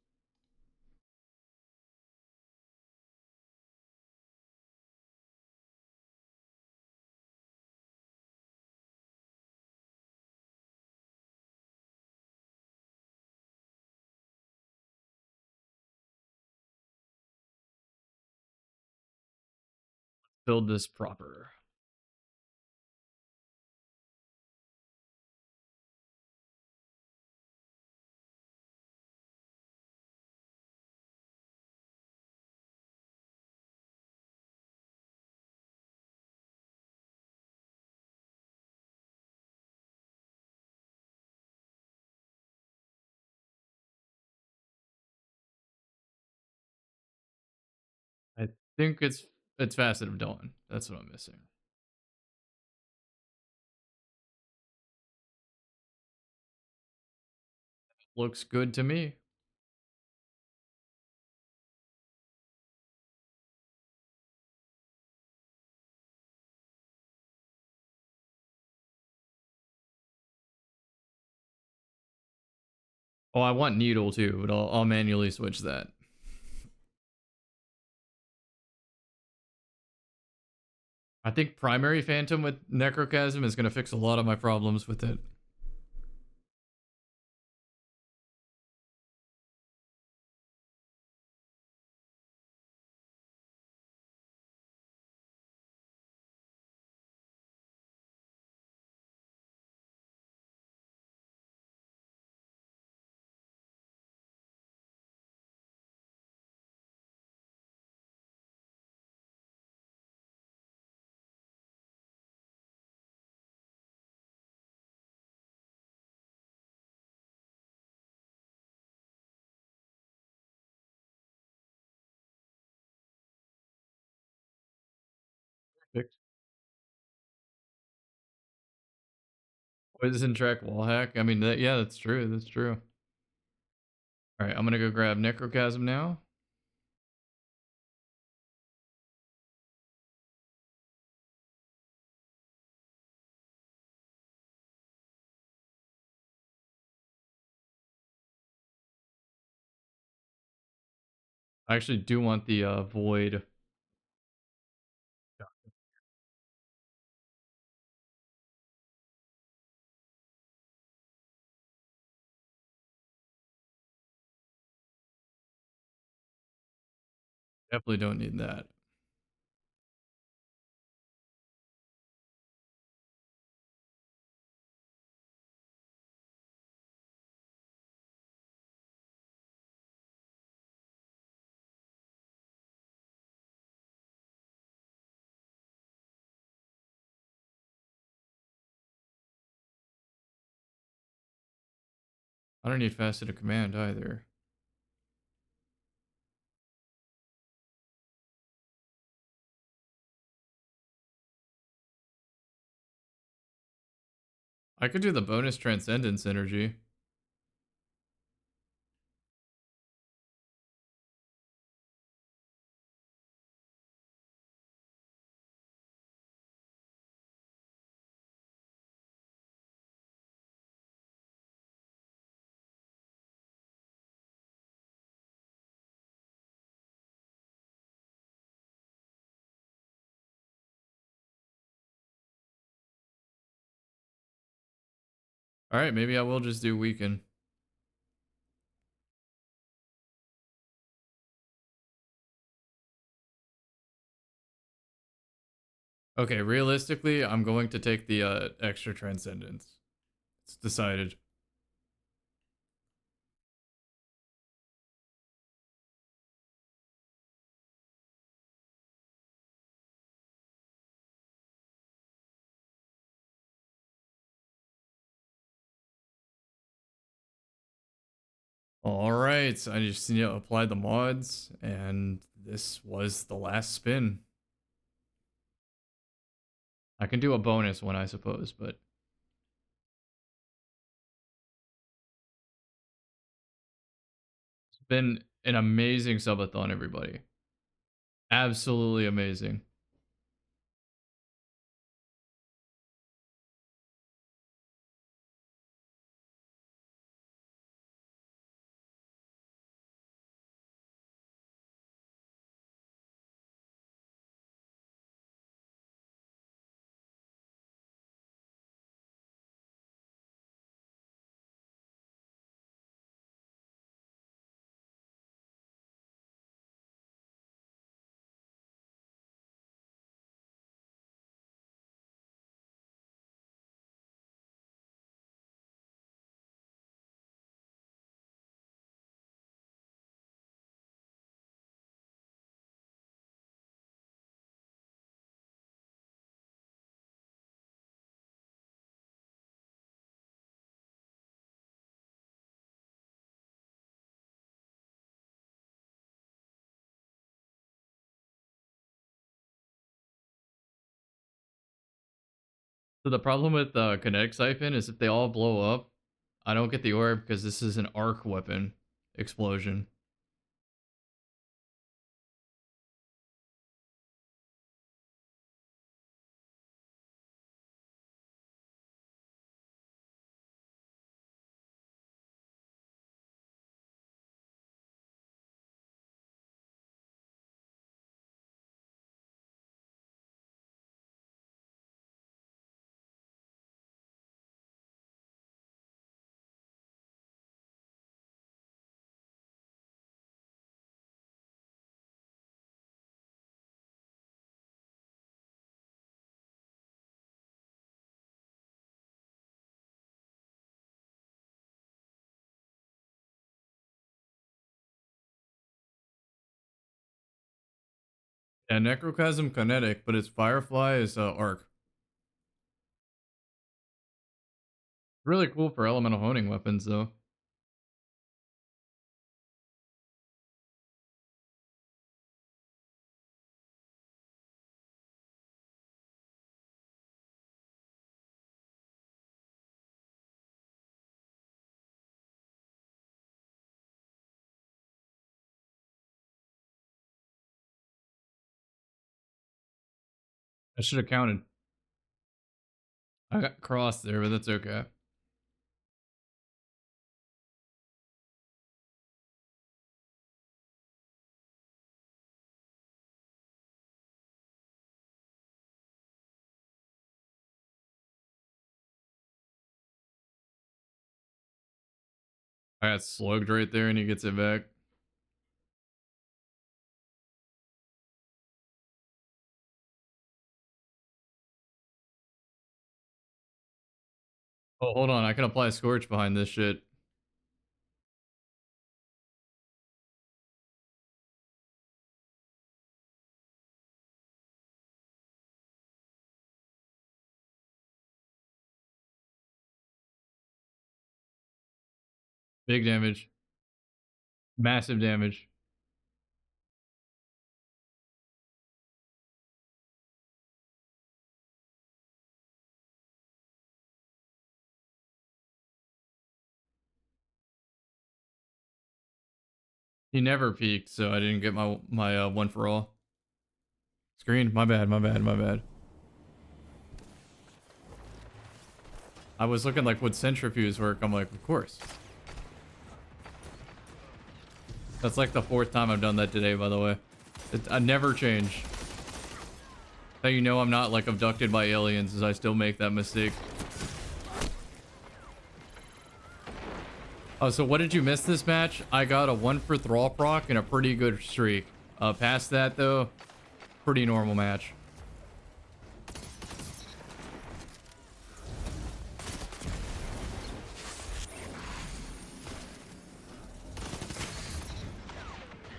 A: Build this proper. I think it's Facet of Dawn. That's what I'm missing. Looks good to me. Oh, I want needle too, but I'll manually switch that. I think primary phantom with necrochasm is gonna fix a lot of my problems with it. Perfect. Poison track wall hack. I mean, yeah, that's true. That's true. All right, I'm gonna go grab Necrochasm now. I actually do want the void. Definitely don't need that. I don't need faceted command either. I could do the bonus transcendence energy. All right, maybe I will just do weaken. Okay, realistically, I'm going to take the extra transcendence. It's decided. All right, I just need to apply the mods, and this was the last spin. I can do a bonus one, I suppose, but it's been an amazing subathon, everybody. Absolutely amazing. So the problem with kinetic siphon is if they all blow up, I don't get the orb because this is an arc weapon explosion. Yeah, Necrochasm kinetic, but its Firefly is arc. Really cool for elemental honing weapons, though. I should have counted. I got crossed there, but that's okay. I got slugged right there and he gets it back. Oh, hold on. I can apply Scorch behind this shit. Big damage. Massive damage. He never peaked, so I didn't get my one for all. Screen, my bad, my bad, my bad. I was looking like, would centrifuge work? I'm like, of course. That's like the 4th time I've done that today, by the way. I never change. How you know I'm not like abducted by aliens is I still make that mistake. Oh, so what did you miss this match? I got a 1 for Thrall proc and a pretty good streak. Past that though, pretty normal match.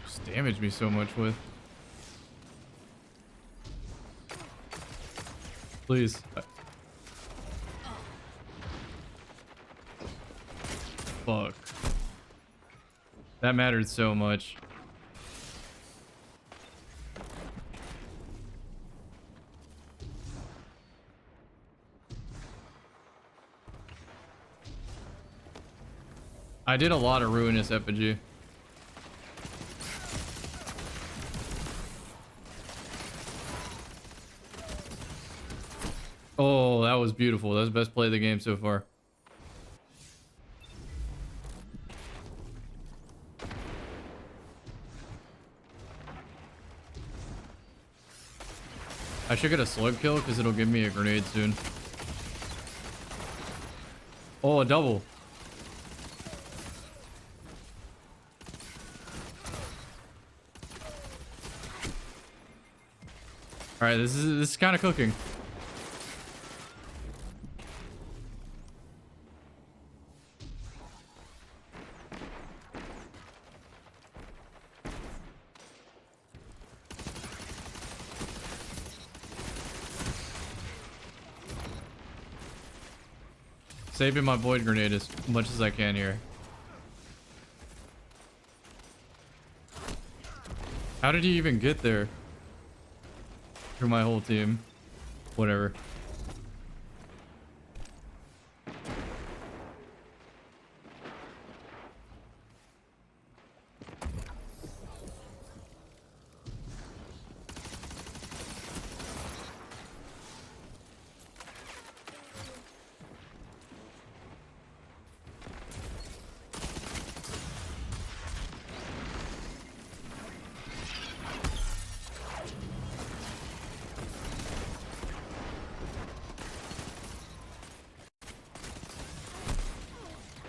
A: Just damaged me so much with. Please. Fuck. That mattered so much. I did a lot of ruinous effigy. Oh, that was beautiful. That was the best play of the game so far. I should get a slug kill because it'll give me a grenade soon. Oh, a double. All right, this is kind of cooking. Saving my void grenade as much as I can here. How did he even get there? Through my whole team. Whatever.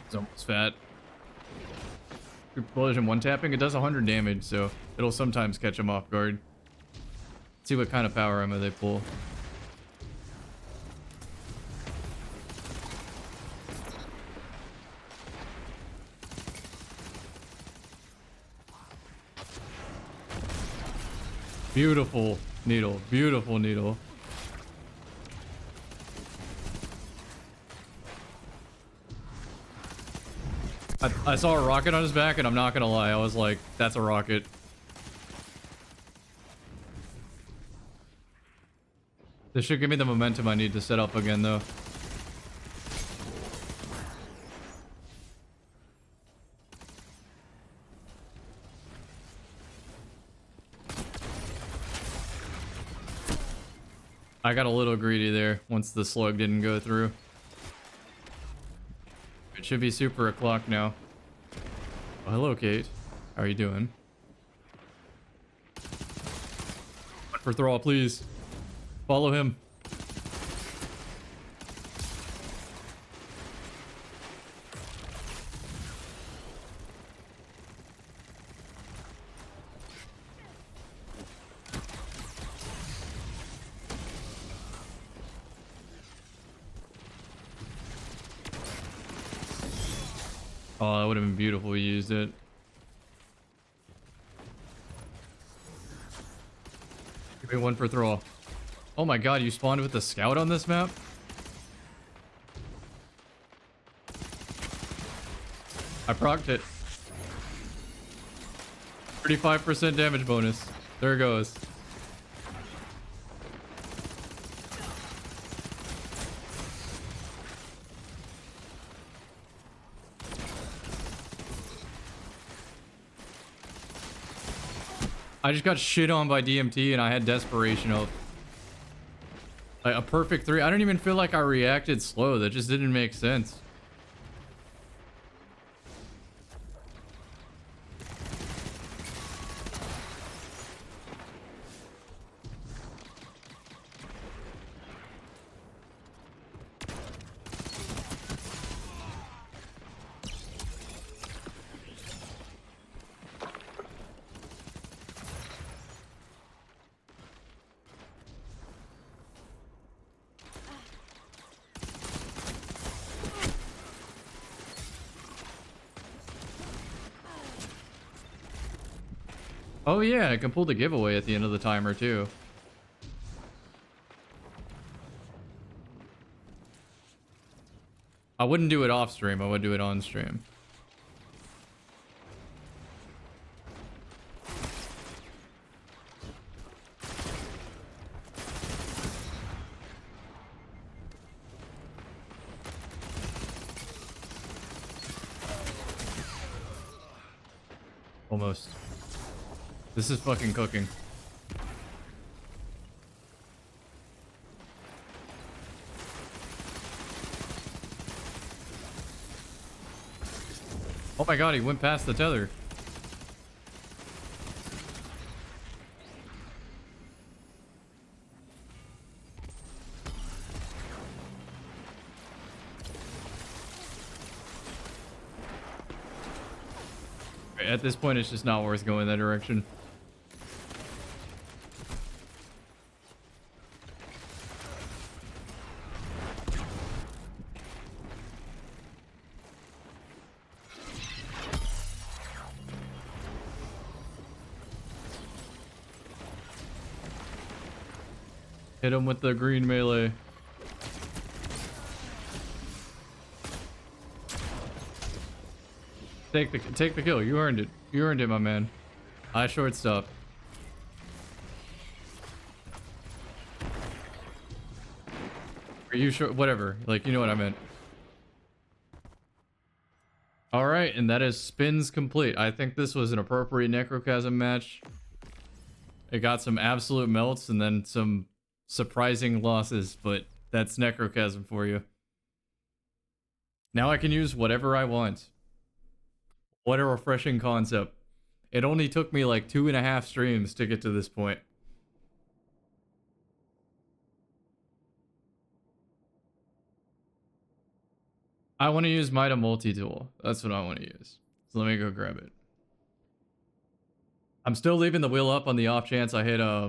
A: It's almost fat. Explosion one tapping, it does 100 damage, so it'll sometimes catch him off guard. Let's see what kind of power ammo they pull. Beautiful needle, beautiful needle. I saw a rocket on his back, and I'm not gonna lie, I was like, that's a rocket. This should give me the momentum I need to set up again, though. I got a little greedy there once the slug didn't go through. It should be super o'clock now. Oh, hello, Kate. How are you doing? For Thrall, please. Follow him. Oh, that would have been beautiful. We used it. Give me one for Thrall. Oh my god, you spawned with the scout on this map? I procced it. 35% damage bonus. There it goes. I just got shit on by DMT and I had desperation up. Like a perfect 3. I don't even feel like I reacted slow. That just didn't make sense. Oh yeah, I can pull the giveaway at the end of the timer too. I wouldn't do it off stream, I would do it on stream. Almost. This is fucking cooking. Oh my god, he went past the tether. At this point, it's just not worth going that direction. Hit him with the green melee. Take the kill. You earned it. You earned it, my man. I shortstop. Are you sure? Whatever. Like, you know what I meant. All right, and that is spins complete. I think this was an appropriate Necrochasm match. It got some absolute melts and then some surprising losses, but that's Necrochasm for you. Now I can use whatever I want. What a refreshing concept. It only took me like 2.5 streams to get to this point. I want to use Mida multi-tool. That's what I want to use. So let me go grab it. I'm still leaving the wheel up on the off chance I hit, I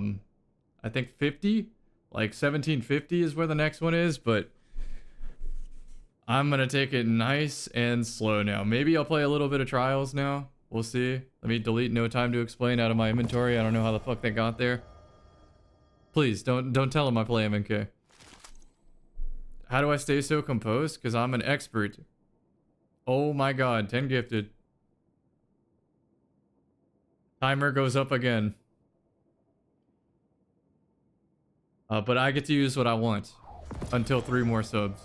A: think 50? Like 1750 is where the next one is, but I'm going to take it nice and slow now. Maybe I'll play a little bit of Trials now. We'll see. Let me delete No Time to Explain out of my inventory. I don't know how the fuck they got there. Please, don't tell them I play MNK. How do I stay so composed? Because I'm an expert. Oh my god, 10 gifted. Timer goes up again. But I get to use what I want. Until 3 more subs.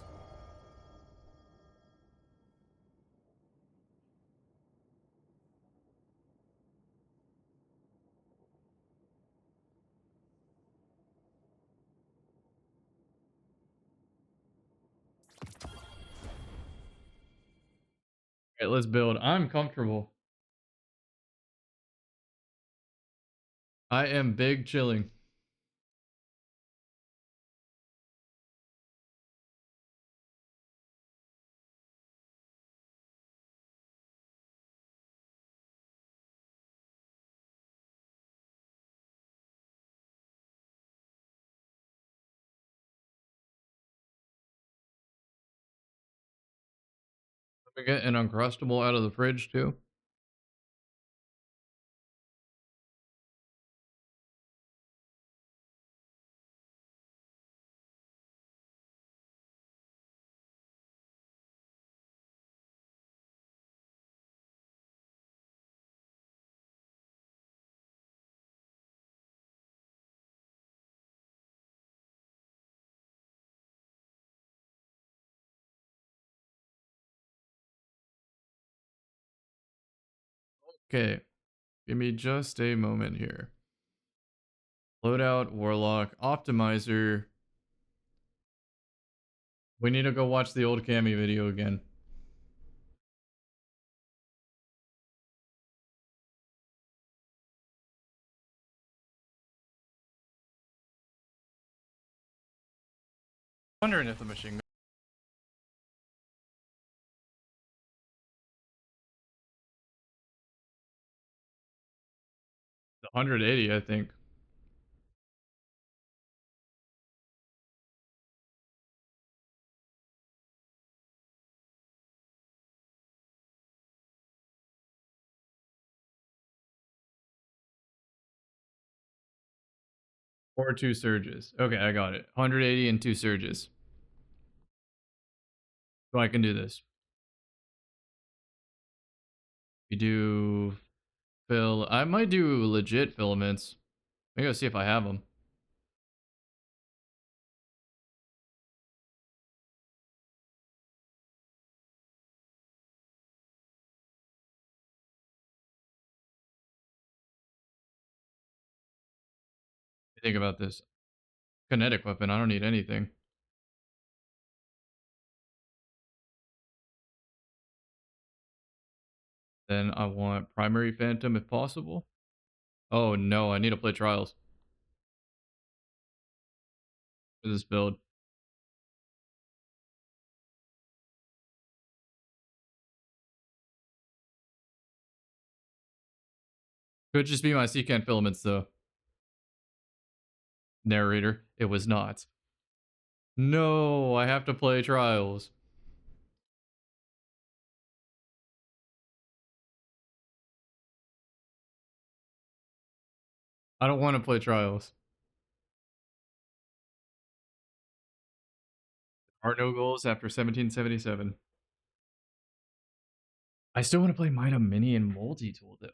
A: Okay, let's build. I'm comfortable. I am big chilling. Let me get an Uncrustable out of the fridge too. Okay, give me just a moment here. Loadout, Warlock, Optimizer. We need to go watch the old Cammy video again.
B: Wondering if the machine gun.
A: 180, I think. Or 2 surges. Okay, I got it. 180 and 2 surges. So I can do this. We do I might do legit filaments. I gotta see if I have them. Think about this. Kinetic weapon, I don't need anything. Then I want primary phantom if possible. Oh no, I need to play trials for this build. Could just be my secant filaments though. Narrator, it was not. No, I have to play trials. I don't want to play trials. There are no goals after 1777. I still want to play Mida Mini and multi-tool though.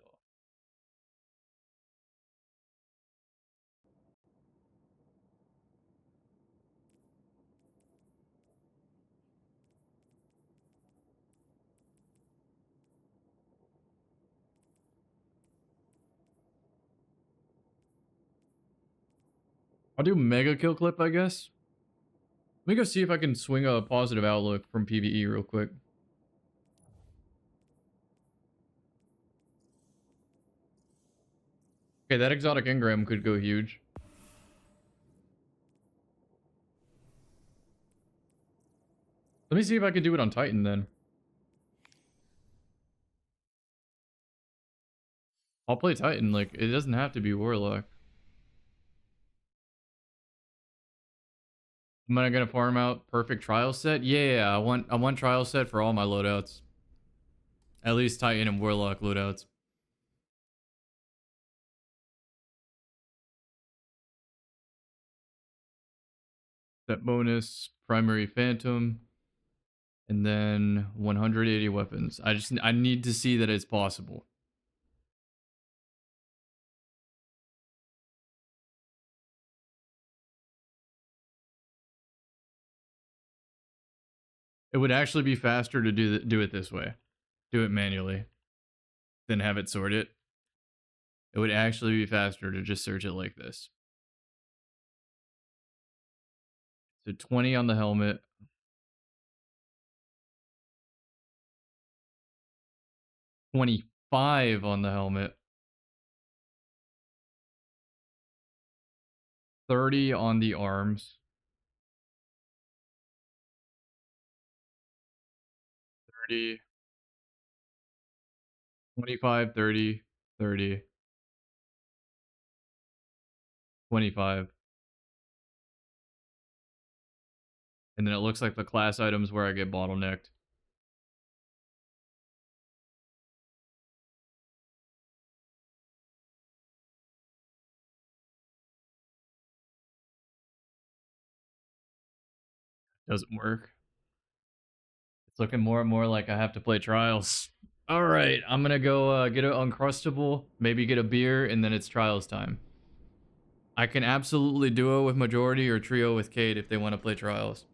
A: I'll do mega kill clip, I guess. Let me go see if I can swing a positive outlook from PvE real quick. Okay, that exotic engram could go huge. Let me see if I can do it on Titan then. I'll play Titan, like, it doesn't have to be Warlock. Am I gonna farm out perfect trial set? Yeah, I want trial set for all my loadouts. At least Titan and Warlock loadouts. Set bonus, primary phantom, and then 180 weapons. I need to see that it's possible. It would actually be faster to do it this way. Do it manually. Than have it sort it. It would actually be faster to just search it like this. So 20 on the helmet. 25 on the helmet. 30 on the arms. 30. 25, 30, 30. 25. And then it looks like the class items where I get bottlenecked. Doesn't work. It's looking more and more like I have to play trials. All right, I'm gonna go get an Uncrustable, maybe get a beer, and then it's trials time. I can absolutely duo with Majority or trio with Cade if they want to play trials.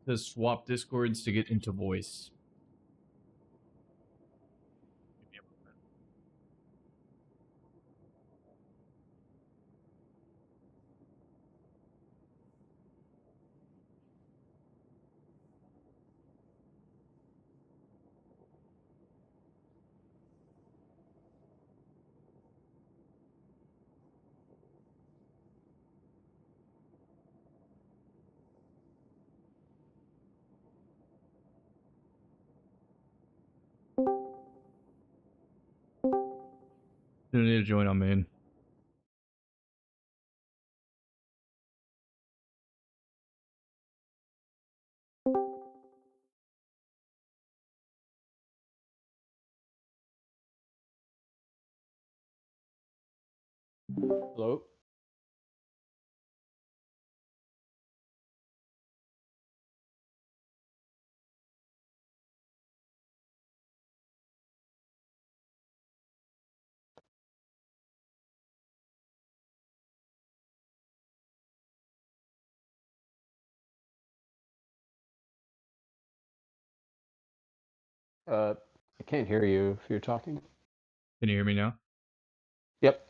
A: To swap discords to get into voice. You need to join on main.
M: Hello? I can't hear you if you're talking.
A: Can you hear me now?
M: Yep.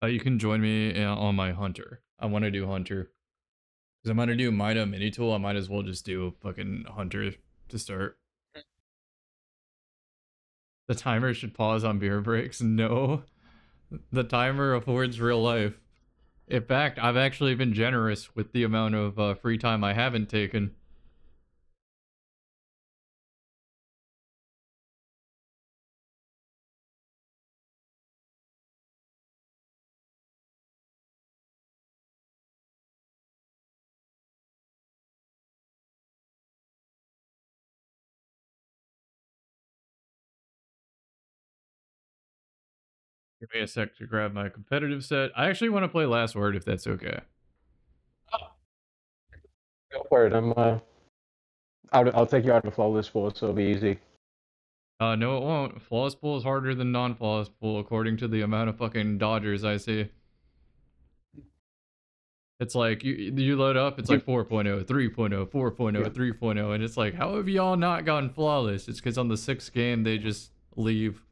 A: You can join me on my Hunter. I want to do Hunter. Because I'm going to do Mida mini tool. I might as well just do fucking Hunter to start. The timer should pause on beer breaks. No. The timer affords real life. In fact, I've actually been generous with the amount of free time I haven't taken. Give me a sec to grab my competitive set. I actually want to play Last Word if that's okay.
M: Go for it. I'll take you out of flawless pool, so it'll be easy.
A: No, it won't. Flawless pool is harder than non-flawless pool, according to the amount of fucking dodgers I see. It's like, you load up, it's like 4.0, 3.0, 4.0, 3.0, and it's like, how have y'all not gotten flawless? It's because on the 6th game, they just leave.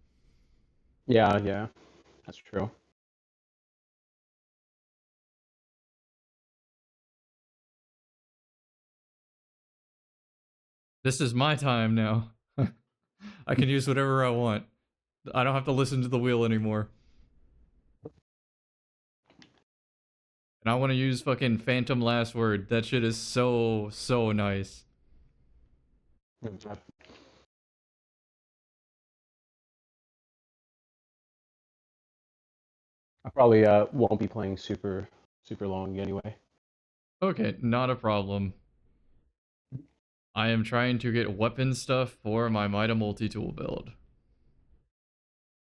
M: Yeah, that's true.
A: This is my time now. I can use whatever I want. I don't have to listen to the wheel anymore. And I want to use fucking Phantom Last Word. That shit is so nice.
M: I probably won't be playing super long anyway.
A: Okay, not a problem. I am trying to get weapon stuff for my Mida multi-tool build.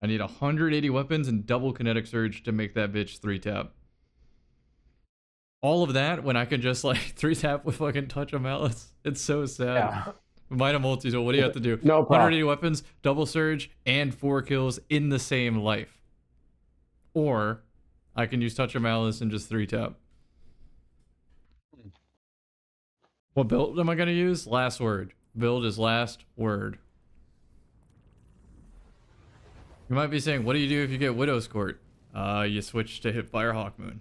A: I need 180 weapons and double kinetic surge to make that bitch 3-tap. All of that when I can just like 3-tap with fucking Touch of Malice. It's so sad.
M: Yeah.
A: Mida multi-tool, what do you have to do?
M: No problem.
A: 180 weapons, double surge, and 4 kills in the same life. Or I can use Touch of Malice and just 3-tap. What build am I going to use? Last Word. Build is Last Word. You might be saying, what do you do if you get Widow's Court? You switch to hit Firehawk Moon.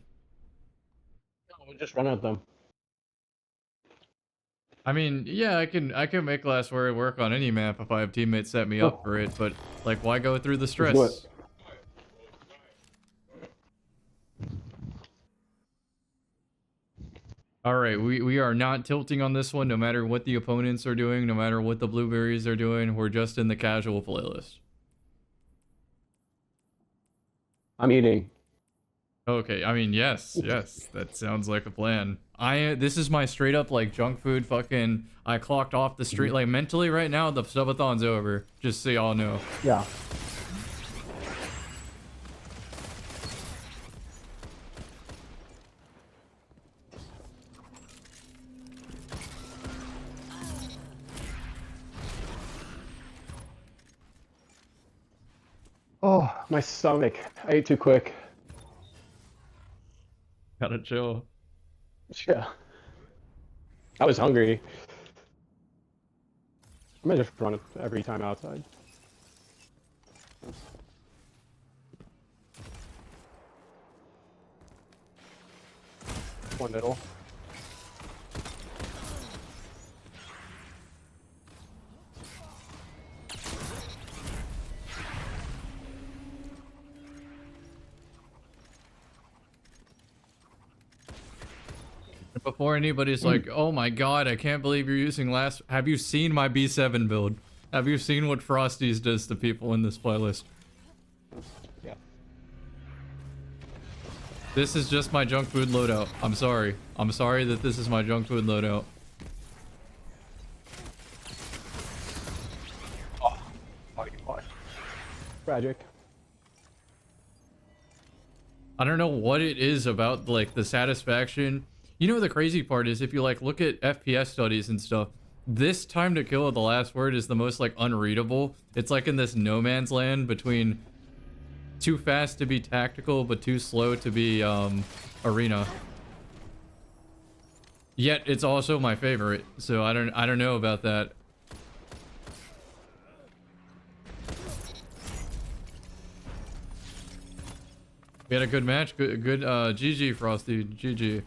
M: No, we'll just run at them.
A: I mean, yeah, I can make Last Word work on any map if I have teammates set me up for it, but like, why go through the stress?
M: Let's do it.
A: All right, we are not tilting on this one, no matter what the opponents are doing, no matter what the blueberries are doing. We're just in the casual playlist.
M: I'm eating.
A: Okay, I mean, yes, that sounds like a plan. This is my straight up like junk food fucking. I clocked off the street like mentally right now. The subathon's over. Just so y'all know.
M: Yeah. Oh, my stomach. I ate too quick.
A: Gotta chill.
M: Yeah. I was hungry. I might just run it every time outside. One middle.
A: Before anybody's like, oh my god, I can't believe you're using last. Have you seen my B7 build? Have you seen what Frosty's does to people in this playlist?
M: Yeah.
A: This is just my junk food loadout. I'm sorry. I'm sorry that this is my junk food loadout.
M: Oh, tragic.
A: I don't know what it is about like the satisfaction. You know, the crazy part is if you like look at FPS studies and stuff, this time to kill of the last word is the most like unreadable. It's like in this no man's land between too fast to be tactical but too slow to be arena. Yet it's also my favorite, so I don't know about that. We had a good match. Good GG Frosty. GG.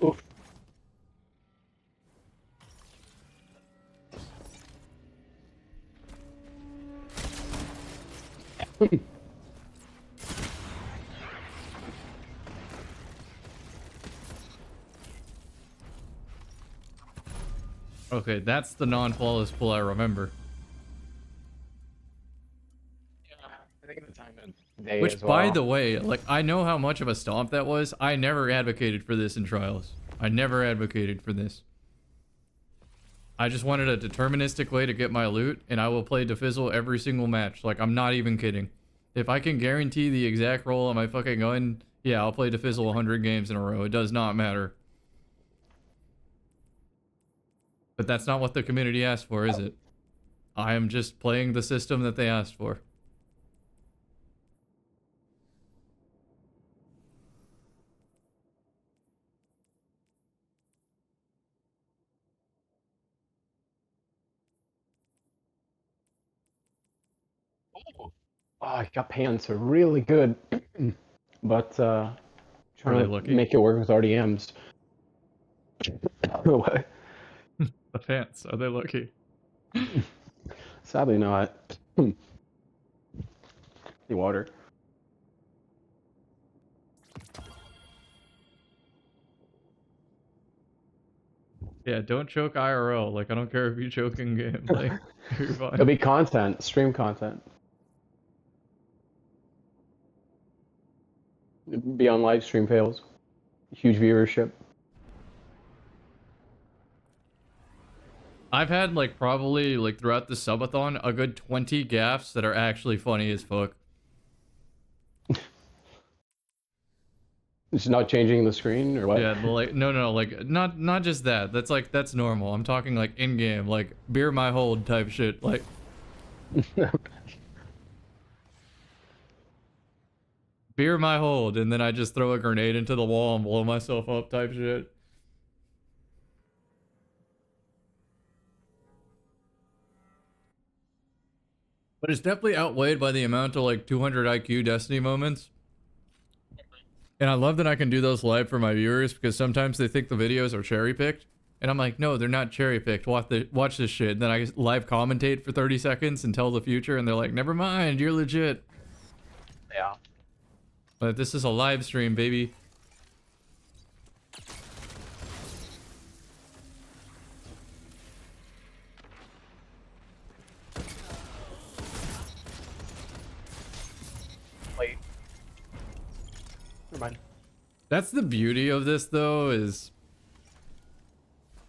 M: Oof.
A: Okay, that's the non-flawless pull I remember.
M: Yeah, I think the time of day
A: Which,
M: as well.
A: by the way, like, I know how much of a stomp that was. I never advocated for this in trials. I never advocated for this. I just wanted a deterministic way to get my loot, and I will play Defizzle every single match. Like, I'm not even kidding. If I can guarantee the exact roll on my fucking gun, yeah, I'll play Defizzle 100 games in a row. It does not matter. But that's not what the community asked for, is it? I am just playing the system that they asked for.
M: Oh, I got pants are really good, but
A: Are
M: trying
A: they
M: to
A: lucky?
M: make it work with RDMs. What?
A: The pants, are they lucky?
M: Sadly not. The water.
A: Yeah, don't choke IRL. Like, I don't care if you choke in game. Like, you're fine.
M: It'll be content, stream content. Be on live stream fails. Huge viewership.
A: I've had, like, probably, like, throughout the subathon, a good 20 gaffes that are actually funny as fuck.
M: It's not changing the screen or what?
A: Yeah, like, no, like, not just that. That's, like, that's normal. I'm talking, like, in-game, like, beer my hold type shit. Like, beer my hold, and then I just throw a grenade into the wall and blow myself up type shit. But it's definitely outweighed by the amount of, like, 200 IQ Destiny moments. And I love that I can do those live for my viewers, because sometimes they think the videos are cherry-picked. And I'm like, no, they're not cherry-picked. Watch this shit. And then I live commentate for 30 seconds and tell the future, and they're like, never mind, you're legit.
M: Yeah.
A: But this is a live stream, baby.
M: Wait. Never mind.
A: That's the beauty of this, though, is...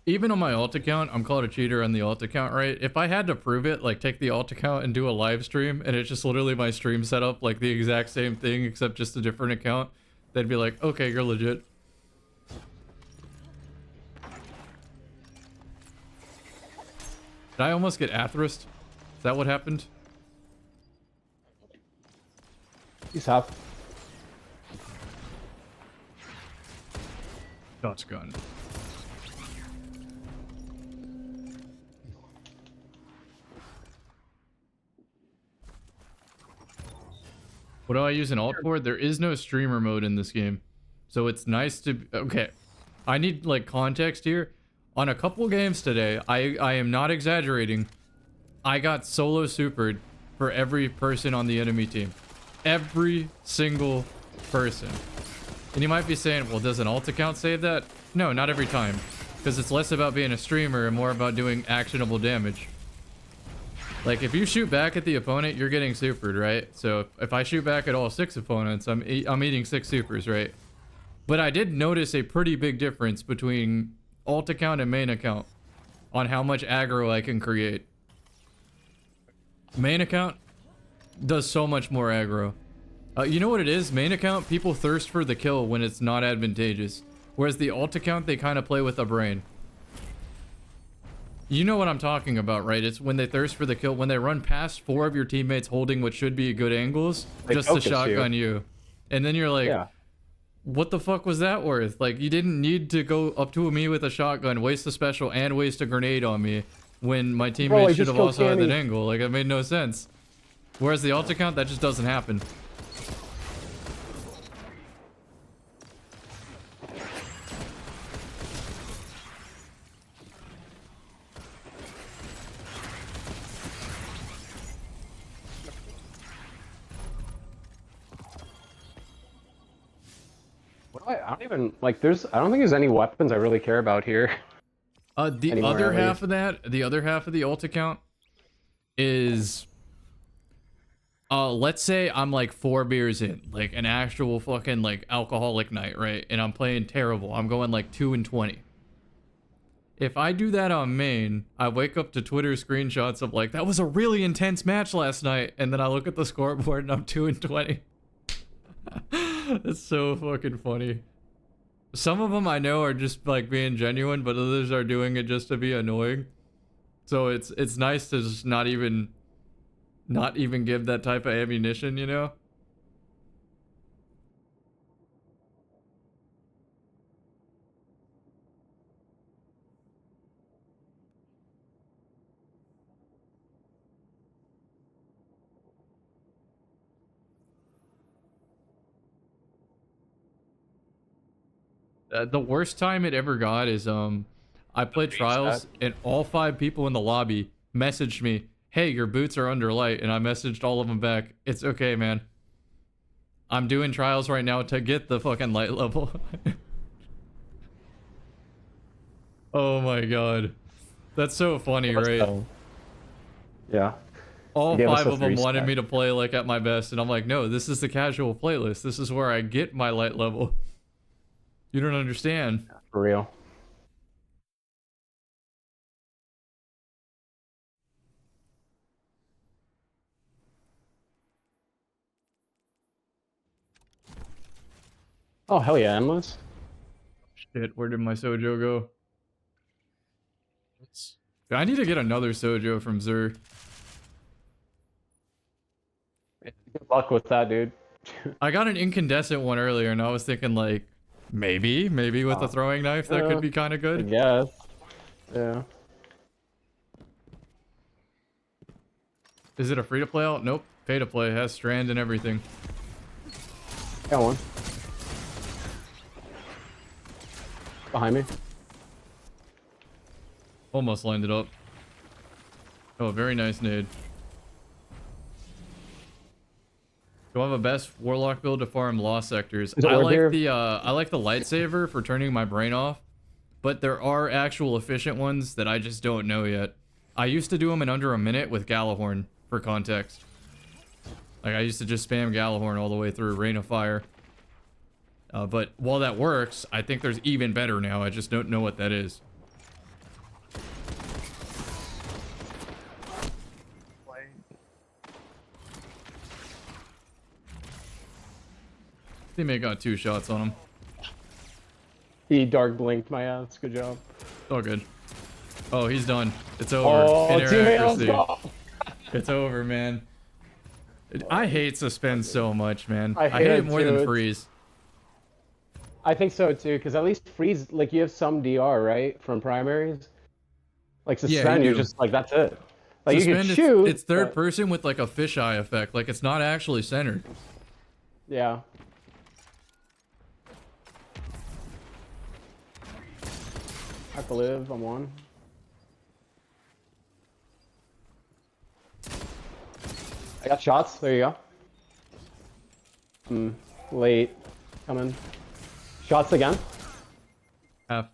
A: Even on my alt account, I'm called a cheater on the alt account, right? If I had to prove it, like, take the alt account and do a live stream, and it's just literally my stream setup, like, the exact same thing, except just a different account, they'd be like, okay, you're legit. Did I almost get Athrist? Is that what happened?
M: He's half.
A: Shotgun. What do I use an alt for? There is no streamer mode in this game. So it's nice to... Okay. I need, like, context here. On a couple games today, I am not exaggerating. I got solo supered for every person on the enemy team. Every single person. And you might be saying, well, does an alt account save that? No, not every time. Because it's less about being a streamer and more about doing actionable damage. Like, if you shoot back at the opponent, you're getting supered, right? So if I shoot back at all 6 opponents, I'm eating 6 supers, right? But I did notice a pretty big difference between alt account and main account on how much aggro I can create. Main account does so much more aggro. You know what it is? Main account, people thirst for the kill when it's not advantageous. Whereas the alt account, they kind of play with the brain. You know what I'm talking about, right? It's when they thirst for the kill, when they run past 4 of your teammates holding what should be good angles,
M: They
A: just to
M: focus
A: shotgun you. And then you're like,
M: Yeah.
A: what the fuck was that worth? Like, you didn't need to go up to me with a shotgun, waste a special, and waste a grenade on me when my teammates should have also had that angle. Like, it made no sense. Whereas the alt account, that just doesn't happen.
M: I don't even like. I don't think there's any weapons I really care about here.
A: The
M: Anymore,
A: other
M: at
A: half
M: least.
A: of that, the other half of the alt account is, let's say I'm like 4 beers in, like an actual fucking like alcoholic night, right? And I'm playing terrible. I'm going like 2 and 20. if I do that on main, I wake up to Twitter screenshots of like, that was a really intense match last night, and then I look at the scoreboard and I'm 2-20. It's so fucking funny. Some of them I know are just like being genuine, but others are doing it just to be annoying. So it's nice to just not even give that type of ammunition, you know? The worst time it ever got is I played trials and all 5 people in the lobby messaged me, "Hey, your boots are under light," and I messaged all of them back, "It's okay, man. I'm doing trials right now to get the fucking light level." Oh my god, that's so funny, right?
M: Yeah.
A: All
M: Gave us
A: 5
M: a
A: of them
M: 3
A: wanted
M: stack.
A: me to play like at my best, and I'm like, no, this is the casual playlist. This is where I get my light level. You don't understand.
M: For real. Oh, hell yeah, endless.
A: Shit, where did my Sojo go? I need to get another Sojo from Zur.
M: Good luck with that, dude.
A: I got an incandescent one earlier, and I was thinking like, maybe with a throwing knife that could be kind of
M: I
A: good.
M: guess. Yeah.
A: Is it a free to play out? Nope, pay to play. Has strand and everything.
M: Got one. Behind me.
A: Almost lined it up. Oh, very nice nade. Do I have a best warlock build to farm lost sectors?
M: Is it
A: I
M: worth
A: like
M: here?
A: the I like the lightsaber for turning my brain off, but there are actual efficient ones that I just don't know yet. I used to do them in under a minute with Galahorn for context. Like I used to just spam Galahorn all the way through Rain of Fire. But while that works, I think there's even better now. I just don't know what that is. Teammate got 2 shots on him.
M: He dark blinked my ass. Good job.
A: All good. Oh, he's done. It's over.
M: Oh,
A: In air
M: teammate,
A: accuracy.
M: let's go.
A: It's over, man. I hate suspend so much, man.
M: I hate
A: it
M: it
A: more
M: too.
A: than
M: It's-
A: freeze.
M: I think so too, because at least freeze, like you have some DR, right, from primaries. Like suspend,
A: you
M: you're
A: do.
M: just like that's it. Like you
A: Suspend,
M: can shoot.
A: it's third
M: but-
A: person with like a fisheye effect. Like it's not actually centered.
M: Yeah. I have to live. I'm one. I got shots. There you go. Late. Coming. Shots again.
A: Half.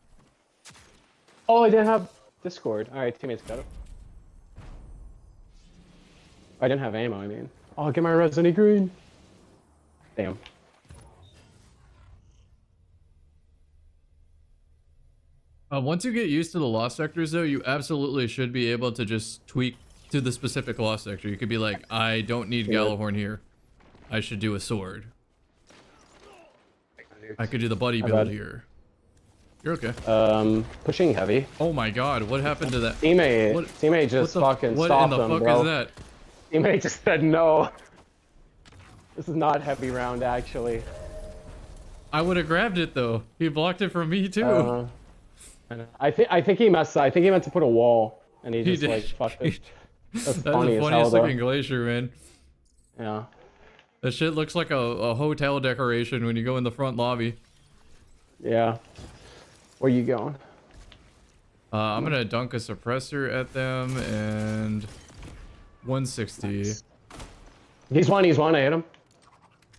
M: Oh, I didn't have Discord. Alright, teammates got it. I didn't have ammo, I mean. Oh, get my Resident Green. Damn.
A: Once you get used to the lost sectors, though, you absolutely should be able to just tweak to the specific lost sector. You could be like, I don't need Galahorn here. I should do a sword. I could do the buddy build here. You're okay.
M: Pushing heavy.
A: Oh my god, what happened to that?
M: Teammate just fucking
A: what
M: stopped
A: in the
M: him,
A: fuck
M: bro.
A: is that?
M: Teammate just said no. This is not heavy round, actually.
A: I would have grabbed it though. He blocked it from me too.
M: I think he messed up. I think he meant to put a wall, and he just
A: did.
M: like fucked it. That's
A: That's
M: funny
A: the
M: as hell,
A: funniest
M: though.
A: looking glacier, man.
M: Yeah.
A: That shit looks like a hotel decoration when you go in the front lobby.
M: Yeah. Where you going?
A: I'm gonna dunk a suppressor at them and 160.
M: He's one. I hit him.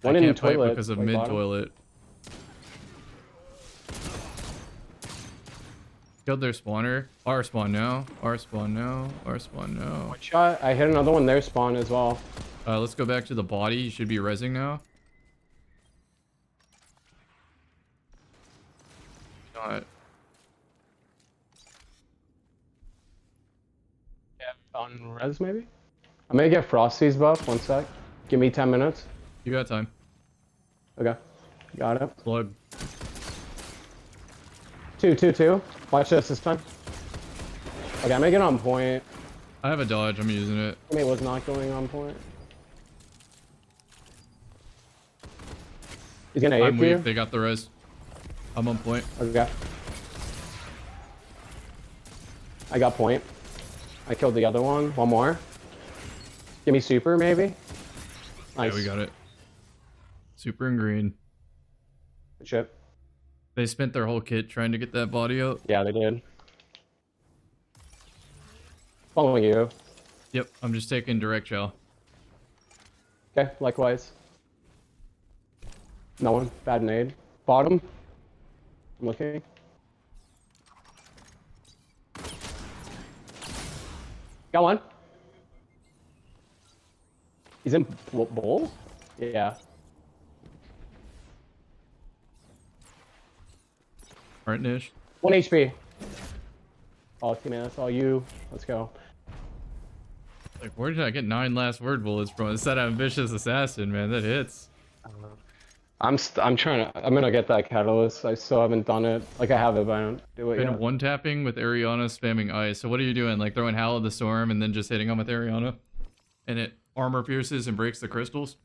M: One
A: I
M: in the
A: can't fight
M: toilet.
A: because of
M: like
A: mid
M: bottom.
A: toilet. Killed their spawner. R spawn now. R spawn now. R spawn now.
M: One shot. I hit another one there spawn as well.
A: Let's go back to the body. You should be rezzing now. Not.
M: 1 res maybe? I'm gonna get Frosty's buff, 1 sec. Give me 10 minutes.
A: You got time.
M: Okay. Got it.
A: Slug.
M: 2. Watch this time. Okay, I'm gonna get on point.
A: I have a dodge. I'm using it.
M: It was not going on point. He's gonna
A: I'm
M: ape
A: weak.
M: you.
A: They got the res. I'm on point.
M: Okay. I got point. I killed the other one. One more. Give me super, maybe. Nice.
A: Yeah, we got it. Super and green.
M: Good shit.
A: They spent their whole kit trying to get that body out.
M: Yeah, they did. Following you.
A: Yep, I'm just taking direct shell.
M: Okay, likewise. No one. Bad nade. Bottom. I'm looking. Got one. He's in bowl? Yeah.
A: Right, Nish?
M: 1 HP. Oh, teammate, that's all you. Let's go.
A: Like, where did I get 9 last word bullets from? It's that ambitious assassin, man. That hits.
M: I'm gonna get that catalyst. I still haven't done it. Like, I have it, but I don't do it
A: Been
M: yet.
A: one tapping with Ariana spamming ice. So what are you doing? Like throwing Howl of the Storm and then just hitting them with Ariana? And it armor pierces and breaks the crystals?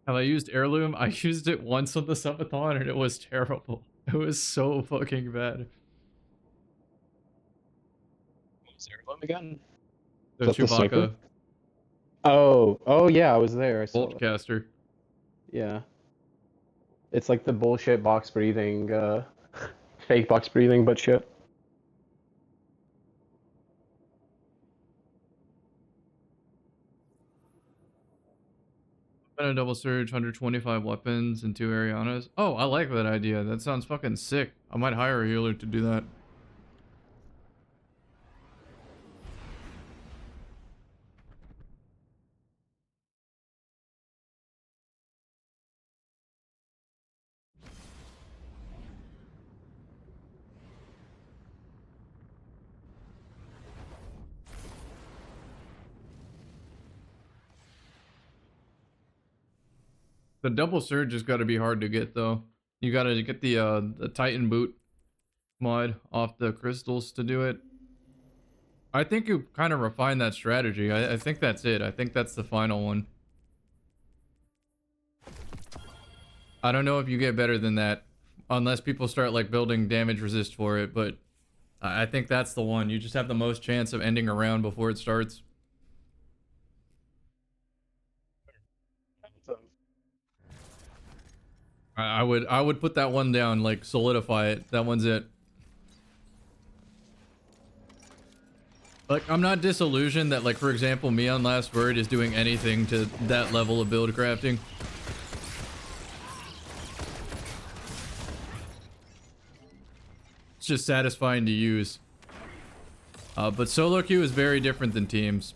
A: Have I used heirloom? I used it once on the subathon and it was terrible. It was so fucking bad.
M: What's heirloom again?
A: The
M: Is that the
A: Chewbacca
M: sniper? Oh yeah, I was there. I saw
A: bolt
M: that.
A: caster.
M: Yeah. It's like the bullshit box breathing, fake box breathing, but shit.
A: And a double surge, 125 weapons, and 2 Arianas. Oh, I like that idea. That sounds fucking sick. I might hire a healer to do that. The double surge has got to be hard to get though. You got to get the Titan boot mod off the crystals to do it. I think you kind of refined that strategy. I think that's it. I think that's the final one. I don't know if you get better than that unless people start like building damage resist for it, but I think that's the one. You just have the most chance of ending a round before it starts. I would put that one down, like solidify it. That one's it. Like, I'm not disillusioned that, like, for example, me on Last Word is doing anything to that level of build crafting. It's just satisfying to use. But solo queue is very different than teams.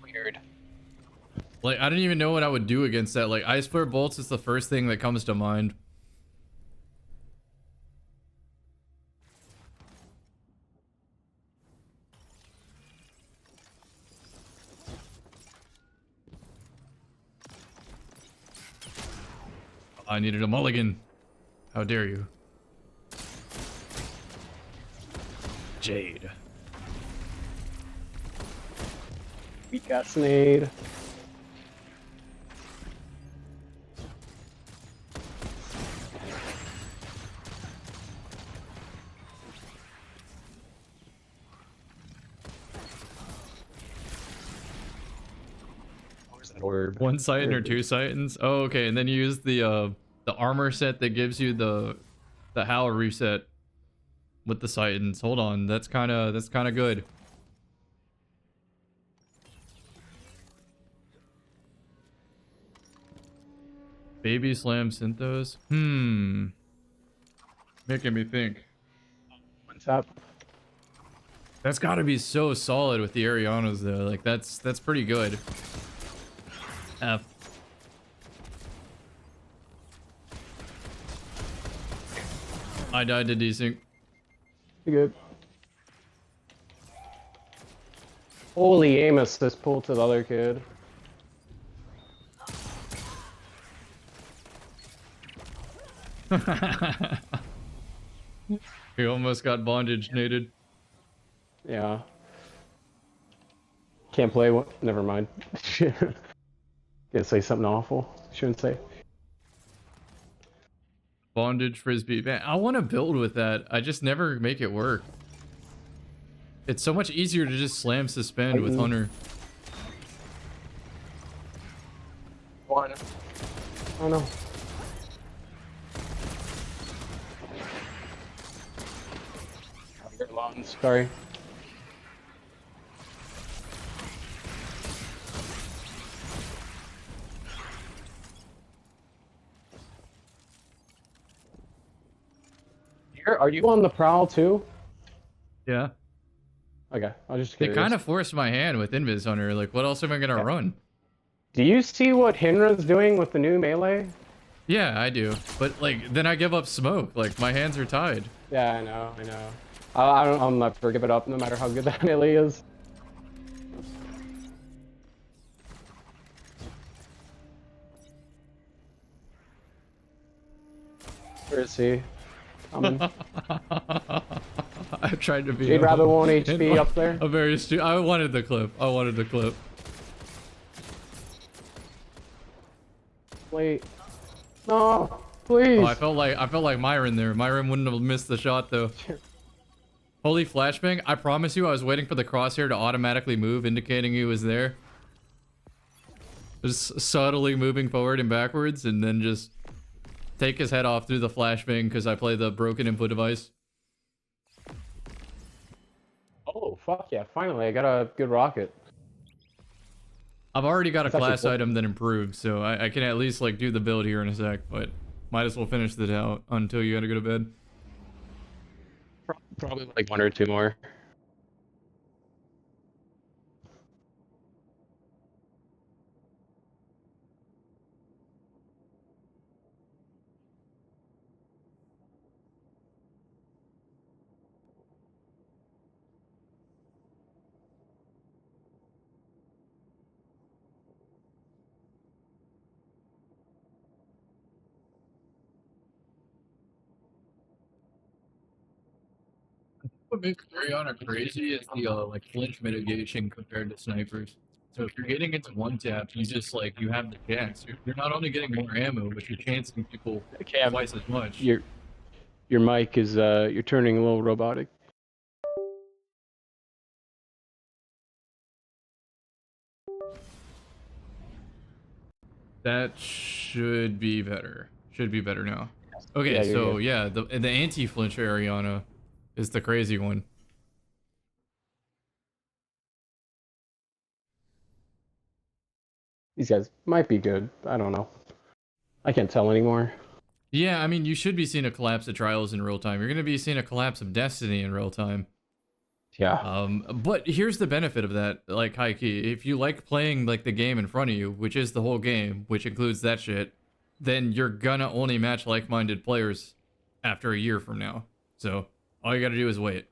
M: Weird.
A: Like, I didn't even know what I would do against that. Like, Ice Flare Bolts is the first thing that comes to mind. I needed a mulligan. How dare you? Jade.
M: We got Snade. Orb.
A: One Titan or
M: Orb.
A: 2 Titans? Oh, okay. And then you use the armor set that gives you the Howl reset with the Titans. Hold on, that's kind of good. Baby Slam Synthos? Making me think.
M: What's up?
A: That's got to be so solid with the Arianas though. Like that's pretty good. F. I died to desync.
M: You good? Holy aim assist pull to the other kid.
A: He almost got bondage nated.
M: Yeah. Can't play what? Never mind. Gonna say something awful. Shouldn't say.
A: Bondage frisbee. Man, I want to build with that. I just never make it work. It's so much easier to just slam suspend with Hunter.
M: One. Oh no. You're alone. Sorry. Are you on the prowl too?
A: Yeah.
M: Okay, I'll just.
A: They kind of forced my hand with Invis Hunter. Like, what else am I gonna run?
M: Do you see what Hinra's doing with the new melee?
A: Yeah, I do. But like, then I give up smoke. Like, my hands are tied.
M: Yeah, I know. I'm not gonna give it up, no matter how good that melee is. Where is he?
A: I tried to be.
M: Jade Rabbit 1 HP up there.
A: A very I wanted the clip. I wanted the clip.
M: Wait. No, please.
A: Oh, I felt like Myron there. Myron wouldn't have missed the shot though. Holy flashbang! I promise you, I was waiting for the crosshair to automatically move, indicating he was there. Just subtly moving forward and backwards, and then just take his head off through the flashbang because I play the broken input device.
M: Oh fuck yeah! Finally, I got a good rocket.
A: I've already got a
M: That's
A: class
M: cool.
A: item that improves, so I can at least like do the build here in a sec, but might as well finish it out until you gotta go to bed.
M: Probably like 1 or 2 more.
A: What makes Ariana crazy is the like flinch mitigation compared to snipers. So if you're getting into one tap, you just like you have the chance. You're not only getting more ammo, but you're chancing people twice as much.
M: Your mic is you're turning a little robotic.
A: That should be better. Should be better now. Okay,
M: Yeah, you're
A: so
M: good.
A: yeah, the anti-flinch Ariana is the crazy one.
M: These guys might be good. I don't know. I can't tell anymore.
A: Yeah, I mean, you should be seeing a collapse of Trials in real time. You're going to be seeing a collapse of Destiny in real time.
M: Yeah.
A: But here's the benefit of that, like, high key. If you like playing, like, the game in front of you, which is the whole game, which includes that shit, then you're gonna only match like-minded players after a year from now. So, all you gotta do is wait.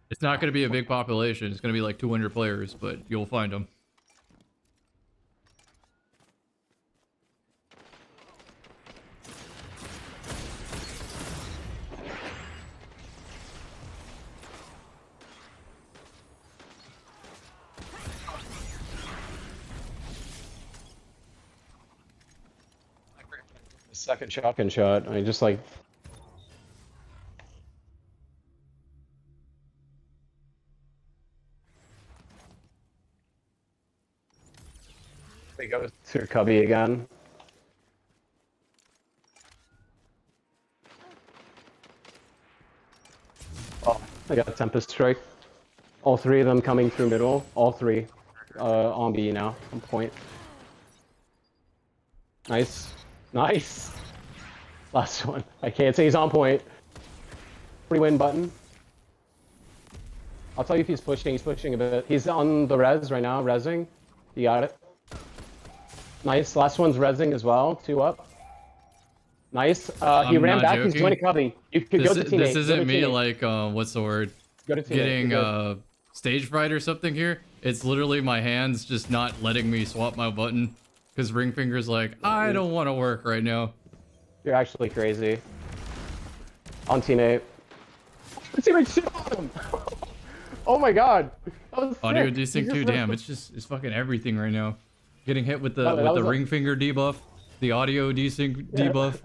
A: It's not gonna be a big population. It's gonna be like 200 players, but you'll find them.
M: The second shotgun shot. I just like. They go to cubby again. Oh, I got a Tempest Strike. All three of them coming through middle. All three. On B now. On point. Nice. Nice! Last one. I can't say he's on point. Free win button. I'll tell you if he's pushing. He's pushing a bit. He's on the res right now. Resing. You got it. Nice. Last one's resing as well. 2 up. Nice. He ran back.
A: Joking.
M: He's joining cubby. You could go to teammate.
A: This isn't me like what's the word?
M: Go to teammate.
A: Getting stage fright or something here. It's literally my hands just not letting me swap my button because ring finger's like I don't want to work right now.
M: You're actually crazy. On teammate. Teammate shit on him. Oh my god.
A: Audio desync too. Damn, it's fucking everything right now. Getting hit with the ring finger debuff, the audio desync debuff,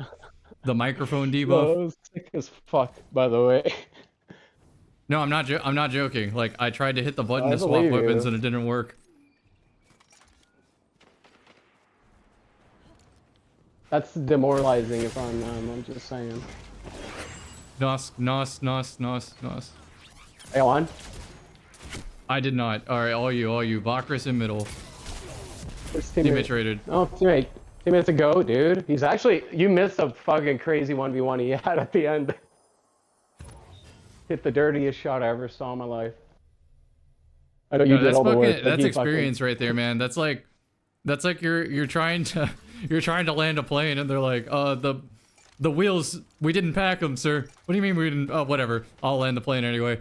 A: the microphone debuff.
M: That was sick as fuck, by the way.
A: No, I'm not joking. Like I tried to hit the button to swap
M: believe you.
A: weapons and it didn't work.
M: That's demoralizing if I'm them, I'm just saying.
A: Nos.
M: Hey, on?
A: I did not. Alright, all you. Bakris in middle.
M: Where's
A: Teammate traded.
M: Oh, teammate. Teammate's a go, dude. He's actually... You missed a fucking crazy 1v1 he had at the end. Hit the dirtiest shot I ever saw in my life. I know you did all the work.
A: That's experience right there, man. That's like you're trying to land a plane and they're like, the wheels, we didn't pack them, sir. What do you mean we didn't? Oh, whatever. I'll land the plane anyway.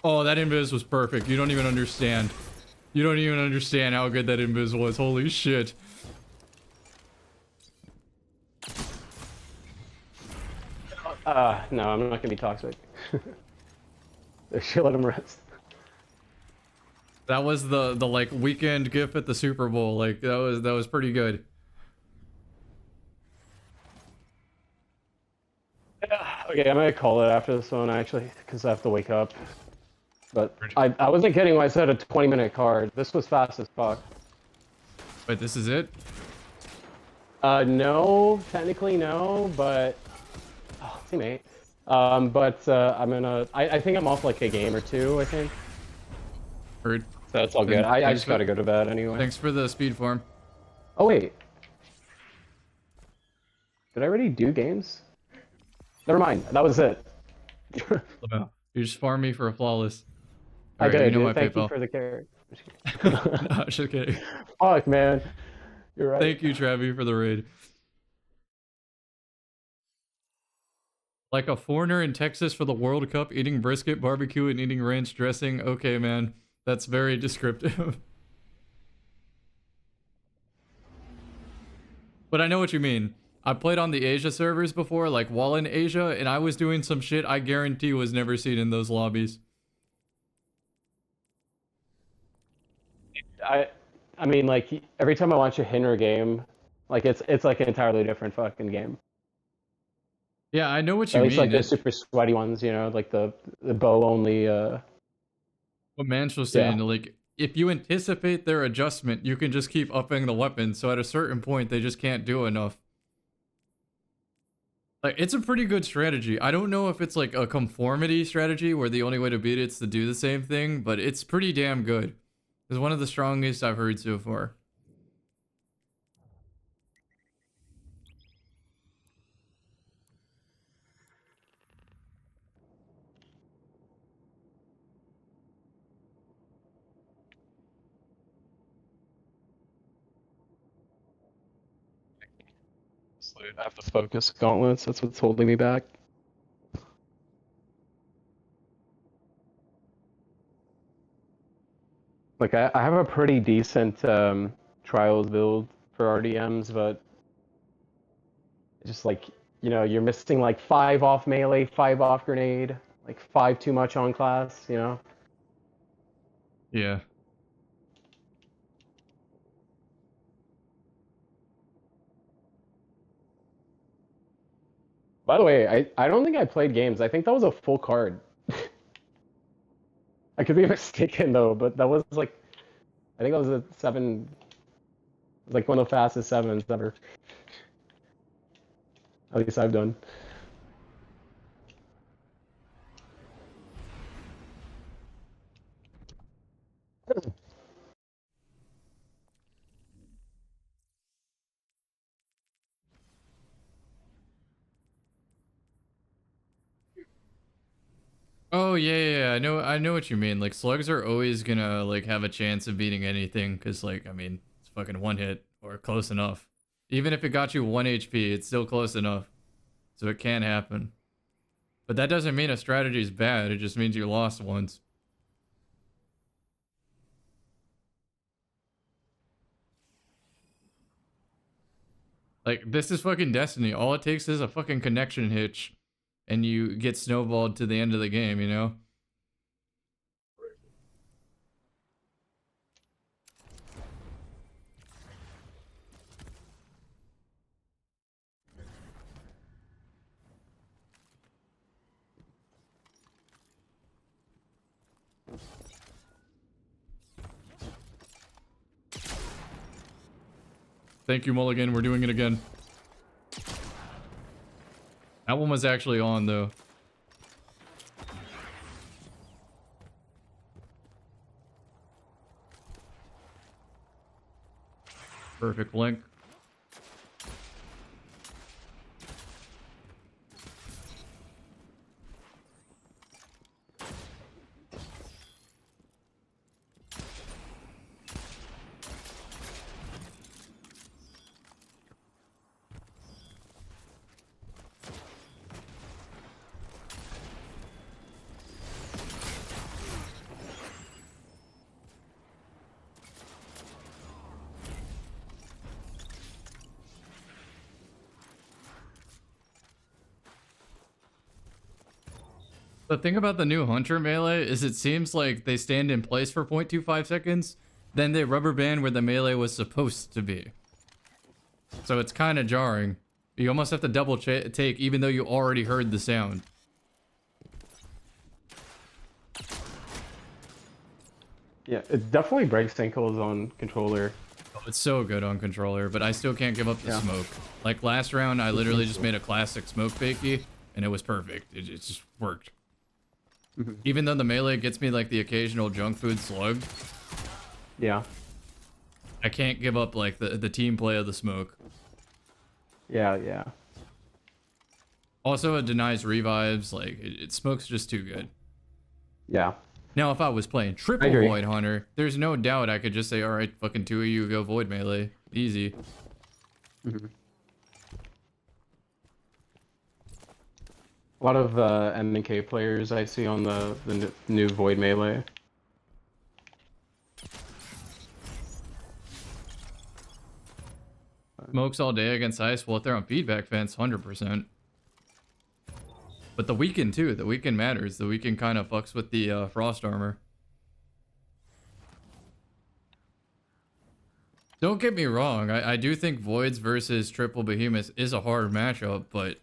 A: Oh, that invis was perfect. You don't even understand. You don't even understand how good that invis was. Holy shit.
M: No, I'm not gonna be toxic. Should let him rest.
A: That was the like weekend gif at the Super Bowl. Like that was pretty good.
M: Okay, I'm gonna call it after this one actually, because I have to wake up. But I wasn't kidding when I said a 20-minute card. This was fast as fuck.
A: Wait, this is it?
M: No, technically no, but teammate. But I'm gonna. I think I'm off like a game or two. I think.
A: Heard.
M: So that's all good. I just gotta go to bed anyway.
A: Thanks for the speed farm.
M: Oh wait. Did I already do games? Never mind. That was it.
A: You just farmed me for a flawless.
M: I
A: Alright,
M: did.
A: you know my
M: Thank
A: PayPal.
M: you for the carrot.
A: No, just kidding.
M: Fuck, man. You're right.
A: Thank you, Travi, for the raid. Like a foreigner in Texas for the World Cup, eating brisket, barbecue, and eating ranch dressing. Okay, man. That's very descriptive. But I know what you mean. I played on the Asia servers before, like while in Asia, and I was doing some shit I guarantee was never seen in those lobbies.
M: I mean, like, every time I watch a Hinner game, like, it's like an entirely different fucking game.
A: Yeah, I know what you
M: At
A: mean.
M: least, like, the super sweaty ones, you know, like the bow only,
A: What Manch was saying, like, if you anticipate their adjustment, you can just keep upping the weapon, so at a certain point, they just can't do enough. Like, it's a pretty good strategy. I don't know if it's, like, a conformity strategy, where the only way to beat it is to do the same thing, but it's pretty damn good. It's one of the strongest I've heard so far.
M: I have to focus gauntlets. That's what's holding me back. Like, I have a pretty decent trials build for RDMs, but just like, you know, you're missing like 5 off melee, 5 off grenade, like 5 too much on class, you know?
A: Yeah.
M: By the way, I don't think I played games. I think that was a full card. I could be mistaken though, but that was like, I think that was a 7, like one of the fastest 7s ever. At least I've done.
A: Oh yeah, I know what you mean. Like slugs are always gonna like have a chance of beating anything, cause like I mean it's fucking one hit or close enough. Even if it got you 1 HP, it's still close enough, so it can happen. But that doesn't mean a strategy is bad. It just means you lost once. Like this is fucking Destiny. All it takes is a fucking connection hitch, and you get snowballed to the end of the game. You know. Thank you, Mulligan. We're doing it again. That one was actually on, though. Perfect link. The thing about the new Hunter melee is it seems like they stand in place for 0.25 seconds, then they rubber band where the melee was supposed to be. So it's kind of jarring. You almost have to double take even though you already heard the sound.
M: Yeah, it definitely breaks ankles on controller.
A: Oh, it's so good on controller, but I still can't give up the smoke. Like last round, I literally just made a classic smoke fakie, and it was perfect. It just worked. Even though the melee gets me like the occasional junk food slug.
M: Yeah.
A: I can't give up like the team play of the smoke.
M: Yeah, yeah.
A: Also, it denies revives. Like it smokes just too good.
M: Yeah.
A: Now, if I was playing triple Void Hunter, there's no doubt I could just say, all right, fucking 2 of you go Void melee, easy.
M: A lot of M&K players I see on the new Void melee.
A: Smokes all day against ice. Well, if they're on feedback fence, 100%. But the weaken too. The weaken matters. The weaken kind of fucks with the frost armor. Don't get me wrong. I do think Voids versus triple behemoths is a hard matchup, but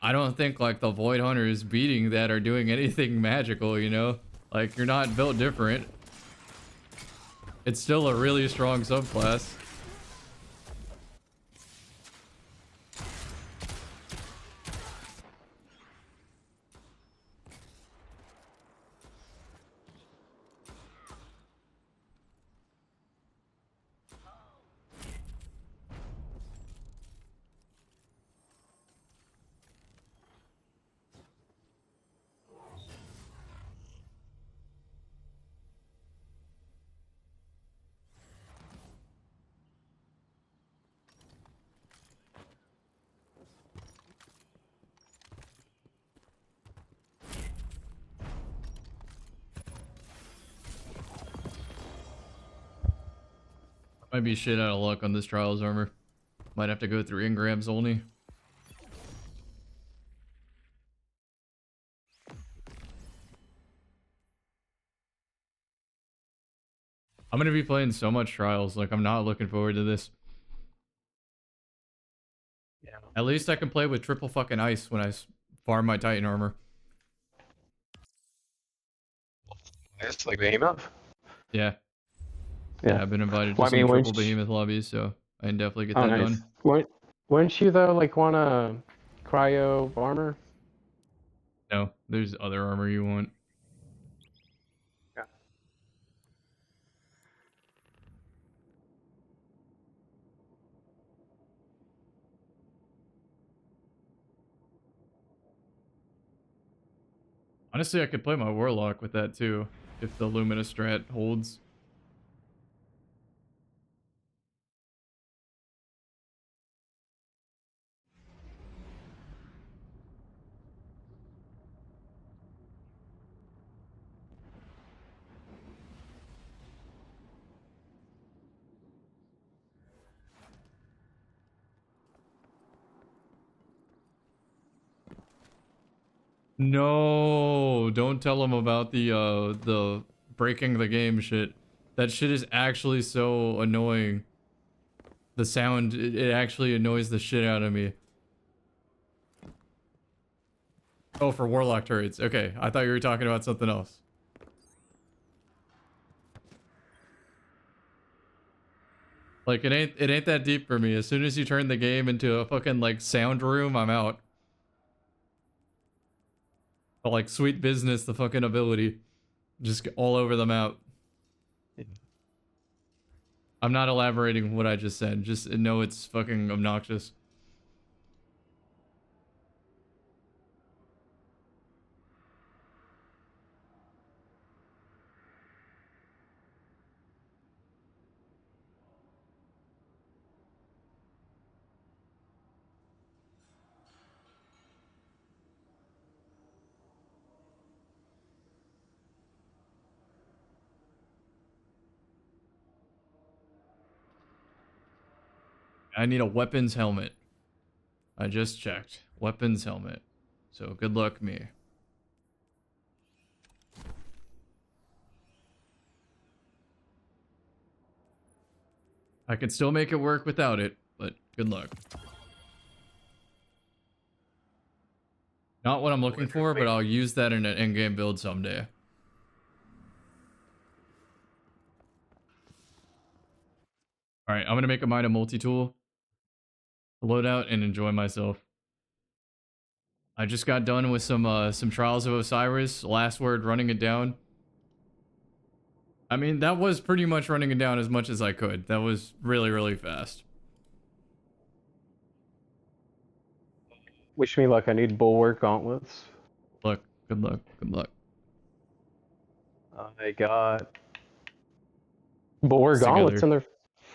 A: I don't think like the Void Hunters beating that are doing anything magical, you know? Like you're not built different. It's still a really strong subclass. Might be shit out of luck on this Trials armor. Might have to go through engrams only. I'm gonna be playing so much Trials, like I'm not looking forward to this.
M: Yeah.
A: At least I can play with triple fucking ice when I farm my Titan armor.
M: It's like behemoth.
A: Yeah.
M: Yeah.
A: Yeah, I've been invited to
M: Well, I
A: some
M: mean,
A: triple behemoth lobbies, so I can definitely get
M: oh,
A: that
M: nice.
A: done.
M: Wouldn't you though like want a cryo armor?
A: No, there's other armor you want.
M: Yeah.
A: Honestly, I could play my Warlock with that too, if the Lumina strat holds. No, don't tell him about the breaking the game shit. That shit is actually so annoying. The sound, it actually annoys the shit out of me. Oh, for Warlock turrets. Okay, I thought you were talking about something else. Like, it ain't that deep for me. As soon as you turn the game into a fucking, like, sound room, I'm out. But, like, sweet business, the fucking ability. Just all over the map. I'm not elaborating what I just said. Just know it's fucking obnoxious. I need a weapons helmet. I just checked. Weapons helmet. So good luck me. I can still make it work without it, but good luck. Not what I'm looking for, but I'll use that in an in-game build someday. Alright, I'm gonna make a mine a multi-tool. Load out and enjoy myself. I just got done with some Trials of Osiris. Last word, running it down. I mean, that was pretty much running it down as much as I could. That was really, really fast.
M: Wish me luck. I need bulwark gauntlets.
A: Look, good luck, good luck.
M: I got bulwark gauntlets and they're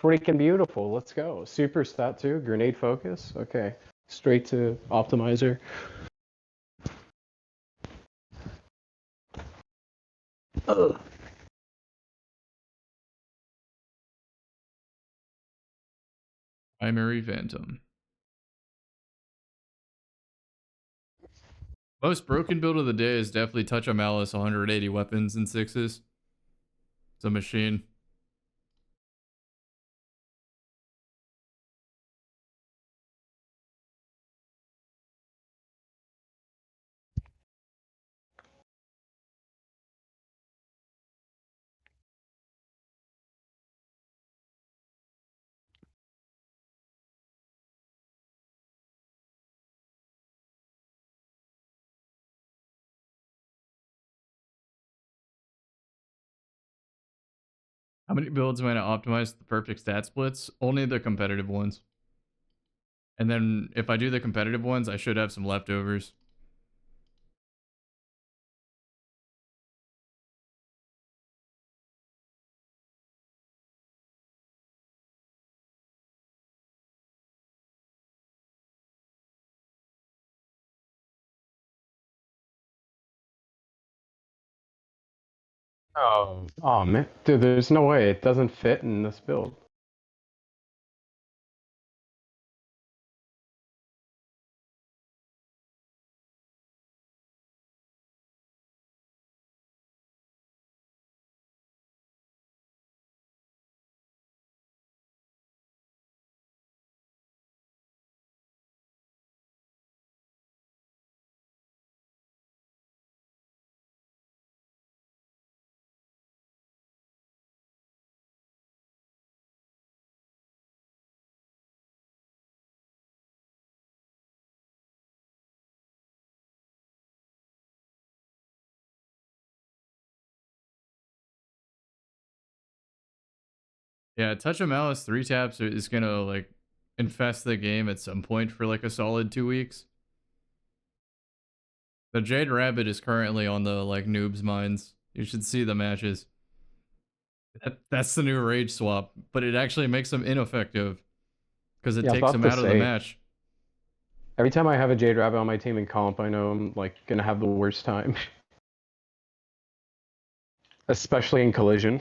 M: freaking beautiful. Let's go. Super stat 2, grenade focus. Okay. Straight to optimizer. Ugh.
A: Primary Phantom. Most broken build of the day is definitely Touch of Malice, 180 weapons and 6s. It's a machine. How many builds am I going to optimize the perfect stat splits? Only the competitive ones. And then if I do the competitive ones, I should have some leftovers.
M: Oh man, dude, there's no way it doesn't fit in this build.
A: Yeah, Touch of Malice 3 taps is gonna like infest the game at some point for like a solid 2 weeks. The Jade Rabbit is currently on the like noobs' minds. You should see the matches. That's the new rage swap, but it actually makes them ineffective because it
M: Yeah, I was
A: takes
M: about
A: them
M: to
A: out of the
M: say,
A: match.
M: every time I have a Jade Rabbit on my team in comp, I know I'm like gonna have the worst time. Especially in collision.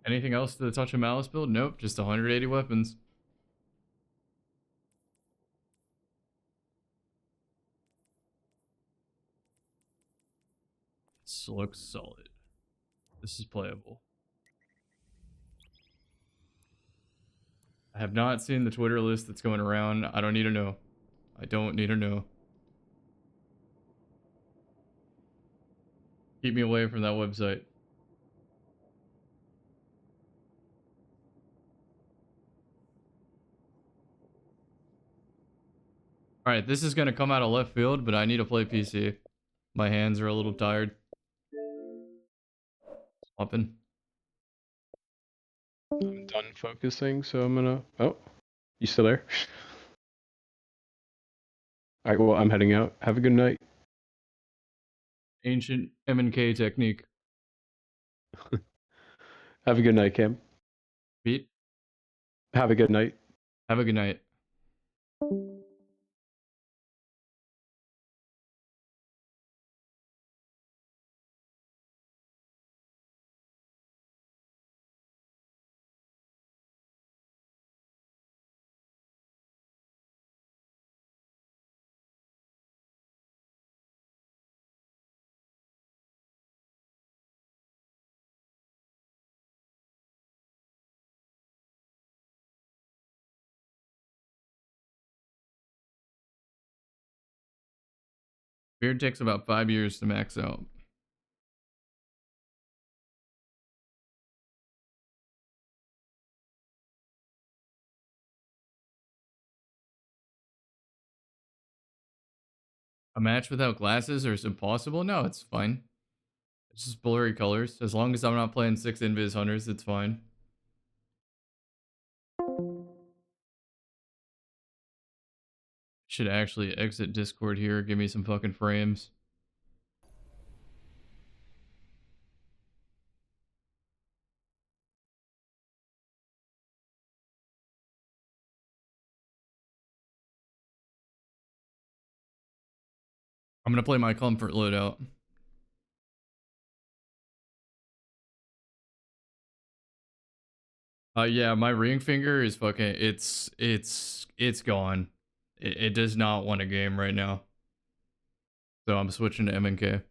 A: Anything else to the Touch of Malice build? Nope, just 180 weapons. This looks solid. This is playable. I have not seen the Twitter list that's going around. I don't need to know. I don't need to know. Keep me away from that website. Alright, this is going to come out of left field, but I need to play PC. My hands are a little tired. Swapping.
M: I'm done focusing, so I'm gonna... Oh, you still there? Alright, well, I'm heading out. Have a good night.
A: Ancient M&K technique.
M: Have a good night, Cam.
A: Pete,
M: Have a good night.
A: have a good night. Beard takes about 5 years to max out. A match without glasses, or is it possible? No, it's fine. It's just blurry colors. As long as I'm not playing 6 Invis Hunters, it's fine. Should actually exit Discord here. Give me some fucking frames. I'm gonna play my comfort loadout. Yeah, my ring finger is fucking, it's gone. It does not want a game right now. So I'm switching to M&K.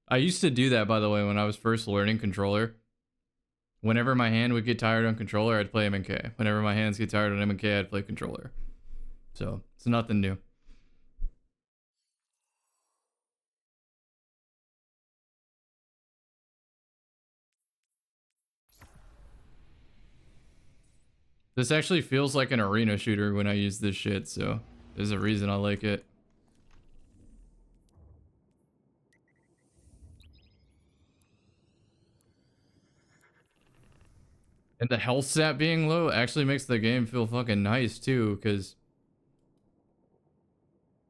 A: I used to do that, by the way, when I was first learning controller. Whenever my hand would get tired on controller, I'd play M&K. Whenever my hands get tired on M&K, I'd play controller. So it's nothing new. This actually feels like an arena shooter when I use this shit, so there's a reason I like it. And the health stat being low actually makes the game feel fucking nice too, because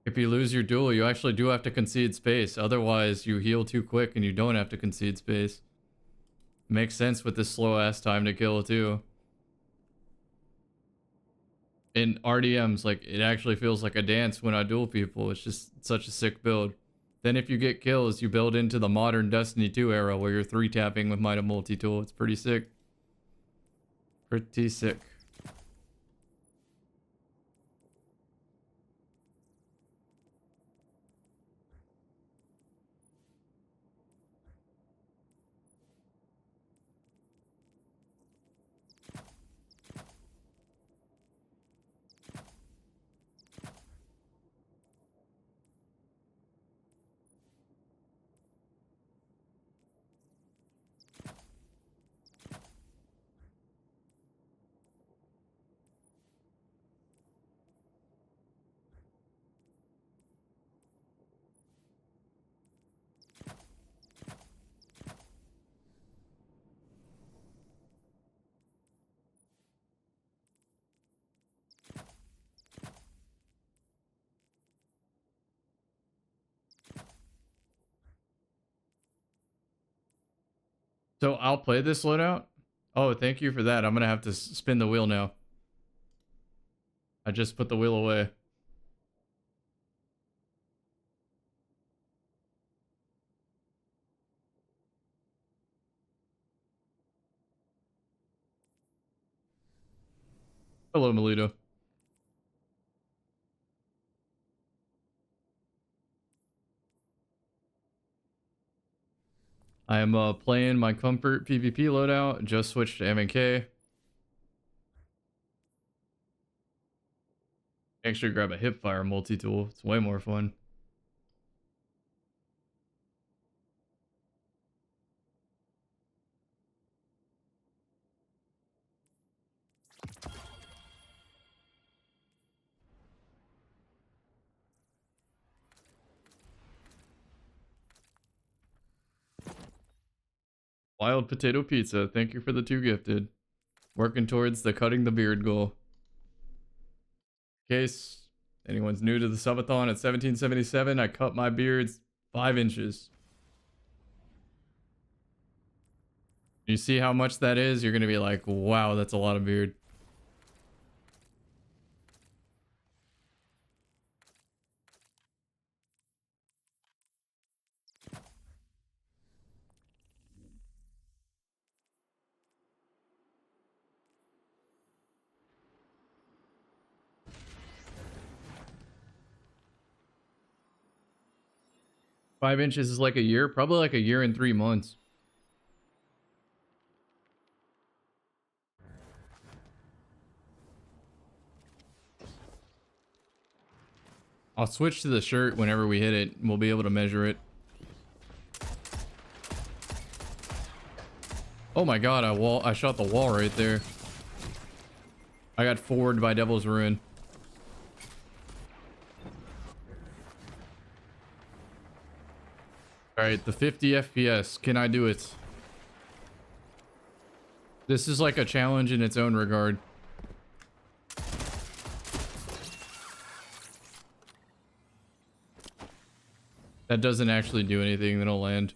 A: if you lose your duel, you actually do have to concede space. Otherwise, you heal too quick and you don't have to concede space. Makes sense with this slow ass time to kill too. In RDMs, like, it actually feels like a dance when I duel people. It's just such a sick build. Then if you get kills, you build into the modern Destiny 2 era where you're 3-tapping with Might of Multi-Tool. It's pretty sick. Pretty sick. So I'll play this loadout. Oh, thank you for that. I'm gonna have to spin the wheel now. I just put the wheel away. Hello, Melito. I am playing my comfort PvP loadout. Just switched to M&K. Actually, grab a hipfire multi-tool. It's way more fun. Wild potato pizza. Thank you for the 2 gifted. Working towards the cutting the beard goal. In case anyone's new to the subathon, at 1777, I cut my beards 5 inches. You see how much that is? You're going to be like, wow, that's a lot of beard. Five inches is like a year, probably like a year and 3 months. I'll switch to the shirt whenever we hit it. We'll be able to measure it. Oh my god, I shot the wall right there. I got forward by Devil's Ruin. Alright, the 50 FPS. Can I do it? This is like a challenge in its own regard. That doesn't actually do anything, that'll land.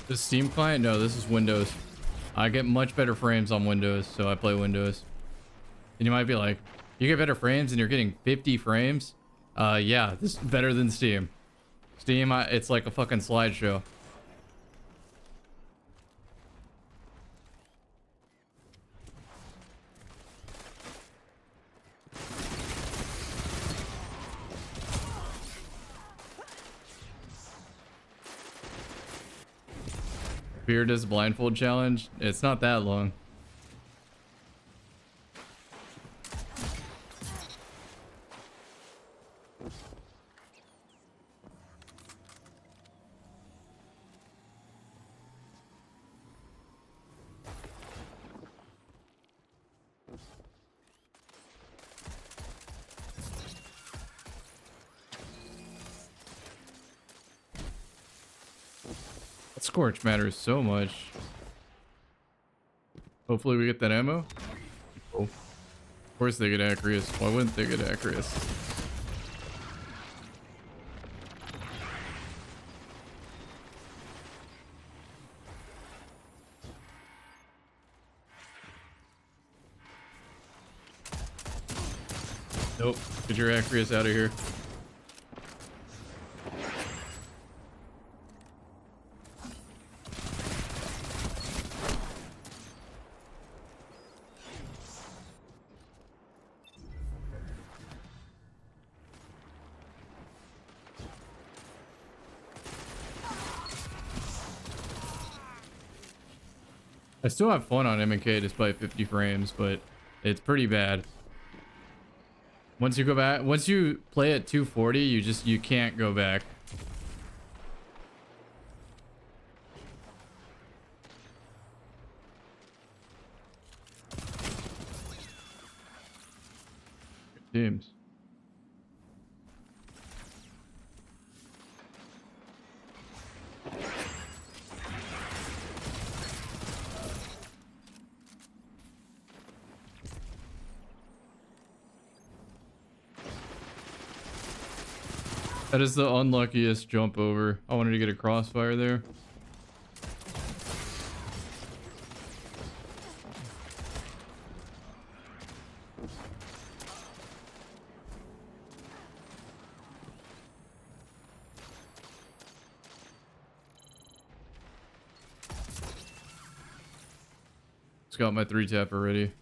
A: This Steam client? No, this is Windows. I get much better frames on Windows, so I play Windows. And you might be like, you get better frames and you're getting 50 frames? Yeah, this is better than Steam. Steam, it's like a fucking slideshow. Beard is blindfold challenge. It's not that long. Scorch matters so much. Hopefully we get that ammo. Oh. Of course they get Acreus. Why wouldn't they get Acreus? Nope. Get your Acreus out of here. I still have fun on M&K despite 50 frames, but it's pretty bad. Once you go back, once you play at 240, you can't go back. Good teams. That is the unluckiest jump over. I wanted to get a crossfire there. Just got my 3-tap already.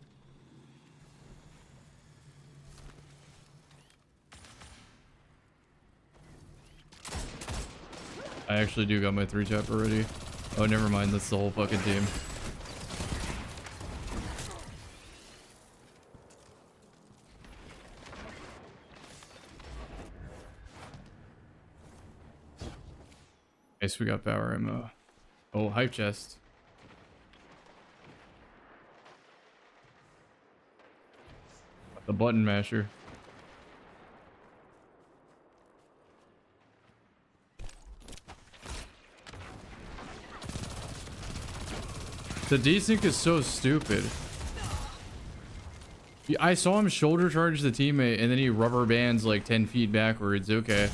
A: I actually do got my 3-tap already. Oh, never mind. That's the whole fucking team. Nice, we got power ammo. Oh, hype chest. The button masher. The desync is so stupid. I saw him shoulder charge the teammate and then he rubber bands like 10 feet backwards. Okay.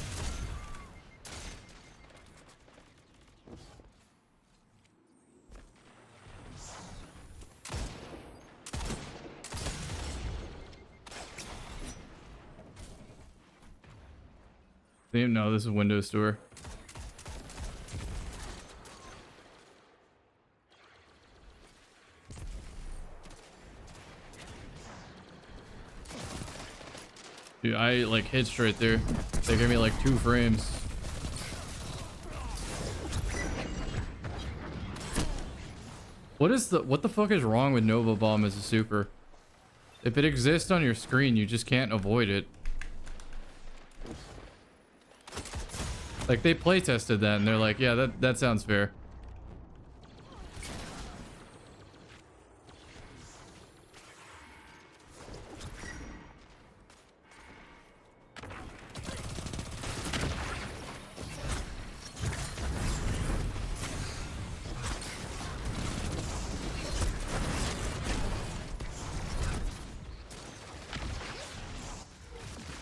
A: No, this is Windows Store. Dude, I like hitched right there. They gave me like 2 frames. What the fuck is wrong with Nova Bomb as a super? If it exists on your screen, you just can't avoid it. Like they play tested that and they're like, yeah, that sounds fair.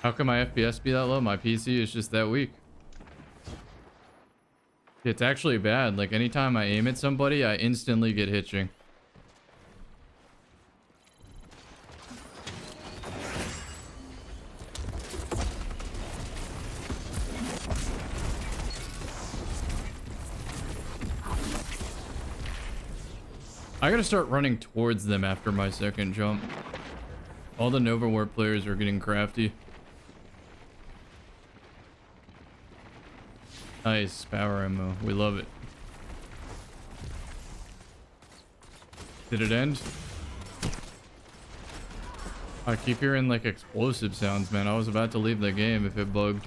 A: How can my FPS be that low? My PC is just that weak. It's actually bad. Like anytime I aim at somebody, I instantly get hitching. I gotta start running towards them after my second jump. All the Nova War players are getting crafty. Nice power ammo. We love it. Did it end? I keep hearing like explosive sounds, man. I was about to leave the game if it bugged.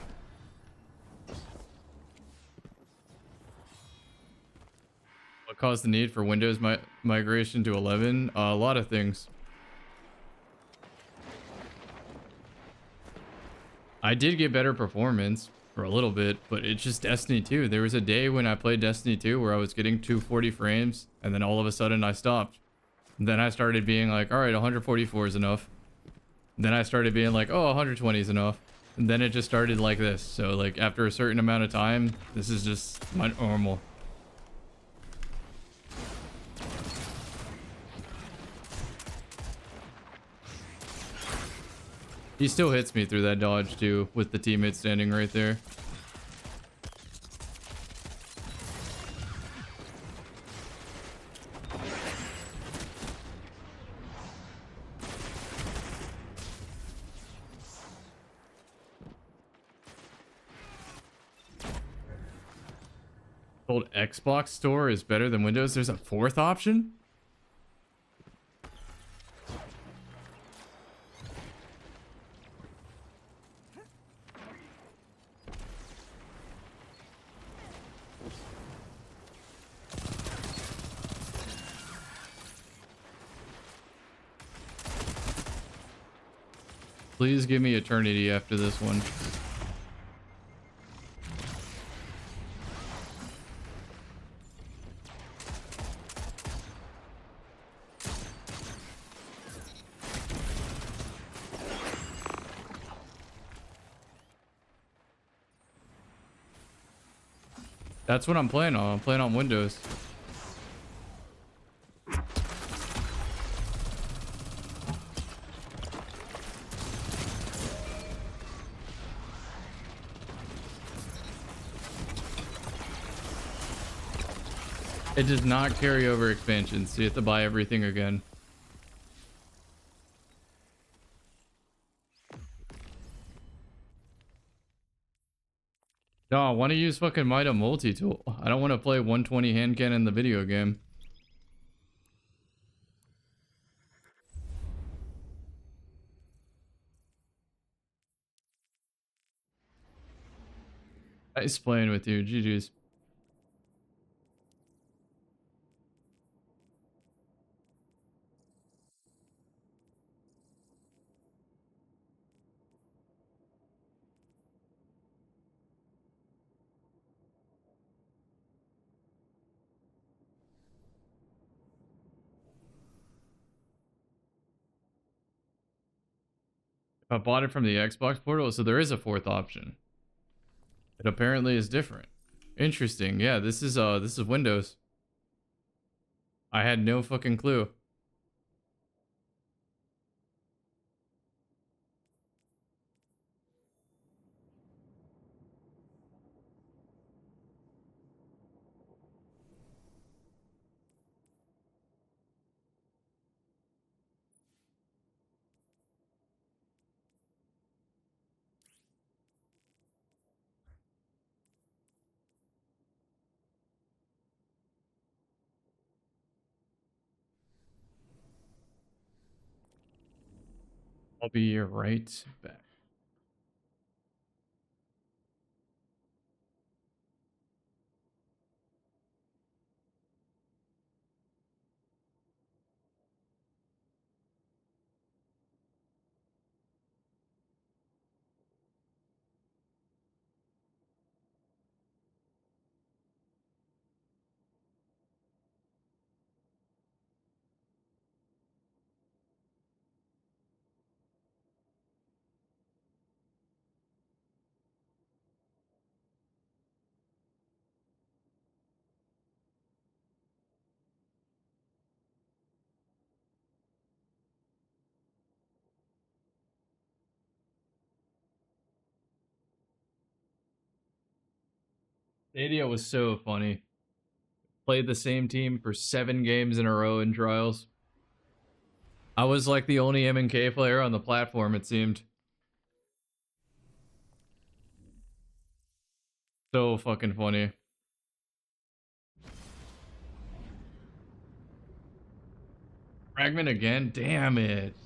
A: What caused the need for Windows migration to 11? A lot of things. I did get better performance for a little bit, but it's just Destiny 2. There was a day when I played Destiny 2 where I was getting 240 frames and then all of a sudden I stopped. And then I started being like, all right, 144 is enough. Then I started being like, oh, 120 is enough. And then it just started like this. So like after a certain amount of time, this is just my normal. He still hits me through that dodge too, with the teammate standing right there. Old Xbox store is better than Windows. There's a 4th option? Please give me eternity after this one. That's what I'm playing on. I'm playing on Windows. It does not carry over expansions, so you have to buy everything again. No, I want to use fucking Mida multi-tool. I don't want to play 120 hand cannon in the video game. Nice playing with you. GG's. I bought it from the Xbox portal, so there is a fourth option. It apparently is different. Interesting. Yeah, this is Windows. I had no fucking clue. I'll be right back. Stadia was so funny. Played the same team for 7 games in a row in trials. I was like the only M&K player on the platform, it seemed. So fucking funny. Fragment again? Damn it.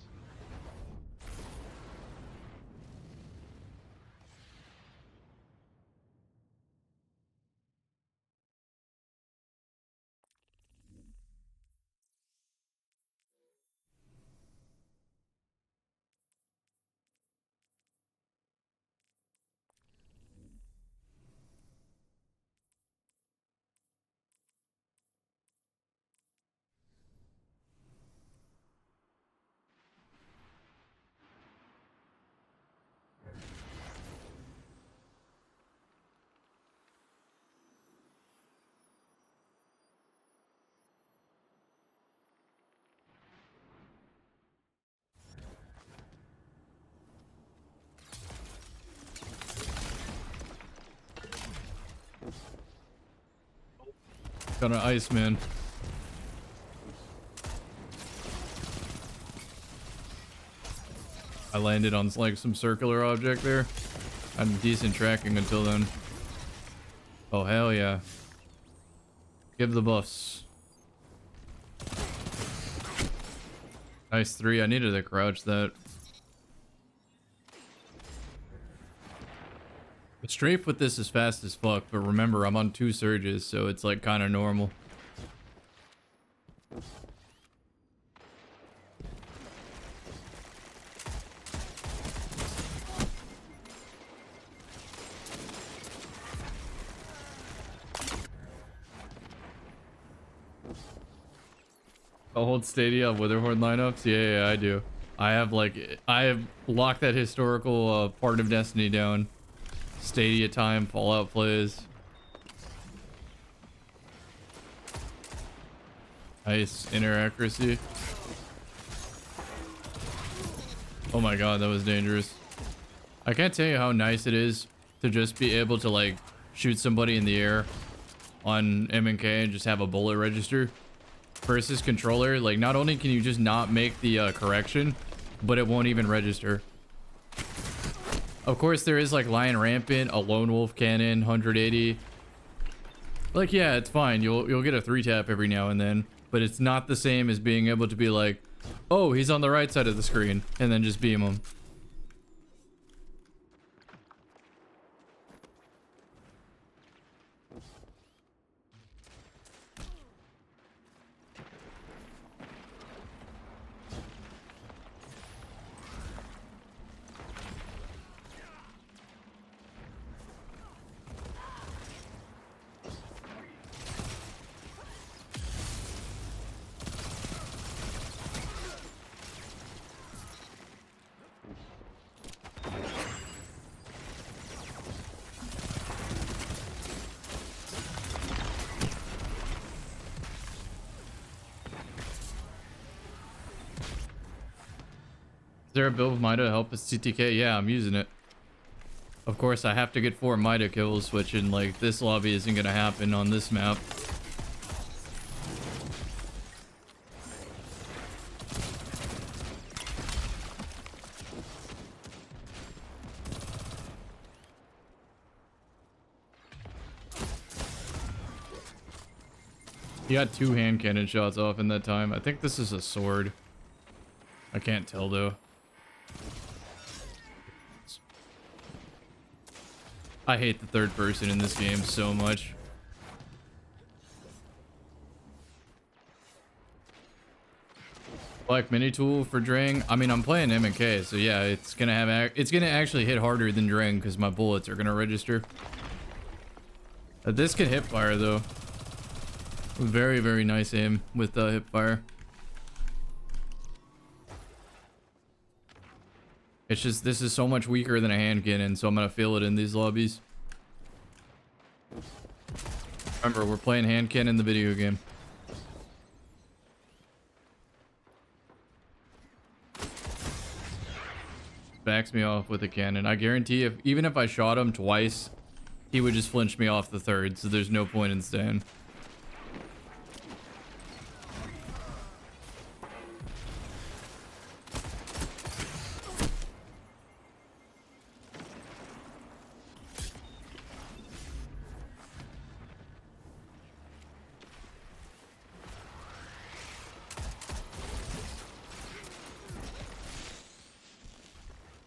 A: Got an Iceman. I landed on like some circular object there. I had decent tracking until then. Oh hell yeah. Give the buffs. Nice 3. I needed to crouch that. The strafe with this is fast as fuck, but remember I'm on 2 surges, so it's like kind of normal. I'll hold Stadia on Witherhorn lineups? Yeah, I do. I have locked that historical part of Destiny down. Stadia time, Fallout plays. Nice inner accuracy. Oh my god, that was dangerous. I can't tell you how nice it is to just be able to like shoot somebody in the air on M&K and just have a bullet register versus controller. Like, not only can you just not make the correction, but it won't even register. Of course, there is like Lion Rampant, a Lone Wolf Cannon, 180. Like, yeah, it's fine. You'll get a 3-tap every now and then, but it's not the same as being able to be like, oh, he's on the right side of the screen, and then just beam him. Is there a build with Mida to help with CTK? Yeah, I'm using it. Of course, I have to get 4 Mida kills, which in like this lobby isn't gonna happen on this map. He got 2 hand cannon shots off in that time. I think this is a sword. I can't tell though. I hate the third person in this game so much. Black mini tool for Drang. I mean, I'm playing M&K, so yeah, it's gonna actually hit harder than Drang because my bullets are gonna register. This can hip fire though. Very, very nice aim with hip fire. It's just, this is so much weaker than a hand cannon, so I'm gonna feel it in these lobbies. Remember, we're playing hand cannon in the video game. Backs me off with a cannon. I guarantee even if I shot him twice, he would just flinch me off the third, so there's no point in staying.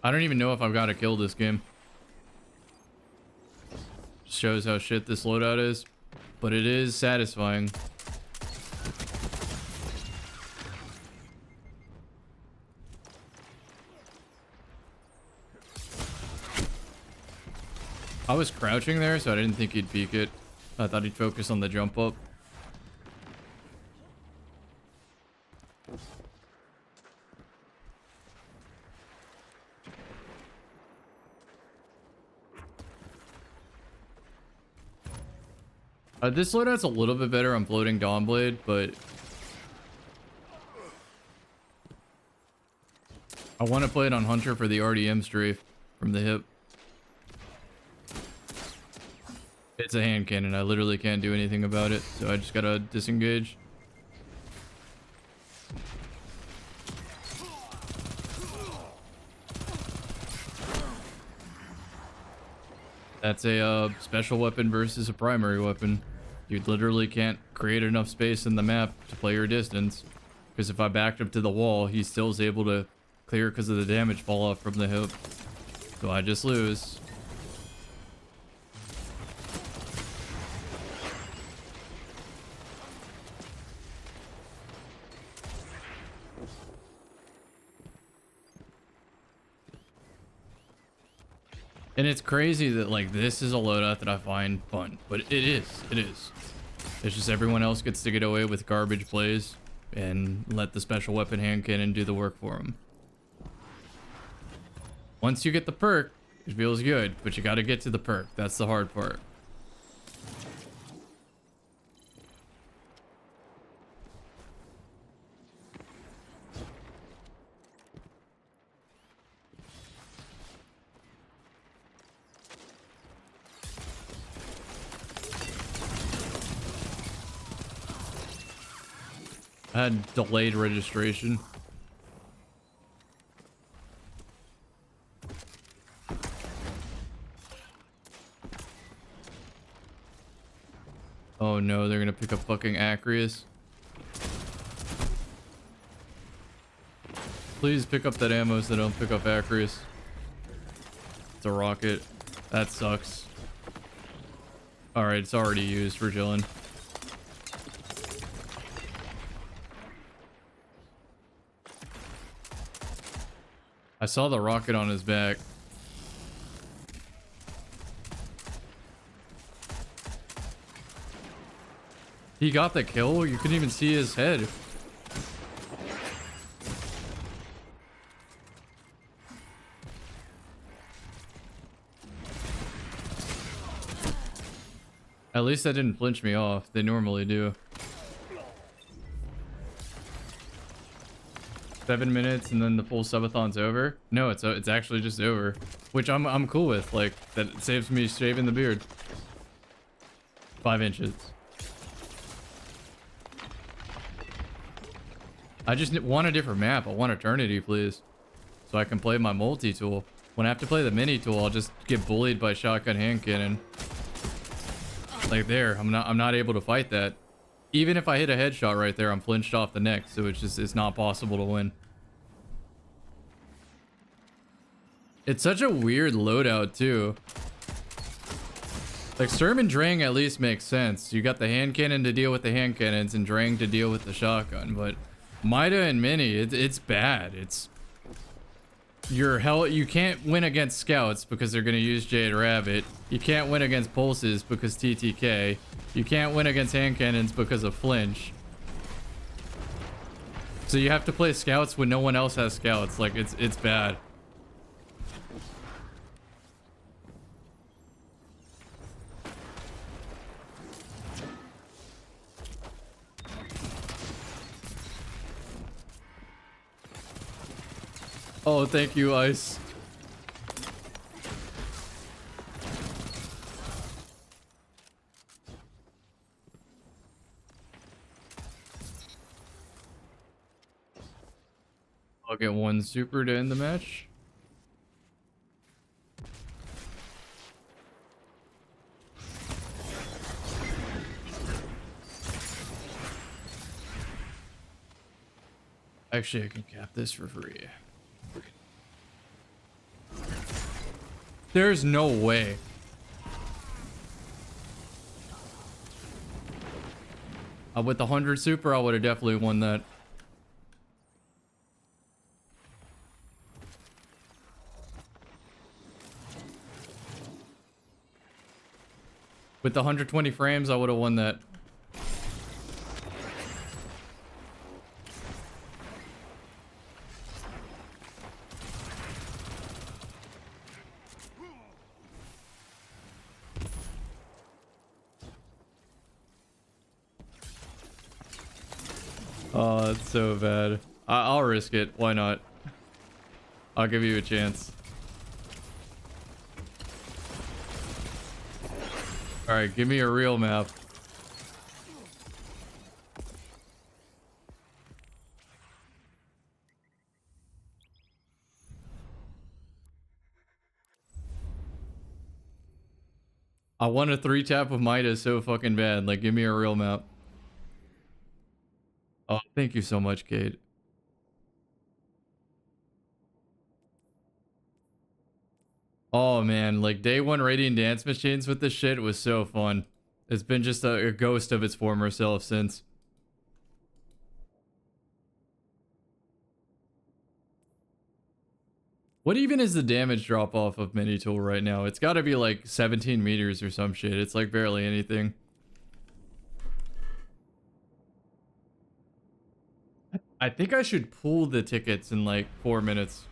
A: I don't even know if I've got to kill this game. Shows how shit this loadout is, but it is satisfying. I was crouching there, so I didn't think he'd peek it. I thought he'd focus on the jump up. This loadout's a little bit better on floating Dawnblade, but I want to play it on Hunter for the RDM strafe from the hip. It's a hand cannon. I literally can't do anything about it, so I just gotta disengage. That's a special weapon versus a primary weapon. You literally can't create enough space in the map to play your distance. Because if I backed up to the wall, he still is able to clear because of the damage fall off from the hip. So I just lose. And it's crazy that like this is a loadout that I find fun, but it is. It's just everyone else gets to get away with garbage plays and let the special weapon hand cannon do the work for them. Once you get the perk, it feels good, but you got to get to the perk. That's the hard part. I had delayed registration. Oh no, they're gonna pick up fucking Acreus. Please pick up that ammo so they don't pick up Acreus. It's a rocket. That sucks. Alright, it's already used for chilling. I saw the rocket on his back. He got the kill? You couldn't even see his head. At least that didn't flinch me off. They normally do. 7 minutes and then the full subathon's over? No, it's actually just over, which I'm cool with. Like, that saves me shaving the beard. 5 inches. I just want a different map. I want Eternity, please, so I can play my multi-tool. When I have to play the mini-tool, I'll just get bullied by shotgun hand cannon. Like there, I'm not able to fight that. Even if I hit a headshot right there, I'm flinched off the neck, so it's not possible to win. It's such a weird loadout too. Like Sturm and Drang at least makes sense. You got the hand cannon to deal with the hand cannons and Drang to deal with the shotgun, but Mida and Mini, it's bad. It's you can't win against scouts because they're gonna use Jade Rabbit. You can't win against pulses because TTK. You can't win against hand cannons because of flinch. So you have to play scouts when no one else has scouts. Like it's bad. Oh, thank you, Ice. I'll get one super to end the match. Actually, I can cap this for free. There's no way. With the 100 super, I would have definitely won that. With the 120 frames, I would have won that. Oh, that's so bad. I'll risk it. Why not? I'll give you a chance. Alright, give me a real map. I want a 3-tap of Midas so fucking bad. Like, give me a real map. Oh, thank you so much, Kate. Oh man, like day 1 Radiant Dance Machines with this shit was so fun. It's been just a ghost of its former self since. What even is the damage drop off of Mini Tool right now? It's gotta be like 17 meters or some shit. It's like barely anything. I think I should pull the tickets in like 4 minutes.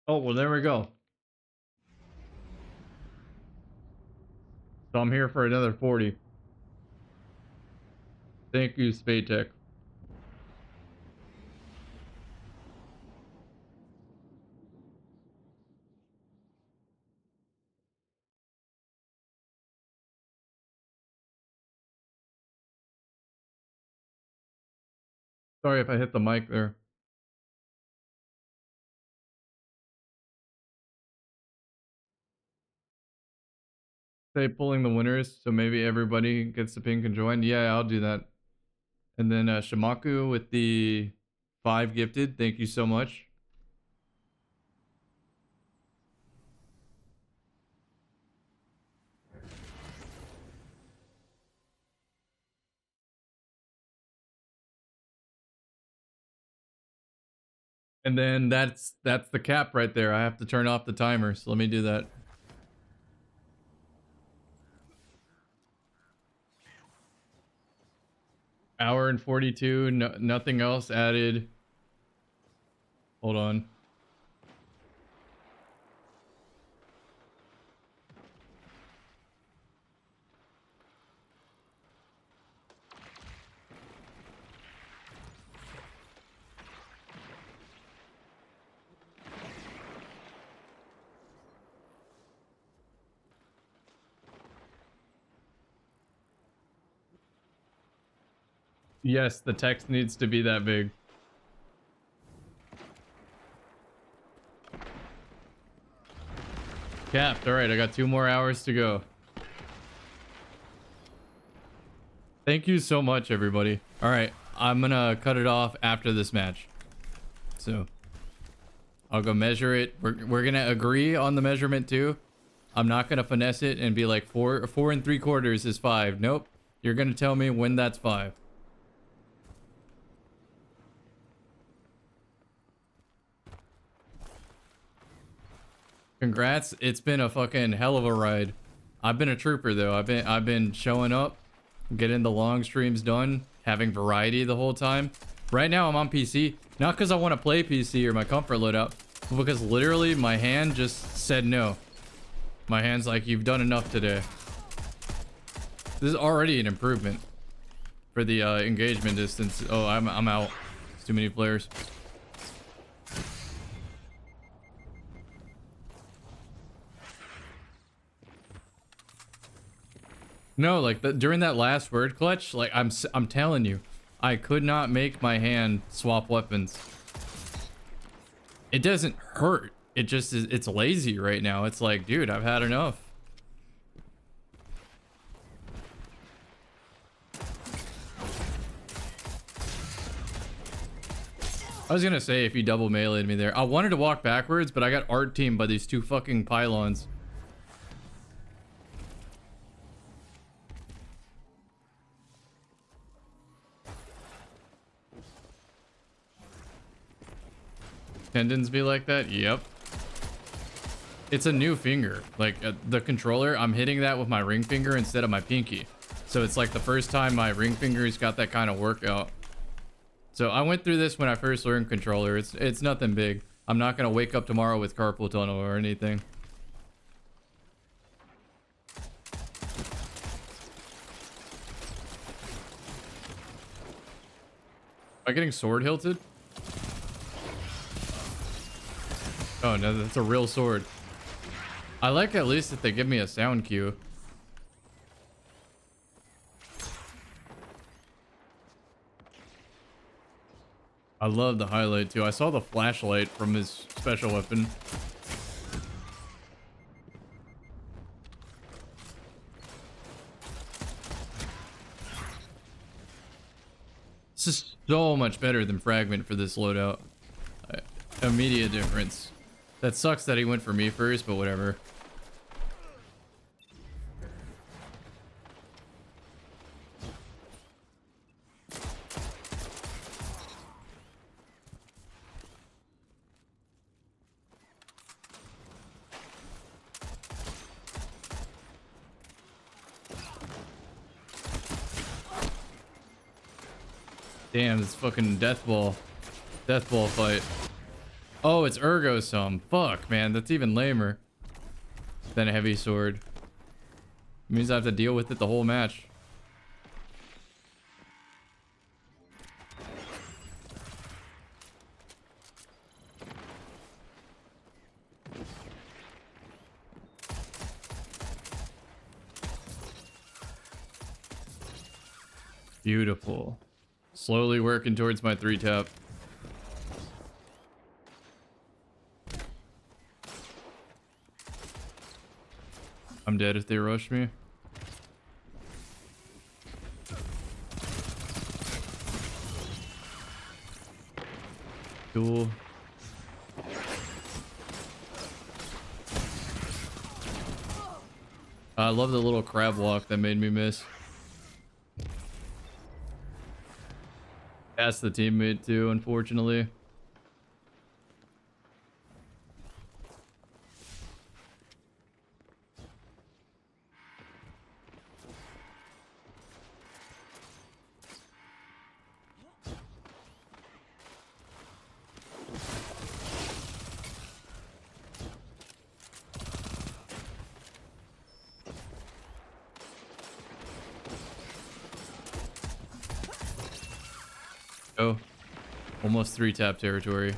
A: Oh, well, there we go. So I'm here for another 40. Thank you, Spadetech. Sorry if I hit the mic there. Say pulling the winners, so maybe everybody gets to pink and join. Yeah, I'll do that. And then Shimaku with the 5 gifted. Thank you so much. And then that's the cap right there. I have to turn off the timer, so let me do that. Hour and 42, no, nothing else added. Hold on. Yes, the text needs to be that big. Capped. All right, I got 2 more hours to go. Thank you so much, everybody. All right, I'm gonna cut it off after this match. So I'll go measure it. We're gonna agree on the measurement too. I'm not gonna finesse it and be like 4 3/4 is 5. Nope. You're gonna tell me when that's 5. Congrats. It's been a fucking hell of a ride. I've been a trooper though. I've been showing up, getting the long streams done, having variety the whole time. Right now I'm on PC, not because I want to play PC or my comfort loadout, but because literally my hand just said no. My hand's like, you've done enough today. This is already an improvement for the engagement distance. Oh, I'm out. It's too many players. No, like during that last word clutch, like I'm telling you, I could not make my hand swap weapons. It doesn't hurt. It just is, it's lazy right now. It's like, dude, I've had enough. I was gonna say if you double meleeed me there. I wanted to walk backwards, but I got art teamed by these 2 fucking pylons. Tendons be like that? Yep. It's a new finger. Like the controller, I'm hitting that with my ring finger instead of my pinky. So it's like the first time my ring finger's got that kind of workout. So I went through this when I first learned controller. It's nothing big. I'm not gonna wake up tomorrow with carpal tunnel or anything. Am I getting sword hilted? Oh no, that's a real sword. I like at least that they give me a sound cue. I love the highlight too. I saw the flashlight from his special weapon. This is so much better than Fragment for this loadout. Immediate difference. That sucks that he went for me first, but whatever. Damn, this fucking death ball fight. Oh, it's Ergo Sum. Fuck, man, that's even lamer than a heavy sword. It means I have to deal with it the whole match. Beautiful. Slowly working towards my 3-tap. I'm dead if they rush me. Cool. I love the little crab walk that made me miss. That's the teammate too, unfortunately. Oh, almost 3-tap territory.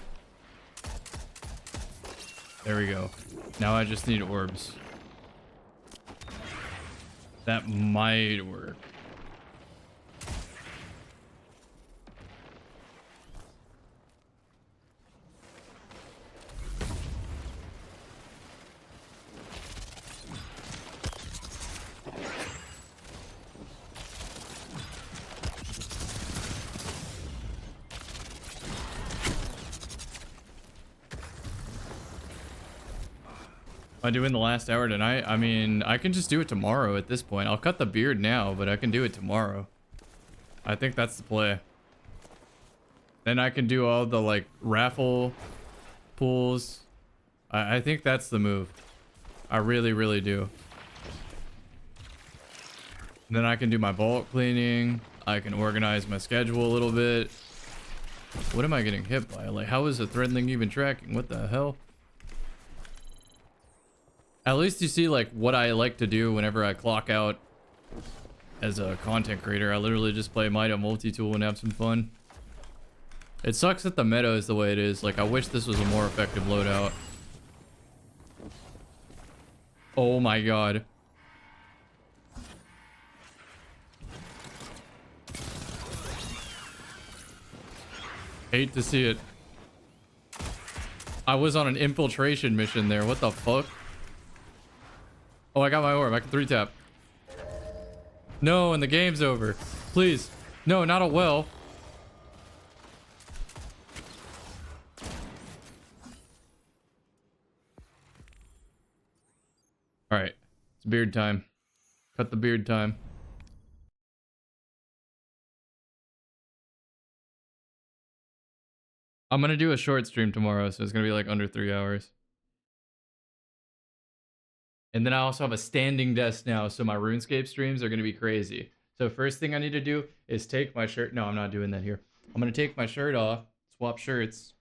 A: There we go. Now I just need orbs. That might work. Am I doing the last hour tonight? I mean, I can just do it tomorrow at this point. I'll cut the beard now, but I can do it tomorrow. I think that's the play. Then I can do all the, like, raffle pulls. I think that's the move. I really, really do. Then I can do my vault cleaning. I can organize my schedule a little bit. What am I getting hit by? Like, how is the thread link even tracking? What the hell? At least you see, like, what I like to do whenever I clock out as a content creator. I literally just play Mida multi-tool and have some fun. It sucks that the meta is the way it is. Like, I wish this was a more effective loadout. Oh my god. Hate to see it. I was on an infiltration mission there. What the fuck? Oh, I got my orb. I can 3-tap. No, and the game's over. Please. No, not a well. Alright. It's beard time. Cut the beard time. I'm gonna do a short stream tomorrow, so it's gonna be like under 3 hours. And then I also have a standing desk now, so my RuneScape streams are gonna be crazy. So first thing I need to do is take my shirt. No, I'm not doing that here. I'm gonna take my shirt off, swap shirts,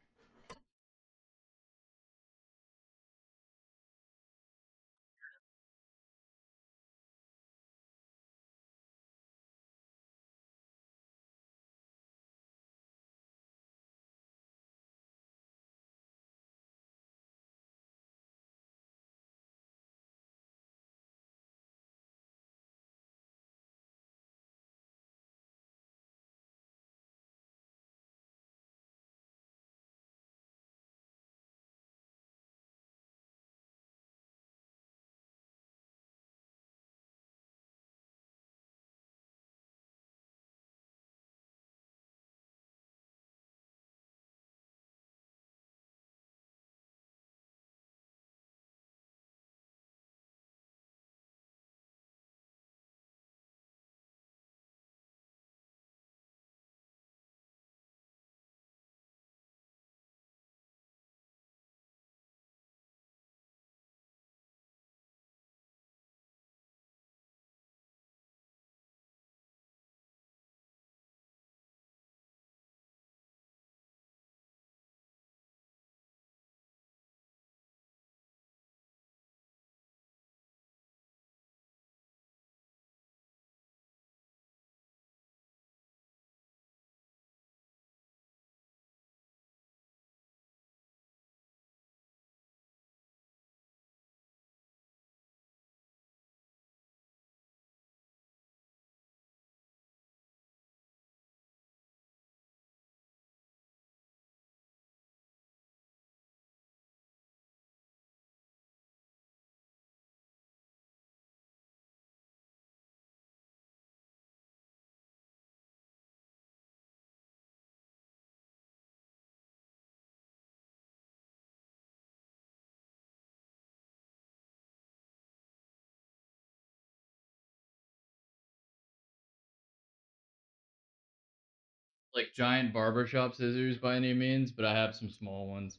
A: like giant barbershop scissors by any means, but I have some small ones.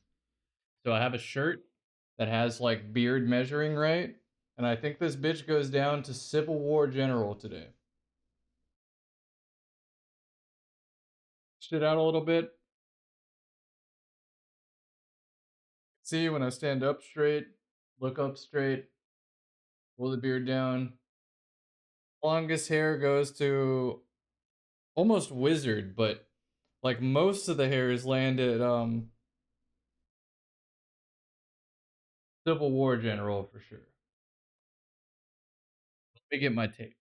A: So I have a shirt that has like beard measuring right, and I think this bitch goes down to Civil War General today. Shit out a little bit. See, when I stand up straight, look up straight, pull the beard down. Longest hair goes to almost wizard, but like most of the hairs land at Civil War General for sure. Let me get my tape.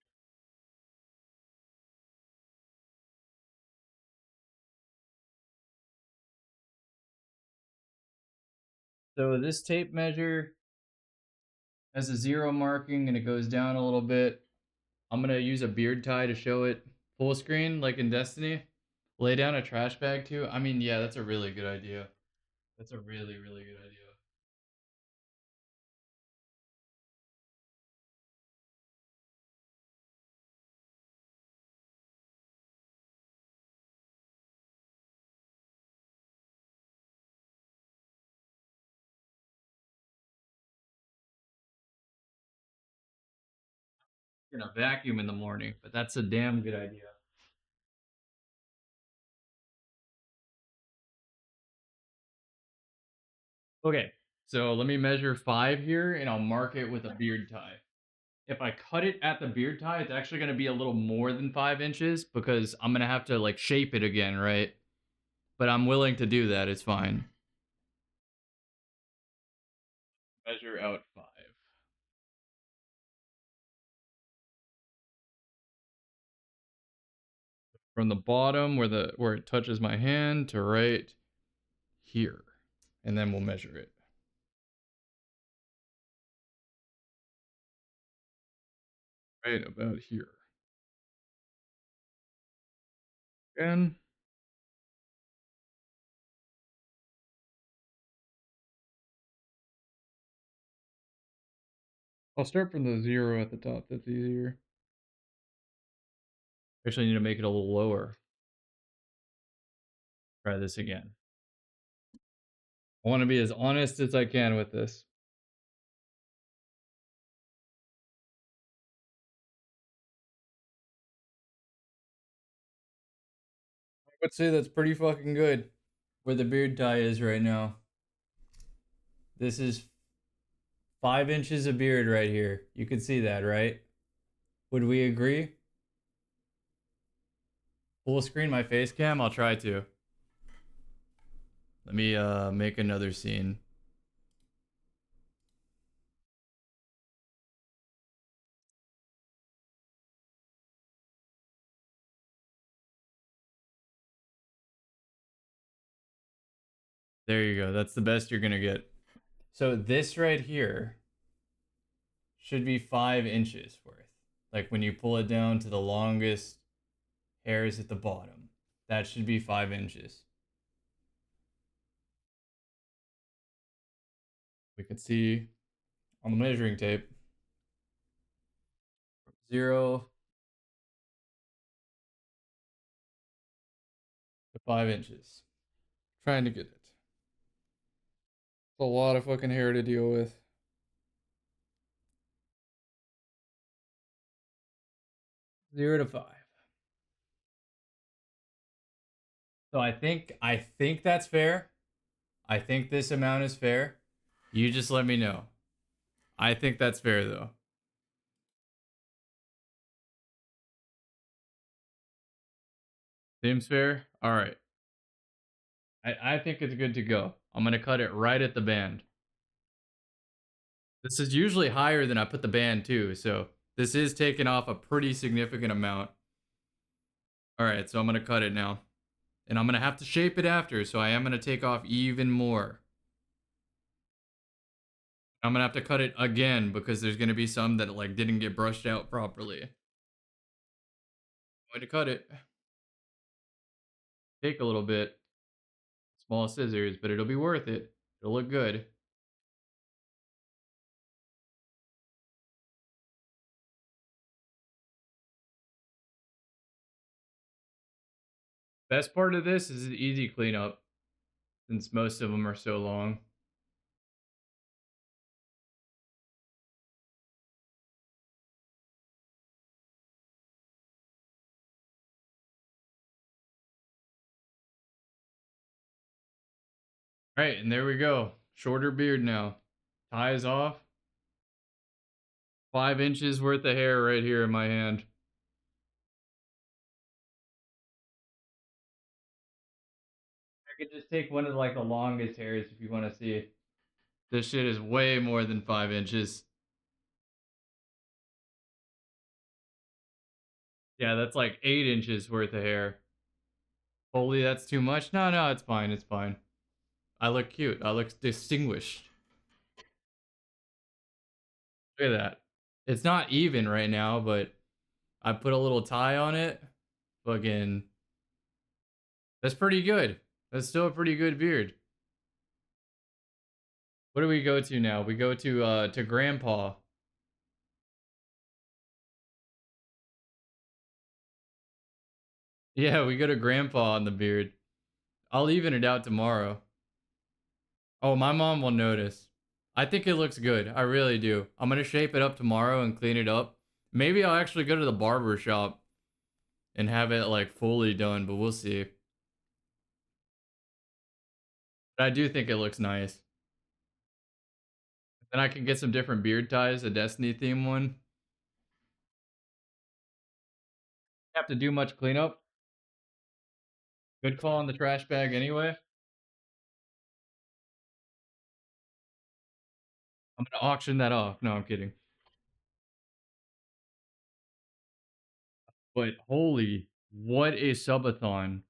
A: So this tape measure has a 0 marking and it goes down a little bit. I'm gonna use a beard tie to show it full screen like in Destiny. Lay down a trash bag too. I mean, yeah, that's a really good idea. That's a really, really good idea. Gonna vacuum in the morning, but that's a damn good idea. Okay, so let me measure 5 here and I'll mark it with a beard tie. If I cut it at the beard tie, it's actually gonna be a little more than 5 inches because I'm gonna have to like shape it again, right? But I'm willing to do that, it's fine. Measure out 5. From the bottom where it touches my hand to right here. And then we'll measure it. Right about here. Again. I'll start from the 0 at the top, that's easier. Actually, I need to make it a little lower. Try this again. I want to be as honest as I can with this. I would say that's pretty fucking good where the beard tie is right now. This is 5 inches of beard right here. You can see that, right? Would we agree? Full screen my face cam? I'll try to. Let me make another scene. There you go. That's the best you're gonna get. So this right here should be 5 inches worth. Like when you pull it down to the longest hairs at the bottom. That should be 5 inches. We can see on the measuring tape. 0 to 5 inches. Trying to get it. It's a lot of fucking hair to deal with. Zero to 5. So I think that's fair. I think this amount is fair. You just let me know. I think that's fair though. Seems fair? Alright. I think it's good to go. I'm gonna cut it right at the band. This is usually higher than I put the band too, so this is taking off a pretty significant amount. Alright, so I'm gonna cut it now. And I'm gonna have to shape it after, so I am gonna take off even more. I'm gonna have to cut it again because there's gonna be some that like didn't get brushed out properly. I'm going to cut it. Take a little bit. Small scissors, but it'll be worth it. It'll look good. Best part of this is the easy cleanup, since most of them are so long. All right, and there we go. Shorter beard now. Tie is off. 5 inches worth of hair right here in my hand. I could just take one of like the longest hairs if you want to see. This shit is way more than 5 inches. Yeah, that's like 8 inches worth of hair. Holy, that's too much? No, no, it's fine, it's fine. I look cute. I look distinguished. Look at that. It's not even right now, but I put a little tie on it. Fucking... That's pretty good. That's still a pretty good beard. What do we go to now? We go to Grandpa. Yeah, we go to Grandpa on the beard. I'll even it out tomorrow. Oh, my mom will notice. I think it looks good. I really do. I'm gonna shape it up tomorrow and clean it up. Maybe I'll actually go to the barber shop and have it like fully done, but we'll see. But I do think it looks nice. Then I can get some different beard ties, a Destiny theme one. Have to do much cleanup. Good call on the trash bag anyway. I'm gonna auction that off. No, I'm kidding. But holy, what a subathon.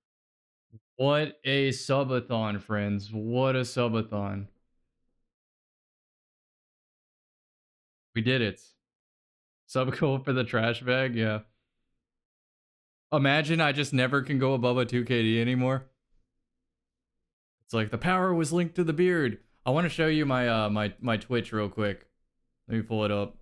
A: What a subathon, friends. What a subathon. We did it. Sub goal for the trash bag, yeah. Imagine I just never can go above a 2KD anymore. It's like the power was linked to the beard. I want to show you my my Twitch real quick. Let me pull it up.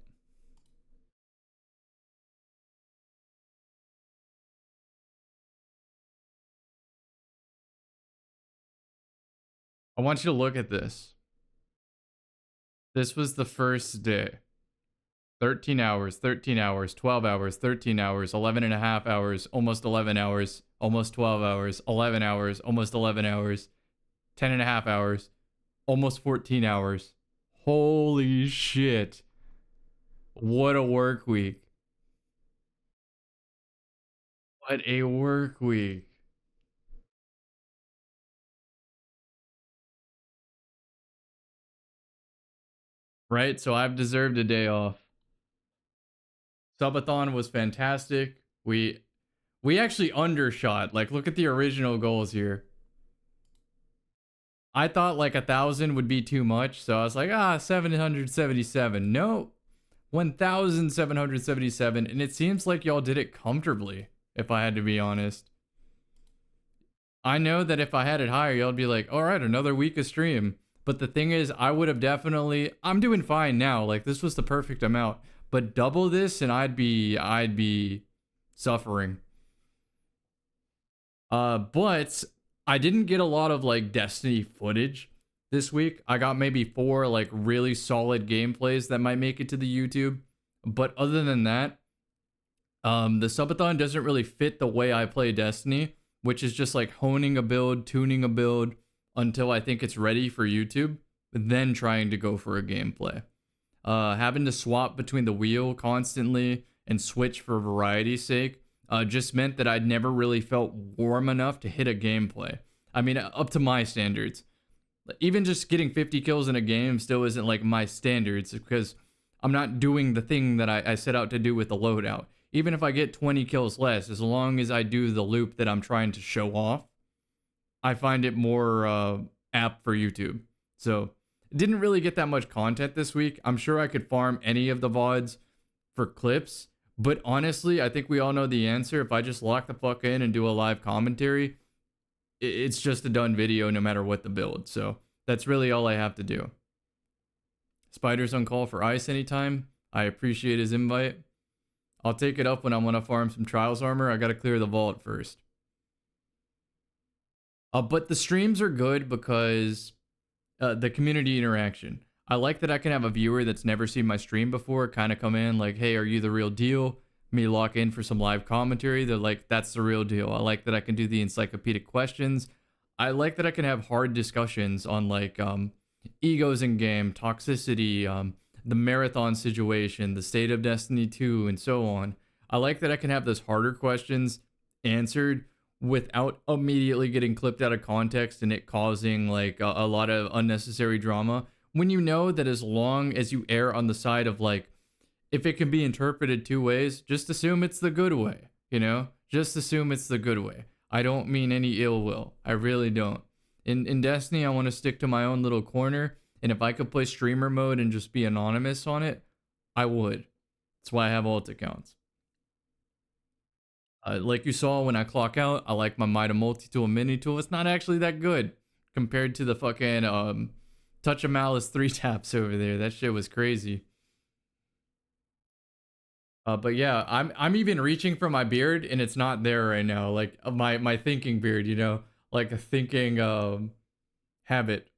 A: I want you to look at this. This was the first day. 13 hours, 13 hours, 12 hours, 13 hours, 11 and a half hours, almost 11 hours, almost 12 hours, 11 hours, almost 11 hours, 10 and a half hours, almost 14 hours. Holy shit. What a work week. What a work week. Right? So I've deserved a day off. Subathon was fantastic. We actually undershot. Like, look at the original goals here. I thought like 1,000 would be too much, so I was like, 777. No, 1,777, and it seems like y'all did it comfortably, if I had to be honest. I know that if I had it higher, y'all would be like, all right, another week of stream. But the thing is, I would have definitely, I'm doing fine now. Like, this was the perfect amount. But double this and I'd be suffering. But I didn't get a lot of like Destiny footage this week. I got maybe 4 like really solid gameplays that might make it to the YouTube. But other than that, the subathon doesn't really fit the way I play Destiny, which is just like honing a build, tuning a build until I think it's ready for YouTube, then trying to go for a gameplay. Having to swap between the wheel constantly and switch for variety's sake just meant that I'd never really felt warm enough to hit a gameplay. I mean, up to my standards. Even just getting 50 kills in a game still isn't like my standards because I'm not doing the thing that I set out to do with the loadout. Even if I get 20 kills less, as long as I do the loop that I'm trying to show off, I find it more apt for YouTube. So, didn't really get that much content this week. I'm sure I could farm any of the VODs for clips, but honestly, I think we all know the answer. If I just lock the fuck in and do a live commentary, it's just a done video no matter what the build. So, that's really all I have to do. Spider's on call for ice anytime. I appreciate his invite. I'll take it up when I want to farm some Trials armor. I gotta clear the vault first. But the streams are good because the community interaction. I like that I can have a viewer that's never seen my stream before kind of come in like, hey, are you the real deal? Me lock in for some live commentary. They're like, that's the real deal. I like that I can do the encyclopedic questions. I like that I can have hard discussions on like egos in game, toxicity, the marathon situation, the state of Destiny 2, and so on. I like that I can have those harder questions answered without immediately getting clipped out of context and it causing like a lot of unnecessary drama. When you know that as long as you err on the side of like, if it can be interpreted two ways, just assume it's the good way, you know? Just assume it's the good way. I don't mean any ill will. I really don't. In Destiny, I want to stick to my own little corner, and if I could play streamer mode and just be anonymous on it, I would. That's why I have alt accounts. Like you saw when I clock out, I like my Mida multi-tool mini tool. It's not actually that good compared to the fucking Touch of Malice 3 taps over there. That shit was crazy. But yeah, I'm even reaching for my beard and it's not there right now. Like my thinking beard, you know, like a thinking habit.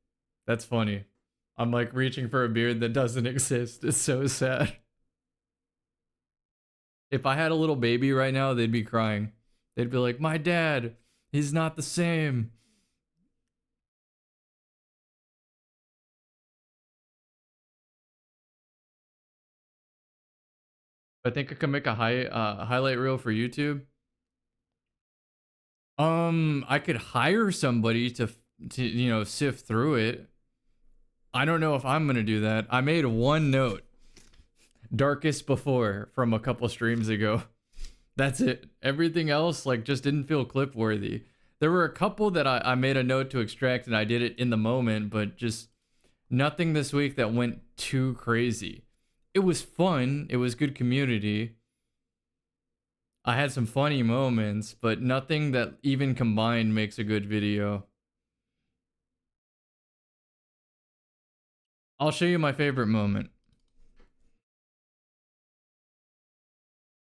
A: That's funny. I'm like reaching for a beard that doesn't exist. It's so sad. If I had a little baby right now, they'd be crying. They'd be like, my dad, he's not the same. I think I can make a highlight reel for YouTube. I could hire somebody to you know, sift through it. I don't know if I'm gonna do that. I made one note. Darkest Before from a couple streams ago. That's it. Everything else like just didn't feel clip worthy. There were a couple that I made a note to extract and I did it in the moment, but just nothing this week that went too crazy. It was fun. It was good community. I had some funny moments, but nothing that even combined makes a good video. I'll show you my favorite moment.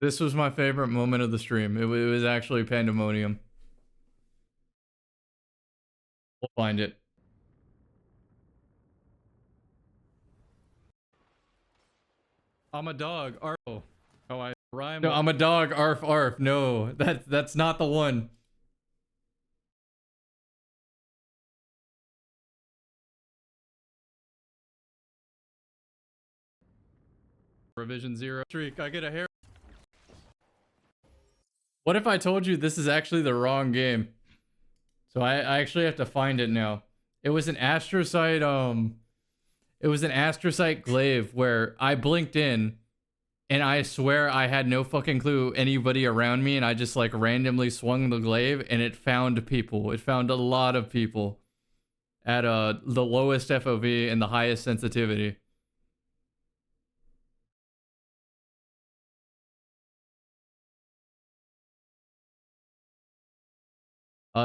A: This was my favorite moment of the stream. It was actually pandemonium. We'll find it. I'm a dog. Arf. Oh, I rhyme. No, I'm a dog. Arf arf. No, that's not the one. Revision 0 streak. I get a hair. What if I told you this is actually the wrong game? So I actually have to find it now. It was an astrocyte glaive where I blinked in and I swear I had no fucking clue anybody around me and I just like randomly swung the glaive and it found people. It found a lot of people at the lowest FOV and the highest sensitivity.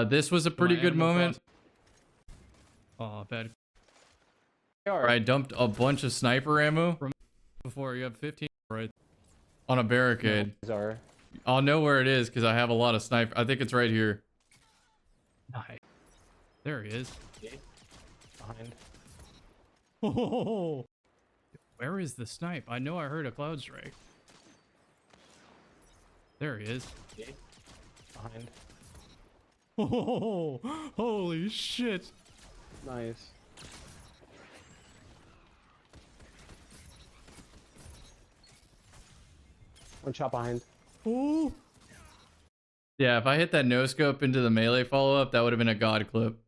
A: This was a pretty good moment. Oh, bad. I dumped a bunch of sniper ammo before. You have 15 right on a barricade.
M: No,
A: I'll know where it is because I have a lot of sniper. I think it's right here. Nice. There he is.
M: Behind.
A: Oh, where is the snipe? I know I heard a cloud strike. There he is.
M: Behind.
A: Oh, holy shit.
M: Nice. One shot behind.
A: Ooh. Yeah, if I hit that no scope into the melee follow-up, that would have been a god clip.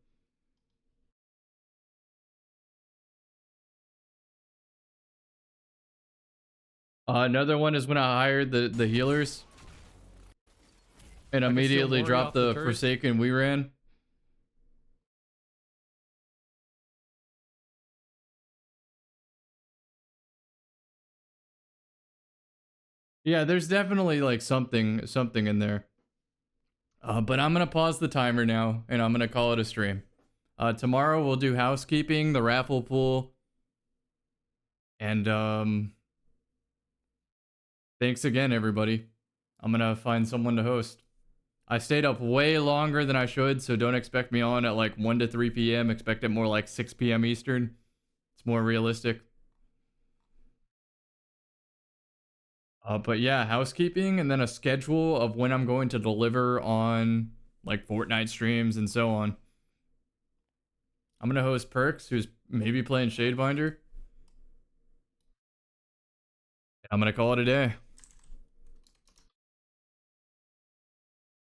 A: Another one is when I hired the healers and immediately dropped the Forsaken we ran. Yeah, there's definitely like something in there. But I'm gonna pause the timer now and I'm gonna call it a stream. Tomorrow we'll do housekeeping, the raffle pool, and thanks again everybody. I'm gonna find someone to host. I stayed up way longer than I should, so don't expect me on at like 1 to 3 p.m. Expect it more like 6 p.m. Eastern. It's more realistic. But yeah, housekeeping and then a schedule of when I'm going to deliver on like Fortnite streams and so on. I'm going to host Perks, who's maybe playing Shadebinder. I'm going to call it a day.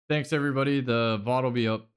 A: Thanks, everybody. The VOD will be up.